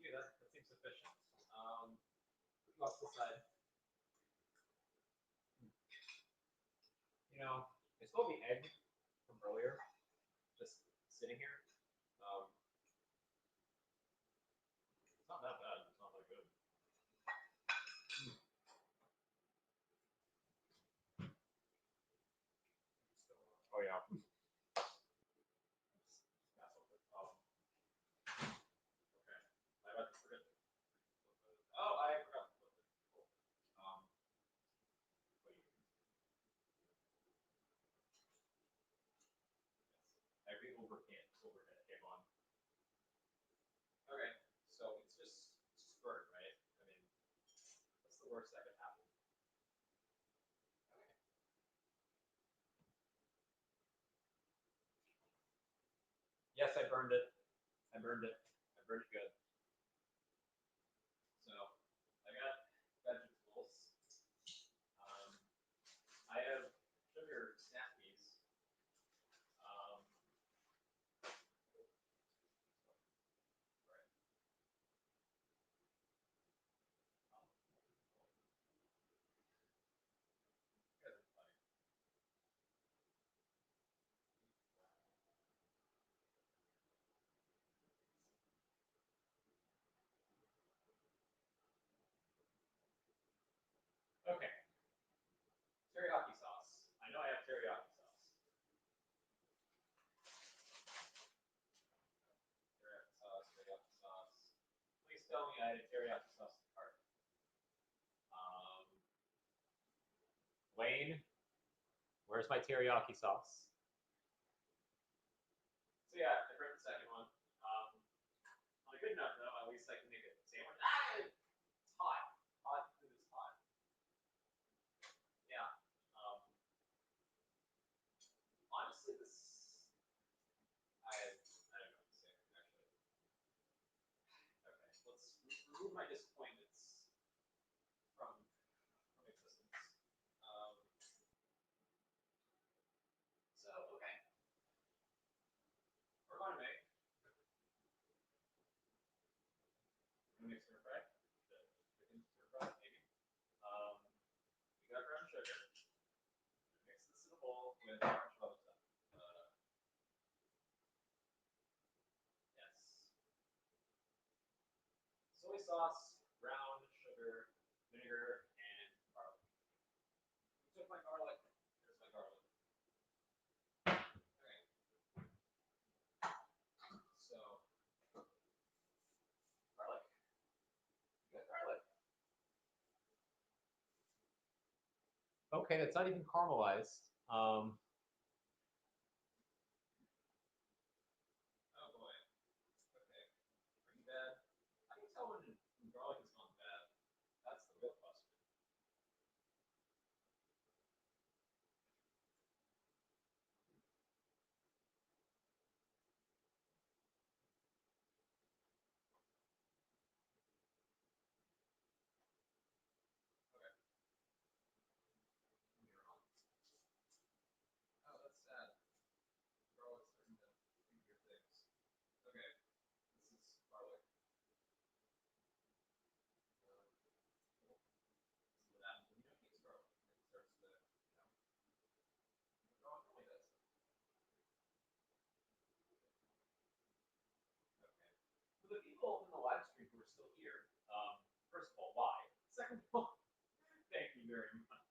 Yeah, that seems sufficient. Put you off to the side. You know, I still have the egg from earlier, just sitting here. It's not that bad. It's not that good. Oh yeah. Okay. I about to forget. Oh, I forgot to flip it. Cool. Wait. Every overhead came on. Okay, so it's just squirt, right? I mean, what's the worst that could happen? Okay. Yes, I burned it. I burned it good. So I got vegetables. I have sugar snap peas. Okay. Teriyaki sauce. I know I have teriyaki sauce. Teriyaki sauce. Please tell me I had teriyaki sauce in the cart. Wayne, where's my teriyaki sauce? So yeah, I burned the second one. On a good note though, at least I can make a sandwich. Ah, it's hot. Hot food is hot. Yeah. Honestly, this I don't know what to say actually. Okay, let's remove my disappointments from existence. So okay, we're going to make stir fry. Chicken stir fry, maybe. We got brown sugar. Mix this in a bowl with marshmallow stuff. Yes. Soy sauce, brown sugar, vinegar, and garlic. Who took my garlic? There's my garlic. Okay. So, garlic. You got garlic. Okay, that's not even caramelized. Oh boy. Okay. Pretty bad. I can tell when garlic is gone bad. That's the real question. Okay. You're wrong. Oh, that's sad. Garlic's starting to do weird things. Okay. This is garlic. This is what happens when you don't use garlic. It starts to, garlic really does. Okay. For the people in the live stream who are still here, first of all, why? Second of all, thank you very much.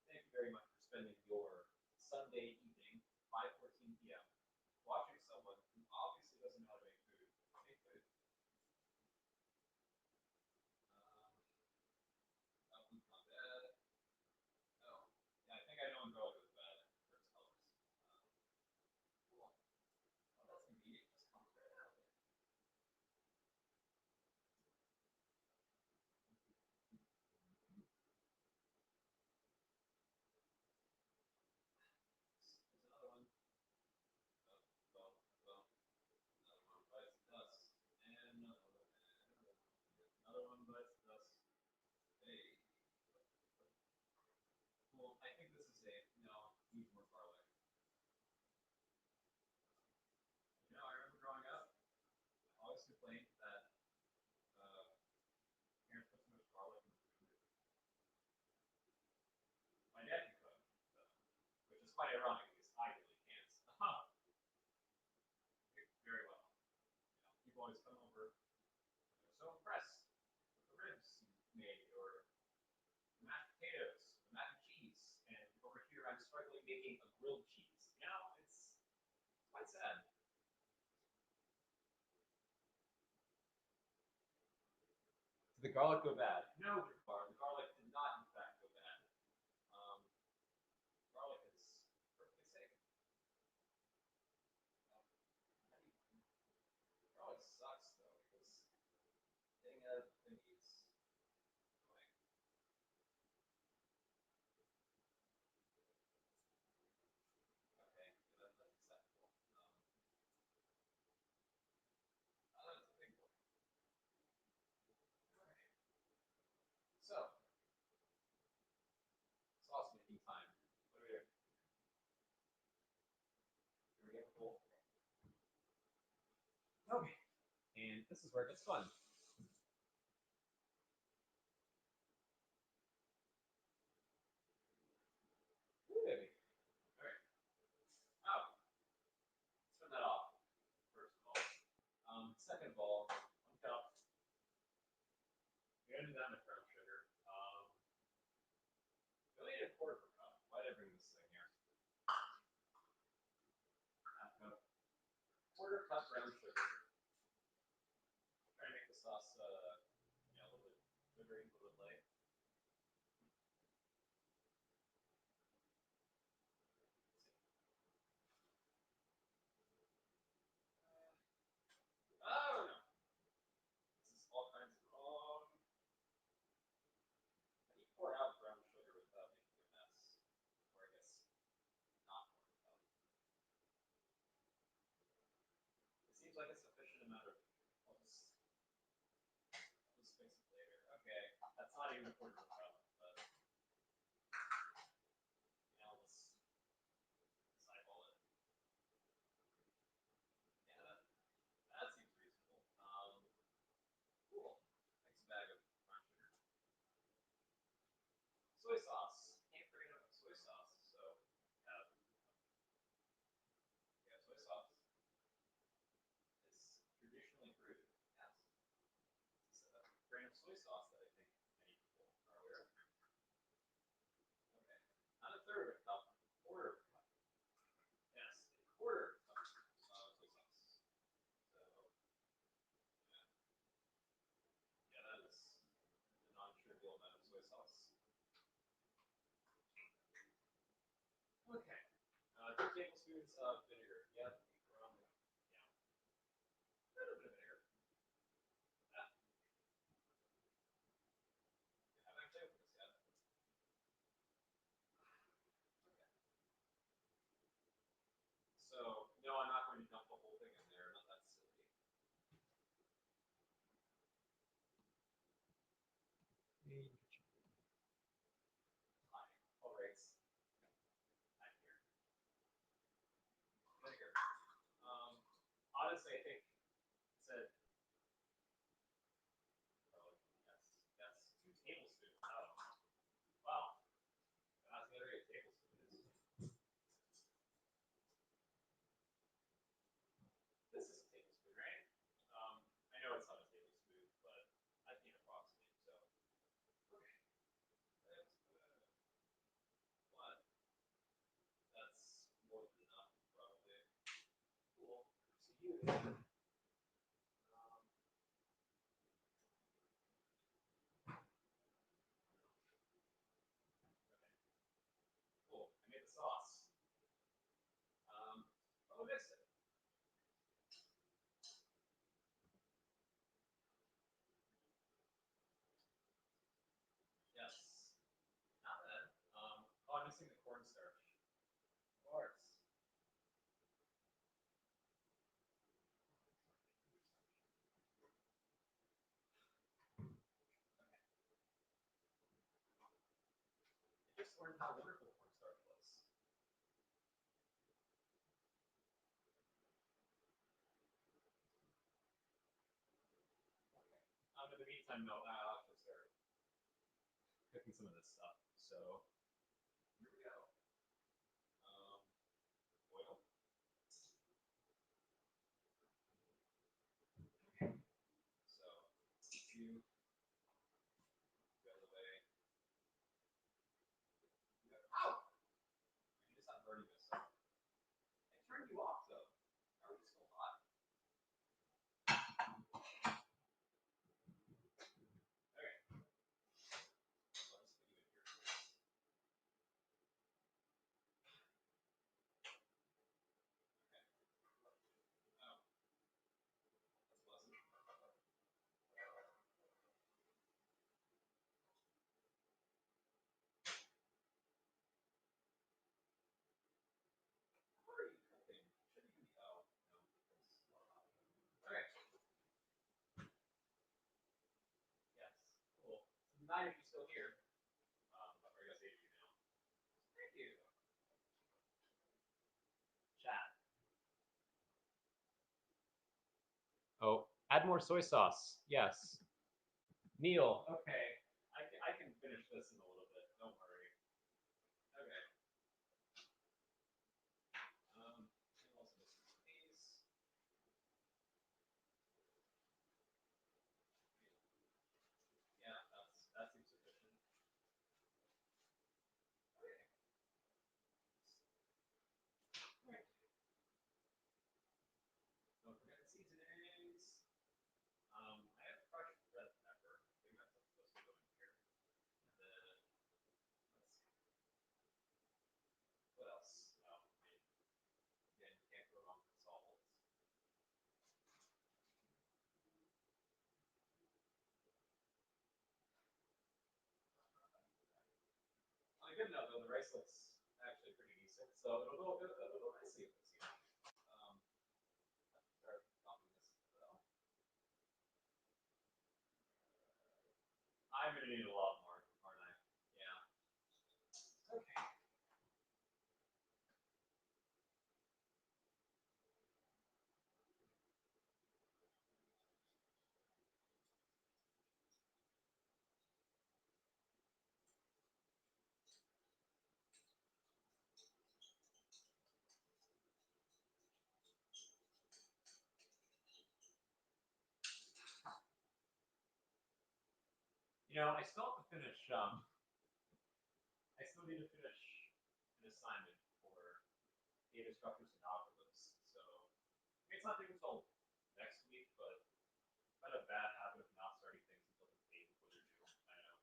Thank you very much for spending your Sunday evening, 5:14 p.m., watching someone who obviously doesn't know how to make food. That one's not bad. Oh, yeah, I think I know when garlic is bad for its colors. Cool. Oh, that's convenient. Just comes right out of it. making a grilled cheese. Now it's quite sad. Did the garlic go bad? No, the garlic did not, in fact, go bad. Garlic is perfectly safe. Garlic sucks though because getting out of the thingies. Okay, that's acceptable. That's a big one. Okay. So, sauce making time. What do we do? Here we go. Cool. Okay. And this is where it gets fun. Ooh, baby. All right. Oh, let's turn that off. First of all. Second of all, 1 cup. You're gonna do that with brown sugar. You only need a quarter of a cup. Why did I bring this thing here? Half cup. Quarter cup brown sugar. Try to make the sauce, a little bit glittery, a little bit light. Oh no! This is all kinds of wrong. How do you pour out brown sugar without making a mess? Or I guess not pouring it out. It seems like a sufficient amount of. I'll just fix it later. Okay, that's not even a quarter of a cup, but now let's eyeball it. Yeah, that seems reasonable. Cool. Next bag of brown sugar. Soy sauce. Can't forget about soy sauce. So, yeah, soy sauce is traditionally brewed. Yes. It's a brand of soy sauce that I think many people are aware of. Okay. Not a third of a cup, a quarter of a cup. Yes, a quarter of a cup of soy sauce. So, yeah, that is a non-trivial amount of soy sauce. Okay. 2 tablespoons of vinegar. Yep. Yeah. A little bit of vinegar. That. I haven't actually opened this yet. Okay. So, no, I'm not going to dump the whole thing in there. Not that silly. Hi. All right. I'm here. Vinegar. Honestly, I think it said. Oh, yes. 2 tablespoons. Oh. Wow. That's literally a tablespoon. This is a tablespoon, right? I know it's not a tablespoon, but I can approximate. So, okay. That's what? That's more than enough, probably. Cool. So you. Cool. I made the sauce. I'll mix it. Yes. Not bad. I'm missing the cornstarch. Of course. I just learned how wonderful cornstarch was. In the meantime, no, I'll actually start cooking some of this stuff. So here we go. Oil. Okay. So you go the way. Ow! You just have burning Night, if you're still here. But we're gonna save you now. Thank you. Chat. Oh, add more soy sauce. Yes. Neil. Okay. I can finish this in a little bit. Don't worry. Okay. Also this is these. Yeah, that seems sufficient. Okay. Right. Don't forget the seasonings. I have crushed red pepper. I think that's what's supposed to go in here. And then let's see. What else? Oh, I mean, again, you can't go wrong with salt. On a good note, though, the rice looks actually pretty decent, so it'll go nicely with this. Start popping this though. I'm gonna need a lot more, aren't I? Yeah. Okay. You know, I still have to finish. I still need to finish an assignment for data structures and algorithms. So it's not due until next week, but I've had a bad habit of not starting things until the day before they're due. I know,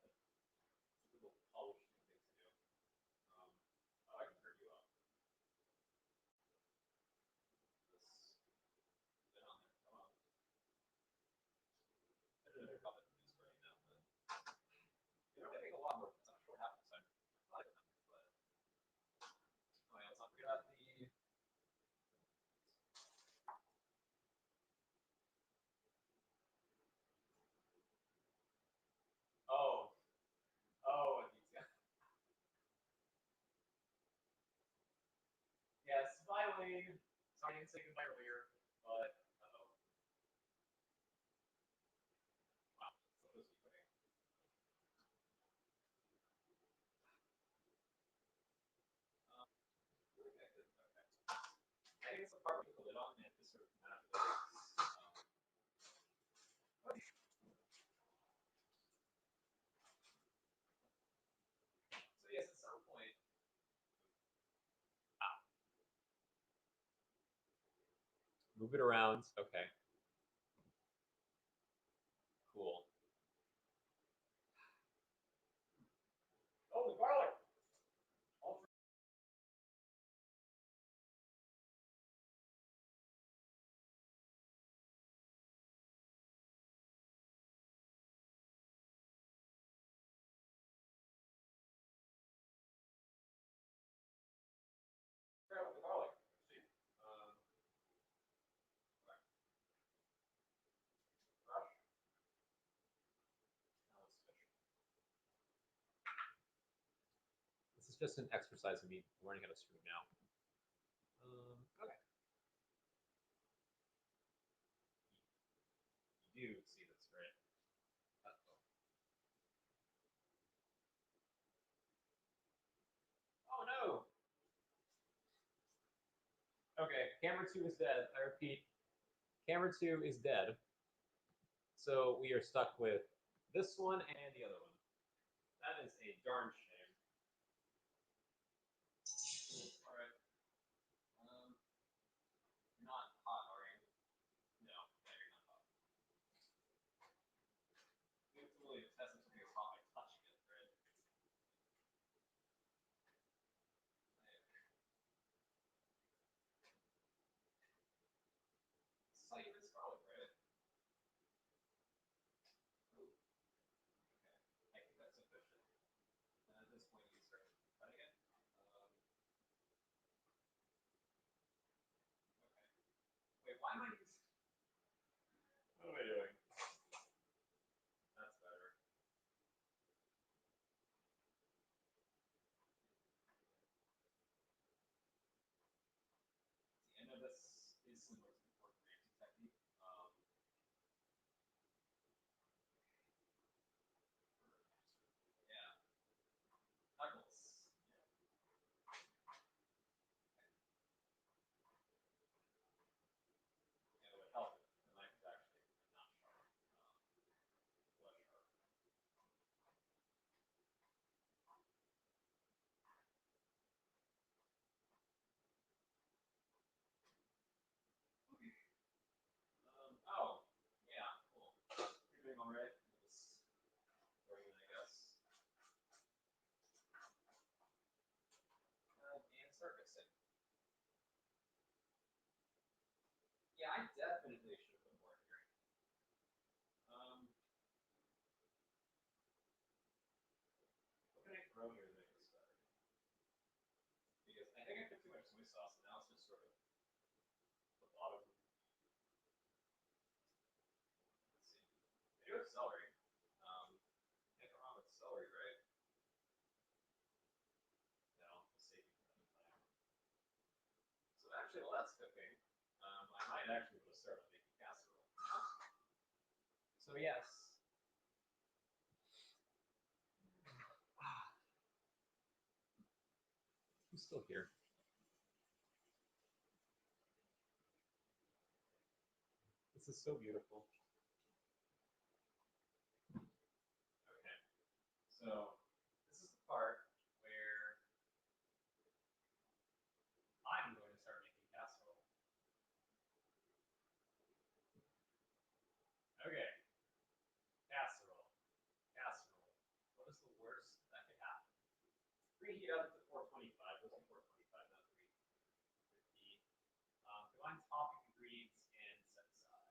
but it's a little publishing thing to do. Oh, I can turn you up. This, get on there. Come on. I don't know if they're coming to this right now, but you know, they make a lot more. It's not sure what happens. I don't know, but oh yeah, let's not forget about the. Oh, oh, yeah. Yes, bye, Wayne. Sorry I didn't say goodbye earlier, but uh-oh. Wow, so this is quick. Okay, good. Okay. I think it's the part with the lid on and just sort of kind of okay. So yes, at some point. Move it around. Okay. Cool. Oh, the garlic. Grab the garlic. See. Right. Brush. Now let's fish. This is just an exercise in me learning how to stream now. Okay. You do see this, right? Oh no! Okay, camera 2 is dead. I repeat, camera 2 is dead. So we are stuck with this one and the other one. That is a darn shame. All right. You're not hot, are you? No, yeah, you're not hot. We have to really test if something is hot by touching it, right? This is how you rinse garlic, right? Ooh. Okay. I think that's sufficient. And at this point, you start cutting it. Okay. Wait, why am I using? What am I doing? That's better. I definitely should have put more here. What can I throw here to make this better? Because I think I put too much soy sauce, and now it's just sort of the bottom. Let's see. I do have celery. Can't go wrong with celery, right? No, I'll save it for another time. So actually, while that's cooking, I might actually be able to start with making casserole. So yes. Who's still here? This is so beautiful. Okay, so this is the part where I'm going to start making casserole. Okay, casserole, casserole. What is the worst that could happen? Preheat up to 425. Let's do 425, not 350. Combine topping ingredients and set aside.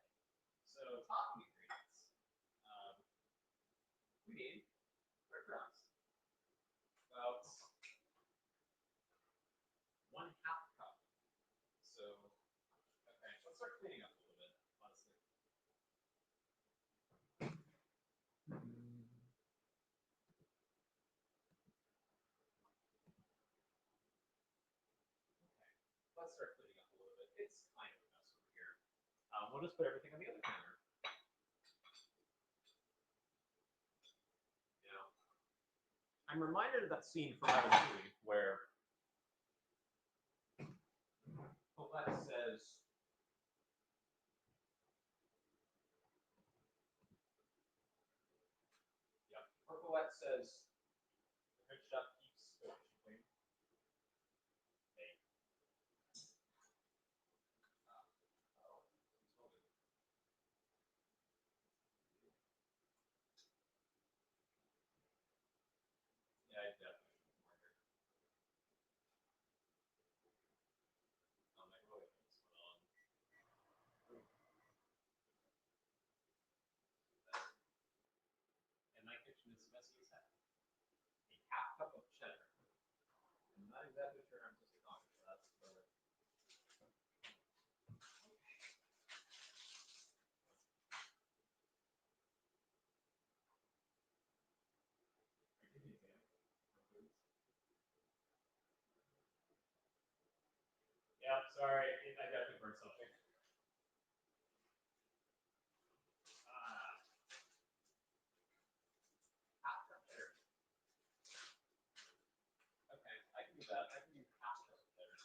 So topping ingredients. We need breadcrumbs. About 1/2 cup. So, okay, let's start cleaning up a little bit, honestly. Okay, let's start cleaning up a little bit. It's kind of a mess over here. We'll just put everything on the other counter. You know, I'm reminded of that scene from Ratatouille where Colette says, yep, Colette says, the good chef keeps the kitchen clean. Hey. Yeah, I definitely should put more here. I really put this one on. And my kitchen is messy as heck. A 1/2 cup of cheddar. I'm not exactly sure I'm supposed to talk about that, but yeah, sorry, I definitely burned something. Half cup cheddar. Okay, I can do that. I can do 1/2 cup of cheddar.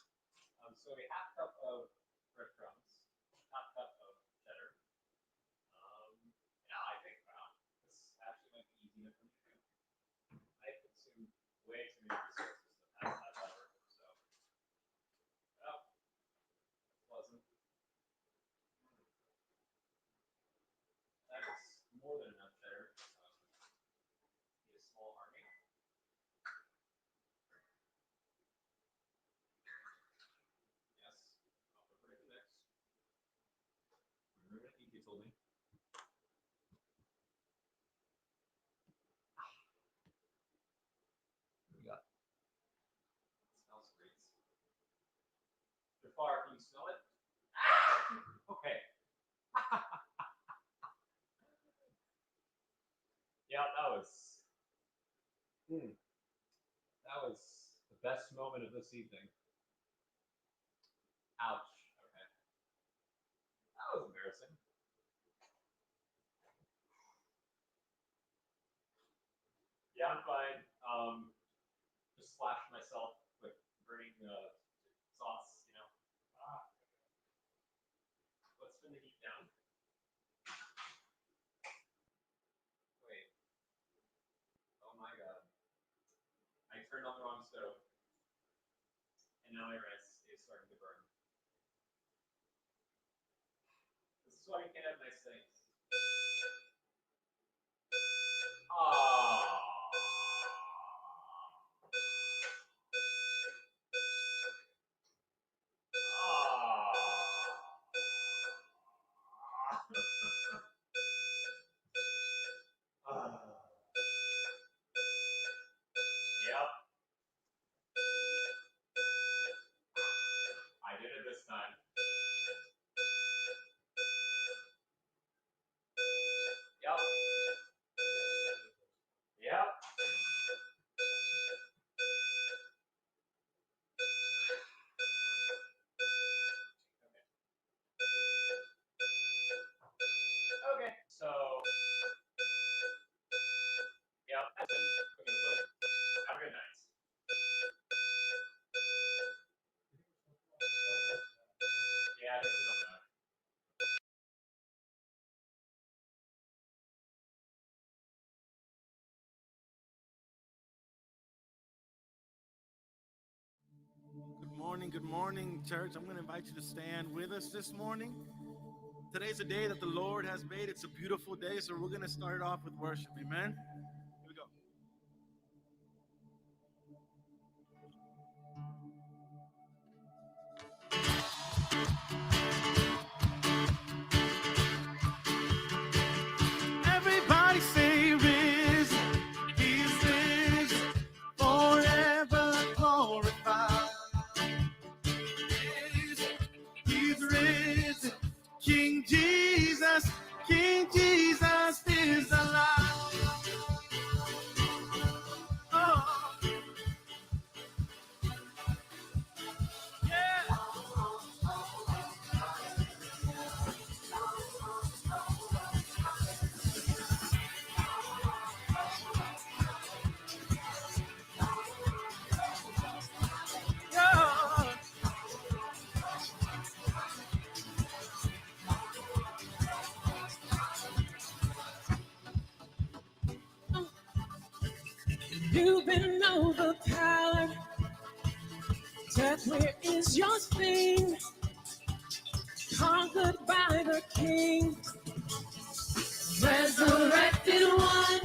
So a 1/2 cup of breadcrumbs, 1/2 cup of cheddar. Yeah, I think this actually might be easy enough for me to do. I consumed way too many resources in the past half hour, so. Oh, that's pleasant. That is more than enough cheddar. Need a small army. Yes, I'll put it in the mix. Remember what you told me. What do we got? It smells great. Jafar, can you smell it? Okay. Yeah, that was. That was the best moment of this evening. Ouch. Okay. That was embarrassing. Yeah, I'm fine. Just splashed myself with burning sauce, you know. Let's spin the heat down. Wait. Oh my god. I turned on the wrong stove. And now my rice is starting to burn. This is why you can't have nice things. Ah. morning, church. I'm going to invite you to stand with us this morning. Today's a day that the Lord has made. It's a beautiful day, so we're going to start off with worship. Amen. Here we go. Everybody say risen, he's risen, forever glorified. He's risen, King Jesus is alive. Oh, yeah. Yeah. You've been overpowered. Death, where is your sting? Conquered by the King. Resurrected one,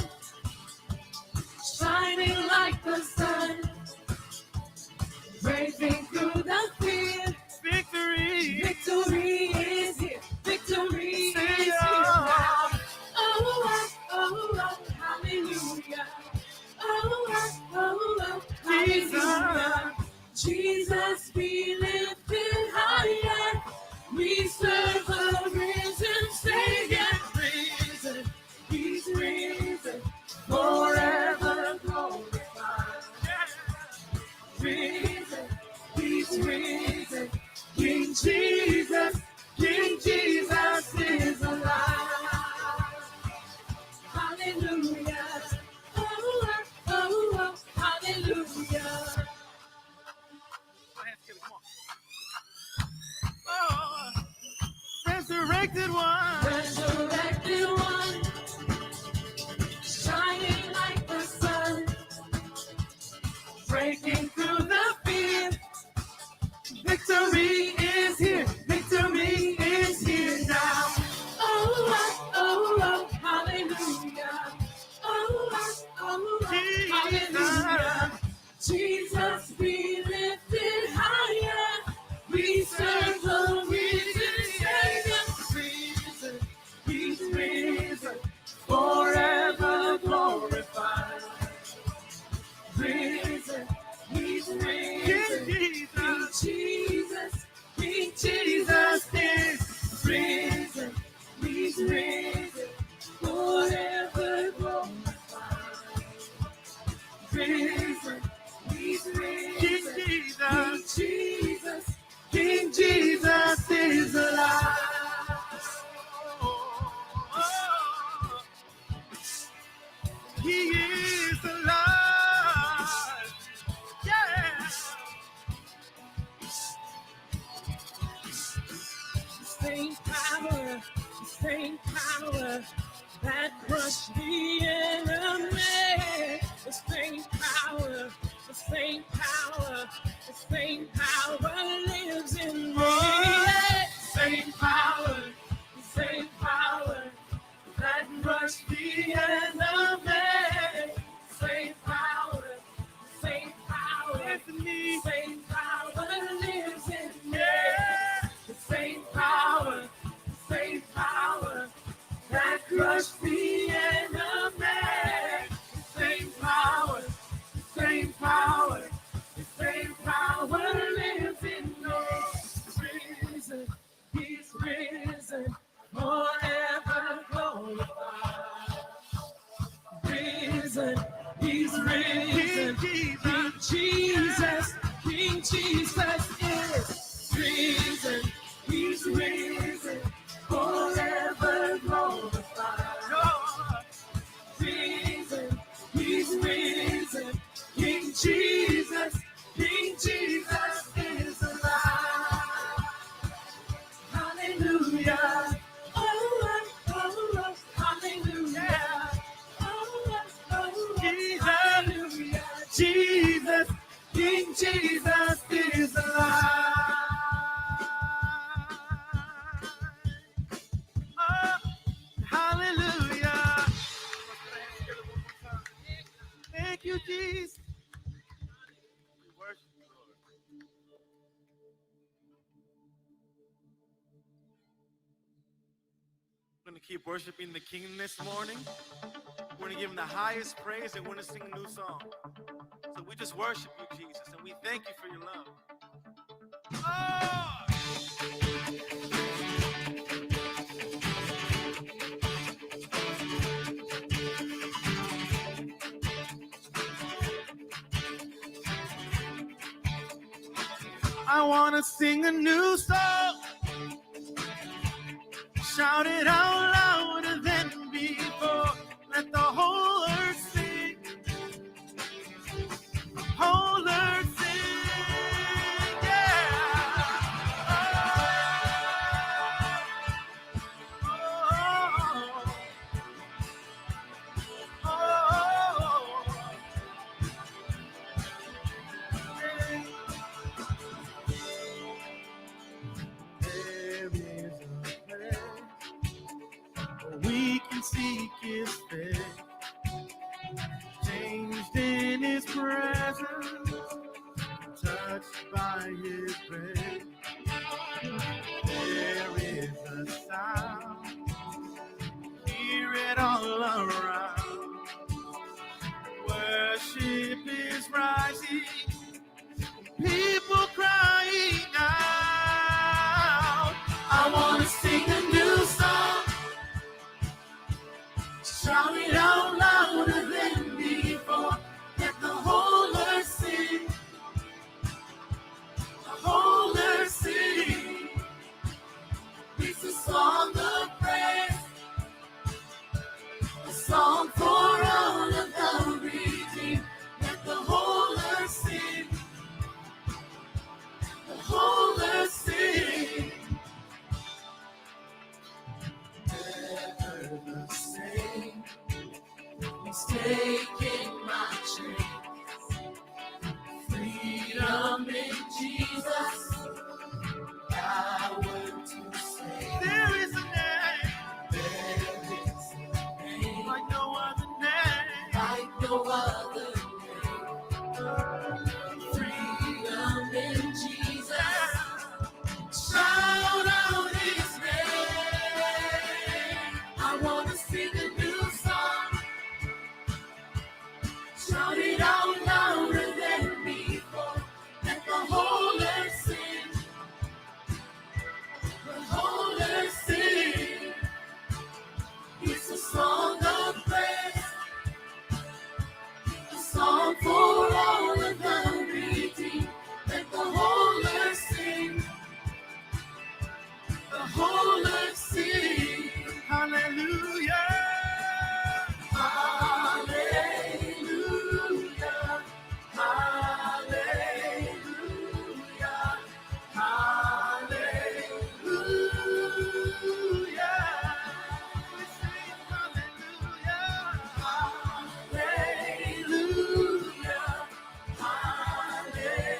shining like the sun. Breaking through the fear. Victory. Victory is here. Victory is here oh. now. Oh, oh, oh, hallelujah. Oh, hallelujah. Jesus be lifted higher. We serve a risen Savior. Risen, he's risen, forever glorified. Risen, he's risen. King Jesus is alive. Hallelujah. Oh, hallelujah. Oh, resurrected one. Resurrected one, shining like the sun. Breaking through the fear. Victory is here. Victory is here now. Oh, hallelujah. Oh, hallelujah. Jesus be lifted higher. We serve the risen Savior. Risen, he's risen, forever glorified. Risen, he's risen. King Jesus is risen. He's risen, forever glorified. Risen, he's risen. King Jesus is alive. He is alive. Yeah. Same power that crushed the enemy. The same power lives in me. Same power that crushed the enemy. Same power lives in me. Same power lives in me. The same power that crushed the enemy. Same power lives in We're going to keep worshiping the King this morning. We're going to give him the highest praise and we're going to sing a new song. So we just worship you, Jesus, and we thank you for your love. Oh! I want to sing a new song. Shout it out louder than before. Let the whole earth sing. Whole earth sing, yeah. There is a place where we can seek his face, changed in his presence, touched by his grace. There is a sound, hear it all around. Worship is rising, people crying out. I want to sing a new song, shout it out louder than before. Let the whole earth sing, the whole earth sing. It's a song of praise, a song for all of the redeemed. Let the whole earth sing, the whole earth sing. Never the same. He's taking my chains. Freedom in Jesus. Power to save. There is a name. There is a name. Like no other name. Like no other name. Freedom in Jesus. Shout out his name. I want to sing a new song. Shout it out louder than before. Let the whole earth sing. The whole earth sing. It's a song of praise, a song for all of the redeemed. Let the whole earth sing. The whole earth sing. Hallelujah. Hallelujah. Hallelujah. Hallelujah. We sing hallelujah. Hallelujah. Hallelujah.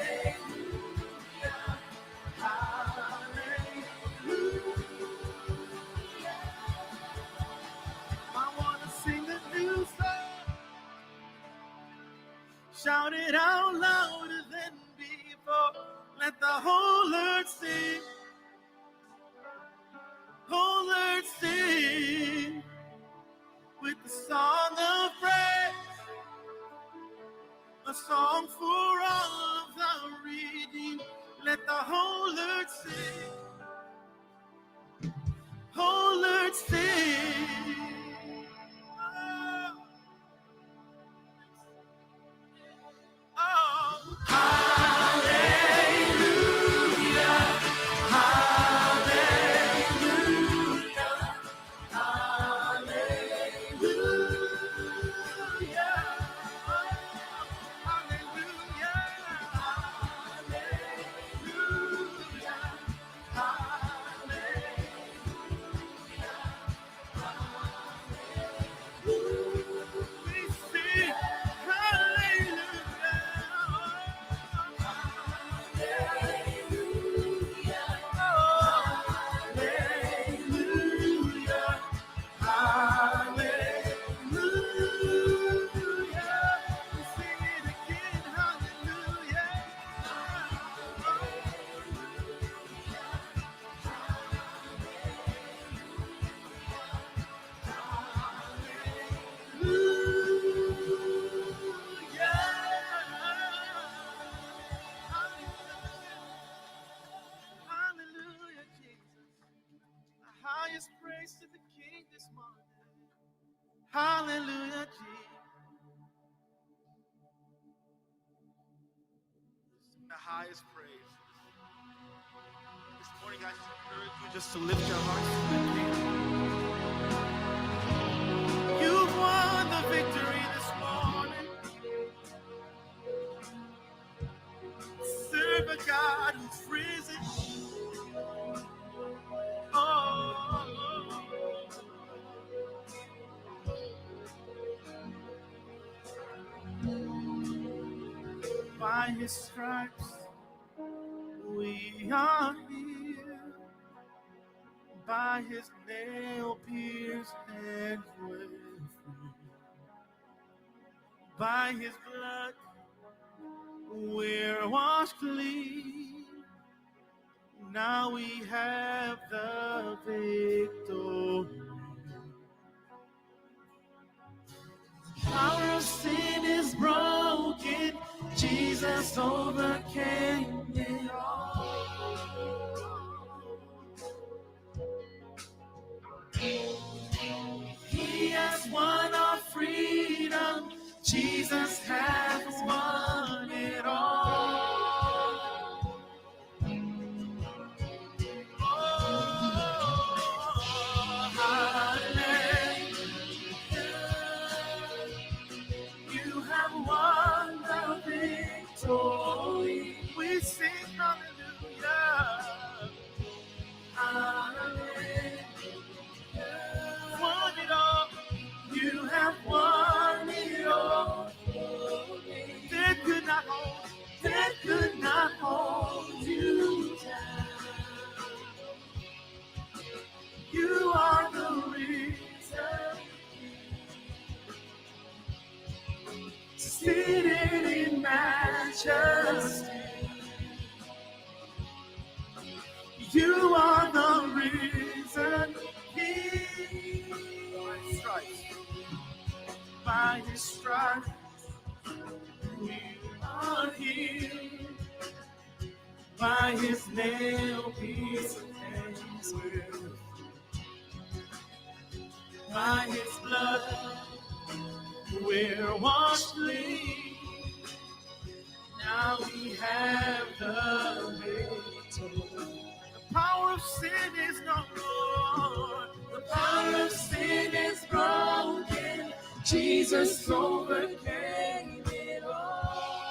I want to sing a new song. Shout it out louder than before. Let the whole earth sing. Whole earth sing. With the song of praise. A song for all of the redeemed. Let the whole earth sing. Whole earth sing. Oh, hallelujah, hallelujah, hallelujah, hallelujah, hallelujah, hallelujah. praise to the King this morning. Hallelujah, Jesus. Sing the highest praise. This morning, I should encourage you just to lift your hearts to the King. You've won the victory this morning. Serve a God who's risen. Oh, by his stripes we are healed. By his nail-pierced hands we're free. By his blood we're washed clean. Now we have the victory. Power of sin is broken. Jesus overcame it all. He has won our freedom. Jesus has won it all. Oh, hallelujah. You have won the victory. We sing hallelujah. Hallelujah. Won it all. You have won it all. Death could not hold you down. You are the reason. Seated in majesty. You are the reason. By his stripes, we are healed. By his nail-pierced hands, by his blood, we're washed clean. Now we have the victory. The power of sin is no more. The power of sin is broken. Jesus overcame it all.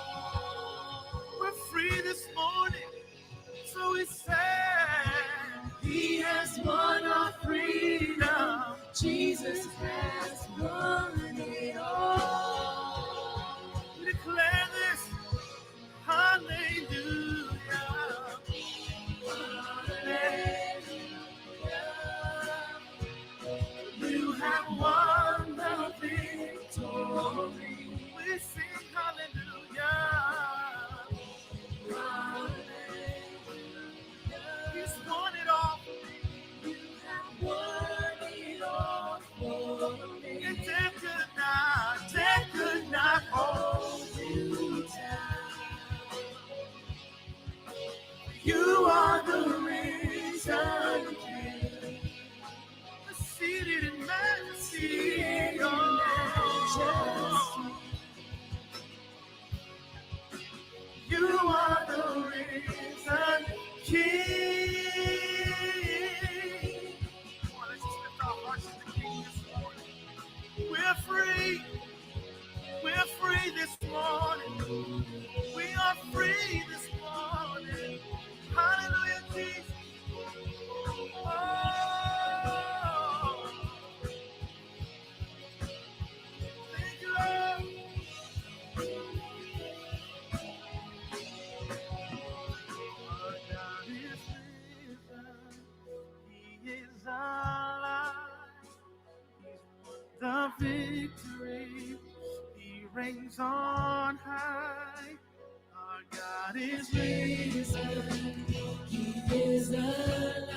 We're free this morning, so we stand. He has won our freedom. Jesus has won it all. We declare this. Hallelujah. Hallelujah. You have won the victory. We sing hallelujah. Hallelujah. He's won it all. You have won it all for me. And death could not hold you down. You are the risen King. Seated in majesty. You are the risen King. Come on, let's just lift our hearts to the King this morning. We're free. We're free this morning. We are free this morning. Hallelujah, Jesus. Oh. Thank you, Lord. Our God is risen. He is alive. He's won the victory. He reigns on high. Our God is risen. He is alive.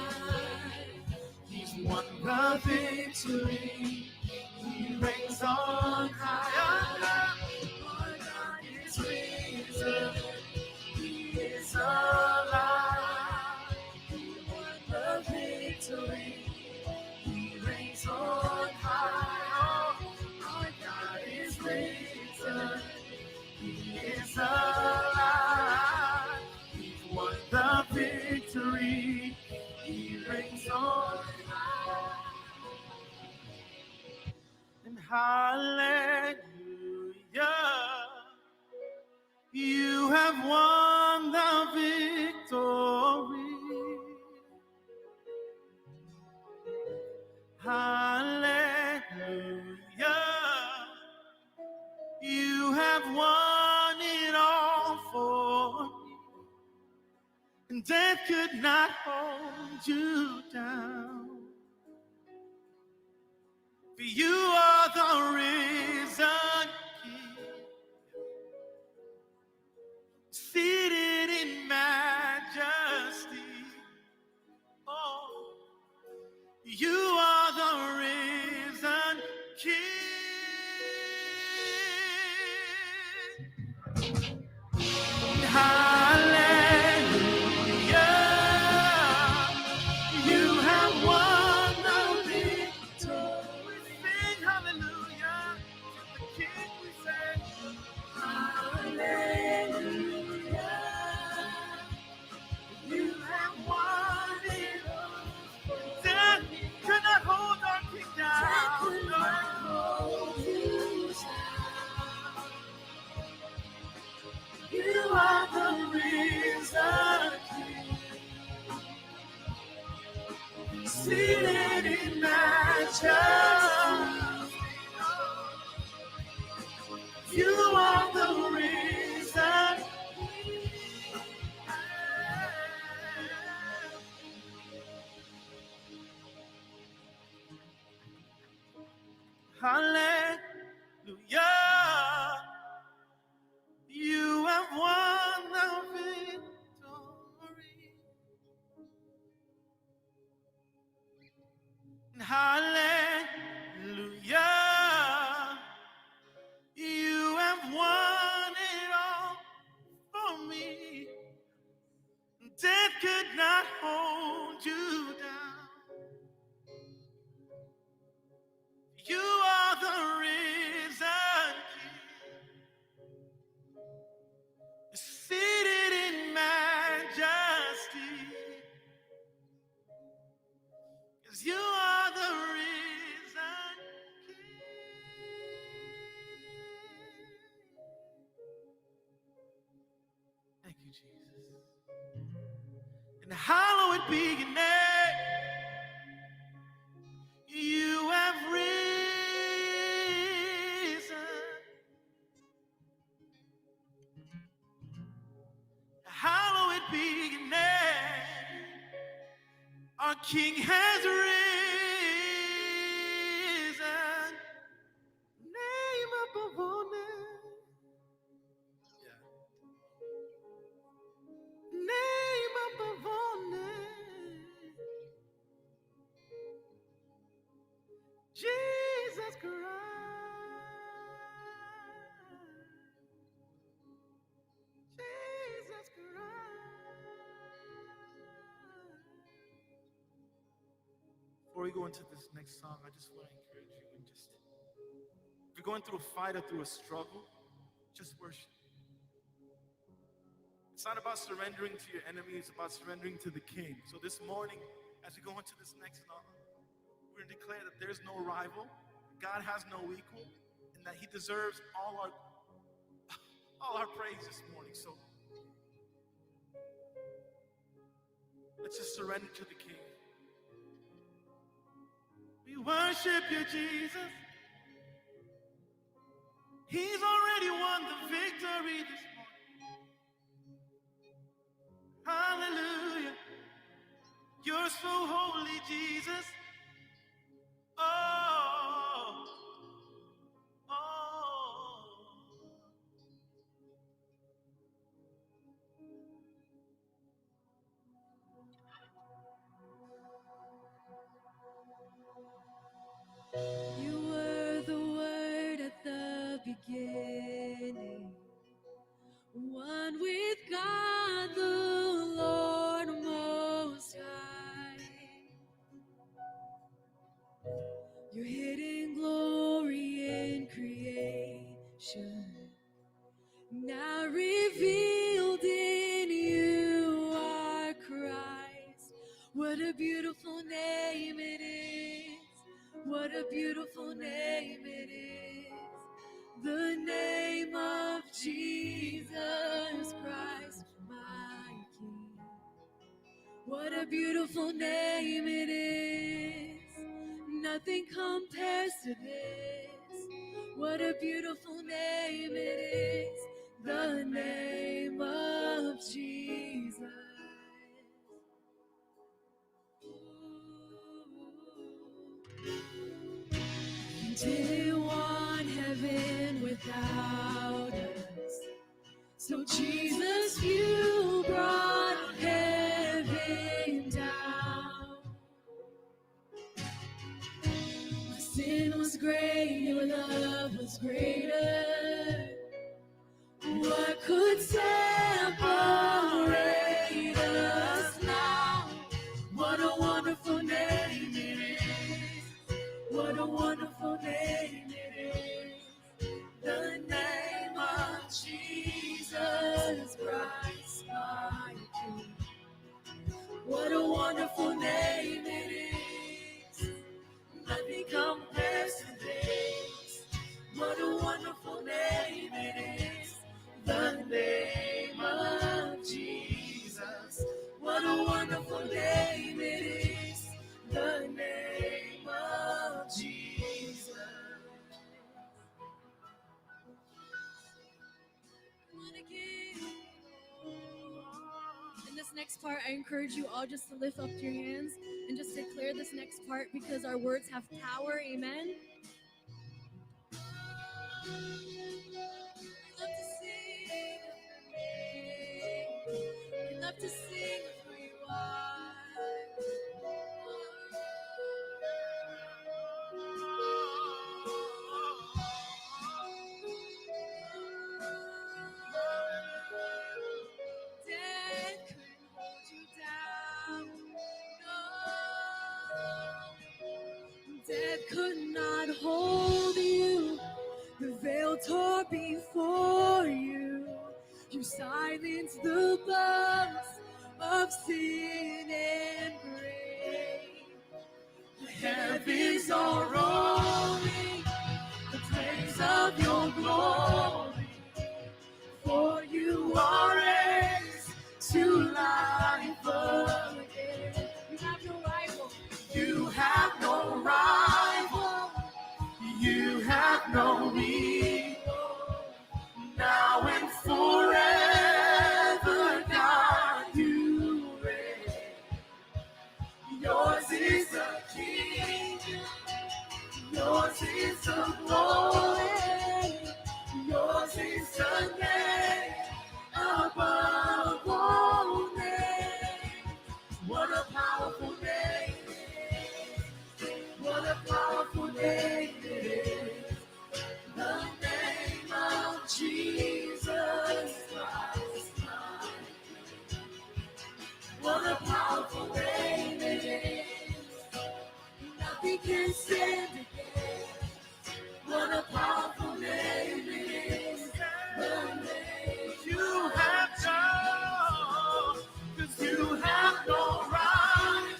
He's won the victory. He reigns on high. Our God is risen. He is alive. He won the victory. He on high. And hallelujah, you have won the victory. Hallelujah, you have won it all for me, and death could not hold you down. For you are the risen King, seated in majesty. Oh, you are the risen King. Hallelujah, you have won the victory. We sing hallelujah to the King. We say hallelujah, you have won it all. Death could not hold our King down. You are the risen King, seated in majesty. You are the risen King. Hallelujah, you have won the victory. Hallelujah, you have won it all for me. Death could not hold you down. You are the risen King, seated in majesty. 'Cause you are the risen King. Thank you, Jesus. And hallowed be your name. You have risen. Hallowed be your name. Our King has risen. Name above all names. Yeah. Name above all names. Jesus Christ. Jesus Christ. Before we go into this next song, I just want to encourage you and just, if you're going through a fight or through a struggle, just worship. It's not about surrendering to your enemy, it's about surrendering to the King. So this morning, as we go into this next song, we're going to declare that there's no rival, God has no equal, and that He deserves all our praise this morning. So let's just surrender to the King. We worship you, Jesus. He's already won the victory this morning. Hallelujah. You're so holy, Jesus. Oh, oh. You were the Word at the beginning, one with God the Lord Most High. Your hidden glory in creation, now revealed in you are Christ. What What a beautiful name it is. What a beautiful name it is. The name of Jesus Christ, my King. What a beautiful name it is. Nothing compares to this. What a beautiful name it is. The name of Jesus. Didn't want heaven without us. So Jesus, you brought heaven down. My sin was great, your love was greater. What could separate us now? What a wonderful name it is. What a wonderful name it is. The name of Jesus Christ, my King. What a wonderful name it is. Nothing compares to this. What a wonderful name it is. The name of Jesus. What a wonderful name it is. The name of Jesus. In this next part, I encourage you all just to lift up your hands and just declare this next part because our words have power. Amen. We love to sing who you are. Death couldn't hold you down. No. Death could not hold you. The veil tore before you. You silenced the buzz of sin and grave. The heavens are rolling the praise of your glory. For you are raised to life again. You have no rival. You have no rival. You have no equal. Now and forever, God, you reign. Yours is the kingdom. Yours is the glory. Yours is the name above all names. What a powerful name it is. What a powerful name it is. The name of Jesus Christ, my King. What a powerful name it is. Nothing can stand against. What a powerful name it is. The name you have done. 'Cause you have no right.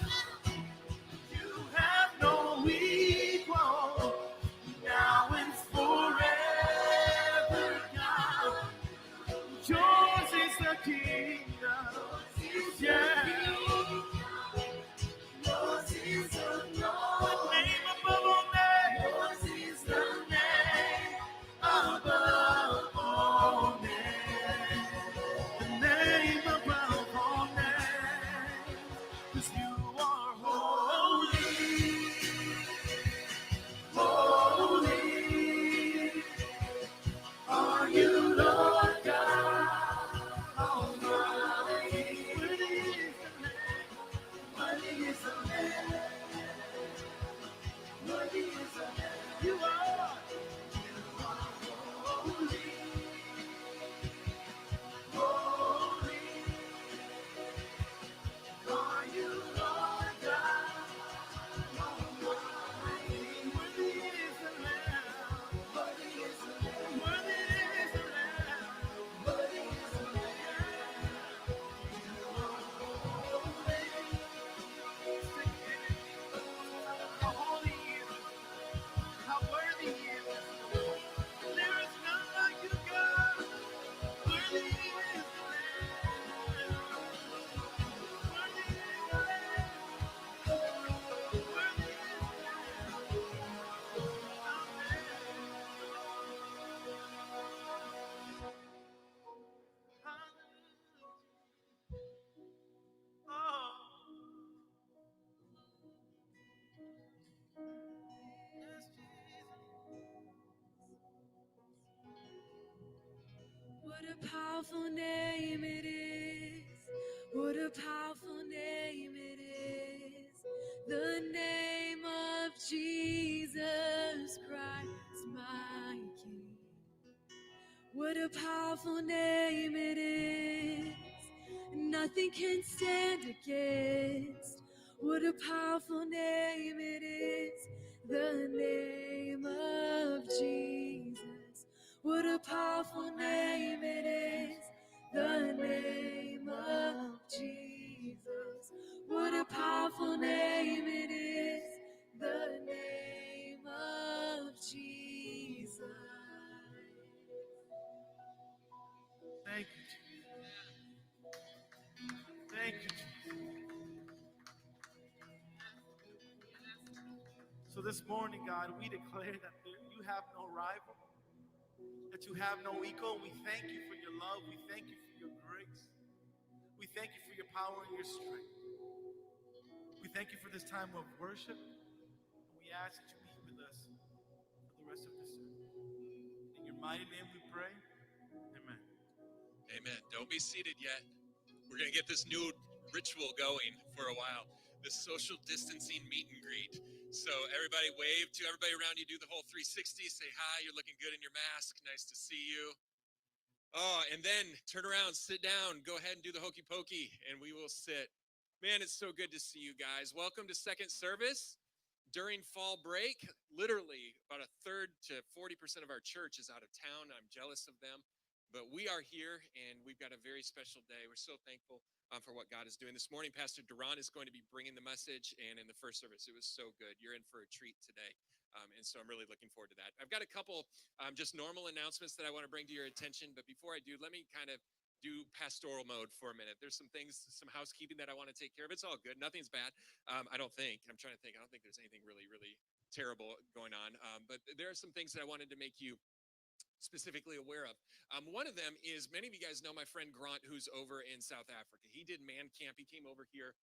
You have no equal. Now and forever, God. Yours is the kingdom. Yeah. Yours is the Lord. The name above all names. Yours is the name above all names. The name above all names. 'Cause you are holy. Holy are you, Lord God Almighty. Worthy is the Lamb. Worthy is the Lamb. You are holy. Holy are you, Lord God Almighty. Worthy is the Lamb. Worthy is the Lamb. Worthy is the Lamb. Worthy is the Lamb. You are holy. a powerful name it is. What a powerful name it is. The name of Jesus Christ, my King. What a powerful name it is. Nothing can stand against. What a powerful name it is. The name of Jesus. What a powerful name it is. The name of Jesus. What a powerful name it is. The name of Jesus. Thank you, Jesus. Thank you, Jesus. So this morning, God, we declare that you have no rival, that you have no equal. We thank you for your love. We thank you for your grace. We thank you for your power and your strength. We thank you for this time of worship. And we ask that you be with us for the rest of this service. In your mighty name we pray. Amen. Amen. Don't be seated yet. We're going to get this new ritual going for a while. This social distancing meet and greet. So everybody wave to everybody around you. Do the whole 360. Say hi. You're looking good in your mask. Nice to see you. Oh, and then turn around, sit down. Go ahead and do the hokey pokey, and we will sit. Man, it's so good to see you guys. Welcome to second service. During fall break, literally about a third to 40% of our church is out of town. I'm jealous of them. But we are here, and we've got a very special day. We're so thankful for what God is doing. This morning, Pastor Duran is going to be bringing the message, and in the first service, it was so good. You're in for a treat today, and so I'm really looking forward to that. I've got a couple just normal announcements that I want to bring to your attention, but before I do, let me kind of do pastoral mode for a minute. There's some things, some housekeeping that I want to take care of. It's all good. Nothing's bad. I don't think. I'm trying to think. I don't think there's anything really, really terrible going on, but there are some things that I wanted to make you specifically aware of. One of them is, many of you guys know my friend Grant, who's over in South Africa. He did man camp. He came over here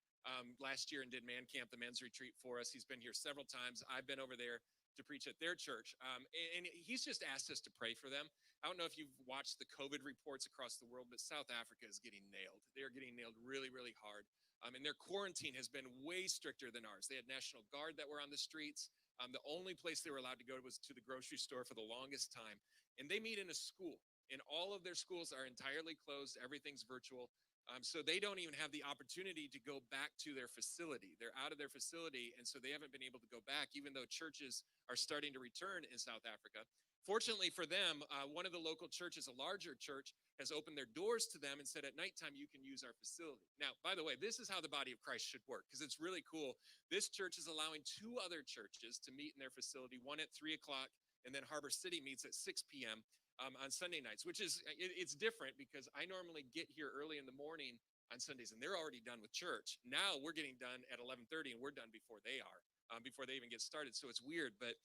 last year and did man camp, the men's retreat for us. He's been here several times. I've been over there to preach at their church. And he's just asked us to pray for them. I don't know if you've watched the COVID reports across the world, but South Africa is getting nailed. They are getting nailed really, really hard. And their quarantine has been way stricter than ours. They had National Guard that were on the streets. The only place they were allowed to go was to the grocery store for the longest time. And they meet in a school, and all of their schools are entirely closed. Everything's virtual. So they don't even have the opportunity to go back to their facility. They're out of their facility, and so they haven't been able to go back, even though churches are starting to return in South Africa. Fortunately for them, one of the local churches, a larger church, has opened their doors to them and said at nighttime, you can use our facility. Now, by the way, this is how the body of Christ should work, because it's really cool. This church is allowing two other churches to meet in their facility, one at 3 o'clock, and then Harbor City meets at 6 p.m. On Sunday nights, which is, it's different because I normally get here early in the morning on Sundays, and they're already done with church. Now we're getting done at 11:30, and we're done before they are. Before they even get started. So it's weird, but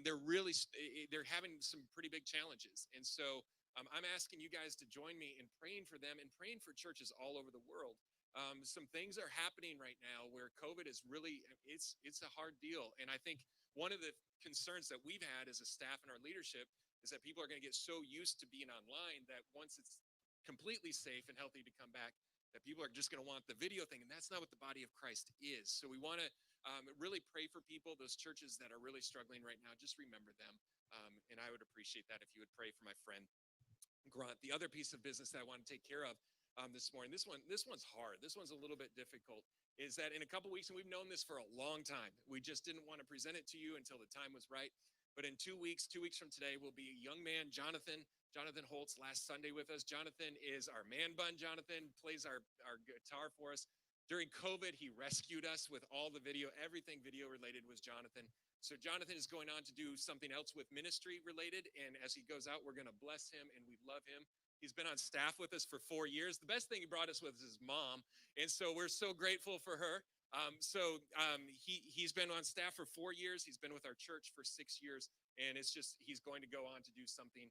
they're having some pretty big challenges. And so I'm asking you guys to join me in praying for them and praying for churches all over the world. Some things are happening right now where COVID is really, it's a hard deal. And I think one of the concerns that we've had as a staff and our leadership is that people are going to get so used to being online that once it's completely safe and healthy to come back, that people are just going to want the video thing. And that's not what the body of Christ is. So we want to really pray for people, those churches that are really struggling right now. Just remember them. And I would appreciate that if you would pray for my friend Grant. The other piece of business that I want to take care of this morning, this one's hard. This one's a little bit difficult, is that in a couple weeks, and we've known this for a long time, we just didn't want to present it to you until the time was right. But in 2 weeks from today, will be a young man, Jonathan Holtz, last Sunday with us. Jonathan is our man bun. Jonathan plays our guitar for us. During COVID, he rescued us with all the video. Everything video related was Jonathan. So Jonathan is going on to do something else with ministry related. And as he goes out, we're going to bless him, and we love him. He's been on staff with us for 4 years. The best thing he brought us was his mom. And so we're so grateful for her. He's been on staff for 4 years. He's been with our church for 6 years, and it's just, he's going to go on to do something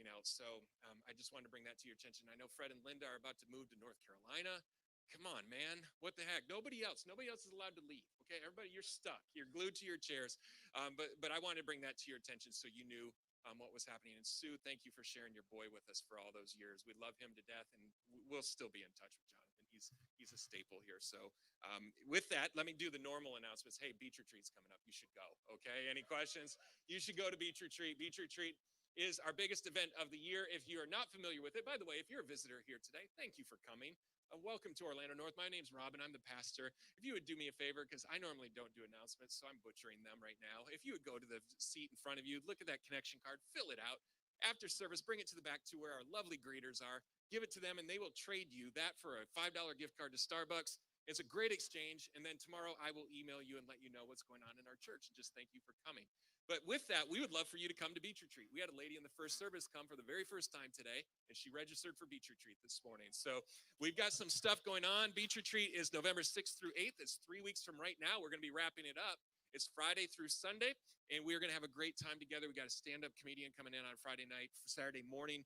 else. So I just wanted to bring that to your attention. I know Fred and Linda are about to move to North Carolina. Come on, man. What the heck? Nobody else is allowed to leave. Okay, everybody, you're stuck. You're glued to your chairs. But I wanted to bring that to your attention so you knew what was happening. And Sue, thank you for sharing your boy with us for all those years. We love him to death, and we'll still be in touch with Jonathan. He's a staple here. So with that, let me do the normal announcements. Hey, Beach Retreat's coming up. You should go. Okay. Any questions? You should go to Beach Retreat. Beach Retreat is our biggest event of the year. If you are not familiar with it, by the way, if you're a visitor here today, thank you for coming. Welcome to Orlando North. My name's Robin. I'm the pastor. If you would do me a favor, because I normally don't do announcements, so I'm butchering them right now. If you would go to the seat in front of you, look at that connection card, fill it out. After service, bring it to the back to where our lovely greeters are. Give it to them, and they will trade you that for a $5 gift card to Starbucks. It's a great exchange. And then tomorrow I will email you and let you know what's going on in our church. And just thank you for coming. But with that, we would love for you to come to Beach Retreat. We had a lady in the first service come for the very first time today, and she registered for Beach Retreat this morning. So we've got some stuff going on. Beach Retreat is November 6th through 8th. It's 3 weeks from right now. We're going to be wrapping it up. It's Friday through Sunday, and we're going to have a great time together. We got a stand-up comedian coming in on Friday night. For Saturday morning,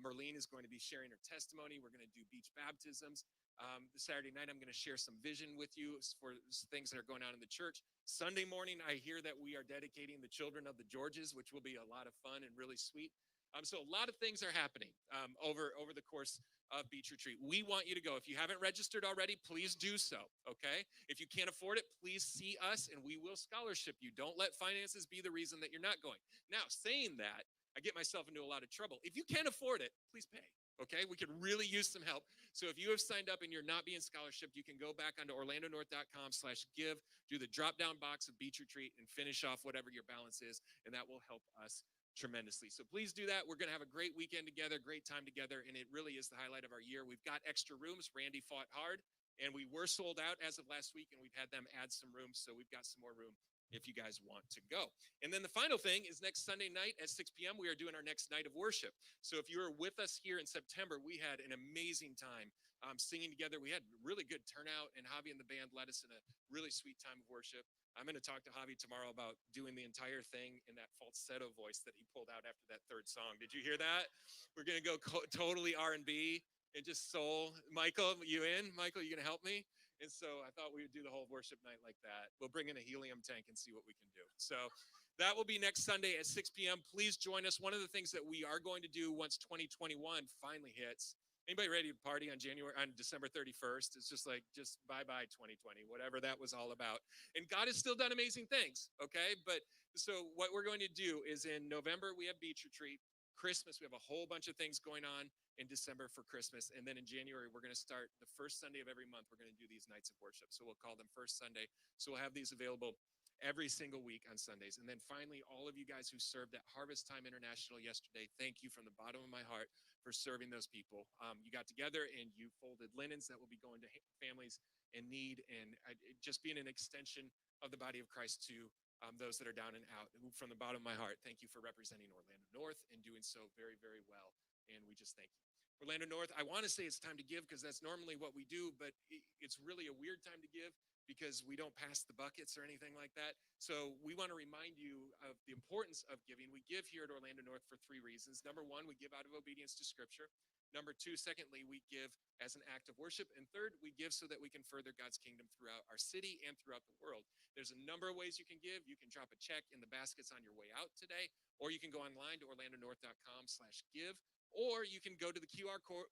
Merlene is going to be sharing her testimony. We're going to do beach baptisms. The Saturday night, I'm going to share some vision with you for things that are going on in the church. Sunday morning, I hear that we are dedicating the children of the Georges, which will be a lot of fun and really sweet. So a lot of things are happening over the course of Beach Retreat. We want you to go. If you haven't registered already, please do so, okay? If you can't afford it, please see us, and we will scholarship you. Don't let finances be the reason that you're not going. Now, saying that, I get myself into a lot of trouble. If you can't afford it, please pay. Okay, we could really use some help. So if you have signed up and you're not being scholarshiped, you can go back onto orlandonorth.com/give, do the drop-down box of Beach Retreat, and finish off whatever your balance is, and that will help us tremendously. So please do that. We're going to have a great weekend together, great time together, and it really is the highlight of our year. We've got extra rooms. Randy fought hard, and we were sold out as of last week, and we've had them add some rooms, so we've got some more room if you guys want to go. And then the final thing is next Sunday night at 6 p.m., we are doing our next night of worship. So if you were with us here in September, we had an amazing time singing together. We had really good turnout, and Javi and the band led us in a really sweet time of worship. I'm going to talk to Javi tomorrow about doing the entire thing in that falsetto voice that he pulled out after that third song. Did you hear that? We're going to go totally R&B and just soul. Michael, you in? Michael, you going to help me? And so I thought we would do the whole worship night like that. We'll bring in a helium tank and see what we can do. So that will be next Sunday at 6 p.m. Please join us. One of the things that we are going to do once 2021 finally hits. Anybody ready to party on December 31st? It's just bye-bye 2020, whatever that was all about. And God has still done amazing things, okay? But so what we're going to do is in November, we have Beach Retreat. Christmas, we have a whole bunch of things going on in December for Christmas. And then in January, we're going to start the first Sunday of every month. We're going to do these nights of worship. So we'll call them First Sunday. So we'll have these available every single week on Sundays. And then finally, all of you guys who served at Harvest Time International yesterday, thank you from the bottom of my heart for serving those people. You got together and you folded linens that will be going to families in need, and just being an extension of the body of Christ to those that are down and out. From the bottom of my heart, thank you for representing Orlando North and doing so very, very well. And we just thank you. Orlando North, I want to say it's time to give because that's normally what we do, but it's really a weird time to give because we don't pass the buckets or anything like that. So we want to remind you of the importance of giving. We give here at Orlando North for 3 reasons. Number 1, we give out of obedience to Scripture. Number 2, secondly, we give as an act of worship. And third, we give so that we can further God's kingdom throughout our city and throughout the world. There's a number of ways you can give. You can drop a check in the baskets on your way out today, or you can go online to orlandonorth.com/give, or you can go to the QR code,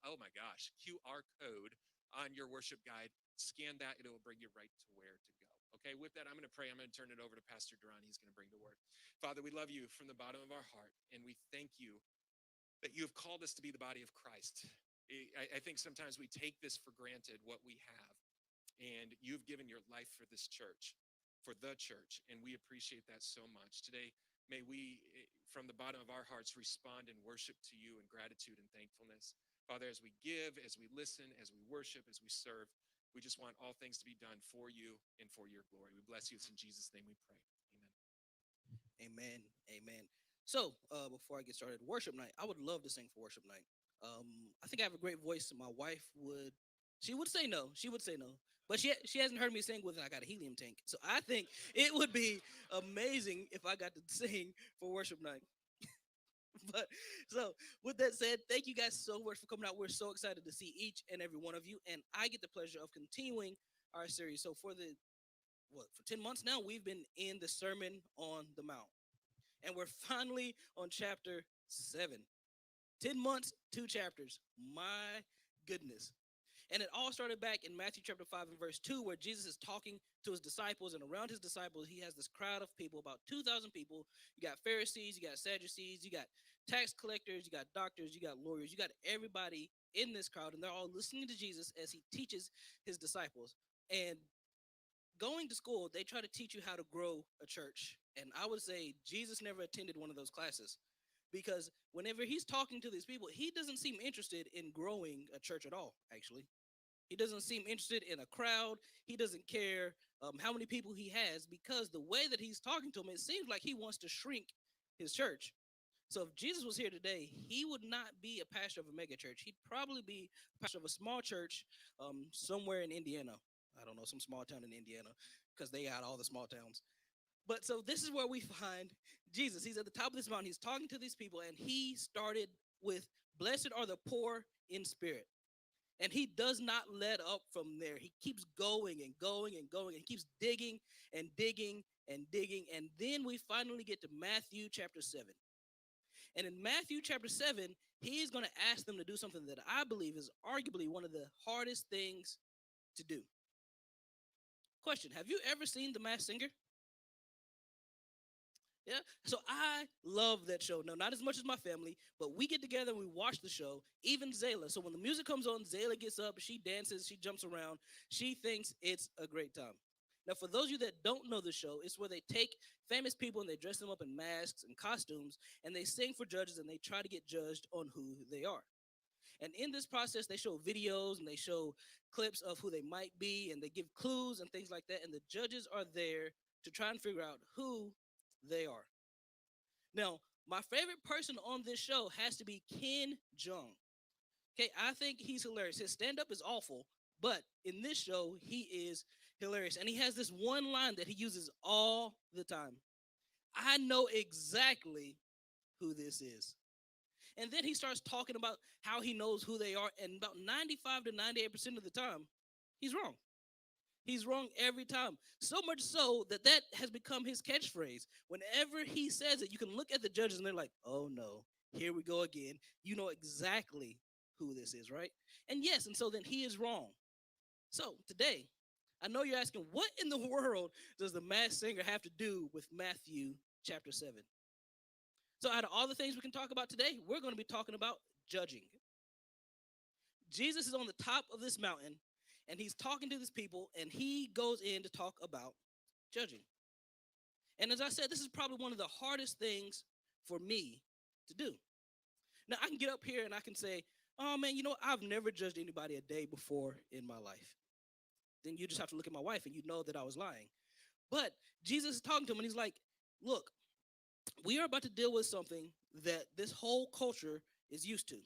oh my gosh, QR code on your worship guide. Scan that, it will bring you right to where to go. Okay, with that, I'm going to pray. I'm going to turn it over to Pastor Duran. He's going to bring the word. Father, we love you from the bottom of our heart, and we thank you that you have called us to be the body of Christ. I think sometimes we take this for granted, what we have, and you've given your life for this church, for the church, and we appreciate that so much. Today, may we, from the bottom of our hearts, respond in worship to you in gratitude and thankfulness. Father, as we give, as we listen, as we worship, as we serve, we just want all things to be done for you and for your glory. We bless you. It's in Jesus' name we pray. Amen. Amen. Amen. So before I get started, worship night, I would love to sing for worship night. I think I have a great voice. My wife would say no. She would say no. But she hasn't heard me sing with I got a helium tank. So I think it would be amazing if I got to sing for worship night. But so with that said, thank you guys so much for coming out. We're so excited to see each and every one of you. And I get the pleasure of continuing our series. So for 10 months now, we've been in the Sermon on the Mount. And we're finally on chapter 7. 10 months, 2 chapters. My goodness. And it all started back in Matthew chapter 5 and verse 2, where Jesus is talking to his disciples, and around his disciples, he has this crowd of people, about 2,000 people. You got Pharisees, you got Sadducees, you got tax collectors, you got doctors, you got lawyers, you got everybody in this crowd, and they're all listening to Jesus as he teaches his disciples. And going to school, they try to teach you how to grow a church. And I would say Jesus never attended one of those classes, because whenever he's talking to these people, he doesn't seem interested in growing a church at all, actually. He doesn't seem interested in a crowd. He doesn't care how many people he has, because the way that he's talking to them, it seems like he wants to shrink his church. So if Jesus was here today, he would not be a pastor of a mega church. He'd probably be a pastor of a small church somewhere in Indiana. I don't know, some small town in Indiana, because they got all the small towns. But so this is where we find Jesus. He's at the top of this mountain. He's talking to these people, and he started with, "Blessed are the poor in spirit." And he does not let up from there. He keeps going and going and going, and keeps digging and digging and digging. And then we finally get to Matthew chapter 7. And in Matthew chapter 7, he is going to ask them to do something that I believe is arguably one of the hardest things to do. Question: have you ever seen The Masked Singer? Yeah, so I love that show. No, not as much as my family, but we get together and we watch the show, even Zayla. So when the music comes on, Zayla gets up, she dances, she jumps around. She thinks it's a great time. Now, for those of you that don't know the show, it's where they take famous people and they dress them up in masks and costumes, and they sing for judges, and they try to get judged on who they are. And in this process, they show videos and they show clips of who they might be, and they give clues and things like that, and the judges are there to try and figure out who they are. Now, my favorite person on this show has to be Ken Jeong. Okay, I think he's hilarious. His stand-up is awful, but in this show, he is hilarious. And he has this one line that he uses all the time: "I know exactly who this is." And then he starts talking about how he knows who they are, and about 95 to 98% of the time, he's wrong. He's wrong every time. So much so that that has become his catchphrase. Whenever he says it, you can look at the judges and they're like, "Oh no, here we go again. You know exactly who this is, right?" And yes, and so then he is wrong. So today, I know you're asking, what in the world does The Masked Singer have to do with Matthew chapter 7? So out of all the things we can talk about today, we're going to be talking about judging. Jesus is on the top of this mountain, and he's talking to these people, and he goes in to talk about judging. And as I said, this is probably one of the hardest things for me to do. Now, I can get up here and I can say, "Oh man, I've never judged anybody a day before in my life." Then you just have to look at my wife and you know that I was lying. But Jesus is talking to him, and he's like, "Look, we are about to deal with something that this whole culture is used to."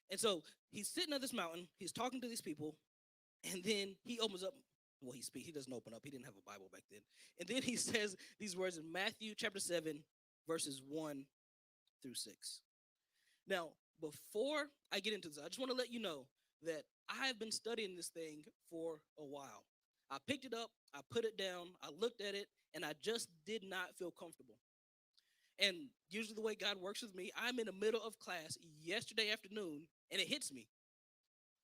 And so he's sitting at this mountain, he's talking to these people, and then he opens up. Well, he speaks. He doesn't open up. He didn't have a Bible back then. And then he says these words in Matthew chapter 7, verses 1 through 6. Now, before I get into this, I just want to let you know that I have been studying this thing for a while. I picked it up, I put it down, I looked at it, and I just did not feel comfortable. And usually the way God works with me, I'm in the middle of class yesterday afternoon, and it hits me.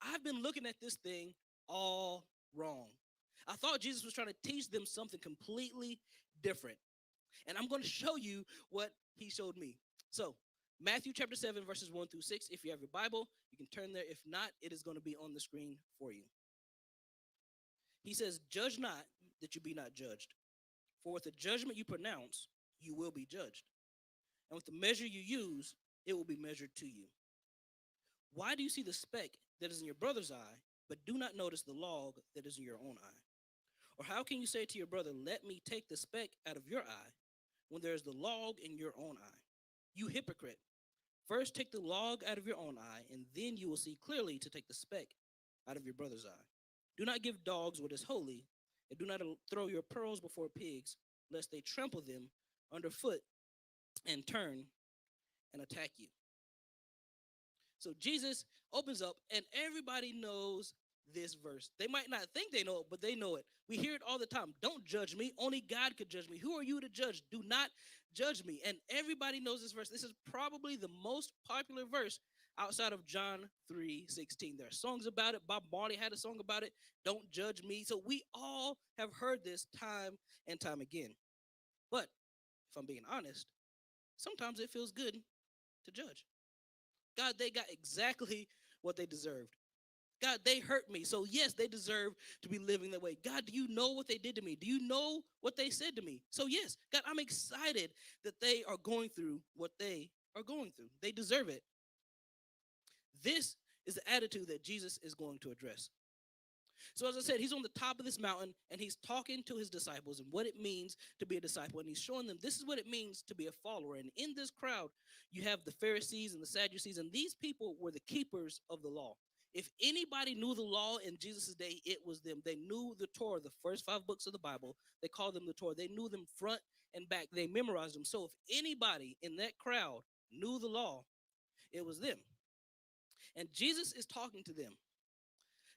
I've been looking at this thing all wrong. I thought Jesus was trying to teach them something completely different. And I'm going to show you what he showed me. So, Matthew chapter 7, verses 1 through 6. If you have your Bible, you can turn there. If not, it is going to be on the screen for you. He says, "Judge not that you be not judged. For with the judgment you pronounce, you will be judged. And with the measure you use, it will be measured to you. Why do you see the speck that is in your brother's eye, but do not notice the log that is in your own eye? Or how can you say to your brother, 'Let me take the speck out of your eye,' when there is the log in your own eye? You hypocrite. First take the log out of your own eye, and then you will see clearly to take the speck out of your brother's eye. Do not give dogs what is holy, and do not throw your pearls before pigs, lest they trample them underfoot and turn and attack you." So Jesus opens up, and everybody knows this verse. They might not think they know it, but they know it. We hear it all the time. Don't judge me. Only God could judge me. Who are you to judge? Do not judge me. And everybody knows this verse. This is probably the most popular verse outside of John 3:16. There are songs about it. Bob Marley had a song about it. Don't judge me. So we all have heard this time and time again. But if I'm being honest, sometimes it feels good to judge. God, they got exactly what they deserved. God, they hurt me. So yes, they deserve to be living that way. God, do you know what they did to me? Do you know what they said to me? So yes, God, I'm excited that they are going through what they are going through. They deserve it. This is the attitude that Jesus is going to address. So as I said, he's on the top of this mountain and he's talking to his disciples and what it means to be a disciple. And he's showing them this is what it means to be a follower. And in this crowd, you have the Pharisees and the Sadducees, and these people were the keepers of the law. If anybody knew the law in Jesus' day, it was them. They knew the Torah, the first 5 books of the Bible. They called them the Torah. They knew them front and back. They memorized them. So if anybody in that crowd knew the law, it was them. And Jesus is talking to them.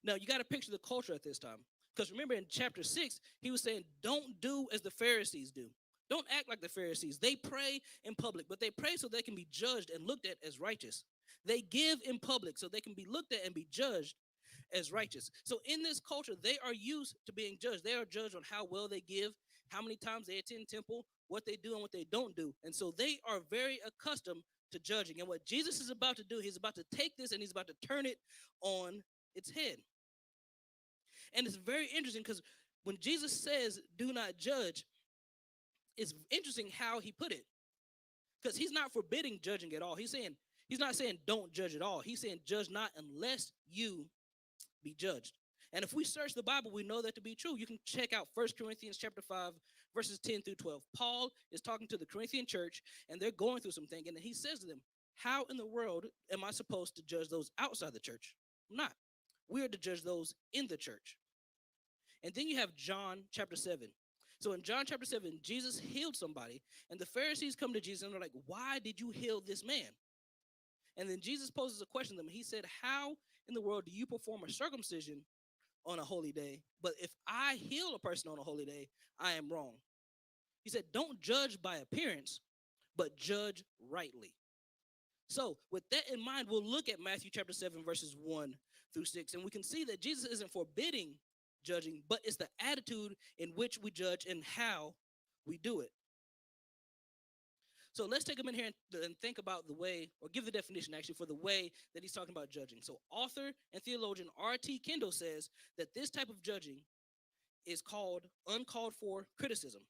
Now, you got to picture the culture at this time. Because remember in chapter 6, he was saying, don't do as the Pharisees do. Don't act like the Pharisees. They pray in public, but they pray so they can be judged and looked at as righteous. They give in public so they can be looked at and be judged as righteous. So in this culture, they are used to being judged. They are judged on how well they give, how many times they attend temple, what they do and what they don't do. And so they are very accustomed to judging. And what Jesus is about to do, he's about to take this and he's about to turn it on its head. And it's very interesting because when Jesus says, do not judge, it's interesting how he put it. Because he's not forbidding judging at all. He's not saying don't judge at all. He's saying judge not unless you be judged. And if we search the Bible, we know that to be true. You can check out 1 Corinthians chapter 5, verses 10 through 12. Paul is talking to the Corinthian church, and they're going through something. And he says to them, how in the world am I supposed to judge those outside the church? I'm not. We are to judge those in the church. And then you have John chapter 7. So in John chapter 7, Jesus healed somebody, and the Pharisees come to Jesus and they're like, why did you heal this man? And then Jesus poses a question to them. He said, how in the world do you perform a circumcision on a holy day? But if I heal a person on a holy day, I am wrong. He said, don't judge by appearance, but judge rightly. So with that in mind, we'll look at Matthew chapter 7, verses 1 through 6. And we can see that Jesus isn't forbidding judging, but it's the attitude in which we judge and how we do it. So let's take a minute here and think about the way, or give the definition actually for the way that he's talking about judging. So author and theologian R.T. Kendall says that this type of judging is called uncalled for criticism.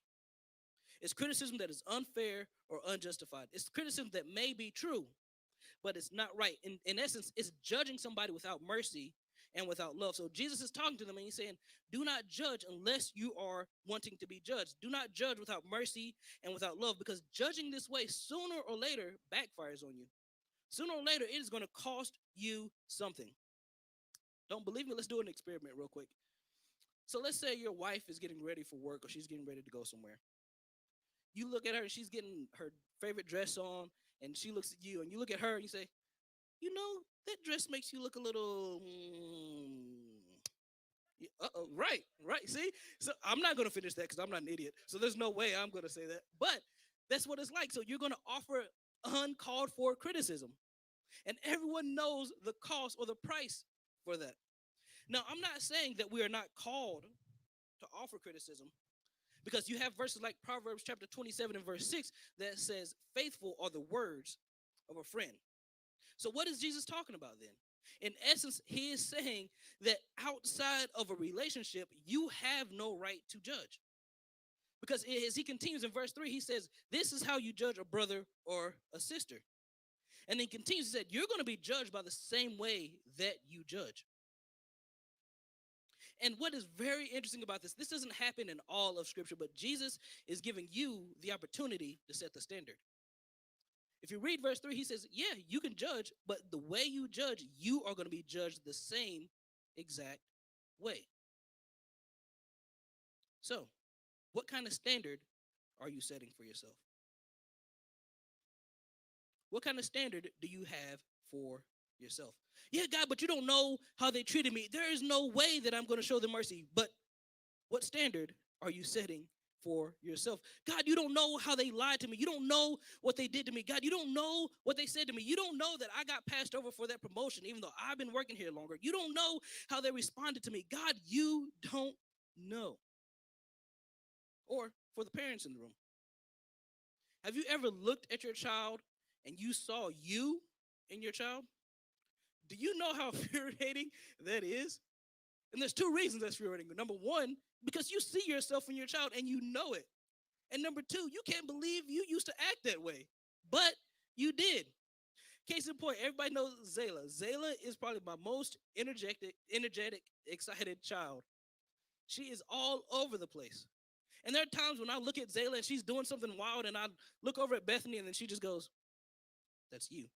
It's criticism that is unfair or unjustified. It's criticism that may be true, but it's not right. In essence, it's judging somebody without mercy and without love. So Jesus is talking to them and he's saying, do not judge unless you are wanting to be judged. Do not judge without mercy and without love, because judging this way sooner or later backfires on you. Sooner or later, it is going to cost you something. Don't believe me? Let's do an experiment real quick. So let's say your wife is getting ready for work or she's getting ready to go somewhere. You look at her and she's getting her favorite dress on, and she looks at you and you look at her and you say, you know, that dress makes you look a little, right. See? So I'm not going to finish that because I'm not an idiot. So there's no way I'm going to say that. But that's what it's like. So you're going to offer uncalled for criticism. And everyone knows the cost or the price for that. Now, I'm not saying that we are not called to offer criticism, because you have verses like Proverbs chapter 27 and verse 6 that says, faithful are the words of a friend. So what is Jesus talking about then? In essence, he is saying that outside of a relationship, you have no right to judge. Because as he continues in verse 3, he says, this is how you judge a brother or a sister. And then he continues, he said, you're going to be judged by the same way that you judge. And what is very interesting about this doesn't happen in all of Scripture, but Jesus is giving you the opportunity to set the standard. If you read verse 3, he says, yeah, you can judge, but the way you judge, you are going to be judged the same exact way. So, what kind of standard are you setting for yourself? What kind of standard do you have for yourself. Yeah, God, but you don't know how they treated me. There is no way that I'm going to show them mercy. But what standard are you setting for yourself? God, you don't know how they lied to me. You don't know what they did to me. God, you don't know what they said to me. You don't know that I got passed over for that promotion, even though I've been working here longer. You don't know how they responded to me. God, you don't know. Or for the parents in the room, have you ever looked at your child and you saw you in your child? Do you know how infuriating that is? And there's two reasons that's infuriating. Number one, because you see yourself in your child and you know it. And number two, you can't believe you used to act that way, but you did. Case in point, everybody knows Zayla. Zayla is probably my most energetic, excited child. She is all over the place. And there are times when I look at Zayla and she's doing something wild, and I look over at Bethany and then she just goes, "That's you."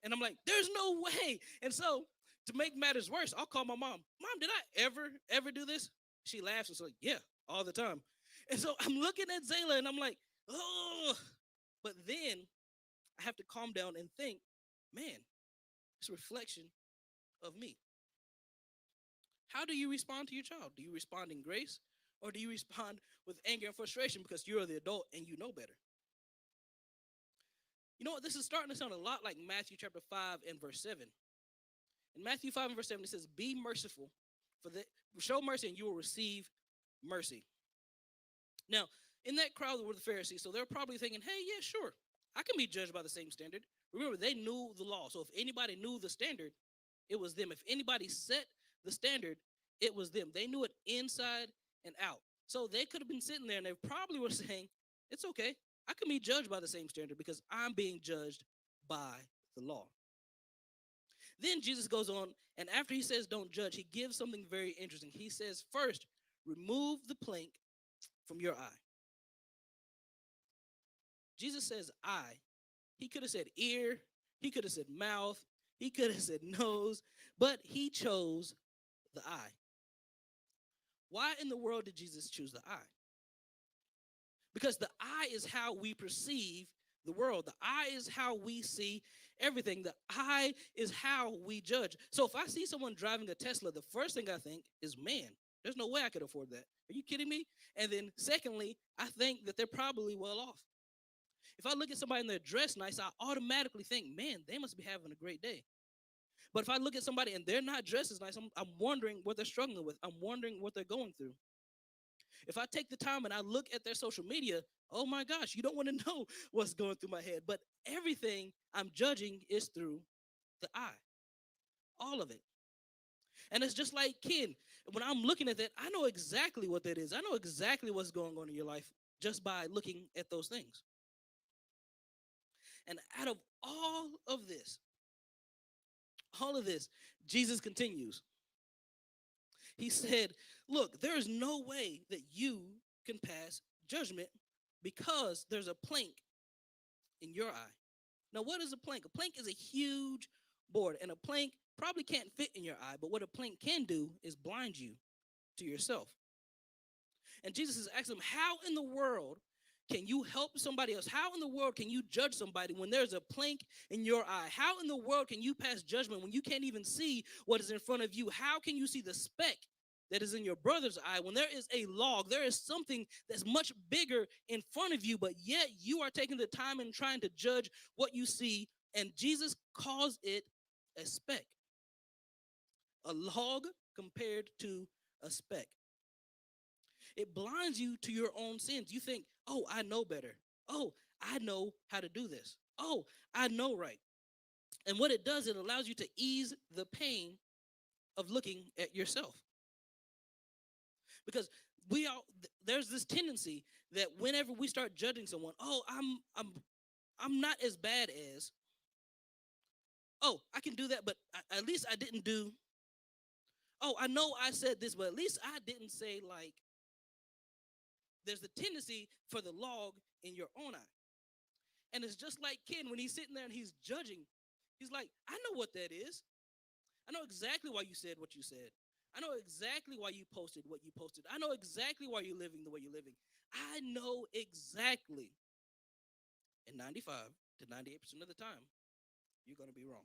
And I'm like, there's no way. And so to make matters worse, I'll call my mom. Mom, did I ever do this? She laughs and says, yeah, all the time. And so I'm looking at Zayla and I'm like, oh. But then I have to calm down and think, man, it's a reflection of me. How do you respond to your child? Do you respond in grace, or do you respond with anger and frustration because you're the adult and you know better? You know what? This is starting to sound a lot like Matthew chapter 5 and verse 7. In Matthew 5 and verse 7, it says, be merciful, show mercy and you will receive mercy. Now, in that crowd were the Pharisees, so they're probably thinking, hey, yeah, sure, I can be judged by the same standard. Remember, they knew the law. So if anybody knew the standard, it was them. If anybody set the standard, it was them. They knew it inside and out. So they could have been sitting there and they probably were saying, it's okay. I can be judged by the same standard because I'm being judged by the law. Then Jesus goes on, and after he says don't judge, he gives something very interesting. He says, first, remove the plank from your eye. Jesus says eye. He could have said ear. He could have said mouth. He could have said nose, but he chose the eye. Why in the world did Jesus choose the eye? Because the eye is how we perceive the world. The eye is how we see everything. The eye is how we judge. So if I see someone driving a Tesla, the first thing I think is, man, there's no way I could afford that. Are you kidding me? And then secondly, I think that they're probably well off. If I look at somebody and they're dressed nice, I automatically think, man, they must be having a great day. But if I look at somebody and they're not dressed as nice, I'm wondering what they're struggling with. I'm wondering what they're going through. If I take the time and I look at their social media, oh my gosh, you don't want to know what's going through my head. But everything I'm judging is through the eye. All of it. And it's just like Ken. When I'm looking at that, I know exactly what that is. I know exactly what's going on in your life just by looking at those things. And out of all of this, Jesus continues. He said, look, there is no way that you can pass judgment because there's a plank in your eye. Now, what is a plank? A plank is a huge board, and a plank probably can't fit in your eye, but what a plank can do is blind you to yourself. And Jesus is asking him, how in the world can you help somebody else? How in the world can you judge somebody when there's a plank in your eye? How in the world can you pass judgment when you can't even see what is in front of you? How can you see the speck that is in your brother's eye when there is a log? There is something that's much bigger in front of you, but yet you are taking the time and trying to judge what you see, and Jesus calls it a speck. A log compared to a speck. It blinds you to your own sins. You think, oh, I know better. Oh, I know how to do this. Oh, I know right. And what it does, it allows you to ease the pain of looking at yourself. Because there's this tendency that whenever we start judging someone, oh, I'm not as bad as, oh, I can do that, but at least I didn't do, oh, I know I said this, but at least I didn't say like. There's the tendency for the log in your own eye. And it's just like Ken, when he's sitting there and he's judging, he's like, I know what that is. I know exactly why you said what you said. I know exactly why you posted what you posted. I know exactly why you're living the way you're living. I know exactly. And 95 to 98% of the time, you're going to be wrong.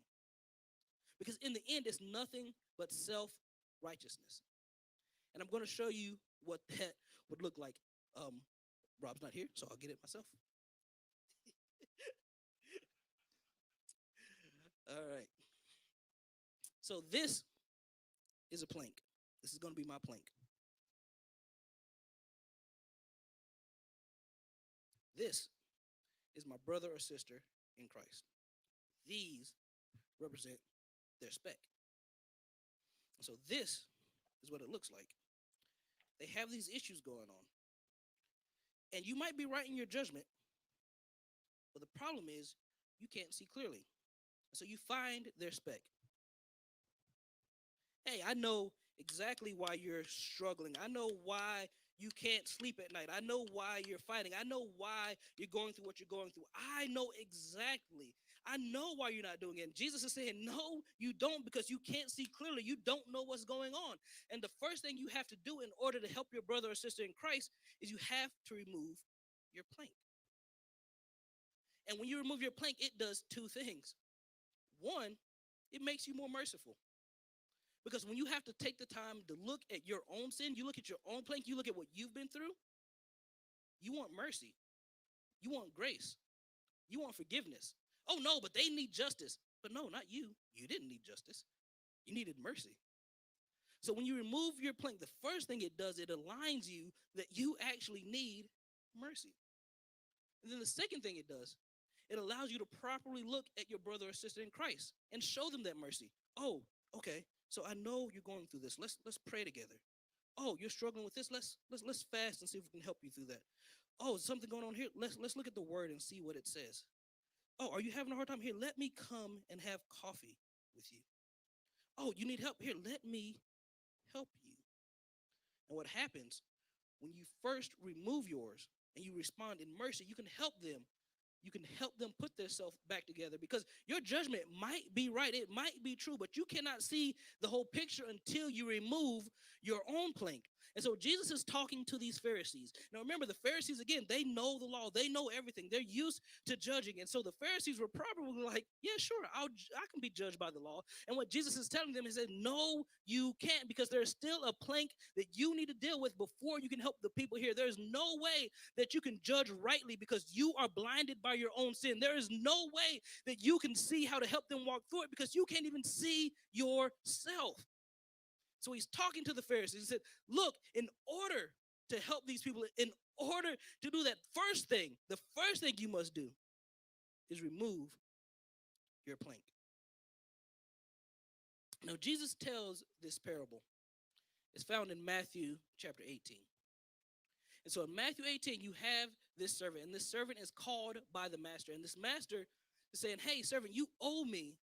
Because in the end, it's nothing but self-righteousness. And I'm going to show you what that would look like. Rob's not here, so I'll get it myself. All right. So this is a plank. This is going to be my plank. This is my brother or sister in Christ. These represent their speck. So this is what it looks like. They have these issues going on. And you might be right in your judgment, but the problem is you can't see clearly. So you find their speck. Hey, I know exactly why you're struggling. I know why you can't sleep at night. I know why you're fighting. I know why you're going through what you're going through. I know exactly. I know why you're not doing it. And Jesus is saying, no, you don't, because you can't see clearly. You don't know what's going on. And the first thing you have to do in order to help your brother or sister in Christ is you have to remove your plank. And when you remove your plank, it does two things. One, it makes you more merciful. Because when you have to take the time to look at your own sin, you look at your own plank, you look at what you've been through, you want mercy. You want grace. You want forgiveness. Oh, no, but they need justice. But no, not you. You didn't need justice. You needed mercy. So when you remove your plank, the first thing it does, it aligns you that you actually need mercy. And then the second thing it does, it allows you to properly look at your brother or sister in Christ and show them that mercy. Oh, okay. So I know you're going through this. Let's pray together. Oh, you're struggling with this. Let's fast and see if we can help you through that. Oh, is something going on here? Let's look at the word and see what it says. Oh, are you having a hard time here? Let me come and have coffee with you. Oh, you need help here? Let me help you. And what happens when you first remove yours and you respond in mercy, you can help them. You can help them put themselves back together, because your judgment might be right. It might be true, but you cannot see the whole picture until you remove your own plank. And so Jesus is talking to these Pharisees. Now remember, the Pharisees, again, they know the law. They know everything. They're used to judging. And so the Pharisees were probably like, yeah, sure, I can be judged by the law. And what Jesus is telling them is that, no, you can't, because there's still a plank that you need to deal with before you can help the people here. There's no way that you can judge rightly because you are blinded by your own sin. There is no way that you can see how to help them walk through it because you can't even see yourself. So he's talking to the Pharisees. He said, look, in order to help these people, in order to do that, the first thing you must do is remove your plank. Now, Jesus tells this parable. It's found in Matthew chapter 18. And so in Matthew 18, you have this servant, and this servant is called by the master. And this master is saying, hey, servant, you owe me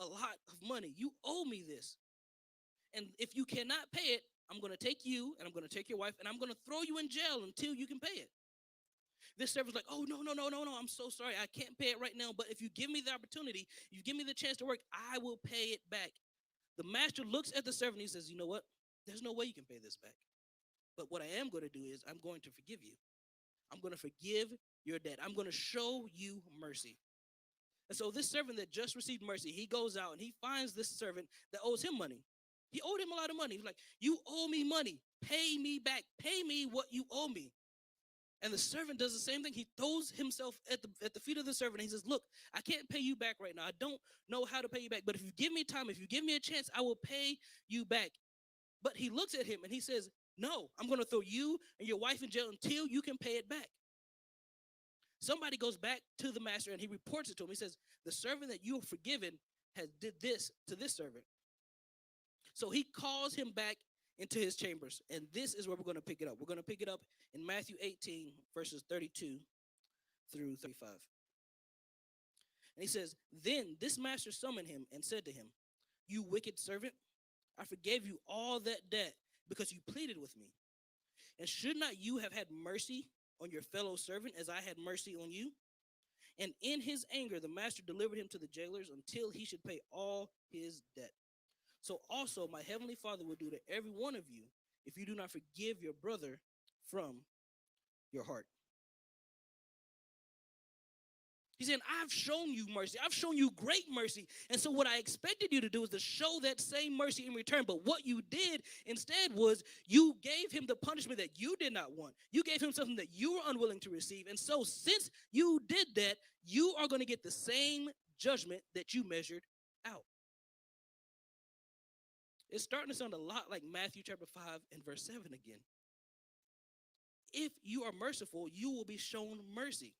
a lot of money. You owe me this. And if you cannot pay it, I'm going to take you and I'm going to take your wife and I'm going to throw you in jail until you can pay it. This servant's like, oh, no. I'm so sorry. I can't pay it right now. But if you give me the opportunity, you give me the chance to work, I will pay it back. The master looks at the servant and he says, you know what? There's no way you can pay this back. But what I am going to do is I'm going to forgive you. I'm going to forgive your debt. I'm going to show you mercy. And so this servant that just received mercy, he goes out and he finds this servant that owes him money. He owed him a lot of money. He's like, you owe me money. Pay me back. Pay me what you owe me. And the servant does the same thing. He throws himself at the feet of the servant. And he says, look, I can't pay you back right now. I don't know how to pay you back. But if you give me time, if you give me a chance, I will pay you back. But he looks at him and he says, no, I'm going to throw you and your wife in jail until you can pay it back. Somebody goes back to the master and he reports it to him. He says, the servant that you have forgiven has did this to this servant. So he calls him back into his chambers. And this is where we're going to pick it up. We're going to pick it up in Matthew 18, verses 32 through 35. And he says, then this master summoned him and said to him, you wicked servant, I forgave you all that debt because you pleaded with me. And should not you have had mercy on your fellow servant as I had mercy on you? And in his anger, the master delivered him to the jailers until he should pay all his debt. So also my heavenly Father will do to every one of you if you do not forgive your brother from your heart. He's saying, I've shown you mercy. I've shown you great mercy. And so what I expected you to do is to show that same mercy in return. But what you did instead was you gave him the punishment that you did not want. You gave him something that you were unwilling to receive. And so since you did that, you are going to get the same judgment that you measured out. It's starting to sound a lot like Matthew chapter 5 and verse 7 again. If you are merciful, you will be shown mercy.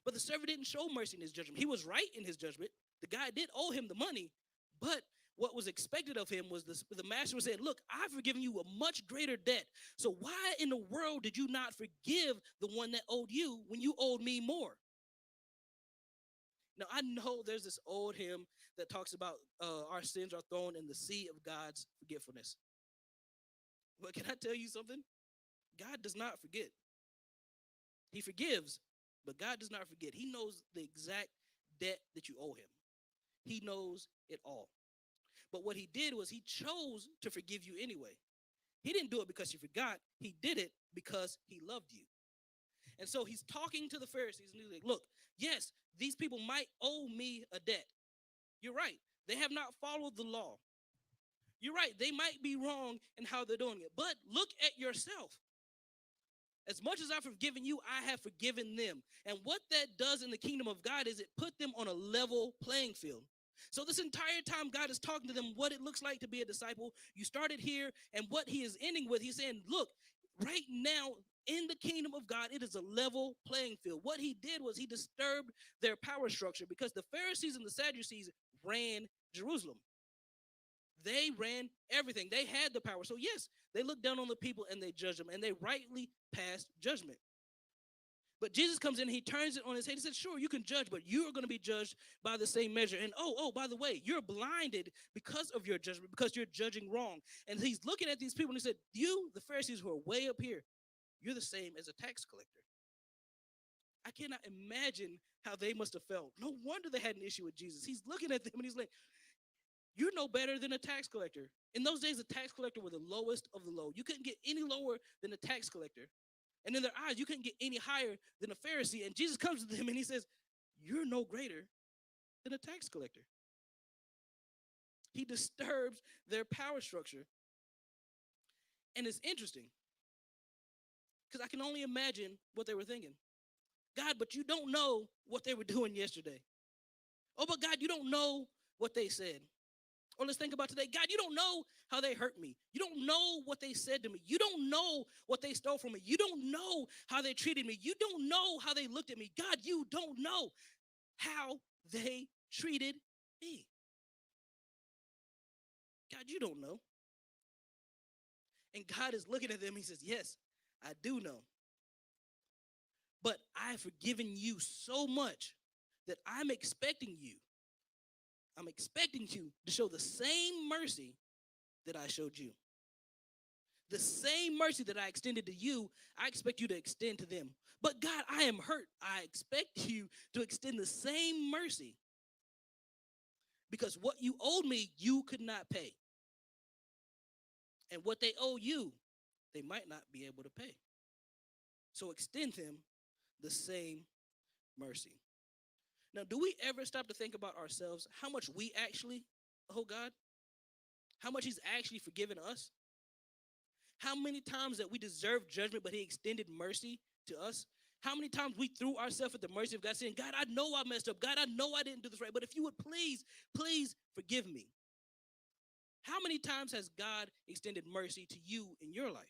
But the servant didn't show mercy in his judgment. He was right in his judgment. The guy did owe him the money, but what was expected of him was this, the master was saying, look, I've forgiven you a much greater debt. So why in the world did you not forgive the one that owed you when you owed me more? Now, I know there's this old hymn that talks about our sins are thrown in the sea of God's forgetfulness. But can I tell you something? God does not forget. He forgives, but God does not forget. He knows the exact debt that you owe him. He knows it all. But what he did was he chose to forgive you anyway. He didn't do it because he forgot. He did it because he loved you. And so he's talking to the Pharisees and he's like, look, yes, these people might owe me a debt. You're right. They have not followed the law. You're right. They might be wrong in how they're doing it. But look at yourself. As much as I've forgiven you, I have forgiven them. And what that does in the kingdom of God is it put them on a level playing field. So this entire time, God is talking to them what it looks like to be a disciple. You started here, and what he is ending with, he's saying, look, right now in the kingdom of God, it is a level playing field. What he did was he disturbed their power structure because the Pharisees and the Sadducees ran Jerusalem. They ran everything. They had the power. So yes, they looked down on the people and they judged them, and they rightly passed judgment. But Jesus comes in and he turns it on his head. He said, sure, you can judge, but you are going to be judged by the same measure. And by the way, you're blinded because of your judgment, because you're judging wrong. And he's looking at these people and he said, you, the Pharisees who are way up here, you're the same as a tax collector. I cannot imagine how they must have felt. No wonder they had an issue with Jesus. He's looking at them and he's like, you're no better than a tax collector. In those days, a tax collector were the lowest of the low. You couldn't get any lower than a tax collector. And in their eyes, you couldn't get any higher than a Pharisee. And Jesus comes to them and he says, you're no greater than a tax collector. He disturbs their power structure. And it's interesting because I can only imagine what they were thinking. God, but you don't know what they were doing yesterday. Oh, but God, you don't know what they said. Or let's think about today. God, you don't know how they hurt me. You don't know what they said to me. You don't know what they stole from me. You don't know how they treated me. You don't know how they looked at me. God, you don't know how they treated me. God, you don't know. And God is looking at them. He says, yes, I do know. But I've forgiven you so much that I'm expecting you to show the same mercy that I showed you. The same mercy that I extended to you, I expect you to extend to them. But God, I am hurt. I expect you to extend the same mercy because what you owed me, you could not pay. And what they owe you, they might not be able to pay. So extend them the same mercy. Now, do we ever stop to think about ourselves, how much we actually owe God? How much he's actually forgiven us? How many times that we deserve judgment, but he extended mercy to us? How many times we threw ourselves at the mercy of God saying, God, I know I messed up. God, I know I didn't do this right, but if you would please forgive me. How many times has God extended mercy to you in your life?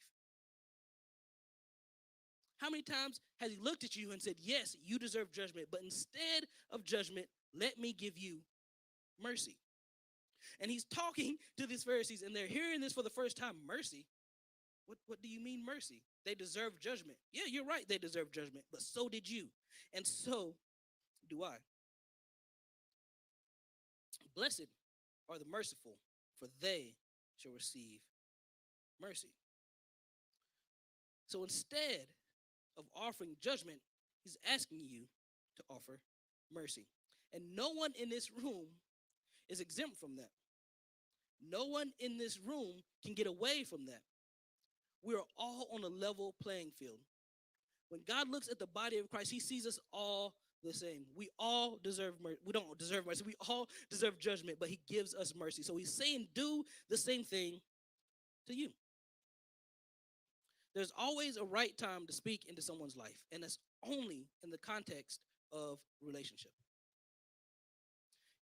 How many times has he looked at you and said, yes, you deserve judgment, but instead of judgment, let me give you mercy? And he's talking to these Pharisees, and they're hearing this for the first time. Mercy? What do you mean mercy? They deserve judgment. Yeah, you're right, they deserve judgment, but so did you, and so do I. Blessed are the merciful, for they shall receive mercy. So instead of offering judgment, he's asking you to offer mercy. And no one in this room is exempt from that. No one in this room can get away from that. We're all on a level playing field. When God looks at the body of Christ, he sees us all the same. We all deserve mercy. We don't deserve mercy. We all deserve judgment, but he gives us mercy. So he's saying, do the same thing to you. There's always a right time to speak into someone's life, and that's only in the context of relationship.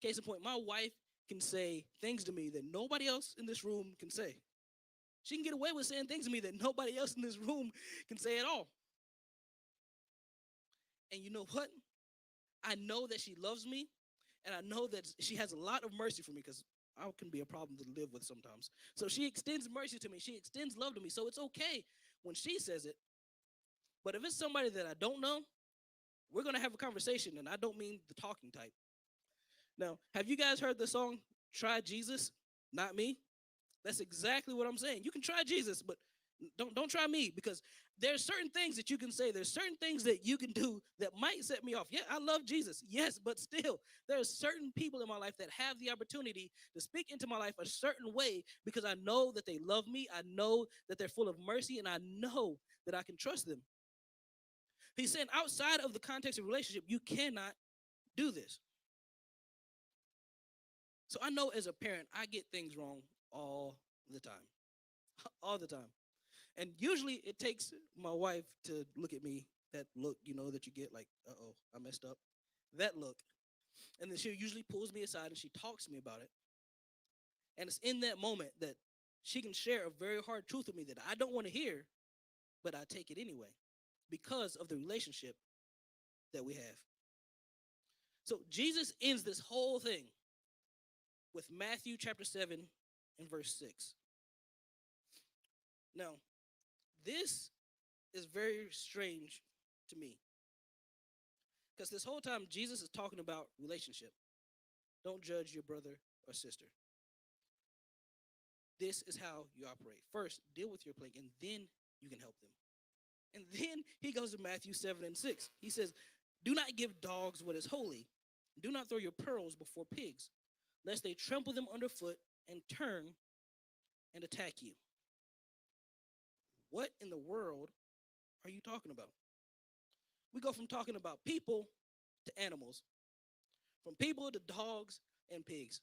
Case in point, my wife can say things to me that nobody else in this room can say. She can get away with saying things to me that nobody else in this room can say at all. And you know what? I know that she loves me, and I know that she has a lot of mercy for me, because I can be a problem to live with sometimes. So she extends mercy to me. She extends love to me. So it's okay when she says it. But if it's somebody that I don't know, we're going to have a conversation, and I don't mean the talking type. Now, have you guys heard the song, Try Jesus, Not Me? That's exactly what I'm saying. You can try Jesus, but don't try me, because there's certain things that you can say. There's certain things that you can do that might set me off. Yeah, I love Jesus. Yes, but still, there are certain people in my life that have the opportunity to speak into my life a certain way, because I know that they love me. I know that they're full of mercy, and I know that I can trust them. He's saying outside of the context of relationship, you cannot do this. So I know as a parent, I get things wrong all the time. All the time. And usually it takes my wife to look at me, that look, that you get like, uh-oh, I messed up. That look. And then she usually pulls me aside and she talks to me about it. And it's in that moment that she can share a very hard truth with me that I don't want to hear, but I take it anyway because of the relationship that we have. So Jesus ends this whole thing with Matthew chapter 7 and verse 6. Now, this is very strange to me, because this whole time Jesus is talking about relationship. Don't judge your brother or sister. This is how you operate. First, deal with your plague, and then you can help them. And then he goes to Matthew 7 and 6. He says, do not give dogs what is holy. Do not throw your pearls before pigs, lest they trample them underfoot and turn and attack you. What in the world are you talking about? We go from talking about people to animals, from people to dogs and pigs.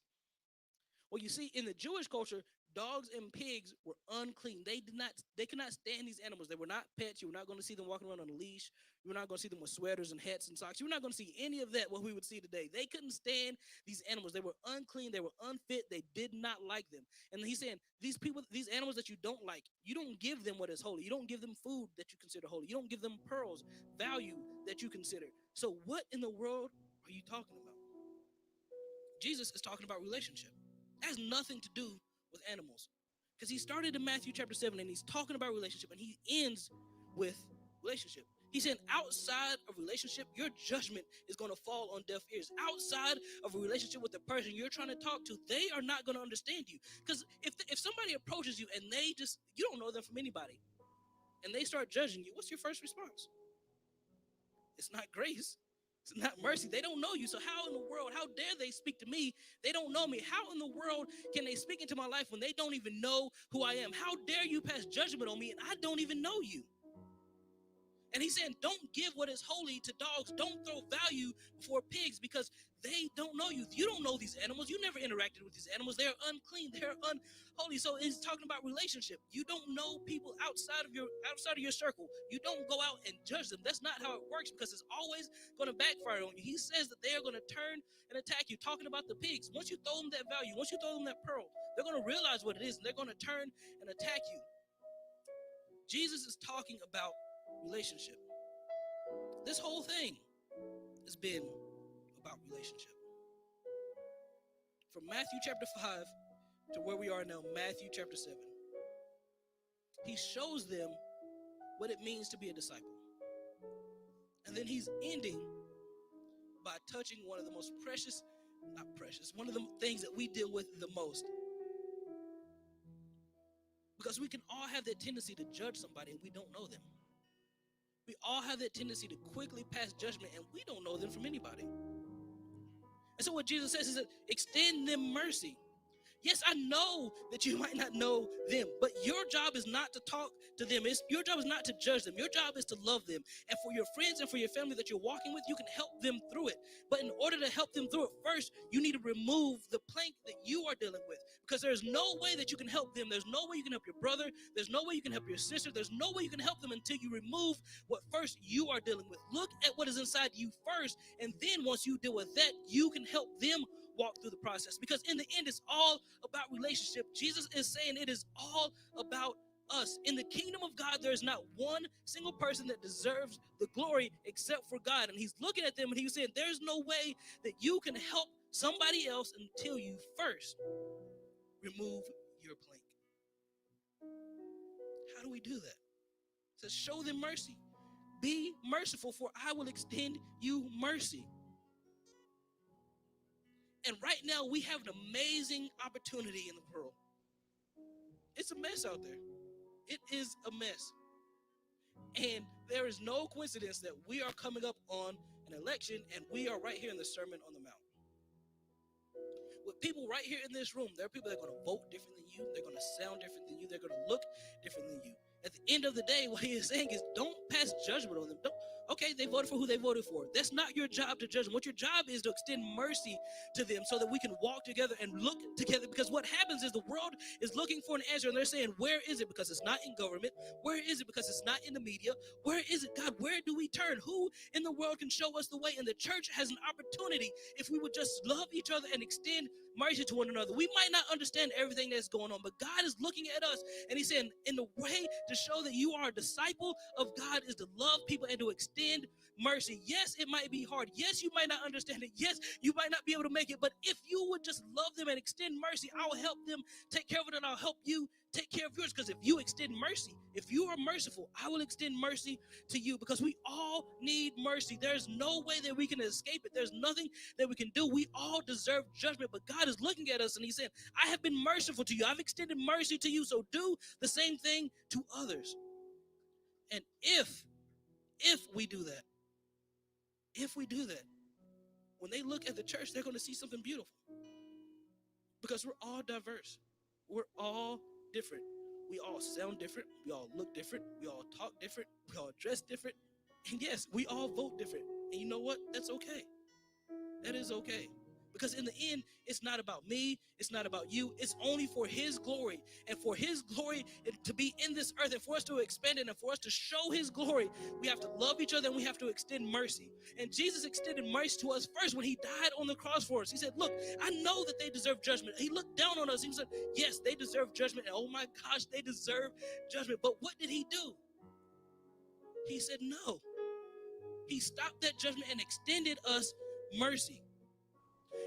Well, you see, in the Jewish culture, dogs and pigs were unclean. They could not stand these animals. They were not pets. You were not going to see them walking around on a leash. You were not going to see them with sweaters and hats and socks. You were not going to see any of that, what we would see today. They couldn't stand these animals. They were unclean. They were unfit. They did not like them. And he's saying, these people, these animals that you don't like, you don't give them what is holy. You don't give them food that you consider holy. You don't give them pearls, value that you consider. So what in the world are you talking about? Jesus is talking about relationship. It has nothing to do with animals, because he started in Matthew chapter 7 and he's talking about relationship, and he ends with relationship. He said outside of relationship, your judgment is going to fall on deaf ears. Outside of a relationship with the person you're trying to talk to, they are not going to understand you. Because if somebody approaches you and you don't know them from anybody, and they start judging you, what's your first response? It's not grace. It's not mercy. They don't know you. So how in the world, how dare they speak to me? They don't know me. How in the world can they speak into my life when they don't even know who I am? How dare you pass judgment on me and I don't even know you? And he's saying, don't give what is holy to dogs. Don't throw value before pigs, because they don't know you. You don't know these animals. You never interacted with these animals. They're unclean. They're unholy. So he's talking about relationship. You don't know people outside of your circle. You don't go out and judge them. That's not how it works, because it's always going to backfire on you. He says that they are going to turn and attack you. Talking about the pigs. Once you throw them that value, once you throw them that pearl, they're going to realize what it is, and they're going to turn and attack you. Jesus is talking about relationship. This whole thing has been about relationship. From Matthew chapter 5 to where we are now, Matthew chapter 7. He shows them what it means to be a disciple. And then he's ending by touching one of the most one of the things that we deal with the most. Because we can all have that tendency to judge somebody and we don't know them. We all have that tendency to quickly pass judgment and we don't know them from anybody. And so what Jesus says is that extend them mercy. Yes, I know that you might not know them, but your job is not to talk to them. Your job is not to judge them. Your job is to love them. And for your friends and for your family that you're walking with, you can help them through it. But in order to help them through it, first, you need to remove the plank that you are dealing with, because there's no way that you can help them. There's no way you can help your brother. There's no way you can help your sister. There's no way you can help them until you remove what first you are dealing with. Look at what is inside you first, and then once you deal with that, you can help them walk through the process. Because in the end, it's all about relationship. Jesus is saying it is all about us. In the kingdom of God, there is not one single person that deserves the glory except for God. And he's looking at them and he's saying, there's no way that you can help somebody else until you first remove your plank. How do we do that? It says, show them mercy. Be merciful, for I will extend you mercy. And right now, we have an amazing opportunity in the world. It's a mess out there. It is a mess. And there is no coincidence that we are coming up on an election and we are right here in the Sermon on the Mount. With people right here in this room, there are people that are going to vote different than you. They're going to sound different than you. They're going to look different than you. At the end of the day, what he is saying is don't pass judgment on them. Okay, they voted for who they voted for. That's not your job to judge them. What your job is to extend mercy to them so that we can walk together and look together. Because what happens is the world is looking for an answer, and they're saying, where is it? Because it's not in government. Where is it? Because it's not in the media. Where is it? God, where do we turn? Who in the world can show us the way? And the church has an opportunity if we would just love each other and extend mercy to one another. We might not understand everything that's going on, but God is looking at us and he's saying, in the way to show that you are a disciple of God is to love people and to extend mercy. Yes, it might be hard. Yes, you might not understand it. Yes, you might not be able to make it, but if you would just love them and extend mercy, I will help them take care of it, and I'll help you take care of yours. Because if you extend mercy, if you are merciful, I will extend mercy to you, because we all need mercy. There's no way that we can escape it. There's nothing that we can do. We all deserve judgment, but God is looking at us and he's saying, I have been merciful to you. I've extended mercy to you, so do the same thing to others. And if we do that, when they look at the church, they're going to see something beautiful, because we're all diverse. We're all different. We all sound different. We all look different. We all talk different. We all dress different. And yes, we all vote different. And you know what? That's okay. That is okay. Because in the end, it's not about me. It's not about you. It's only for his glory. And for his glory to be in this earth, and for us to expand it, and for us to show his glory, we have to love each other and we have to extend mercy. And Jesus extended mercy to us first when he died on the cross for us. He said, look, I know that they deserve judgment. He looked down on us. He said, yes, they deserve judgment. And oh my gosh, they deserve judgment. But what did he do? He said no. He stopped that judgment and extended us mercy.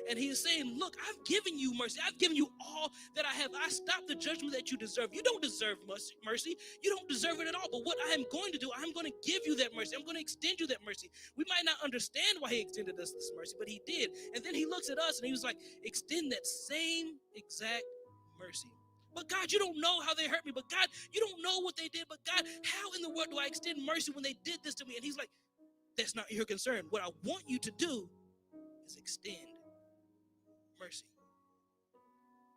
And he is saying, look, I've given you mercy. I've given you all that I have. I stopped the judgment that you deserve. You don't deserve mercy. You don't deserve it at all. But what I am going to do, I'm going to give you that mercy. I'm going to extend you that mercy. We might not understand why he extended us this mercy, but he did. And then he looks at us and he was like, extend that same exact mercy. But God, you don't know how they hurt me. But God, you don't know what they did. But God, how in the world do I extend mercy when they did this to me? And he's like, that's not your concern. What I want you to do is extend mercy.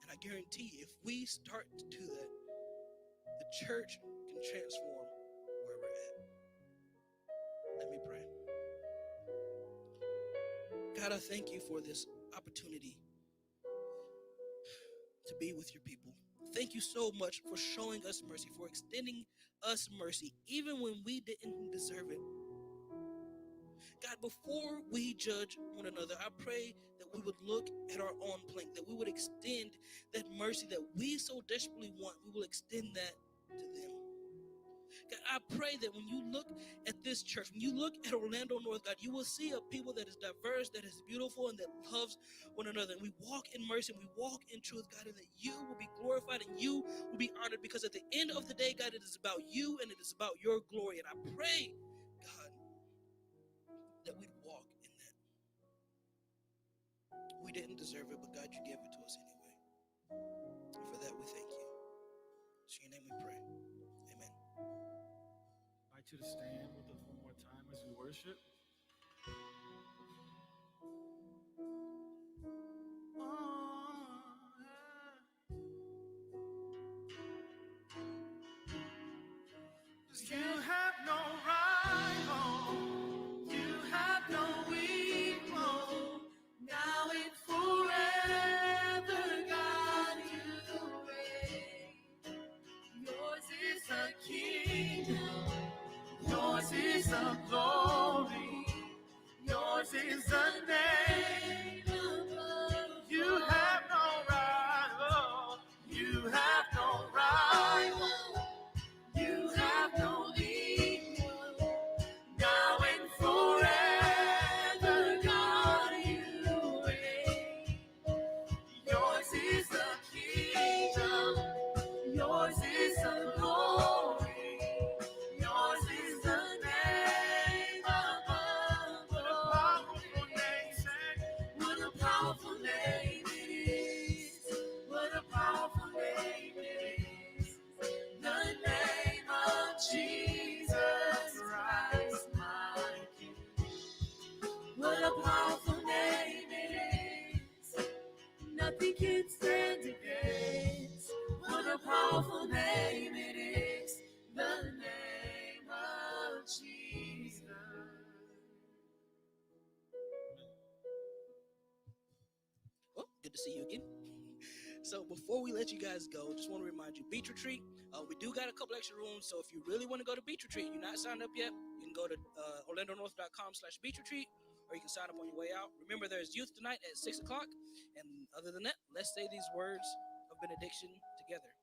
And I guarantee you, if we start to do that, the church can transform where we're at. Let me pray. God, I thank you for this opportunity to be with your people. Thank you so much for showing us mercy, for extending us mercy, even when we didn't deserve it. God, before we judge one another, I pray that we would look at our own plank, that we would extend that mercy that we so desperately want. We will extend that to them. God, I pray that when you look at this church, when you look at Orlando North, God, you will see a people that is diverse, that is beautiful, and that loves one another. And we walk in mercy, and we walk in truth, God, and that you will be glorified and you will be honored, because at the end of the day, God, it is about you and it is about your glory. And I pray, God, that we'd walk in that. We didn't deserve it, but God, you gave it to us anyway. And for that, we thank you. It's in your name we pray. Amen. I invite you to stand with us one more time as we worship. Oh, yeah. You have no rival. You have no equal. Now and forever, God, you reign. Yours is the kingdom. Yours is the glory. Yours is the name above. You have no rival. You have no rival. You have no equal. Now and forever, God, you reign. Yours is the kingdom. Yours is the glory. Yours is the name above. What a powerful name, say. What a powerful name it is. What a powerful name it is. The name of Jesus Christ, my King. What a powerful name it is. Nothing can stand against. What a powerful name it is. The name of Jesus. Well, good to see you again. So before we let you guys go, just want to remind you, Beach Retreat, we do got a couple extra rooms. So if you really want to go to Beach Retreat, you're not signed up yet, you can go to orlandonorth.com/beach retreat, or you can sign up on your way out. Remember, there's youth tonight at 6 o'clock. And other than that, let's say these words of benediction together.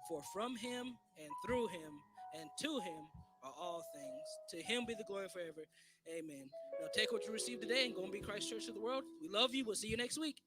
For from him and through him and to him are all things. To him be the glory forever. Amen. Now take what you received today and go and be Christ Church to the world. We love you. We'll see you next week.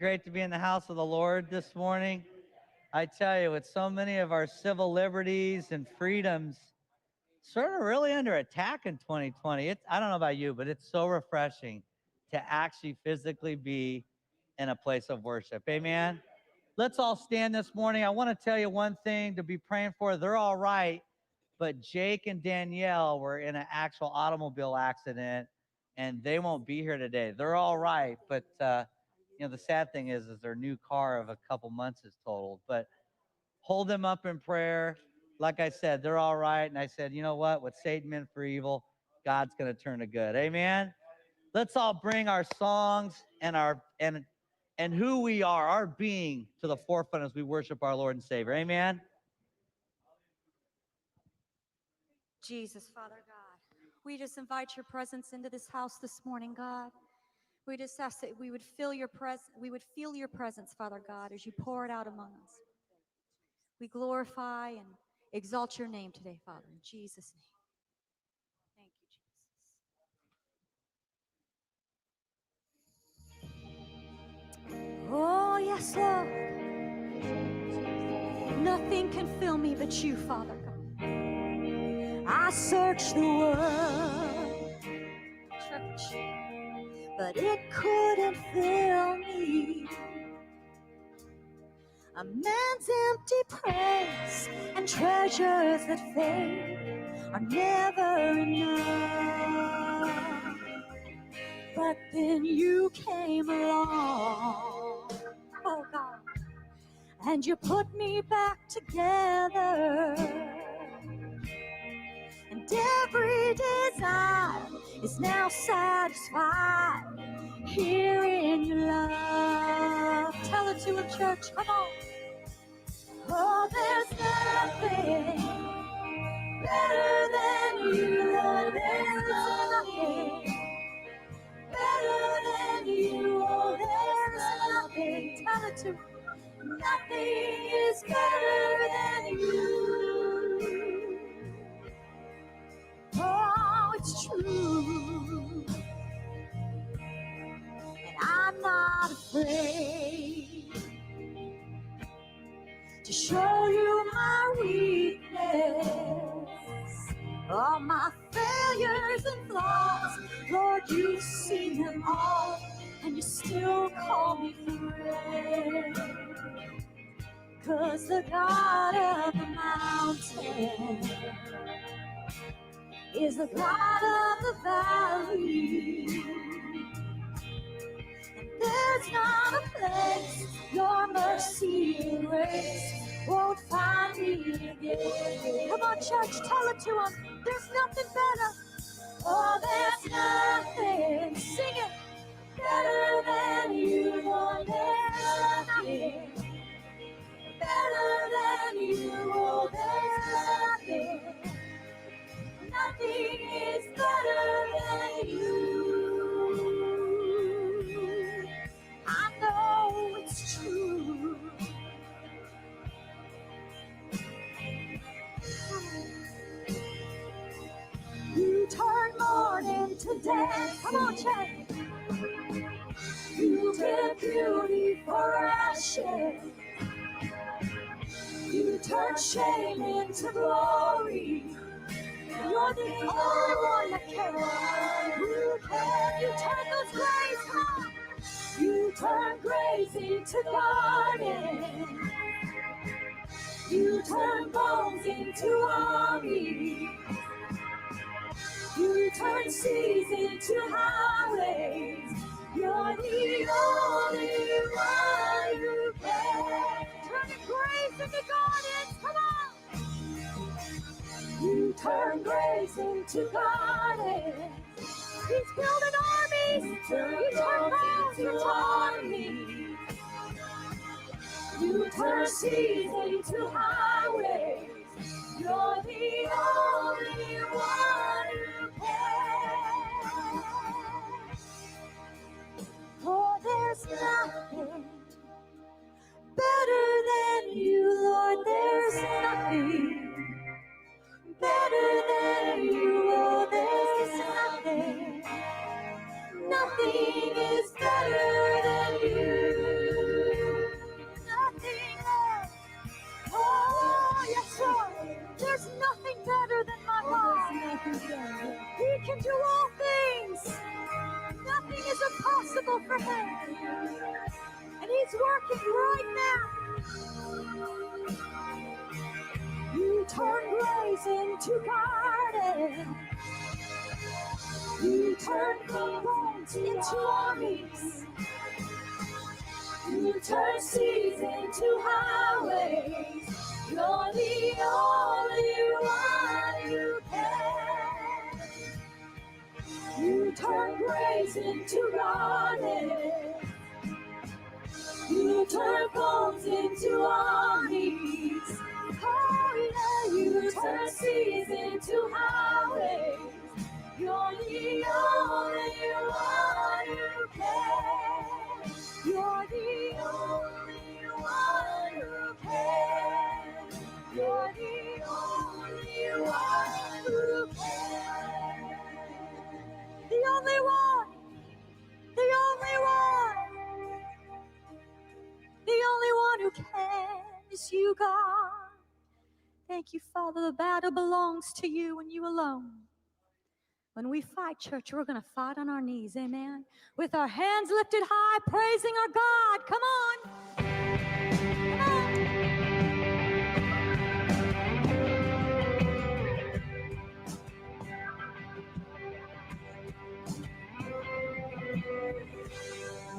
Great to be in the house of the Lord this morning. I tell you, with so many of our civil liberties and freedoms sort of really under attack in 2020, I don't know about you, but it's so refreshing to actually physically be in a place of worship. Amen. Let's all stand this morning. I want to tell you one thing to be praying for. They're all right, but Jake and Danielle were in an actual automobile accident, and they won't be here today. They're all right, but you know, the sad thing is their new car of a couple months is totaled. But hold them up in prayer. Like I said, they're all right. And I said, you know what? What Satan meant for evil, God's going to turn to good. Amen. Let's all bring our songs and and who we are, our being, to the forefront as we worship our Lord and Savior. Amen. Jesus, Father God, we just invite your presence into this house this morning, God. We just ask that we would feel your presence, Father God, as you pour it out among us. We glorify and exalt your name today, Father, in Jesus' name. Thank you, Jesus. Oh, yes, Lord. Nothing can fill me but you, Father God. I searched the world, church, but it couldn't fill me. A man's empty praise and treasures that fade are never enough. But then you came along, oh God, and you put me back together. And every desire is now satisfied here in your love. Tell it to a church, come on. Oh, there's nothing better than you, Lord. There's nothing better than you. Oh, there's nothing. Tell it to. Nothing is better than you. Oh, it's true. And I'm not afraid to show you my weakness, all my failures and flaws. Lord, you've seen them all, and you still call me friend. 'Cause the God of the mountain is the God of the valley. There's not a place your mercy and grace won't find me again. Come on, church, tell it to him. There's nothing better. Oh, there's nothing. Sing it. Better than you, Lord. There's nothing better than you. Oh, there's nothing. Nothing is better than you. I know it's true. You turn mourning to dance. Come on, Chad. You give beauty for ashes. You turn shame into glory. You're the only one that can. You turn those graves, come on. You turn graves into gardens. You turn bones into armies. You turn seas into highways. You're the only one who can. Turning graves into gardens, come on. You turn graves into gardens. He's building armies. You turn bones into armies. You turn seas into highways. You're the only one who can. Oh, there's nothing better than you, Lord. There's nothing better than you. Oh, there's nothing. Nothing is better than you. is working right now. You turn graves into gardens. You turn bones into armies. You turn seas into highways. You're the only one who can. You turn graves into gardens. You turn bones into armies. Oh yeah, you turn seas into highways. You're the only one who can. You're the only one who can. You're the only one who can. The only one. The only one. The only one who can is you, God. Thank you, Father. The battle belongs to you and you alone. When we fight, church, we're going to fight on our knees, amen? With our hands lifted high, praising our God. Come on.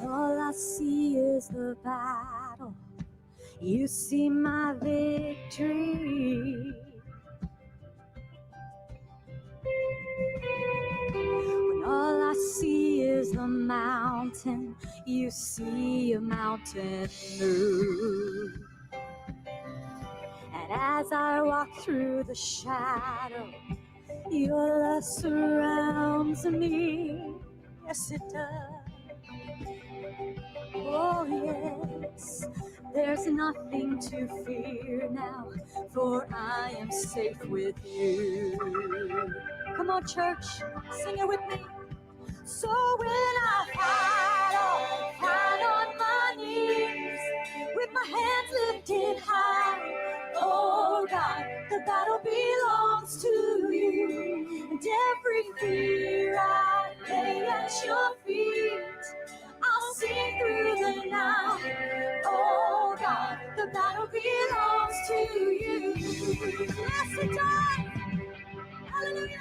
All I see is the battle. You see my victory. When all I see is the mountain, you see a mountain move. And as I walk through the shadow, your love surrounds me. Yes, it does. Oh, yes. There's nothing to fear now, for I am safe with you. Come on, church, sing it with me. So when I fight on my knees, with my hands lifted high, oh God, the battle belongs to you. And every fear I lay at your feet, I'll sing through the night. Oh God, the battle belongs to you. Yes, it does. Hallelujah.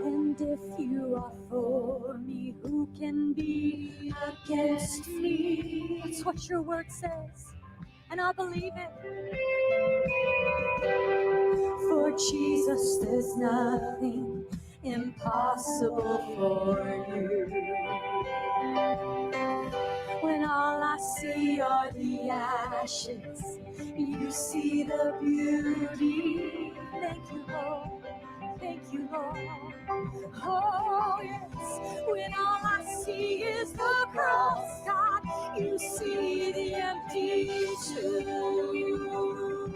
And if you are for me, who can be against me? That's what your word says, and I believe it. For Jesus, there's nothing impossible for you. When all I see are the ashes, you see the beauty. Thank you, Lord. Thank you, Lord. Oh, yes. When all I see is the cross, God, you see the empty tomb.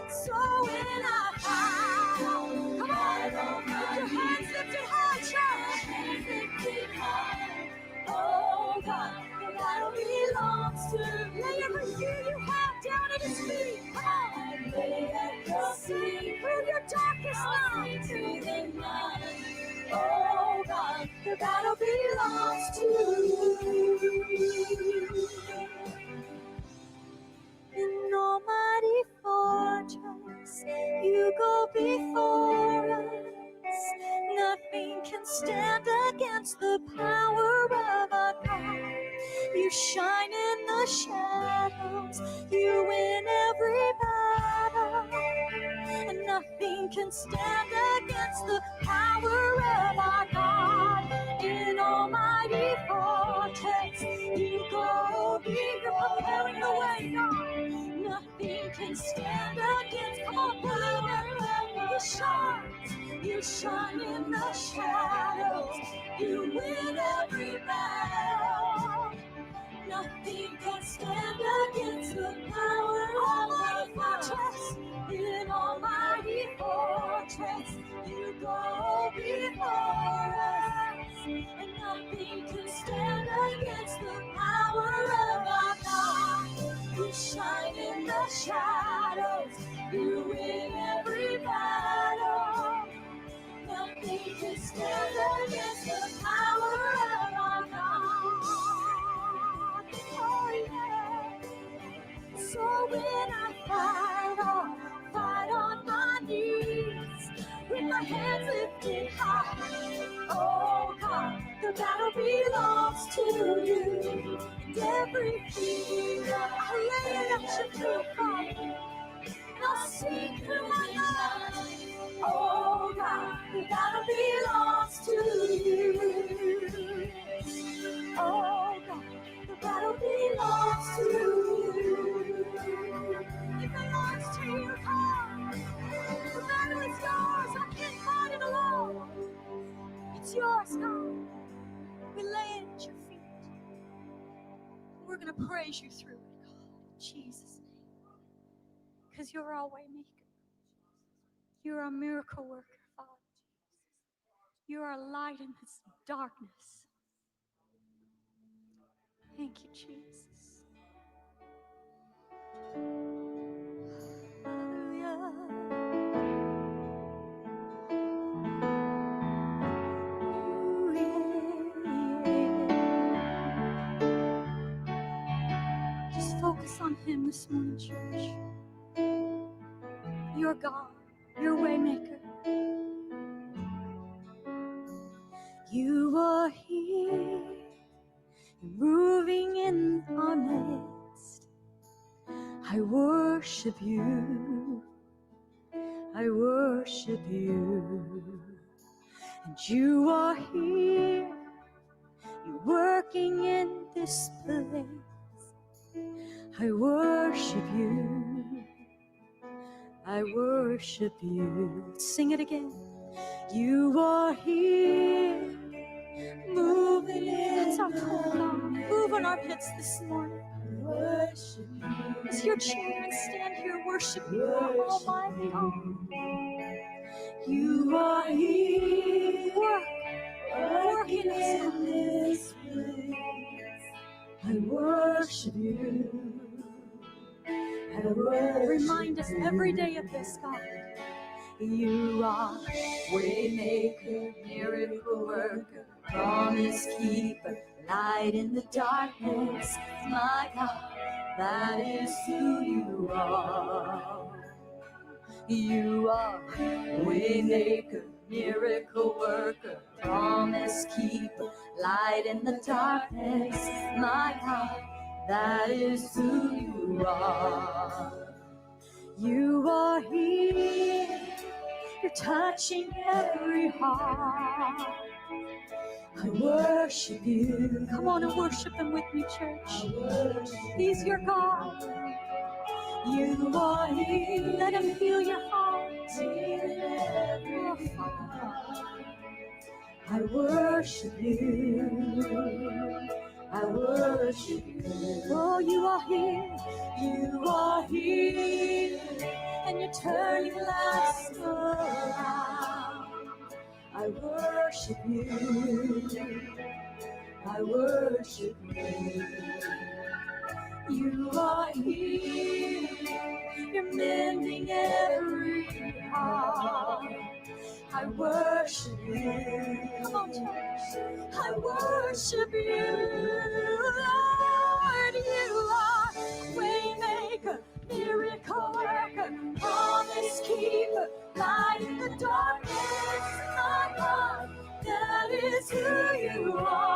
So when I fight, come on, put your hands lifted high, church. Hands lifted high. Oh, God, the battle belongs to you. Lay every fear you have down at his feet. Come on. Lay at your feet. Through your darkest night. Through the night. Oh, God, the battle belongs to you. An almighty fortress, you go before us. Nothing can stand against the power of our God. You shine in the shadows, you win every battle. And nothing can stand against the power of our God. In almighty fortress, you go before, preparing the way, God. Nothing can stand against, come on, believer. You shine in the shadows, you win every battle. Nothing can stand against the power of Almighty fortress. In almighty fortress, you go before us, and nothing can stand against the power of our God. You shine in the shadows, you win every battle. Nothing can stand against the power the battle belongs to you. And every fear, I'll lay it at your feet, God. And I'll sing through my life. Oh God, the battle belongs to you. Oh God, the battle belongs to you. It belongs to you, God. The battle is yours. I can't fight it alone. It's yours, God. We lay it at your feet. We're going to praise you through it, God, in Jesus' name. Because you're our way maker. You're a miracle worker, Father. You're our light in this darkness. Thank you, Jesus. Hallelujah. Ooh, yeah. Just focus on Him this morning, church. Your God, your way maker. You are here, moving in our midst. I worship you. I worship you. And you are here, you're working in this place. I worship you. I worship you. Sing it again. You are here, moving in. That's our prayer, God. Move on our pits this morning. Worship you. As your children stand here worshiping our Almighty God. You are here, working in this place. I worship you. I worship. Remind us every day of this, God. You are waymaker, miracle worker, promise keeper, light in the darkness. My God, that is who you are. You are waymaker, miracle worker, promise keeper, light in the darkness. My God, that is who you are. You are here, you're touching every heart. I worship you. Come on and worship Him with me, church. He's your God. You are here. Let Him feel your heart. Oh, Father. I worship you. I worship you. Oh, you are here. You are here. And you're turning lives around. I worship you. I worship you. You are here. You're mending every heart. I worship you. Come on, church. I worship you. Lord, you are waymaker, miracle worker, promise keeper, light in the darkness. My God, that is who you are.